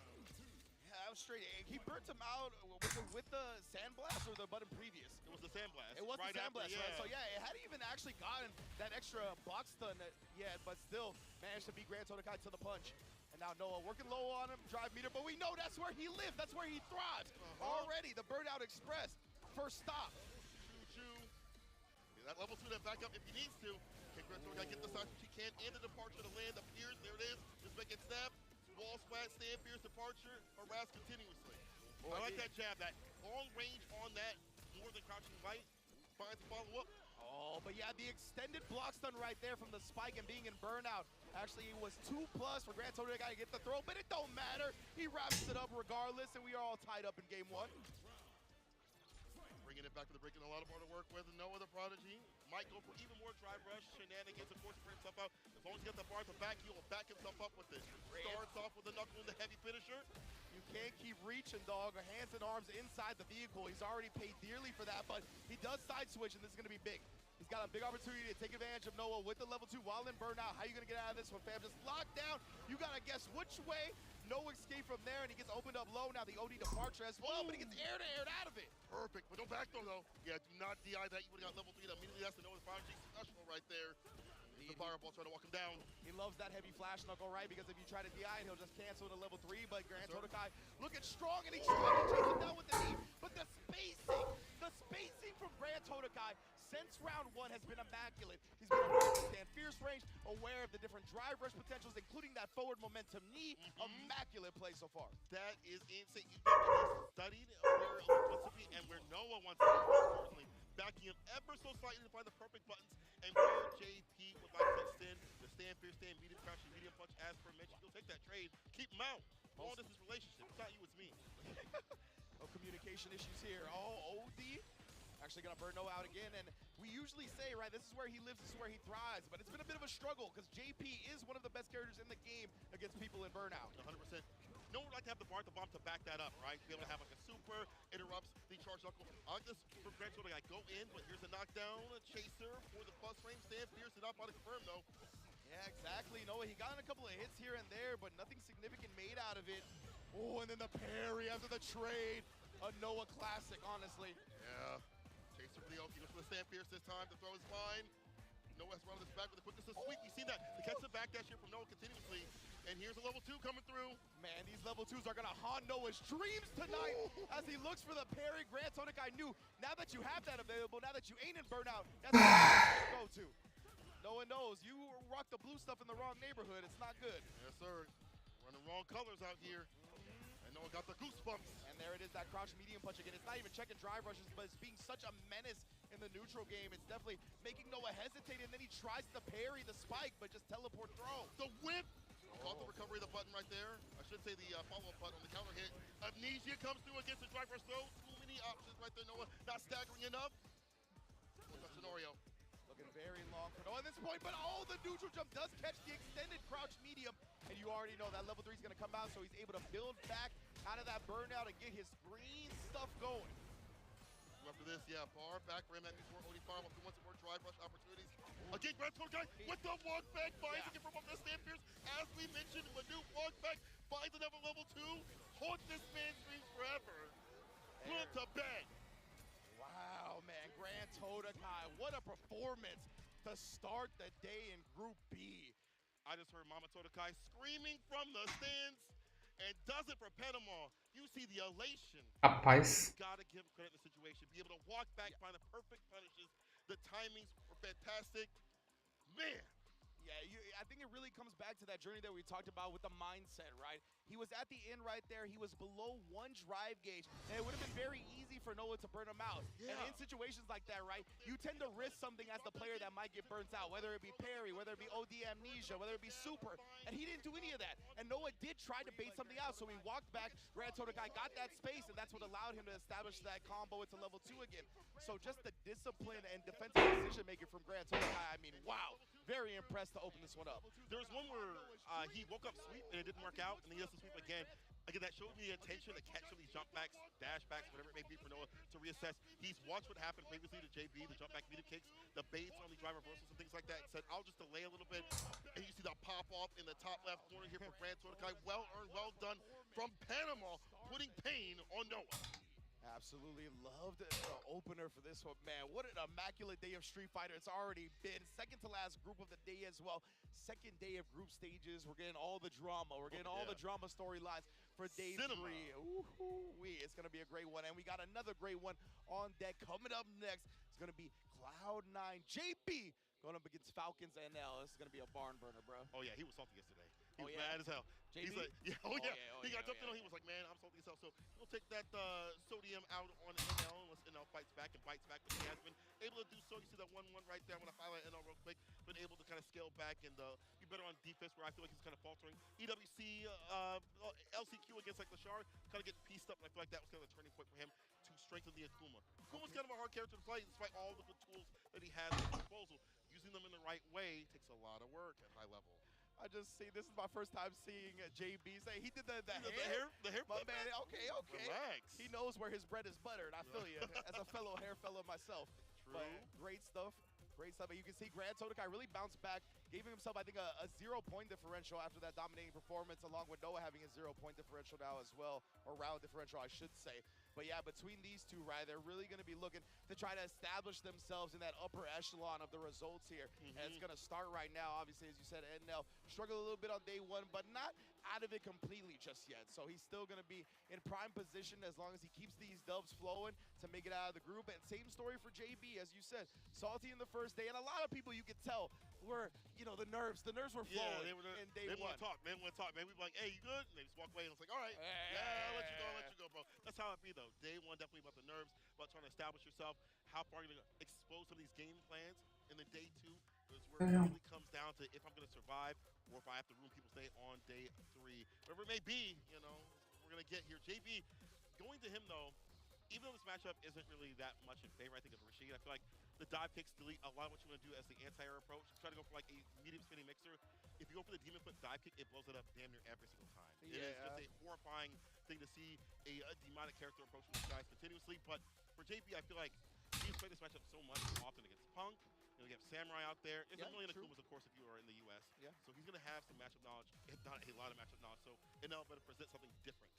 Yeah, that was straight. He burnt him out with the sandblast or the button previous? It was the sandblast. It was the sandblast, right? So yeah, it hadn't even actually gotten that extra block stun yet, but still managed to beat Grand Todokai to the punch. And now Noah working low on him, drive meter, but we know that's where he lives. That's where he thrives. Already, the Burnout Express. First stop. Choo-choo. That level 2, that back up if he needs to. Can Grand Todokai get the side which he can, and the departure to land appears. There it is. Just make it snap. Wall splat, stand fierce, departure, harass continuously. I like that jab, that long range on that, more than crouching right. Finds follow-up. Oh, but yeah, the extended block stun right there from the spike and being in Burnout. Actually, it was 2+ for Grand Todokai to get the throw, but it don't matter. He wraps it up regardless, and we are all tied up in game 1. Bringing it back to the break and a lot of more to work with. Noah the Prodigy might go for even more drive rush shenanigans. Of course, to bring himself out. As long as he gets the bar to back, he will back himself up with it. Starts off with the knuckle and the heavy finisher. You can't keep reaching, dog. Hands and arms inside the vehicle. He's already paid dearly for that, but he does side switch, and this is going to be big. He's He's got a big opportunity to take advantage of Noah with the level 2 while in burnout. How are you going to get out of this one, fam? Just locked down. You got to guess which way. No escape from there, and he gets opened up low. Now the OD departure as well, but he gets aired out of it. Perfect, but don't back though. Yeah, do not DI that. You would have got level 3. That immediately has to know the 5G special right there. The fireball trying to walk him down. He loves that heavy flash knuckle, right? Because if you try to DI, he'll just cancel to level 3. But Grand Todokai looking strong, and he's trying to chase him down with the knee. But the spacing from Grand Todokai since round 1 has been immaculate. He's been aware of the stand fierce range, aware of the different drive rush potentials, including that forward momentum knee. Immaculate play so far. That is insane. You studied where Elite wants to be and where Noah wants to be, importantly. Backing him ever so slightly to find the perfect buttons, and where JP would like to extend the stand, fierce stand, medium crouch, and medium punch as per mentioned. He'll take that trade, keep him out. All this is relationship. It's not you, it's me. No communication issues here. Oh, OD actually gonna burn Noah out again, and we usually say, right, this is where he lives, this is where he thrives, but it's been a bit of a struggle because JP is one of the best characters in the game against people in burnout. 100%. No one would like to have the bar at the bomb to back that up, right? Be able to have like a super, interrupts the charge knuckle. I like this for Grand Todokai. I go in, but here's a knockdown, a chaser for the plus frame stand. Fierce it up on a confirm though. Yeah, exactly. Noah, he got in a couple of hits here and there, but nothing significant made out of it. Oh, and then the parry after the trade. A Noah classic, honestly. Yeah. Chaser for the Oki, goes for the stand fierce this time. The throw is fine. Noah has run this back with the quickness of sweep. You've seen that. The catch the back dash here from Noah continuously. And here's a level 2 coming through. Man, these level 2s are gonna haunt Noah's dreams tonight as he looks for the parry. Grand Todokai knew, now that you have that available, now that you ain't in burnout, that's what you go to. Noah knows, you rock the blue stuff in the wrong neighborhood, it's not good. Yes, sir. Running wrong colors out here. And Noah got the goosebumps. And there it is, that crouch medium punch again. It's not even checking drive rushes, but it's being such a menace in the neutral game. It's definitely making Noah hesitate, and then he tries to parry the spike, but just teleport throw. The whip! Caught the recovery of the button right there. I should say the follow-up button on the counter hit. Amnesia comes through against the drive rush throw. Too many options right there, Noah. Not staggering enough. What's that scenario? Looking very long for Noah at this point, but the neutral jump does catch the extended crouch medium, and you already know that level 3 is going to come out, so he's able to build back out of that burnout and get his green stuff going. After this, yeah, bar back rim at before OD farm up to once more drive rush opportunities. Again, Grand Todokai with the walk back, finds again from up the stand fierce. As we mentioned, Manu walk back, finds another level 2, haunts this man's dreams forever. Put him to bed. Wow, man, Grand Todokai, what a performance to start the day in Group B. I just heard Mama Todokai screaming from the stands, and does it for Panama. You see the elation. Rapaz. Gotta give credit to the situation. Be able to walk back, find the perfect punishes. The timings were fantastic. Man. Yeah, I think it really comes back to that journey that we talked about with the mindset, right? He was at the end right there. He was below 1 drive gauge, and it would have been very easy for Noah to burn him out. Yeah. And in situations like that, right, you tend to risk something as the player that might get burnt out, whether it be parry, whether it be OD amnesia, whether it be super, and he didn't do any of that. And Noah did try to bait something out, so he walked back. Grand Todokai got that space, and that's what allowed him to establish that combo into level 2 again. So just the discipline and defensive decision-making from Grand Todokai, I mean, wow. Very impressed to open this one up. There was one where he woke up sweep and it didn't work out, and then he does the sweep again. Again, that showed me the intention to catch some of these jump backs, dash backs, whatever it may be for Noah to reassess. He's watched what happened previously to JB, the jump back medium kicks, the baits on the drive reversals and things like that, and said, I'll just delay a little bit. And you see that pop off in the top left corner here for Grand Todokai. Well earned, well done from Panama, putting pain on Noah. Absolutely loved the opener for this one, man. What an immaculate day of Street Fighter it's already been. Second to last group of the day as well. Second day of group stages. We're getting all the drama. We're getting all the drama storylines for day 3. Ooh-wee. It's going to be a great one. And we got another great one on deck. Coming up next, it's going to be Cloud9 JP going up against Falcons NL. This is going to be a barn burner, bro. Oh, yeah, he was salty yesterday. He was mad as hell. JB? He's like, he got jumped in on. He was like, man, I'm salty as hell. So he'll take that sodium out on NL unless NL fights back and bites back. But he has been able to do so. You see that 1-1 right there. I'm going to highlight NL real quick. Been able to kind of scale back and be better on defense where I feel like he's kind of faltering. EWC, LCQ against like Lashard, kind of getting pieced up. And I feel like that was kind of the turning point for him to strengthen the Akuma. Akuma's kind of a hard character to play despite all the good tools that he has at his disposal. Using them in the right way takes a lot of work at high level. I just see, this is my first time seeing JB say he did the hair. The hair. My man, okay. Relax. He knows where his bread is buttered. I feel you, as a fellow hair fellow myself. True. But great stuff. Great stuff. But you can see Grand Todokai really bounced back, gave himself, I think, a 0-point differential after that dominating performance, along with Noah having a 0-point differential now as well, or round differential, I should say. But yeah, between these two, right, they're really going to be looking to try to establish themselves in that upper echelon of the results here. And it's going to start right now, obviously, as you said, NL struggled a little bit on day one, but not out of it completely just yet. So he's still going to be in prime position as long as he keeps these dubs flowing to make it out of the group. And same story for JB, as you said, salty in the first day. And a lot of people, you could tell, were, you know, the nerves were flowing they were in day they one. want to talk. They want to talk, man. We be like, hey, you good? And they just walk away, and it's like, all right, yeah, I'll let you go, bro. That's how it be, though. Day one, definitely about the nerves, about trying to establish yourself. How far you're going to expose some of these game plans. And then day two is where it really comes down to if I'm going to survive or if I have to ruin people's day on day three. Whatever it may be, you know, we're going to get here. JB, going to him, though, even though this matchup isn't really that much in favor, I think, of Rashid, I feel like the dive kicks delete a lot of what you want to do as the anti-air approach. You try to go for like a medium spinning mixer. If you go for the demon foot dive kick, it blows it up damn near every single time. It is just a horrifying thing to see a demonic character approaching these guys continuously. But for JP, I feel like he's played this matchup so much often against Punk. You know, you have Samurai out there. It's a million Akumas, of course, if you are in the U.S. Yeah. So he's going to have some matchup knowledge, if not a lot of matchup knowledge. So NL better present something different.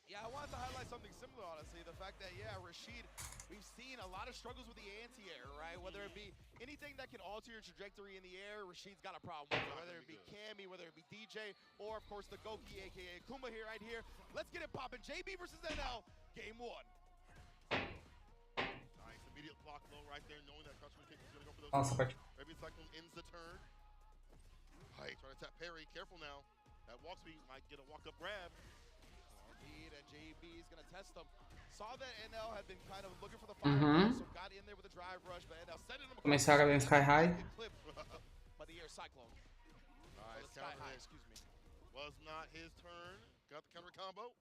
Yeah, I wanted to highlight something similar, honestly. The fact that, yeah, Rashid, we've seen a lot of struggles with the anti-air, right? Whether it be anything that can alter your trajectory in the air, Rashid's got a problem with it. Whether it be Cammy, whether it be DJ, or, of course, the Goki, a.k.a. Kuma here, right here. Let's get it popping. JB versus NL, game one. Nice, immediate block low right there, knowing that customer kick is going to go for those. Maybe Cyclone ends the turn. Right, trying to tap parry. Careful now. That walk speed might get a walk-up grab. Indeed, and JB is going to test him. Saw that NL had been kind of looking for the fireball, so got in there with a drive rush, but NL sending him Começaram a Sky High. by the air cyclone. Nice, Sky High, excuse me. Was not his turn. Got the counter combo.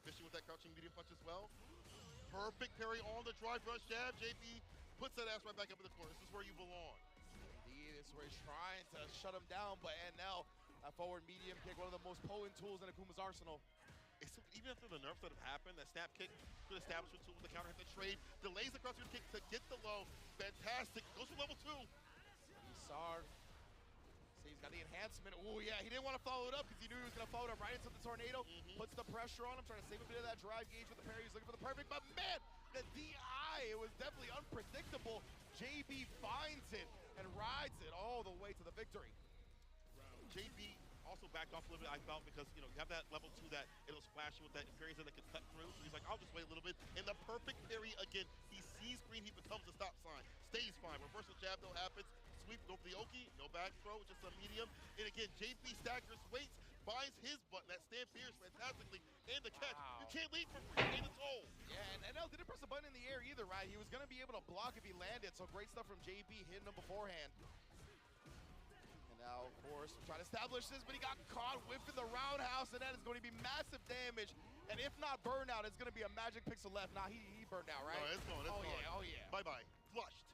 Fishing with that crouching medium punch as well. Perfect parry on the drive rush jab. JP puts that ass right back up in the corner. This is where you belong. Indeed, this is where he's trying to shut him down, but NL, a forward medium kick, one of the most potent tools in Akuma's arsenal. Even after the nerfs that have happened, that snap kick, good establishment tool with the counter hit the trade, delays the cross kick to get the low. Fantastic. Goes for level 2. Isar. See, he's got the enhancement. Oh, yeah, he didn't want to follow it up because he knew he was going to follow it up right into the tornado. Puts the pressure on him, trying to save a bit of that drive gauge with the parry. He's looking for the perfect, but man, the DI, it was definitely unpredictable. JB finds it and rides it all the way to the victory. JB also backed off a little bit, I felt, because, you know, you have that level 2 that it'll splash you with that parries that can cut through. So he's like, I'll just wait a little bit. And the perfect parry again. He sees green, he becomes a stop sign. Stays fine. Reversal jab, though, happens. Sweep, go for the Oki. No back throw, just a medium. And again, JP staggers, waits, finds his button. That stand fierce fantastically. And the catch. You can't lead for free. And it's all. Yeah, and NL didn't press the button in the air either, right? He was going to be able to block if he landed. So great stuff from JB hitting him beforehand. Now, of course, trying to establish this, but he got caught whiffing the roundhouse, and that is going to be massive damage. And if not burnout, it's going to be a magic pixel left. Nah, he burned out, right? No, it's gone, it's gone. Yeah, oh yeah. Bye-bye, flushed.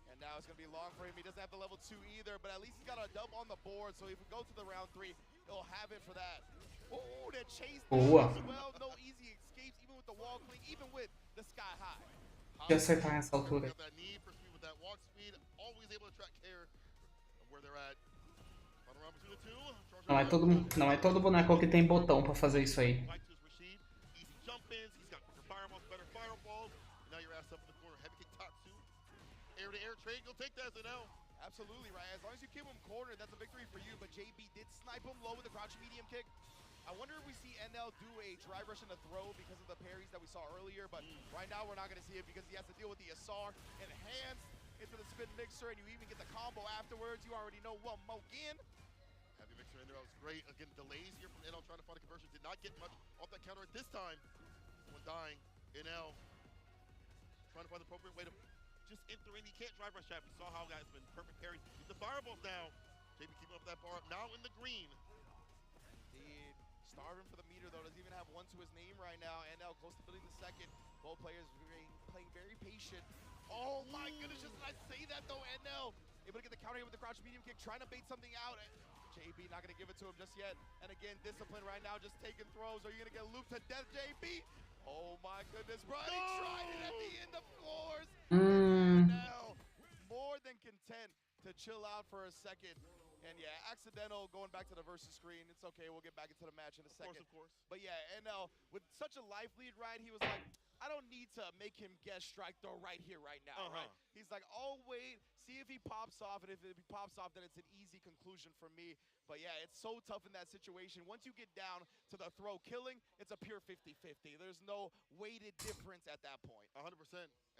And now it's going to be long for him. He doesn't have the level 2 either, but at least he's got a dub on the board, so if we go to the round 3, he'll have it for that. Oh, that chase as well. No easy escapes, even with the wall clean, even with the Sky High. Deixa eu acertar nessa altura. Got that knee for speed with that walk speed, always able to track care where they're at. Não é todo boneco que tem botão pra fazer isso aí. Easy jump ins, he's got quicker fireballs, better fireballs. Now you're ass up in the corner, heavy kick Tatsu. Air to air trade, you'll take that as an L. Absolutely, right. As long as you keep him cornered, that's a victory for you. But JB did snipe him low with the crouching medium kick. I wonder if we see NL do a drive rush and a throw because of the parries that we saw earlier. But right now, we're not going to see it because he has to deal with the Asar enhanced into the spin mixer, and you even get the combo afterwards. You already know what Mokin. Heavy mixer in there, that was great. Again, delays here from NL trying to find a conversion. Did not get much off that counter at this time. Someone dying. NL trying to find the appropriate way to just enter in. He can't drive rush jab. We saw how guys been perfect parries. The fireballs now. JB keeping up that bar. Now in the green. Indeed. Starving for the meter, though. Doesn't even have one to his name right now. NL close to building the second. Both players playing very patient. Oh my goodness, just as I say that though, NL able to get the counter here with the crouch medium kick, trying to bait something out. JB not gonna give it to him just yet. And again, discipline right now, just taking throws. Are you gonna get looped to death, JB? Oh my goodness, bro. He tried it at the end, of course. NL more than content to chill out for a second. And yeah, accidental going back to the versus screen. It's okay. We'll get back into the match in a second. Of course. But yeah, NL with such a life lead, right? He was like, I don't need to make him guess strike throw right here, right now, right? He's like, I'll wait, see if he pops off, and if he pops off, then it's an easy conclusion for me. But yeah, it's so tough in that situation. Once you get down to the throw killing, it's a pure 50-50. There's no weighted difference at that point. 100%.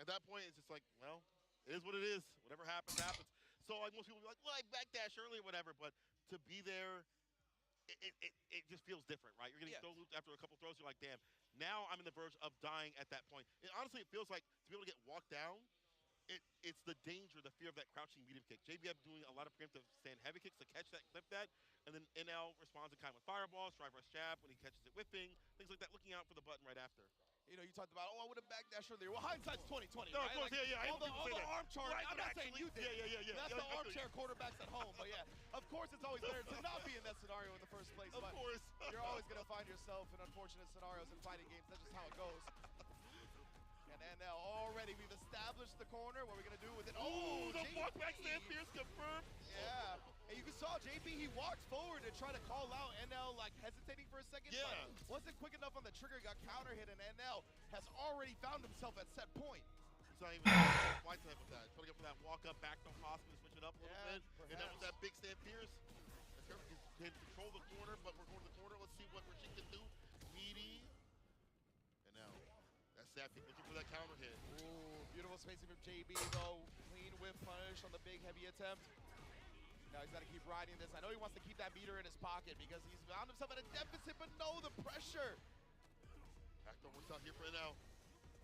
At that point, it's just like, well, it is what it is. Whatever happens, happens. So like most people be like, well, I backdash early or whatever, but to be there, it just feels different, right? You're getting throw looped after a couple throws. You're like, damn, now I'm in the verge of dying at that point. And honestly, it feels like to be able to get walked down, it's the danger, the fear of that crouching medium kick. JB doing a lot of preemptive stand heavy kicks to catch that, clip that, and then NL responds in kind with fireballs, drive rush jab when he catches it whipping, things like that, looking out for the button right after. You know, you talked about, oh, I would have backdashed earlier. Well, hindsight's 20/20, no, right? of course, like, yeah. All the arm chart. Right, I'm not saying you did. Yeah. That's the armchair quarterbacks at home. But yeah, of course, it's always better to not be in that scenario in the first place. Of course. You're always going to find yourself in unfortunate scenarios in fighting games. That's just how it goes. And now already we've established the corner. What are we going to do with it? Oh, the JB. walk back stand fierce confirmed. Yeah. And you saw JB, he walked forward to try to call out NL, like hesitating for a second. Yeah. But wasn't quick enough on the trigger, got counter hit, and NL has already found himself at set point. He's not even flight time with that. He's trying to get for that walk up back to possibly switch it up a little bit. Perhaps. And then with that big stand fierce, he can control the corner, but we're going to the corner. Let's see what Rashid can do. Meaty. And now that's that pick looking for that counter hit. Ooh, beautiful spacing from JB though. Clean whip punish on the big heavy attempt. Now he's got to keep riding this. I know he wants to keep that meter in his pocket because he's found himself at a deficit, but no, the pressure. Backdoor works out here for now.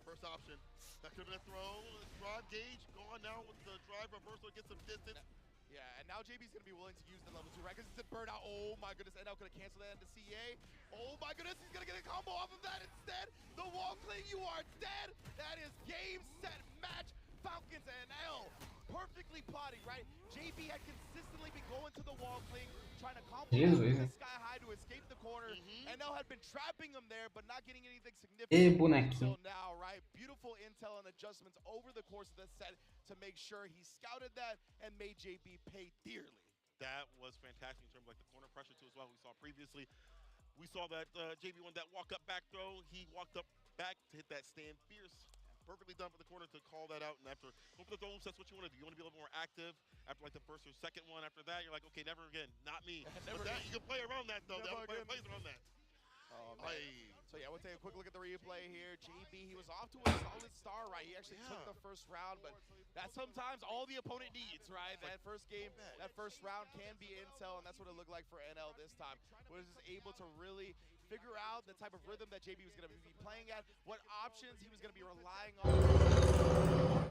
First option. That could have been a throw. Rod Gage gone now with the drive reversal, get some distance. Yeah, and now JB's going to be willing to use the level 2, right? Because it's a burnout. Oh my goodness, NL could have canceled that into CA. Oh my goodness, he's going to get a combo off of that instead. The wall cling, you are dead. That is game, set, match. Falcons and L perfectly plotting, right? JB had consistently been going to the wall cling, trying to combo the sky high to escape the corner. NL had been trapping him there, but not getting anything significant until now, right? Beautiful intel and adjustments over the course of the set to make sure he scouted that and made JB pay dearly. That was fantastic in terms of like the corner pressure too as well. We saw previously. We saw that JB won that walk up back throw. He walked up back to hit that stand fierce. Perfectly done for the corner to call that out, and after go for the throw, that's what you want to do. You want to be a little more active after like the first or second one. After that, you're like, okay, never again, not me. Never but that, again. you can play around that though. Never That again. plays around that. Oh, man. So yeah, we'll take a quick look at the replay here. JB, he was off to a solid start, right? He actually took the first round, but that's sometimes all the opponent needs, right? That first game, that first round can be intel, and that's what it looked like for NL this time. Was just able to really figure out the type of rhythm that JB was going to be playing at, what options he was going to be relying on,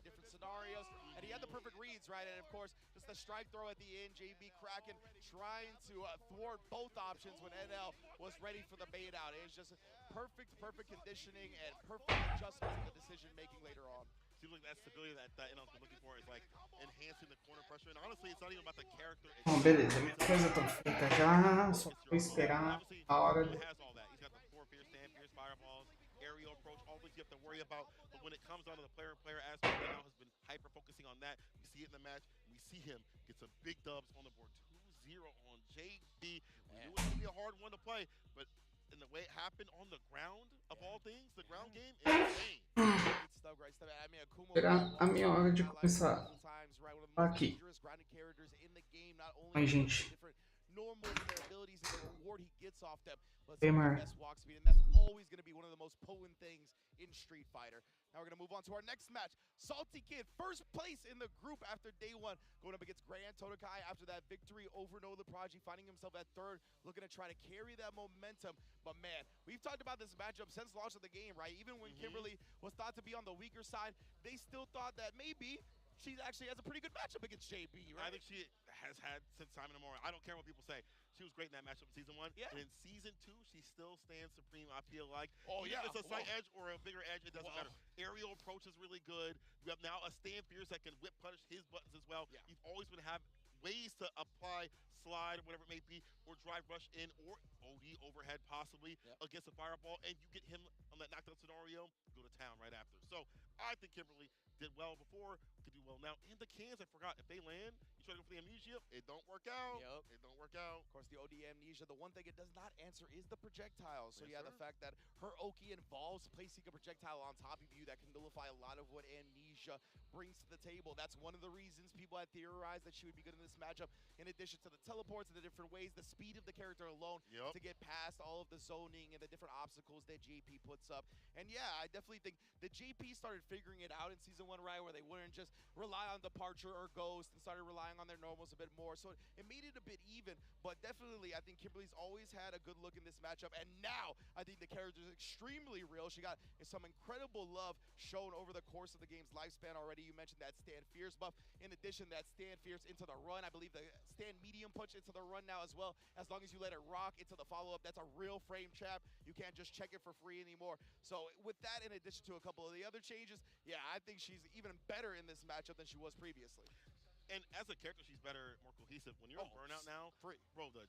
different scenarios, and he had the perfect reads, right? And of course, just the strike throw at the end, JB cracking, trying to thwart both options when NL was ready for the bait out. It was just perfect conditioning and perfect adjustments in the decision making later on. Seems like that stability that NL's been looking for is like enhancing the corner pressure, and honestly, it's not even about the character. Bom, beleza, minha coisa tá feita já, só vou esperar a hora de... He has all that. He's got the 4 fierce stand, fierce fireballs, aerial approach, all things you have to worry about. But when it comes down to the player aspect, NL has been hyper focusing on that. We see it in the match. We see him get some big dubs on the board. 2-0 on JB. We knew it was gonna be a hard one to play, but in the way it happened on the ground, of all things, the ground game is insane. Esperar a minha hora de começar aqui. Ai, gente. Normal in their abilities and the reward he gets off them. But Gamer. best walk speed, and that's always going to be one of the most potent things in Street Fighter. Now we're going to move on to our next match. Salty Kid, first place in the group after day 1, going up against Grand Todokai after that victory over Noah the Prodigy, finding himself at 3rd, looking to try to carry that momentum. But man, we've talked about this matchup since launch of the game, right? Even when Kimberly was thought to be on the weaker side, they still thought that maybe she actually has a pretty good matchup against JB, right? I think she has had since time immemorial. I don't care what people say. She was great in that matchup in Season 1. Yeah. And in Season 2, she still stands supreme, I feel like. Oh, Even yeah. if it's a slight edge or a bigger edge, it doesn't matter. Aerial approach is really good. You have now a stand fierce that can whip punish his buttons as well. Yeah. You've always been have ways to apply, slide, whatever it may be, or drive rush in, or OD overhead possibly against a fireball, and you get him on that knockdown scenario, go to town right after. So I think Kimberly did well before, could do well now. And the cans, I forgot, if they land, you try to go for the amnesia, it don't work out. Yep. It don't work out. Of course, the OD amnesia, the one thing it does not answer is the projectile. So Yes, yeah, sir. the fact that her Oki involves placing a projectile on top of you that can nullify a lot of what amnesia brings to the table. That's one of the reasons people had theorized that she would be good in this matchup, in addition to the teleports and the different ways, the speed of the character alone to get past all of the zoning and the different obstacles that JP puts up. And yeah, I definitely think the JP started figuring it out in Season 1, right, where they wouldn't just rely on Departure or Ghost and started relying on their normals a bit more. So it made it a bit even, but definitely I think Kimberly's always had a good look in this matchup, and now I think the character is extremely real. She got some incredible love shown over the course of the game's lifespan already. You mentioned that Stand Fierce buff. In addition, that Stand Fierce into the run. I believe the Stand Medium punch into the run now as well. As long as you let it rock into the follow-up, that's a real frame trap. You can't just check it for free anymore. So with that, in addition to a couple of the other changes, yeah, I think she's even better in this matchup than she was previously. And as a character, she's better, more cohesive. When you're in Burnout now, bro, the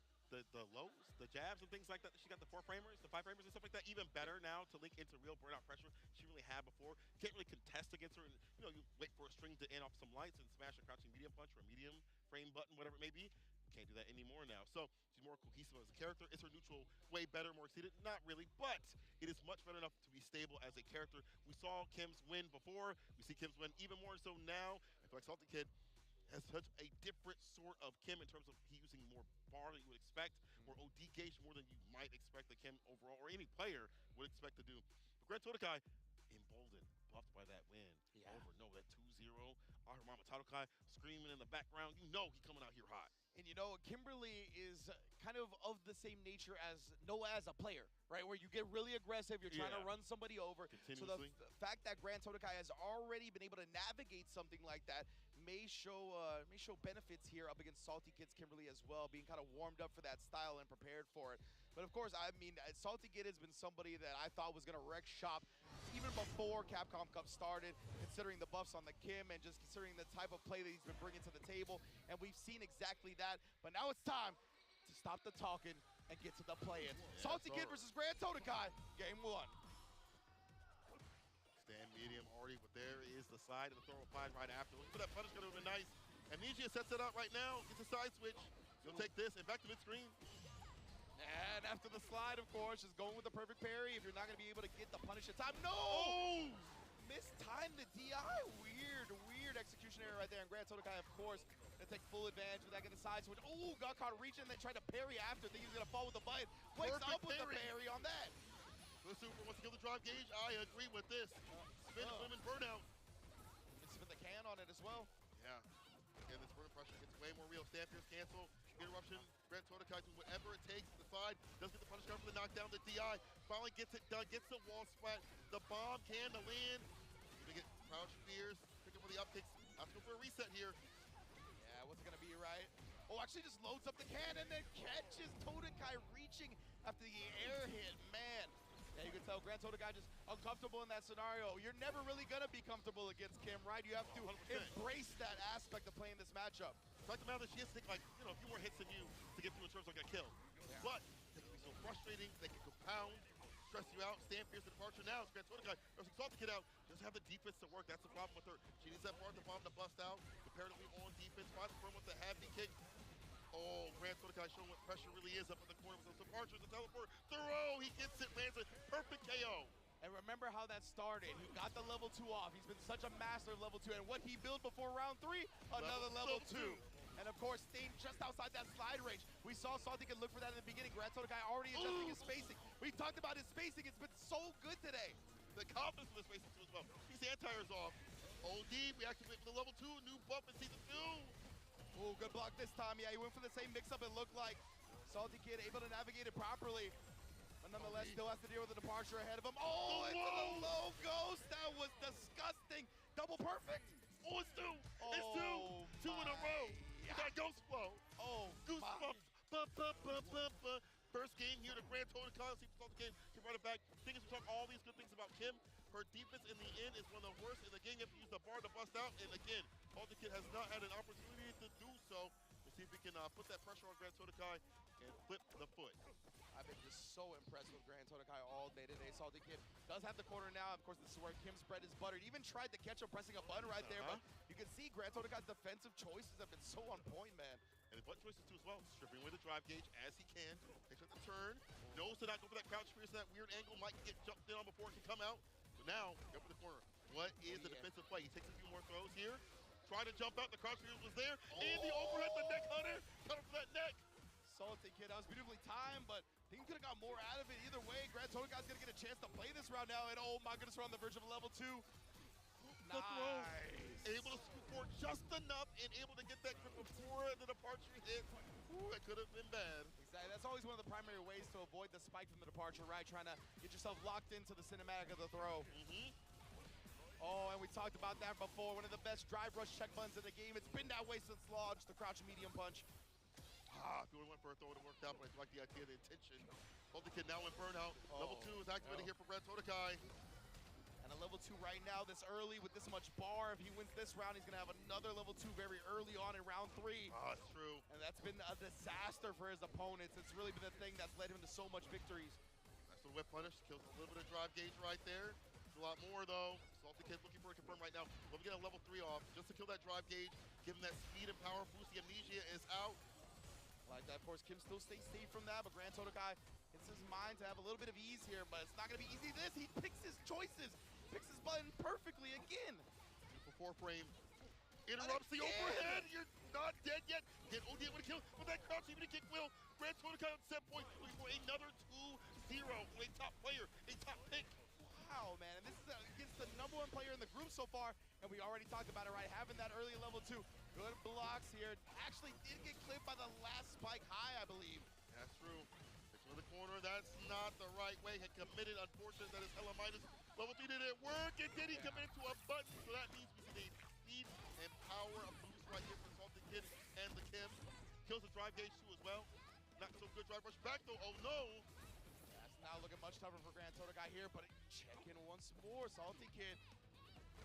lows, the jabs and things like that, she got the 4-framers, the 5-framers and stuff like that, even better now to link into real burnout pressure she really had before. Can't really contest against her. And, you know, you wait for a string to end off some lights and smash a crouching medium punch or a medium frame button, whatever it may be. Can't do that anymore now. So she's more cohesive as a character. Is her neutral way better, more exceeded? Not really, but it is much better enough to be stable as a character. We saw Kim's win before. We see Kim's win even more so now. I feel like Salty Kid has such a different sort of Kim in terms of he using more bar than you would expect, more OD gauge more than you might expect the Kim overall, or any player would expect to do. But Grand Todokai, emboldened, buffed by that win. Yeah. Over, no, that 2-0. Our Mama Todokai screaming in the background. You know he's coming out here hot. And you know, Kimberly is kind of the same nature as Noah as a player, right? Where you get really aggressive, you're trying to run somebody over. So the fact that Grand Todokai has already been able to navigate something like that may show benefits here up against Salty Kid's Kimberly as well, being kind of warmed up for that style and prepared for it. But of course, I mean, Salty Kid has been somebody that I thought was going to wreck shop even before Capcom Cup started, considering the buffs on the Kim and just considering the type of play that he's been bringing to the table. And we've seen exactly that. But now it's time to stop the talking and get to the play-ins. Salty Kid versus Grand Todokai, game 1. Stand medium already, but there is the side and the throw applied right after. Look for that punish, gonna be nice. Amnesia sets it up right now, gets a side switch. He'll take this and back to mid-screen. And after the slide, of course, just going with the perfect parry. If you're not going to be able to get the punish in time. No! Oh! Mistimed the DI. Weird execution error right there. And Grand Todokai, of course, going to take full advantage of that, get the side switch. Oh, got caught reaching and then tried to parry after. Think he was going to fall with the bite. Wakes up with the parry on that. The Super wants to kill the drive gauge. I agree with this. Spin women burnout. Even spin the can on it as well. Yeah. Again, this burn pressure gets way more real. Stand Fierce cancel. Interruption. Grand Todokai doing whatever it takes to the side. Does get the punish cover for the knockdown. The DI finally gets it done. Gets the wall splat. The bomb can to land. Gonna get Crouch Fears. Pick up for the upkicks. Let's go for a reset here. Yeah, what's it gonna be, right? Oh, actually just loads up the can and then catches Todokai reaching after the air hit. Man. Yeah, you can tell Grand Todokai just uncomfortable in that scenario. You're never really gonna be comfortable against Kim, right? You have to 100%. embrace that aspect of playing this matchup. The fact of the matter is she has to take, like, you know, a few more hits than you to get through in terms of like a kill. Yeah. But they can be so frustrating, they can compound, stress you out. Stand Fierce to departure now. It's Grand Todokai versus Salty Kid out. Doesn't have the defense to work. That's the problem with her. She needs that part of the bomb to bust out. Comparatively on defense. Finds the firm with the heavy kick. Oh, Grand Todokai showing what pressure really is up in the corner with those departures. The teleport throw. He gets it, lands a perfect KO. And remember how that started. He got the level 2 off. He's been such a master of level 2. And what he built before round 3, another level 2. And of course, staying just outside that slide range. We saw Salty Kid look for that in the beginning. Grand Todokai already adjusting his spacing. We talked about his spacing. It's been so good today. The confidence in the spacing too as well. He's anti-airs off. OD, we activate for the level 2. New buff in season 2. Oh, good block this time. Yeah, he went for the same mix-up, it looked like. Salty Kid able to navigate it properly. But nonetheless, still has to deal with the departure ahead of him. Oh, into the low ghost. That was disgusting. Double perfect. Oh, it's 2. It's 2. 2 in a row. That ghost flow. Oh, goosebumps. First game here to Grand Todokai. See if Salty Kid can run it back. Thing is, we talk all these good things about Kim. Her defense in the end is one of the worst in the game. You have to use the bar to bust out. And again, Salty Kid has not had an opportunity to do so. Let's see if we can put that pressure on Grand Todokai and flip the foot. I've been just so impressed with Grand Todokai all day today. Salty Kid does have the corner now. Of course, this is where Kim's bread is buttered. Even tried to catch him pressing a button right there, but you can see Grand Todokai's defensive choices have been so on point, man. And the button choices too as well. Stripping away the drive gauge as he can. Takes up the turn. Knows to not go for that crouch spear, so that weird angle might get jumped in on before it can come out. But now, go for the corner. What is the defensive play? He takes a few more throws here. Trying to jump out. The crouch spear was there. And the overhead, the neck hunter. Cut him for that neck. Salty Kid, that was beautifully timed, but I think he could have got more out of it. Either way, Grand Todokai's going to get a chance to play this round now, and oh my goodness, we're on the verge of a level 2. The throw. Able to scoop for just enough and able to get that grip before the departure hit. Ooh, that could have been bad. Exactly. That's always one of the primary ways to avoid the spike from the departure, right? Trying to get yourself locked into the cinematic of the throw. Oh, and we talked about that before. One of the best drive rush check buttons in the game. It's been that way since launch, the crouch medium punch. If you went for a throw, it worked out, but I like the idea, the intention. Salty Kid now in burnout. Level 2 is activated here for Grand Todokai. And a level 2 right now, this early with this much bar. If he wins this round, he's going to have another level 2 very early on in round 3. That's true. And that's been a disaster for his opponents. It's really been the thing that's led him to so much victories. Nice little whip punish. Kills a little bit of drive gauge right there. A lot more, though. Salty Kid looking for a confirm right now. Let me get a level 3 off just to kill that drive gauge. Give him that speed and power boost. The amnesia is out. Like that, of course, Kim still stays safe from that, but Grand Todokai gets his mind to have a little bit of ease here, but it's not going to be easy. He picks his choices, picks his button perfectly again. Beautiful 4-frame. Interrupts the overhead. You're not dead yet. Get OD with a kill with that crouch, even a kick will. Grand Todokai on set point, looking for another 2-0 for a top player, a top pick. Wow, man, and this is against the #1 player in the group so far, and we already talked about it, right? Having that early level 2. Good blocks here. Actually did get clipped by the last spike high, I believe. That's true. Takes another corner. That's not the right way. Had committed. Unfortunate that his Helamitis level 3 didn't work. And did he commit to a button? So that means we see the speed and power of boost right here for Salty Kid and the Kim. Kills the drive gauge too as well. Not so good drive rush back though. Oh no. That's now looking much tougher for Grand Todokai here, but check in once more. Salty Kid.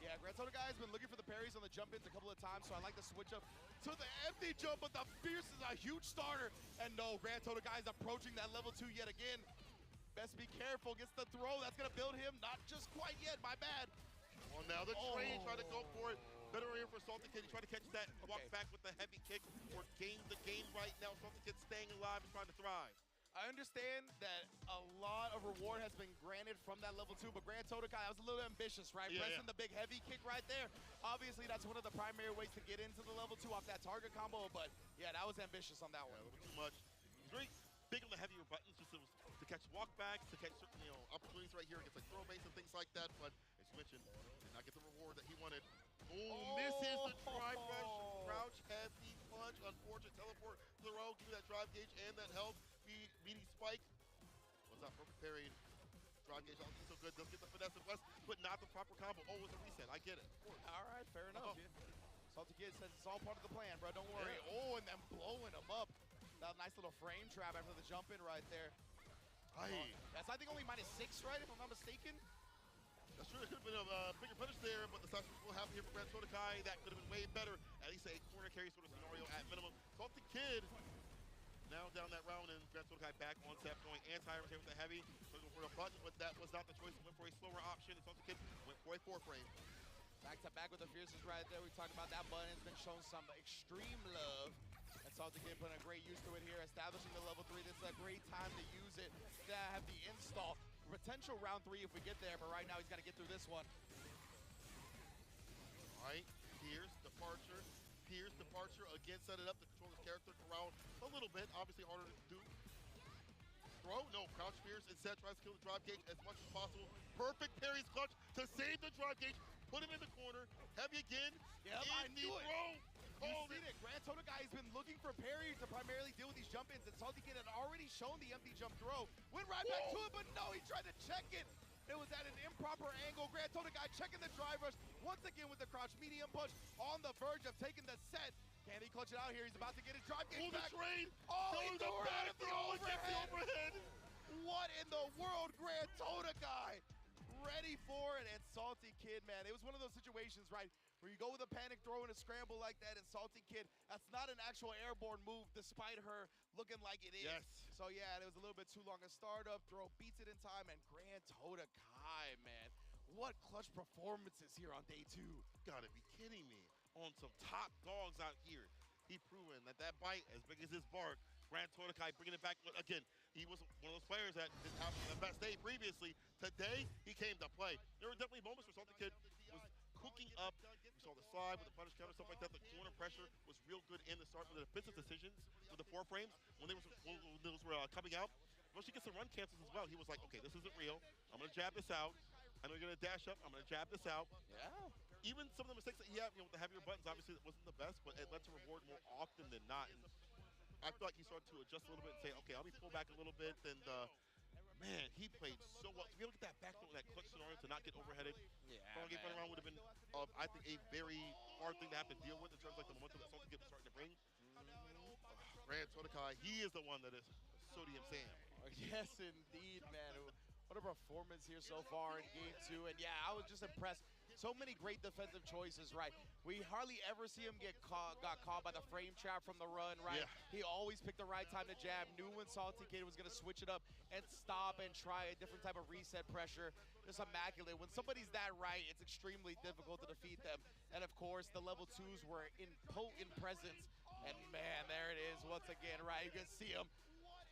Yeah, Grand Todokai has been looking for the parries on the jump ins a couple of times, so I like to switch up to the empty jump, but the Fierce is a huge starter. And no, Grand Todokai is approaching that level 2 yet again. Best be careful, gets the throw. That's gonna build him, not just quite yet, my bad. Well, now the train trying to go for it. Better here for Salty Kid. He tried to catch that, walk back with the heavy kick, or game the game right now. Salty Kid staying alive and trying to thrive. I understand that a lot of reward has been granted from that level 2, but Grand Todokai, that was a little ambitious, right? Pressing the big heavy kick right there. Obviously, that's one of the primary ways to get into the level 2 off that target combo, but yeah, that was ambitious on that one. A little too much. He's very big on the heavier buttons, just to catch walkbacks, to catch certain opportunities right here against like throw base and things like that, but as you mentioned, did not get the reward that he wanted. Oh, misses the drive rush, crouch, heavy punch, unfortunate teleport, throw, give you that drive gauge and that health. Meaty spike. Was not perfect parry. Drive gauge also so good. Does get the finesse of West, but not the proper combo. Oh, it's a reset. I get it. All right, fair enough. Salty Kid says it's all part of the plan, bro. Don't worry. Oh, and then blowing him up. That nice little frame trap after the jump in right there. That's, I think, only -6, right? If I'm not mistaken. That's true. It could have been a bigger punish there, but the side switch will happen here for Grand Todokai. That could have been way better. At least a corner carry sort of scenario at minimum. Salty Kid. Now down that round, and Grand Todokai back on set point. Anti-rotate with the heavy. Looking for a button, but that was not the choice. Went for a slower option. And Salty Kid went for a 4-frame. Back to back with the Fierces right there. We talked about that button. It's been shown some extreme love. And Salty Kid putting a great use to it here. Establishing the level 3. This is a great time to use it. To have the install. Potential round 3 if we get there, but right now he's got to get through this one. All right, here's departure. Pierce departure again, set it up to control his character around a little bit. Obviously harder to do. Throw, no, crouch Pierce instead tries to kill the drive gauge as much as possible. Perfect parry's clutch to save the drive gauge. Put him in the corner. Heavy again. Yep, I knew it. Throw. You see it. Grand Todokai has been looking for parries to primarily deal with these jump ins, and Salty Kid had already shown the empty jump throw. Went right back to it, but no, he tried to check it. It was at an improper angle. Grand Todokai checking the drive rush once again with the crouch medium punch on the verge of taking the set. Can he clutch it out here? He's about to get his drive gauge back. Oh, he threw it out of the overhead. What in the world, Grand Todokai? Ready for it, and Salty Kid, man, it was one of those situations, right, where you go with a panic throw and a scramble like that, and Salty Kid, that's not an actual airborne move, despite her looking like it is. Yes. So yeah, it was a little bit too long a startup. Throw beats it in time, and Grand Tota Kai, man. What clutch performances here on day 2. Gotta be kidding me. On some top dogs out here. He proven that bite, as big as his bark, Grand Tota Kai bringing it back. Again, he was one of those players that didn't have the best day previously. Today, he came to play. There were definitely moments where Salty Kid was cooking up. We saw the slide with the punish counter, stuff like that. The corner pressure was real good in the start. With the defensive decisions with the 4 frames, when those were coming out, well, she gets some run cancels as well. He was like, okay, this isn't real. I'm going to jab this out. I know you're going to dash up. I'm going to jab this out. Yeah. Even some of the mistakes that he had, with the heavier buttons, obviously it wasn't the best, but it led to reward more often than not. And I feel like he started to adjust a little bit and say, okay, I'll be pulled back a little bit. And man, he played so well. To be able to get that back throw in that clutch scenario to not get overheaded, front around would have been, I think, a very hard thing to have to deal with in terms of like the momentum that Salty Kid was starting to bring. Grand Tota Kai, he is the one that is Sodium Sam. Yes, indeed, man. What a performance here so far in game 2. And yeah, I was just impressed. So many great defensive choices, right? We hardly ever see him got caught by the frame trap from the run, right? Yeah. He always picked the right time to jab, knew when Salty Kid was going to switch it up and stop and try a different type of reset pressure. Just immaculate. When somebody's that right, it's extremely difficult to defeat them. And of course, the level 2s were in potent presence. And man, there it is once again, right? You can see him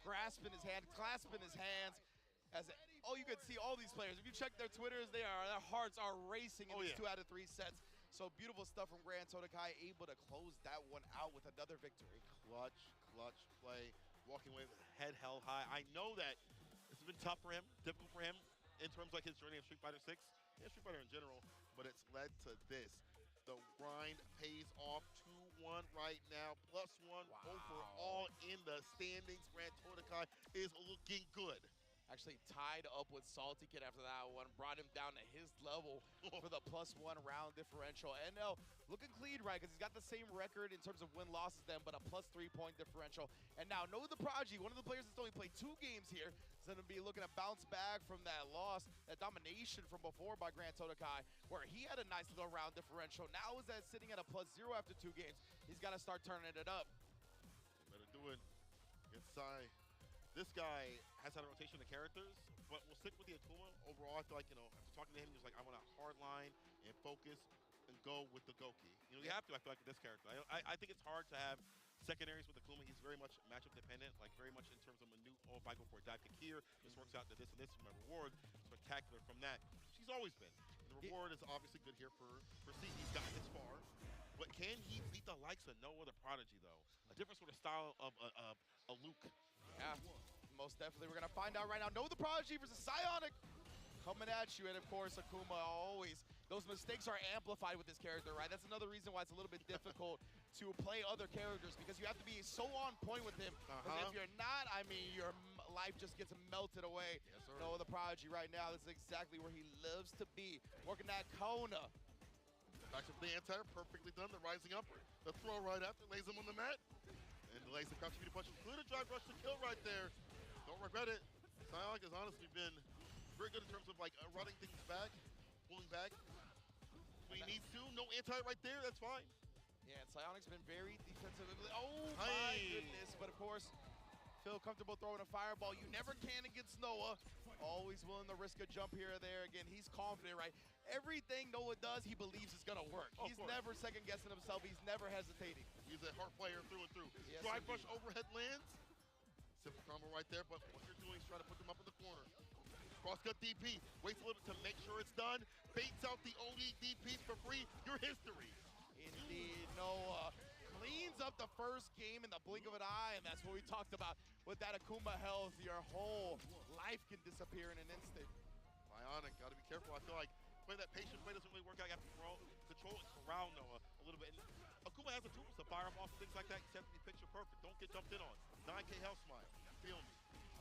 grasping his hand, clasping his hands. You can see all these players. If you check their Twitters, their hearts are racing in these 2 out of 3 sets. So beautiful stuff from Grand Tota Kai, able to close that one out with another victory. Clutch play, walking away with head held high. I know that this has been tough for him, difficult for him in terms of like his journey of Street Fighter 6, and Street Fighter in general, but it's led to this. The grind pays off. 2-1 right now, +1 overall in the standings. Grand Tota Kai is looking good. Actually tied up with Salty Kid after that one, brought him down to his level for the +1 round differential. And now, looking clean, right, because he's got the same record in terms of win-loss as them, but a +3 point differential. And now, Noah the Prodigy, one of the players that's only played 2 games here, is going to be looking to bounce back from that loss, that domination from before by Grand Tota Kai, where he had a nice little round differential. Now is that sitting at a +0 after 2 games. He's got to start turning it up. Better do it inside. This guy has had a rotation of characters, but we'll stick with the Akuma. Overall, I feel like, after talking to him, he was like, I want a hard line and focus and go with the Goki. You have to, I feel like, with this character. I think it's hard to have secondaries with Akuma. He's very much matchup dependent, like very much in terms of minute. Oh, if I go for a dive kick here, this works out to this and this is my reward. Spectacular from that. She's always been. And the reward is obviously good here for C. He's gotten this far. But can he beat the likes of Noah the Prodigy, though? A different sort of style of a Luke. Yeah, most definitely. We're going to find out right now. Noah the Prodigy versus Psionic coming at you. And, of course, Akuma always. Those mistakes are amplified with this character, right? That's another reason why it's a little bit difficult to play other characters, because you have to be so on point with him. If you're not, I mean, your life just gets melted away. Yes, sir. Noah the Prodigy right now, this is exactly where he lives to be. Working that Kona. Back to the anti, perfectly done. The rising up, the throw right after, lays him on the mat. And delays the crouch to punch. Good drive rush to kill right there. Don't regret it. Psionic has honestly been very good in terms of like running things back, pulling back when he needs to. No anti right there, that's fine. Yeah, and Psionic's been very defensive. Oh my goodness, but of course, feel comfortable throwing a fireball. You never can against Noah. Always willing to risk a jump here or there. Again, he's confident, right? Everything Noah does, he believes is gonna work. He's never second guessing himself. He's never hesitating. He's a heart player through and through. Yes, Drive rush overhead lands. Simple combo right there, but what you're doing is trying to put them up in the corner. Cross-cut DP, waits a little bit to make sure it's done. Baits out the OD DPs for free. Your history. Indeed, Noah cleans up the first game in the blink of an eye, and that's what we talked about. With that Akuma health, your whole life can disappear in an instant. Psionic, gotta be careful. I feel like playing that patient play doesn't really work out. You have to control and corral Noah a little bit. And Akuma has the tools to fire him off and things like that. Except be picture perfect. Don't get jumped in on. 9K health smile. Feel me.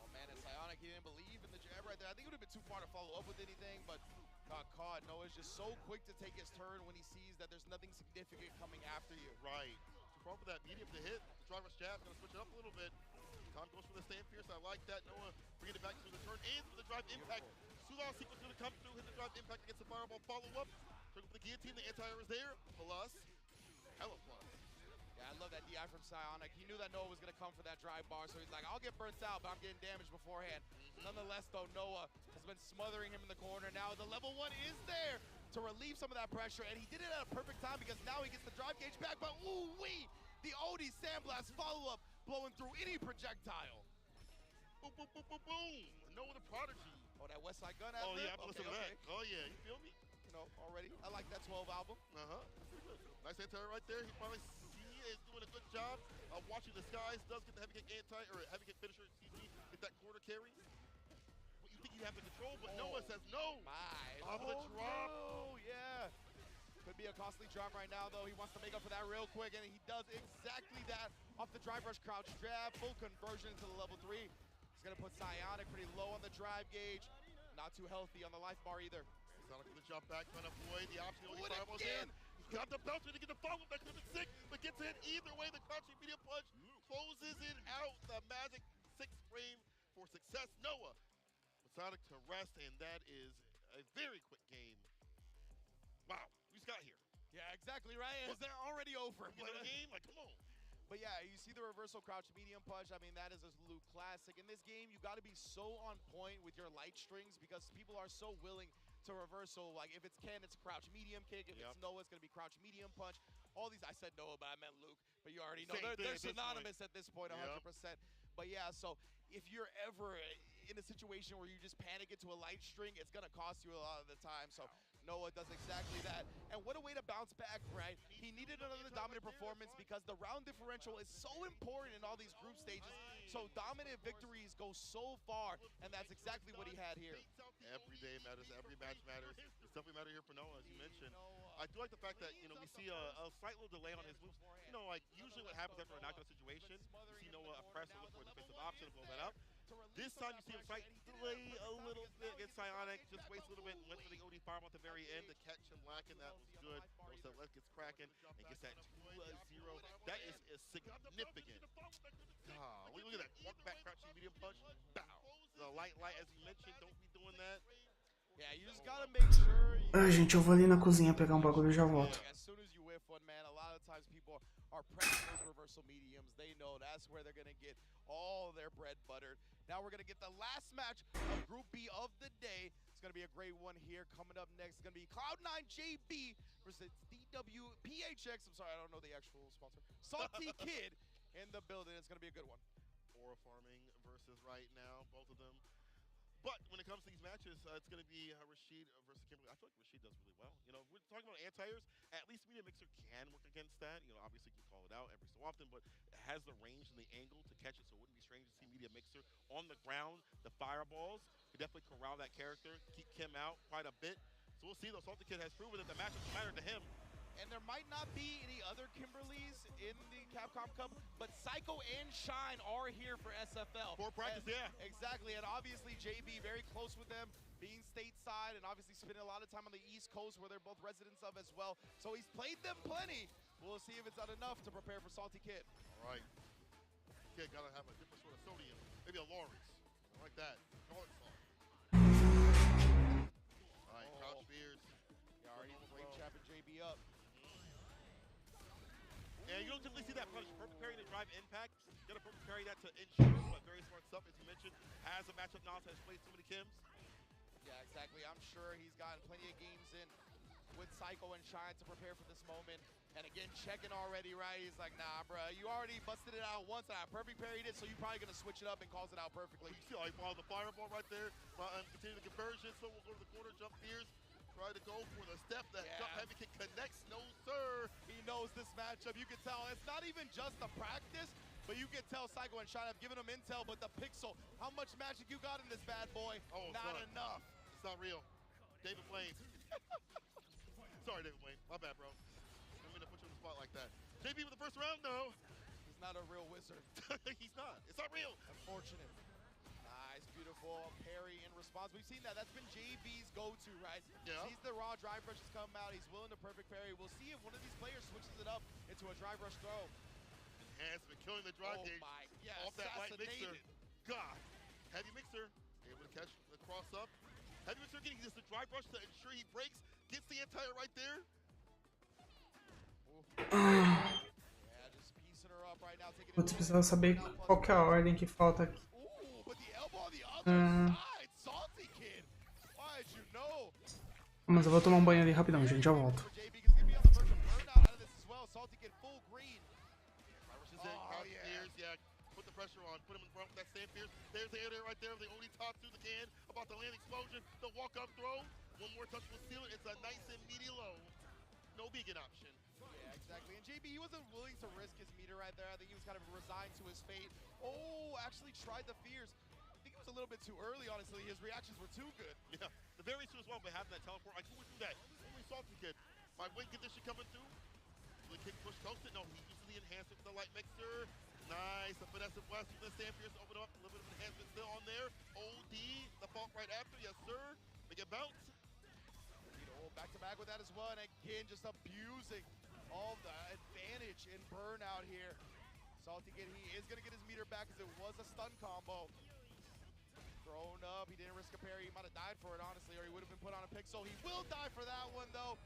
Oh man, and Psionic, he didn't believe in the jab right there. I think it would have been too far to follow up with anything, but got caught. Noah's just so quick to take his turn when he sees that there's nothing significant coming after you. Right. Too far for that medium to hit. The driver's jab, gonna switch it up a little bit. Tom goes for the stand fierce. I like that. Noah bringing it back to the turn and for the drive impact. Sudal sequence gonna come through, hit the drive drive impact against the fireball follow-up. Took up the guillotine, the anti-air is there. Plus, hella plus. Yeah, I love that DI from Psionic. He knew that Noah was going to come for that drive bar, so he's like, I'll get burnt out, but I'm getting damaged beforehand. Nonetheless, though, Noah has been smothering him in the corner. Now the level 1 is there to relieve some of that pressure, and he did it at a perfect time because now he gets the drive gauge back, but ooh-wee! The OD Sandblast follow-up blowing through any projectile. Boom, boom, boom, boom, boom. Noah the Prodigy. Oh, that West Side Gun Oh, ad-lib? yeah, I've been listening to that. Oh, yeah, you feel me? You know, already. I like that 12 album. Uh-huh. Nice anti right there. He probably is doing a good job of watching the skies. Does get the heavy kick heavy kick finisher, excuse me, get that quarter carry. What you think you have to control, but Noah says no. Off the drop. No, yeah. Could be a costly drop right now, though. He wants to make up for that real quick, and he does exactly that off the drive rush crouch jab. Full conversion to the level 3. He's going to put Psionic pretty low on the drive gauge. Not too healthy on the life bar either. Psionic with the jump back, trying to avoid the option. Only fireballs in. He's got the bouncer to get the follow-up. That could have been sick, but gets in either way. The crouching medium punch closes it out. The magic 6 frame for success. Noah with Psionic to rest, and that is a very quick game. Wow, we just got here. Yeah, exactly right. Is that already over? You know the game? Like, come on. But yeah, you see the reversal crouch medium punch. I mean, that is a Luke classic. In this game, you got to be so on point with your light strings because people are so willing to reversal. Like, if it's Ken, it's crouch medium kick. If it's Noah, it's going to be crouch medium punch. All these, I said Noah, but I meant Luke. But you already know they're synonymous at this point, 100%. But yeah, so if you're ever in a situation where you just panic into a light string, it's going to cost you a lot of the time. So Noah does exactly that. And what a way to bounce back, right? He needed another dominant performance because the round differential is so important in all these group stages. So dominant victories go so far, and that's exactly what he had here. Every day matters, every match matters. It's definitely matter here for Noah, as you mentioned. I do like the fact that, you know, we see a slight little delay on his moves. You know, like usually what happens after a knockout situation, you see Noah press or look for a defensive option to blow that up. This time you see him slight delay a little bit against Psionic, just waits a little bit, went for the OD fireball at the very end to catch him lacking. That was good. Notice that leg gets cracking and gets that 2-0. That is significant. Look at that. Walk back, crouching medium punch. Bow. The light, as you mentioned, don't be doing that. Yeah, you just gotta make sure. Ai, gente, eu vou ali na cozinha pegar um bagulho e já volto. As soon as you whiff one, man, a lot of times people are pressing those reversal mediums. They know that's where they're gonna get all their bread buttered. Now we're gonna get the last match of Group B of the day. It's gonna be a great one here. Coming up next, it's gonna be Cloud9 JB versus DWPHX. I'm sorry, I don't know the actual sponsor. Salty Kid in the building. It's gonna be a good one. Aura farming versus right now, both of them. But when it comes to these matches, it's going to be Rashid versus Kimberly. I feel like Rashid does really well. You know, we're talking about anti-airs. At least Media Mixer can work against that. You know, obviously you can call it out every so often, but it has the range and the angle to catch it, so it wouldn't be strange to see Media Mixer on the ground. The fireballs could definitely corral that character, keep Kim out quite a bit. So we'll see, though. Salty Kid has proven that the matches matter to him. And there might not be any other Kimberlys in the Capcom Cup, but Psycho and Shine are here for SFL. For practice, yeah. Exactly, and obviously JB very close with them, being stateside, and obviously spending a lot of time on the East Coast where they're both residents of as well. So he's played them plenty. We'll see if it's not enough to prepare for Salty Kid. All right. Kid gotta have a different sort of sodium. Maybe a Lawrence. I like that. Call it salt. All right, Crouch Spears. Yeah, already great chapping JB up. And you don't typically see that punch. Perfect parry to drive impact. Gonna perfect parry that to ensure, but very smart stuff, as you mentioned. Has a matchup knowledge, has played so many Kims. Yeah, exactly. I'm sure he's gotten plenty of games in with Psycho and Shine to prepare for this moment. And again, checking already, right? He's like, nah, bro, you already busted it out once, and I perfect parried it, so you're probably gonna switch it up and calls it out perfectly. You see, I follow the fireball right there. Continue the conversion, so we'll go to the corner, jump Spears. Try to go for the step. That jump heavy kick connects. No, sir. He knows this matchup. You can tell it's not even just the practice, but you can tell Psycho and Shine have given him intel, but the Pixel, how much magic you got in this bad boy? Oh, not enough. It's not real. David Wayne. Sorry, David Wayne. My bad, bro. I'm going to put you on the spot like that. JB with the first round, though. He's not a real wizard. He's not. It's not real. Unfortunate. Nice, beautiful parry in response. We've seen that. That's been JB's go-to, right? Yeah. Sees the raw drive rushes come out. He's willing to perfect parry. We'll see if one of these players switches it up into a drive rush throw. Enhancement, killing the drive gauge. Oh my, yeah, off that light mixer. assassinated. God. Heavy mixer. Able to catch the cross up. Heavy Mixer getting just the drive rush to ensure he breaks, gets the anti right there. Yeah, just piecing her up right now, taking Putz, precisava saber qual que é a ordem que falta aqui. Ooh, but the elbow on the other side, Salty Kid. Why did you know? Mas eu vou tomar um banho ali rapidão, gente, já volto. Salty Kid full green. Oh, yeah. Put the pressure on. Put him in front with that Sand Fierce. There's the air right there. The only top to the can. About the land explosion. The walk-up throw. One more touch will seal it. It's a nice and meaty low. No vegan option. Yeah, exactly. And JB, he wasn't willing to risk his meter right there. I think he was kind of resigned to his fate. Oh, actually tried the fears. I think it was a little bit too early, honestly. His reactions were too good. Yeah, the very soon as well, but having that teleport, I couldn't do that. Only Salty Kid. My wing condition coming through. The kick push toasted. No, he uses the enhancer with the light mixer. Nice. The finesse of West with the Sand Fierce open up. A little bit of enhancement still on there. OD, the fault right after. Yes, sir. Make it bounce. Back to back with that as well. And again, just abusing all the advantage in burnout here. Salty Kid, he is going to get his meter back because it was a stun combo. Thrown up. He didn't risk a parry. He might have died for it, honestly, or he would have been put on a pixel. He will die for that one, though.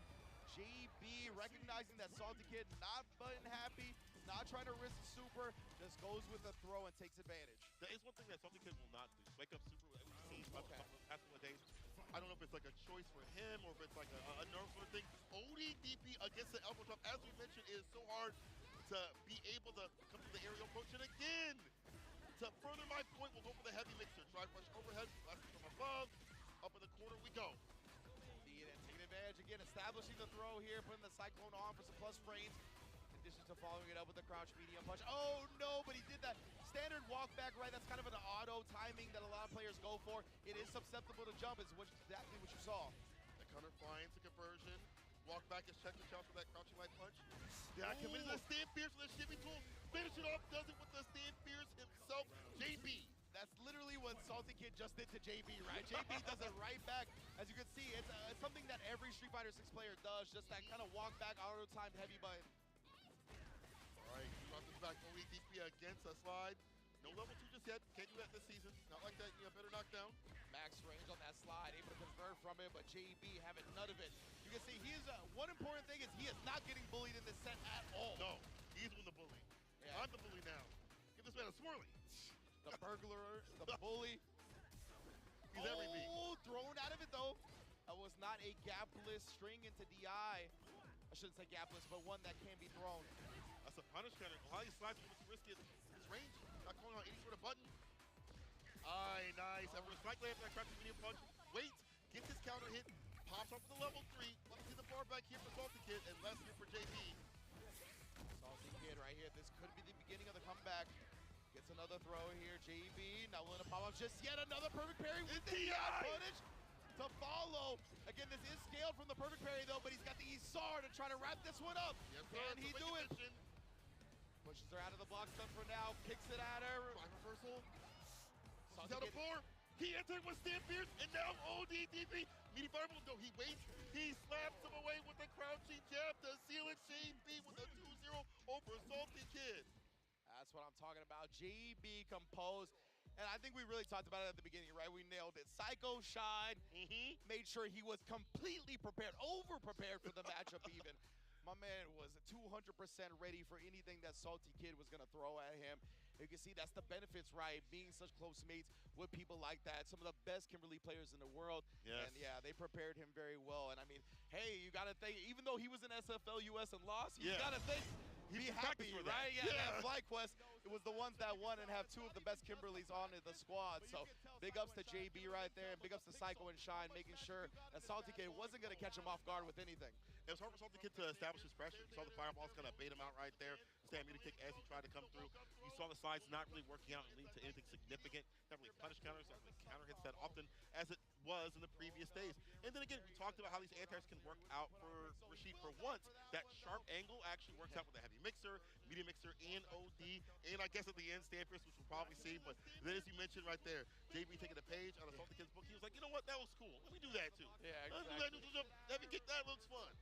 JB recognizing that Salty Kid not button happy, not trying to risk super, just goes with the throw and takes advantage. There is one thing that Salty Kid will not do. Wake up super, we've seen past couple of days. I don't know if it's like a choice for him or if it's like a nerve sort of thing. ODDP against the elbow drop, as we mentioned, is so hard to be able to come to the aerial approach. And again, to further my point, we'll go for the heavy mixer. Drive rush overhead, left from above, up in the corner we go. Taking advantage again, establishing the throw here, putting the Cyclone on for some plus frames. In addition to following it up with the crouch medium punch. Oh no, but he did that standard walk back, right? That's kind of an auto timing that a lot of players go for. It is susceptible to jump, is exactly what you saw. The counter flying to conversion. Walk back is check the challenge for that crouching light punch. Yeah, committed to the Stand Fierce with the shipping tool. Finish it off, does it with the Stand Fierce himself, JB. That's literally what Salty Kid just did to JB, right? JB does it right back. As you can see, it's something that every Street Fighter 6 player does, just that kind of walk back, auto-timed heavy button. All right, drop this back OEDP against a slide. No level 2 just yet. Can't do that this season. Not like that. You have better knockdown. Max range on that slide, able to convert from it, but JB having none of it. You can see he is, one important thing is he is not getting bullied in this set at all. No, he's the bully. Yeah. I'm the bully now. Give this man a swirly. The burglar, the bully. He's every beat. Oh, thrown out of it though. That was not a gapless string into DI. I shouldn't say gapless, but one that can be thrown. That's a punish counter. A lot of these slides are too risky at his range. Not calling on any sort of button. Aye, nice. Everyone's slightly after that crouching medium punch. Wait, gets his counter hit. Pops up for the level 3. Let me see the bar back here for Salty Kid and less here for JB. Salty Kid right here. This could be the beginning of the comeback. Gets another throw here, JB, not willing to pop up, just yet another perfect parry with the footage to follow. Again, this is scaled from the perfect parry though, but he's got the Isar to try to wrap this one up. Yes, Can he do it? Pushes her out of the block stun for now, kicks it at her. Flying reversal. She's out of 4. He entered with Stand Fierce, and now ODDP. Meaty fireball, no, he waits. He slaps him away with a crouching jab to seal it. JB with a 2-0 over Salty Kid. That's what I'm talking about. JB composed. And I think we really talked about it at the beginning, right? We nailed it. Psycho shined. Made sure he was completely prepared, over-prepared for the matchup even. My man was 200% ready for anything that Salty Kid was going to throw at him. You can see that's the benefits, right? Being such close mates with people like that. Some of the best Kimberly players in the world. Yes. And yeah, they prepared him very well. And I mean, hey, you got to think, even though he was in SFL US and lost, you got to think, be happy, right? Yeah, that FlyQuest, it was the ones that won and have 2 of the best Kimberlys on the squad. So big ups to JB right there, and big ups to Psycho and Shine, making sure that Salty Kid wasn't going to catch him off guard with anything. It was hard for Salty Kid to establish his pressure. You saw the fireballs kind of bait him out right there. Stand meter kick as he tried to come through. You saw the slides not really working out and leading to anything significant. Not really punish counters, not really counter hits that often as it was in the previous days. And then again, we talked about how these anti-airs can work out for Rashid. For once, that sharp angle actually works out with a heavy mixer, medium mixer, and OD. And I guess at the end, Stand Fierce, which we'll probably see. But then as you mentioned right there, JB taking a page out of Salty Kid's book, he was like, you know what, that was cool. Let me do that too. Yeah, exactly. Heavy kick, that looks fun.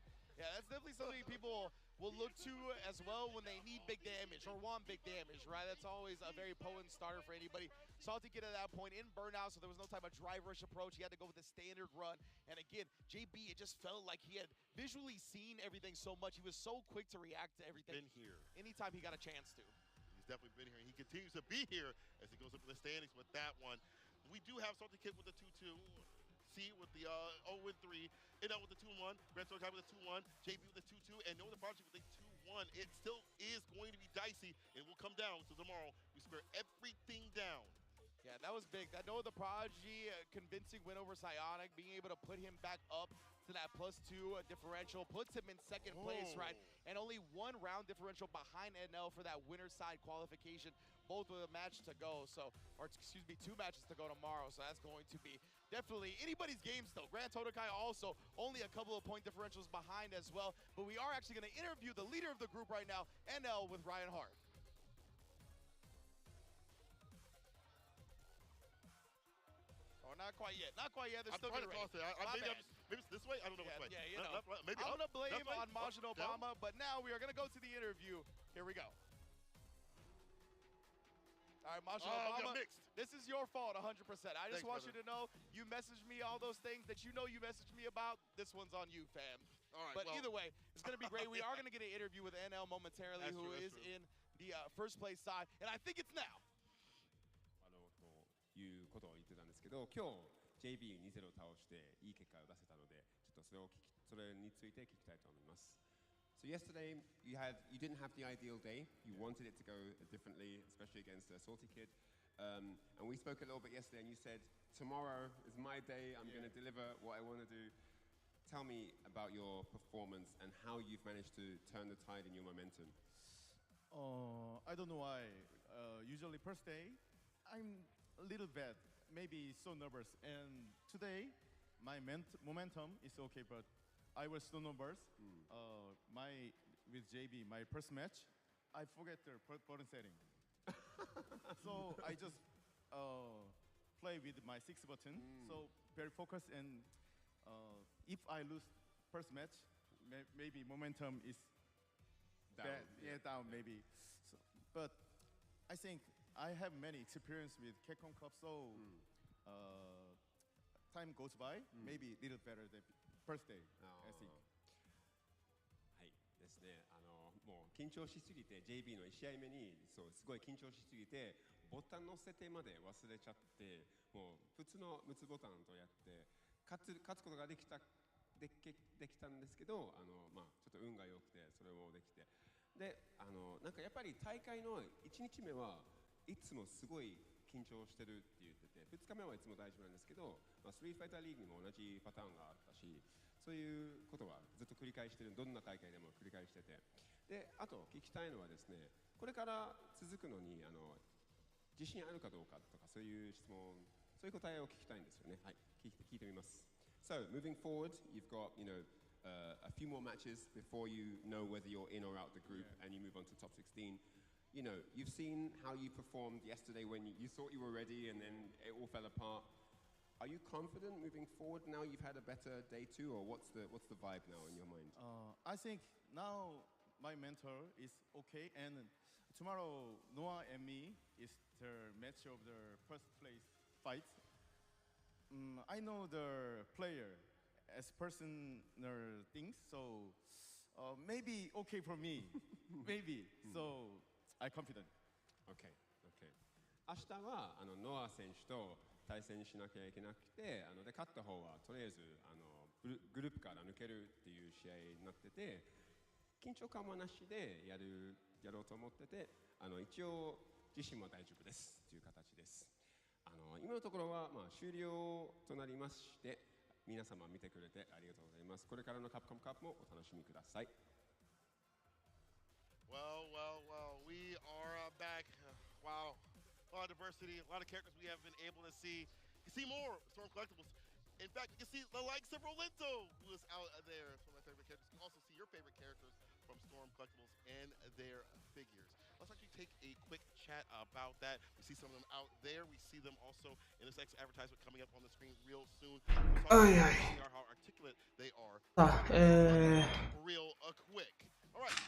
Yeah, that's definitely something people will look to as well when they need big damage or want big damage, right? That's always a very potent starter for anybody. Salty get at that point in burnout, so there was no type of drive rush approach. He had to go with the standard run. And again, JB, it just felt like he had visually seen everything so much. He was so quick to react to everything. Been here. Anytime he got a chance to. He's definitely been here, and he continues to be here as he goes up in the standings with that one. We do have Salty Kid with the 2-2. C with the 0-3, NL with the 2-1, Grand Story with the 2-1, JB with the 2-2, and Noah the Prodigy with the 2-1. It still is going to be dicey, and will come down to tomorrow. We square everything down. Yeah, that was big. That Noah the Prodigy convincing win over Psionic, being able to put him back up to that +2 differential, puts him in second place, right? And only 1 round differential behind NL for that winner's side qualification, both with a match to go. So, or excuse me, 2 matches to go tomorrow. So that's going to be definitely anybody's game still. Grand Todokai also only a couple of point differentials behind as well. But we are actually going to interview the leader of the group right now, NL, with Ryan Hart. Oh, not quite yet. Not quite yet. They're still getting ready. Maybe it's this way. I don't know which way. Yeah, you know. Maybe I'm going to blame way, on Majin up, Obama, down. but now we are going to go to the interview. Here we go. All right, Majin Obama, this is your fault 100%. I just want you to know you messaged me all those things that you know you messaged me about. This one's on you, fam. All right, but either way, it's going to be great. We are going to get an interview with NL momentarily, who is in the first place side, and I think it's now. いうことを言ってたんですけど、今日 JB2-0 を倒していい結果を出せたので、ちょっとそれについて聞きたいと思います。So yesterday you didn't have the ideal day. You wanted it to go differently, especially against a Salty Kid. And we spoke a little bit yesterday, and you said tomorrow is my day. I'm going to deliver what I want to do. Tell me about your performance and how you've managed to turn the tide in your momentum. I don't know why. Usually first day, I'm a little bad, maybe so nervous. And today, my momentum is okay, but I was so nervous. With JB, my first match, I forget the button setting. So I just play with my 6 button. So very focused, and if I lose first match, maybe momentum is down. Bad. Yeah, down maybe. So, but I think I have many experience with Capcom Cup, so time goes by, maybe a little better than first day, I think. はいですね。もう緊張しすぎて JB の1試合目にすごい緊張しすぎてボタン乗せてまで忘れちゃってもう普通の6つボタンとやって勝つことができたんですけどまあちょっと運が良くてそれもできてでなんかやっぱり大会の1日目はいつもすごい緊張してるって言ってて2日目はいつも大丈夫なんですけど、まあ、ストリートファイターリーグにも同じパターンがあったしそういうことはずっと繰り返してるどんな大会でも繰り返しててであと聞きたいのはですねこれから続くのに自信あるかどうかとかそういう質問そういう答えを聞きたいんですよねはい聞いてみます So moving forward you've got a few more matches before you know whether you're in or out the group and you move on to top 16 You know, you've seen how you performed yesterday when you thought you were ready and then it all fell apart. Are you confident moving forward now you've had a better day too, or what's the vibe now in your mind? I think now my mentor is okay, and tomorrow Noah and me is the match of the first place fight. I know the player as personal things, so maybe okay for me, maybe. So. I'm confident. Okay. 明日はノア選手と対戦しなきゃいけなくてで勝った方はとりあえずグループから抜けるっていう試合になってて緊張感もなしでやろうと思ってて一応自身も大丈夫ですという形です。今のところはまあ終了となりまして皆様見てくれてありがとうございます。これからのカプコンカップもお楽しみください。Well, we are back. Wow. A lot of diversity, a lot of characters we haven't been able to see. You can see more Storm Collectibles. In fact, you can see the likes of Rolento, who is out there. It's one of my favorite characters. You can also see your favorite characters from Storm Collectibles and their figures. Let's actually take a quick chat about that. We see some of them out there. We see them also in this next advertisement coming up on the screen real soon. How articulate they are. Real quick. All right.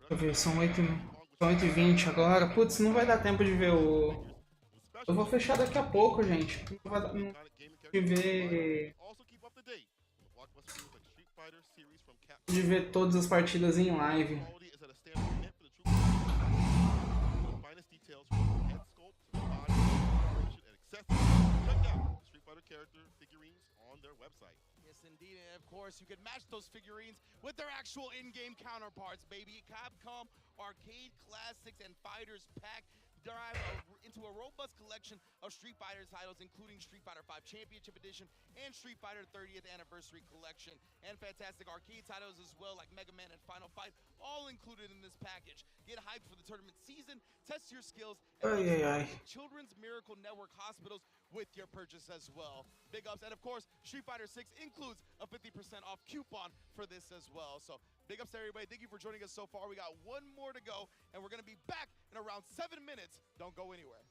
Deixa eu ver, são 8h20 agora. Putz, não vai dar tempo de ver o... Eu vou fechar daqui a pouco, gente. Não vai dar de ver... De ver todas as partidas em live. Finest details from head sculpt to the body, preparation, and accessories. Check out Street Fighter character figurines on their website. Yes, indeed, and of course, you can match those figurines with their actual in-game counterparts, baby. Capcom Arcade Classics and Fighters Pack dive into a robust collection of Street Fighter titles, including Street Fighter V Championship Edition and Street Fighter 30th Anniversary Collection, and fantastic arcade titles as well, like Mega Man and Final Fight, all included in this package. Get hyped for the tournament season, test your skills, and Children's Miracle Network hospitals with your purchase as well. Big ups, and of course, Street Fighter 6 includes a 50% off coupon for this as well. So big ups to everybody. Thank you for joining us so far. We got one more to go, and we're going to be back in around 7 minutes. Don't go anywhere.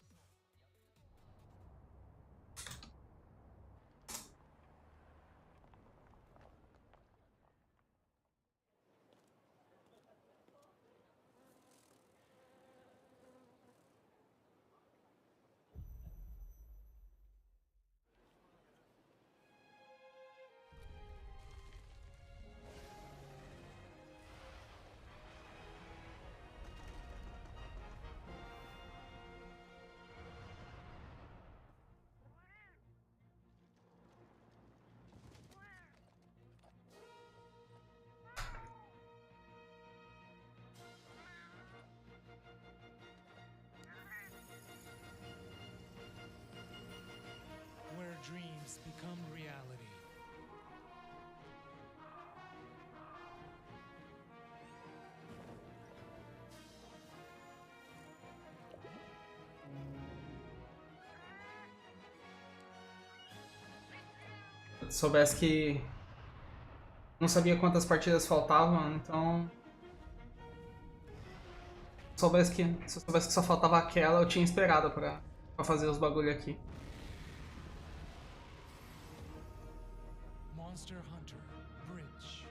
Where dreams become reality. Se soubesse que... Não sabia quantas partidas faltavam, então... Se eu soubesse que só faltava aquela, eu tinha esperado pra fazer os bagulho aqui. Monster Hunter Bridge.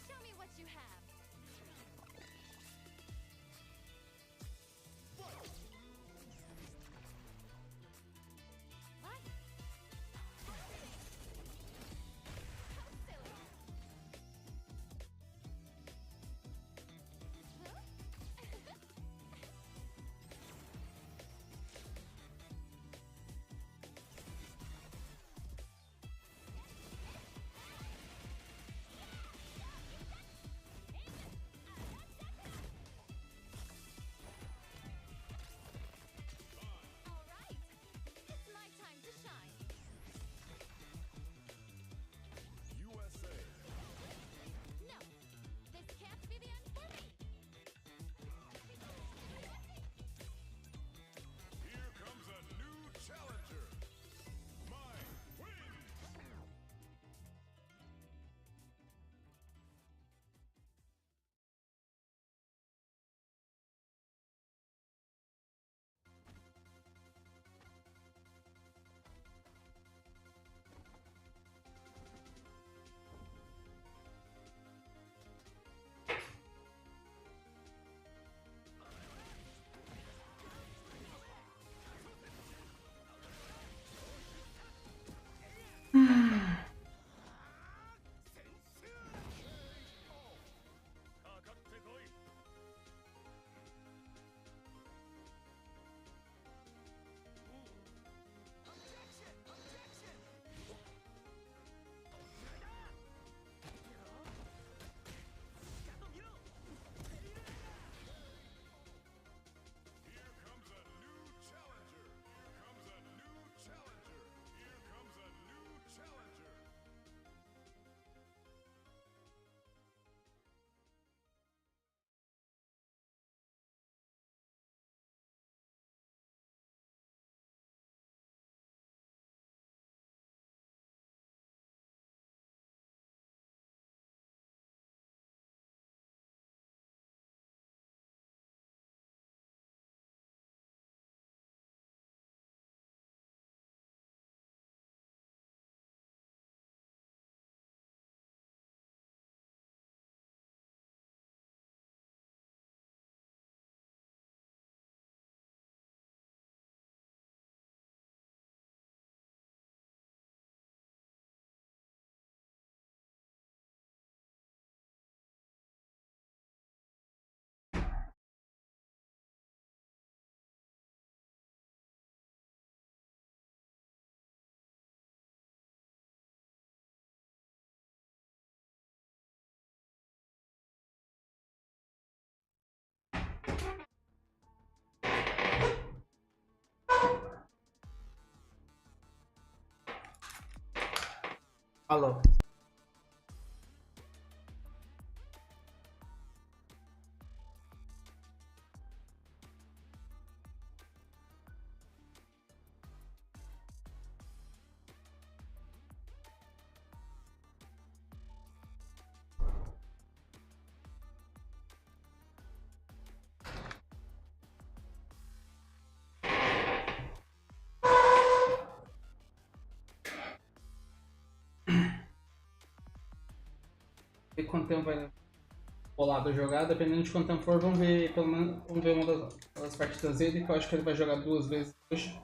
Show me what you have. What? How silly. Falou. Ver quanto tempo vai rolar da jogada, dependendo de quanto tempo for, vamos ver pelo menos vamos ver uma das partidas dele, que eu acho que ele vai jogar 2 vezes hoje.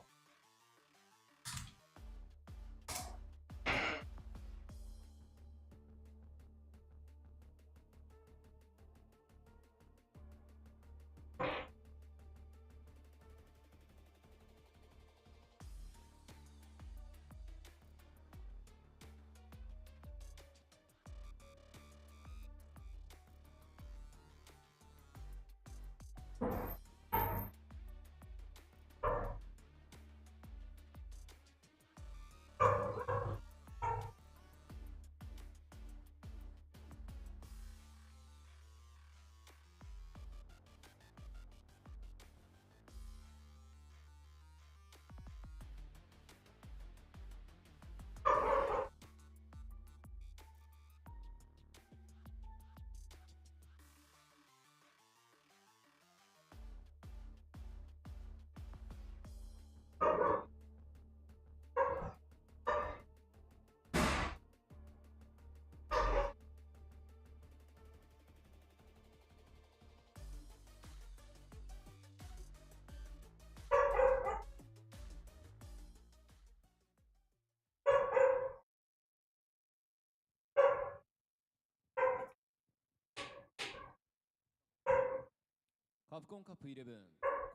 カプコンカップ11、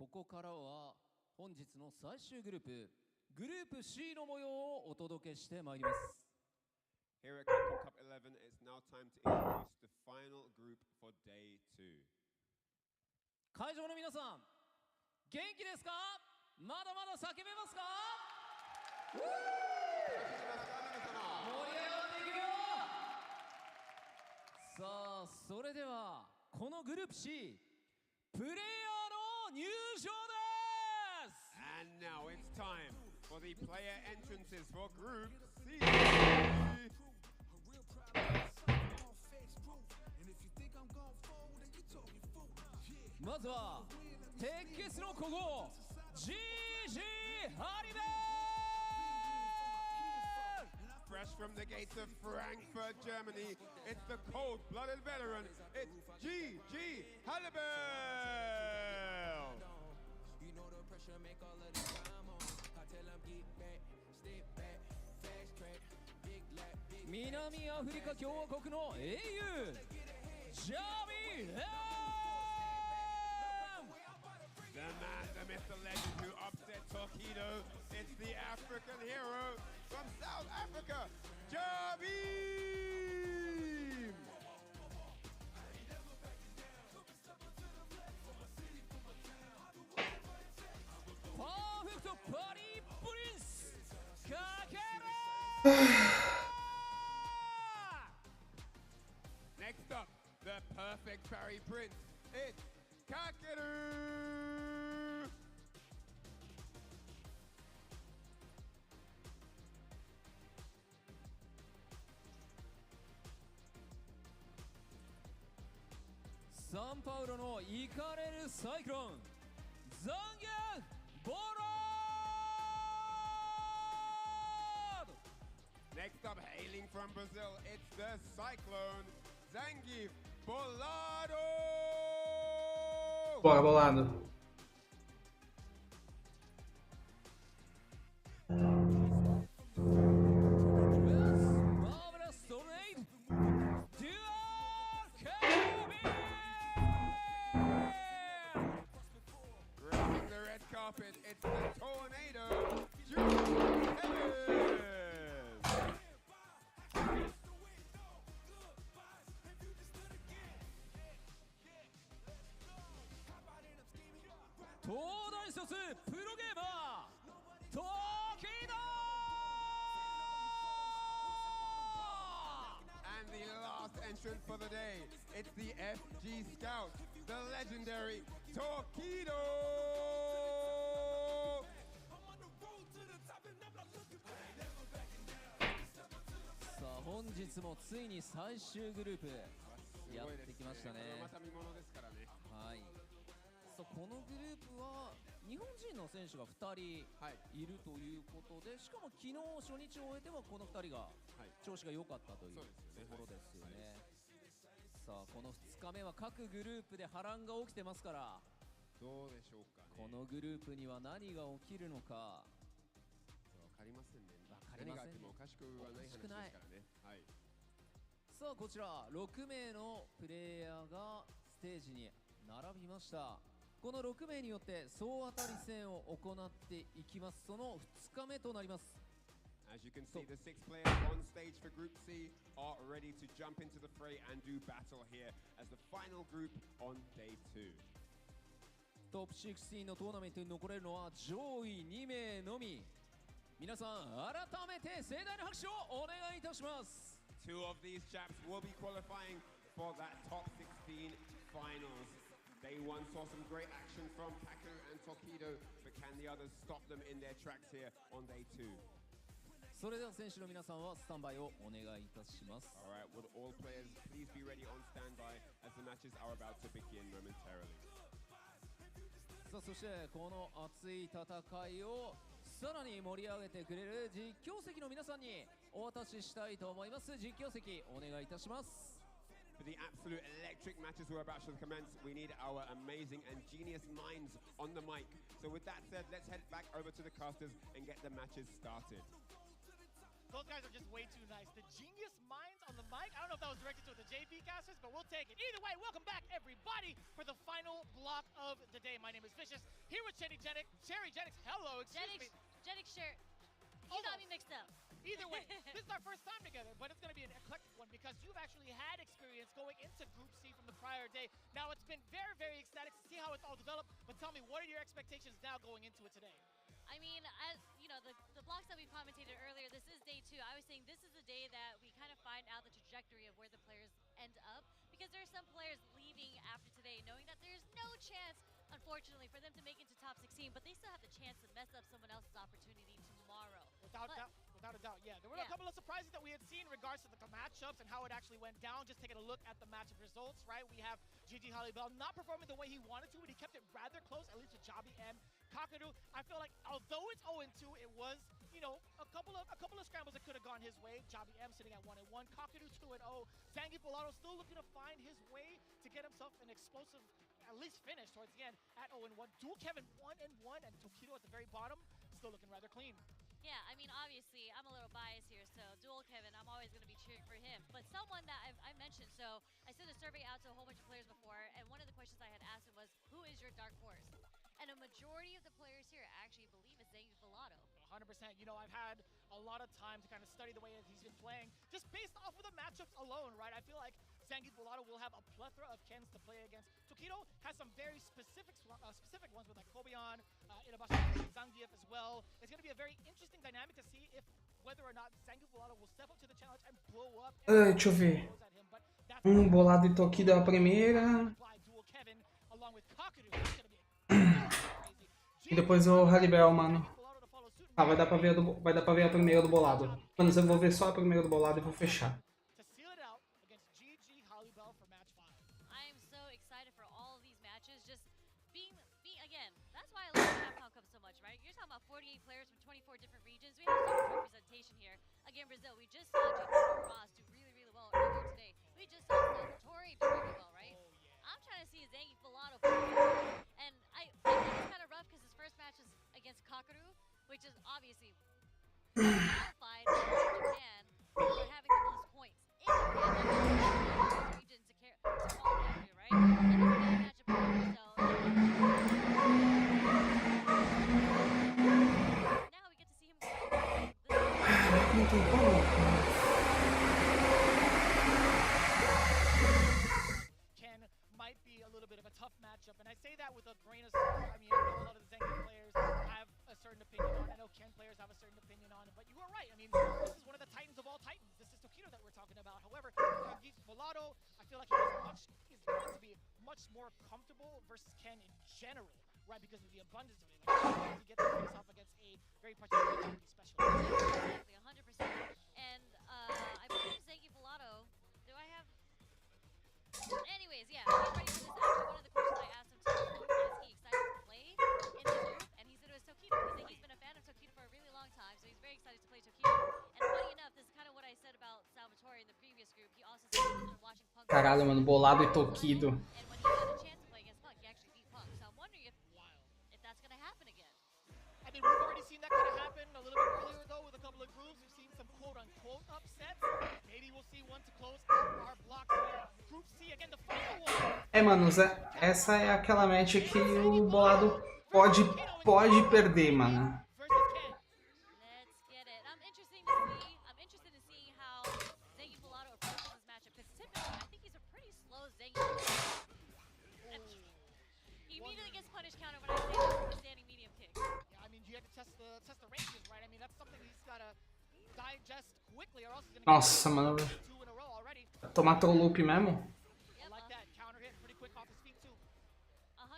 ここからは本日の最終グループ、グループ C の模様をお届けしてまいります。Here at Capcom Cup 11, it's now time to introduce the final group for day 2. 会場の皆さん、元気ですか？まだまだ叫べますか？盛り上がっていくよ！さあ、それではこのグループ C、プレイヤーの入場です！ And now it's time for the player entrances for Group C. まずは鉄血の古豪 GG ハリベー Fresh from the gates of Frankfurt, Germany, it's the cold-blooded veteran, it's GG Hallibell! You know the pressure make all of this time on. I tell them get back, step back, fast track, big lap, big 南アフリカ共和国の英雄ジャビー・The man, the myth, the legend who upset Torpedo. It's the African hero from South Africa, Jabeem! Perfect Party Prince Kakera! Next up, the perfect Barry Prince. It's Kakeru! サンパウロのイカれるサイクロンザンギャンボロード Next up, hailing from Brazil, it's the Cyclone, Zangief Bolado! Bora, bolado. Grabbing the red carpet, it's the Tornado, Julius Evans! entrant for the day. It's the FG Scout, the legendary Torpedo! さあ本日もついに最終グループやってきましたね。また見物ですからね。はい。さあこのグループは日本人の選手が2人いるということで、しかも昨日初日を終えてもこの2人が調子が良かったというところですよね。さあこの2日目は各グループで波乱が起きてますから、どうでしょうかね。このグループには何が起きるのかわかりませんね。かりませんね。何があってもおかしくはない話ですからね。はい。さあこちら6名のプレイヤーがステージに並びました。この6名によって総当たり戦を行っていきます。その2日目となります。As you can see, the 6 players on stage for Group C are ready to jump into the fray and do battle here as the final group on day 2. トップ16のトーナメントに残れるのは上位2名のみ。皆さん改めて盛大な拍手をお願いいたします。 2 of these chaps will be qualifying for that top 16 finals. Day 1 saw some great action from Kaku and Torpedo, but can the others stop them in their tracks here on day 2? それでは選手の皆さんはスタンバイをお願いいたします。 Alright, would all players please be ready on standby as the matches are about to begin momentarily. さあそしてこの熱い戦いをさらに盛り上げてくれる実況席の皆さんにお渡ししたいと思います。実況席お願いいたします。 For the absolute electric matches we're about to commence, we need our amazing and genius minds on the mic. So with that said, let's head back over to the casters and get the matches started. Those guys are just way too nice. The genius minds on the mic. I don't know if that was directed to the JP casters, but we'll take it. Either way, welcome back, everybody, for the final block of the day. My name is Vicious, here with Cherry Jennings. Hello, excuse me. Jennings shirt. You got me mixed up. Either way, this is our first time together, but it's going to be an eclectic one because you've actually had experience going into Group C from the prior day. Now, it's been very, very ecstatic to see how it's all developed, but tell me, what are your expectations now going into it today? I mean, as you know, the blocks that we commentated earlier, this is day 2. I was saying this is the day that we kind of find out the trajectory of where the players end up, because there are some players leaving after today knowing that there's no chance, unfortunately, for them to make it to top 16, but they still have the chance to mess up someone else's opportunity tomorrow. Without a doubt, yeah. There were a couple of surprises that we had seen in regards to the matchups and how it actually went down. Just taking a look at the matchup results, right? We have GG Holly-Bell not performing the way he wanted to, but he kept it rather close, at least to Jabi and Kakadu. I feel like although it's 0-2, it was, you know, a couple of scrambles that could have gone his way. Jabi M sitting at 1-1, Kakadu 2-0. Zangief Volato still looking to find his way to get himself an explosive, at least finish towards the end at 0-1. Dual Kevin 1-1, and Tokido at the very bottom still looking rather clean. Yeah, I mean, obviously, I'm a little biased here, so Dual Kevin, I'm always going to be cheering for him. But someone that I mentioned, so I sent a survey out to a whole bunch of players before, and one of the questions I had asked him was, who is your dark horse? And a majority of the players here actually believe it's Zangief Volato. 100%. You know, I've had a lot of time to kind of study the way that he's been playing, just based off of the matchups alone, right? I feel like Zangief Volato will have a plethora of Kens to play against. Tokido has some very specific ones with like Kobion, Inabashi, Zangief as well. It's going to be a very interesting dynamic to see if whether or not Zangief Volato will step up to the challenge and blow up. Deixa eu ver. Bolado e Tokido a primeira. Along with Kakadu, it's going to be E depois o Haribel, mano. Ah, vai dar pra ver a primeira do bolado. Mano, eu vou ver só a primeira do bolado e vou fechar. I am so excited for all of these matches. Just being again, that's why I love Capcom Cup so much, right? You're talking about 48 players from 24 different regions. We have so much representation here. Again, Brazil, we just saw Junior Ross do really, really well earlier today. We just saw Salvatore do really well, right? I'm trying to see Zangief Volato. And I think it's kind of rough because his first match is against Kakadu, which is obviously qualified in Japan for having the most points in Japan. Region to qualify to, right? And it's a bad matchup for him, so now we get to see him go. Might be a little bit of a tough matchup, and I say that with a grain of salt. I mean, I know a lot of the Zangief players have a certain opinion on it. I know Ken players have a certain opinion on it, but you are right. I mean, this is one of the titans of all titans. This is Tokido that we're talking confident about. However, Volato, I feel like is going to be much more comfortable versus Ken in general, right? Because of the abundance of it. Like, he gets to face off against a very particular champion special. Exactly, 100%. And I believe Zengi Volato. Do I have? Anyways, yeah, he's ready for this. Actually, one of the questions I asked him too is he excited to play in this group? And he said it was Tokido. He said he's been a fan of Tokido for a really long time, so he's very excited to play Tokido. And funny enough, this is kind of what I said about Salvatore in the previous group. He also said he's been watching Punk. Caralho, mano, bolado e Tokido. And when he got a chance to play against Punk, he actually beat Punk. So I'm wondering if that's gonna happen again. I mean, we've already seen that kind of happen a little bit earlier, though, with a couple of groups. We've seen some quote-unquote upsets. Maybe we'll see one to close our blocks here. Group C, again, the final one. É, mano, essa é aquela match que o bolado pode perder, mano. Let's get it. I'm interested in seeing how Zengi Volato approaches this matchup, because typically I think he's a pretty slow Zengi. He immediately gets punish counter when I say the standing medium kick. Yeah, I mean, you have to test the ranges, right? I mean, that's something he's gotta digest quickly, or else he's gonna Nossa, mano. two in a row already. Tomar teu loop mesmo? I like that counter hit, pretty quick off his feet too. 100%,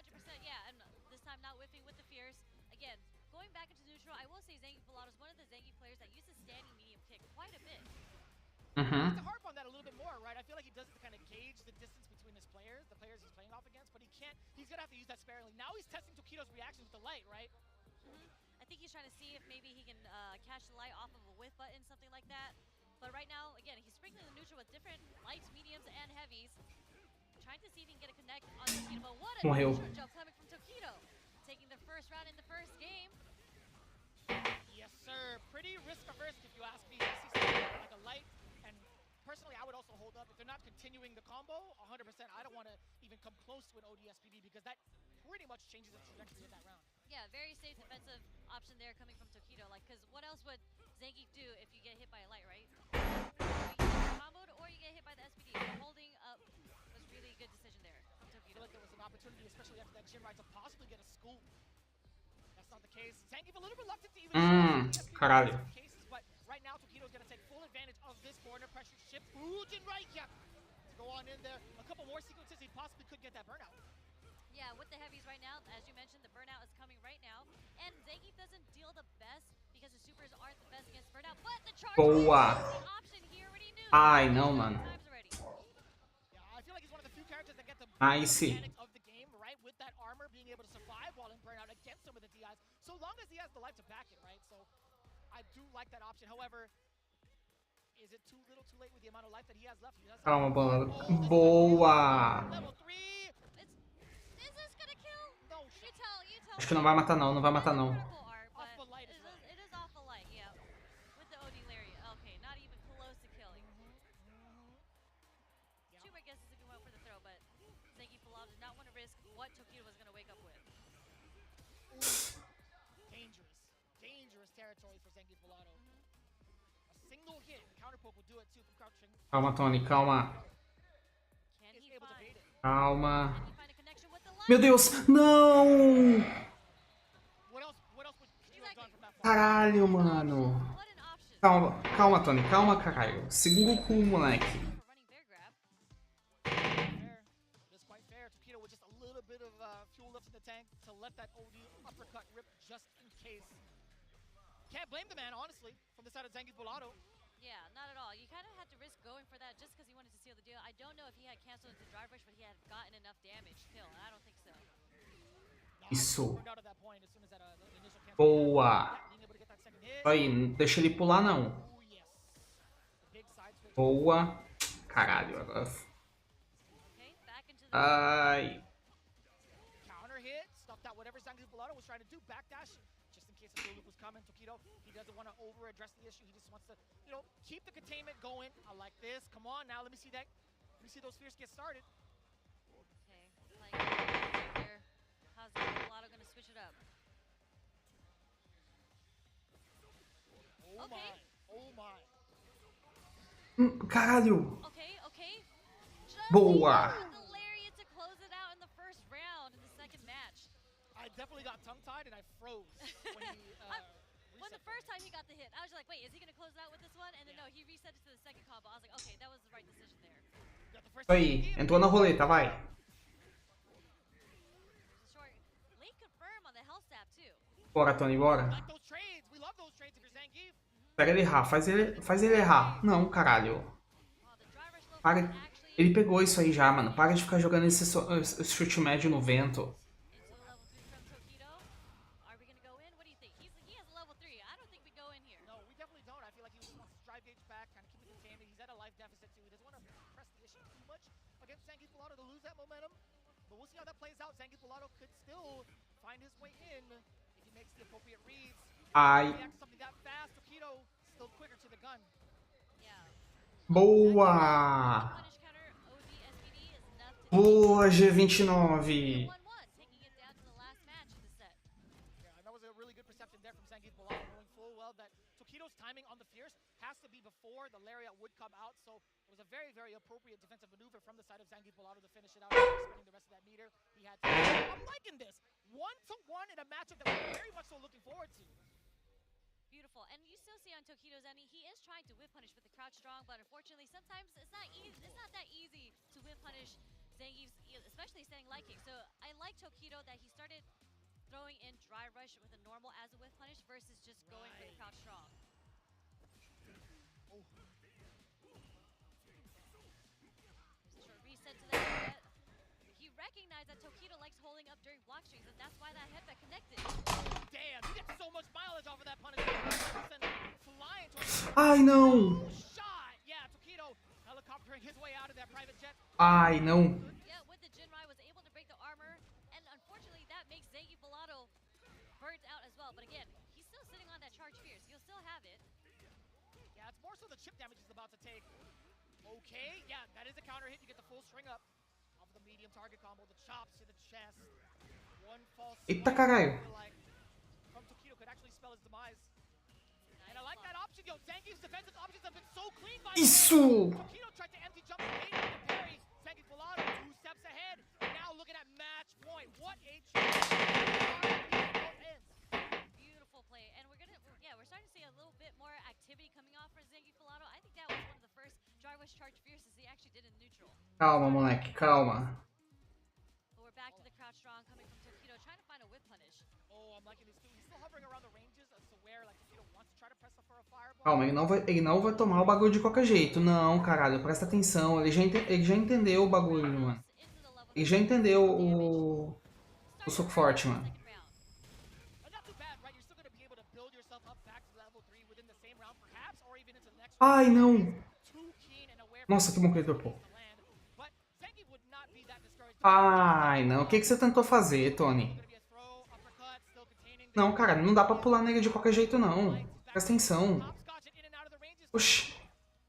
yeah, and this time not whiffing with the fears. Again, going back into neutral, I will say Zengi Volato is one of the Zengi players that uses standing medium kick quite a bit. To harp on that a little bit more, right? I feel like he does it to kind of gauge the distance between his players, the players he's playing off against, but he can't. He's gonna have to use that sparingly. Now he's testing Tokido's reaction with the light, right? I think he's trying to see if maybe he can catch the light off of a whiff button, something like that. But right now, again, he's sprinkling the neutral with different lights, mediums, and heavies. Trying to see if he can get a connect on Tokido, but what a neutral jump coming from Tokido. Taking the first round in the first game. Yes, sir. Pretty risk-averse, if you ask me. He sees something like a light, and personally, I would also hold up. If they're not continuing the combo, 100%, I don't want to even come close to an ODSPB because that pretty much changes the trajectory of that round. Yeah, very safe defensive option there coming from Tokido. Like, because what else would Zengi do if you get hit by a light, right? You get comboed or you get hit by the SPD. So holding up was really a good decision there from I Tokido. feel like there was an opportunity, especially after that gym ride, to possibly get a scoop. That's not the case. Zangief a little reluctant to even Caralho. cases, but right now Tokido's going to take full advantage of this corner pressure shift. Ujin right, yeah. Go on in there. A couple more sequences, he possibly could get that burnout. Yeah, with the heavies right now, as you mentioned, the burnout is coming right now. And Zangief doesn't deal the best because the supers aren't the best against burnout. But the charge is the option he already knew. Ai, não, mano. Yeah, I feel like he's one of the few characters that get the Nice. mechanics of the game, right? With that armor, being able to survive while in burnout against some of the DIs. So long as he has the life to back it, right? So I do like that option. However, is it too little too late with the amount of life that he has left? He has Calma, bolado. Boa! level 3. Is this gonna kill? No, you tell. Acho que não vai matar não, não vai matar não. It is off a light, yeah. With the OD Lariat. Okay, not even close to killing. Two more guesses if you went for the throw, but Zangief Volato did not want to risk what Tokido was gonna wake up with. Dangerous territory for Zangief Volato. A single hit, counter poke will do it too from crouching. Calma, Tony, calma. Is able to bait it. Calma. Meu Deus, não! What else would you have done from that far? Caralho, mano. Calma, calma, Tony, calma, caralho. Segura o cu, moleque. It is quite fair. Tokido with just a little bit of fuel left in the tank to let that OD uppercut rip just in case. Can't blame the man, honestly, from the side of Zangief Volato. Yeah, not at all. You kind of had to risk going for that just because he wanted to seal the deal. I don't know if he had canceled into drive rush, but he had gotten enough damage still, and I don't think so. Isso. Boa. Aí, deixa ele pular não. Boa. Caralho, agora. Ai. Counter hit, stuffed out whatever Zangief Volato was trying to do. Backdash, just in case the loop was coming. Tokido, he doesn't want to over-address the issue. He just wants to, keep the containment going. I like this. Come on now, let me see that. Let me see those fears get started. Okay, like here. How's Zangief Volato gonna switch it up? Oh my. Oh my. Caralho. Okay. Boa. The lariat to close it out in the first round in the second match. I definitely got tongue-tied and I froze when he when the the first time he got the hit. I was like, wait, is he gonna close it out with this one? And then no, he reset it to the second combo. I was like, okay, that was the right decision there. Isso aí, entrou na roleta, vai. Short late confirm on the health stab too. Bora, Tony, bora. Like those trades. We love those trades if you're Zangief. Pega ele errar, faz ele errar. Não, caralho. Para. Ele pegou isso aí já, mano. Para de ficar jogando esse chute médio no vento. Are we gonna go in? What do you think? He has a level 3. I don't think we go in here. No, we definitely don't. I feel like he just wants to drive gauge back, kind of keep it contained. He's at a life deficit too. He doesn't want to press the issue too much against Zangief Pilato to lose that momentum. But we'll see how that plays out. Zangief Pilato could still find his way in if he makes the appropriate reads. Ai. Something that fast. Tokido still quicker to the gun. Boa! Boa, G29. Tokido's timing on the Fierce has to be before the Lariat would come out, so it was a very, very appropriate defensive maneuver from the side of Zangief Pilato to finish it out, spending the rest of that meter. He had to. I'm liking this. 1-to-1 in a matchup that we're very much so looking forward to. Beautiful, and you still see on Tokido's end, he is trying to whip punish with the crouch strong, but unfortunately, sometimes it's not easy. It's not that easy to whip punish Zangief's, especially standing light kick. So I like Tokido that he started throwing in dry rush with a normal as a whip punish versus just going for the crouch strong. There's a short reset to that. He recognized that Tokido likes holding up during block strings, and that's why that headbutt connected. Damn, you get so much mileage off of that punish. Flying towards Ai, não! shot. Yeah, Tokido helicoptering his way out of that private jet. Ai, não. Yeah, with the Jinrai was able to break the armor, and unfortunately that makes Zangief Pilato burnt out as well. But again, he's still sitting on that charge fierce. He'll still have it. Yeah, it's more so the chip damage he's about to take. Okay, yeah, that is a counter hit. You get the full string up off the medium target combo, the chops to the chest. One false Eita, caralho. from Tokido could actually spell his demise. And I like that option, yo. Zangief's defensive options have been so clean by Isso! Tokido tried to empty jump the bait with the parry. Zangief Pilato 2 steps ahead. And now looking at match point. What a Beautiful play, and we're starting to see a little bit more activity coming off for Zangief Pilato. I think that was one of the first dry rush charge fierces he actually did in neutral. Calma, moleque, calma. But we're back to the crouch strong coming from Tokido, trying to find a whip punish. Oh, I'm liking this too. He's still hovering around the ranges as to where like Tokido wants to try to press up for a fireball. Calma, ele não vai tomar o bagulho de qualquer jeito. Não, caralho, presta atenção. Ele já entendeu o bagulho, mano. Ele já entendeu o soco forte, mano. Ai, não. Nossa, que bom que ele dropou. Ai, não. O que você tentou fazer, Tony? Não, cara, não dá pra pular nele de qualquer jeito, não. Presta atenção. Oxi.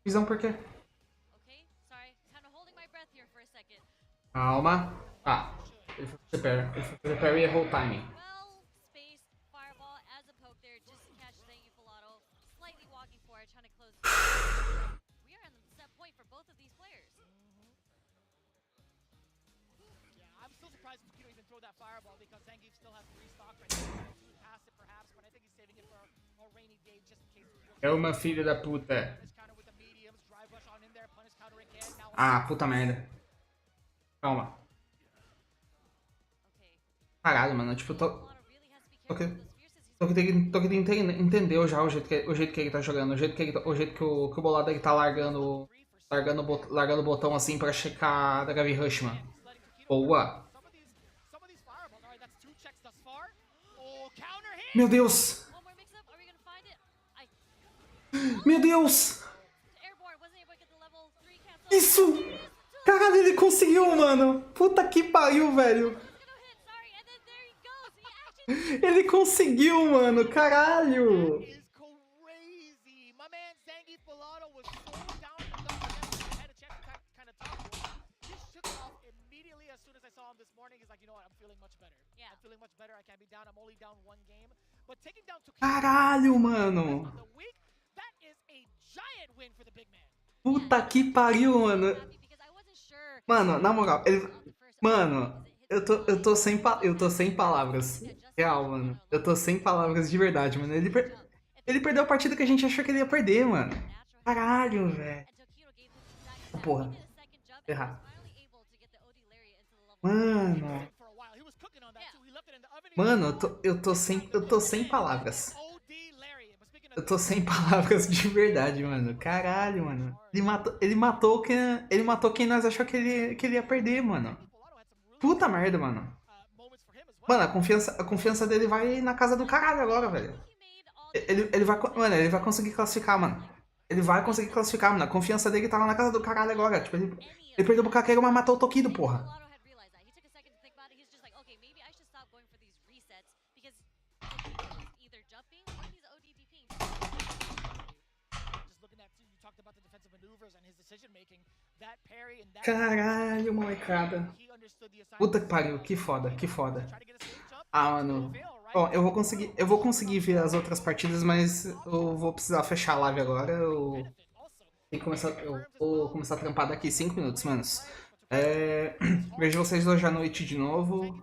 Visão por quê? Calma. Ah, ele foi fazer parry e errou o timing. É uma filha da puta. Ah, puta merda. Calma. Caralho, mano, tipo, tô tentando entender já o jeito que ele tá jogando, o jeito que o bolado ele tá largando o botão assim pra checar da Gavi Rush, mano. Boa. Meu Deus. Meu Deus. Isso. Caralho, ele conseguiu, mano. Puta que pariu, velho. Ele conseguiu, mano. Caralho. Caralho, mano. Puta que pariu, mano. Mano, na moral, mano, eu tô sem palavras. Real, mano. Eu tô sem palavras de verdade, mano. Ele Ele perdeu a partida que a gente achou que ele ia perder, mano. Caralho, velho. Porra. Errar. Mano. Mano, eu tô sem palavras. Eu tô sem palavras de verdade, mano. Caralho, mano. Ele matou quem nós achou que ele ia perder, mano. Puta merda, mano. Mano, a confiança dele vai na casa do caralho agora, velho. Mano, ele vai conseguir classificar, mano. Ele vai conseguir classificar, mano. A confiança dele tá lá na casa do caralho agora. Tipo, ele perdeu pro Kakeiro, mas matou o Tokido, porra. Caralho, molecada. Puta que pariu, que foda, que foda. Ah, mano. Bom, eu vou conseguir ver as outras partidas, mas eu vou precisar fechar a live agora. Eu vou começar a trampar daqui 5 minutos, manos. Vejo vocês hoje à noite de novo.